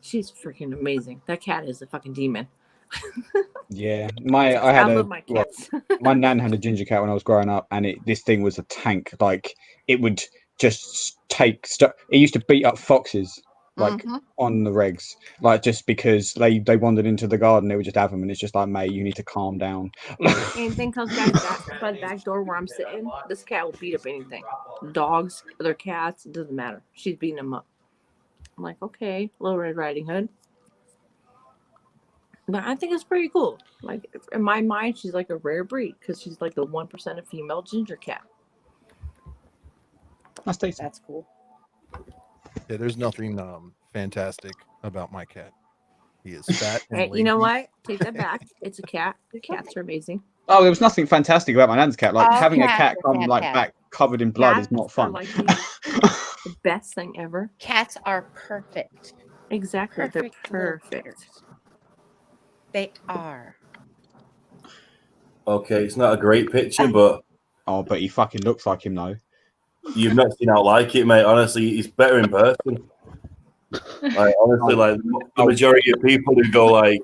she's freaking amazing. That cat is a fucking demon. Yeah, I love my cats. My nan had a ginger cat when I was growing up, and this thing was a tank. Like, it would just take stuff. It used to beat up foxes, like on the regs, like just because they wandered into the garden, they would just have them, and it's just like, mate, you need to calm down. Anything comes back by the back door where I'm sitting, this cat will beat up anything. Dogs, other cats, it doesn't matter. She's beating them up. I'm like, okay, Little Red Riding Hood. But I think it's pretty cool. Like, in my mind, she's like a rare breed because she's like the 1% of female ginger cat. That's cool. Yeah, there's nothing fantastic about my cat. He is fat. And Hey, you know lazy. what? Take that back. It's a cat. Cats are amazing. Oh, there was nothing fantastic about my nan's cat. Like, Oh, having a cats cat are come like fantastic. back covered in blood is Cats not are fun. like the best thing ever. Cats are perfect. Exactly. They're Perfect. perfect. They are. Okay, it's not a great picture, but but he fucking looks like him though. You've not seen how like it, mate. Honestly, he's better in person. Like, honestly, like the majority of people who go like,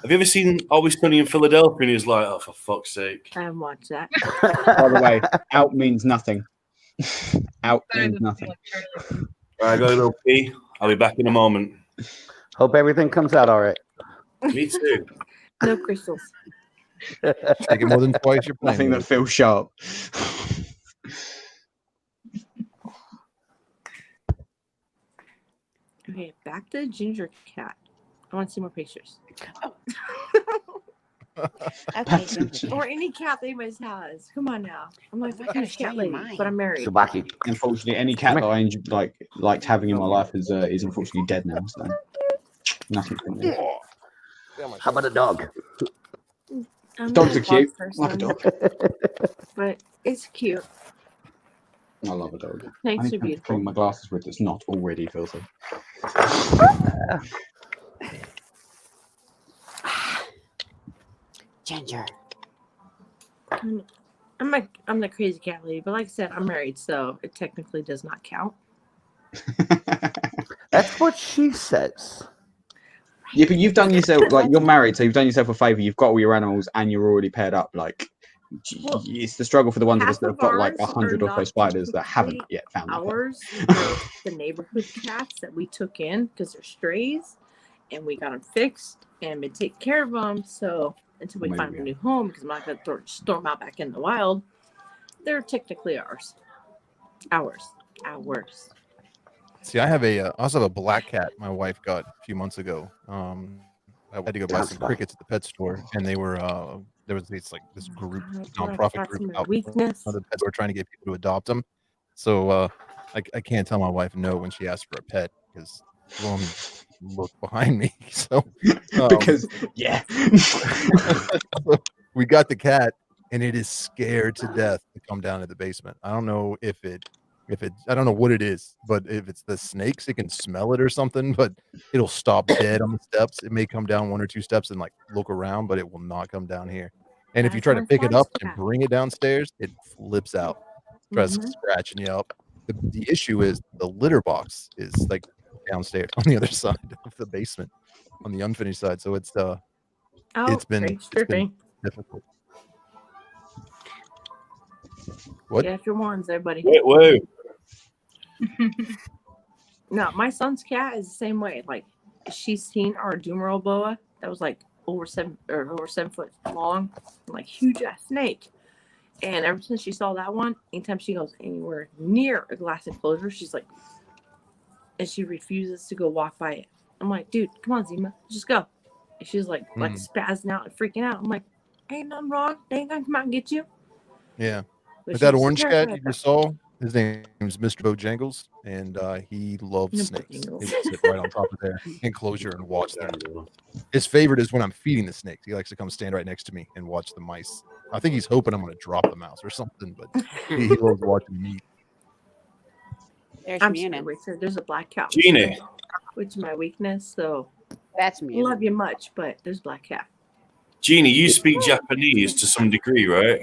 "Have you ever seen Always Sunny in Philadelphia?" And he's like, "Oh, for fuck's sake!" I haven't watched that. By the way, out means nothing. Out means nothing. Right, I got a little pee. I'll be back in a moment. Hope everything comes out all right. Me too. No crystals. Take it more than twice your plan. Nothing that feels sharp. Okay, back to the ginger cat. I want to see more pictures. Okay. Or any cat that anybody's has. Come on now. I'm like, I I gotta got a show cat you lady, mine. but I'm married. Sabaki. Unfortunately, any cat that I liked having in my life is unfortunately dead now. So nothing from me. How about a dog? I'm Dogs not are a cute. dog I love a person, dog. but it's cute. I love a dog. Thanks, I need you're to beautiful. clean my glasses with that's not already filthy. Ginger. I'm the crazy cat lady, but like I said, I'm married, so it technically does not count. That's what she says. Yeah, but you've done yourself like you're married, so you've done yourself a favor. You've got all your animals, and you're already paired up. Like, it's the struggle for the ones of us that have got like 100 or so spiders that haven't yet found their pair. Ours, are the neighborhood cats that we took in because they're strays, and we got them fixed and been taking care of them. So until we find a new home, because I'm not going to storm out back in the wild, they're technically ours. Ours. See, I also have a black cat my wife got a few months ago. I had to go buy some crickets at the pet store, and they were there was this group, nonprofit group out the pet store trying to get people to adopt them. So I can't tell my wife no when she asks for a pet because she won't look behind me. So because yeah, so we got the cat, and it is scared to death to come down to the basement. I don't know if I don't know what it is, but if it's the snakes, it can smell it or something, but it'll stop dead on the steps. It may come down 1 or 2 steps and like look around, but it will not come down here. And if you try to pick it up and bring it downstairs, it flips out, tries scratching you up. The issue is the litter box is like downstairs on the other side of the basement on the unfinished side. So it's been difficult. What? Yeah, your ones there, buddy. Whoa. No, my son's cat is the same way. Like, she's seen our Dumeral boa that was like over 7 foot long, like huge ass snake. And ever since she saw that one, anytime she goes anywhere near a glass enclosure, she's like, and she refuses to go walk by it. I'm like, dude, come on, Zima, just go. And she's like spazzing out and freaking out. I'm like, ain't nothing wrong. They ain't gonna come out and get you. Yeah. But But that she's orange cat terrified you of just saw, his name is Mr. Bojangles, and he loves snakes. He would sit right on top of their enclosure and watch them. His favorite is when I'm feeding the snakes. He likes to come stand right next to me and watch the mice. I think he's hoping I'm going to drop the mouse or something, but he loves watching me. There's I'm Munin. sorry, there's a black cat. Jeannie. Which is my weakness, so That's Munin. love you much, but there's black cat. Jeannie, you speak Japanese to some degree, right?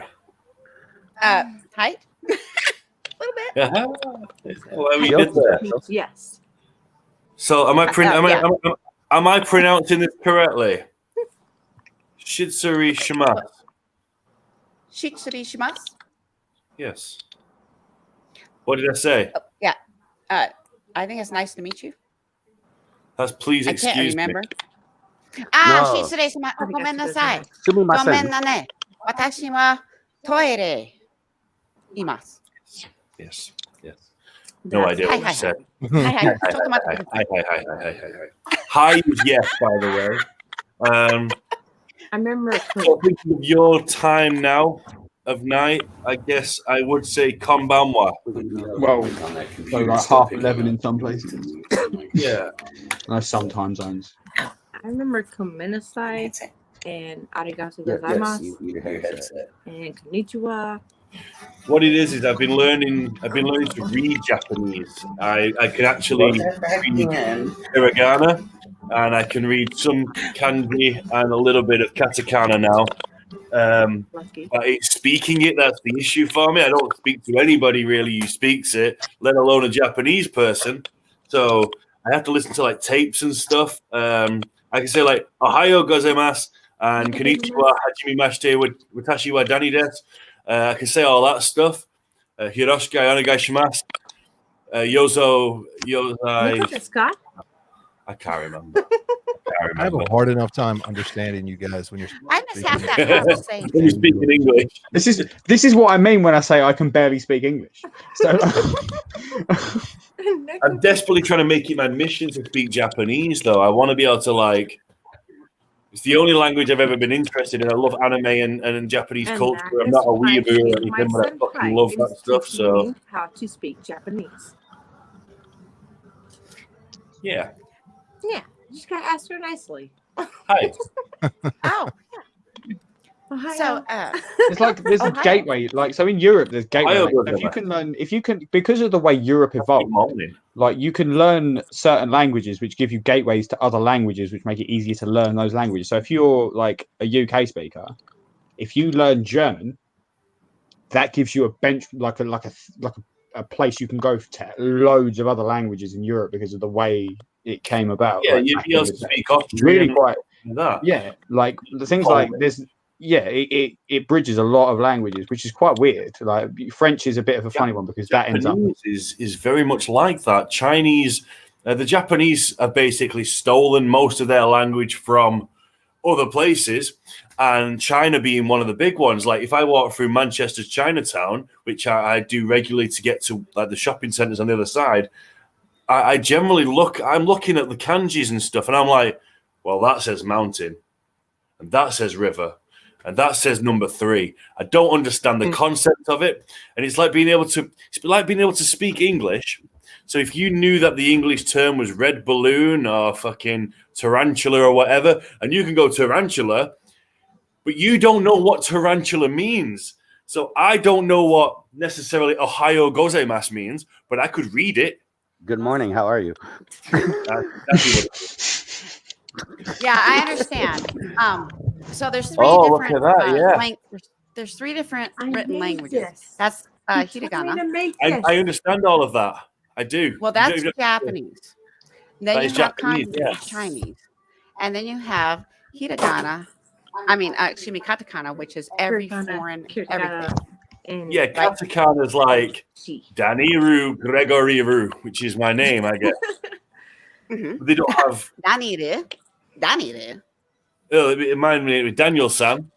Height? Well, we did that. Yes. So am I pronouncing this correctly? Shitsuri Shimas. Shitsuri shimasu? Yes. What did I say? Yeah. I think it's nice to meet you. That's please I excuse can't remember. me. Shitsuri shimasu. ごめんなさい。すみません。ごめんなね。私はトイレいます。 Yes. Yes. No idea what you said. Hi is yes, by the way. I remember thinking of your time now of night, I guess I would say konbanwa. Well, so like 11:30 in some places. Yeah. No, some time zones. I remember Komenasai and arigato gozaimasu and konnichiwa. What it is I've been learning to read Japanese. I can actually read hiragana, and I can read some kanji and a little bit of katakana now. But it's speaking it that's the issue for me. I don't speak to anybody really who speaks it, let alone a Japanese person. So I have to listen to like tapes and stuff. I can say like Ohayo gozaimasu and konnichiwa, hajime mashite, watashi wa Dani desu. I can say all that stuff. Hiroshikai onegai shimasu. Yozo. I can't remember. I have a hard enough time understanding you guys when you're When you're speaking English. This is what I mean when I say I can barely speak English. So I'm desperately trying to make it my mission to speak Japanese, though. I want to be able to like. It's the only language I've ever been interested in. I love anime and Japanese culture. I'm not a weeaboo or anything, but I fucking love that stuff. So how to speak Japanese. Yeah. Yeah. You just gotta ask her nicely. Hi. Oh. So it's like there's a gateway. Like so in Europe, there's gateway. Like, if you can because of the way Europe evolved, like you can learn certain languages which give you gateways to other languages, which make it easier to learn those languages. So if you're like a UK speaker, if you learn German, that gives you a bench like a place you can go to loads of other languages in Europe because of the way it came about. Yeah, like, you'd be able to speak Austrian. Really quite. That. Yeah, like the things like this. Yeah, it bridges a lot of languages, which is quite weird. Like French is a bit of a funny one because that ends up is very much like that. Chinese, the Japanese have basically stolen most of their language from other places, and China being one of the big ones. Like if I walk through Manchester's Chinatown, which I do regularly to get to like the shopping centres on the other side, I generally I'm looking at the kanjis and stuff, and I'm like, well, that says mountain, and that says river. And that says number 3. I don't understand the concept of it, and it's like being able to speak English. So if you knew that the English term was red balloon or fucking tarantula or whatever, and you can go tarantula, but you don't know what tarantula means. So I don't know what necessarily Ohayo gozaimasu means, but I could read it. Good morning. How are you? Yeah, I understand. So there's 3 different there's 3 different written languages. That's hiragana. I understand all of that. I do. Well, that's Japanese. Then you have Japanese, Chinese. And then you have hiragana. I mean, katakana, which is every foreign everything. And Yeah, katakana's like Daniru Gregoriru, which is my name, I guess. They don't have. Danire. My name is Daniel San.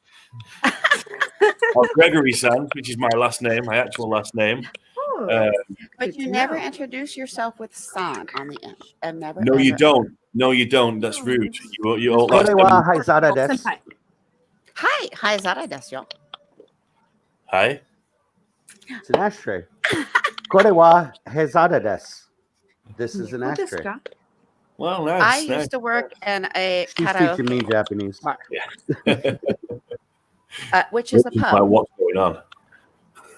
Or Gregory San, which is my last name, my actual last name. But you never introduce yourself with san on the end. And never. No, you ever, don't. No, you don't. That's rude. You all last Konniwa, Haizada desu. Hi, Zara desu yo. Hi. It's an ashtray. Konniwa, Haizada desu. This is an ashtray. Well, I nice. used to work in a She's teaching me karaoke Japanese. bar, which is a pub What's going on?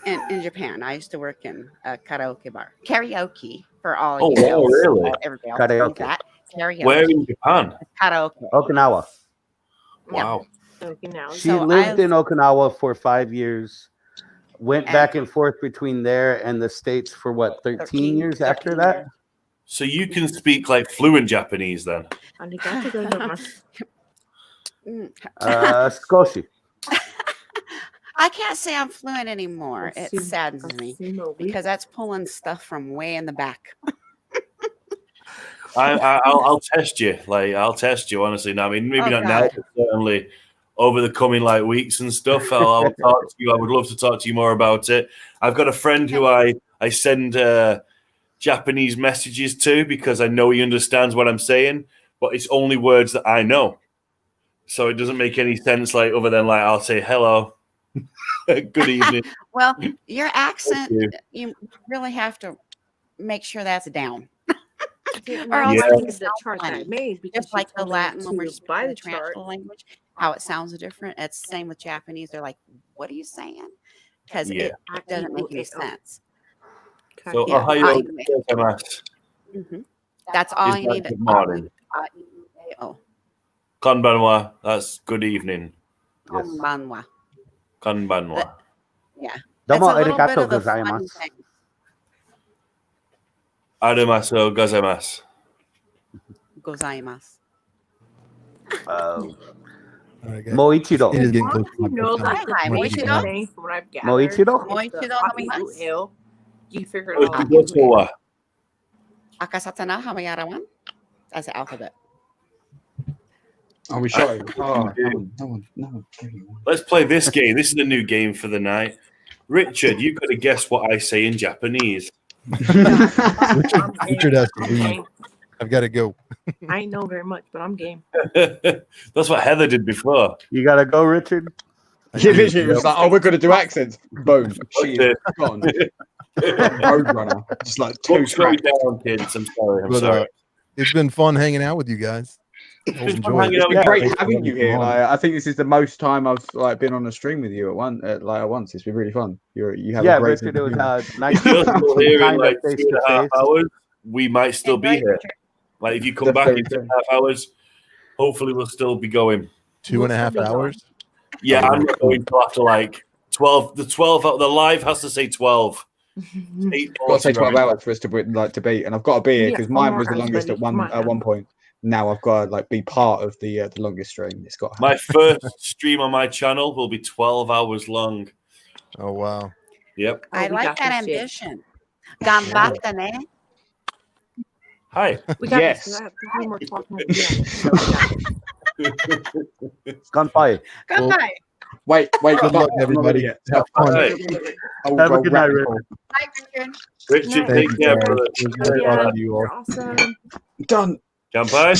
in Japan. I used to work in a karaoke bar. Karaoke for all Oh, you wow, girls. really? Everybody else Karaoke. knows that. Karaoke. Where in Japan? Karaoke. Okinawa. Wow. She lived in Okinawa for 5 years. Went back and forth between there and the States for what, 13 years after that? So you can speak like fluent Japanese then? Skoshi. I can't say I'm fluent anymore. It saddens me because that's pulling stuff from way in the back. I'll test you. Like I'll test you honestly. Now, I mean, maybe not now, but certainly over the coming like weeks and stuff. I'll talk to you. I would love to talk to you more about it. I've got a friend who I send Japanese messages to because I know he understands what I'm saying, but it's only words that I know. So it doesn't make any sense. Like other than like I'll say hello, good evening. Well, your accent, you really have to make sure that's down. Or else the chart that I made because just like the told me Latin when we're to speaking buy the the chart. Tarantula language, how it sounds different. It's the same with Japanese. They're like, "What are you saying?" Because it doesn't make any sense. So Yeah, Ohio gozaimasu. That's all Is you that need. good morning? Oh, Konbanwa. That's good evening. konbanwa. Konbanwa. Yeah. Domo It's a little bit arigato of a fun gozaimasu. thing. Arimasu gozaimasu. Gozaimasu. Moichido. It is getting close to my No, bedtime. that's the Hi, basic Moichido. thing from what I've gathered. Moichido? It's the Moichido coffee nomimasu. root ale. You figure Oh, it out. Gotowa. Akasatana hamayarawan. That's the alphabet. Are we showing? Oh, No. Let's play this game. This is a new game for the night. Richard, you've got to guess what I say in Japanese. Richard has to leave. I've got to go. I ain't know very much, but I'm game. That's what Heather did before. You gotta go, Richard. Yeah, literally, it was like, oh, we're going to do accents. Boom. She is gone. Roadrunner. Just like two Slow tracks. down, kids. I'm sorry. I'm But, sorry. it's been fun hanging out with you guys. I've enjoyed it. It's been great Thanks for having you having me here. on. Like, I think this is the most time I've like been on a stream with you at once. It's been really fun. You have a great Richard, it was sense of nice If you're still here in kind like of 2.5 hours, we might still be here. Like if you come back in 2.5 hours, hopefully we'll still be going. 2.5 hours? Yeah, I'm not going till after like 12. The live has to say 12. It's got to take 12 hours for us to beat, and I've got to be here because mine was the longest at one point. Now I've got to like be part of the longest stream. It's got to My first stream on my channel will be 12 hours long. Oh wow! Yep. I like that ambition. Gambatta ne. Hi. We got Yes. this. We more talking at the end. Kanpai. Goodbye. Wait. Good luck, everybody. Have fun. Have a good night, Richard. Bye, Richard. Richard, Thank take you, care, guys. brother. It was great Yeah, talking to you all. you're awesome. Done. Kanpai.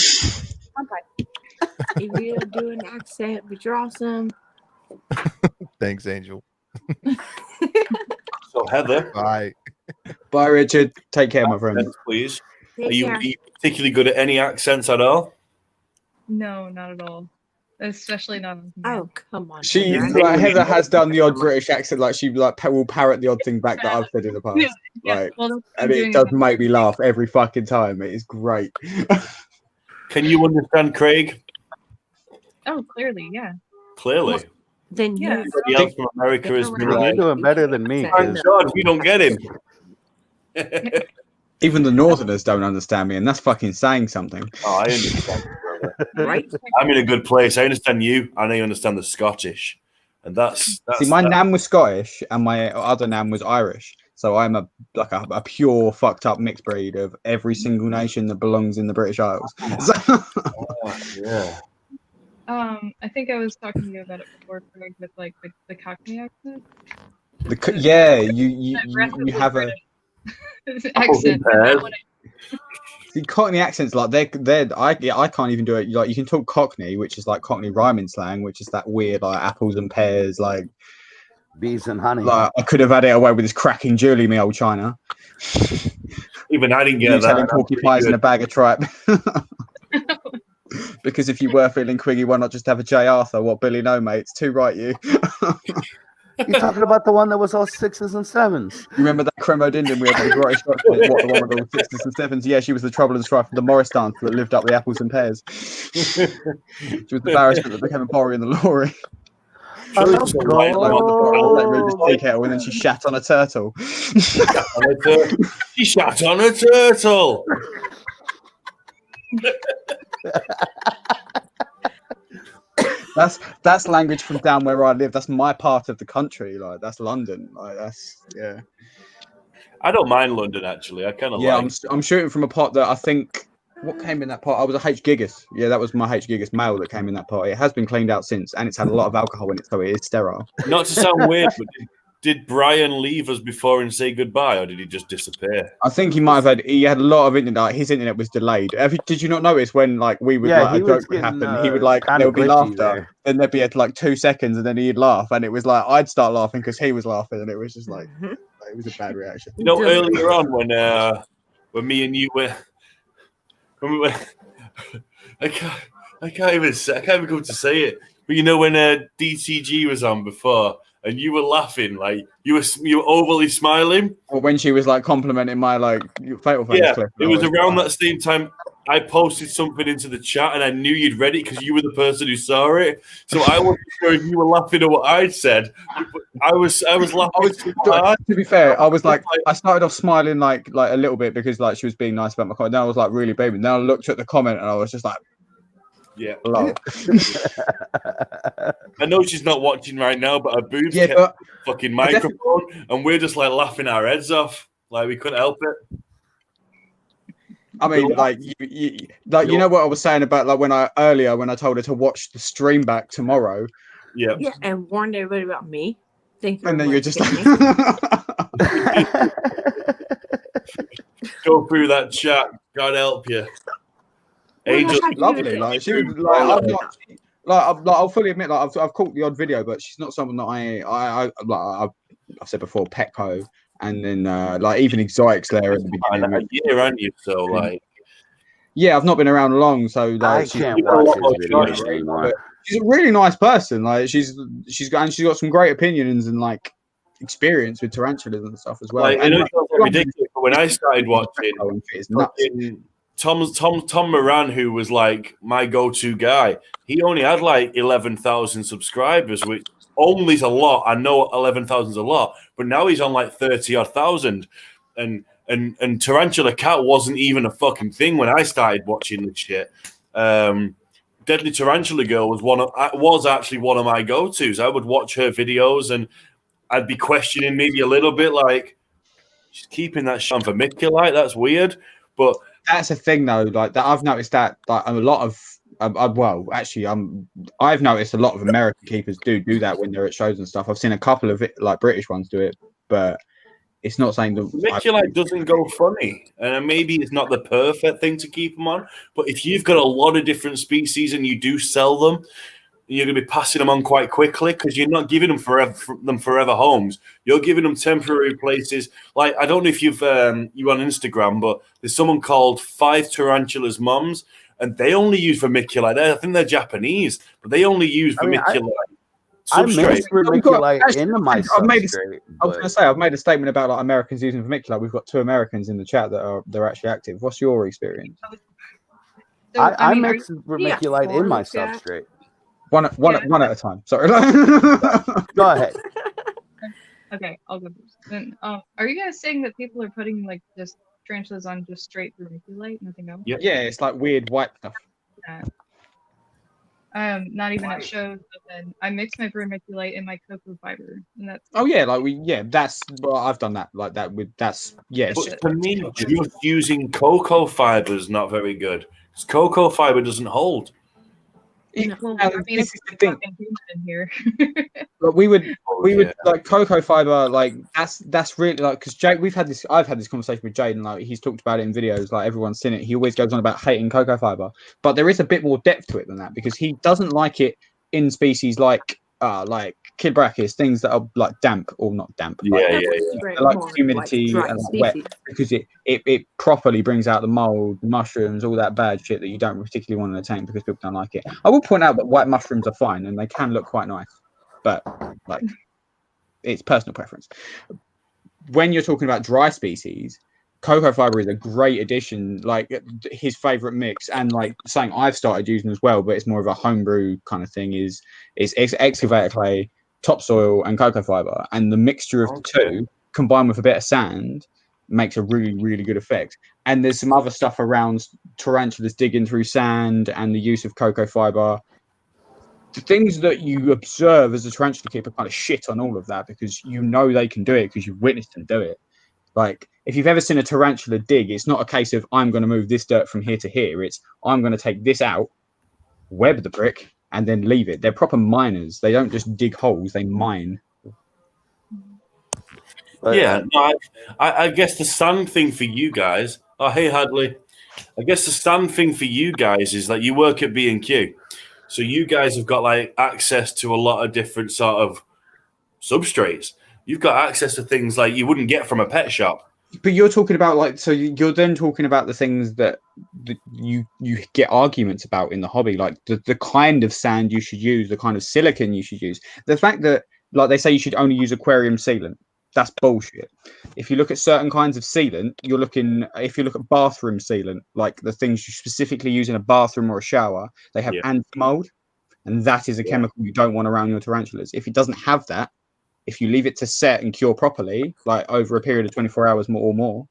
If you do an accent, but you're awesome. Thanks, Angel. So Heather, Bye. Bye, Richard. Take care, my friend. accents, please. Take Are you care. particularly good at any accents at all? No, not at all. Especially not. Oh, come on. She Heather. like Heather has done the odd British accent, like she like will parrot the odd thing back that I've said in the past. Like, well, that's what and I'm it doing does now. make me laugh every fucking time. It is great. Can you understand Craig? Oh, clearly, yeah. Clearly. Then Yeah. Everybody else from America is You're doing better than me. Thank God you don't get him. Even the Northerners don't understand me, and that's fucking saying something. Oh, I understand. Right? I'm in a good place. I understand you, and I understand the Scottish. And that's See, my nan was Scottish and my other nan was Irish. So I'm a pure fucked up mixed breed of every single nation that belongs in the British Isles. Yeah. I think I was talking to you about it before, Craig, with like the Cockney accent. You have a accent. See, Cockney accents, like I can't even do it. Like, you can talk Cockney, which is like Cockney rhyming slang, which is that weird like apples and pears, like bees and honey. Like, I could have had it away with this cracking Julie, me old China. Even I didn't get that. Telling porcupines in a bag of tripe. Because if you were feeling quiggy, why not just have a J. Arthur? What Billy No, mate? It's too right, you. You're talking about the one that was all 6s and 7s. You remember that Cremodindon we had with the British Scottish? What, the one with all 6s and 7s? Yeah, she was the trouble and strife of the Morris dance that lived up the apples and pears. She was the barrister that became a Borry in the lorry. And then she shat on a turtle. She shat on a turtle. That's language from down where I live. That's my part of the country. Like, that's London. Like, that's, yeah. I don't mind London, actually. I kind of like. I'm shooting from a pot that I think. What came in that pot? I was a H Gigas. Yeah, that was my H Gigas male that came in that pot. It has been cleaned out since, and it's had a lot of alcohol in it, so it is sterile. Not to sound weird, but did Brian leave us before and say goodbye, or did he just disappear? I think he might have had. He had a lot of internet. Like, his internet was delayed. Did you not notice when like we would like a joke would happen? He would like there would be laughter, then there'd be like 2 seconds, and then he'd laugh, and it was like I'd start laughing because he was laughing, and it was just like it was a bad reaction. You know, earlier on when me and you were. I can't even come to say it. But you know when DTG was on before, and you were laughing, like you were overly smiling. Or when she was like complimenting my like Fatal Fangs clip. It was around that same time I posted something into the chat, and I knew you'd read it because you were the person who saw it. So I wasn't sure if you were laughing at what I'd said. I was laughing. To be fair, I was like, I started off smiling like a little bit because like she was being nice about my comment. Then I was like really baby. Then I looked at the comment and I was just like, yeah. Hello. I know she's not watching right now, but her boobs kept the fucking microphone, and we're just like laughing our heads off, like we couldn't help it. I mean, like you know what I was saying about like when I told her to watch the stream back tomorrow. Yeah, and warned everybody about me. And then you're just like, go through that chat. God help you. Angel, lovely. Like she was like, I'm not, I'll fully admit, like I've caught the odd video, but she's not someone that I've said before, Petco, and then like even Exotics there at the beginning. A year, aren't you? So like, yeah, I've not been around long, so like, I can't watch his videos anymore. She's a really nice person. Like she's got some great opinions and like experience with tarantulas and stuff as well. Like, I know it sounds ridiculous, but when I started watching, it's nuts. Tom Moran, who was like my go-to guy, he only had like 11,000 subscribers, which only is a lot. I know 11,000 is a lot, but now he's on like 30,000, and Tarantula Cat wasn't even a fucking thing when I started watching this shit. Deadly Tarantula Girl was actually one of my go-tos. I would watch her videos and I'd be questioning maybe a little bit like, she's keeping that shit on for Mikulite. That's weird, but that's a thing though. Like that, I've noticed that like a lot of I've noticed a lot of American keepers do that when they're at shows and stuff. I've seen a couple of it, like British ones do it, but it's not saying that Mikulite doesn't go funny, and maybe it's not the perfect thing to keep them on. But if you've got a lot of different species and you do sell them, you're going to be passing them on quite quickly because you're not giving them forever homes. You're giving them temporary places. Like, I don't know if you're on Instagram, but there's someone called 5 Tarantulas Mums, and they only use vermiculite. I think they're Japanese, but they only use vermiculite. I mixed vermiculite into my substrate. I was going to say, I've made a statement about like Americans using vermiculite. We've got 2 Americans in the chat they're actually active. What's your experience? So, I mixed vermiculite in my substrate. One at a time. Sorry. Go ahead. Okay, I'll go first. Then, are you guys saying that people are putting like just tarantulas on just straight vermiculite, nothing else? Yeah, it's like weird white stuff. not even at shows, but then I mix my vermiculite and my cocoa fiber, and that's Oh yeah, that's well, I've done that like that with But for me, just using cocoa fiber is not very good. Because cocoa fiber doesn't hold. Well, I mean, this it's is the thing. in here. But we would like cocoa fiber, like that's really like because Jade, I've had this conversation with Jade, and like he's talked about it in videos, like everyone's seen it. He always goes on about hating cocoa fiber, but there is a bit more depth to it than that because he doesn't like it in species like Kid Brachis, things that are like damp or not damp, like humidity and like wet, because it properly brings out the mold, mushrooms, all that bad shit that you don't particularly want in a tank because people don't like it. I will point out that white mushrooms are fine and they can look quite nice, but like it's personal preference. When you're talking about dry species, cocoa fiber is a great addition. Like his favorite mix, and like something I've started using as well, but it's more of a homebrew kind of thing, is excavator clay, topsoil, and cocoa fiber, and the mixture of the two combined with a bit of sand makes a really, really good effect. And there's some other stuff around tarantulas digging through sand and the use of cocoa fiber. The things that you observe as a tarantula keeper kind of shit on all of that because you know they can do it because you've witnessed them do it. Like, if you've ever seen a tarantula dig, it's not a case of I'm going to move this dirt from here to here. It's I'm going to take this out, web the brick, and then leave it. They're proper miners. They don't just dig holes, they mine. Yeah, no, I guess the stand thing for you guys. Oh, hey, Hadley. I guess the stand thing for you guys is that you work at B&Q. So you guys have got like access to a lot of different sort of substrates. You've got access to things like you wouldn't get from a pet shop. But you're talking about like, so you're then talking about the things that you get arguments about in the hobby, like the kind of sand you should use, the kind of silicon you should use. The fact that like they say you should only use aquarium sealant, that's bullshit. If you look at certain kinds of sealant, if you look at bathroom sealant, like the things you specifically use in a bathroom or a shower, they have anti-mold, and that is a chemical you don't want around your tarantulas. If it doesn't have that, if you leave it to set and cure properly, like over a period of 24 hours or more,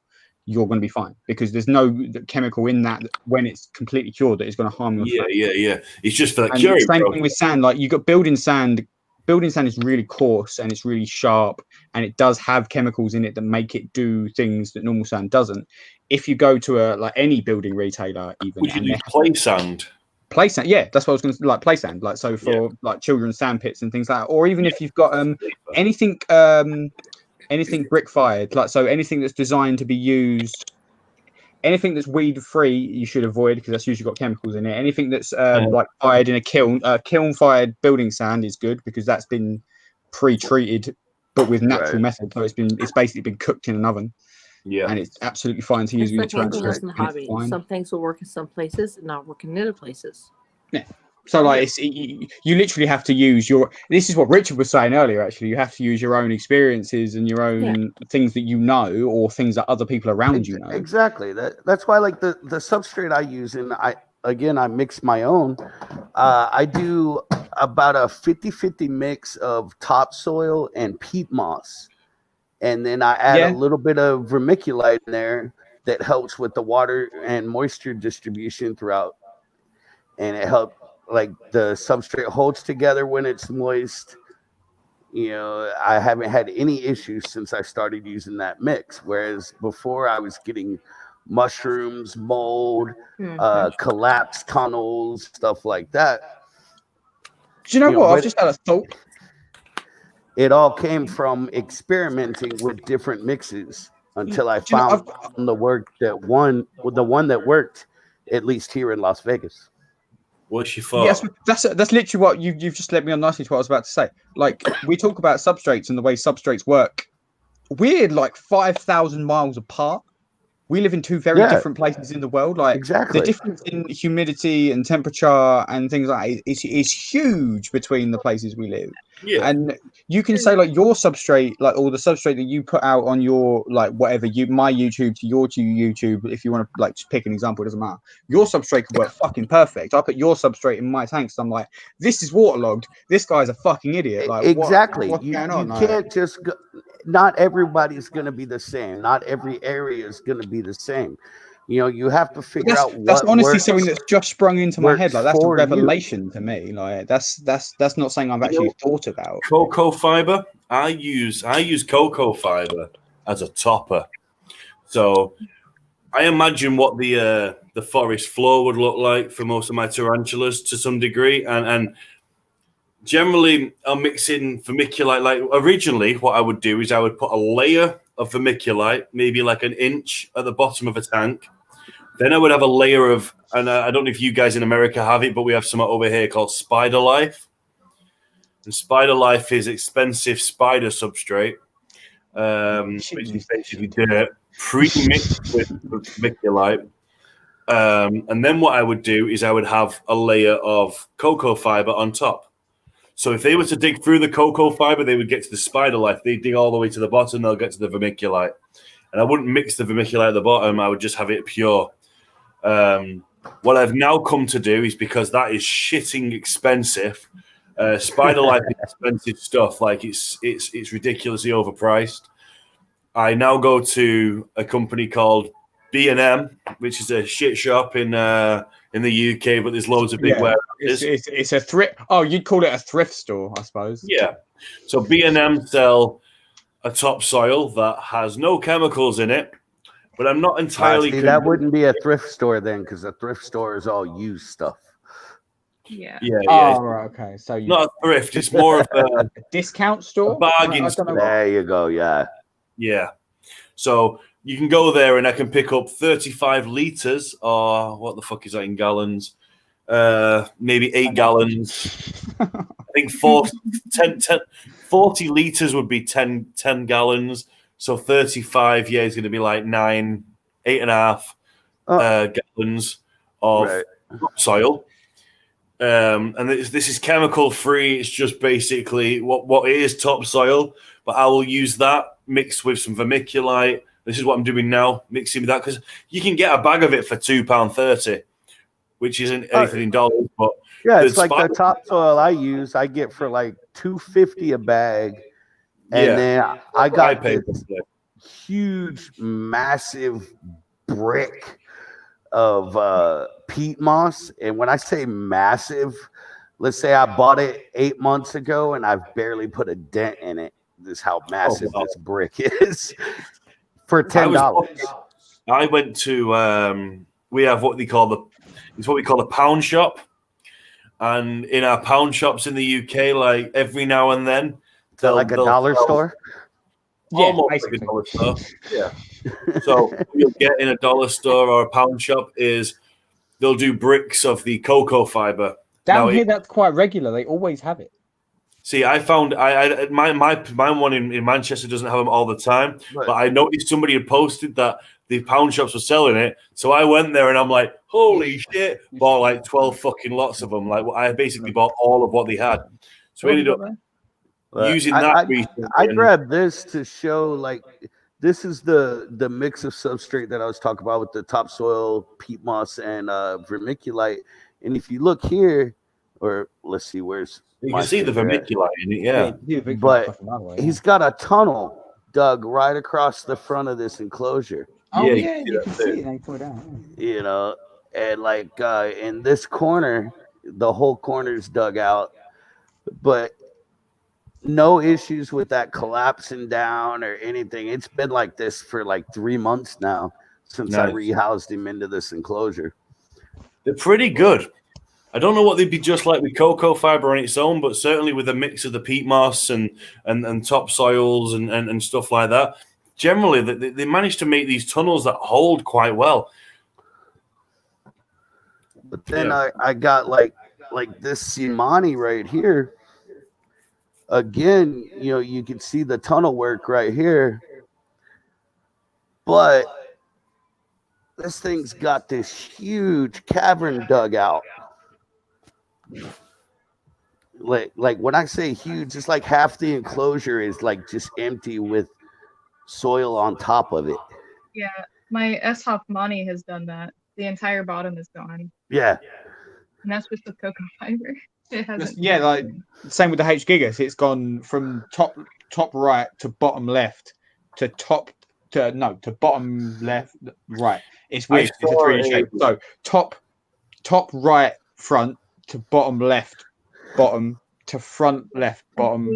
you're going to be fine because there's no chemical in that when it's completely cured that is going to harm your Yeah. It's just for that curing. Same thing with sand. Like you got building sand. Building sand is really coarse and it's really sharp, and it does have chemicals in it that make it do things that normal sand doesn't. If you go to like any building retailer, even would you use play sand? Play sand, yeah, that's what I was going to like. Play sand, like so for like children's sand pits and things like that, or even if you've got anything brick fired, like so anything that's designed to be used, anything that's weed free, you should avoid because that's usually got chemicals in it. Anything that's like fired in a kiln fired building sand is good because that's been pre-treated, but with natural methods. So it's basically been cooked in an oven. Yeah, and it's absolutely fine to use. It's like anything else in the hobby. Some things will work in some places and not work in other places. Yeah. So like you literally have to use this is what Richard was saying earlier, actually. You have to use your own experiences and your own things that you know or things that other people around you know. Exactly. That's why like the substrate I use, and I mix my own. I do about a 50-50 mix of topsoil and peat moss. And then I add a little bit of vermiculite in there that helps with the water and moisture distribution throughout. And it helps, like the substrate holds together when it's moist. You know, I haven't had any issues since I started using that mix. Whereas before I was getting mushrooms, mold, collapsed tunnels, stuff like that. Do you know what? I've just had a thought. It all came from experimenting with different mixes until I found the one that worked, at least here in Las Vegas. What's your thought? Yes, that's literally what you've just led me on nicely to what I was about to say. Like we talk about substrates and the way substrates work. We're like 5,000 miles apart. We live in two very different places in the world. Like the difference in humidity and temperature and things like that is huge between the places we live. Yeah. And you can say like your substrate, like or the substrate that you put out on your like whatever my YouTube to your YouTube, if you want to like just pick an example, it doesn't matter. Your substrate could work fucking perfect. I put your substrate in my tanks. So I'm like, this is waterlogged. This guy's a fucking idiot. Like exactly. What's going on? You can't just go, not everybody's going to be the same. Not every area is going to be the same. You have to figure out what. That's honestly works, something that's just sprung into my head. Like, that's a for you. revelation to me. Like, that's not something I've actually thought about. Cocoa fiber. I use cocoa fiber as a topper. So I imagine what the forest floor would look like for most of my tarantulas to some degree, and generally I'll mix in vermiculite. Like originally, what I would do is I would put a layer of vermiculite, maybe like an inch at the bottom of a tank. Then I would have a layer of, and I don't know if you guys in America have it, but we have some over here called Spider Life. And Spider Life is expensive spider substrate, which is basically dirt pre-mixed with vermiculite. And then what I would do is I would have a layer of cocoa fiber on top. So if they were to dig through the cocoa fiber, they would get to the Spider Life. They dig all the way to the bottom, they'll get to the vermiculite. And I wouldn't mix the vermiculite at the bottom. I would just have it pure. What I've now come to do is, because that is shitting expensive, Spider Life is expensive stuff. Like it's ridiculously overpriced. I now go to a company called B&M, which is a shit shop in the UK, but there's loads of big warehouses. It's a thrift. Oh, you'd call it a thrift store, I suppose. Yeah. So B&M sell a topsoil that has no chemicals in it, but I'm not entirely. See, that wouldn't be a thrift store then, because a thrift store is all used stuff. Yeah. Yeah. Oh, right. Okay. So you not a thrift. It's more of a discount store, a bargain store. There you go. Yeah. Yeah. So you can go there and I can pick up 35 liters, or what the fuck is that in gallons? Maybe 8 gallons. I think 40 liters would be 10 gallons. So 35, is going to be like 8.5 gallons of soil. And this is chemical free. It's just basically what it is, topsoil. But I will use that mixed with some vermiculite. This is what I'm doing now, mixing with that, because you can get a bag of it for £2.30, which isn't anything in dollars. But yeah, it's like the topsoil I use. I get for like $2.50 a bag, and then I got this huge, massive brick of peat moss. And when I say massive, let's say I bought it 8 months ago and I've barely put a dent in it. This is how massive this brick is. For $10. I went to we have what we call a pound shop, and in our pound shops in the UK, like every now and then, like a dollar store. Almost like a dollar store. Yeah. So you'll get in a dollar store or a pound shop is they'll do bricks of the cocoa fiber. Down here, that's quite regular. They always have it. See, I found my one in Manchester doesn't have them all the time, but I noticed somebody had posted that the pound shops were selling it. So I went there and I'm like, holy shit, bought like 12 fucking lots of them. Like I basically bought all of what they had. So we ended up using that. I grabbed this to show, like, this is the mix of substrate that I was talking about with the topsoil, peat moss, and vermiculite. And if you look here, or let's see, where's you can see the vermiculite in it, yeah. But he's got a tunnel dug right across the front of this enclosure. Oh yeah, you can see it. They put it out. You know, and like in this corner, the whole corner's dug out, but no issues with that collapsing down or anything. It's been like this for like 3 months now since I rehoused him into this enclosure. They're pretty good. I don't know what they'd be just like with cocoa fiber on its own, but certainly with a mix of the peat moss and topsoils and stuff like that, generally they manage to make these tunnels that hold quite well. But then I got like this Simani right here. Again, you know, you can see the tunnel work right here, but this thing's got this huge cavern dug out. Like when I say huge, it's like half the enclosure is like just empty with soil on top of it. Yeah, my S-Hop Monty has done that. The entire bottom is gone. Yeah. And that's just with cocoa fiber. It hasn't. Yeah, like same with the H Gigas. It's gone from top right to bottom left to top to bottom left, right. It's weird. I It's a saw 3D shape. So top right front to bottom left bottom to front left bottom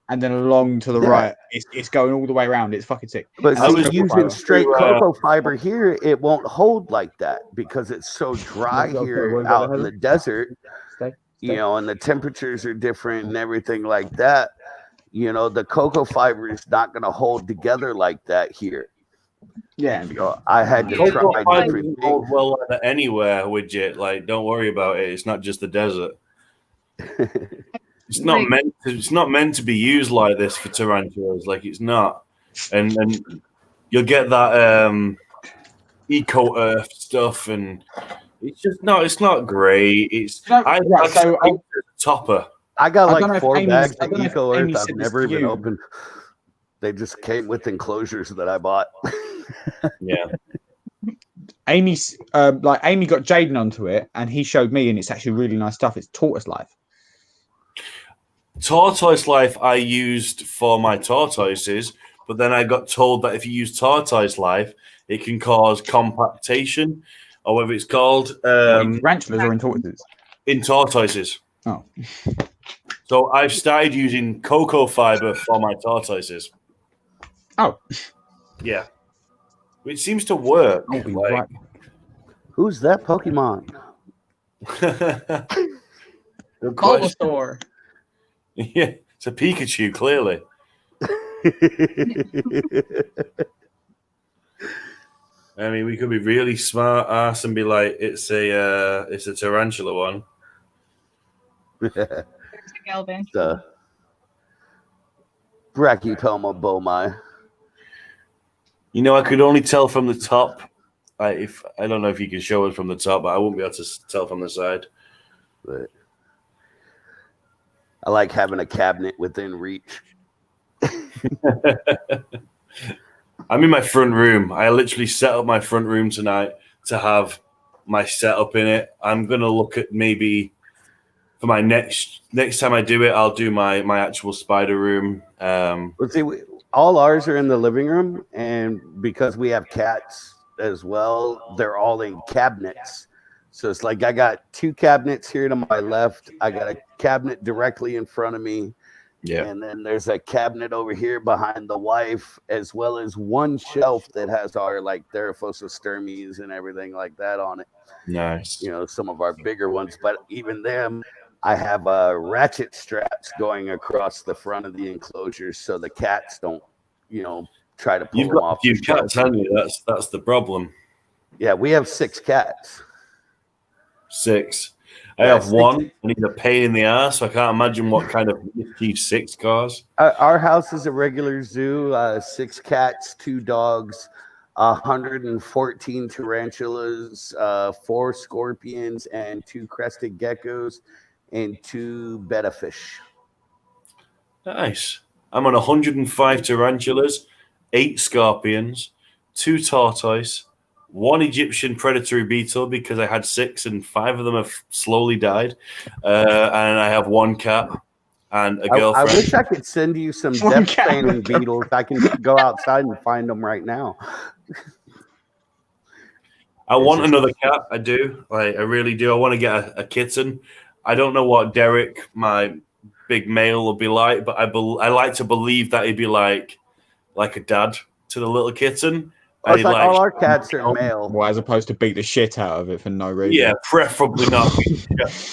and then along to the right. It's going all the way around. It's fucking sick. But And see, that's using fiber. straight cocoa fiber here, it won't hold like that because it's so dry here out in the desert. You know, and the temperatures are different and everything like that. You know, the cocoa fiber is not going to hold together like that here. Yeah, you know, I had to Cocoa try fiber different can hold things. well like that anywhere, Widget. Like, don't worry about it. It's not just the desert. It's not meant to. It's not meant to be used like this for tarantulas. Like, it's not. And you'll get that eco earth stuff, and it's just no. It's not great. It's topper. I got I don't know like if 4 Amy's- bags I of don't know if Eco Earth Amy I've said this never to even you. opened. They just came with enclosures that I bought. Yeah. Amy got Jaden onto it, and he showed me, and it's actually really nice stuff. It's tortoise life. Tortoise life I used for my tortoises, but then I got told that if you use tortoise life, it can cause compactation, or whatever it's called. In tarantulas or in tortoises? In tortoises. Oh. So I've started using cocoa fiber for my tortoises. Oh. Yeah. Which seems to work. Like, Who's that Pokemon? Good question. Bulbasaur. Yeah, it's a Pikachu, clearly. I mean, we could be really smart ass and be like, it's a tarantula one. The Brachypelma bomai. You know, I could only tell from the top. I don't know if you can show it from the top, but I won't be able to tell from the side. But I like having a cabinet within reach. I'm in my front room. I literally set up my front room tonight to have my setup in it. I'm gonna look at maybe for my next time I do it, I'll do my actual spider room. Let's see, all ours are in the living room, and because we have cats as well, they're all in cabinets. So it's like I got 2 cabinets here to my left. I got a cabinet directly in front of me. Yeah. And then there's a cabinet over here behind the wife, as well as one shelf that has our like Theraphosostermes and everything like that on it. Nice. You know, some of our bigger ones, but even them, I have ratchet straps going across the front of the enclosures so the cats don't, you know, try to pull You've them got off. a few the shelf. cats, haven't you? That's the problem. Yeah, we have 6 cats. 6. I Yeah, have 6. 1, and he's a pain in the ass. So I can't imagine what kind of mischief 6 cause. Our house is a regular zoo. 6 cats, 2 dogs, 114 tarantulas, 4 scorpions, and 2 crested geckos, and 2 betta fish. Nice. I'm on 105 tarantulas, 8 scorpions, 2 tortoise, 1 Egyptian predatory beetle because I had 6 and 5 of them have slowly died, and I have 1 cat and a girlfriend. I wish I could send you some death training beetles. I can go outside and find them right now. I want another cat. I do. I really do. I want to get a kitten. I don't know what Derek, my big male, will be like, but I like to believe that he'd be like a dad to the little kitten. Oh, it's like all our cats are male. Well, as opposed to beat the shit out of it for no reason. Yeah, preferably not.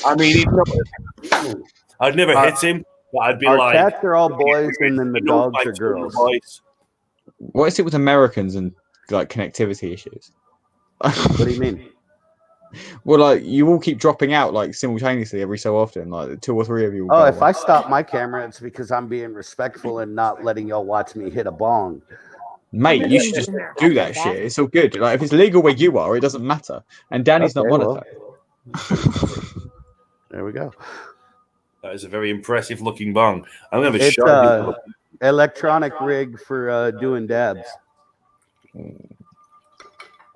I mean, he's not, I'd never hit him, but I'd be Our like, cats are all boys, and then the dogs are girls. What is it with Americans and like connectivity issues? What do you mean? Well, like you all keep dropping out like simultaneously every so often, like 2 or 3 of you. will Oh, go if I away. stop my camera, it's because I'm being respectful and not letting y'all watch me hit a bong. Mate, you should just do that shit. It's all good. Like if it's legal where you are, it doesn't matter. And Danny's Okay, not well. monetized. There we go. that is a very impressive looking bong. I'm going to have a It's shot. electronic rig for doing dabs.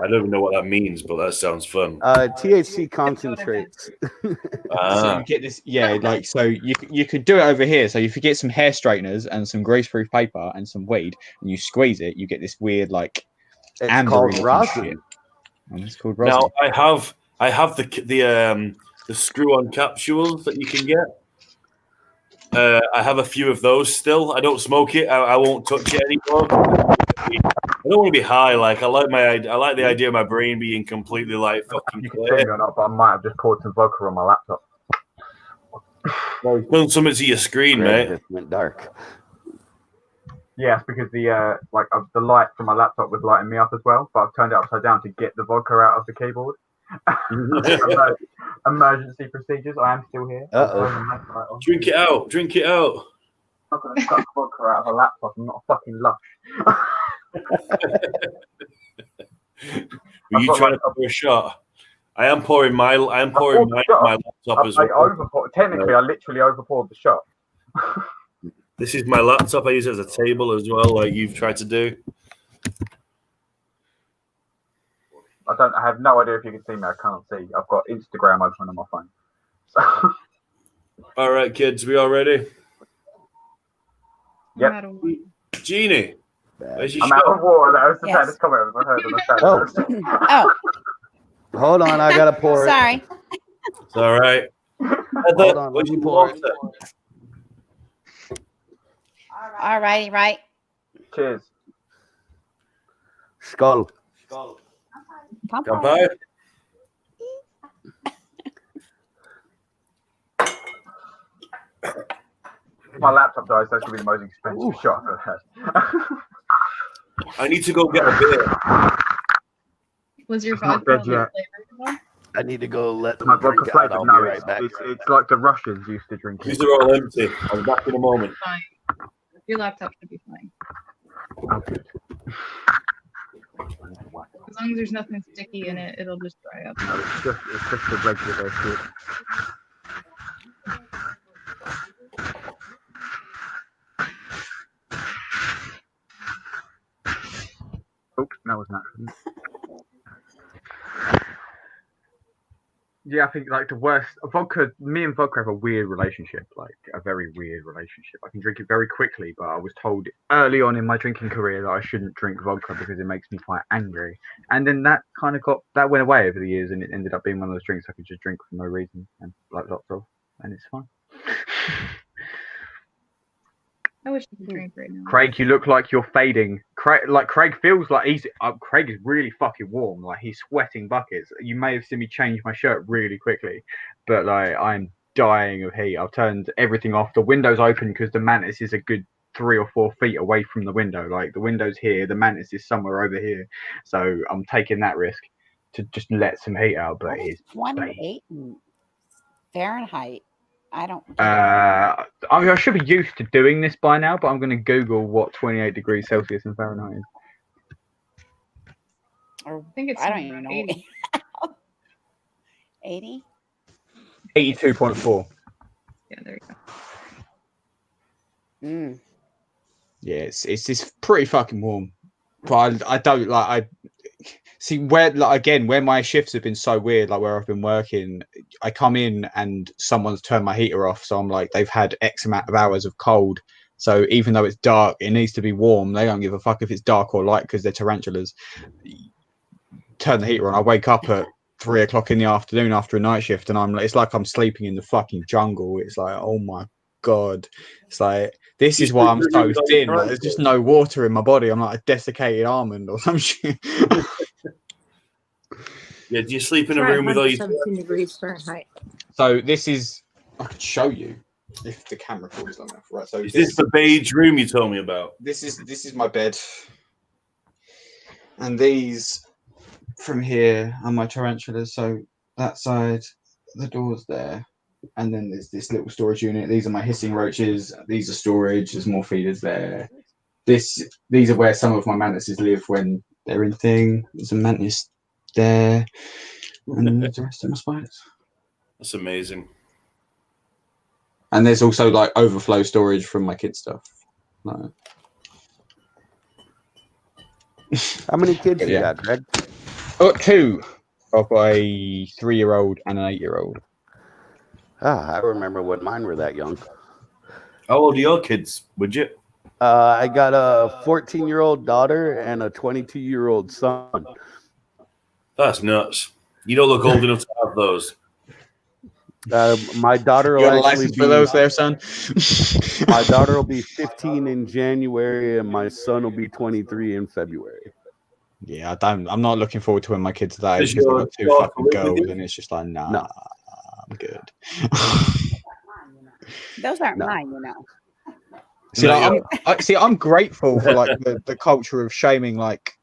I don't even know what that means, but that sounds fun. THC concentrates. So you get this, like so you could do it over here. So if you get some hair straighteners and some greaseproof paper and some weed, and you squeeze it, you get this weird like It's called rosin. And it's called rosin. Now I have the screw-on capsules that you can get. I have a few of those still. I don't smoke it. I won't touch it anymore. I don't want to be high. Like I like the idea of my brain being completely like fucking clear. Or not, but I might have just poured some vodka on my laptop. Well, you've done something to your screen, mate. It went dark. Yeah, it's because the the light from my laptop was lighting me up as well, but I've turned it upside down to get the vodka out of the keyboard. Emergency procedures. I am still here. Drink it out. Drink it out. I'm not going to suck vodka out of a laptop. I'm not a fucking lush. Were you trying to pour a shot? I am pouring my laptop as well. Technically, I literally overpoured the shot. This is my laptop. I use it as a table as well, like you've tried to do. I have no idea if you can see me. I can't see. I've got Instagram open on my phone. So. All right, kids, we all ready? Yep. Jeannie, where's your I'm shot? out of water. That was the saddest comment I've ever heard. Oh. Hold on, I gotta pour it. Sorry. It's all right. Hold on, let me pour it. All righty, right. Cheers. Skull. Goodbye. My laptop dies. That's gonna be the most expensive shot I've ever had. I need to go get a beer. Was your It's not vodka dead yet. flavored? I need to go let My them drink vodka out. flavored. I'll No, be right back. it's like the Russians used to drink These it. are all empty. I'll be back in a moment. Fine. Your laptop should be fine. Oh, good. As long as there's nothing sticky in it, it'll just dry up. No, it's just the regular shit. Oh, that was an accident. Yeah, I think like the worst vodka. Me and vodka have a weird relationship, like a very weird relationship. I can drink it very quickly, but I was told early on in my drinking career that I shouldn't drink vodka because it makes me quite angry. And then that kind of went away over the years, and it ended up being one of those drinks I could just drink for no reason and like lots of, and it's fine. I wish I could drink right now. Craig, you look like you're fading. Craig feels like he's. Craig is really fucking warm. Like he's sweating buckets. You may have seen me change my shirt really quickly, but like I'm dying of heat. I've turned everything off. The window's open because the mantis is a good 3 or 4 feet away from the window. Like the window's here, the mantis is somewhere over here. So I'm taking that risk to just let some heat out. But it's 108 Fahrenheit. I don't. I should be used to doing this by now, but I'm going to Google what 28 degrees Celsius in Fahrenheit is. Or, I think it's I don't even know. 80. 80? 82.4. Yeah, there you go. Mm. Yeah, it's pretty fucking warm. But I don't like I see where where my shifts have been so weird, like where I've been working, I come in and someone's turned my heater off, so I'm like they've had X amount of hours of cold. So even though it's dark, it needs to be warm. They don't give a fuck if it's dark or light because they're tarantulas. Turn the heater on. I wake up at 3 o'clock in the afternoon after a night shift, and it's like I'm sleeping in the fucking jungle. It's like, oh my god, it's like this is why I'm so thin. Like, there's just no water in my body. I'm like a desiccated almond or some shit. Yeah, do you sleep in a room with all your 17 degrees Fahrenheit? So this is, I could show you if the camera falls long enough, right? So Is this the beige room you told me about? This is my bed, and these from here are my tarantulas. So that side, the door's there, and then there's this little storage unit. These are my hissing roaches. These are storage. There's more feeders there. These are where some of my mantises live when they're in thing. There's a mantis there, and then there's the rest of my spiders. That's amazing. And there's also like overflow storage from my kids' stuff. How many kids you got, Greg? I've got two. I've got a 3-year-old and an 8-year-old. I remember when mine were that young. How old are your kids, would you? I got a 14-year-old daughter and a 22-year-old son. That's nuts. You don't look old enough to have those. My daughter You will got a actually license be for those there, son? my daughter will be 15 in January, and my son will be 23 in February. Yeah, I'm not looking forward to when my kids are that age Does because I've your got 2 daughter fucking live with girls, you? and it's just like, nah, No. I'm good. Those aren't No. mine, you know. See, like, I'm grateful for like the culture of shaming. Like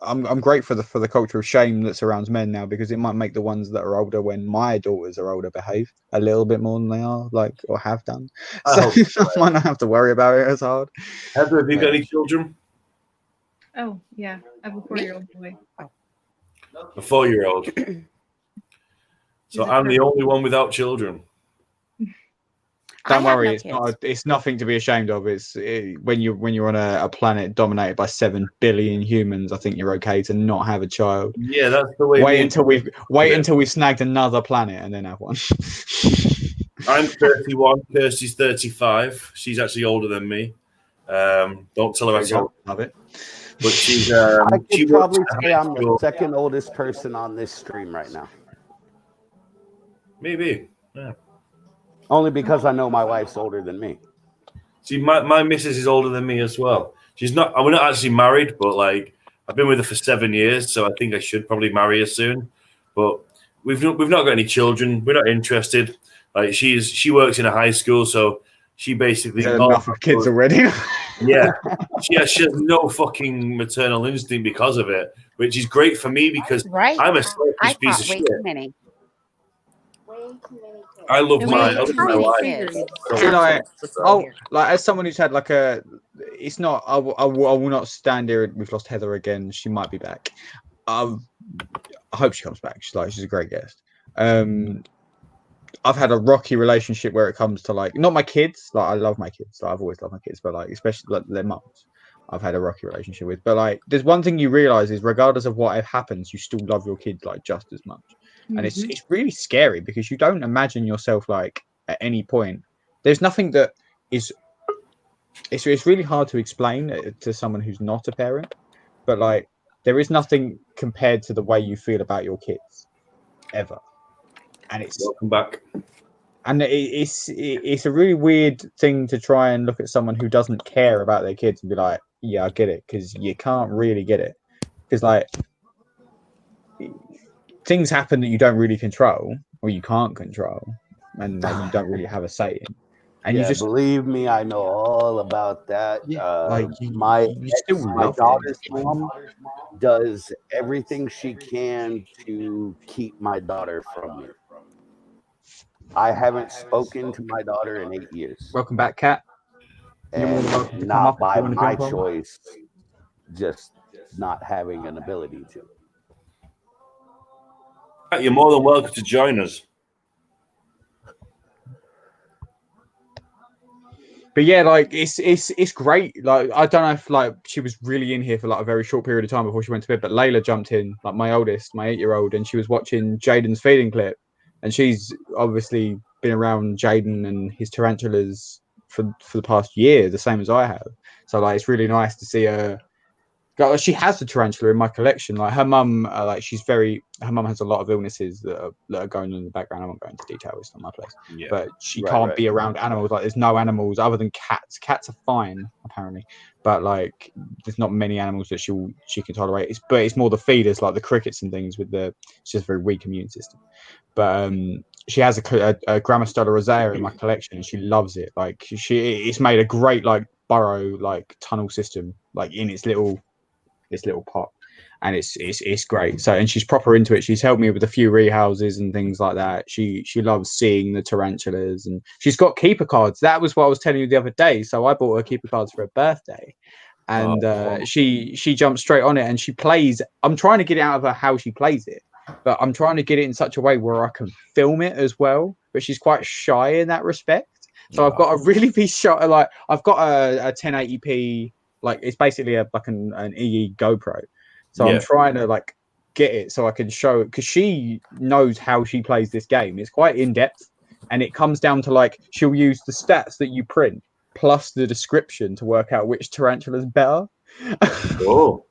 I'm grateful for the culture of shame that surrounds men now, because it might make the ones that are older, when my daughters are older, behave a little bit more than they are, like, or have done. So I might not have to worry about it as hard. Heather, have you got any children? Oh, yeah. I have a 4-year-old boy. A 4-year-old. So I'm the only one without children. Don't worry, it's nothing to be ashamed of. When you're on a planet dominated by 7 billion humans, I think you're okay to not have a child. Yeah, that's the way. Wait until we've snagged another planet and then have one. I'm 31. Kirsty's 35. She's actually older than me. Don't tell her I said love it. But she's I she could works probably at say high I'm the school. second oldest person on this stream right now. Maybe. Yeah. Only because I know my wife's older than me. See, my missus is older than me as well. She's not. We're not actually married, but like I've been with her for 7 years, so I think I should probably marry her soon. But we've not got any children. We're not interested. Like she works in a high school, so she basically enough of kids already. Yeah, she has no fucking maternal instinct because of it, which is great for me because Right. I'm a I selfish piece thought of way shit. too many. I love Way my too many wife. kids. See, like, as someone who's had like it's not. I will not stand here. We've lost Heather again. She might be back. I hope she comes back. She's a great guest. I've had a rocky relationship where it comes to like, not my kids. Like, I love my kids. Like, I've always loved my kids, but like, especially like their mums, I've had a rocky relationship with. But like, there's one thing you realize is, regardless of what happens, you still love your kids like just as much. And it's really scary, because you don't imagine yourself like at any point. There's nothing that is. It's really hard to explain to someone who's not a parent, but like, there is nothing compared to the way you feel about your kids, ever. And it's welcome back. And it's a really weird thing to try and look at someone who doesn't care about their kids and be like, yeah, I get it, because you can't really get it, because like things happen that you don't really control, or you can't control, and that you don't really have a say in. And yeah, you just believe me, I know all about that. My love daughter's mom does everything she can to keep my daughter from me. I haven't spoken to my daughter in 8 years. Welcome back, Kat. And not by my choice, just not having an ability to. You're more than welcome to join us. But yeah, like it's great. Like, I don't know if like she was really in here for like a very short period of time before she went to bed, but Layla jumped in, like my oldest, my 8-year-old, and she was watching Jaden's feeding clip, and she's obviously been around Jaden and his tarantulas for the past year, the same as I have. So like, it's really nice to see her. She has a tarantula in my collection. Like, her mum, her mum has a lot of illnesses that are going on in the background. I won't go into detail; it's not my place. Yeah. But she can't be around animals. Like, there's no animals other than cats. Cats are fine, apparently, but like, there's not many animals that she can tolerate. But it's more the feeders, like the crickets and things. She has a very weak immune system. But she has a Grammostola rosea in my collection, and she loves it. Like, it's made a great like burrow, like tunnel system, like in its little pot, and it's great. So, and she's proper into it. She's helped me with a few rehouses and things like that. She loves seeing the tarantulas, and she's got keeper cards. That was what I was telling you the other day. So I bought her keeper cards for her birthday, and she jumped straight on it, and she plays. I'm trying to get it out of her how she plays it, but I'm trying to get it in such a way where I can film it as well. But she's quite shy in that respect. So I've got to really be shy. Like, I've got a 1080p. Like, it's basically an EE GoPro. So I'm trying to like get it so I can show, because she knows how she plays this game. It's quite in depth, and it comes down to like she'll use the stats that you print plus the description to work out which tarantula's better. Oh,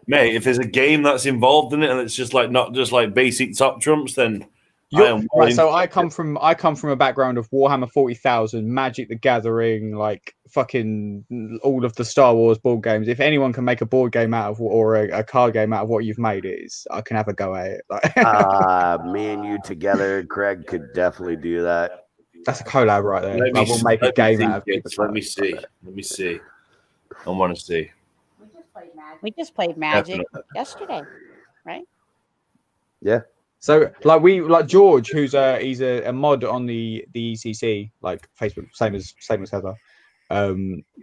mate, if there's a game that's involved in it and it's just like not just like basic top trumps, then Right, so I come from a background of Warhammer 40,000, Magic the Gathering, like fucking all of the Star Wars board games. If anyone can make a board game out of, or a card game out of what you've made, I can have a go at it. Like, me and you together, Greg could definitely do that. That's a collab right there. Like, we'll make a game out of it. Let me see. I want to see. We just played Magic Definitely. yesterday, right? Yeah. So like George, who's he's a mod on the ECC, like Facebook, same as Heather.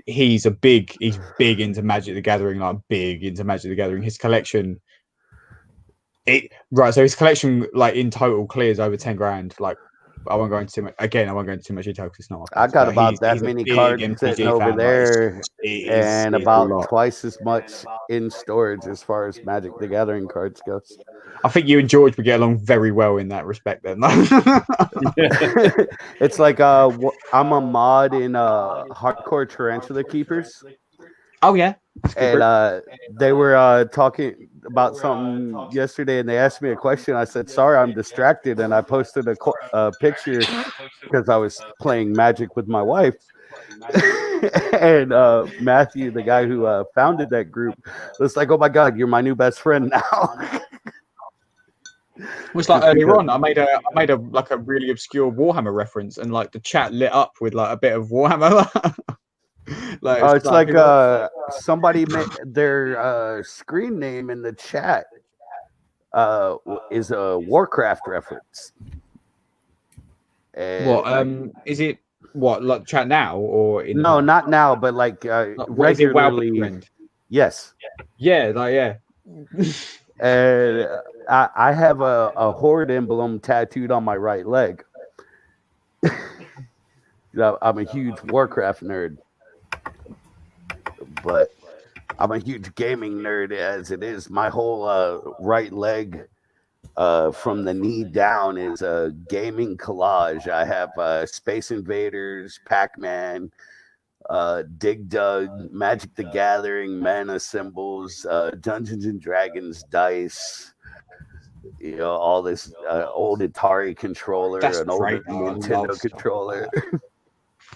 He's big into Magic the Gathering, His collection, his collection like in total clears over 10 grand. Like I won't go into too much detail because it's not. I got about that many cards sitting over there, and about twice as much in storage as far as Magic the Gathering cards goes. I think you and George would get along very well in that respect. Then it's like I'm a mod in Hardcore Tarantula Keepers. Oh yeah, and they were talking about something yesterday, and they asked me a question. I said, "Sorry, I'm distracted," and I posted a picture because I was playing Magic with my wife. And Matthew, the guy who founded that group, was like, "Oh my God, you're my new best friend now." It was like earlier on, I made a like a really obscure Warhammer reference, and like the chat lit up with like a bit of Warhammer. It's like somebody made their screen name in the chat is a Warcraft reference. And is it? What, like chat now or in no, not now, but like regularly. Yes. Yeah, like yeah. And I have a horde emblem tattooed on my right leg. I'm a huge Warcraft nerd, but I'm a huge gaming nerd as it is. My whole right leg from the knee down is a gaming collage. I have Space Invaders, Pac-Man, Dig Dug, Magic the Gathering, Mana Symbols, Dungeons and Dragons dice, all this old Atari controller, an old Nintendo controller.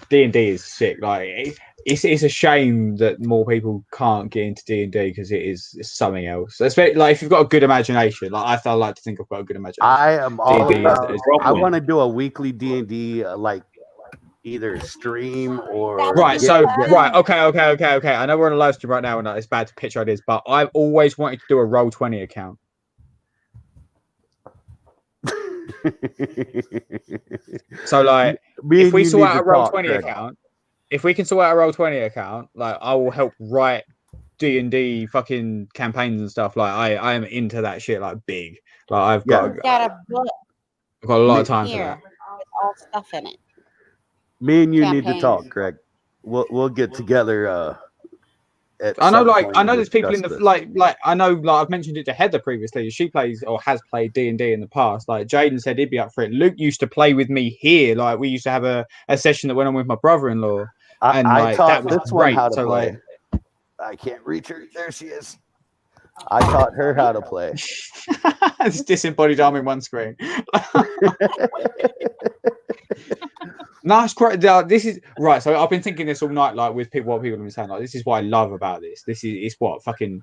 D&D is sick. Like it's a shame that more people can't get into D&D because it's something else. Especially like if you've got a good imagination. Like I like to think I've got a good imagination. I am all about, I want to do a weekly D&D like either stream or right. Okay. I know we're on a live stream right now and it's bad to pitch ideas, but I've always wanted to do a Roll20 account. So like if we sort out a Roll20 account, if we can sort out a Roll20 account, like I will help write D&D fucking campaigns and stuff. Like I am into that shit like big. Like I've got a book. I've got a lot of time for that. With all stuff in it. Me and you need to talk, Greg. We'll get together. I know there's people in the like I know like I've mentioned it to Heather previously. She plays or has played D&D in the past. Like Jaden said he'd be up for it. Luke used to play with me here. Like we used to have a session that went on with my brother-in-law. And I taught that was this one great. how to So play. I can't reach her. There she is. I taught her how to play. It's disembodied arm in one screen. No, it's great. This is right. So I've been thinking this all night, like with people, what people have been saying. Like this is what I love about this. This is it's what fucking.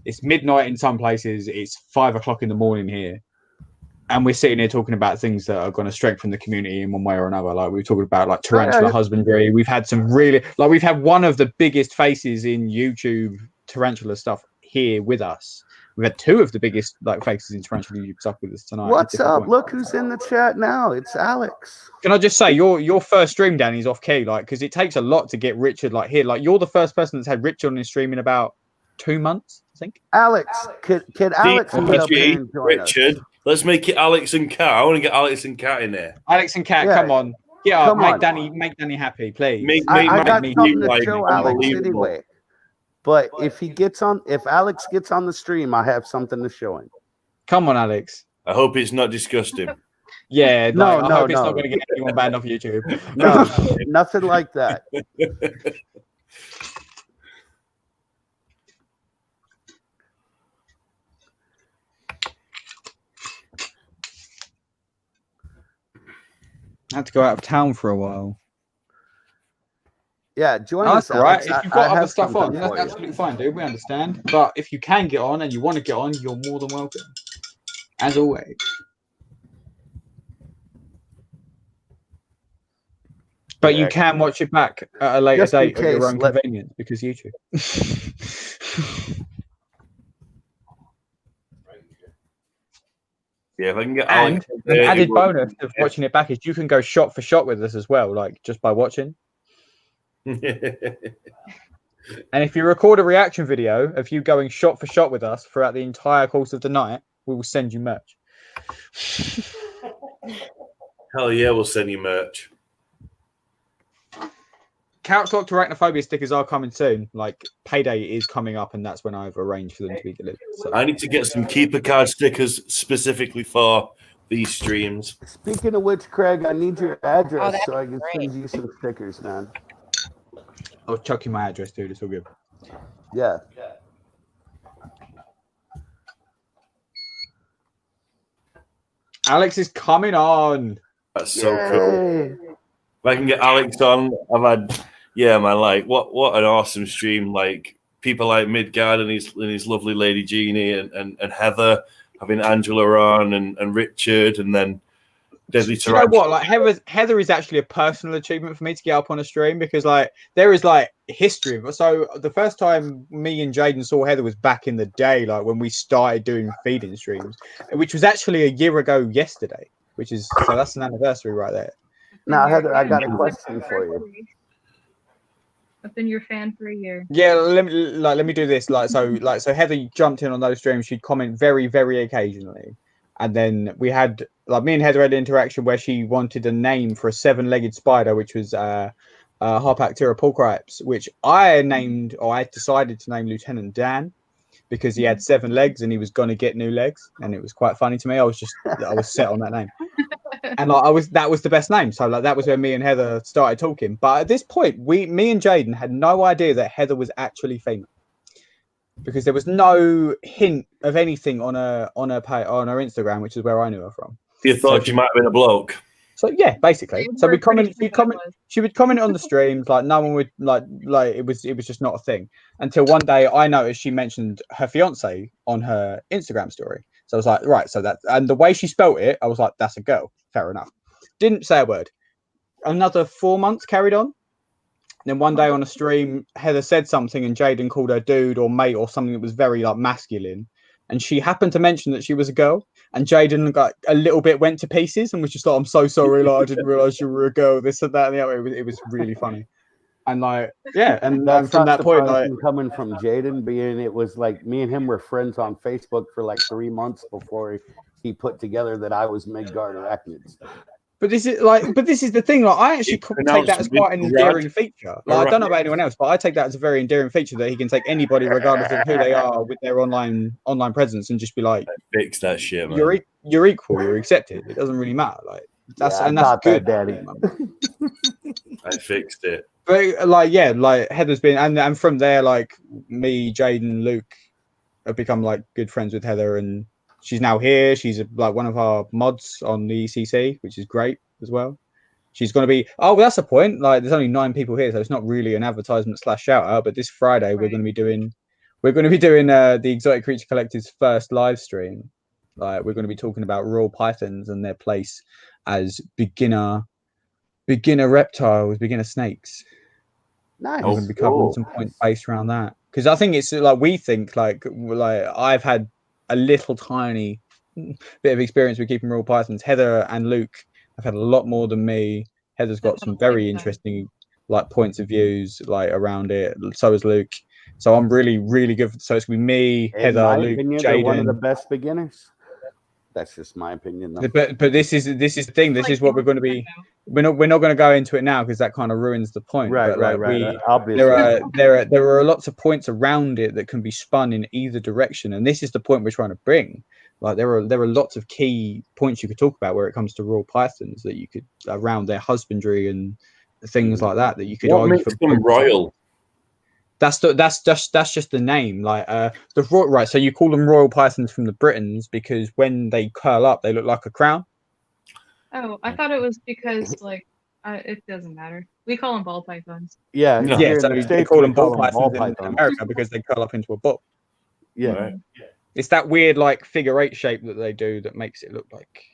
It's midnight in some places. It's 5 o'clock in the morning here, and we're sitting here talking about things that are going to strengthen the community in one way or another. Like we're talking about like tarantula husbandry. We've had some really like we've had one of the biggest faces in YouTube tarantula stuff here with us. We've had two of the biggest like faces in tarantula YouTube stuff with us tonight. What's up? Look who's in the chat now. It's Alex. Can I just say your first stream, Danny, is off key, like because it takes a lot to get Richard like here. Like you're the first person that's had Richard on his stream in about 2 months, I think. Alex, can Alex get up here and join Richard? us? Let's make it Alex and Kat. I want to get Alex and Kat in there. Alex and Kat, come on. Get up, make Danny happy, please. I got something to show Alex anyway. But if Alex gets on the stream, I have something to show him. Come on, Alex. I hope it's not disgusting. Yeah, No, I no, hope it's no. not going to get anyone banned off YouTube. No, nothing like that. I had to go out of town for a while. Yeah, join That's us, all right. Alex. If you've I got other have stuff on, something that's for you. absolutely fine, dude. We understand. But if you can get on and you want to get on, you're more than welcome. As always. But you can watch it back at a later Just in date at your case, own convenience because YouTube. Yeah, if I can get And Alex, an added bonus of watching it back is you can go shot for shot with us as well, like just by watching. And if you record a reaction video of you going shot for shot with us throughout the entire course of the night, we will send you merch. Hell yeah, we'll send you merch. Couchlocked Arachnophobia stickers are coming soon. Like payday is coming up, and that's when I've arranged for them to be delivered. So. I need to get some keeper card stickers specifically for these streams. Speaking of which, Craig, I need your address that'd so I be can great. send you some stickers, man. I'll chuck you my address, dude. It's all good. Yeah. Alex is coming on. That's so cool. If I can get Alex on, I've had, yeah, man, like what an awesome stream. Like people like Midgard and his lovely lady Jeannie and Heather, having Angela on and Richard, and then Deadly Do you know Tarantula. what? Like Heather is actually a personal achievement for me to get up on a stream because like there is like history of it. So the first time me and Jaden saw Heather was back in the day, like when we started doing feeding streams, which was actually a year ago yesterday. Which is so that's an anniversary right there. Now, Heather, I got a question for you. I've been your fan for a year. Yeah, let me do this. So Heather jumped in on those streams. She'd comment very, very occasionally, and then we had me and Heather had an interaction where she wanted a name for a 7-legged spider, which was Harpactira pulchripes, which I decided to name Lieutenant Dan because he had 7 legs and he was going to get new legs, and it was quite funny to me. I was set on that name. And that was the best name. So that was where me and Heather started talking. But at this point, me and Jaden had no idea that Heather was actually female because there was no hint of anything on her Instagram, which is where I knew her from. You thought you might have been a bloke. So yeah, basically. So she would comment on the streams, like no one would like it was just not a thing. Until one day I noticed she mentioned her fiance on her Instagram story. So I was like, right, so that, and the way she spelt it, I was like, that's a girl. Fair enough. Didn't say a word. Another 4 months carried on. And then one day on a stream, Heather said something and Jaden called her dude or mate or something that was very like masculine. And she happened to mention that she was a girl. And Jaden got a little bit went to pieces and was just like, I'm so sorry, like, I didn't realize you were a girl, this and that and the other. It was really funny. And like, yeah, and from that point, like, coming from Jaden, being it was like me and him were friends on Facebook for like 3 months before he put together that I was Midgard Arachnids. But this is the thing. Like, I actually take that as quite an endearing feature. Like, I don't know about anyone else, but I take that as a very endearing feature that he can take anybody, regardless of who they are, with their online presence, and just be like, fix that shit, man. You're equal. You're accepted. It doesn't really matter. Like that's good, Daddy. I fixed it. But like, yeah, like Heather's been, and from there, like me, Jaden, Luke have become like good friends with Heather, and she's now here. She's like one of our mods on the ECC, which is great as well. She's going to be. Oh, well, that's the point. Like, there's only 9 people here, so it's not really an advertisement / shout out. But this Friday, we're going to be doing the Exotic Creature Collective's first live stream. Like, we're going to be talking about royal pythons and their place as beginner reptiles, beginner snakes. Nice. We're going to be covering some points based around that because I think it's like we think like I've had a little tiny bit of experience with keeping royal pythons. Heather and Luke have had a lot more than me. Heather's got some very interesting like points of views like around it. So is Luke. So I'm really, really good. So it's gonna be me, Heather, Luke, opinion, Jaden. one of the best beginners. That's just my opinion, though. But this is the thing. This is what we're going to be. We're not going to go into it now because that kind of ruins the point. Right, but like right. Obviously, there are lots of points around it that can be spun in either direction, and this is the point we're trying to bring. Like there are lots of key points you could talk about where it comes to royal pythons that you could around their husbandry and things like that you could argue for them royal. That's just the name. Like the royal, right? So you call them royal pythons from the Britons because when they curl up, they look like a crown. Oh, I thought it was because like it doesn't matter. We call them ball pythons. Yeah, Yeah. So they call them ball pythons in America because they curl up into a ball. Yeah. Right. It's that weird like figure 8 shape that they do that makes it look like.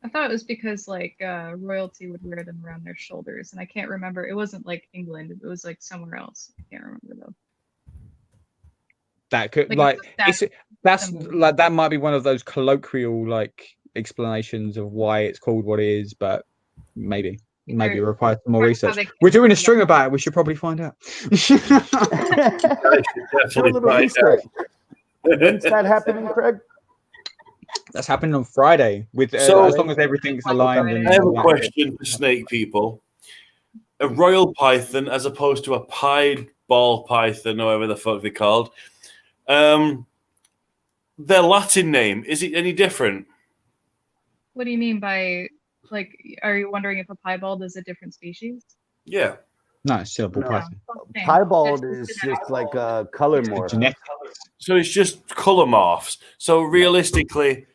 I thought it was because like royalty would wear them around their shoulders, and I can't remember. It wasn't like England; it was like somewhere else. I can't remember though. That could that might be one of those colloquial like explanations of why it's called what it is, but maybe it requires some more research. We're doing a stream about it. We should probably find out. When's that happening, Craig? That's happening on Friday. With as long as everything's aligned. And I have a question for snake people: a royal python, as opposed to a pied ball python, or whatever the fuck they're called. Their Latin name, is it any different? What do you mean by like? Are you wondering if a piebald is a different species? Yeah. No, it's still a ball python. Piebald is just like a color morph. So it's just color morphs. So realistically,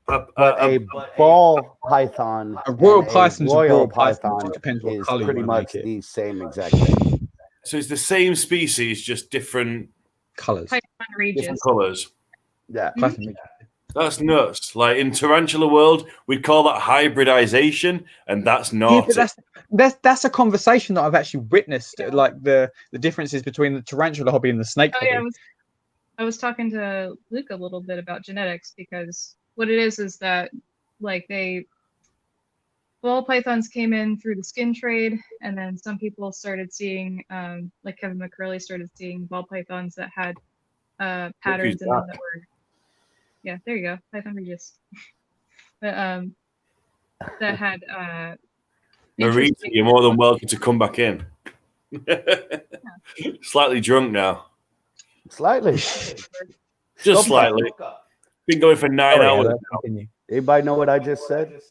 a ball python, a royal python, royal python depends what is color pretty you much make it. the same exact thing. So it's the same species, just different colors. Python Regis. Different colors. Yeah. That's nuts. Like in tarantula world, we'd call that hybridization, and that's not. Yeah, but that's a conversation that I've actually witnessed, like the differences between the tarantula hobby and the snake hobby. Yeah, I was talking to Luke a little bit about genetics, because what it is that like ball pythons came in through the skin trade, and then some people started seeing like Kevin McCurley started seeing ball pythons that had patterns in them that were, yeah, there you go, Python Regis. But that had Marita, you're more than welcome to come back in. Slightly drunk now. Slightly. Just slightly. Been going for 9 hours now. Anybody know what I just said?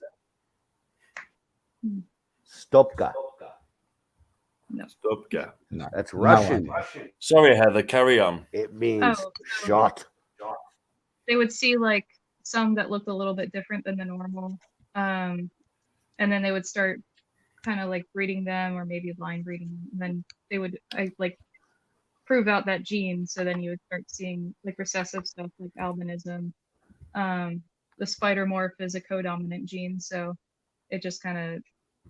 Stopka. No. Stopka. No. That's Russian. Sorry, Heather, carry on. It means shot. They would see like some that looked a little bit different than the normal. And then they would start kind of like breeding them, or maybe line breeding them. And then they would like prove out that gene. So then you would start seeing like recessive stuff like albinism. The spider morph is a codominant gene. So it just kind of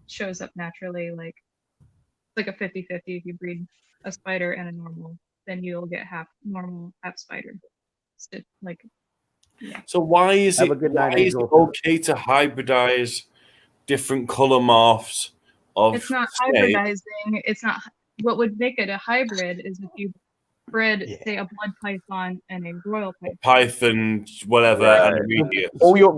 shows up naturally, like a 50-50. If you breed a spider and a normal, then you'll get half normal, half spider. So, like, yeah. So why is it okay to hybridize different color morphs of It's not snake? hybridizing. It's not. What would make it a hybrid is if you bred, say, a blood python and a royal python. Python, whatever, and a Regius. All your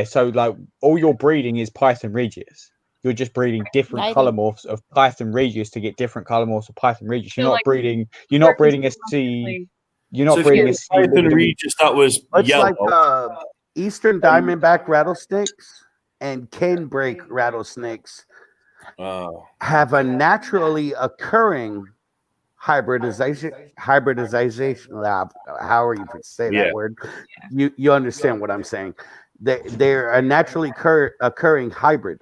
so like all your breeding is Python Regius. You're just breeding different color morphs of Python Regius to get different color morphs of Python Regius. You're not breeding. You're not breeding a C. You're not breeding a C. Python Regius that was It's yellow. like Eastern Diamondback rattlesnakes and canebrake rattlesnakes have a naturally occurring hybridization. However you say that word, you understand what I'm saying. They're a naturally occurring hybrid.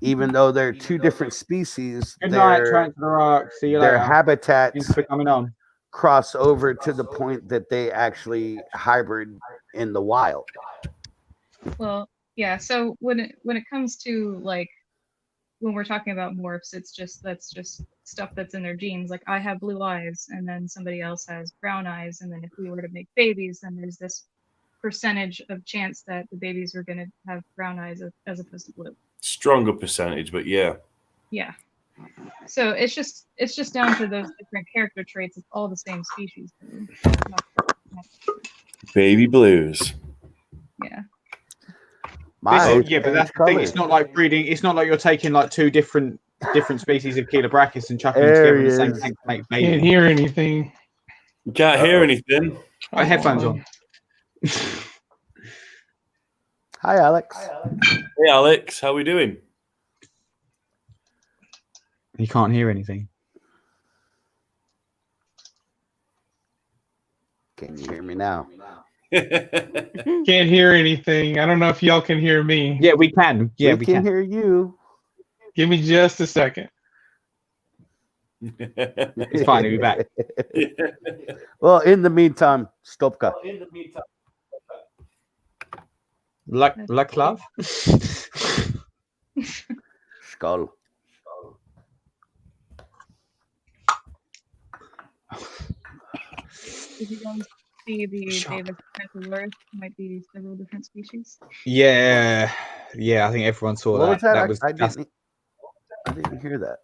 Even though they're two different species, Good night, Tarantula. See you their later. habitats Thanks for coming on. cross over to the point that they actually hybrid in the wild. Well, yeah. So when it comes to like when we're talking about morphs, that's just stuff that's in their genes. Like I have blue eyes, and then somebody else has brown eyes, and then if we were to make babies, then there's this percentage of chance that the babies are going to have brown eyes as opposed to blue. Stronger percentage, but yeah. Yeah. So it's just down to those different character traits of all the same species. Baby blues. Yeah. But that's the thing. It's not like breeding. It's not like you're taking like two different species of Chelobrachus and chucking them together in the same tank to make babies. Can't hear anything. You can't hear anything. Got headphones on. Hi, Alex. Hey, Alex. How we doing? You can't hear anything. Can you hear me now? Can't hear anything. I don't know if y'all can hear me. Yeah, we can. Yeah, we can hear you. Give me just a second. It's fine. We'll be back. Well, in the meantime, Stopka. Luck, love. Skull. Did you guys see the Davis Pentaloris? Might be several different species. Yeah. I think everyone saw What that. was that? I didn't hear that.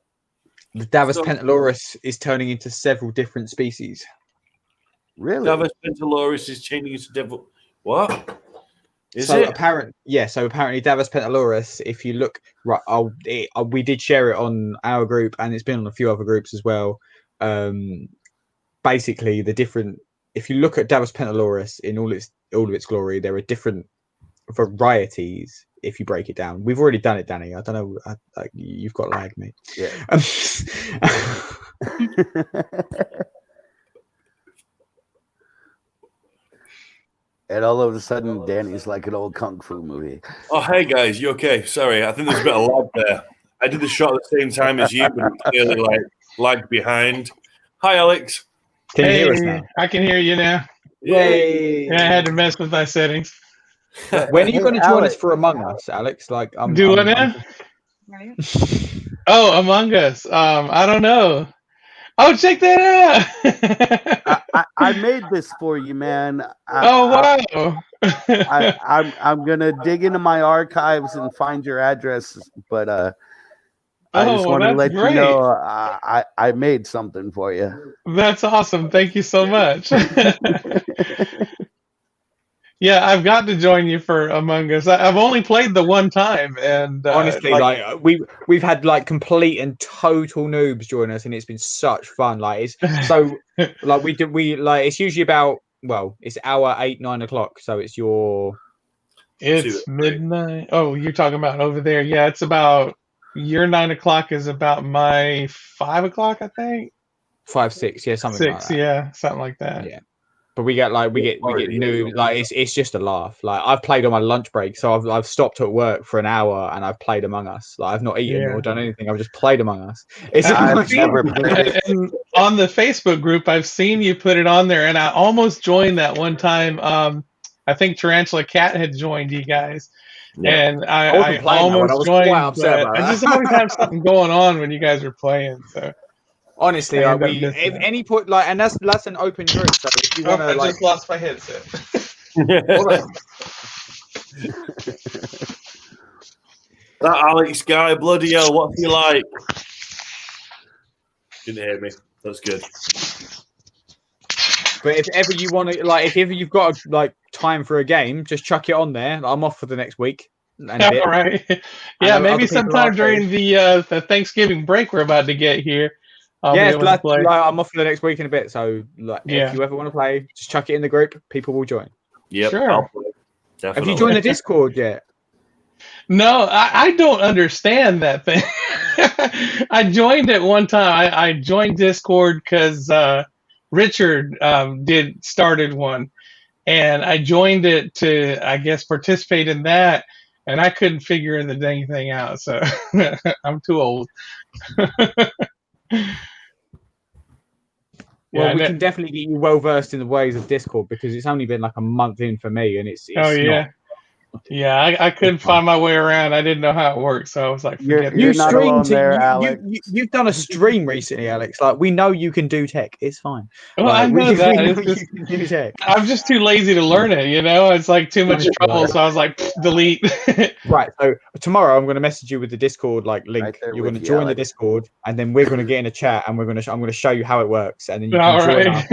The Davus Pentaloris is turning into several different species. Really? Davus Pentaloris is changing into devil. What? So apparently Davus Pentaloris, if you look right, we did share it on our group, and it's been on a few other groups as well. Basically, if you look at Davus Pentaloris in all of its glory, there are different varieties. If you break it down, we've already done it, Danny. I don't know. You've got lag, mate. Yeah. And all of a sudden, Danny's like an old kung fu movie. Oh, hey guys, you okay? Sorry, I think there's a bit of lag there. I did the shot at the same time as you, but it's clearly like lag behind. Hi, Alex. Can you hear us now? I can hear you now. Yay! Yeah, I had to mess with my settings. When are you going to join us for Among Us, Alex? Like, now? Oh, Among Us. I don't know. Oh, check that out! I made this for you, man. Wow! I'm gonna dig into my archives and find your address, but I just want to let you know I made something for you. That's awesome. Thank you so much. Yeah, I've got to join you for Among Us. I've only played the one time, and honestly, we've had like complete and total noobs join us, and it's been such fun. Like it's so like it's usually about it's our 8-9 o'clock, so it's midnight. Oh, you're talking about over there? Yeah, it's about your 9 o'clock is about my 5 o'clock, I think. 5-6, yeah, something 6, like that. Yeah, something like that. Yeah. But we get new, like it's just a laugh. Like I've played on my lunch break, so I've stopped at work for an hour and I've played Among Us. Like I've not eaten or done anything. I've just played Among Us. I've never played. And on the Facebook group, I've seen you put it on there, and I almost joined that one time. I think Tarantula Cat had joined you guys, and I almost joined. I just always have something going on when you guys are playing. So. Honestly, if any point and that's an open group. So if you want to, I just lost my headset. That Alex guy, bloody hell, what's he like? Didn't hear me. That's good. But if ever you want to, if ever you've got time for a game, just chuck it on there. I'm off for the next week. And a bit. All right. Yeah, maybe sometime during the Thanksgiving break we're about to get here. I'm off for the next week in a bit, so if you ever want to play, just chuck it in the group. People will join. Yeah, sure. Have you joined the Discord yet? No, I don't understand that thing. I joined it one time. I joined Discord because Richard started one, and I joined it to, I guess, participate in that, and I couldn't figure the dang thing out. So I'm too old. Well, we can definitely get you well versed in the ways of Discord because it's only been like a month in for me, and it's Yeah, I couldn't find my way around. I didn't know how it worked, so I was like, forget You it. stream you've done a stream recently, Alex. Like we know you can do tech. It's fine. Well, like, I know that. we It's know just, you can do tech. I'm just too lazy to learn it. You know, it's like too much trouble. So I was like, delete. Right. So tomorrow I'm going to message you with the Discord link. You're going to join the Discord, and then we're going to get in a chat, and I'm going to show you how it works, and then you can join us.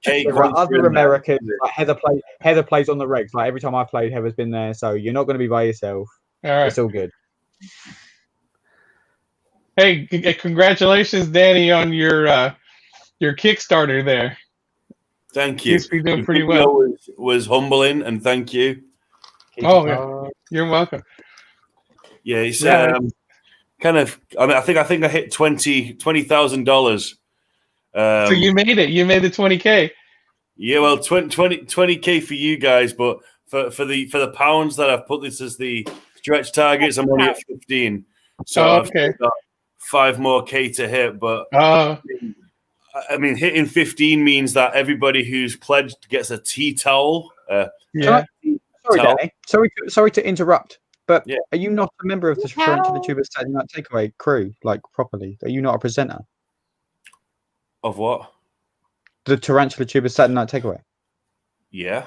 There are other Americans. Like Heather plays on the regs. Like every time I've played, Heather's been there. So you're not going to be by yourself. All right. It's all good. Hey, congratulations, Danny, on your Kickstarter there. Thank you. Seems to be doing The pretty video well. was humbling, and thank you. Oh, yeah. You're welcome. Yeah, it's Yeah. kind of. I mean, I think I hit $20,000. So you made it. You made the 20K. Yeah, well, 20K for you guys, but for the pounds that I've put this as the stretch targets, I'm only at 15. So I've still got 5 more K to hit. But I mean, hitting 15 means that everybody who's pledged gets a tea towel. Sorry, Danny. Sorry to interrupt. But are you not a member of the Tarantula Tubers Saturday Night Takeaway crew, like properly? Are you not a presenter? Of what? The Tarantula Tubers Saturday Night Takeaway. Yeah.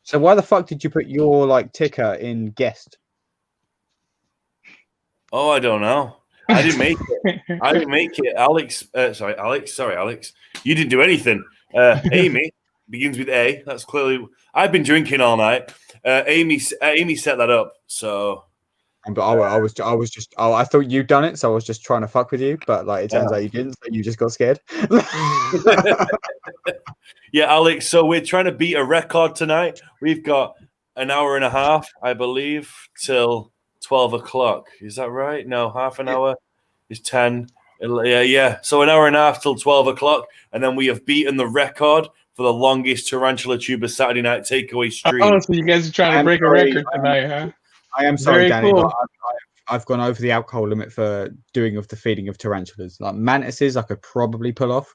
So why the fuck did you put your ticker in guest? Oh, I don't know. I didn't make it. I didn't make it. Alex. Sorry, Alex. You didn't do anything. Amy begins with A. That's clearly. I've been drinking all night. Amy set that up. So. But I thought you'd done it, so I was just trying to fuck with you. But it turns out you didn't. So you just got scared. Yeah, Alex. So we're trying to beat a record tonight. We've got an hour and a half, I believe, till 12 o'clock. Is that right? No, half an hour is 10. Yeah. So an hour and a half till 12 o'clock, and then we have beaten the record for the longest Tarantula Tuber Saturday Night Takeaway stream. Oh, so you guys are trying to break a record tonight, huh? I am sorry, Very Danny, cool. but I've gone over the alcohol limit for the feeding of tarantulas. Like mantises, I could probably pull off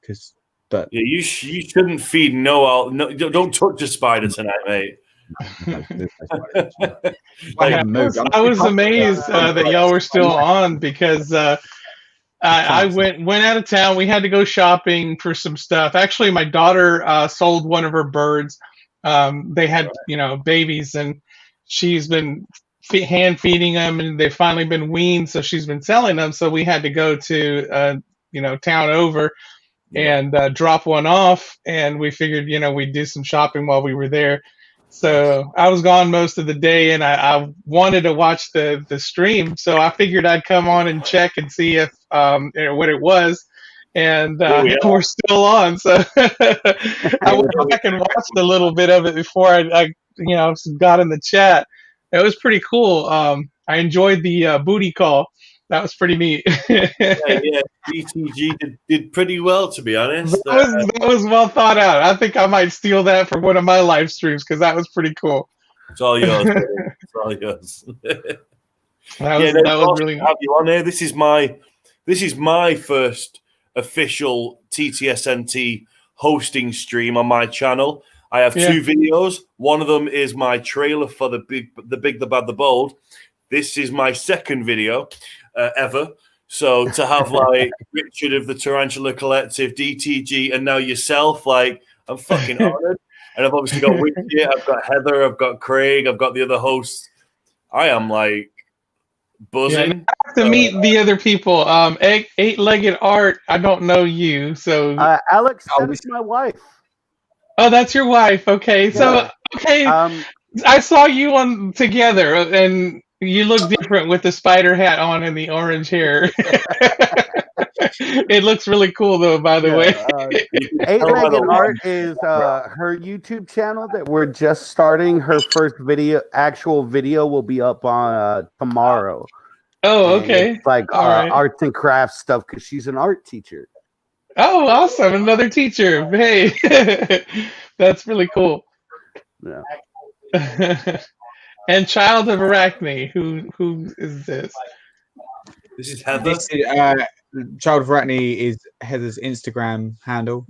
but yeah, you shouldn't feed no. Don't touch a spider tonight, mate. I was amazed that y'all were still on because I went out of town. We had to go shopping for some stuff. Actually, my daughter sold one of her birds. They had babies, and she's been hand feeding them, and they've finally been weaned. So she's been selling them. So we had to go to town over and drop one off, and we figured we'd do some shopping while we were there. So I was gone most of the day, and I wanted to watch the stream, so I figured I'd come on and check and see if what it was, and we're still on. So I went back and watched a little bit of it before I got in the chat. It was pretty cool. I enjoyed the booty call. That was pretty neat. yeah, BTG did pretty well, to be honest. That was well thought out. I think I might steal that for one of my live streams because that was pretty cool. It's all yours. It's all yours. That was really have you on here. This is my first official TTSNT hosting stream on my channel. I have 2 videos. One of them is my trailer for the Big, the Bad, the Bold. This is my second video ever. So to have Richard of the Tarantula Collective, DTG, and now yourself, I'm fucking honored. And I've obviously got Wicked, I've got Heather, I've got Craig, I've got the other hosts. I am buzzing. Yeah, I have to meet the other people. Eight-legged Art. I don't know you, so Alex, that is my wife. Oh, that's your wife. Okay, so I saw you on together, and you look different with the spider hat on and the orange hair. It looks really cool, though. By the way, Eight-legged Art is her YouTube channel that we're just starting. Her first actual video, will be up on tomorrow. Oh, okay. It's like right. arts and crafts stuff because she's an art teacher. Oh, awesome! Another teacher. Hey, that's really cool. Yeah. And Child of Arachne. Who is this? This is Heather. Child of Arachne is Heather's Instagram handle.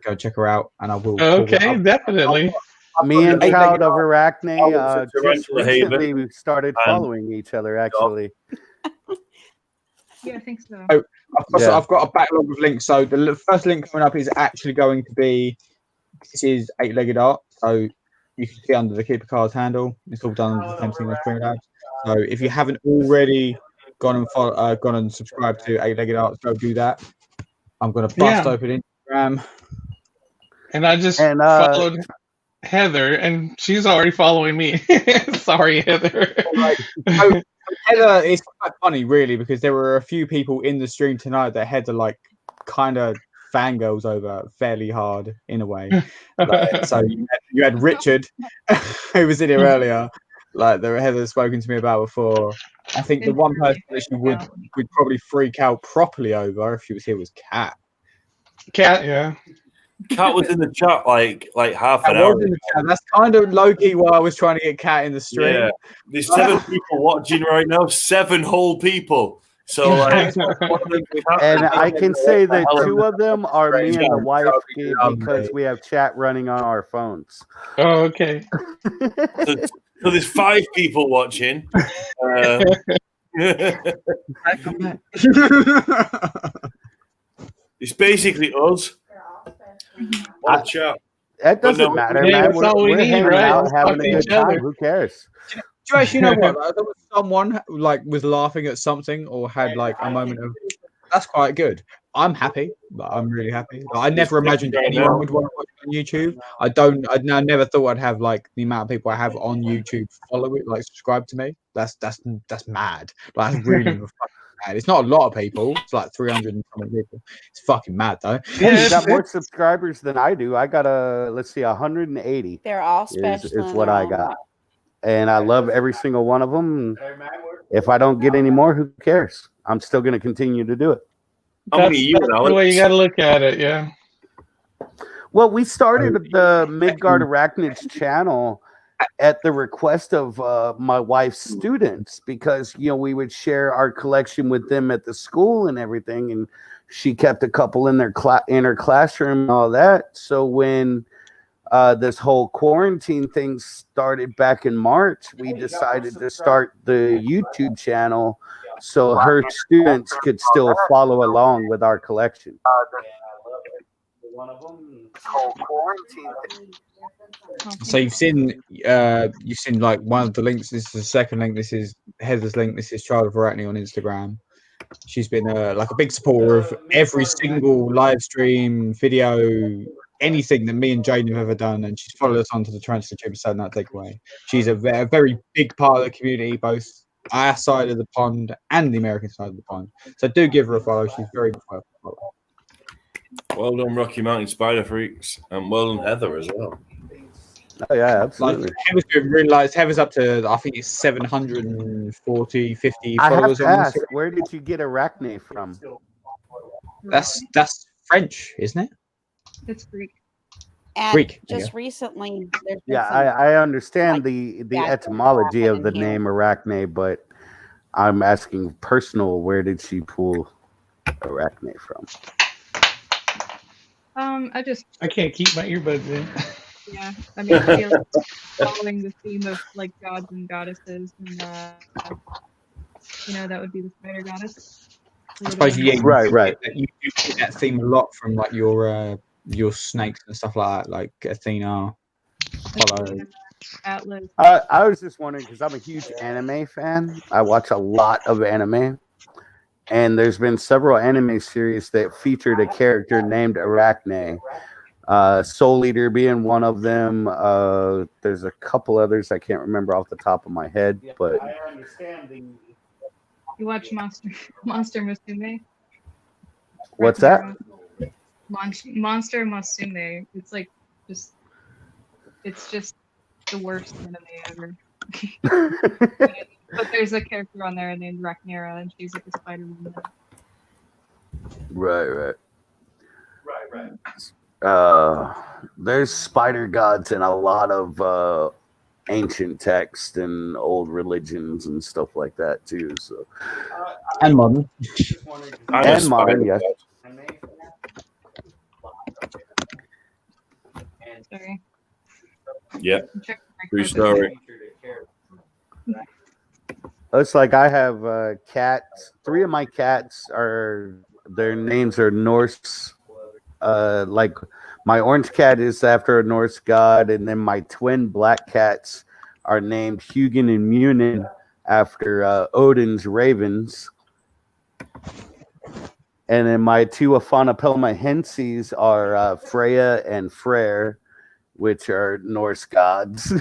Go check her out, and I will. Okay, definitely. Me and Child of Arachne just Tarantula Haven. recently we started following each other, actually. Yeah, I think so. Oh, Yeah. I've got a backlog of links. So the first link coming up is actually going to be, this is 8-legged art. So you can see under the Keeper Cards handle. It's all done under the same thing as Spring Labs. So if you haven't already gone and subscribed to 8-legged art, go do that. I'm going to bust open Instagram. And I just followed Heather, and she's already following me. Sorry, Heather. So, Heather, it's quite funny, really, because there were a few people in the stream tonight that Heather kind of fangirls over fairly hard in a way. So you had Richard, who was in here earlier, that Heather's spoken to me about before. I think the one person that she would probably freak out properly over if she was here was Kat. Kat, yeah. Kat was in the chat like half an hour. That's kind of low key why I was trying to get Kat in the stream. Yeah, there's 7 people watching right now. 7 whole people. So like, and I can say that 2 of them are me and the wife because we have chat running on our phones. Oh, okay. So there's 5 people watching. It's basically us. What a chat. That doesn't matter, man. We're hanging out, having a good time. Who cares? Do you actually know what? There was someone was laughing at something or had a moment of, that's quite good. I'm happy. I'm really happy. I never imagined anyone would want to watch it on YouTube. I never thought I'd have the amount of people I have on YouTube follow it, subscribe to me. That's mad. That's really fucking mad. It's not a lot of people. It's like 300 and something people. It's fucking mad though. You got more subscribers than I do. I got 180. They're all special. Is what I got. And I love every single one of them. If I don't get any more, who cares? I'm still going to continue to do it. That's the way you got to look at it, yeah. Well, we started the Midgard Arachnids channel at the request of my wife's students because, we would share our collection with them at the school and everything. And she kept a couple in her classroom and all that. So when this whole quarantine thing started back in March, we decided to start the YouTube channel so her students could still follow along with our collection. So you've seen one of the links. This is the second link. This is Heather's link. This is Child of Arachne on Instagram. She's been a big supporter of every single live stream, video, anything that me and Jane have ever done, and she's followed us onto the Tarantula Tuber Saturday Night Takeaway. She's a very big part of the community, both our side of the pond and the American side of the pond. So do give her a follow. She's very good for follow. Well done, Rocky Mountain Spider Freaks, and well done, Heather, as well. Oh yeah, absolutely. Heather's doing really nice. Heather's up to, I think it's 740, 50 followers I have on asked, Instagram. where did you get Arachne from? That's French, isn't it? It's Greek. And Greek, just recently, there's been Yeah, some, I understand the etymology of the name Arachne, but I'm asking personal, where did she pull Arachne from? I can't keep my earbuds in. Yeah, I mean, I feel like following the theme of gods and goddesses, and that would be the spider goddess. I suppose right. You get that theme a lot from your snakes and stuff like that, like Athena, Apollo. Atlas. I was just wondering because I'm a huge anime fan. I watch a lot of anime, and there's been several anime series that featured a character named Arachne. Soul Eater being one of them. There's a couple others I can't remember off the top of my head, but You watch Monster Musume? what's that? Monster Musume. It's just the worst anime ever. But there's a character on there named Rhaenyra, and she's like a spider woman. Right. There's spider gods in a lot of ancient texts and old religions and stuff like that too. So and modern, yes. Sorry. Yeah. True story. It's like I have cats. 3 of my cats their names are Norse. Like my orange cat is after a Norse god, and then my twin black cats are named Hugin and Munin after Odin's ravens. And then my 2 Afanapelma hensies are Freya and Freyr, which are Norse gods.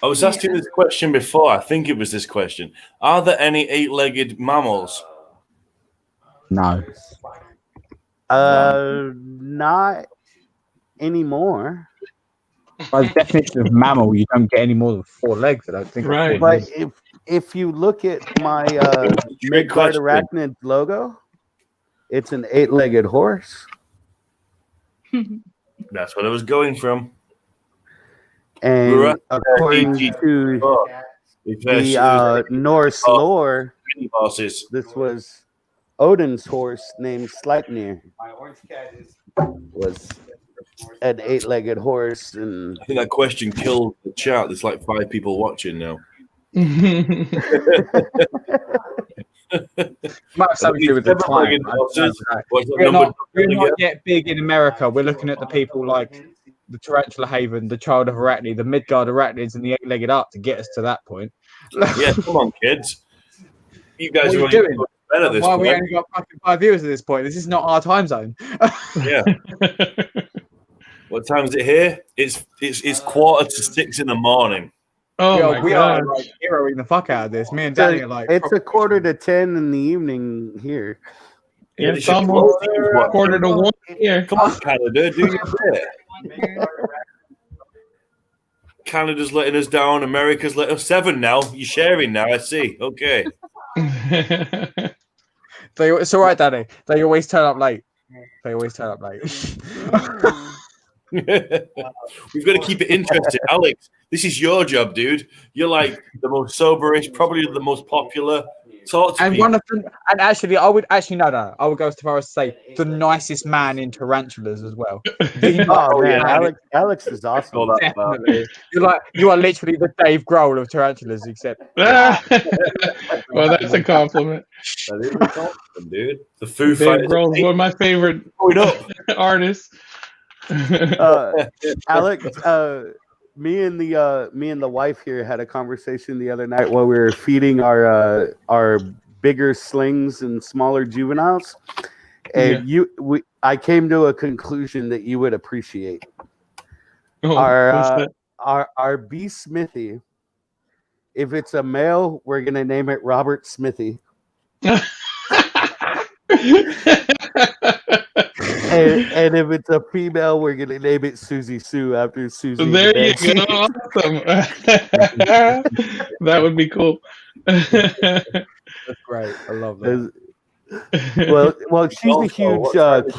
I was asking this question before. I think it was this question. Are there any 8-legged mammals? No. Not anymore. By the definition of mammal, you don't get any more than 4 legs. I don't think. Right. But if you look at my Midgard Arachnid logo, it's an 8-legged horse. That's what I was going from. And according to the Norse lore, this was Odin's horse named Sleipnir. Was an 8-legged horse, and I think that question killed the chat. There's like 5 people watching now. Might have something to do with the time. We're not yet big in America. We're looking at the people like the Tarantula Haven, the Child of Arachne, the Midgard Arachnids, and the 8-legged Up to get us to that point. Yeah, come on, kids. You guys what are doing? better at this Why point. we only got fucking 5 viewers at this point? This is not our time zone. Yeah. What time is it here? It's 5:45 in the morning. Oh we are like heroing the fuck out of this. Me and Danny are like. It's 9:45 in the evening here. Yeah, it's almost 1:45 here. Come on, Canada, do your bit. Canada's letting us down. America's letting us 7 now. You're sharing now. I see. Okay. It's all right, Danny. They always turn up late. We've got to keep it interesting. Alex, this is your job, dude. You're like the most soberish, probably the most popular. Talk to people. One of them, and actually, I would no. I would go as far as to say the nicest man in Tarantulas as well. Oh man, Alex is awesome. Definitely. You are literally the Dave Grohl of Tarantulas, except. Well, that's a compliment. That is a compliment, dude. The Foo Dave Fighters. Grohl's one of my favorite artists. Alex, me and the wife here had a conversation the other night while we were feeding our bigger slings and smaller juveniles, and I came to a conclusion that you would appreciate. Our B Smithy. If it's a male, we're gonna name it Robert Smithy. And if it's a female, we're gonna name it Susie Sue after Susie. There you go. Awesome. That would be cool. That's great. I love that. Well, she's a huge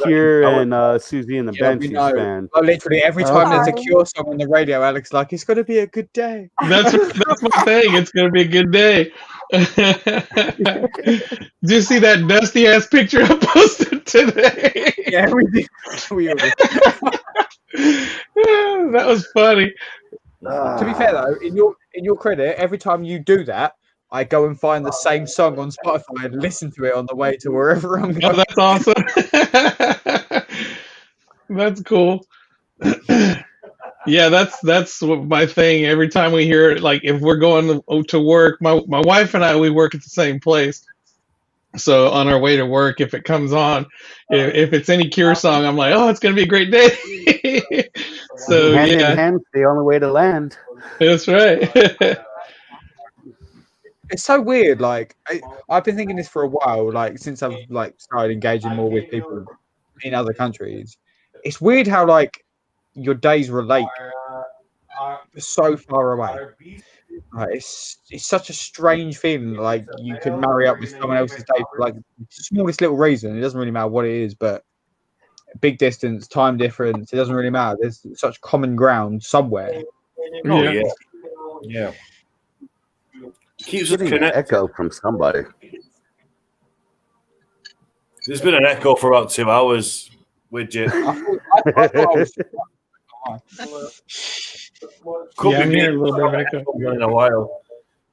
Cure and Susie and the Banshees fan. Well, literally every time there's a Cure song on the radio, Alex is like, it's gonna be a good day. That's my thing. It's gonna be a good day. Did you see that dusty ass picture I posted today? Yeah, we did. That was funny. To be fair though, in your credit, every time you do that, I go and find the same song on Spotify and listen to it on the way to wherever I'm going. Oh, that's awesome. That's cool. Yeah, that's what my thing. Every time we hear it, like if we're going to work, my wife and I, we work at the same place. So on our way to work, if it comes on, if it's any Cure song, I'm like, oh, it's gonna be a great day. So hand in hand, the only way to land. That's right. It's so weird. Like I've been thinking this for a while. Like since I've started engaging more with people in other countries, it's weird how your days relate so far away. It's such a strange feeling. Like you can marry up with someone else's day for the smallest little reason. It doesn't really matter what it is, but big distance, time difference. It doesn't really matter. There's such common ground somewhere. Oh yeah. Keeps us connected. An echo from somebody. There's been an echo for about 2 hours, Widget. Could I'm be hearing me. a little bit of echo. In a while.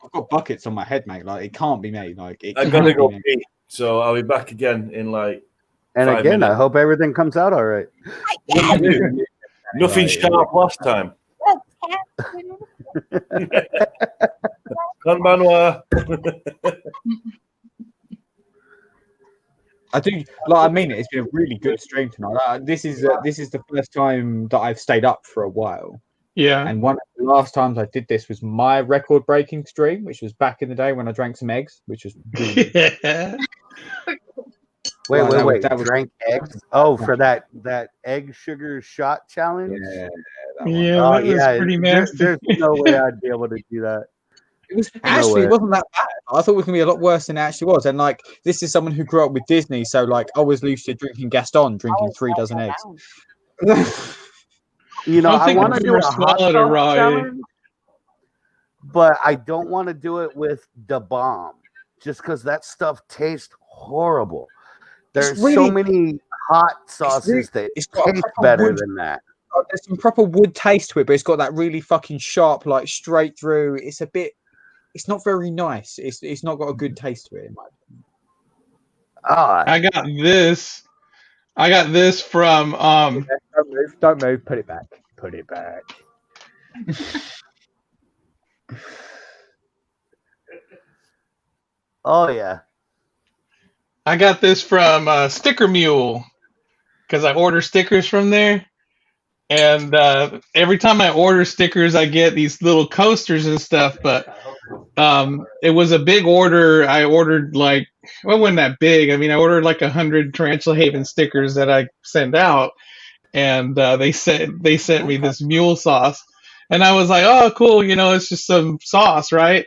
I've got buckets on my head, mate. Like it can't be me. Like it I can't gotta be go me. pee, so I'll be back again in like. And 5 again, minutes. I hope everything comes out all right. Nothing sharp last time. Konbanwa. I do like. I mean, it's been a really good stream tonight. This is the first time that I've stayed up for a while. Yeah. And one of the last times I did this was my record-breaking stream, which was back in the day when I drank some eggs, which was really Wait. That was Drank eggs? Oh, for that egg sugar shot challenge? Yeah. That was pretty nasty. There's no way I'd be able to do that. It was actually it wasn't that bad. I thought it was gonna be a lot worse than it actually was. And like this is someone who grew up with Disney, so like I was used to drinking Gaston, drinking 3 dozen eggs. You know, I want to do a hot swallowed a sauce raw egg. challenge, but I don't want to do it with the bomb, just because that stuff tastes horrible. There's so many hot sauces that taste better than that. There's some proper wood taste to it, but it's got that really fucking sharp, like straight through. It's a bit. It's not very nice. It's not got a good taste to it. In my opinion. I got this. I got this from Don't move. Put it back. Put it back. Oh yeah. I got this from Sticker Mule because I order stickers from there. And every time I order stickers, I get these little coasters and stuff. But it was a big order. I ordered like, well, it wasn't that big. I mean, I ordered like 100 Tarantula Haven stickers that I send out, and they sent me this mule sauce, and I was like, oh, cool. You know, it's just some sauce, right?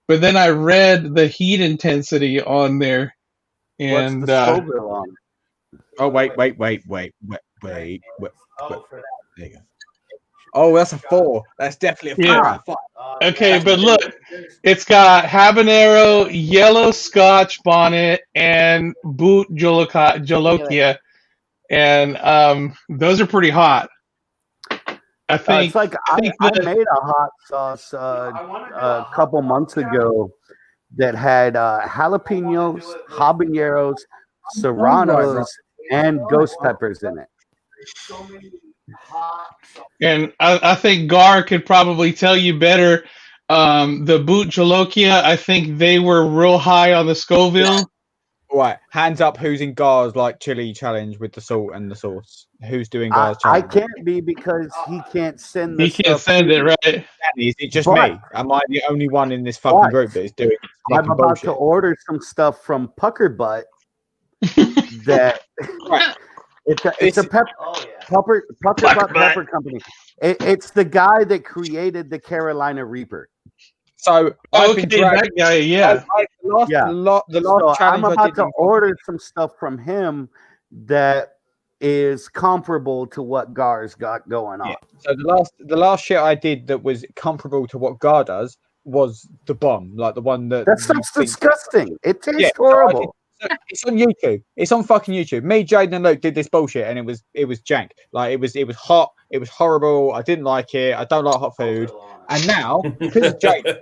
But then I read the heat intensity on there, and What's the Scoville on? Oh wait. There you go. Oh, that's a 4. That's definitely a 4. Yeah. Okay, but look, it's got habanero, yellow Scotch bonnet, and boot jolokia, and those are pretty hot. I think. It's like I made a hot sauce a couple months ago that had jalapenos, habaneros, serranos, and ghost peppers in it. And I think Gar could probably tell you better. The boot jolokia, I think they were real high on the Scoville. Right, hands up. Who's in Gar's like chili challenge with the salt and the sauce? Who's doing Gar's challenge? I can't be because he can't send. He can't send it, right? Is it just me? Am I the only one in this fucking group that is doing? I'm about to order some stuff from Pucker Butt. That it's a pepper company. It's the guy that created the Carolina Reaper. So that guy, yeah. The last challenge I'm about to order some stuff from him that is comparable to what Gar's got going on. Yeah. So the last shit I did that was comparable to what Gar does was the bomb, like the one that. That stuff's disgusting. It tastes horrible. It's on YouTube. It's on fucking YouTube. Me, Jaden, and Luke did this bullshit, and it was jank. Like it was hot. It was horrible. I didn't like it. I don't like hot food. And now, because of Jaden,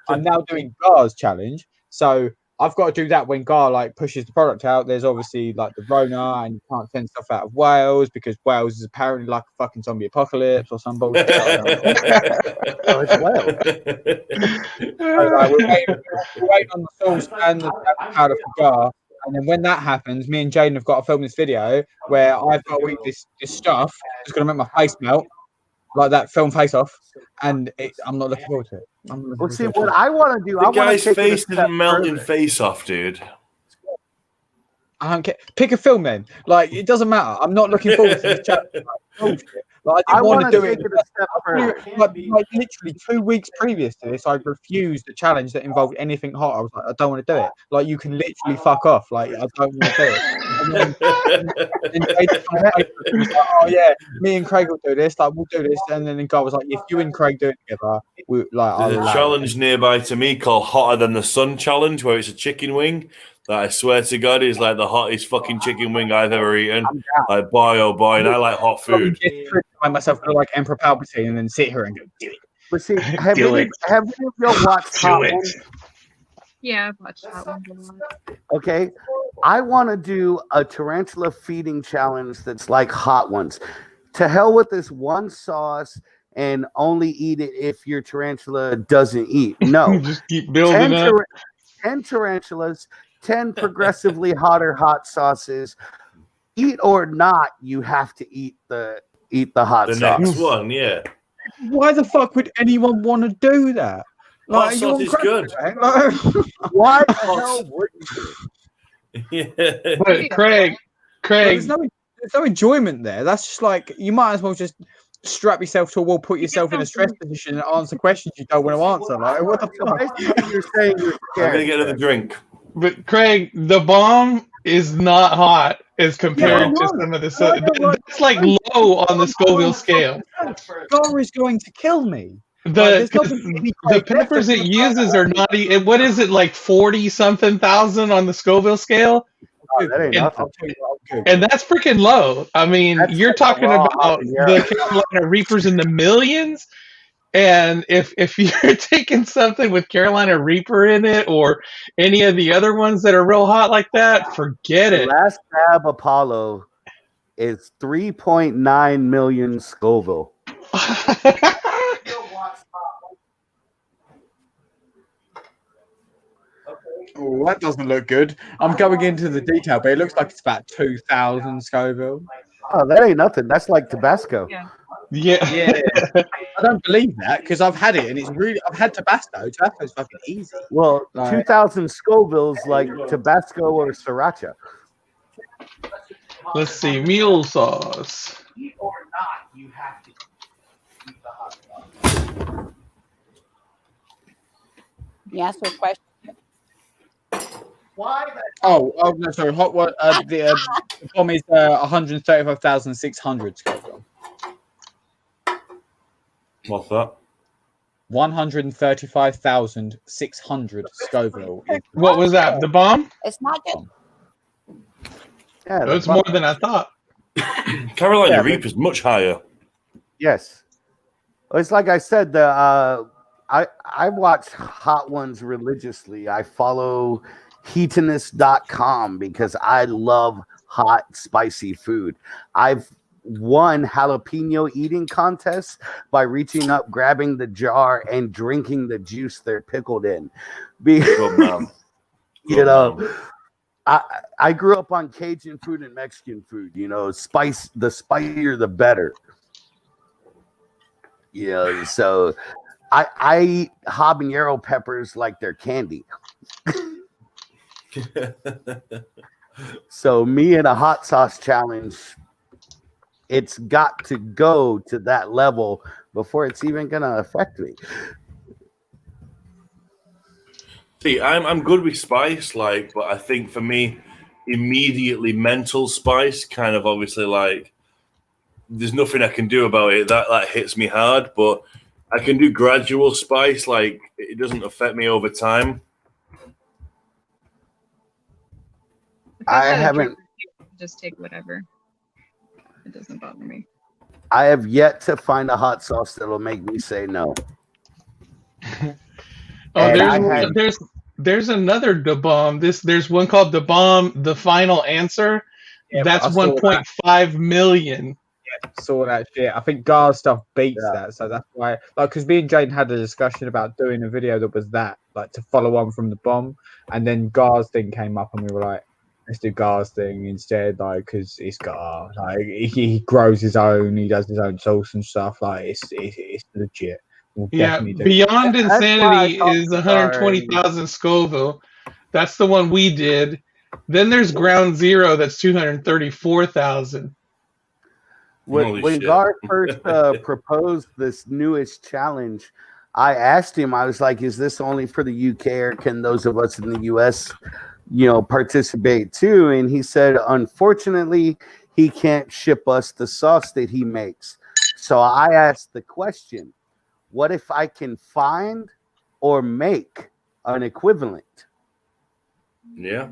I'm now doing Gar's challenge. So I've got to do that when Gar like pushes the product out. There's obviously like the Rona, and you can't send stuff out of Wales because Wales is apparently like a fucking zombie apocalypse or some bullshit. Oh, it's Wales. We're waiting on the sauce and the powder for Gar. And then when that happens, me and Jaden have got to film this video where I've got to eat this stuff. It's going to make my face melt, like that film Face Off. And I'm not looking forward to it. Well, see, what I want to do, The guy's face isn't melting Face Off, dude. I don't care. Pick a film then. Like, it doesn't matter. I'm not looking forward to this challenge. Like, I didn't want to do it. Like literally 2 weeks previous to this, I refused a challenge that involved anything hot. I was like, I don't want to do it. Like, you can literally fuck off. Like, I don't want to do it. Oh yeah, me and Craig will do this. Like we'll do this, and then the guy was like, "If you and Craig do it together, we like." There's I'll a allow challenge nearby to me called Hotter Than the Sun Challenge, where it's a chicken wing that I swear to God is like the hottest fucking chicken wing I've ever eaten. Like, boy, oh boy, and I like hot food. I myself feel like Emperor Palpatine, and then sit here and go, "Do it." But see, have any of y'all watched Hot Ones? Yeah, I've watched that one a lot. Okay, I want to do a tarantula feeding challenge that's like Hot Ones. To hell with this one sauce and only eat it if your tarantula doesn't eat. No, just keep building up. 10 tarantulas, 10 progressively hotter hot sauces. Eat or not, you have to eat the hot The sauce. next one, yeah. Why the fuck would anyone want to do that? Hot are you sauce on is crack, good. man? Like, why the hell would you do it? Yeah. But Craig, there's no enjoyment there. That's just like you might as well just strap yourself to a wall, put yourself in a stress position, and answer questions you don't want to answer. Like, what the fuck? You're saying you're I'm scared. gonna get another drink. But Craig, the bomb is not hot as compared to some of the stuff. That's like low on the Scoville scale. Gar is going to kill me. The peppers it uses are not. What is it, like 40-something thousand on the Scoville scale? Oh, that ain't nothing. And that's freaking low. I mean, you're talking about the Carolina Reapers in the millions. And if you're taking something with Carolina Reaper in it or any of the other ones that are real hot like that, forget it. Last Tab Apollo is 3.9 million Scoville. Oh, that doesn't look good. I'm going into the detail, but it looks like it's about 2,000 Scoville. Oh, that ain't nothing. That's like Tabasco. Yeah. I don't believe that because I've had it and it's really. I've had Tabasco. Tabasco's fucking easy. Well, Like- 2,000 Scoville's like Tabasco or Sriracha. Let's see, mule sauce. Or not, you have to eat the hot sauce. You asked me a question. Why? Oh no, sorry. Hot one. The bomb is 135,600 Scoville. What's that? 135,600 Scoville. What was that? The bomb? It's not good. Yeah, That's more than I thought. Carolina Reaper is much higher. Yes. It's like I said, I watch Hot Ones religiously. I follow heatiness.com because I love hot, spicy food. I've won jalapeno eating contests by reaching up, grabbing the jar, and drinking the juice they're pickled in. You know, I grew up on Cajun food and Mexican food. You know, spice, the spicier the better. You know, so I eat habanero peppers like they're candy. So me and a hot sauce challenge, it's got to go to that level before it's even gonna affect me. See, I'm good with spice, like, but I think for me, immediately mental spice, kind of obviously like, there's nothing I can do about it. That hits me hard, but I can do gradual spice, like it doesn't affect me over time. I haven't. Just take whatever. It doesn't bother me. I have yet to find a hot sauce that'll make me say no. There's another Da Bomb. There's one called Da Bomb, The Final Answer. Yeah, That's I saw 1.5 million. Yeah, saw that shit. I think Gar's stuff beats that, so that's why. Like, because me and Jane had a discussion about doing a video that was that, like, to follow on from the bomb, and then Gar's thing came up, and we were like, let's do Gar's thing instead, like, because it's Gar. Like, he grows his own, he does his own sauce and stuff. Like, it's legit. We'll definitely do Beyond it. Insanity is 120,000 Scoville. That's the one we did. Then there's Ground Zero. That's 234,000. When Gar first proposed this newest challenge, I asked him, I was like, is this only for the UK or can those of us in the US participate too. And he said, unfortunately, he can't ship us the sauce that he makes. So I asked the question, what if I can find or make an equivalent? Yeah.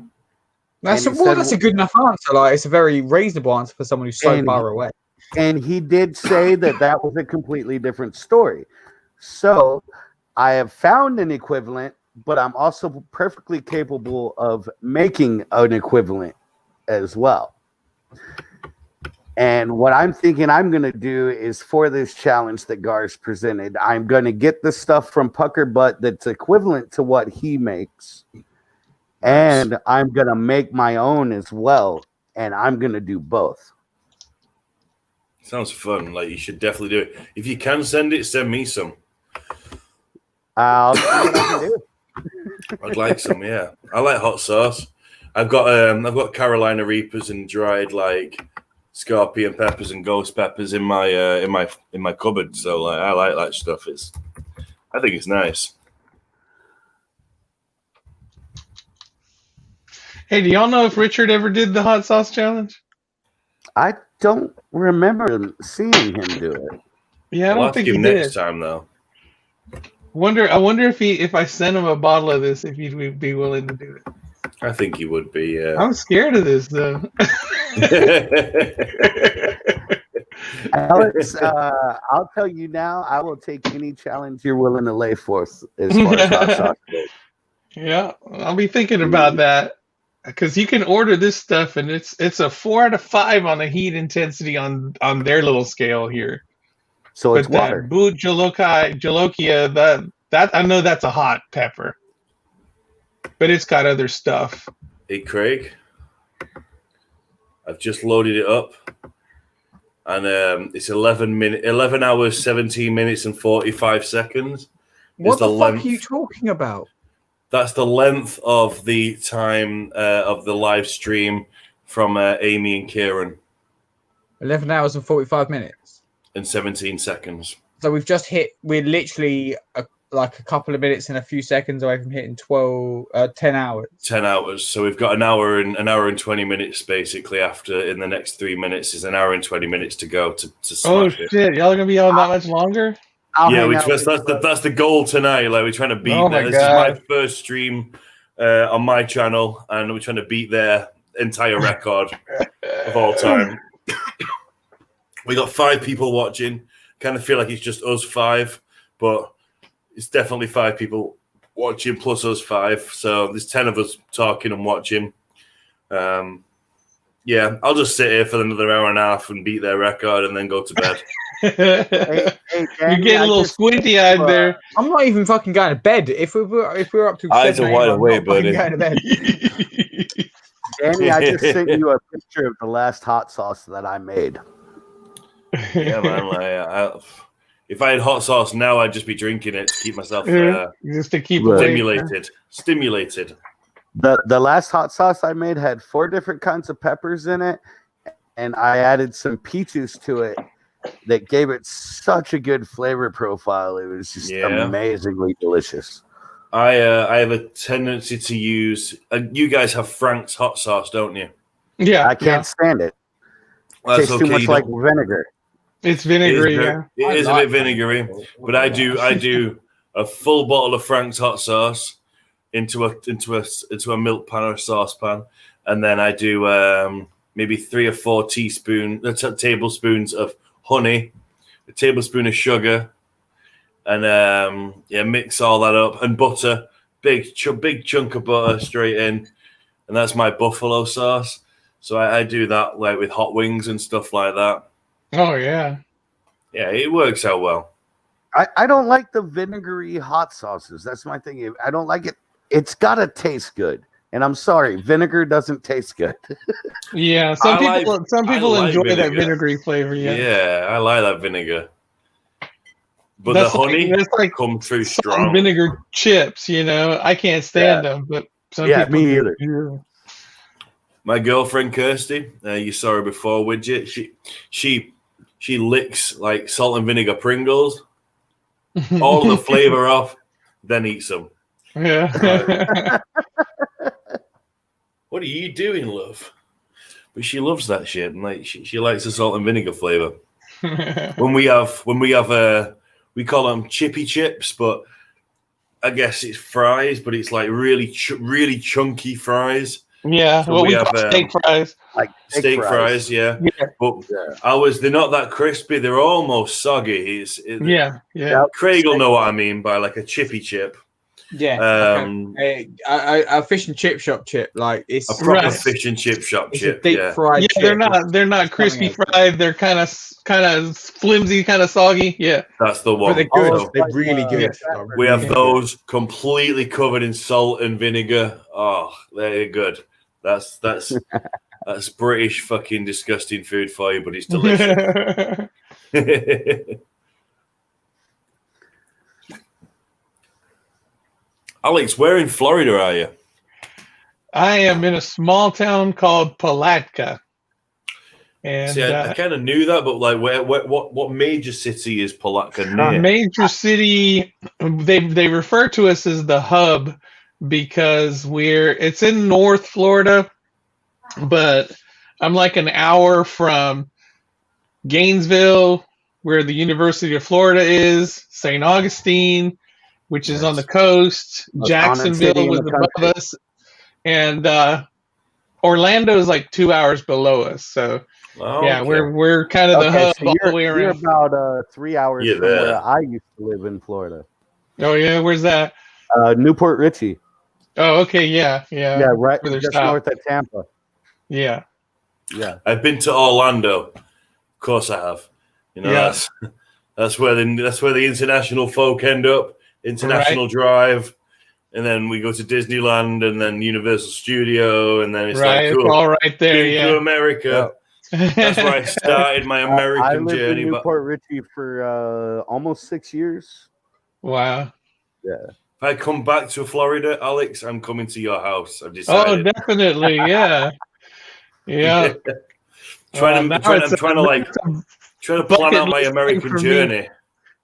That's a good enough answer. Like, it's a very reasonable answer for someone who's so far away. And he did say that was a completely different story. So I have found an equivalent, but I'm also perfectly capable of making an equivalent as well. And what I'm thinking I'm going to do is, for this challenge that Gar's presented, I'm going to get the stuff from Pucker Butt that's equivalent to what he makes. And I'm going to make my own as well. And I'm going to do both. Sounds fun. Like, you should definitely do it. If you can send it, send me some. I'll see what I can do. I'd like some, yeah. I like hot sauce. I've got Carolina Reapers and dried like scorpion peppers and ghost peppers in my cupboard. So like, I like that stuff. I think it's nice. Hey, do y'all know if Richard ever did the hot sauce challenge? I don't remember seeing him do it. Yeah, I don't think he did. Next time though. I wonder if I sent him a bottle of this, if he'd be willing to do it. I think he would be. Yeah. I'm scared of this though. Alex, I'll tell you now, I will take any challenge you're willing to lay forth as far as hot sauce goes. Yeah, I'll be thinking about that, because you can order this stuff and it's a 4 out of 5 on the heat intensity on their little scale here. So it's water. Boot Jolokia, that I know that's a hot pepper, but it's got other stuff. Hey Craig, I've just loaded it up, and it's 11 hours, 17 minutes, and 45 seconds. What the fuck are you talking about? That's the length of the time of the live stream from Amy and Kieran. 11 hours and 45 minutes. And 17 seconds. So we're literally a couple of minutes and a few seconds away from hitting 10 hours. 10 hours. So we've got an hour and 20 minutes basically after. In the next 3 minutes is an hour and 20 minutes to go to smash it. Shit, y'all are gonna be on that much longer? That's the goal tonight. Like, we're trying to beat that. This is my first stream on my channel, and we're trying to beat their entire record of all time. We got 5 people watching. Kind of feel like it's just us 5, but it's definitely 5 people watching plus us 5. So there's 10 of us talking and watching. Yeah, I'll just sit here for another hour and a half and beat their record and then go to bed. You're getting a little squinty eyed there. I'm not even fucking going to bed. If we're up to eyes are wide awake, buddy. Going to bed. Danny, I just sent you a picture of the last hot sauce that I made. Yeah, man. Like, if I had hot sauce now, I'd just be drinking it to keep myself just to keep stimulated. The last hot sauce I made had 4 different kinds of peppers in it, and I added some peaches to it that gave it such a good flavor profile. It was just amazingly delicious. I have a tendency to use. You guys have Frank's hot sauce, don't you? Yeah, I can't stand it. Well, tastes too much like vinegar. It's vinegary. It is a bit vinegary, but I do a full bottle of Frank's hot sauce into a milk pan or a saucepan, and then I do maybe 3 or 4 tablespoons of honey, a tablespoon of sugar, and mix all that up, and butter, big chunk of butter straight in, and that's my buffalo sauce. So I do that like with hot wings and stuff like that. Oh yeah, it works out well. I don't like the vinegary hot sauces. That's my thing. I don't like it. It's gotta taste good, and I'm sorry, vinegar doesn't taste good. Yeah, some people enjoy vinegar. That vinegary flavor. Yeah, I like that vinegar. But that's the honey come through strong. Vinegar chips, I can't stand them, but some people me either. Do. My girlfriend Kirsty, you saw her before, Widget. She licks like salt and vinegar Pringles, all the flavor off, then eats them. Yeah. what are you doing, love? But she loves that shit, and like she likes the salt and vinegar flavor. when we have we call them chippy chips, but I guess it's fries, but it's like really chunky fries. Yeah, So what we call steak fries. Like steak fries, yeah. But they're not that crispy. They're almost soggy. Yeah. Craig will know what I mean by like a chippy chip. Yeah, a fish and chip shop chip, like it's a proper fish and chip shop chip. Deep fried. Yeah, chip. they're not crispy fried. They're kind of flimsy, kind of soggy. Yeah, that's the one. But they're good. Oh, they're really good. We have those completely covered in salt and vinegar. Oh, they're good. That's British fucking disgusting food for you, but it's delicious. Alex, where in Florida are you? I am in a small town called Palatka. And see, I kind of knew that, but like, what major city is Palatka near? Major city, they refer to us as the hub because it's in North Florida, but I'm like an hour from Gainesville, where the University of Florida is, St. Augustine, which is on the coast. Jacksonville was above us, and Orlando is like 2 hours below us. So yeah, we're kind of the hub all the way around. You're about 3 hours from where I used to live in Florida. Oh yeah, where's that? Newport Richey. Oh okay, yeah, right, just north of Tampa. Yeah. I've been to Orlando. Of course, I have. You know, that's where the international folk end up. International Drive, and then we go to Disneyland, and then Universal Studio, and then it's like cool. It's all right there, to America. That's where I started my American journey. I lived in Newport Richey for almost 6 years. Wow. Yeah. If I come back to Florida, Alex, I'm coming to your house. I've decided. Oh, definitely, yeah. Trying to plan out my American journey.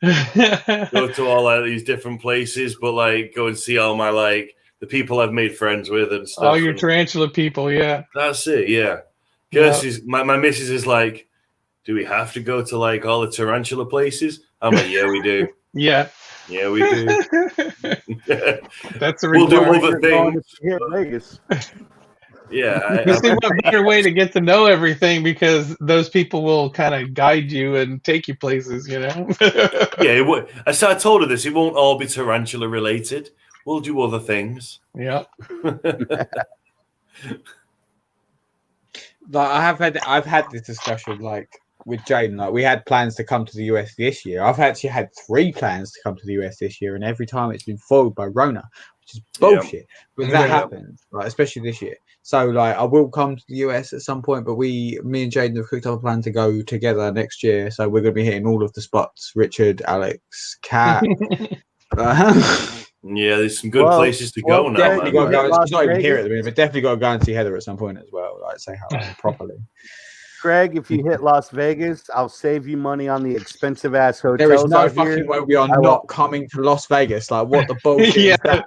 Go to all these different places, but like go and see all my the people I've made friends with and stuff. All your tarantula people, yeah. That's it, yeah. Kirsty's my missus is like, do we have to go to like all the tarantula places? I'm like, yeah, we do. Yeah, we do. That's a we'll do other things. Here in Vegas. Yeah, what better way to get to know everything because those people will kind of guide you and take you places, you know. Yeah, I told her this. It won't all be tarantula related. We'll do other things. Yeah. I've had this discussion with Jaden. We had plans to come to the US this year. I've actually had 3 plans to come to the US this year, and every time it's been foiled by Rona, which is bullshit. But that happens, especially this year. So I will come to the US at some point, but me and Jaden have cooked up a plan to go together next year. So we're going to be hitting all of the spots. Richard, Alex, Kat. Yeah, there's some good places to go now. Definitely got to go. She's not even here at the minute, but definitely got to go and see Heather at some point as well. Say hello properly. Craig, if you hit Las Vegas, I'll save you money on the expensive ass hotels. There is no fucking way we are not coming to Las Vegas. What the bullshit is that?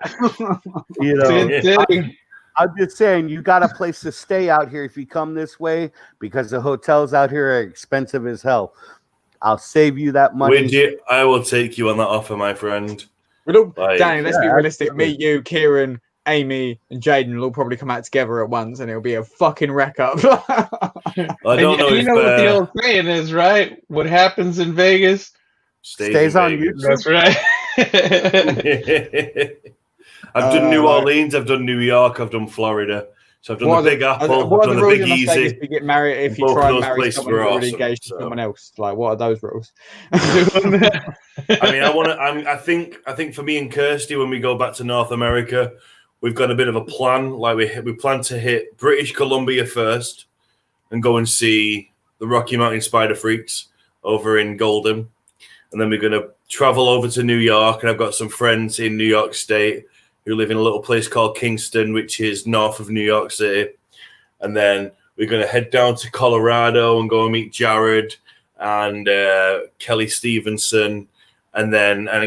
You know, I'm just saying, you got a place to stay out here if you come this way because the hotels out here are expensive as hell. I'll save you that money. I will take you on that offer, my friend. Danny, let's be realistic. Me, you, Kieran, Amy, and Jaden will all probably come out together at once, and it'll be a fucking wreck up. I don't know. You know what the old saying is, right? What happens in Vegas stays on YouTube. That's right. I've done New Orleans, I've done New York, I've done Florida. So I've done the Big Apple, what I've are done the the rules Big in Las Vegas Easy. to get married if you Both try of and those marry places someone were who's already awesome, engaged to someone else? What are those rules? I mean, I think for me and Kirsty, when we go back to North America, we've got a bit of a plan. We plan to hit British Columbia first and go and see the Rocky Mountain Spider Freaks over in Golden. And then we're going to travel over to New York, and I've got some friends in New York State who live in a little place called Kingston, which is north of New York City. And then we're going to head down to Colorado and go and meet Jared and Kelly Stevenson, and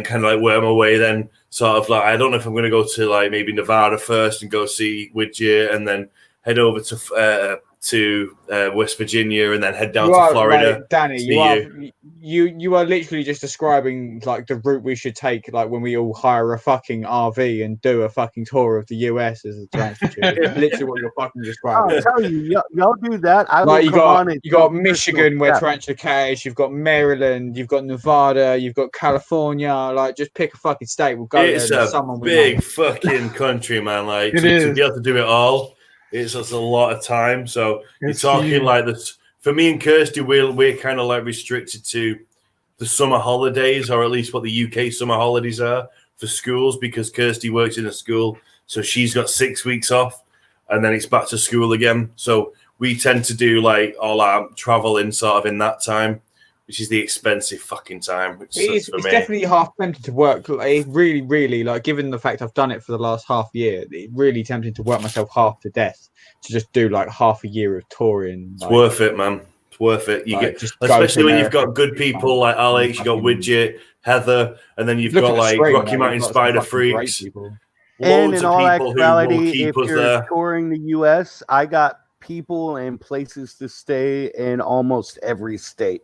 kind of work my way then sort of I don't know if I'm going to go to maybe Nevada first and go see Widget, and then head over to West Virginia, and then head down You to are, Florida. like, Danny, See you are literally just describing like the route we should take, like when we all hire a fucking RV and do a fucking tour of the US as a transfer tube. It's literally what you're fucking describing. I'll tell you, y'all do that. I Like will come on and you got do Michigan where yeah. Tarantula Cat is, you've got Maryland, you've got Nevada, you've got California. Like, just pick a fucking state. We'll go it's there. a And someone we big know. fucking country, man. Like It to is. be able to do it all, it's just a lot of time. So It's you're talking huge. like this. For me and Kirsty, we're kind of like restricted to the summer holidays, or at least what the UK summer holidays are for schools, because Kirsty works in a school, so she's got 6 weeks off, and then it's back to school again. So we tend to do like all our traveling sort of in that time, which is the expensive fucking time. Which sucks for It's me. definitely half tempted to work. It really, really, like, given the fact I've done it for the last half year, it really tempted to work myself half to death to just do like half a year of touring. It's worth it, man. It's worth it. You Like, get, just go especially to when you've America. got good people like Alex, you got Widget, Heather, and then you've Look got at the like screen, Rocky man. Mountain You've got some Spider fucking great Freaks, people. And loads in of all people who will actuality, keep if us you're there. touring the U.S., I got people and places to stay in almost every state.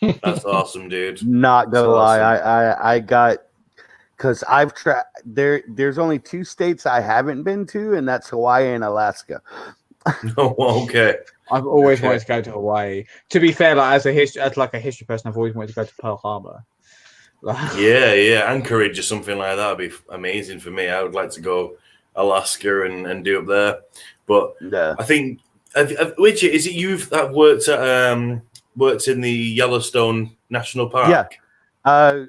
That's awesome, dude. Not gonna That's lie, awesome. I got because I've tried. There's only 2 states I haven't been to, and that's Hawaii and Alaska. Oh, okay. I've always wanted to go to Hawaii. To be fair, like as a history person, I've always wanted to go to Pearl Harbor. Yeah, Anchorage or something like that would be amazing for me. I would like to go Alaska and do up there, but I think Widget, is it you've that worked at worked in the Yellowstone National Park? Yeah.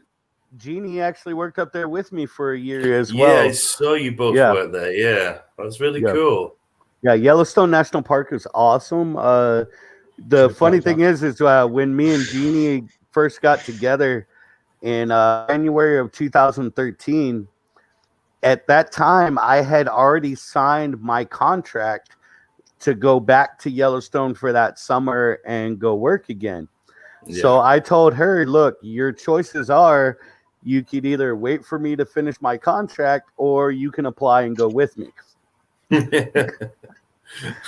Jeannie actually worked up there with me for a year as Yeah, well. I saw you both Yeah. work there. Yeah, that's really Yeah. cool. Yeah, Yellowstone National Park is awesome. The funny thing is when me and Jeannie first got together in January of 2013, at that time I had already signed my contract to go back to Yellowstone for that summer and go work again. So I told her, look, your choices are you could either wait for me to finish my contract or you can apply and go with me.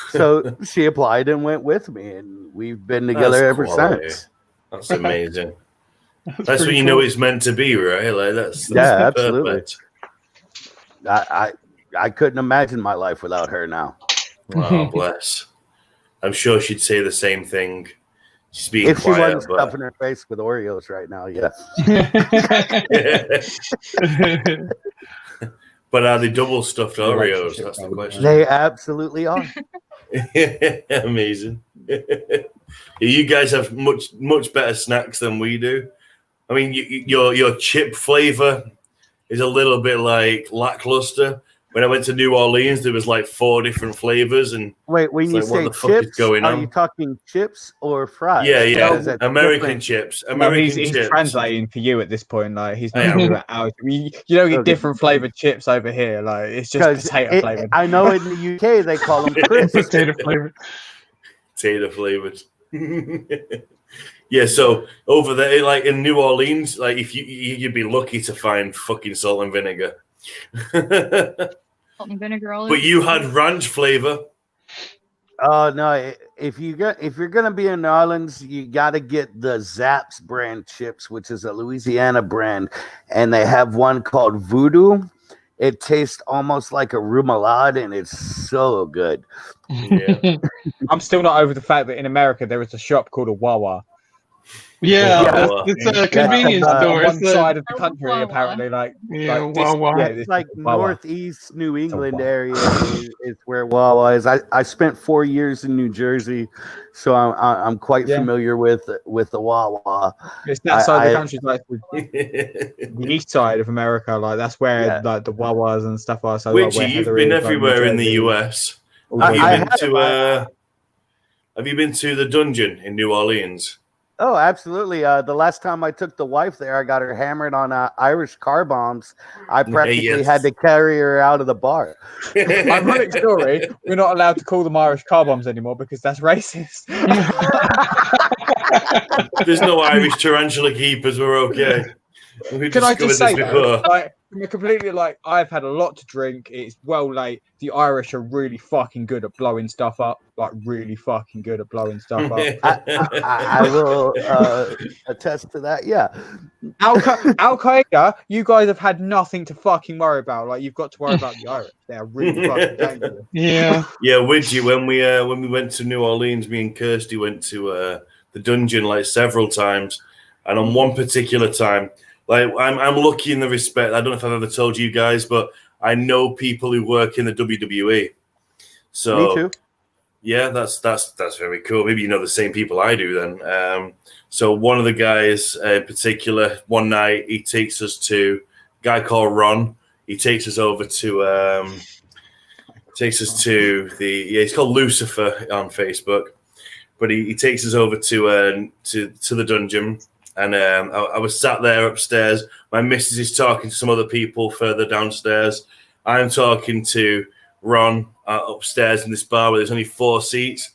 So she applied and went with me, and we've been together ever since. That's amazing. That's when you know it's meant to be, right? Like that's Yeah, perfect. absolutely. I couldn't imagine my life without her now. Wow, bless. I'm sure she'd say the same thing. She's being If she quiet, wasn't but stuffing her face with Oreos right now, yes. but are they double stuffed Oreos? That's the question. They absolutely are. Amazing. You guys have much better snacks than we do. I mean, your chip flavor is a little bit like lackluster. When I went to New Orleans, there was like 4 different flavors, and Wait, when it's you like, what say the fuck is chips, going are on? you talking chips or fries? Yeah, Because that's American different. chips. No, American he's chips. translating for you at this point. Like he's not Yeah. talking about ours. You don't get Okay. different flavored chips over here. Like it's just 'Cause potato flavored. I know in the UK they call them crisps. Potato flavored. Potato flavored. Yeah, so over there, like in New Orleans, like if you'd be lucky to find fucking salt and vinegar. Salt and vinegar all But over. you had ranch flavor. Oh no! If you're gonna be in New Orleans, you got to get the Zapp's brand chips, which is a Louisiana brand, and they have one called Voodoo. It tastes almost like a remoulade, and it's so good. Yeah. I'm still not over the fact that in America there is a shop called a Wawa. Yeah, it's a convenience store. On one It's a- side of the country, apparently. Like, Yeah, like this- Wawa. yeah, It's this like is Wawa. northeast New England area is where Wawa is. I spent 4 years in New Jersey, so I'm quite familiar with the Wawa. It's that side of the country, like the east side of America. Like that's where like the Wawas and stuff are. So like, Which where you've Heather been is, like, everywhere in the Jersey. US. Have you been to the dungeon in New Orleans? Oh, absolutely. The last time I took the wife there, I got her hammered on Irish car bombs. I practically yes. had to carry her out of the bar. Ironic story. We're not allowed to call them Irish car bombs anymore because that's racist. There's no Irish tarantula keepers. We're okay. We Can I discovered just say this before. though, like, We're completely like, I've had a lot to drink. It's well late. The Irish are really fucking good at blowing stuff up. Like, really fucking good at blowing stuff up. I will attest to that. Yeah. Al Qaeda, you guys have had nothing to fucking worry about. Like, you've got to worry about the Irish. They're really fucking dangerous. Yeah. Yeah, Widgie, when we went to New Orleans, me and Kirsty went to the dungeon like several times, and on one particular time, like I'm lucky in the respect. I don't know if I've ever told you guys, but I know people who work in the WWE. So Me too. yeah, that's very cool. Maybe you know the same people I do then. So one of the guys in particular, one night he takes us to a guy called Ron. He takes us over to he's called Lucifer on Facebook, but he takes us over to the dungeon, and I was sat there upstairs. My missus is talking to some other people further downstairs. I'm talking to Ron upstairs in this bar where there's only 4 seats,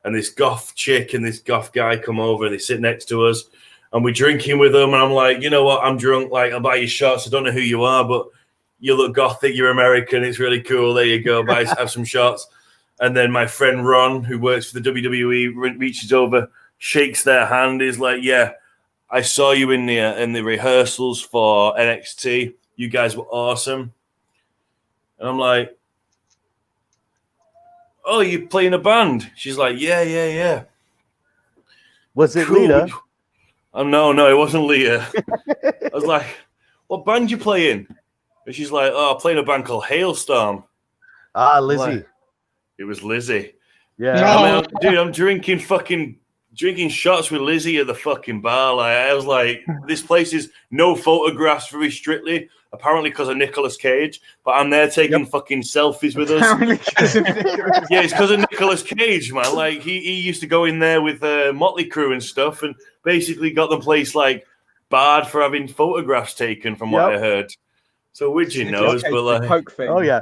and this goth chick and this goth guy come over and they sit next to us, and we're drinking with them, and I'm like, you know what, I'm drunk, like, I'll buy you shots. I don't know who you are, but you look gothic, you're American, it's really cool, there you go, have some shots. And then my friend Ron, who works for the WWE, reaches over, shakes their hand, is like, yeah, I saw you in the rehearsals for NXT, you guys were awesome. And I'm like, oh, you play in a band? She's like, yeah. Was it cool. Lita? Oh, no, it wasn't Leah. I was like, what band you play in? And she's like, oh, I play in a band called Hailstorm. Ah, Lizzie. Like, it was Lizzie. Yeah. I mean, dude, I'm drinking shots with Lizzie at the fucking bar. Like, I was like, this place is no photographs very strictly, apparently because of Nicolas Cage, but I'm there taking fucking selfies with us. Yeah, it's because of Nicolas Cage, man. Like, he used to go in there with Motley Crue and stuff, and basically got the place like barred for having photographs taken, from what I heard. So Widgie knows, but like, oh yeah,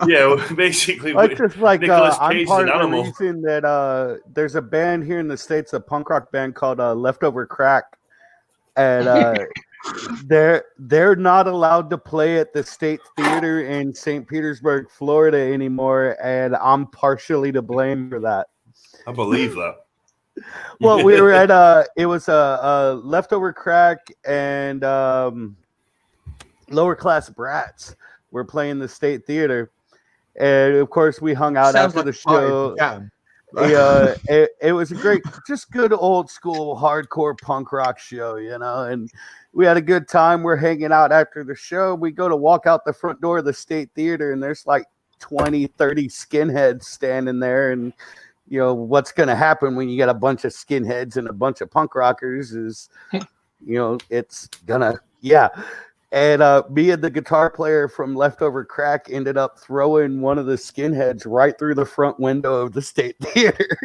yeah, well, basically, I just like Nicolas I'm Cage is part an of the animal. reason that there's a band here in the States, a punk rock band called Leftover Crack, and they're not allowed to play at the State Theater in St. Petersburg, Florida anymore, and I'm partially to blame for that. I believe that. Well, we were at it was a Leftover Crack and Lower Class Brats were playing the State Theater, and of course we hung out Sounds after like the show. It was a great, just good old school hardcore punk rock show, you know, and we had a good time. We're hanging out after the show. We go to walk out the front door of the State Theater, and there's like 20, 30 skinheads standing there, and you know what's going to happen when you get a bunch of skinheads and a bunch of punk rockers is, you know, it's gonna, And me and the guitar player from Leftover Crack ended up throwing one of the skinheads right through the front window of the State Theater.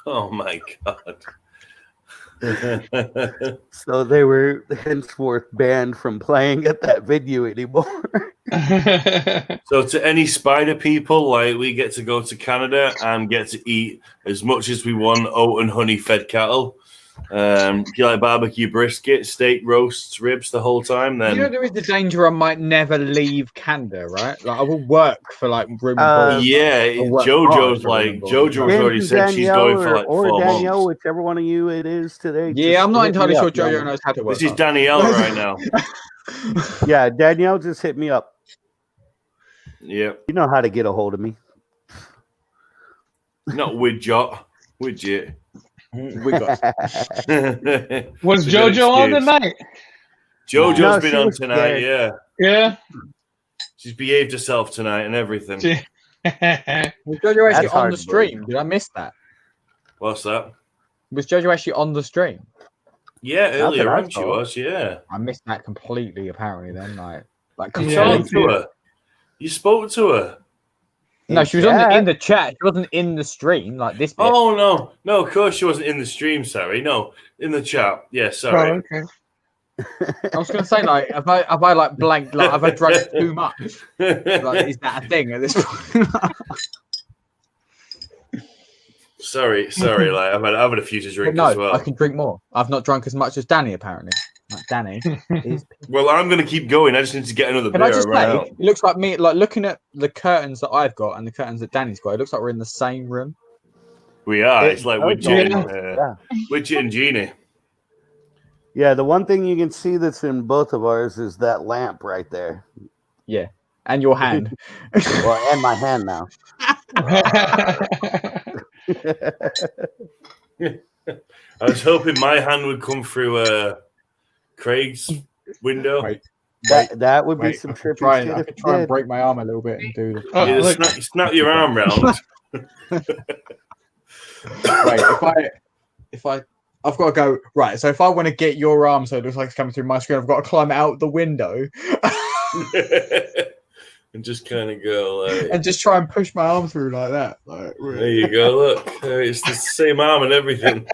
Oh my god! So they were henceforth banned from playing at that venue anymore. So to any spider people, like, we get to go to Canada and get to eat as much as we want oat and honey fed cattle. If you like barbecue brisket, steak, roasts, ribs the whole time, then You know there is the danger I might never leave Canada, right? Like I will work for like room and board. yeah, JoJo's like JoJo's already said she's going for like 4 Danielle, months. whichever one of you it is today. Yeah, just I'm not hit me entirely sure up, JoJo Danielle. knows how to work. This is Danielle right now. Yeah, Danielle, just hit me up. Yeah, You know how to get a hold of me. not widget. Was JoJo on tonight? JoJo's No, been she on was tonight, scared. Yeah. She's behaved herself tonight and everything. Was JoJo actually That's on hard the to believe. stream? Did I miss that? What's that? Was JoJo actually on the stream? Yeah, earlier I on she saw. was, yeah. I missed that completely. Apparently, then like You Yeah. spoke to her. You spoke to her. no, she was in the chat. She wasn't in the stream like this. Bit. Oh no, of course she wasn't in the stream. Sorry, no, in the chat. Yeah, sorry. Oh, okay. I was going to say like, have I like blanked? Like, have I drunk too much? Like, is that a thing at this point? Sorry. Like I've had a few to drink no, as well. I can drink more. I've not drunk as much as Danny apparently. Like, Danny. Is Well, I'm going to keep going. I just need to get another Can beer. I just run say, out. it looks like me, like looking at the curtains that I've got and the curtains that Danny's got, it looks like we're in the same room. We are. It's like Widget Yeah. Widget and Genie. Yeah, the one thing you can see that's in both of ours is that lamp right there. Yeah, and your hand. Well, and my hand now. I was hoping my hand would come through Craig's window. That would be some I trippy could try, shit I if could it try and did. break my arm a little bit and do the. Yeah, snap your arm round. Right, I've got to go right. So if I want to get your arm, so it looks like it's coming through my screen, I've got to climb out the window and just kind of go like, and just try and push my arm through like that. Like, there you go. Look, it's the same arm and everything.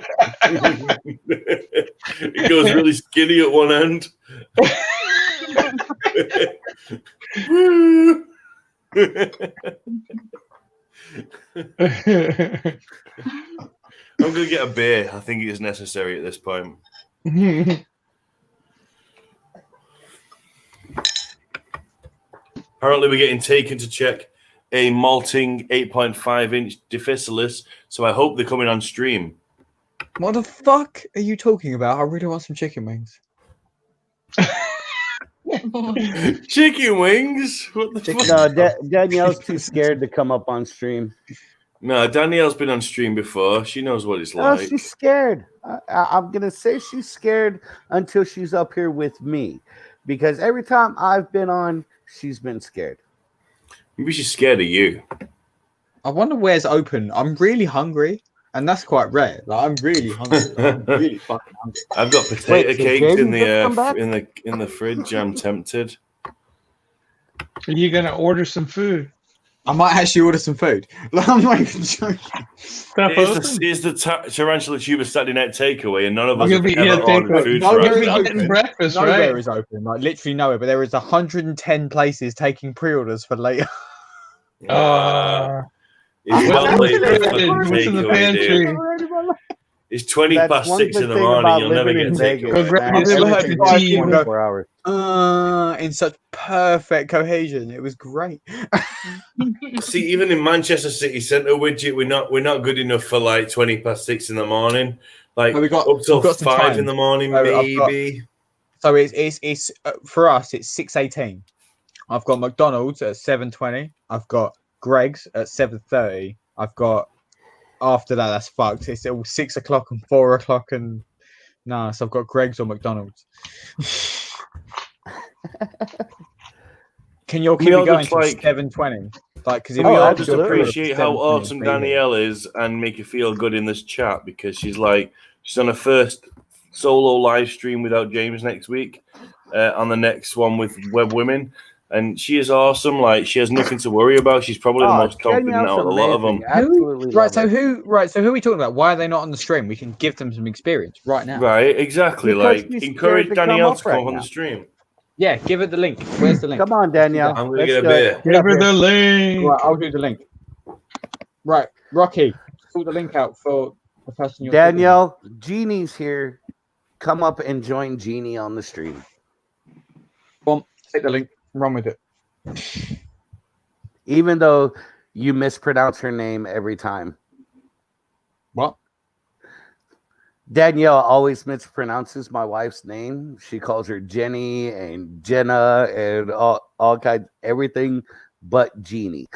It goes really skinny at one end. I'm going to get a beer. I think it is necessary at this point. Apparently, we're getting taken to check a malting 8.5-inch Difficilis, so I hope they're coming on stream. What the fuck are you talking about? I really want some chicken wings. Chicken wings? What the fuck? No, Danielle's too scared to come up on stream. No, Danielle's been on stream before. She knows what it's No, like. she's scared. I'm going to say she's scared until she's up here with me. Because every time I've been on, she's been scared. Maybe she's scared of you. I wonder where's open. I'm really hungry, and that's quite rare. Like I'm really hungry. I'm really fucking hungry. I've got potato cakes in come back? the fridge. I'm tempted. Are you gonna order some food? I might actually order some food. I'm not even joking. It's the Tarantula Tuber Saturday night takeaway, and none of us have You'll be- ever yeah, ordered food for Nowhere us. is open. breakfast, Nowhere right? is open. Like literally nowhere. But there is 110 places taking pre-orders for later. It's well late for What's in the takeaway, pantry? dude. It's 20 That's past one 6 good in the thing morning. about You'll never living get in takeaway. Vegas. Grab man. yourself Everything's a tea. 24 hours. In such perfect cohesion. It was great. See, even in Manchester City Centre, Widget, we're not good enough for like 20 past 6 in the morning. Like Well, up till we've got some 5 time. in the morning, So I've got- maybe. So it's for us. It's 6:18. I've got McDonald's at 7:20. I've got Greg's at 7:30. I've got after that. That's fucked. It's all 6 o'clock and 4 o'clock and no. So I've got Greg's or McDonald's. Can you all keep We it all going just till like- 7:20? Like, because We all just appreciate how awesome Danielle is and make her feel good in this chat because she's on her first solo live stream without James next week, on the next one with Web Women. And she is awesome. Like, she has nothing to worry about. She's probably the most confident out of a lot of them. Right. So who are we talking about? Why are they not on the stream? We can give them some experience right now. Right, exactly. Because Like, she's encourage scared to come Danielle up to come right up on now. the stream. Yeah, give her the link. Where's the link? Come on, Danielle. I'm going to Let's get a go. beer. Get Give up her here. the link. Right, I'll do the link. Right, Rocky, pull the link out for the person you're Danielle, Jeannie's here. Come up and join Jeannie on the stream. Come on, take the link, run with it. Even though you mispronounce her name every time. What? Danielle always mispronounces my wife's name. She calls her Jenny and Jenna and all kinds, everything but Jeannie.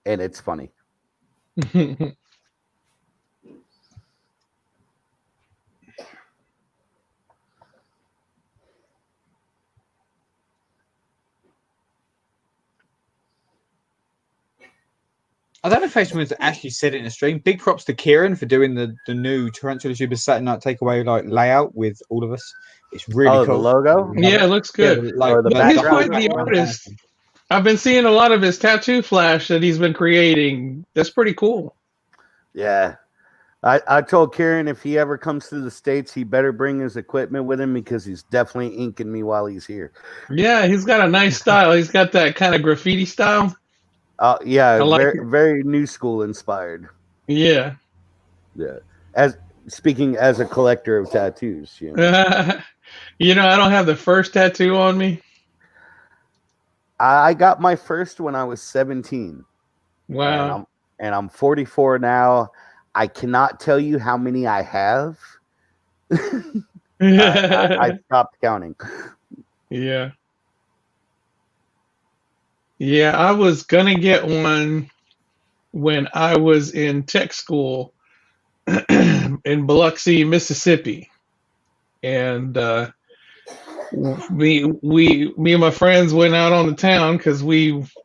And it's funny. I don't know if anyone's actually said it in a stream. Big props to Kieran for doing the new Tarantula Super Saturday Night Takeaway like layout with all of us. It's really Oh, cool. the logo? Yeah, it looks good. Yeah, like, Or the But he's background. quite the artist. I've been seeing a lot of his tattoo flash that he's been creating. That's pretty cool. Yeah. I told Kieran if he ever comes to the States, he better bring his equipment with him because he's definitely inking me while he's here. Yeah, he's got a nice style. He's got that kind of graffiti style. Yeah, I like very, it. very new school inspired. Yeah. Yeah. As speaking as a collector of tattoos, You know, I don't have the first tattoo on me. I got my first when I was 17. Wow. And I'm 44 now. I cannot tell you how many I have. I stopped counting. Yeah. Yeah, I was gonna get one when I was in tech school in Biloxi, Mississippi, and me and my friends went out on the town because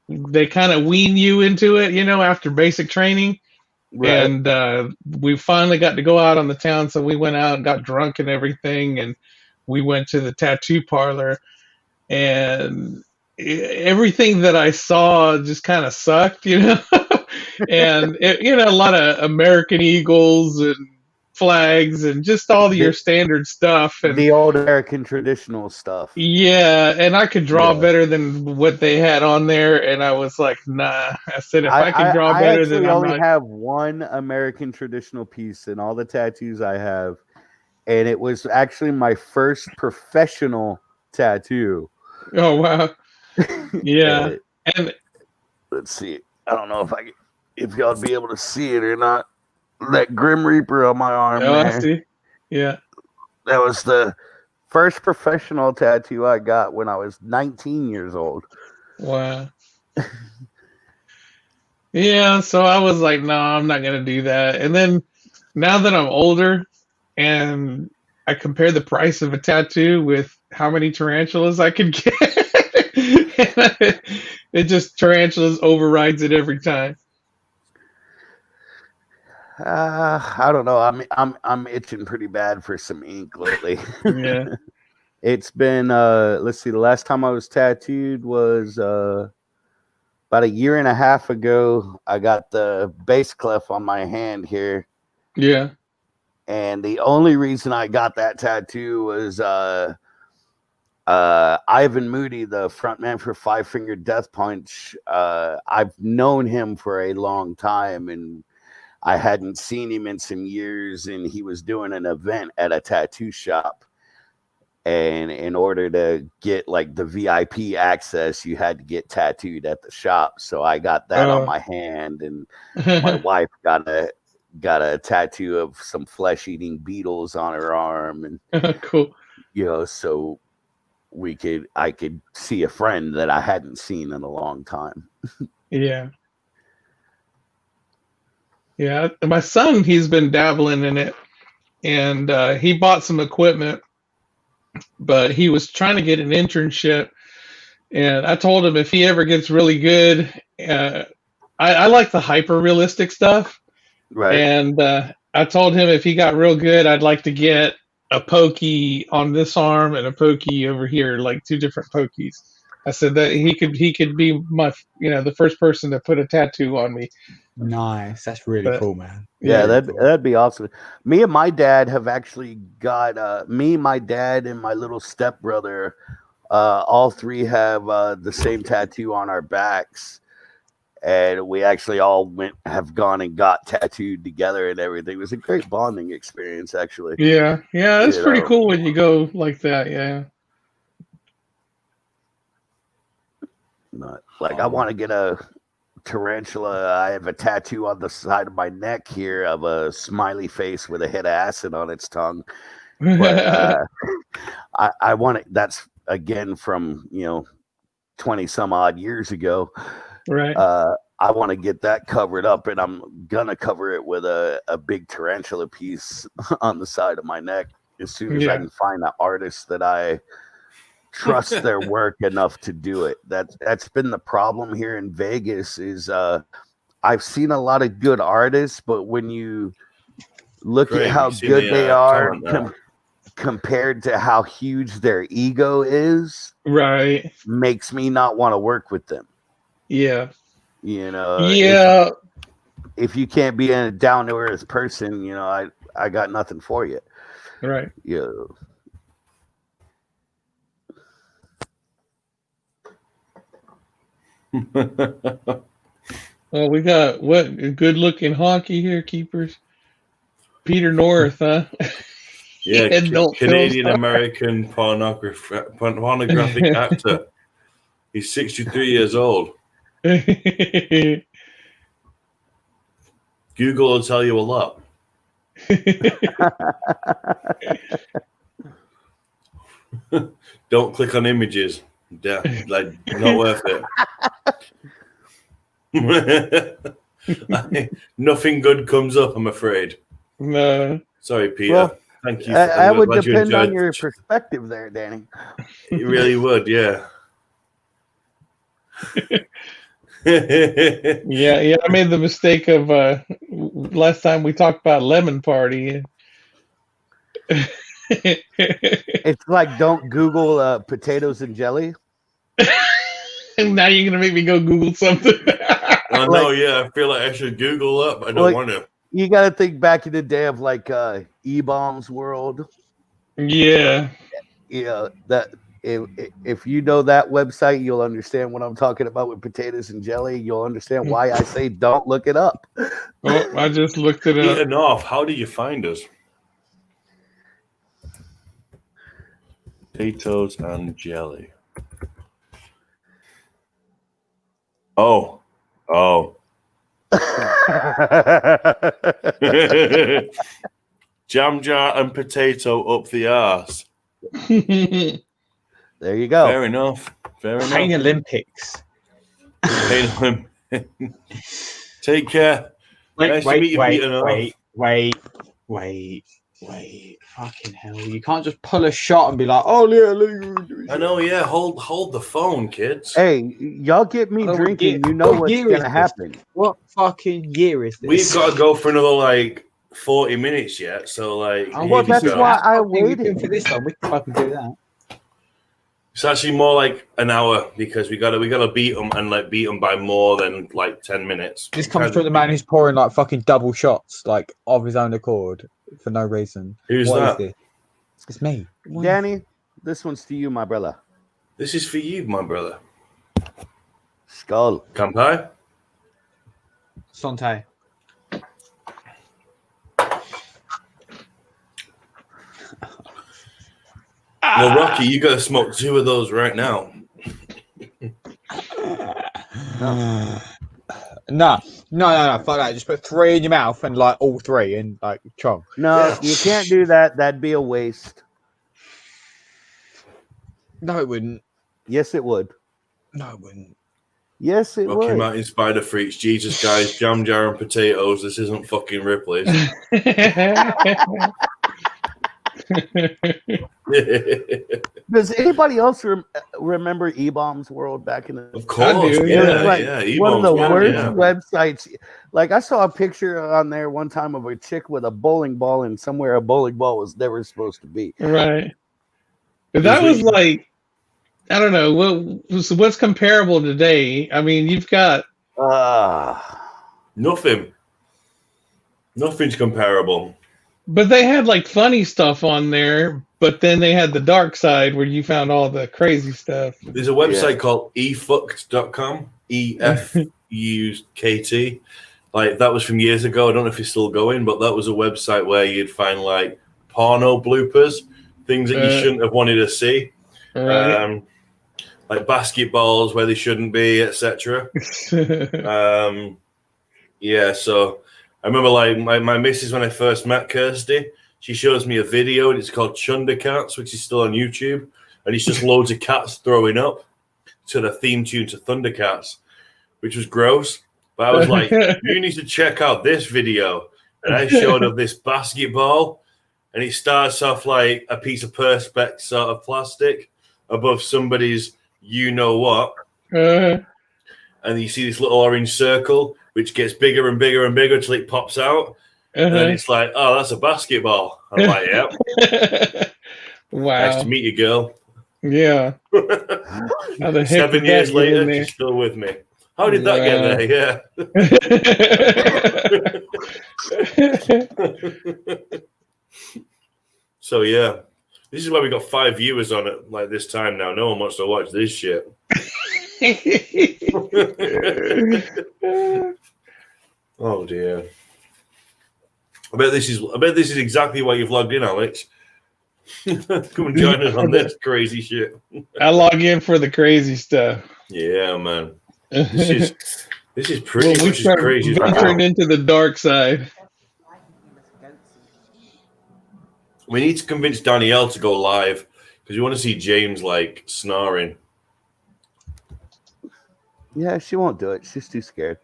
they kind of wean you into it, you know, after basic training. Right. And we finally got to go out on the town, so we went out and got drunk and everything, and we went to the tattoo parlor, and everything that I saw just kind of sucked, you know. And you know, a lot of American Eagles and flags and just all your standard stuff, and the old American traditional stuff. yeah, and I could draw better than what they had on there, and I was like, nah. I said, if I can draw better, then I I'm only not. have one American traditional piece in all the tattoos I have, and it was actually my first professional tattoo. Oh wow. Yeah. And let's see. I don't know if y'all be able to see it or not. That Grim Reaper on my arm. Oh, there. I see. Yeah. That was the first professional tattoo I got when I was 19 years old. Wow. Yeah, so I was like, no, I'm not gonna do that. And then now that I'm older and I compare the price of a tattoo with how many tarantulas I could get, it just tarantulas overrides it every time. I don't know. I'm itching pretty bad for some ink lately. Yeah. It's been let's see, the last time I was tattooed was about a year and a half ago. I got the bass clef on my hand here. Yeah. And the only reason I got that tattoo was Ivan Moody, the frontman for Five Finger Death Punch. I've known him for a long time, and I hadn't seen him in some years, and he was doing an event at a tattoo shop. And in order to get like the VIP access, you had to get tattooed at the shop. So I got that on my hand, and my wife got a tattoo of some flesh-eating beetles on her arm, and cool. You know, so I could see a friend that I hadn't seen in a long time. Yeah. Yeah, my son, he's been dabbling in it, and he bought some equipment, but he was trying to get an internship, and I told him if he ever gets really good, I like the hyper realistic stuff, right? And I told him if he got real good, I'd like to get a pokey on this arm and a pokey over here, like two different pokies. I said that he could be my, the first person to put a tattoo on me. Nice, that's really cool, man. Yeah, that'd be awesome. Me and my dad have actually got me, my dad, and my little stepbrother. All three have the same tattoo on our backs, and we actually all have gone and got tattooed together and everything. It was a great bonding experience, actually. Yeah, it's pretty cool when you go like that. Yeah. Like I want to get a tarantula. I have a tattoo on the side of my neck here of a smiley face with a hit of acid on its tongue. But I want it. That's again from 20 some odd years ago. Right. I want to get that covered up, and I'm gonna cover it with a big tarantula piece on the side of my neck as soon as I can find an artist that I trust their work enough to do it. That's been the problem here in Vegas is I've seen a lot of good artists, but when you look at how good they are compared to how huge their ego is, right, makes me not want to work with them. Yeah. Yeah. If you can't be a down to earth person, I got nothing for you. Right. Yeah. Well, we got a good looking honky here, keepers. Peter North, huh? Yeah, Adult film Canadian star. American pornographic actor. He's 63 years old. Google will tell you a lot. Don't click on images. Like, not worth it. Nothing good comes up, I'm afraid. No. Sorry, Peter. Well, Thank you. I would glad you depend on enjoyed. your perspective there, Danny. It really would, yeah. Yeah. I made the mistake of last time we talked about Lemon Party. It's like don't Google potatoes and jelly. And now you're gonna make me go Google something. I know, yeah. I feel like I should Google up. I don't want to. You got to think back in the day of like E-Bombs World. Yeah. Yeah, that if you know that website, you'll understand what I'm talking about with potatoes and jelly. You'll understand why I say don't look it up. Oh, I just looked it up. Peter North, how do you find us? Potatoes and jelly. Oh. Jam jar and potato up the arse. There you go. Fair enough. Pain Olympics. Pain Olympics. Take care. Nice to meet you, Peter North. Wait. Fucking hell. You can't just pull a shot and be like, oh, yeah. I know, yeah. Hold the phone, kids. Hey, y'all get me drinking. You know what's going to happen. What fucking year is this? We've got to go for another, like, 40 minutes yet. So, like, well, that's why I waited for this one. We can fucking do that. It's actually more like an hour because we gotta beat them and like beat them by more than like 10 minutes. This comes from the man who's pouring like fucking double shots, like of his own accord for no reason. Who's What that? is this? It's me. Danny, this one's to you, my brother. This is for you, my brother. Skull. Kampai? Sante. Well, Rocky, you gotta smoke 2 of those right now. No. Fuck that. Just put 3 in your mouth and like all 3 and like chug. No, you can't do that. That'd be a waste. No, it wouldn't. Yes, it would. No, it wouldn't. Yes, it Rocky would. Mountain Spider Freaks. Jesus, guys, jam jar and potatoes. This isn't fucking Ripley's. Does anybody else remember E-Bombs World back in the? Of course, yeah. One of the E-Bombs, worst yeah. websites. Like I saw a picture on there one time of a chick with a bowling ball, and somewhere a bowling ball was never supposed to be. Right. But that was like, I don't know. What's comparable today? I mean, you've got nothing. Nothing's comparable. But they had like funny stuff on there, but then they had the dark side where you found all the crazy stuff. There's a website called efucked.com. EFUKT. Like that was from years ago. I don't know if it's still going, but that was a website where you'd find like porno bloopers, things that you shouldn't have wanted to see. Right. Like basketballs where they shouldn't be, etc. Yeah, so I remember like my missus when I first met Kirsty, she shows me a video and it's called Chundercats, which is still on YouTube, and it's just loads of cats throwing up to the theme tune to Thundercats, which was gross. But I was like, you need to check out this video. And I showed her this basketball, and it starts off like a piece of Perspex sort of plastic above somebody's you know what. And you see this little orange circle, which gets bigger and bigger and bigger until it pops out. And then it's like, oh, that's a basketball. I'm like, yep. Wow. Nice to meet you, girl. Yeah. 7 years later, she's still with me. How did that get there? Yeah. So, yeah. This is why we got 5 viewers on it like this time now. No one wants to watch this shit. Oh, dear. I bet this is exactly why you've logged in, Alex. Come and join us on this crazy shit. I log in for the crazy stuff. Yeah, man. This is pretty Well, we much as start crazy as we venturing go. into the dark side. We need to convince Danielle to go live because we want to see James like snoring. Yeah, she won't do it. She's too scared.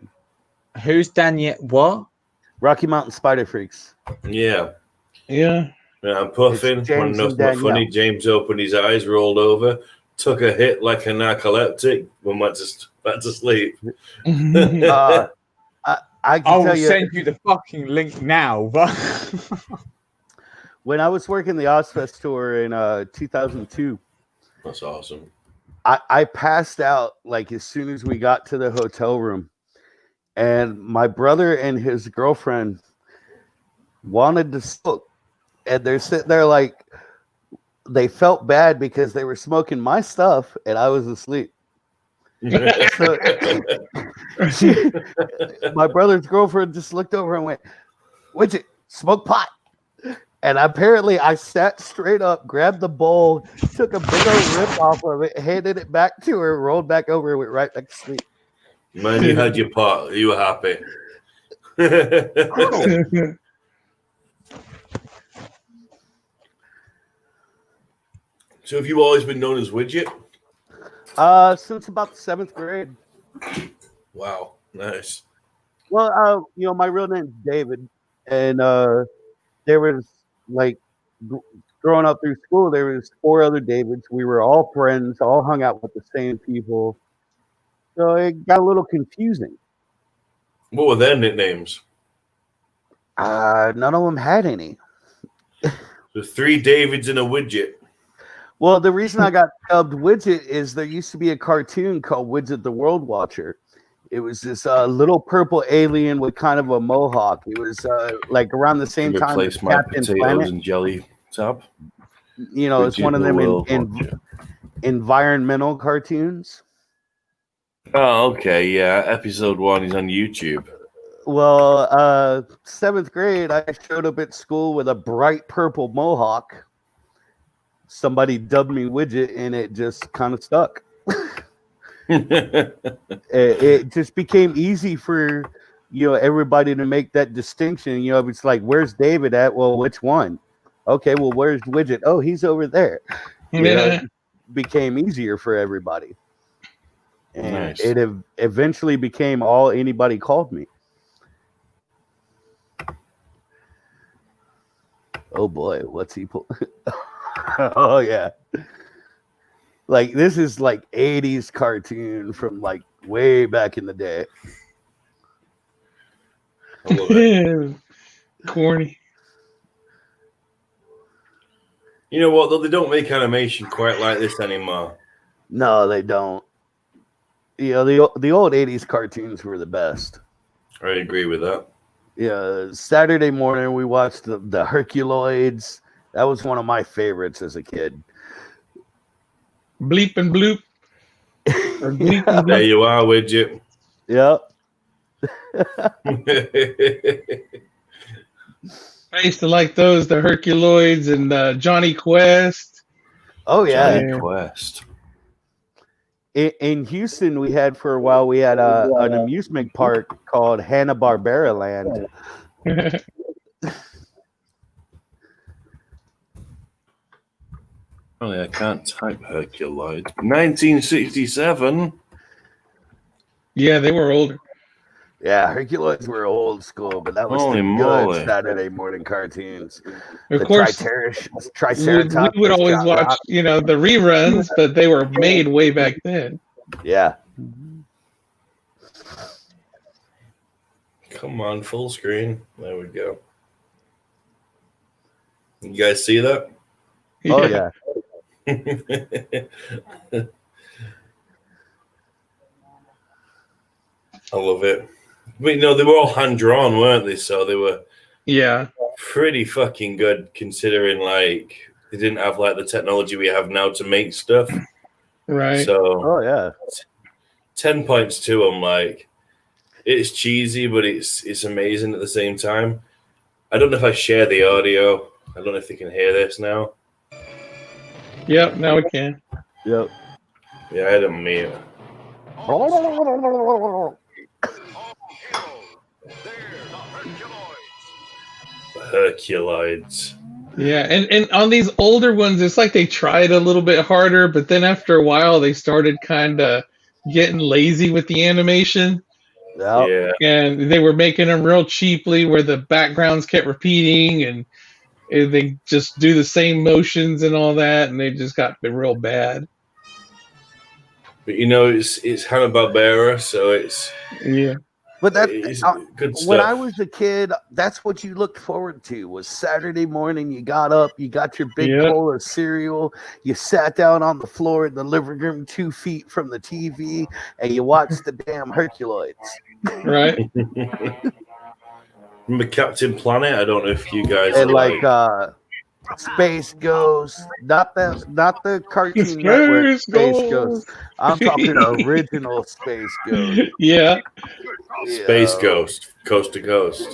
Who's Danielle? What? Rocky Mountain Spider Freaks. Yeah. Yeah. I'm puffing. It's Want James to know and what's funny? Danielle. James opened his eyes, rolled over, took a hit like a narcoleptic, and went back to sleep. I can I'll tell you, send you the fucking link now. But when I was working the Ozfest tour in 2002, that's awesome. I passed out like as soon as we got to the hotel room, and my brother and his girlfriend wanted to smoke, and they're sitting there like they felt bad because they were smoking my stuff and I was asleep. So, my brother's girlfriend just looked over and went, "Would you smoke pot?" And apparently I sat straight up, grabbed the bowl, took a big old rip off of it, handed it back to her, rolled back over, and went right back to sleep. Man, you had your part. You were happy. So have you always been known as Widget? Since about the 7th grade. Wow, nice. Well, my real name's David, and there was like growing up through school, there was 4 other Davids. We were all friends, all hung out with the same people, so it got a little confusing. What were their nicknames? None of them had any. The 3 Davids and a Widget. Well, the reason I got dubbed Widget is there used to be a cartoon called Widget the World Watcher. It was this little purple alien with kind of a mohawk. It was like around the same time as Replace my Captain potatoes Planet. and jelly tab. You know, it's Widget one of the them World environmental cartoons. Oh, okay, yeah. Episode 1 is on YouTube. Well, 7th grade, I showed up at school with a bright purple mohawk. Somebody dubbed me Widget, and it just kind of stuck. It just became easy for everybody to make that distinction. It's like, where's David at? Well, which one? Okay, well, where's Widget? Oh, he's over there. It became easier for everybody, and Nice. it eventually became all anybody called me. Oh boy, what's he pull? Oh yeah. Like this is like 80s cartoon from like way back in the day. I love it. Corny. You know what, though? They don't make animation quite like this anymore. No, they don't. The old 80s cartoons were the best. I agree with that. Yeah, Saturday morning we watched the Herculoids. That was one of my favorites as a kid. Bleep and bloop. Or bleep and bloop. There you are, Widget. Yep. I used to like those, the Herculoids and Johnny Quest. Oh yeah, Johnny Quest. In Houston, we had for a while. We had an amusement park called Hanna-Barbera Land. Only I can't type Herculoid. 1967. Yeah, they were older. Yeah, Herculoids were old school, but that was Holy the moly. good Saturday morning cartoons. Of The course, Triceratops. we would always watch, Rock. the reruns, but they were made way back then. Yeah. Come on, full screen. There we go. You guys see that? Oh yeah. I love it. But they were all hand drawn, weren't they? So they were pretty fucking good considering like they didn't have like the technology we have now to make stuff. Right. So oh yeah. 10 points to them. Like it's cheesy, but it's amazing at the same time. I don't know if I share the audio. I don't know if they can hear this now. Yep, now we can. Yep. Yeah, I had a mute. Herculoids. Yeah, and on these older ones, it's like they tried a little bit harder, but then after a while, they started kind of getting lazy with the animation. Yeah. And they were making them real cheaply, where the backgrounds kept repeating, and they just do the same motions and all that, and they just got real bad. But you know, it's Hanna-Barbera, so it's But that's it's good when I stuff. was a kid, that's what you looked forward to. Was Saturday morning, you got up, you got your big Yep. bowl of cereal, you sat down on the floor in the living room 2 feet from the TV, and you watched the damn Herculoids. Right. Remember Captain Planet? I don't know if you guys And are like Space Ghost, not the Cartoon Network Space Ghost. I'm talking original Space Ghost. Yeah. Space Ghost, Coast to Coast.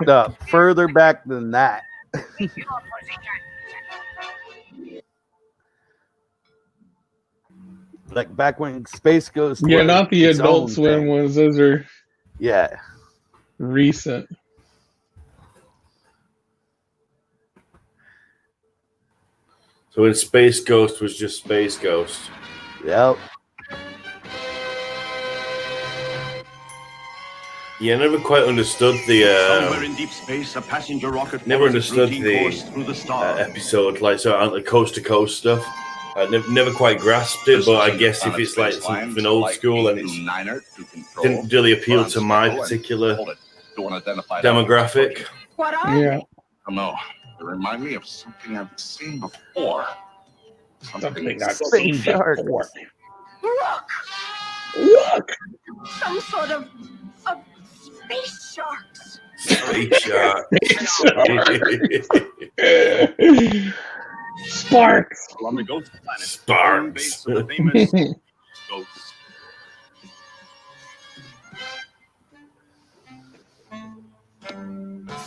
No, further back than that. Like back when Space Ghost. Yeah, was not the its Adult own Swim thing. ones. Those are Yeah. recent. So when Space Ghost was just Space Ghost. Yep. Yeah, I never quite understood Somewhere in deep space, a passenger rocket never follows its understood routine course through the stars. episode, like the coast to coast stuff. I never quite grasped it, but I guess if it's like something old school and it didn't really appeal to my particular demographic. Yeah. No, it reminded me of something I've seen before. Something I've seen before. Look! Some sort of space sharks. Space shark. Sparks. On the ghost planet. Sparks. Of the famous ghosts.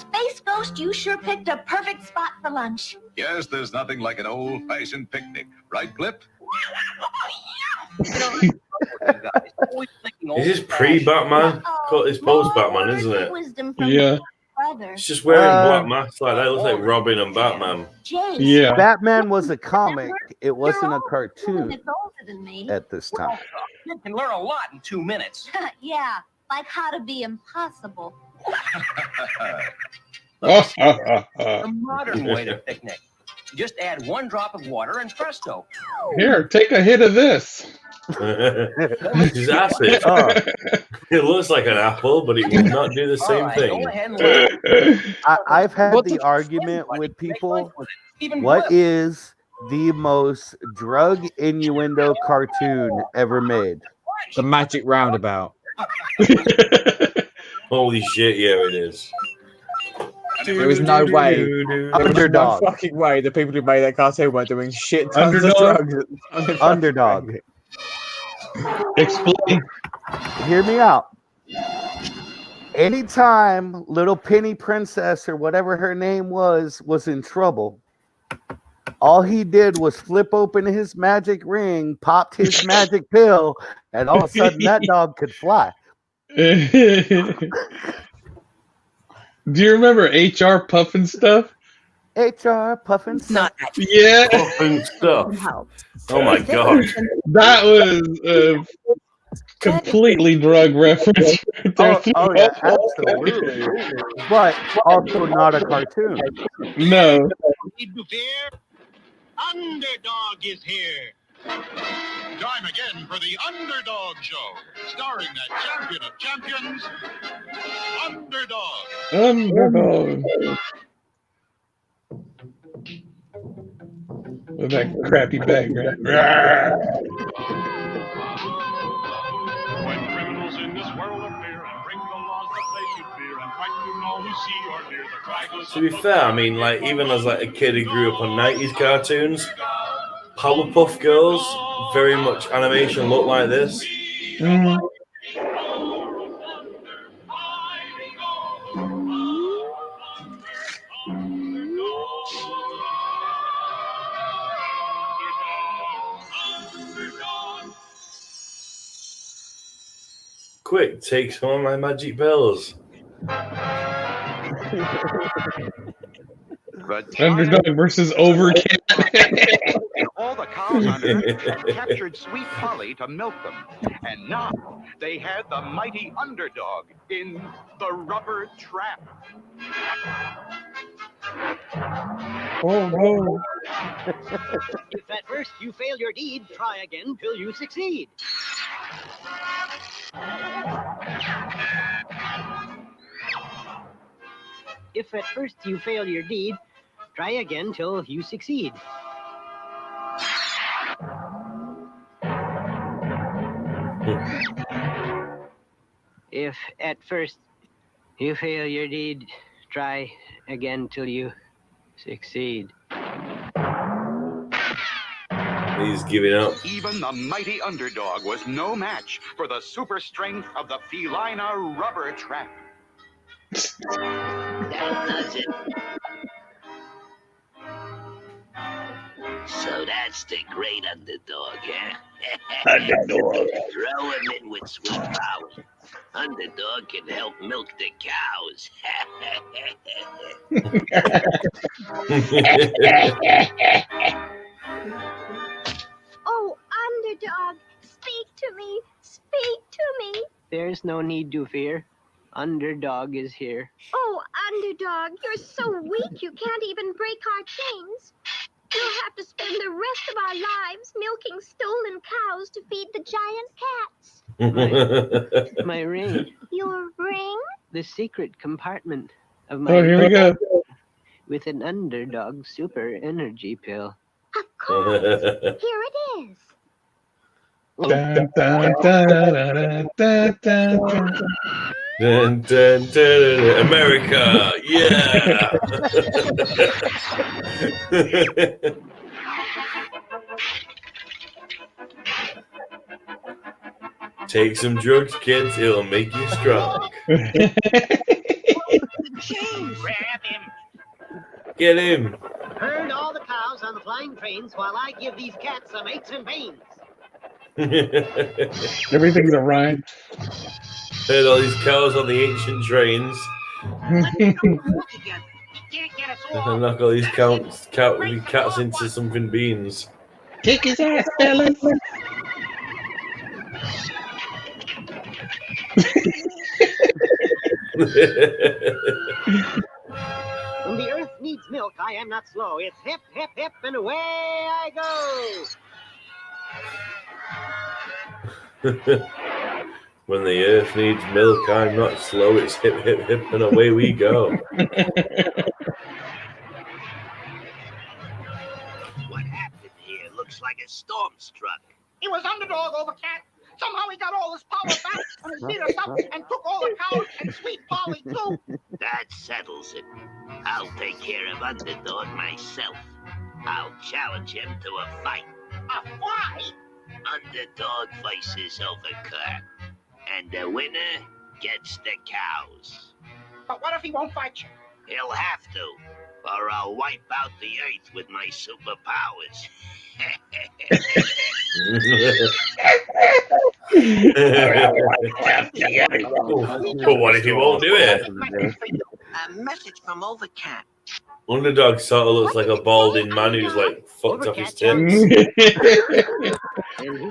Space Ghost, you sure picked a perfect spot for lunch. Yes, there's nothing like an old-fashioned picnic, right, Clip? Is this pre-Batman? It's post-Batman, isn't it? Yeah. It's just wearing black masks like that. It looks like Robin and Batman. Yeah. Batman was a comic. It wasn't a cartoon at this time. You can learn a lot in 2 minutes. Yeah, like how to be impossible. The modern way to picnic. Just add 1 drop of water and presto. Here, take a hit of this. It's acid. It looks like an apple, but it will not do the same thing. I've had the argument with people. What is the most drug innuendo cartoon ever made? The Magic Roundabout. Holy shit, yeah, it is. There was no way. Underdog. No fucking way the people who made that cartoon were doing shit tons of drugs. Underdog. Explain. Hear me out. Anytime little Penny Princess or whatever her name was in trouble, all he did was flip open his magic ring, popped his magic pill, and all of a sudden that dog could fly. Do you remember HR Puffin stuff? HR Puffin stuff. Yeah. Puffin stuff. Oh my god. That was a completely drug reference. Oh yeah, absolutely. But also not a cartoon. No. Underdog is here. Time again for the Underdog Show, starring the champion of champions, Underdog. Underdog. With that crappy background. When criminals in this world appear and break the laws that they should fear and frighten all who see or hear the cry goes To be fair, I mean, like, even as like a kid who grew up on 90s cartoons, Powerpuff Girls, very much animation looked like this. Quick, take some of my magic pills. Underdog versus Overcat. All the cows on Earth had captured Sweet Polly to milk them. And now they had the mighty Underdog in the rubber trap. Oh, no. If at first you fail your deed, try again till you succeed. If at first you fail your deed, try again till you succeed. If at first you fail your deed, try again till you succeed. He's giving up. Even the mighty Underdog was no match for the super strength of the Felina rubber trap. That does it. So that's the great Underdog, eh? Underdog. Throw him in with Sweet Polly. Underdog can help milk the cows. Oh, Underdog, speak to me. Speak to me. There's no need to fear. Underdog is here. Oh, Underdog, you're so weak you can't even break our chains. We'll have to spend the rest of our lives milking stolen cows to feed the giant cats. My ring. Your ring? The secret compartment of my Oh, here we go. with an Underdog super energy pill. Of course. Here it is. Dun, dun, dun, dun, dun, dun, dun. Dun, dun, dun, dun. America, yeah. Take some drugs, kids. It'll make you strong. Grab him. Get him. Herd all the cows on the flying trains while I give these cats some aches and pains. Everything's a rhyme. Heard all these cows on the ancient trains. And knock all these cats into something beans. Kick his ass, fellas. When the earth needs milk, I am not slow. It's hip, hip, hip, and away I go. When the earth needs milk, I'm not slow. It's hip, hip, hip, and away we go. What happened here looks like a storm struck. It was Underdog, Overcat. Somehow he got all his power back and he beat us up and took all the cows and Sweet Polly too. That settles it. I'll take care of Underdog myself. I'll challenge him to a fight. A fight? Underdog faces Overcat. And the winner gets the cows. But what if he won't fight you? He'll have to, or I'll wipe out the earth with my superpowers. But what if he won't do it? A message from Overcat. Underdog sort of looks like a balding man who's like fucked off his tits. And he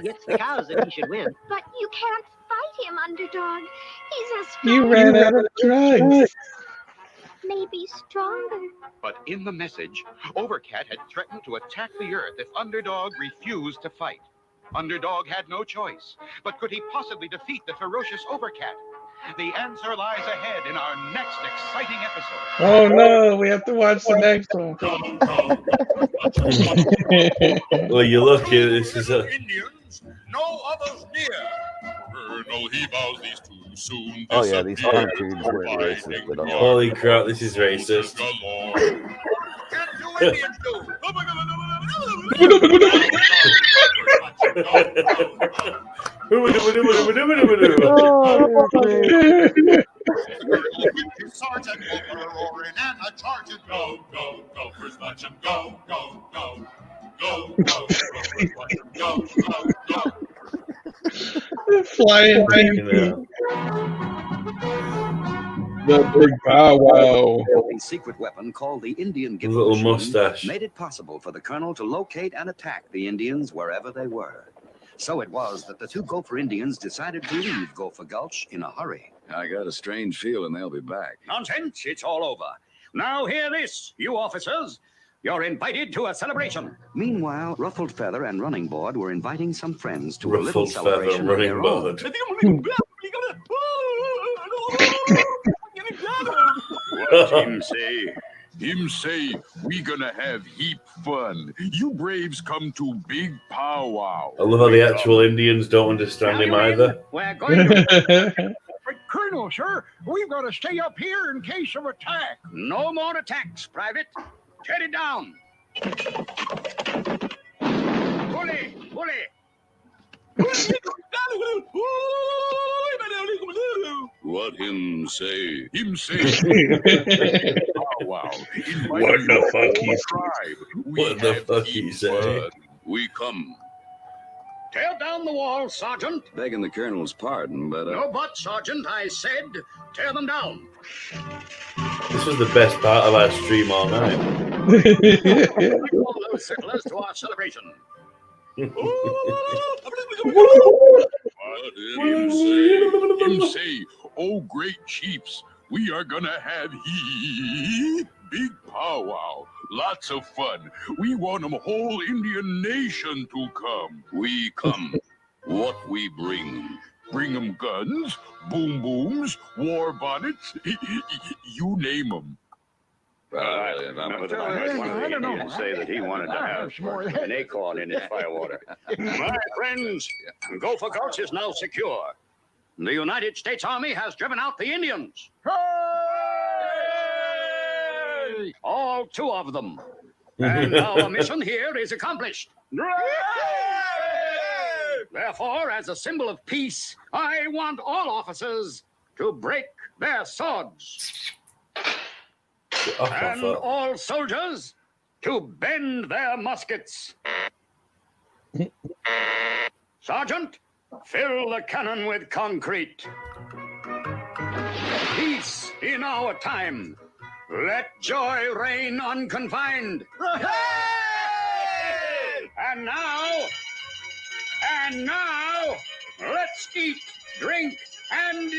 gets the cows if he should win. But you can't fight him, Underdog. He's as strong. You ran out of drugs. Maybe stronger. But in the message, Overcat had threatened to attack the Earth if Underdog refused to fight. Underdog had no choice. But could he possibly defeat the ferocious Overcat? The answer lies ahead in our next exciting episode. Oh no, we have to watch the next one. Well, you look at this is a. Indians, no others near. Colonel, he vows these too soon. Oh yeah, these cartoons were racist. But Holy crap, this is racist. Sergeant over roaring and a charging. Go, go, go, first bunch of go, go, go, go, go, go, go, go, go. Flying. The big pow wow. A secret weapon called the Indian giver Little machine mustache. made it possible for the colonel to locate and attack the Indians wherever they were. So it was that the two Gopher Indians decided to leave Gopher Gulch in a hurry. I got a strange feeling they'll be back. Nonsense, it's all over. Now hear this, you officers. You're invited to a celebration. Meanwhile, Ruffled Feather and Running Board were inviting some friends to a little Ruffled Feather celebration and of Running their Board. What him say? Him say, we gonna have heap fun. You braves come to big powwow. I love how the actual Indians don't understand him either. We're going to... Colonel, sir, we've got to stay up here in case of attack. No more attacks, Private. Tear it down. Bully, bully. What him say? Him say. Powwow. What the fuck he tribe. What the fuck he say? We come. Tear down the wall, Sergeant. Begging the colonel's pardon, but No but, Sergeant. I said tear them down. This was the best part of our stream all night. All those settlers to our celebration. What him say, oh great chiefs, we are gonna have big powwow. Lots of fun. We want a whole Indian nation to come. We come. What we bring? Bring 'em guns, boom booms, war bonnets, you name 'em. I don't know. Say that he wanted to have an acorn in his firewater. My friends, Gopher Gulch is now secure. The United States Army has driven out the Indians. All two of them. And our mission here is accomplished. Therefore, as a symbol of peace, I want all officers to break their swords. And all soldiers to bend their muskets. Sergeant, fill the cannon with concrete. Peace in our time. Let joy reign unconfined. And now, let's eat, drink, and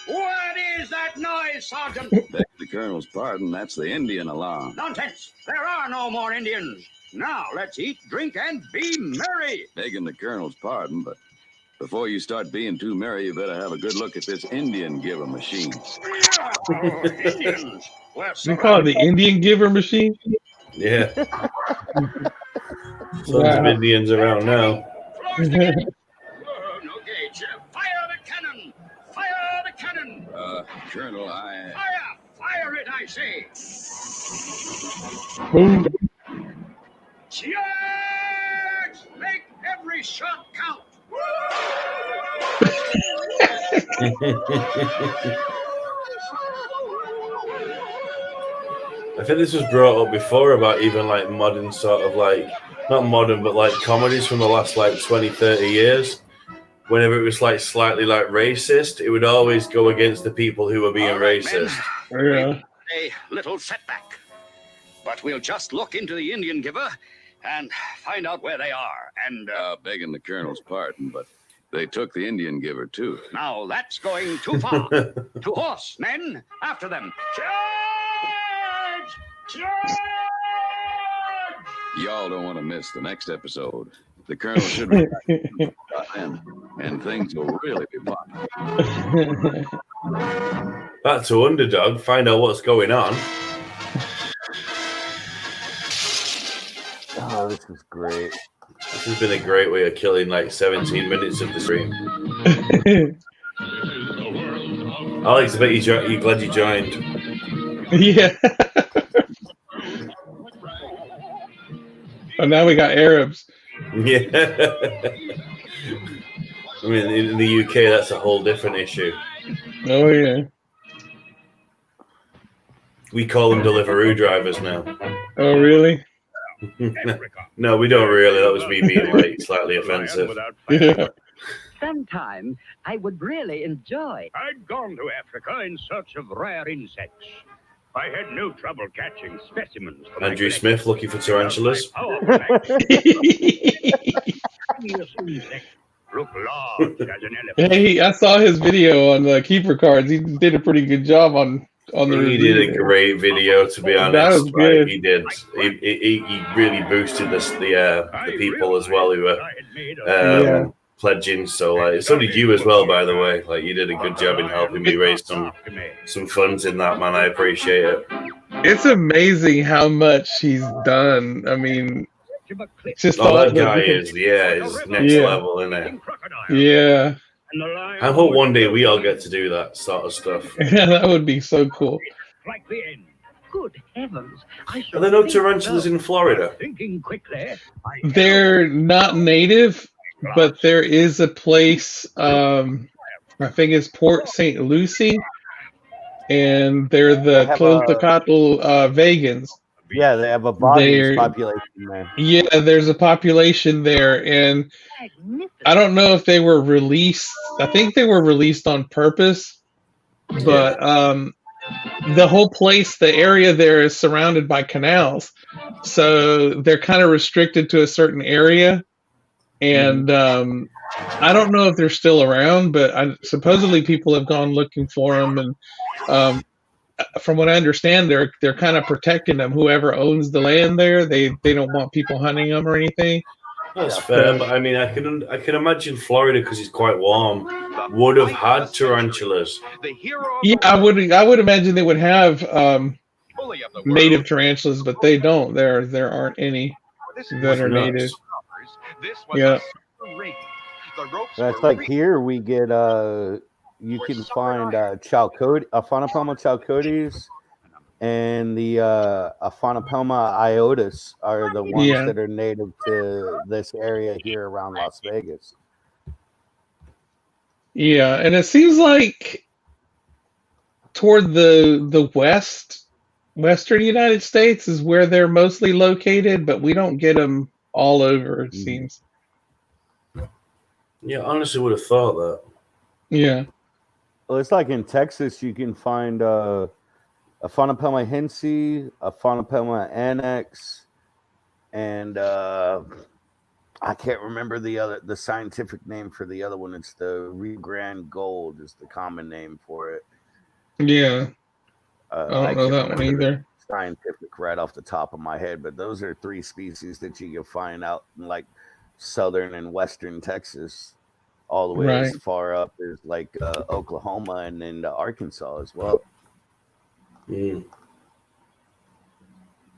what is that noise, Sergeant? Beg the colonel's pardon, that's the Indian alarm. Nonsense! There are no more Indians. Now let's eat, drink, and be merry. Begging the colonel's pardon, but before you start being too merry, you better have a good look at this Indian giver machine. Indians. You call it the Indian giver machine? Yeah. Tons of Indians around now. No gauge. Fire the cannon! Fire the cannon! Colonel, Fire it, I say! Boom. Charge! Make every shot count! I think this was brought up before about even like modern sort of like, not modern, but like comedies from the last like 20, 30 years. Whenever it was like slightly like racist, it would always go against the people who were being racist. Yeah. A little setback. But we'll just look into the Indian giver and find out where they are. And begging the colonel's pardon, but they took the Indian giver too. now that's going too far. To horse, men, after them. Charge! Charge! Y'all don't want to miss the next episode. The colonel should be back then, and things will really be fun. Back to Underdog, find out what's going on. Oh, this is great. This has been a great way of killing like 17 minutes of the stream. Alex, I bet you're glad you joined. Yeah. Oh, now we got Arabs. Yeah. I mean, in the UK, that's a whole different issue. Oh, yeah. We call them Deliveroo drivers now. Oh, really? No, we don't really. That was me being like slightly offensive. Yeah. sometime I would really enjoy. I'd gone to Africa in search of rare insects. I had no trouble catching specimens. For Andrew Smith looking for tarantulas. Look large as an elephant. Hey, I saw his video on the keeper cards. He did a pretty good job on the He review. did a great video, to be honest. That was good. He did. He really boosted the people as well who were pledging. So so did you as well, by the way. Like, you did a good job in helping me raise some funds in that, man. I appreciate it. It's amazing how much he's done. I mean, just that guy is next level, isn't it? Yeah. I hope one day we all get to do that sort of stuff. Yeah, that would be so cool. Good heavens! Are there no tarantulas in Florida? They're not native, but there is a place, I think it's Port St. Lucie, and they're the Couchlocked vegans. Yeah, they have a body population there. Yeah, there's a population there, and I don't know if they were released. I think they were released on purpose, but the whole place, the area there is surrounded by canals, so they're kind of restricted to a certain area. And I don't know if they're still around, but supposedly people have gone looking for them, and from what I understand, they're kind of protecting them. Whoever owns the land there, they don't want people hunting them or anything. That's fair, but I mean, I can imagine Florida, because it's quite warm, would have had tarantulas. Yeah, I would imagine they would have native tarantulas, but they don't. There aren't any that are native. Yeah. That's like here we get you can find Aphanopelma chalcodes and the Aphanopelma iotis are the ones that are native to this area here around Las Vegas. Yeah, and it seems like toward the western United States is where they're mostly located, but we don't get them all over, it seems. Yeah, honestly would have thought that. Yeah. Well, it's like in Texas, you can find Aphanopelma hinsey, Aphanopelma annex, and I can't remember the scientific name for the other one. It's the Rio Grande Gold is the common name for it. Yeah. I don't know that one either. Scientific right off the top of my head, but those are 3 species that you can find out in like southern and western Texas, all the way as far up as like Oklahoma and then Arkansas as well.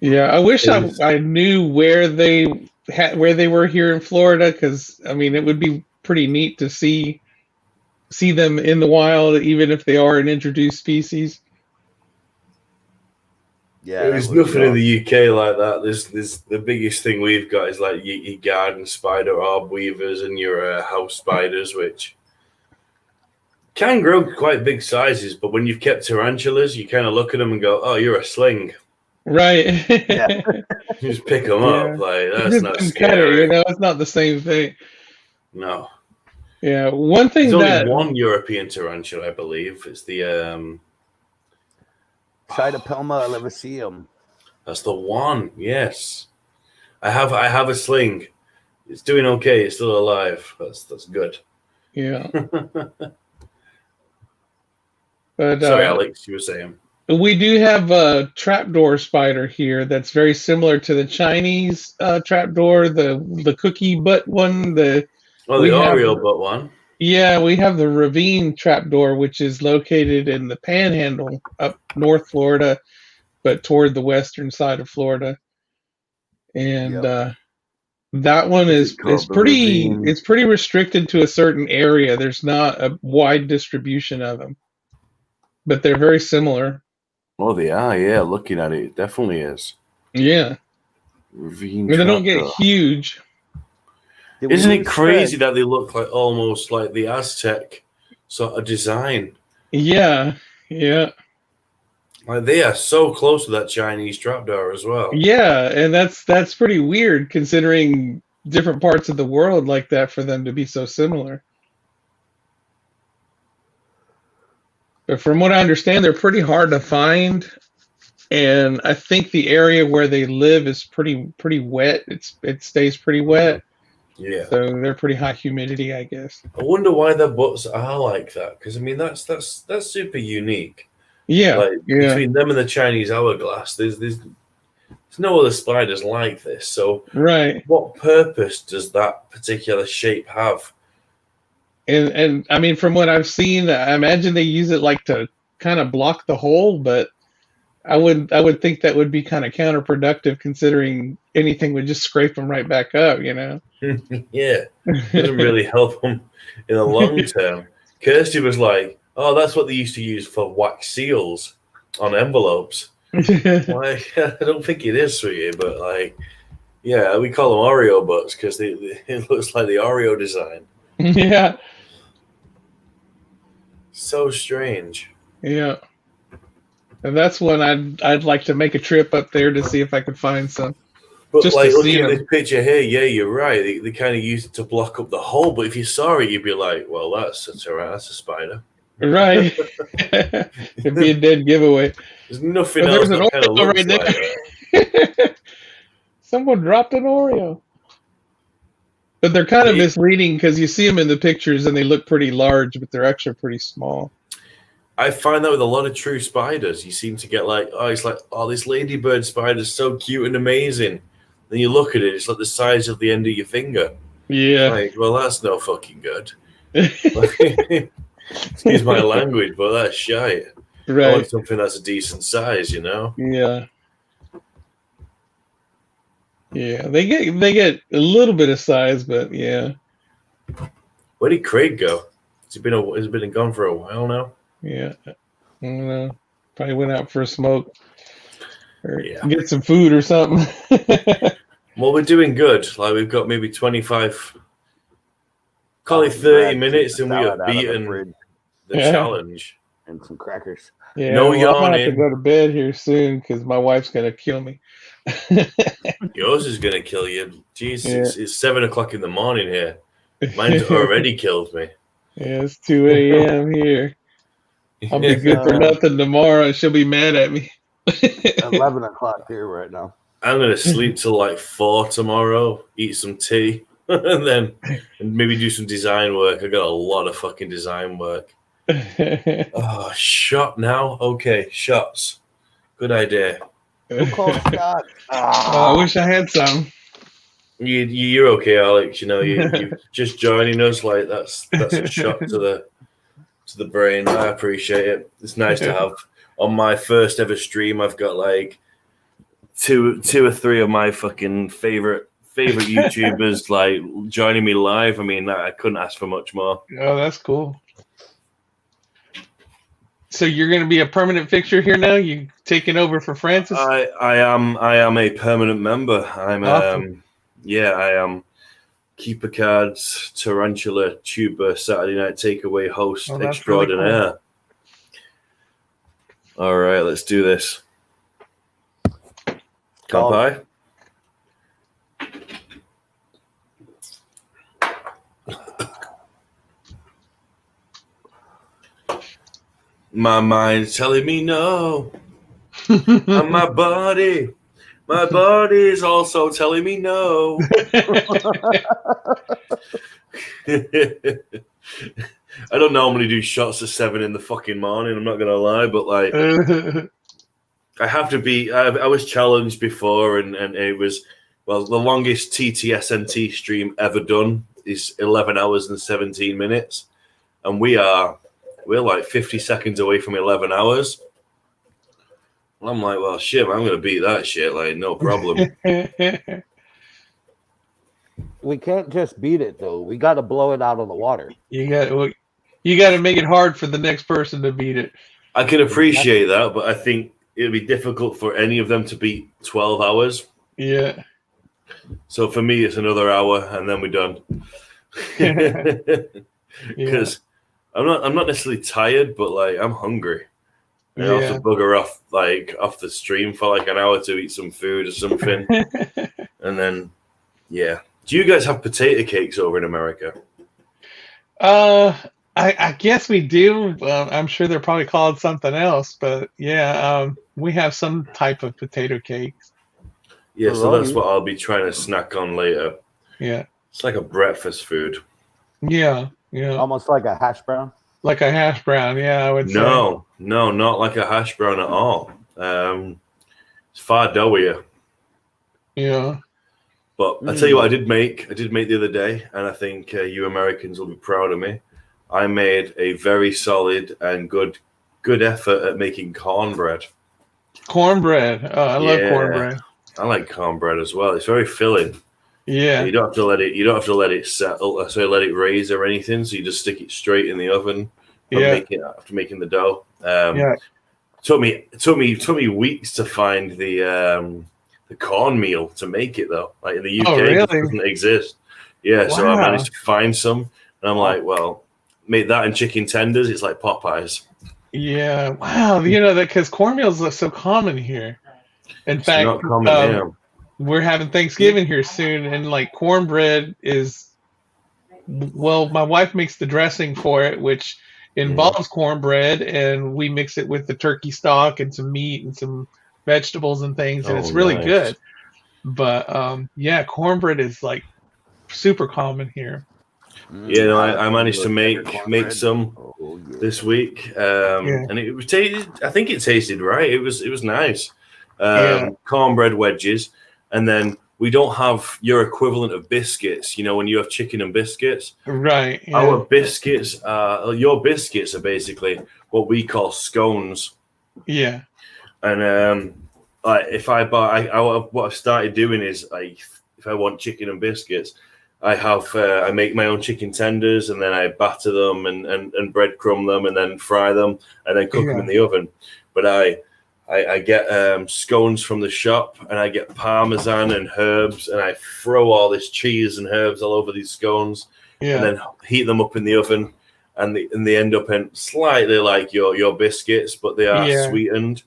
Yeah, I wish I knew where they were here in Florida, because I mean, it would be pretty neat to see them in the wild, even if they are an introduced species. Yeah, there's nothing in the UK like that. There's the biggest thing we've got is like your garden spider, orb weavers, and your house spiders, which can grow quite big sizes. But when you've kept tarantulas, you kind of look at them and go, "Oh, you're a sling." Right. Yeah. You just pick them up. Like, that's not scary. It's not the same thing. No. Yeah, one thing There's only one European tarantula, I believe. It's the Cytopelma olivaceum. That's the one. Yes, I have a sling. It's doing okay. It's still alive. That's good. Yeah. But sorry, Alex, you were saying. We do have a trapdoor spider here that's very similar to the Chinese trapdoor, the cookie butt one. The Oreo butt one. Yeah, we have the ravine trapdoor, which is located in the Panhandle up North Florida, but toward the western side of Florida. And that one is pretty restricted to a certain area. There's not a wide distribution of them, but they're very similar. Oh, they are. Yeah, looking at it, it definitely is. Yeah. Ravine. They don't get huge. Isn't it crazy that they look like almost like the Aztec sort of design? Yeah, yeah. Like they are so close to that Chinese trapdoor as well. Yeah, and that's pretty weird considering different parts of the world like that for them to be so similar. But from what I understand, they're pretty hard to find, and I think the area where they live is pretty wet. It stays pretty wet. Yeah. So they're pretty high humidity, I guess. I wonder why their butts are like that. Because I mean, that's super unique. Yeah. Like between them and the Chinese hourglass, there's no other spiders like this. So right. What purpose does that particular shape have? And I mean, from what I've seen, I imagine they use it like to kind of block the hole, but I would think that would be kind of counterproductive, considering anything would just scrape them right back up, you know? Yeah, doesn't really help them in the long term. Kirsty was like, "Oh, that's what they used to use for wax seals on envelopes." Like, I don't think it is, sweetie, but like, yeah, we call them Oreo butts because it looks like the Oreo design. Yeah. So strange. Yeah. And that's when I'd like to make a trip up there to see if I could find some. But just like to looking see at them. this picture here, yeah, you're right. They kind of used it to block up the hole, but if you saw it, you'd be like, "Well, that's a spider." Right. It'd be a dead giveaway. There's nothing Oh, else there's that kind of an Oreo looks right there. like that. Someone dropped an Oreo. But they're kind of misleading because you see them in the pictures and they look pretty large, but they're actually pretty small. I find that with a lot of true spiders, you seem to get like, oh, it's like, oh, this ladybird spider is so cute and amazing. Then you look at it, it's like the size of the end of your finger. Yeah. Like, well, that's no fucking good. Excuse my language, but that's shite. I Right. want something that's a decent size, you know? Yeah. Yeah. They get a little bit of size, but yeah. Where did Craig go? Has he been gone for a while now? Yeah. I don't know. Probably went out for a smoke. Or get some food or something. Well, we're doing good. Like, we've got maybe 25, call it 30 minutes, and we have beaten the challenge. And some crackers. Yeah, No well, I'm gonna have to yawning. go to bed here soon because my wife's gonna kill me. Yours is going to kill you. Jeez, Yeah. it's 7 o'clock in the morning here. Mine's already killed me. Yeah, it's 2 a.m. here. I'll be good for nothing tomorrow, and she'll be mad at me. 11 o'clock here right now. I'm going to sleep till like 4 tomorrow, eat some tea, and maybe do some design work. I got a lot of fucking design work. Oh, shot now? Okay, shots. Good idea. Who called shot? I wish I had some. You're okay, Alex. You know, you're just joining us. Like that's a shot to the brain. I appreciate it. It's nice to have on my first ever stream. I've got like two or three of my fucking favorite YouTubers like joining me live. I mean, I couldn't ask for much more. Oh, that's cool. So you're going to be a permanent fixture here now? You taking over for Francis? I am a permanent member. Awesome. I am Keeper Cards, Tarantula, Tuber, Saturday Night Takeaway host Oh, that's really extraordinaire. All right, let's do this. Kanpai. My mind's telling me no. And my body is also telling me no. I don't normally do shots at 7 in the fucking morning, I'm not gonna lie, but like I have to be. I was challenged before, and it was, well, the longest TTSNT stream ever done is 11 hours and 17 minutes, and we're like 50 seconds away from 11 hours. And I'm like, well, shit, I'm gonna beat that shit, like no problem. We can't just beat it though. We got to blow it out of the water. You got to make it hard for the next person to beat it. I can appreciate that, but I think it'd be difficult for any of them to beat 12 hours. Yeah. So for me, it's another hour, and then we're done. Because I'm not necessarily tired, but like I'm hungry. I have to bugger off the stream for like an hour to eat some food or something, and then Do you guys have potato cakes over in America? I guess we do. I'm sure they're probably called something else, but yeah, we have some type of potato cakes. Yeah, so that's what I'll be trying to snack on later. Yeah. It's like a breakfast food. Yeah. Almost like a hash brown. Like a hash brown, yeah, I would say. No, not like a hash brown at all. It's far doughier. Yeah. But I tell you what, I did make the other day, and I think you Americans will be proud of me. I made a very solid and good effort at making cornbread. Cornbread. Oh, I love cornbread. I like cornbread as well. It's very filling. Yeah. You don't have to let it settle. So let it raise or anything. So you just stick it straight in the oven. After making the dough. It took me weeks to find the cornmeal to make it though. Like in the UK, it doesn't exist. Yeah, so I managed to find some, and I'm like, well, make that and chicken tenders. It's like Popeyes. Yeah, wow. You know that because cornmeal is so common here. In fact, not common, we're having Thanksgiving here soon, and like cornbread is. Well, my wife makes the dressing for it, which involves cornbread, and we mix it with the turkey stock and some meat and some vegetables and things, and it's really good. But cornbread is like super common here. Yeah, no, I managed to make some this week, and it was I think it tasted right. It was nice. Cornbread wedges, and then we don't have your equivalent of biscuits. You know, when you have chicken and biscuits, right? Yeah. Our biscuits, your biscuits are basically what we call scones. Yeah, and like if I buy, what I've started doing is like if I want chicken and biscuits. I make my own chicken tenders, and then I batter them and breadcrumb them, and then fry them, and then cook them in the oven. But I get scones from the shop, and I get parmesan and herbs, and I throw all this cheese and herbs all over these scones, and then heat them up in the oven, and they end up in slightly like your biscuits, but they are sweetened.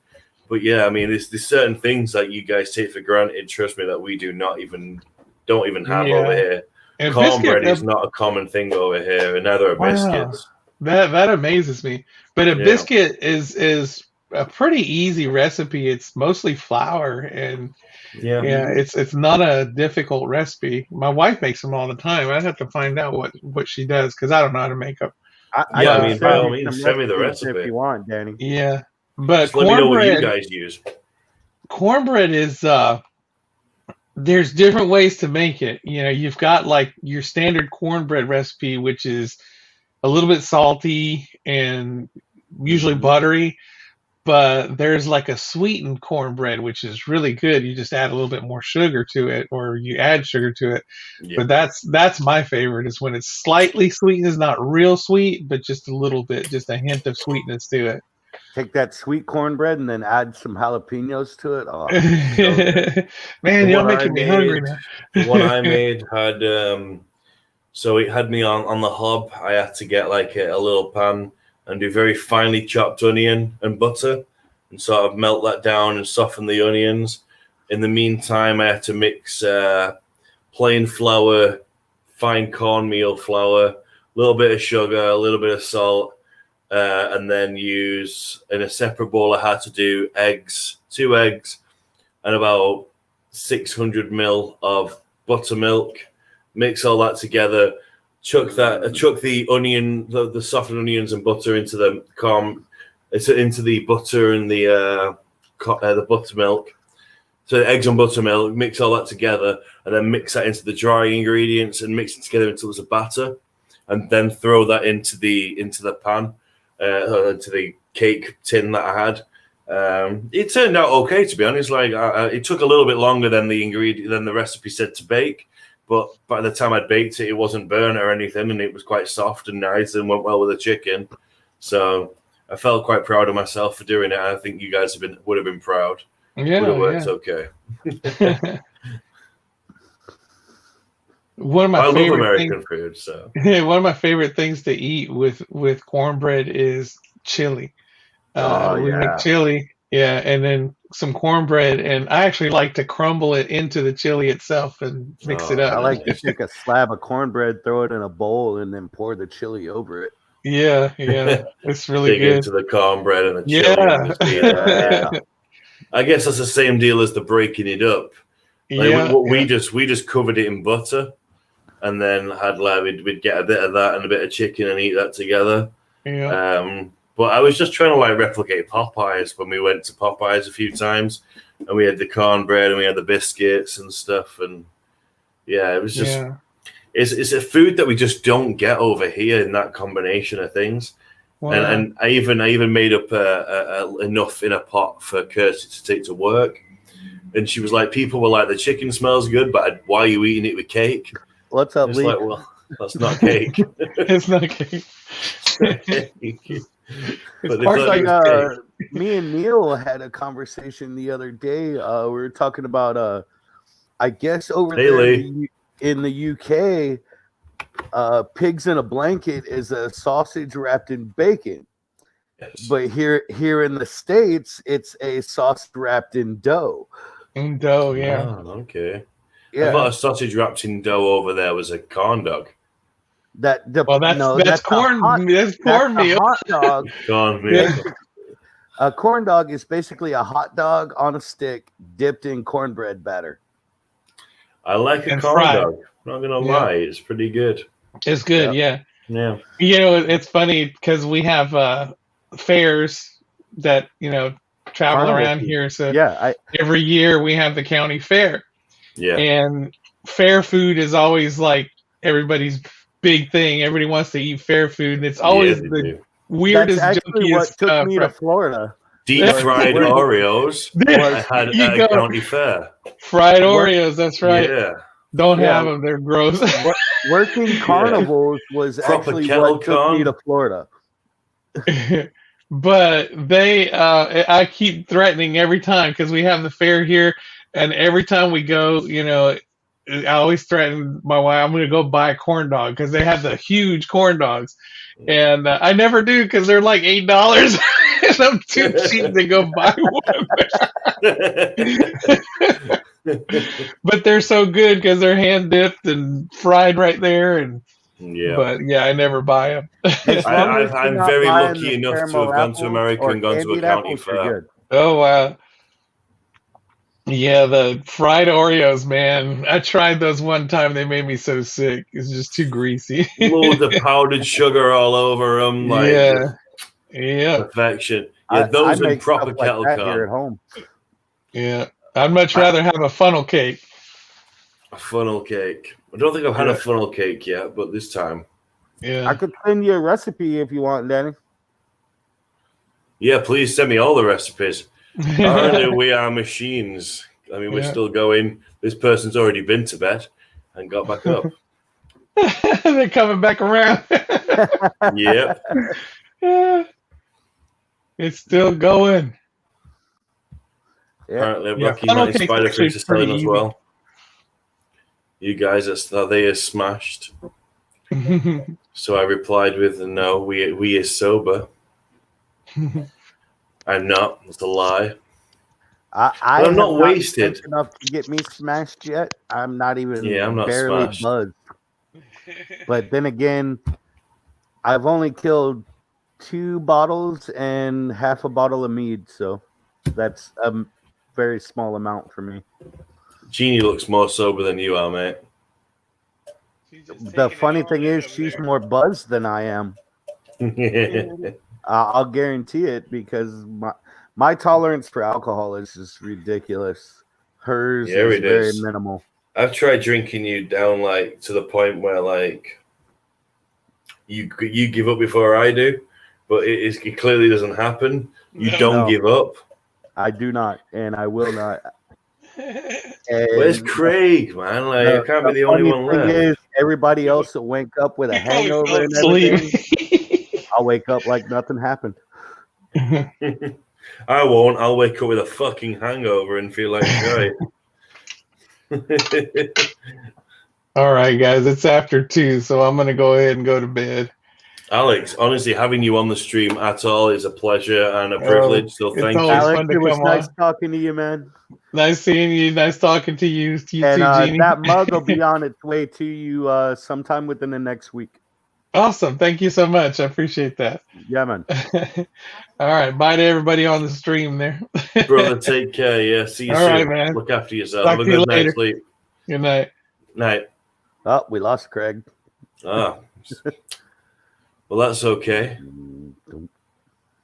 But yeah, I mean, there's certain things that you guys take for granted. Trust me, that we don't even have over here. And cornbread is not a common thing over here, and neither are biscuits. That amazes me. But a biscuit is a pretty easy recipe. It's mostly flour, and it's not a difficult recipe. My wife makes them all the time. I'd have to find out what she does because I don't know how to make them. I mean, by all means, send me the recipe if you want, Danny. Yeah, but just let me know what you guys use. Cornbread is there's different ways to make it. You know, you've got like your standard cornbread recipe, which is a little bit salty and usually buttery, but there's like a sweetened cornbread, which is really good. You just add a little bit more sugar to it, or you add sugar to it. But that's my favorite, is when it's slightly sweet. It's not real sweet, but just a little bit, just a hint of sweetness to it. Take that sweet cornbread and then add some jalapenos to it. Oh, man, you're making me hungry now. The one I made had, so it had me on the hob. I had to get like a little pan and do very finely chopped onion and butter and sort of melt that down and soften the onions. In the meantime, I had to mix plain flour, fine cornmeal flour, a little bit of sugar, a little bit of salt, and then use in a separate bowl. I had to do two eggs, and about 600 ml of buttermilk. Mix all that together. Chuck the onion, the softened onions and butter into the into the butter and the buttermilk. So eggs and buttermilk. Mix all that together, and then mix that into the dry ingredients and mix it together until it's a batter, and then throw that into the pan. Into the cake tin that I had. It turned out okay, to be honest. Like it took a little bit longer than the recipe said to bake, but by the time I'd baked it, it wasn't burnt or anything, and it was quite soft and nice and went well with the chicken. So I felt quite proud of myself for doing it. I think you guys would have been proud. Yeah, would have worked okay. One of my favorite love American food. So one of my favorite things to eat with cornbread is chili. We make chili, and then some cornbread, and I actually like to crumble it into the chili itself and mix it up. I like to take a slab of cornbread, throw it in a bowl, and then pour the chili over it. Yeah, it's really Dig good. into the cornbread and the chili. Yeah. And just eat it. I guess that's the same deal as the breaking it up. Like we just covered it in butter, and then had we'd get a bit of that and a bit of chicken and eat that together. Yeah. But I was just trying to like replicate Popeyes when we went to Popeyes a few times, and we had the cornbread and we had the biscuits and stuff, and it was just it's a food that we just don't get over here in that combination of things. Wow. And I even made up enough in a pot for Kirsty to take to work, and she was like, people were like, the chicken smells good, but why are you eating it with cake? What's up, It's Lee? like, well, that's not cake. It's not cake. But It's like me and Neil had a conversation the other day. We were talking about I guess over there in the UK, pigs in a blanket is a sausage wrapped in bacon. Yes. But here in the States, it's a sausage wrapped in dough. In dough, yeah. Oh, okay. Yeah. I thought a sausage wrapped in dough over there was a corn dog. That's corn. That's cornmeal. Hot dog. Cornmeal. A corn dog is basically a hot dog on a stick dipped in cornbread batter. I like a corn dog. Not gonna lie, it's pretty good. It's good, yeah. Yeah. You know, it's funny because we have fairs that travel Carnival around food. here. So every year we have the county fair. Yeah. And fair food is always like everybody's big thing. Everybody wants to eat fair food, and it's always the weirdest, That's actually junkiest what took stuff. me to Florida. Deep fried Oreos. I had You at go. a county fair. Fried Oreos, that's right. Yeah. Don't have them; they're gross. Working carnivals was Proper actually kettle what took me to Florida. But I keep threatening every time because we have the fair here, and every time we go, I always threaten my wife, I'm going to go buy a corn dog because they have the huge corn dogs, and I never do because they're like $8, and I'm too cheap to go buy one. But they're so good because they're hand dipped and fried right there, and but I never buy them. I'm very lucky enough to have gone to America and gone to a county fair. Oh wow. Yeah, the fried Oreos, man. I tried those one time. They made me so sick. It's just too greasy. Loads of powdered sugar all over them. Perfection. Yeah, those are proper kettle corn. Here at home. Yeah, I'd much rather have a funnel cake. A funnel cake. I don't think I've had a funnel cake yet, but this time. Yeah. I could send you a recipe if you want, Danny. Yeah, please send me all the recipes. Apparently, we are machines. I mean, we're still going. This person's already been to bed and got back up. They're coming back around. Yep. Yeah. It's still going. Apparently, Rocky Mountain Spider Fish is selling as well. You guys are they are smashed. So I replied with, "No, we is sober." I'm not. It's a lie. I'm not wasted enough to get me smashed yet. I'm not even. I'm not barely smashed. buzzed. But then again, I've only killed 2 bottles and half a bottle of mead, so that's a very small amount for me. Jeannie looks more sober than you are, mate. The funny thing is, she's more buzzed than I am. I'll guarantee it because my tolerance for alcohol is just ridiculous. Hers is very minimal. I've tried drinking you down like to the point where like you give up before I do, but it clearly doesn't happen. You don't give up. I do not, and I will not. Where's Craig, man? Like, I can't be the only one left. Is, everybody else will wake up with a hangover and everything. I'll wake up like nothing happened. I won't. I'll wake up with a fucking hangover and feel like joy. All right, guys, it's after 2, so I'm gonna go ahead and go to bed. Alex, honestly, having you on the stream at all is a pleasure and a privilege. So thank you. Alex, it was nice talking to you, man. Nice seeing you. Nice talking to you. You and too, Jeannie. that mug will be on its way to you sometime within the next week. Awesome. Thank you so much. I appreciate that. Yeah, man. All right. Bye to everybody on the stream there. Brother, take care. Yeah, see you All soon. right, man. Look after yourself. Talk Have a to you good later. night's sleep. Good night. Night. Oh, we lost Craig. Ah. Well, that's okay.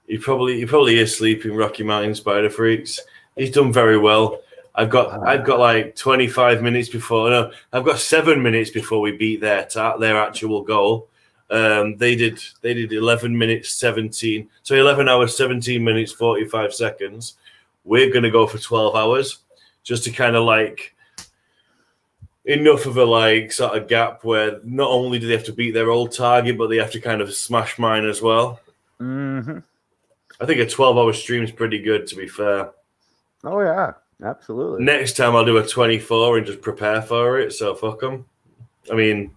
He probably is sleeping. Rocky Mountain Spider Freaks. He's done very well. I've got like 25 minutes before. No, I've got 7 minutes before we beat their actual goal. They did 11 minutes 17. So 11 hours 17 minutes 45 seconds. We're gonna go for 12 hours, just to kind of like enough of a like sort of gap where not only do they have to beat their old target, but they have to kind of smash mine as well. Mm-hmm. I think a 12-hour stream is pretty good, to be fair. Oh yeah, absolutely. Next time I'll do a 24 and just prepare for it. So fuck them. I mean,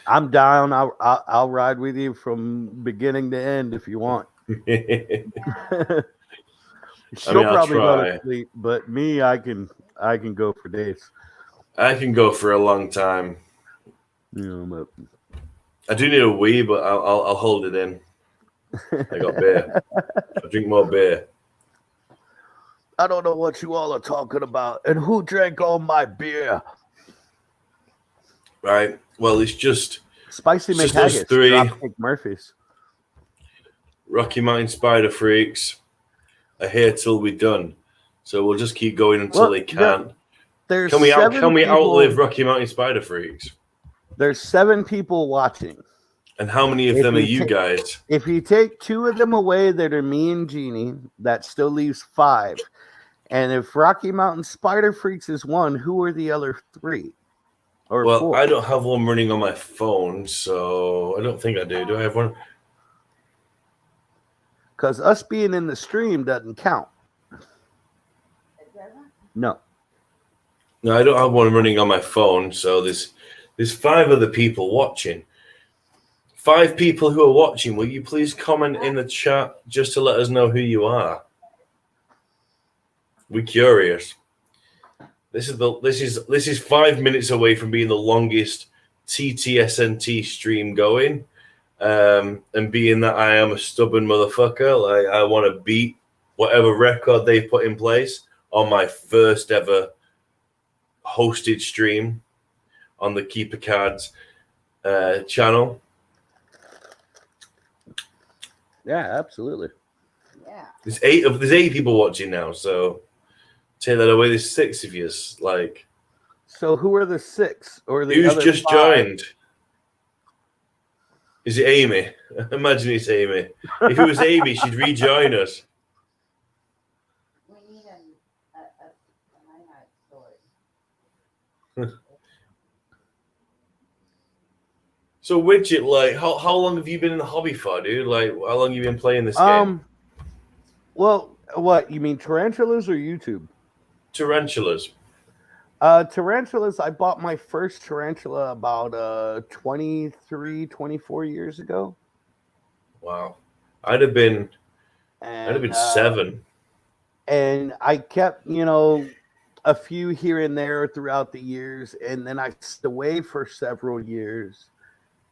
I'm down. I'll ride with you from beginning to end if you want. She'll probably go to sleep, but me, I can go for days. I can go for a long time. Yeah, but I do need a wee, but I'll hold it in. I got beer. I drink more beer. I don't know what you all are talking about. And who drank all my beer? Right. Well, it's just Spicy just McHaggis, us three. Dropkick Murphys. Rocky Mountain Spider Freaks are here till we're done. So we'll just keep going until they can't. There's Can we people- outlive Rocky Mountain Spider Freaks? There's 7 people watching. And how many of If them are you you guys? If you take 2 of them away that are me and Jeannie, that still leaves 5. And if Rocky Mountain Spider Freaks is 1, who are the other 3? Or Well, 4? I don't have one running on my phone, so I don't think I do. Do I have one? Because us being in the stream doesn't count. No. No, I don't have one running on my phone. So there's 5 other people watching. 5 people who are watching. Will you please comment in the chat just to let us know who you are? We're curious. This is 5 minutes away from being the longest TTSNT stream going, and being that I am a stubborn motherfucker, like I want to beat whatever record they put in place on my first ever hosted stream on the Keeper Cards channel. Yeah, absolutely. There's 8 people watching now, so take that away. There's 6 of you. Like, so who are the 6? Or the who's other just 5? joined? Is it Amy? Imagine it's Amy. If it was Amy, she'd rejoin us. We need a night story. So, Widget, like, how long have you been in the hobby for, dude? Like, how long have you been playing this game? Well, what you mean, tarantulas or YouTube? Tarantulas. Tarantulas. I bought my first tarantula about 23, 24 years ago. Wow, I'd have been 7. And I kept, a few here and there throughout the years, and then I stayed away for several years.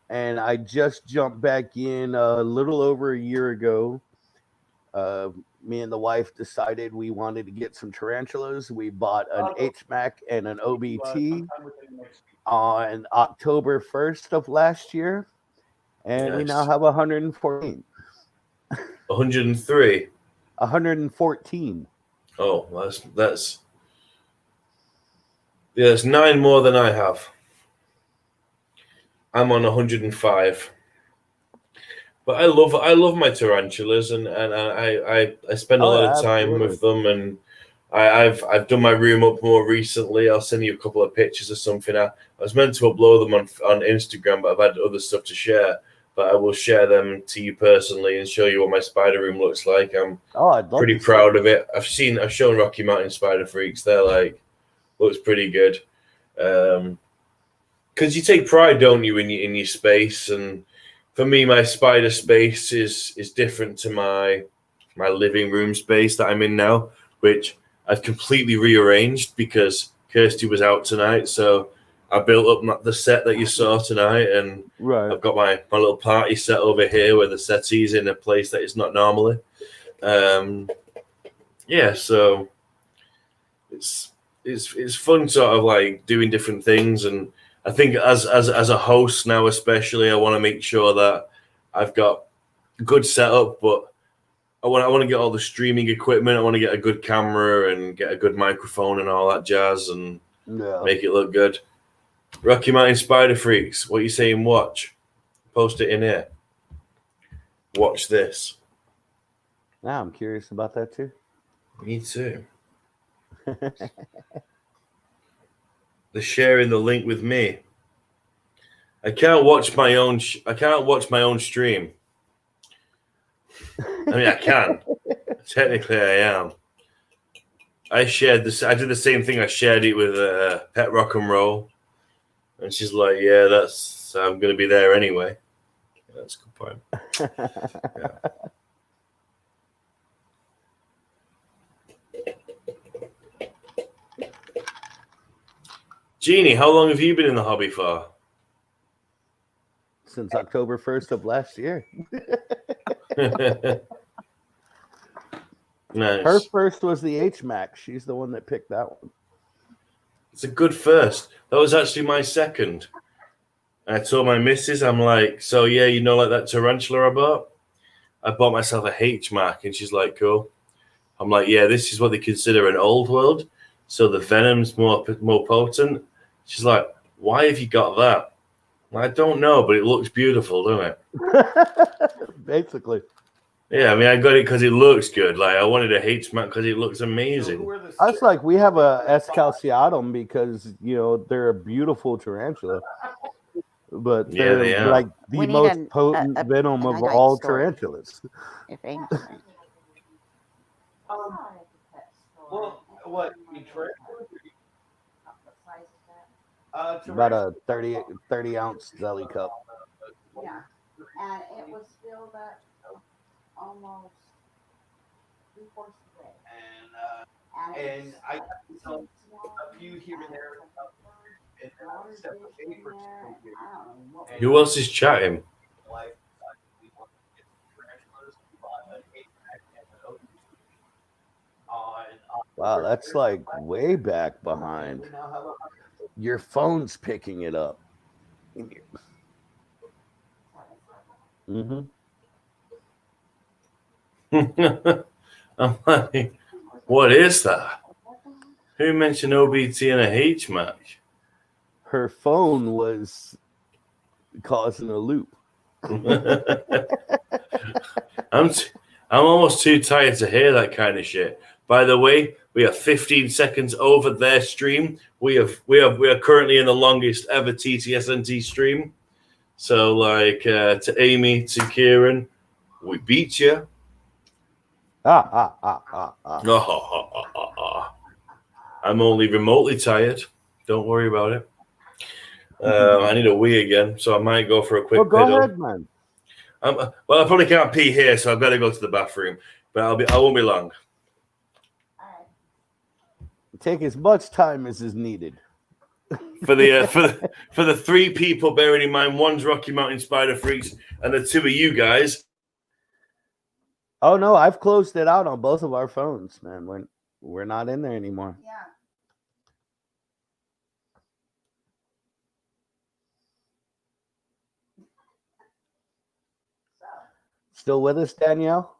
And I just jumped back in a little over a year ago. Me and the wife decided we wanted to get some tarantulas. We bought an HMAC and an OBT on October 1st of last year. And we now have 114. 103. 114. Oh, that's 9 more than I have. I'm on 105. But I love my tarantulas, and I spend a lot of time with them, and I've done my room up more recently. I'll send you a couple of pictures or something. I was meant to upload them on Instagram, but I've had other stuff to share. But I will share them to you personally and show you what my spider room looks like. I'm pretty proud of it. I've shown Rocky Mountain Spider Freaks. They're like, looks pretty good. Because you take pride, don't you, in your space? And for me, my spider space is different to my living room space that I'm in now, which I've completely rearranged because Kirsty was out tonight. So I built up the set that you saw tonight, and I've got my little party set over here where the settee's in a place that it's not normally. Yeah, so it's fun, sort of like doing different things, and I think as a host now, especially, I want to make sure that I've got good setup, but I want to get all the streaming equipment. I want to get a good camera and get a good microphone and all that jazz, and make it look good. Rocky Mountain Spider Freaks, what are you saying? Watch. Post it in here. Watch this. Now I'm curious about that too. Me too. They're sharing the link with me. I can't watch my own. I can't watch my own stream. I mean, I can. Technically, I am. I shared this. I did the same thing. I shared it with Petrock N Roll, and she's like, "Yeah, that's. I'm going to be there anyway." Yeah, that's a good point. Yeah. Jeannie, how long have you been in the hobby for? Since October 1st of last year. Nice. Her first was the HMAC. She's the one that picked that one. It's a good first. That was actually my second. I told my missus, I'm like, so yeah, you know, like that tarantula I bought? I bought myself a HMAC, and she's like, cool. I'm like, yeah, this is what they consider an old world. So the venom's more potent. She's like, why have you got that? I don't know, but it looks beautiful, doesn't it? Basically. Yeah, I mean, I got it because it looks good. Like, I wanted a HMAC because it looks amazing. I was like, we have a S. calciatum because, you know, they're a beautiful tarantula. But Yeah, they're they are. like the We need most an- potent a- venom an of eyesight all story. tarantulas. If Amy. Well, what? About a 30 ounce deli cup. Yeah, and it was filled up almost 3/4 of the way. And I saw a few here and there. Who else is chatting? Wow, that's like way back behind. Your phone's picking it up. Mm-hmm. I'm like, what is that? Who mentioned OBT and a HMAC? Her phone was causing a loop. I'm almost too tired to hear that kind of shit. By the way, we are 15 seconds over their stream. We are currently in the longest ever TTSNT stream. So, like, to Amy, to Kieran, we beat you. I'm only remotely tired. Don't worry about it. I need a wee again, so I might go for a quick Well, go piddle. ahead, man. Well, I probably can't pee here, so I've got to go to the bathroom. But I won't be long. Take as much time as is needed. For the three people, bearing in mind one's Rocky Mountain Spider Freaks and the two of you guys. Oh no, I've closed it out on both of our phones, man. We're not in there anymore. Yeah. Still with us, Danielle?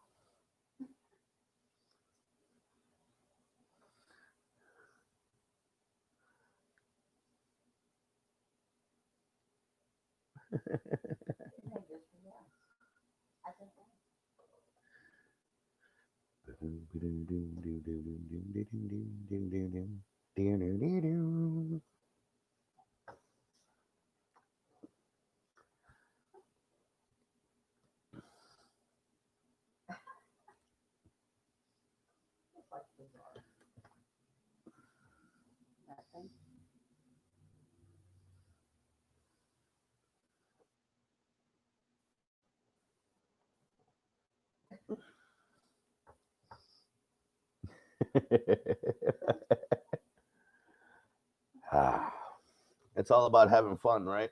It's all about having fun, right?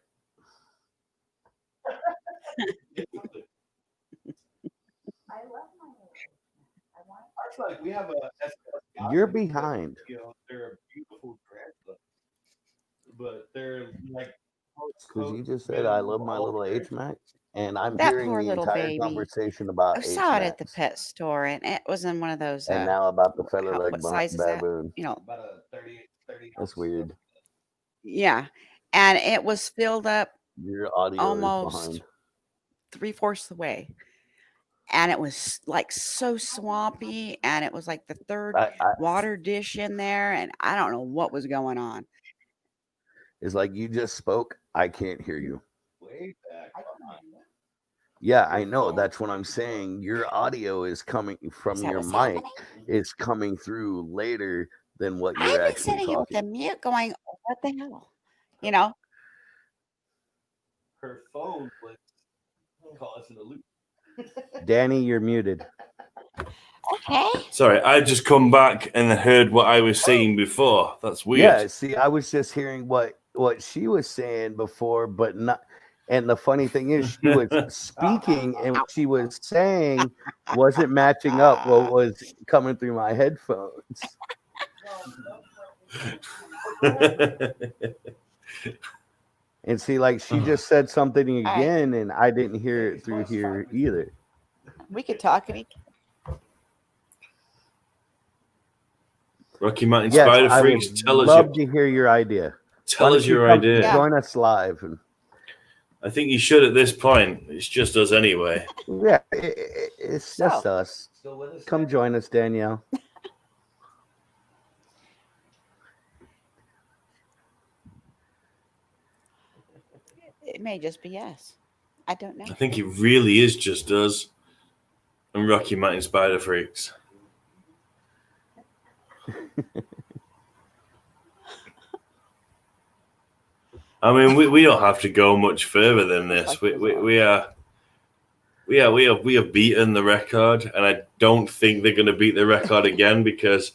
It's like we have a. You're behind. They're a beautiful tarantula, but they're like. Because you just said I love my little H-Max, and I'm That hearing poor the little entire baby. conversation about I saw it at the H-Max, pet store, and it was in one of those. and now about the feather what leg size is that? baboon. You know, About a 30. That's weird. yeah, and it was filled up Your audio is almost behind. 3/4 of the way, and it was like so swampy, and it was like the third water dish in there, and I don't know what was going on. It's like you just spoke. I can't hear you. Way back. Yeah, I know. That's what I'm saying. Your audio is coming from your mic. Is coming through later than what you're I've been actually sitting here with the talking. mute going, what the hell? You know? Her phone was causing a loop. Danny, you're muted. Okay. Sorry, I just come back and heard what I was saying before. That's weird. Yeah, see, I was just hearing what she was saying before, but not. And the funny thing is, she was speaking, and what she was saying wasn't matching up what was coming through my headphones. And see, like she just said something again, and I didn't hear it through here either. We could talk. Rocky Mountain Yes, Spider I Freaks, would tell us love to hear your idea. Tell Why us don't you your come idea. Join us live. And I think you should at this point. It's just us anyway. yeah, it's just us. Come join us, Danielle. It may just be us. I don't know. I think it really is just us and Rocky Mountain Spider Freaks. I mean, we don't have to go much further than this. We have beaten the record, and I don't think they're going to beat the record again, because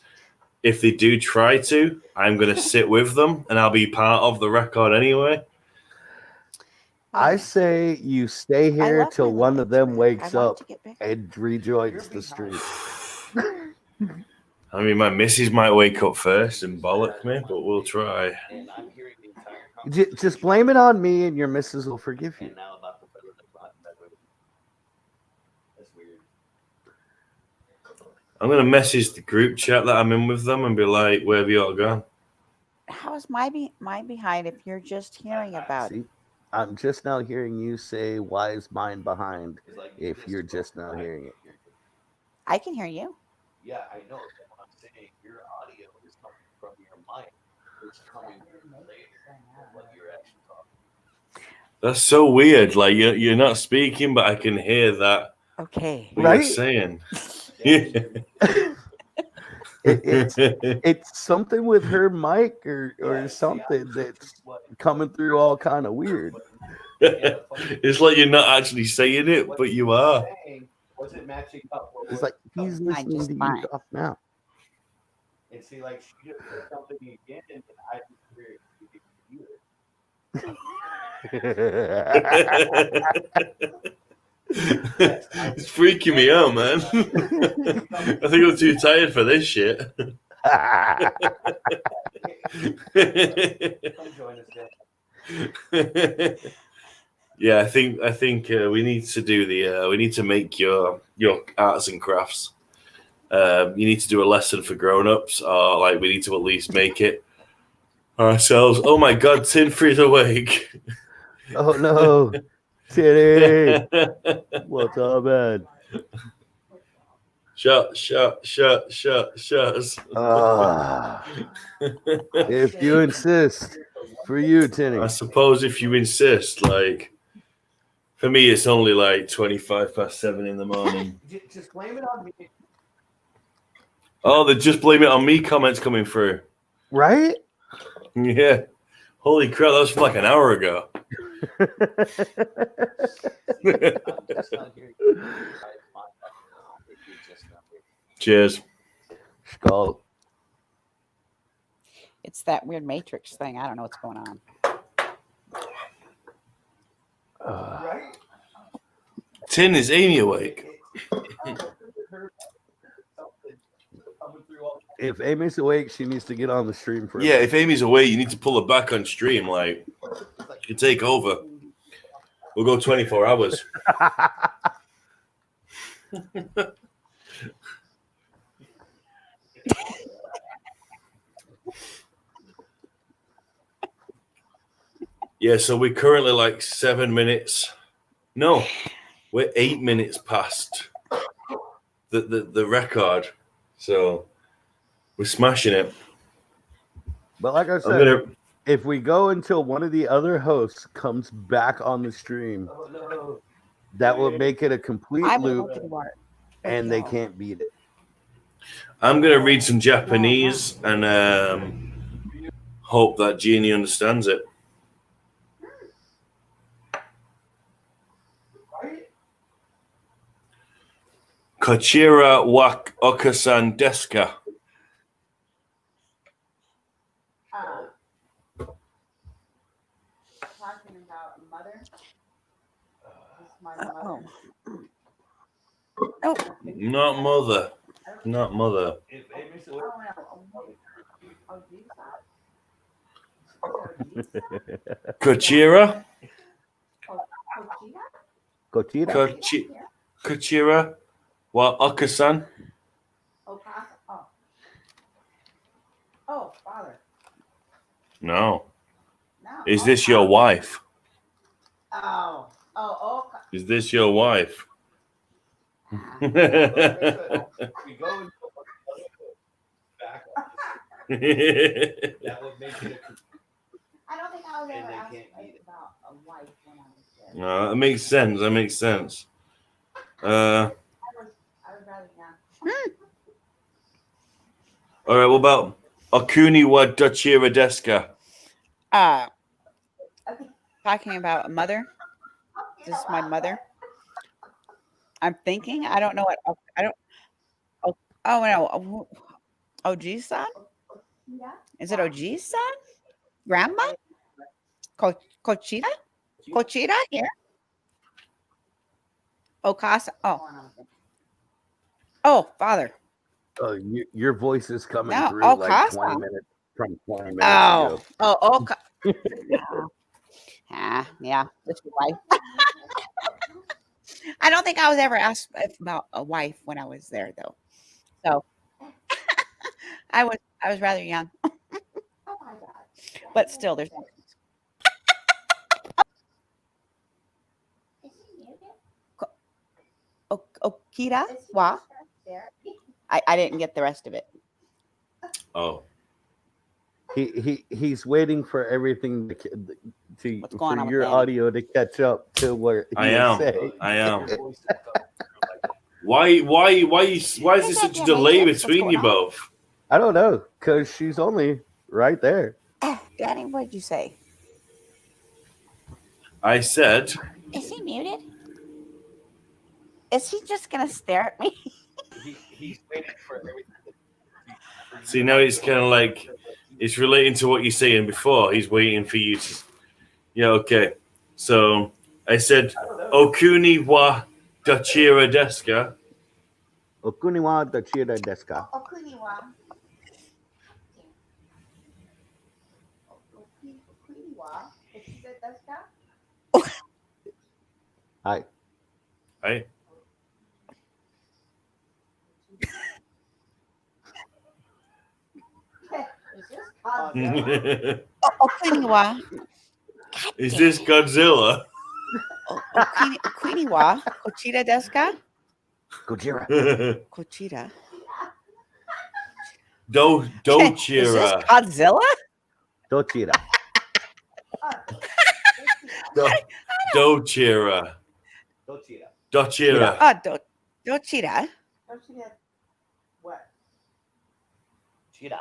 if they do try to, I'm going to sit with them, and I'll be part of the record anyway. I say you stay here till one of them wakes up and rejoins the street. I mean, my missus might wake up first and bollock me, but we'll try. Just blame it on me, and your missus will forgive you. I'm going to message the group chat that I'm in with them and be like, where have you all gone? How is my behind if you're just hearing about it? I'm just now hearing you say, why is mine behind, if you're just now hearing it. I can hear you. Yeah, I know. What I'm saying, your audio is coming from your mic. It's coming later than what you're actually talking. That's so weird. Like, you're not speaking, but I can hear that. Okay. What you're saying. It's something with her mic or something that's coming through all kind of weird. It's like you're not actually saying it, but you are. Was it matching up? It's like he's listening to you talk now. And see, like she just said something again, and I It's freaking me out, man. I think I'm too tired for this shit. Yeah, I think we need to do we need to make your arts and crafts. You need to do a lesson for grown-ups, or like we need to at least make it ourselves. Oh my God, Tin Free's awake. Oh no, Tinny, what's up, man? Shut. If you insist, for you, Tinny. I suppose if you insist, like. For me, it's only like 7:25 in the morning. Just blame it on me. Oh, they just blame it on me comments coming through. Right? Yeah. Holy crap, that was from like an hour ago. Cheers. Skull. It's that weird Matrix thing. I don't know what's going on. Tin, is Amy awake? If Amy's awake, she needs to get on the stream for. Yeah, if Amy's away, you need to pull her back on stream. Like, you can take over. We'll go 24 hours. Yeah, so we're currently like 7 minutes. No, we're 8 minutes past the record. So we're smashing it. But like I said, if we go until one of the other hosts comes back on the stream, that will make it a complete loop, and they can't beat it. I'm going to read some Japanese and hope that Jeannie understands it. Kochira wa okasan desu ka? Talking about a mother. This is my mother. Oh. Not mother. Not mother. Kochira? Kochira wa okasan? Oh, father. No. Is this your wife? Oh. Is this your wife? I don't think I was ever asked about a wife when I was there. No, that makes sense. That makes sense. I was rather young. All right. What about Okuni wa Dachira deska? Talking about a mother. This is my mother. I'm thinking. I don't know what. I don't. Oh no. Oji-san? Is it Oji-san? Grandma? Kochira? Kochira here? Okasa. Oh, father. Oh, your voice is coming No, through like 20 Okasa. minutes from 20 minutes Oh, ago. Yeah, that's your wife. I don't think I was ever asked about a wife when I was there, though. So I was rather young, but still, there's. Okira wa? I didn't get the rest of it. Oh. He's waiting for everything going on for with your Danny? audio to catch up to where he I was am. saying. I am. Why is there such a delay between you both? I don't know, because she's only right there. Danny, what did you say? I said, Is he muted? Is he just gonna stare at me? He's waiting for everything. see, now it's kind of like it's relating to what you're saying before. He's waiting for you to. Yeah, okay. So I said, Okuni wa Dachira deska? Okuni wa Dachira deska? Okuni wa. Hi. Hi. Okuni wa. Is this Godzilla? Okuni wa. Kochira desu ka? Gojira. Kochira. Dochira. Is this Godzilla? Dochira. Dochira. Dochira. Dochira. Dochira. What? Chira.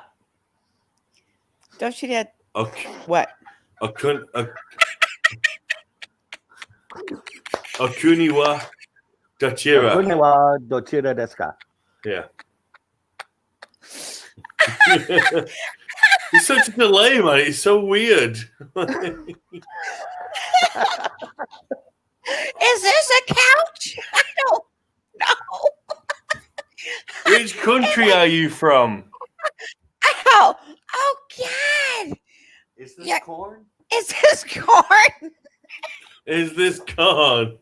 Dochira. Okay. What? Okuni wa Dachira. Okuni wa Dochira desu ka? Yeah. It's such a delay, man. It's so weird. Is this a couch? I don't know. Which country are you from? Oh God! Is this corn? Is this corn? Is this corn?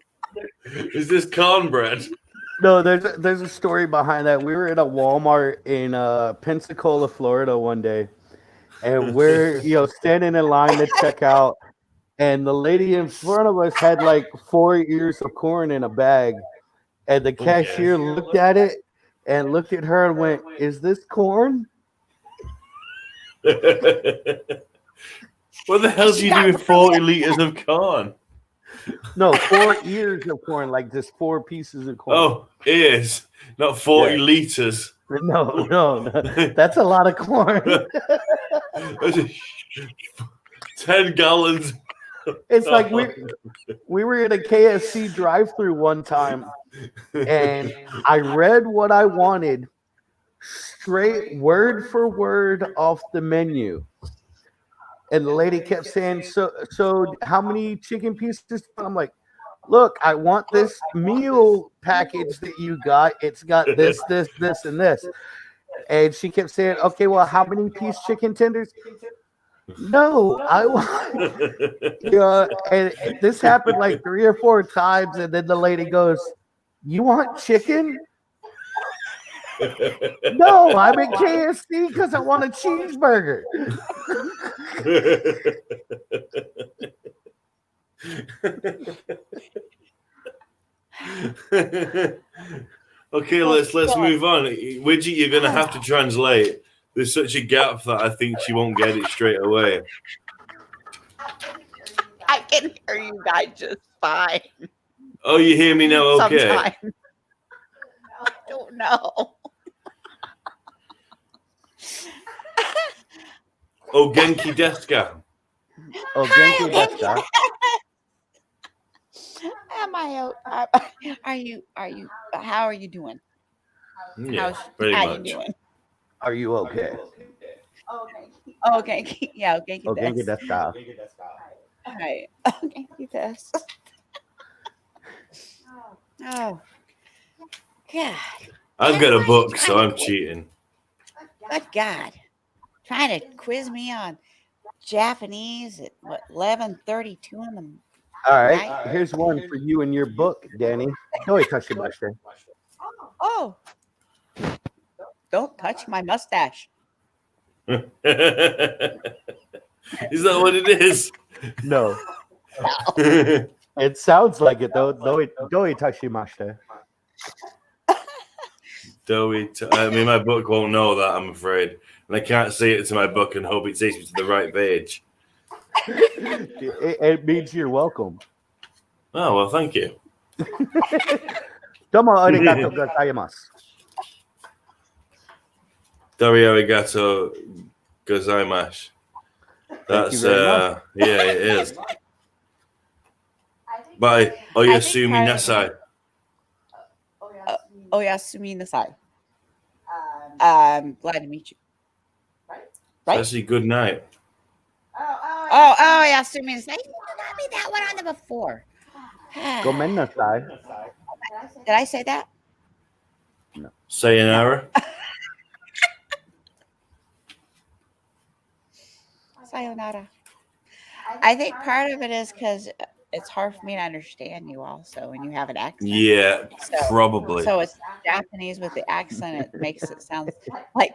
Is this cornbread? No, there's a story behind that. We were in a Walmart in Pensacola, Florida one day, and we're standing in line to check out, and the lady in front of us had like 4 ears of corn in a bag, and the cashier looked at it and looked at her and went, "Is this corn?" What the hell do you do with 40 liters of corn? No, 4 ears of corn, like just 4 pieces of corn. Oh, ears, not 40 liters. No, that's a lot of corn. 10 gallons. It's like we were in a KFC drive-through one time, and I read what I wanted straight word for word off the menu. And the lady kept saying, so how many chicken pieces? I'm like, look, I want this meal package that you got. It's got this, this, this, and this. And she kept saying, okay, well, how many piece chicken tenders? No, I want, and this happened like 3 or 4 times. And then the lady goes, you want chicken? No, I'm at KFC because I want a cheeseburger. Okay, let's move on. Widget, you're gonna have to translate. There's such a gap that I think she won't get it straight away. I can hear you guys just fine. Oh, you hear me now? Okay. Sometimes. I don't know. Oh, Genki Deska. Oh, Genki Deska. Are you? How are you doing? Yeah, very how much. you doing? Are you okay? Okay. Yeah. Okay. Oh, Genki Deska. Hi. Okay. This. Oh. God. I've got a book, so I'm cheating. Good God. Trying to quiz me on Japanese at what 11:32 in the All right, here's one for you in your book, Danny. No, touch your mustache. Oh. Don't touch my mustache. Is that what it is? No. It sounds like it though. Don't touch your mustache. I mean, my book won't know that, I'm afraid. And I can't say it to my book and hope it takes me to the right page. It means you're welcome. Oh, well, thank you. Domo arigato gozaimasu. Dori arigato gozaimasu. That's, yeah, it is. By Oyasumi Nasai. Oyasumi Nasai. Glad to meet you. Right? Actually, good night. Oh, Oyasumi Nasai. You got me that one on the before. Gomen nasai. Did I say that? No. Sayonara. Sayonara. I think part of it is because it's hard for me to understand you also when you have an accent. Yeah, probably. So it's Japanese with the accent. It makes it sound like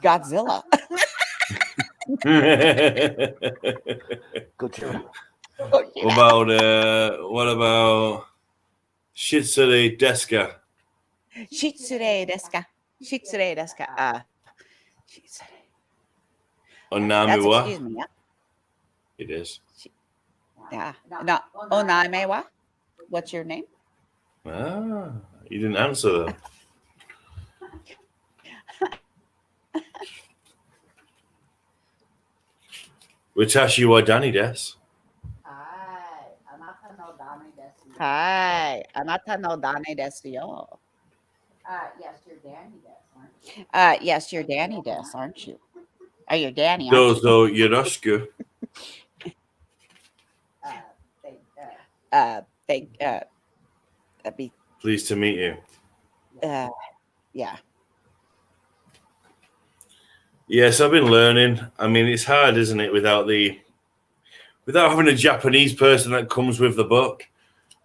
Godzilla. What about Shitsure Deska? Shitsure deska. Shitsure deska. Shitsure. Onami wa? Excuse me, yeah. It is. Yeah. No. Oname wa? What's your name? Ah, you didn't answer though. Watashi wa Dani desu. Hi. Anata no dane desu yo. Yes, you're Danny desu, aren't you? Yes, you're Danny desu, aren't you? Are you Danny? Aren't you? Dozo yoroshiku. that'd be Pleased to meet you. yeah. Yes, I've been learning. I mean, it's hard, isn't it, without having a Japanese person that comes with the book.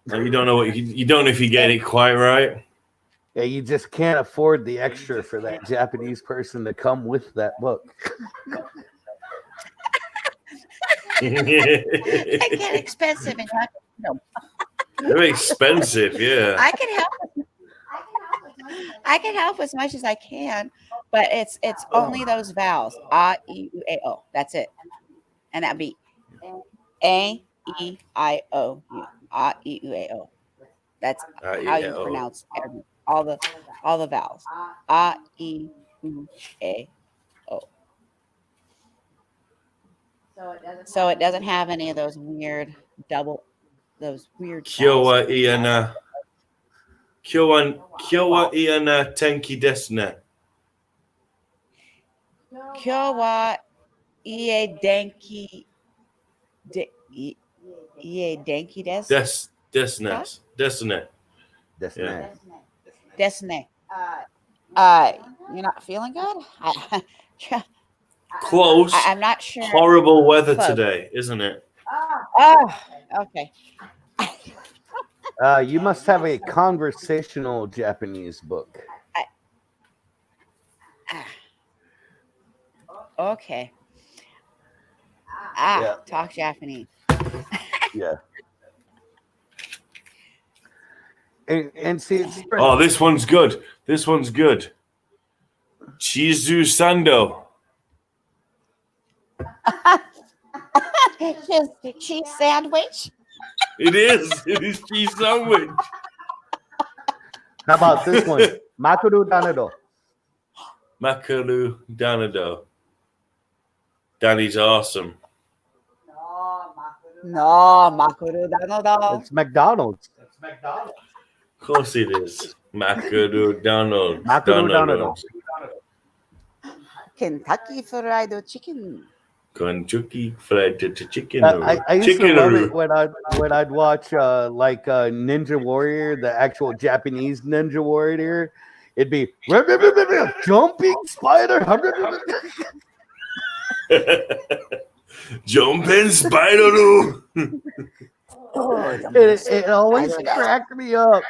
Like, you don't know you don't know if you're getting it quite right. Yeah, you just can't afford the extra for that Japanese person to come with that book. They get expensive, and They're expensive, yeah. I can help as much as I can, but it's only those vowels. A, E, U, A, O. That's it. And that'd be A, E, I, O, U. A, E, U, A, O. That's how you pronounce all the vowels. A, E, U, A, O. So it doesn't have any of those weird those weird Kyowa iana. Kyowa iana tenki desu ne. Kyowa ie denki ie denki desu. Desune. Desune. You're not feeling good? Close. I'm not sure. Horrible weather Close. today, isn't it? Oh, okay. You must have a conversational Japanese book. Okay. Yeah. Talk Japanese. Yeah. And see, it's Oh, this one's good. This one's good. Chizu Sando. Cheese sandwich. It is. It is cheese sandwich. How about this one? Makaru Danado. Makaru Danado. Danny's awesome. No, Makuru Danado. It's McDonald's. Of course it is. Makaru Danado. Makaru Danado. Kentucky Fried Chicken. Kentucky Fried Chicken. I used to love it when I'd watch Ninja Warrior, the actual Japanese Ninja Warrior. It'd be jumping spider. Jumping spider. It always cracked me up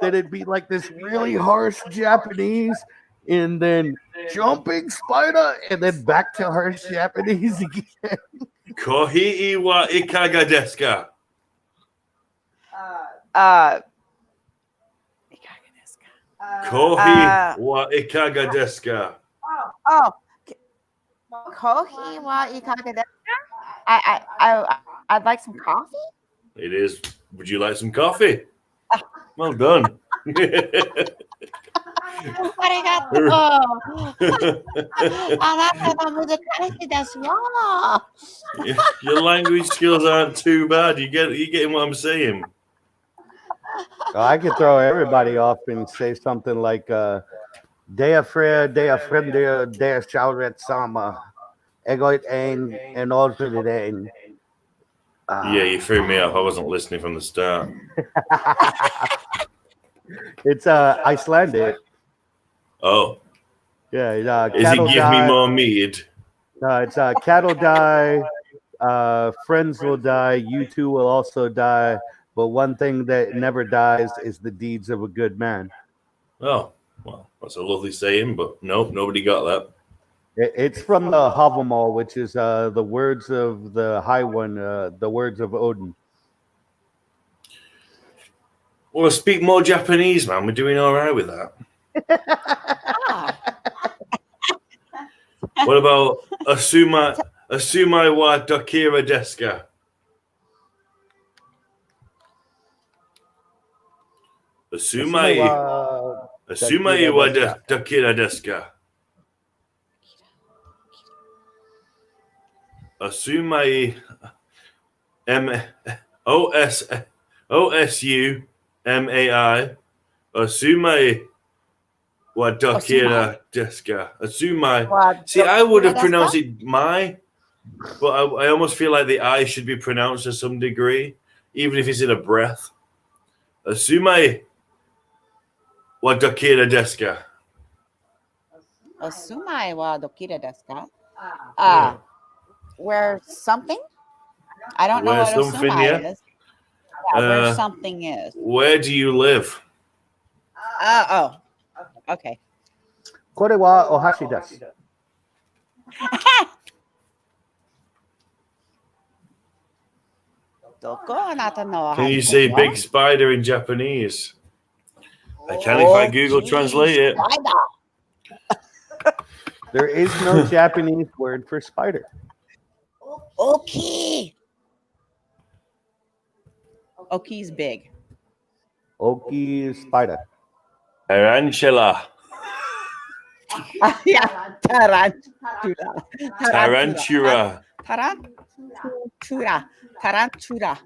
that it'd be like this really harsh Japanese, and then jumping spider, and then back to harsh Japanese again. Kohii wa ikaga desu ka? Kohi wa ikaga desu ka? Kohi wa ikaga desu ka? I'd like some coffee. It is. Would you like some coffee? Well done. Your language skills aren't too bad. You getting what I'm saying? I could throw everybody off and say something like Dea Freya, Dea Frende, Dea Shauret Sama, Egoit Ein, and Alternate Ein. Yeah, you threw me off. I wasn't listening from the start. It's Icelandic. Oh. Yeah. Is it give me more mead? It's cattle die, friends will die, you two will also die, but one thing that never dies is the deeds of a good man. Oh, well, that's a lovely saying, but nope, nobody got that. It's from the Havamal, which is the words of the High One, the words of Odin. Well, speak more Japanese, man. We're doing all right with that. What about Asumai wa Dokira desu ka? Asumai wa Dokira desu ka? Asumai OSUMAI Asumai wa Dokira desu ka? Asumai. See, I would have pronounced it my, but I almost feel like the I should be pronounced to some degree, even if it's in a breath. Asumai wa dokira desu ka? Osumai wa dokira desu ka? Where something? I don't know Where what something, osumai yeah? is. Yeah, where something is. Where do you live? Okay. これはお箸です。 Can you say big spider in Japanese? I can if I Google translate it. There is no Japanese word for spider. Oki. Oki's big. Oki is spider. Tarantula. Yeah, tarantula. Tarantula. Tarantula. Tarantula.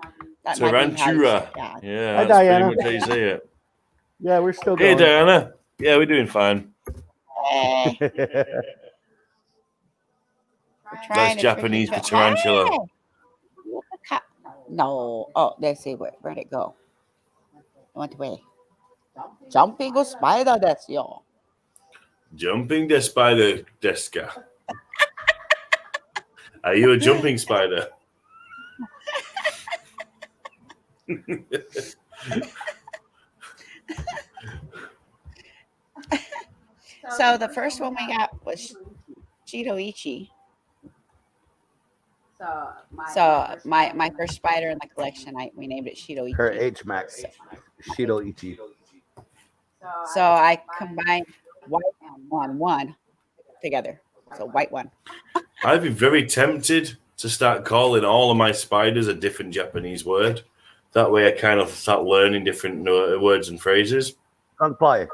That might be how you say Tarantula. it, yeah. Yeah, Hi, that's Diana. pretty much how you say it. Yeah, we're still Hey, going. Diana. Yeah, we're doing fine. That's Japanese for tarantula. No. Oh, let's see. Where'd it go? It went away. Jumping spider, that's yo. Jumping the spider deska. Are you a jumping spider? So the first one we got was Shidoichi. So my first spider in the collection, we named it Shidoichi. Her H-Max. Shidoichi. So I combined white and one together. So white one. I'd be very tempted to start calling all of my spiders a different Japanese word. That way I kind of start learning different words and phrases. Kanpai.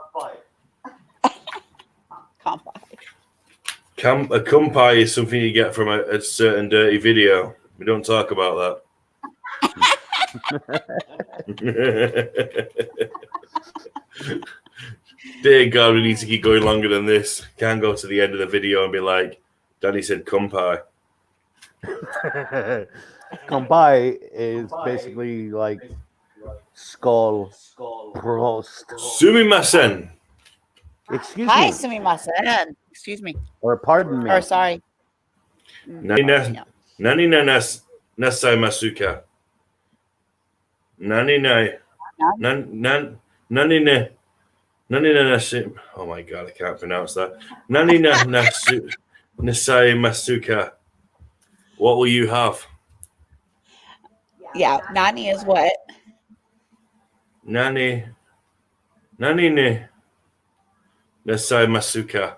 A kumpai is something you get from a certain dirty video. We don't talk about that. Dear God, we need to keep going longer than this. Can't go to the end of the video and be like, Daddy said kumpai. Kanpai is basically like skull, roast. Sumimasen. Excuse Hi, me. sumimasen. Excuse me. Or pardon me. Or sorry. Nani nasai masuka. Nani nasi. Oh my God, I can't pronounce that. Nani nasai masuka. What will you have? Yeah, Nani is what? Nani ne nasai masuka.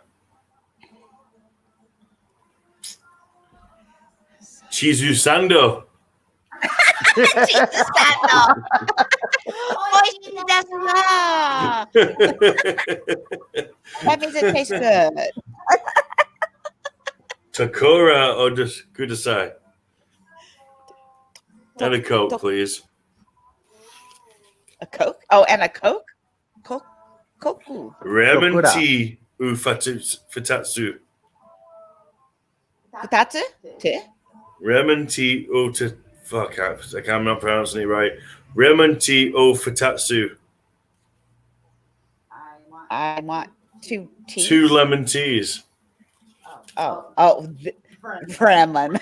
Chizu Sando. That means it tastes good. Takura or just Kudasai? And a Coke, please. A Coke? Oh, and a Coke? Koku. Ramen tea ufatatsu. Futatsu? Te? Ramen tea uta. Fuck, I'm not pronouncing it right. Ramen tea ufatatsu. I want 2 teas. 2 lemon teas. Ramen.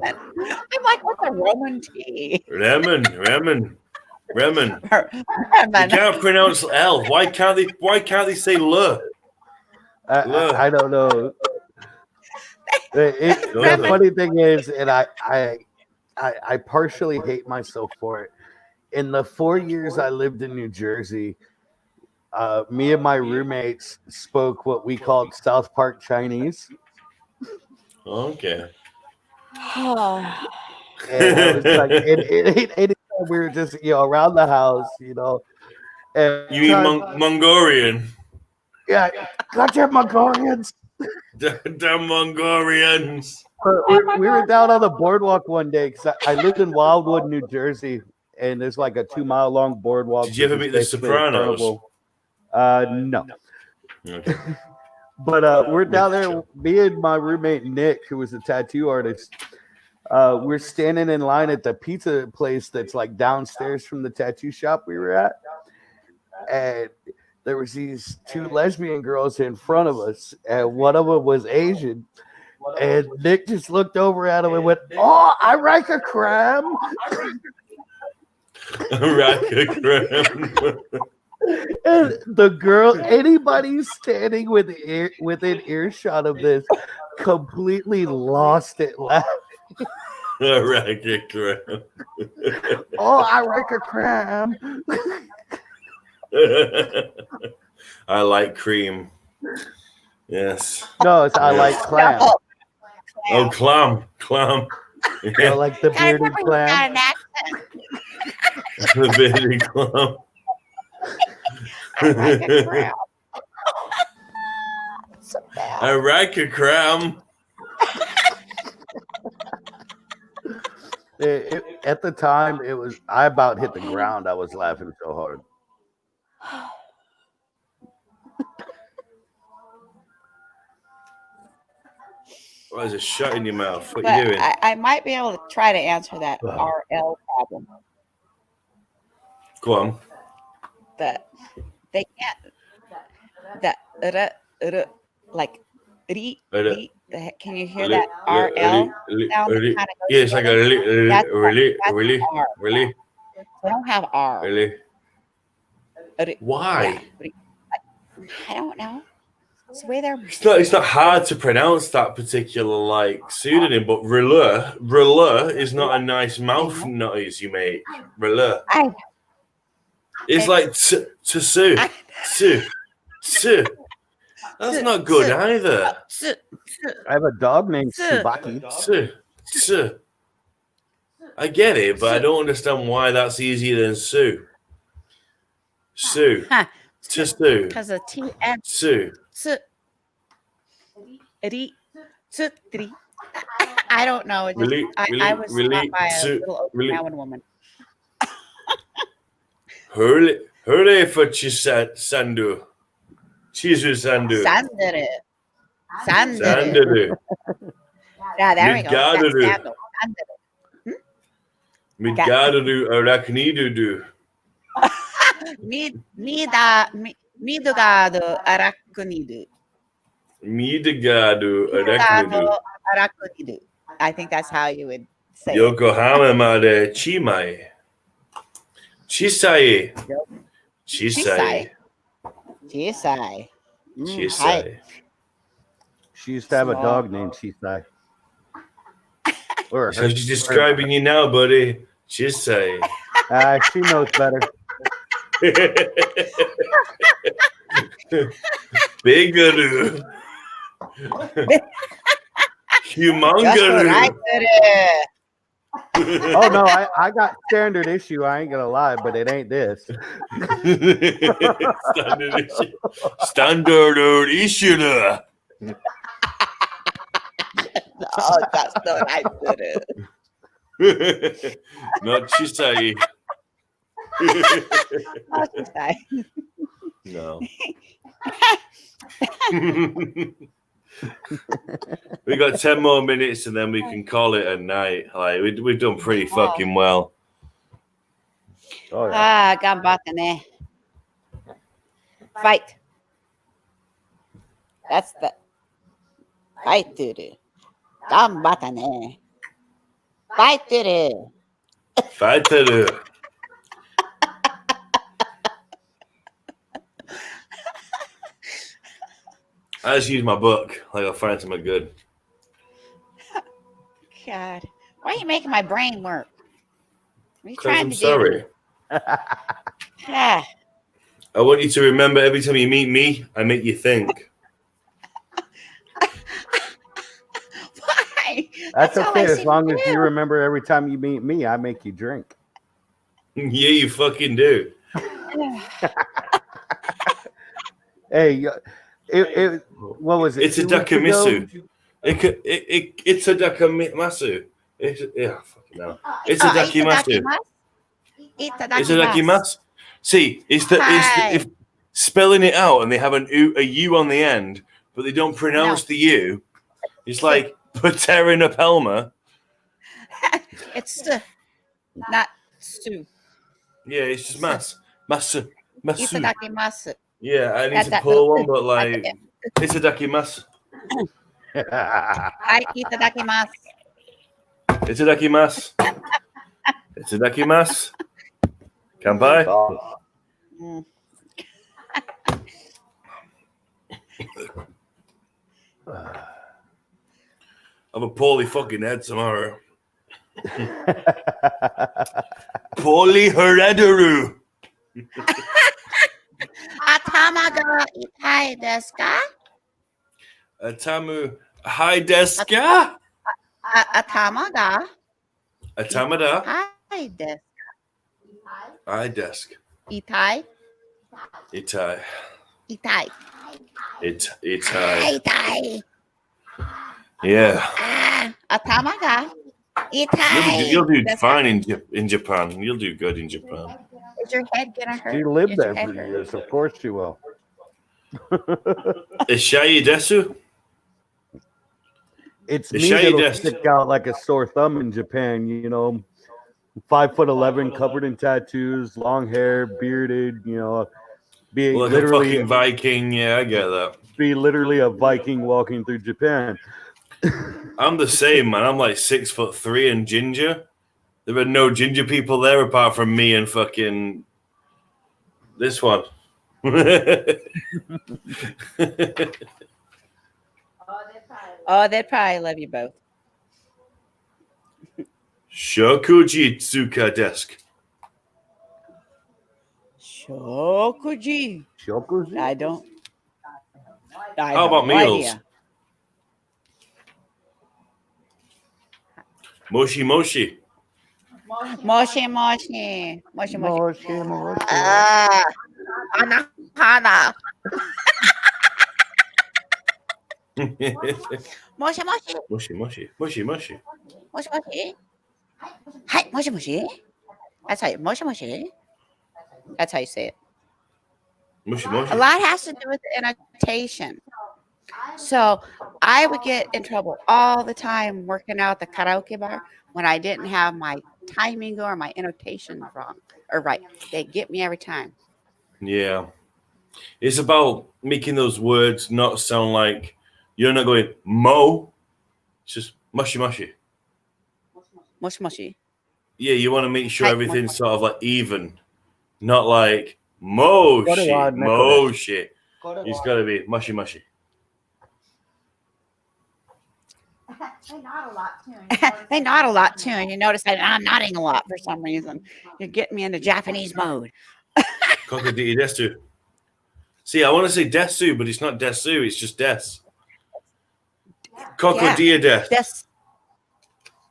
I'm like, what's a Roman tea? Ramen. You can't pronounce L. Why can't they say L? I don't know. The funny thing is, and I partially hate myself for it. In the 4 years I lived in New Jersey, me and my roommates spoke what we called South Park Chinese. Okay. And I was like, anytime we were just around the house, And you mean Mongolian? Yeah, gotcha, Mongolians. The Mongolians. We were down on the boardwalk one day because I lived in Wildwood, New Jersey, and there's like a 2-mile long boardwalk. Did you ever meet the Sopranos? No. Okay. But we're down there. Me and my roommate Nick, who was a tattoo artist, we're standing in line at the pizza place that's like downstairs from the tattoo shop we were at, and there was these two lesbian girls in front of us, and one of them was Asian. And Nick just looked over at him and went, "Oh, I like a crab." And the girl, anybody standing within earshot of this, completely lost it laughing. Oh, I like a crab. I like cream. Yes. No, it's I like clam. Oh, clam. I like the bearded clam. The bearded clam. I like a crab. At the time, I about hit the ground. I was laughing so hard. Why is a shot in your mouth? What But are you doing? I might be able to try to answer that RL problem. Go on. That they can't. Like, can you hear that RL sound? Yeah, it's like a really. They don't have R. Really? Why? I don't know. It's the way they're. It's not hard to pronounce that particular like pseudonym, but releur is not a nice mouth noise you make. Releur. It's like sue. That's not good either. I have a dog named Tsubaki. I get it, but I don't understand why that's easier than Sue. Sue. To Sue. Because of TN. Sue. I don't know. I was taught by a little Okinawan woman. Hurry for Chisandu. Chizu Sandu. Sandere. Yeah, there we go. Midgadaru arachnidu. Midugado arachnidu. Midgadu arachnidu. I think that's how you would say Yokohama made Chimai. Chisai. She used to have a dog named Chisai. So she's describing you now, buddy. Chisai. She knows better. Bigaroo. Humongaroo. Oh no, I got standard issue. I ain't gonna lie, but it ain't this. Standard issue. Oh, that's not I did it. Not Chisai. Not Chisai. No. We got 10 more minutes and then we can call it a night. Like we've done pretty fucking well. Oh, yeah. Ganbatte ne. Fight. That's the fight, dude. Ganbatte ne. Fight, dude. Fight, dude. I just use my book. Like I'll find something good. God, why are you making my brain work? What are you Because trying I'm to sorry. Yeah. I want you to remember every time you meet me, I make you think. Why? That's all okay I as see long you as do. you remember every time you meet me, I make you drink. Yeah, you fucking do. Hey, what was it? It's a 2 weeks ago? dakamisu. It's a dakamisu. Fucking hell. It's a dakimasu. It's a dakimasu. See, it's if spelling it out and they have a U on the end, but they don't pronounce the U. It's like Paterina Pelma. It's not stew. Yeah, it's just mass. Masu. Itadakimasu. Yeah, I need Add to that pull little one, ooh but at like, the end. itadakimasu. I itadakimasu. Itadakimasu. Itadakimasu. Kanpai. Mm. I'm a poorly fucking head tomorrow. Poorly hereditary. Atamaga itai desu ka? Atamu hi desu ka? Atamaga Atamada. hi desu. Hi desk. Itai. Itai. Itai. Itai. Itai. Yeah. Atamaga itai. You'll do desu ka? fine in Japan. You'll do good in Japan. Is your head gonna hurt? She lived Is your there head for hurt? years. Of course she will. Ishayi desu? It's The me shady that'll desk. stick out like a sore thumb in Japan. You know, 5'11", covered in tattoos, long hair, bearded. You know, be Like a literally fucking Viking. Yeah, I get that. be literally a Viking walking through Japan. I'm the same, man. I'm like 6'3" and ginger. There are no ginger people there apart from me and fucking this one. Oh, they'd probably love you both. Shokuji Tsuka desk. Shokuji. Shokuji? I don't. I How have about no meals? idea. Moshi Moshi. Moshi moshi. Moshi moshi. Moshi, moshi. Ah. Hana hana. Moshi moshi. Moshi Moshi. Moshi Moshi. Moshi moshi. Hi, moshi moshi. That's how you moshi moshi. That's how you say it. Moshi Moshi. A lot has to do with the annotation. So I would get in trouble all the time working out at the karaoke bar when I didn't have my timing or my annotation wrong or right. They get me every time. Yeah. It's about making those words not sound like you're not going mo. It's just mushy mushy. Moshi moshi. Yeah, you want to make sure Hi, everything's sort of like even, not like mo Got it shit, right, mo Nicholas. shit. It's got to be mushy mushy. They nod a lot too. They nod a lot too, and you notice that I'm nodding a lot for some reason. You're getting me into Japanese mode. Kokodi desu. See, I want to say desu, but it's not desu. It's just des. Kokodia des. Des.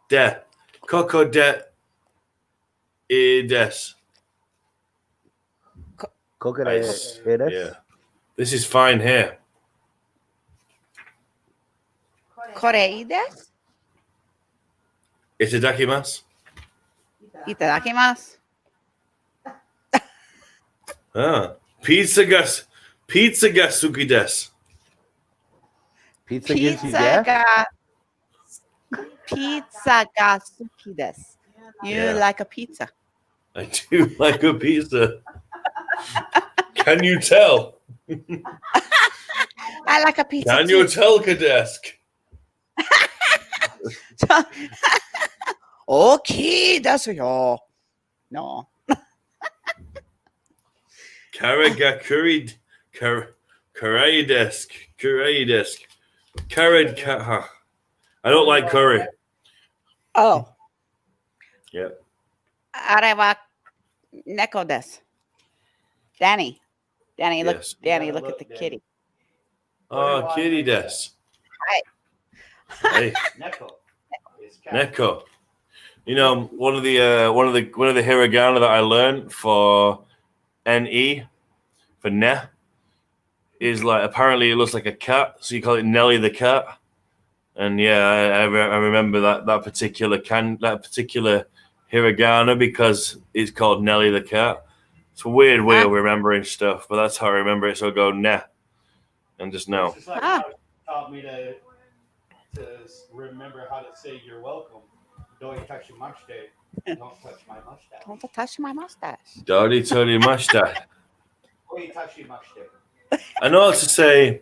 De. Kokode. Des. Coconut. Yeah. This is fine here. Korei desu. Itadakimasu. Itadakimasu. Ah. Pizza gasuki desu. Pizza gives you gas? Pizza ga suki desu. You Yeah. like a pizza. I do like a pizza. Can you tell? I like a pizza. Can too. you tell, Kadesk? Okay, desu yo. No. Karagakuri. Karai desk. Karai desk. Karad. I don't like curry. Oh. Yeah. あれは猫です. Danny, look, Yes. Danny, look at the kitty. Oh, kitty desk. Hey. Neko. You know, one of the hiragana that I learned for NE for ne is like apparently it looks like a cat, so you call it Nelly the cat. And yeah, I remember that particular hiragana because it's called Nelly the cat. It's a weird way of remembering stuff, but that's how I remember it. So I go ne and just know. It's like how you taught me to remember how to say you're welcome. Don't touch your mustache. Don't touch my mustache. Don't touch my mustache. Dirty, dirty mustache. Or you touch your mustache. I know what to say.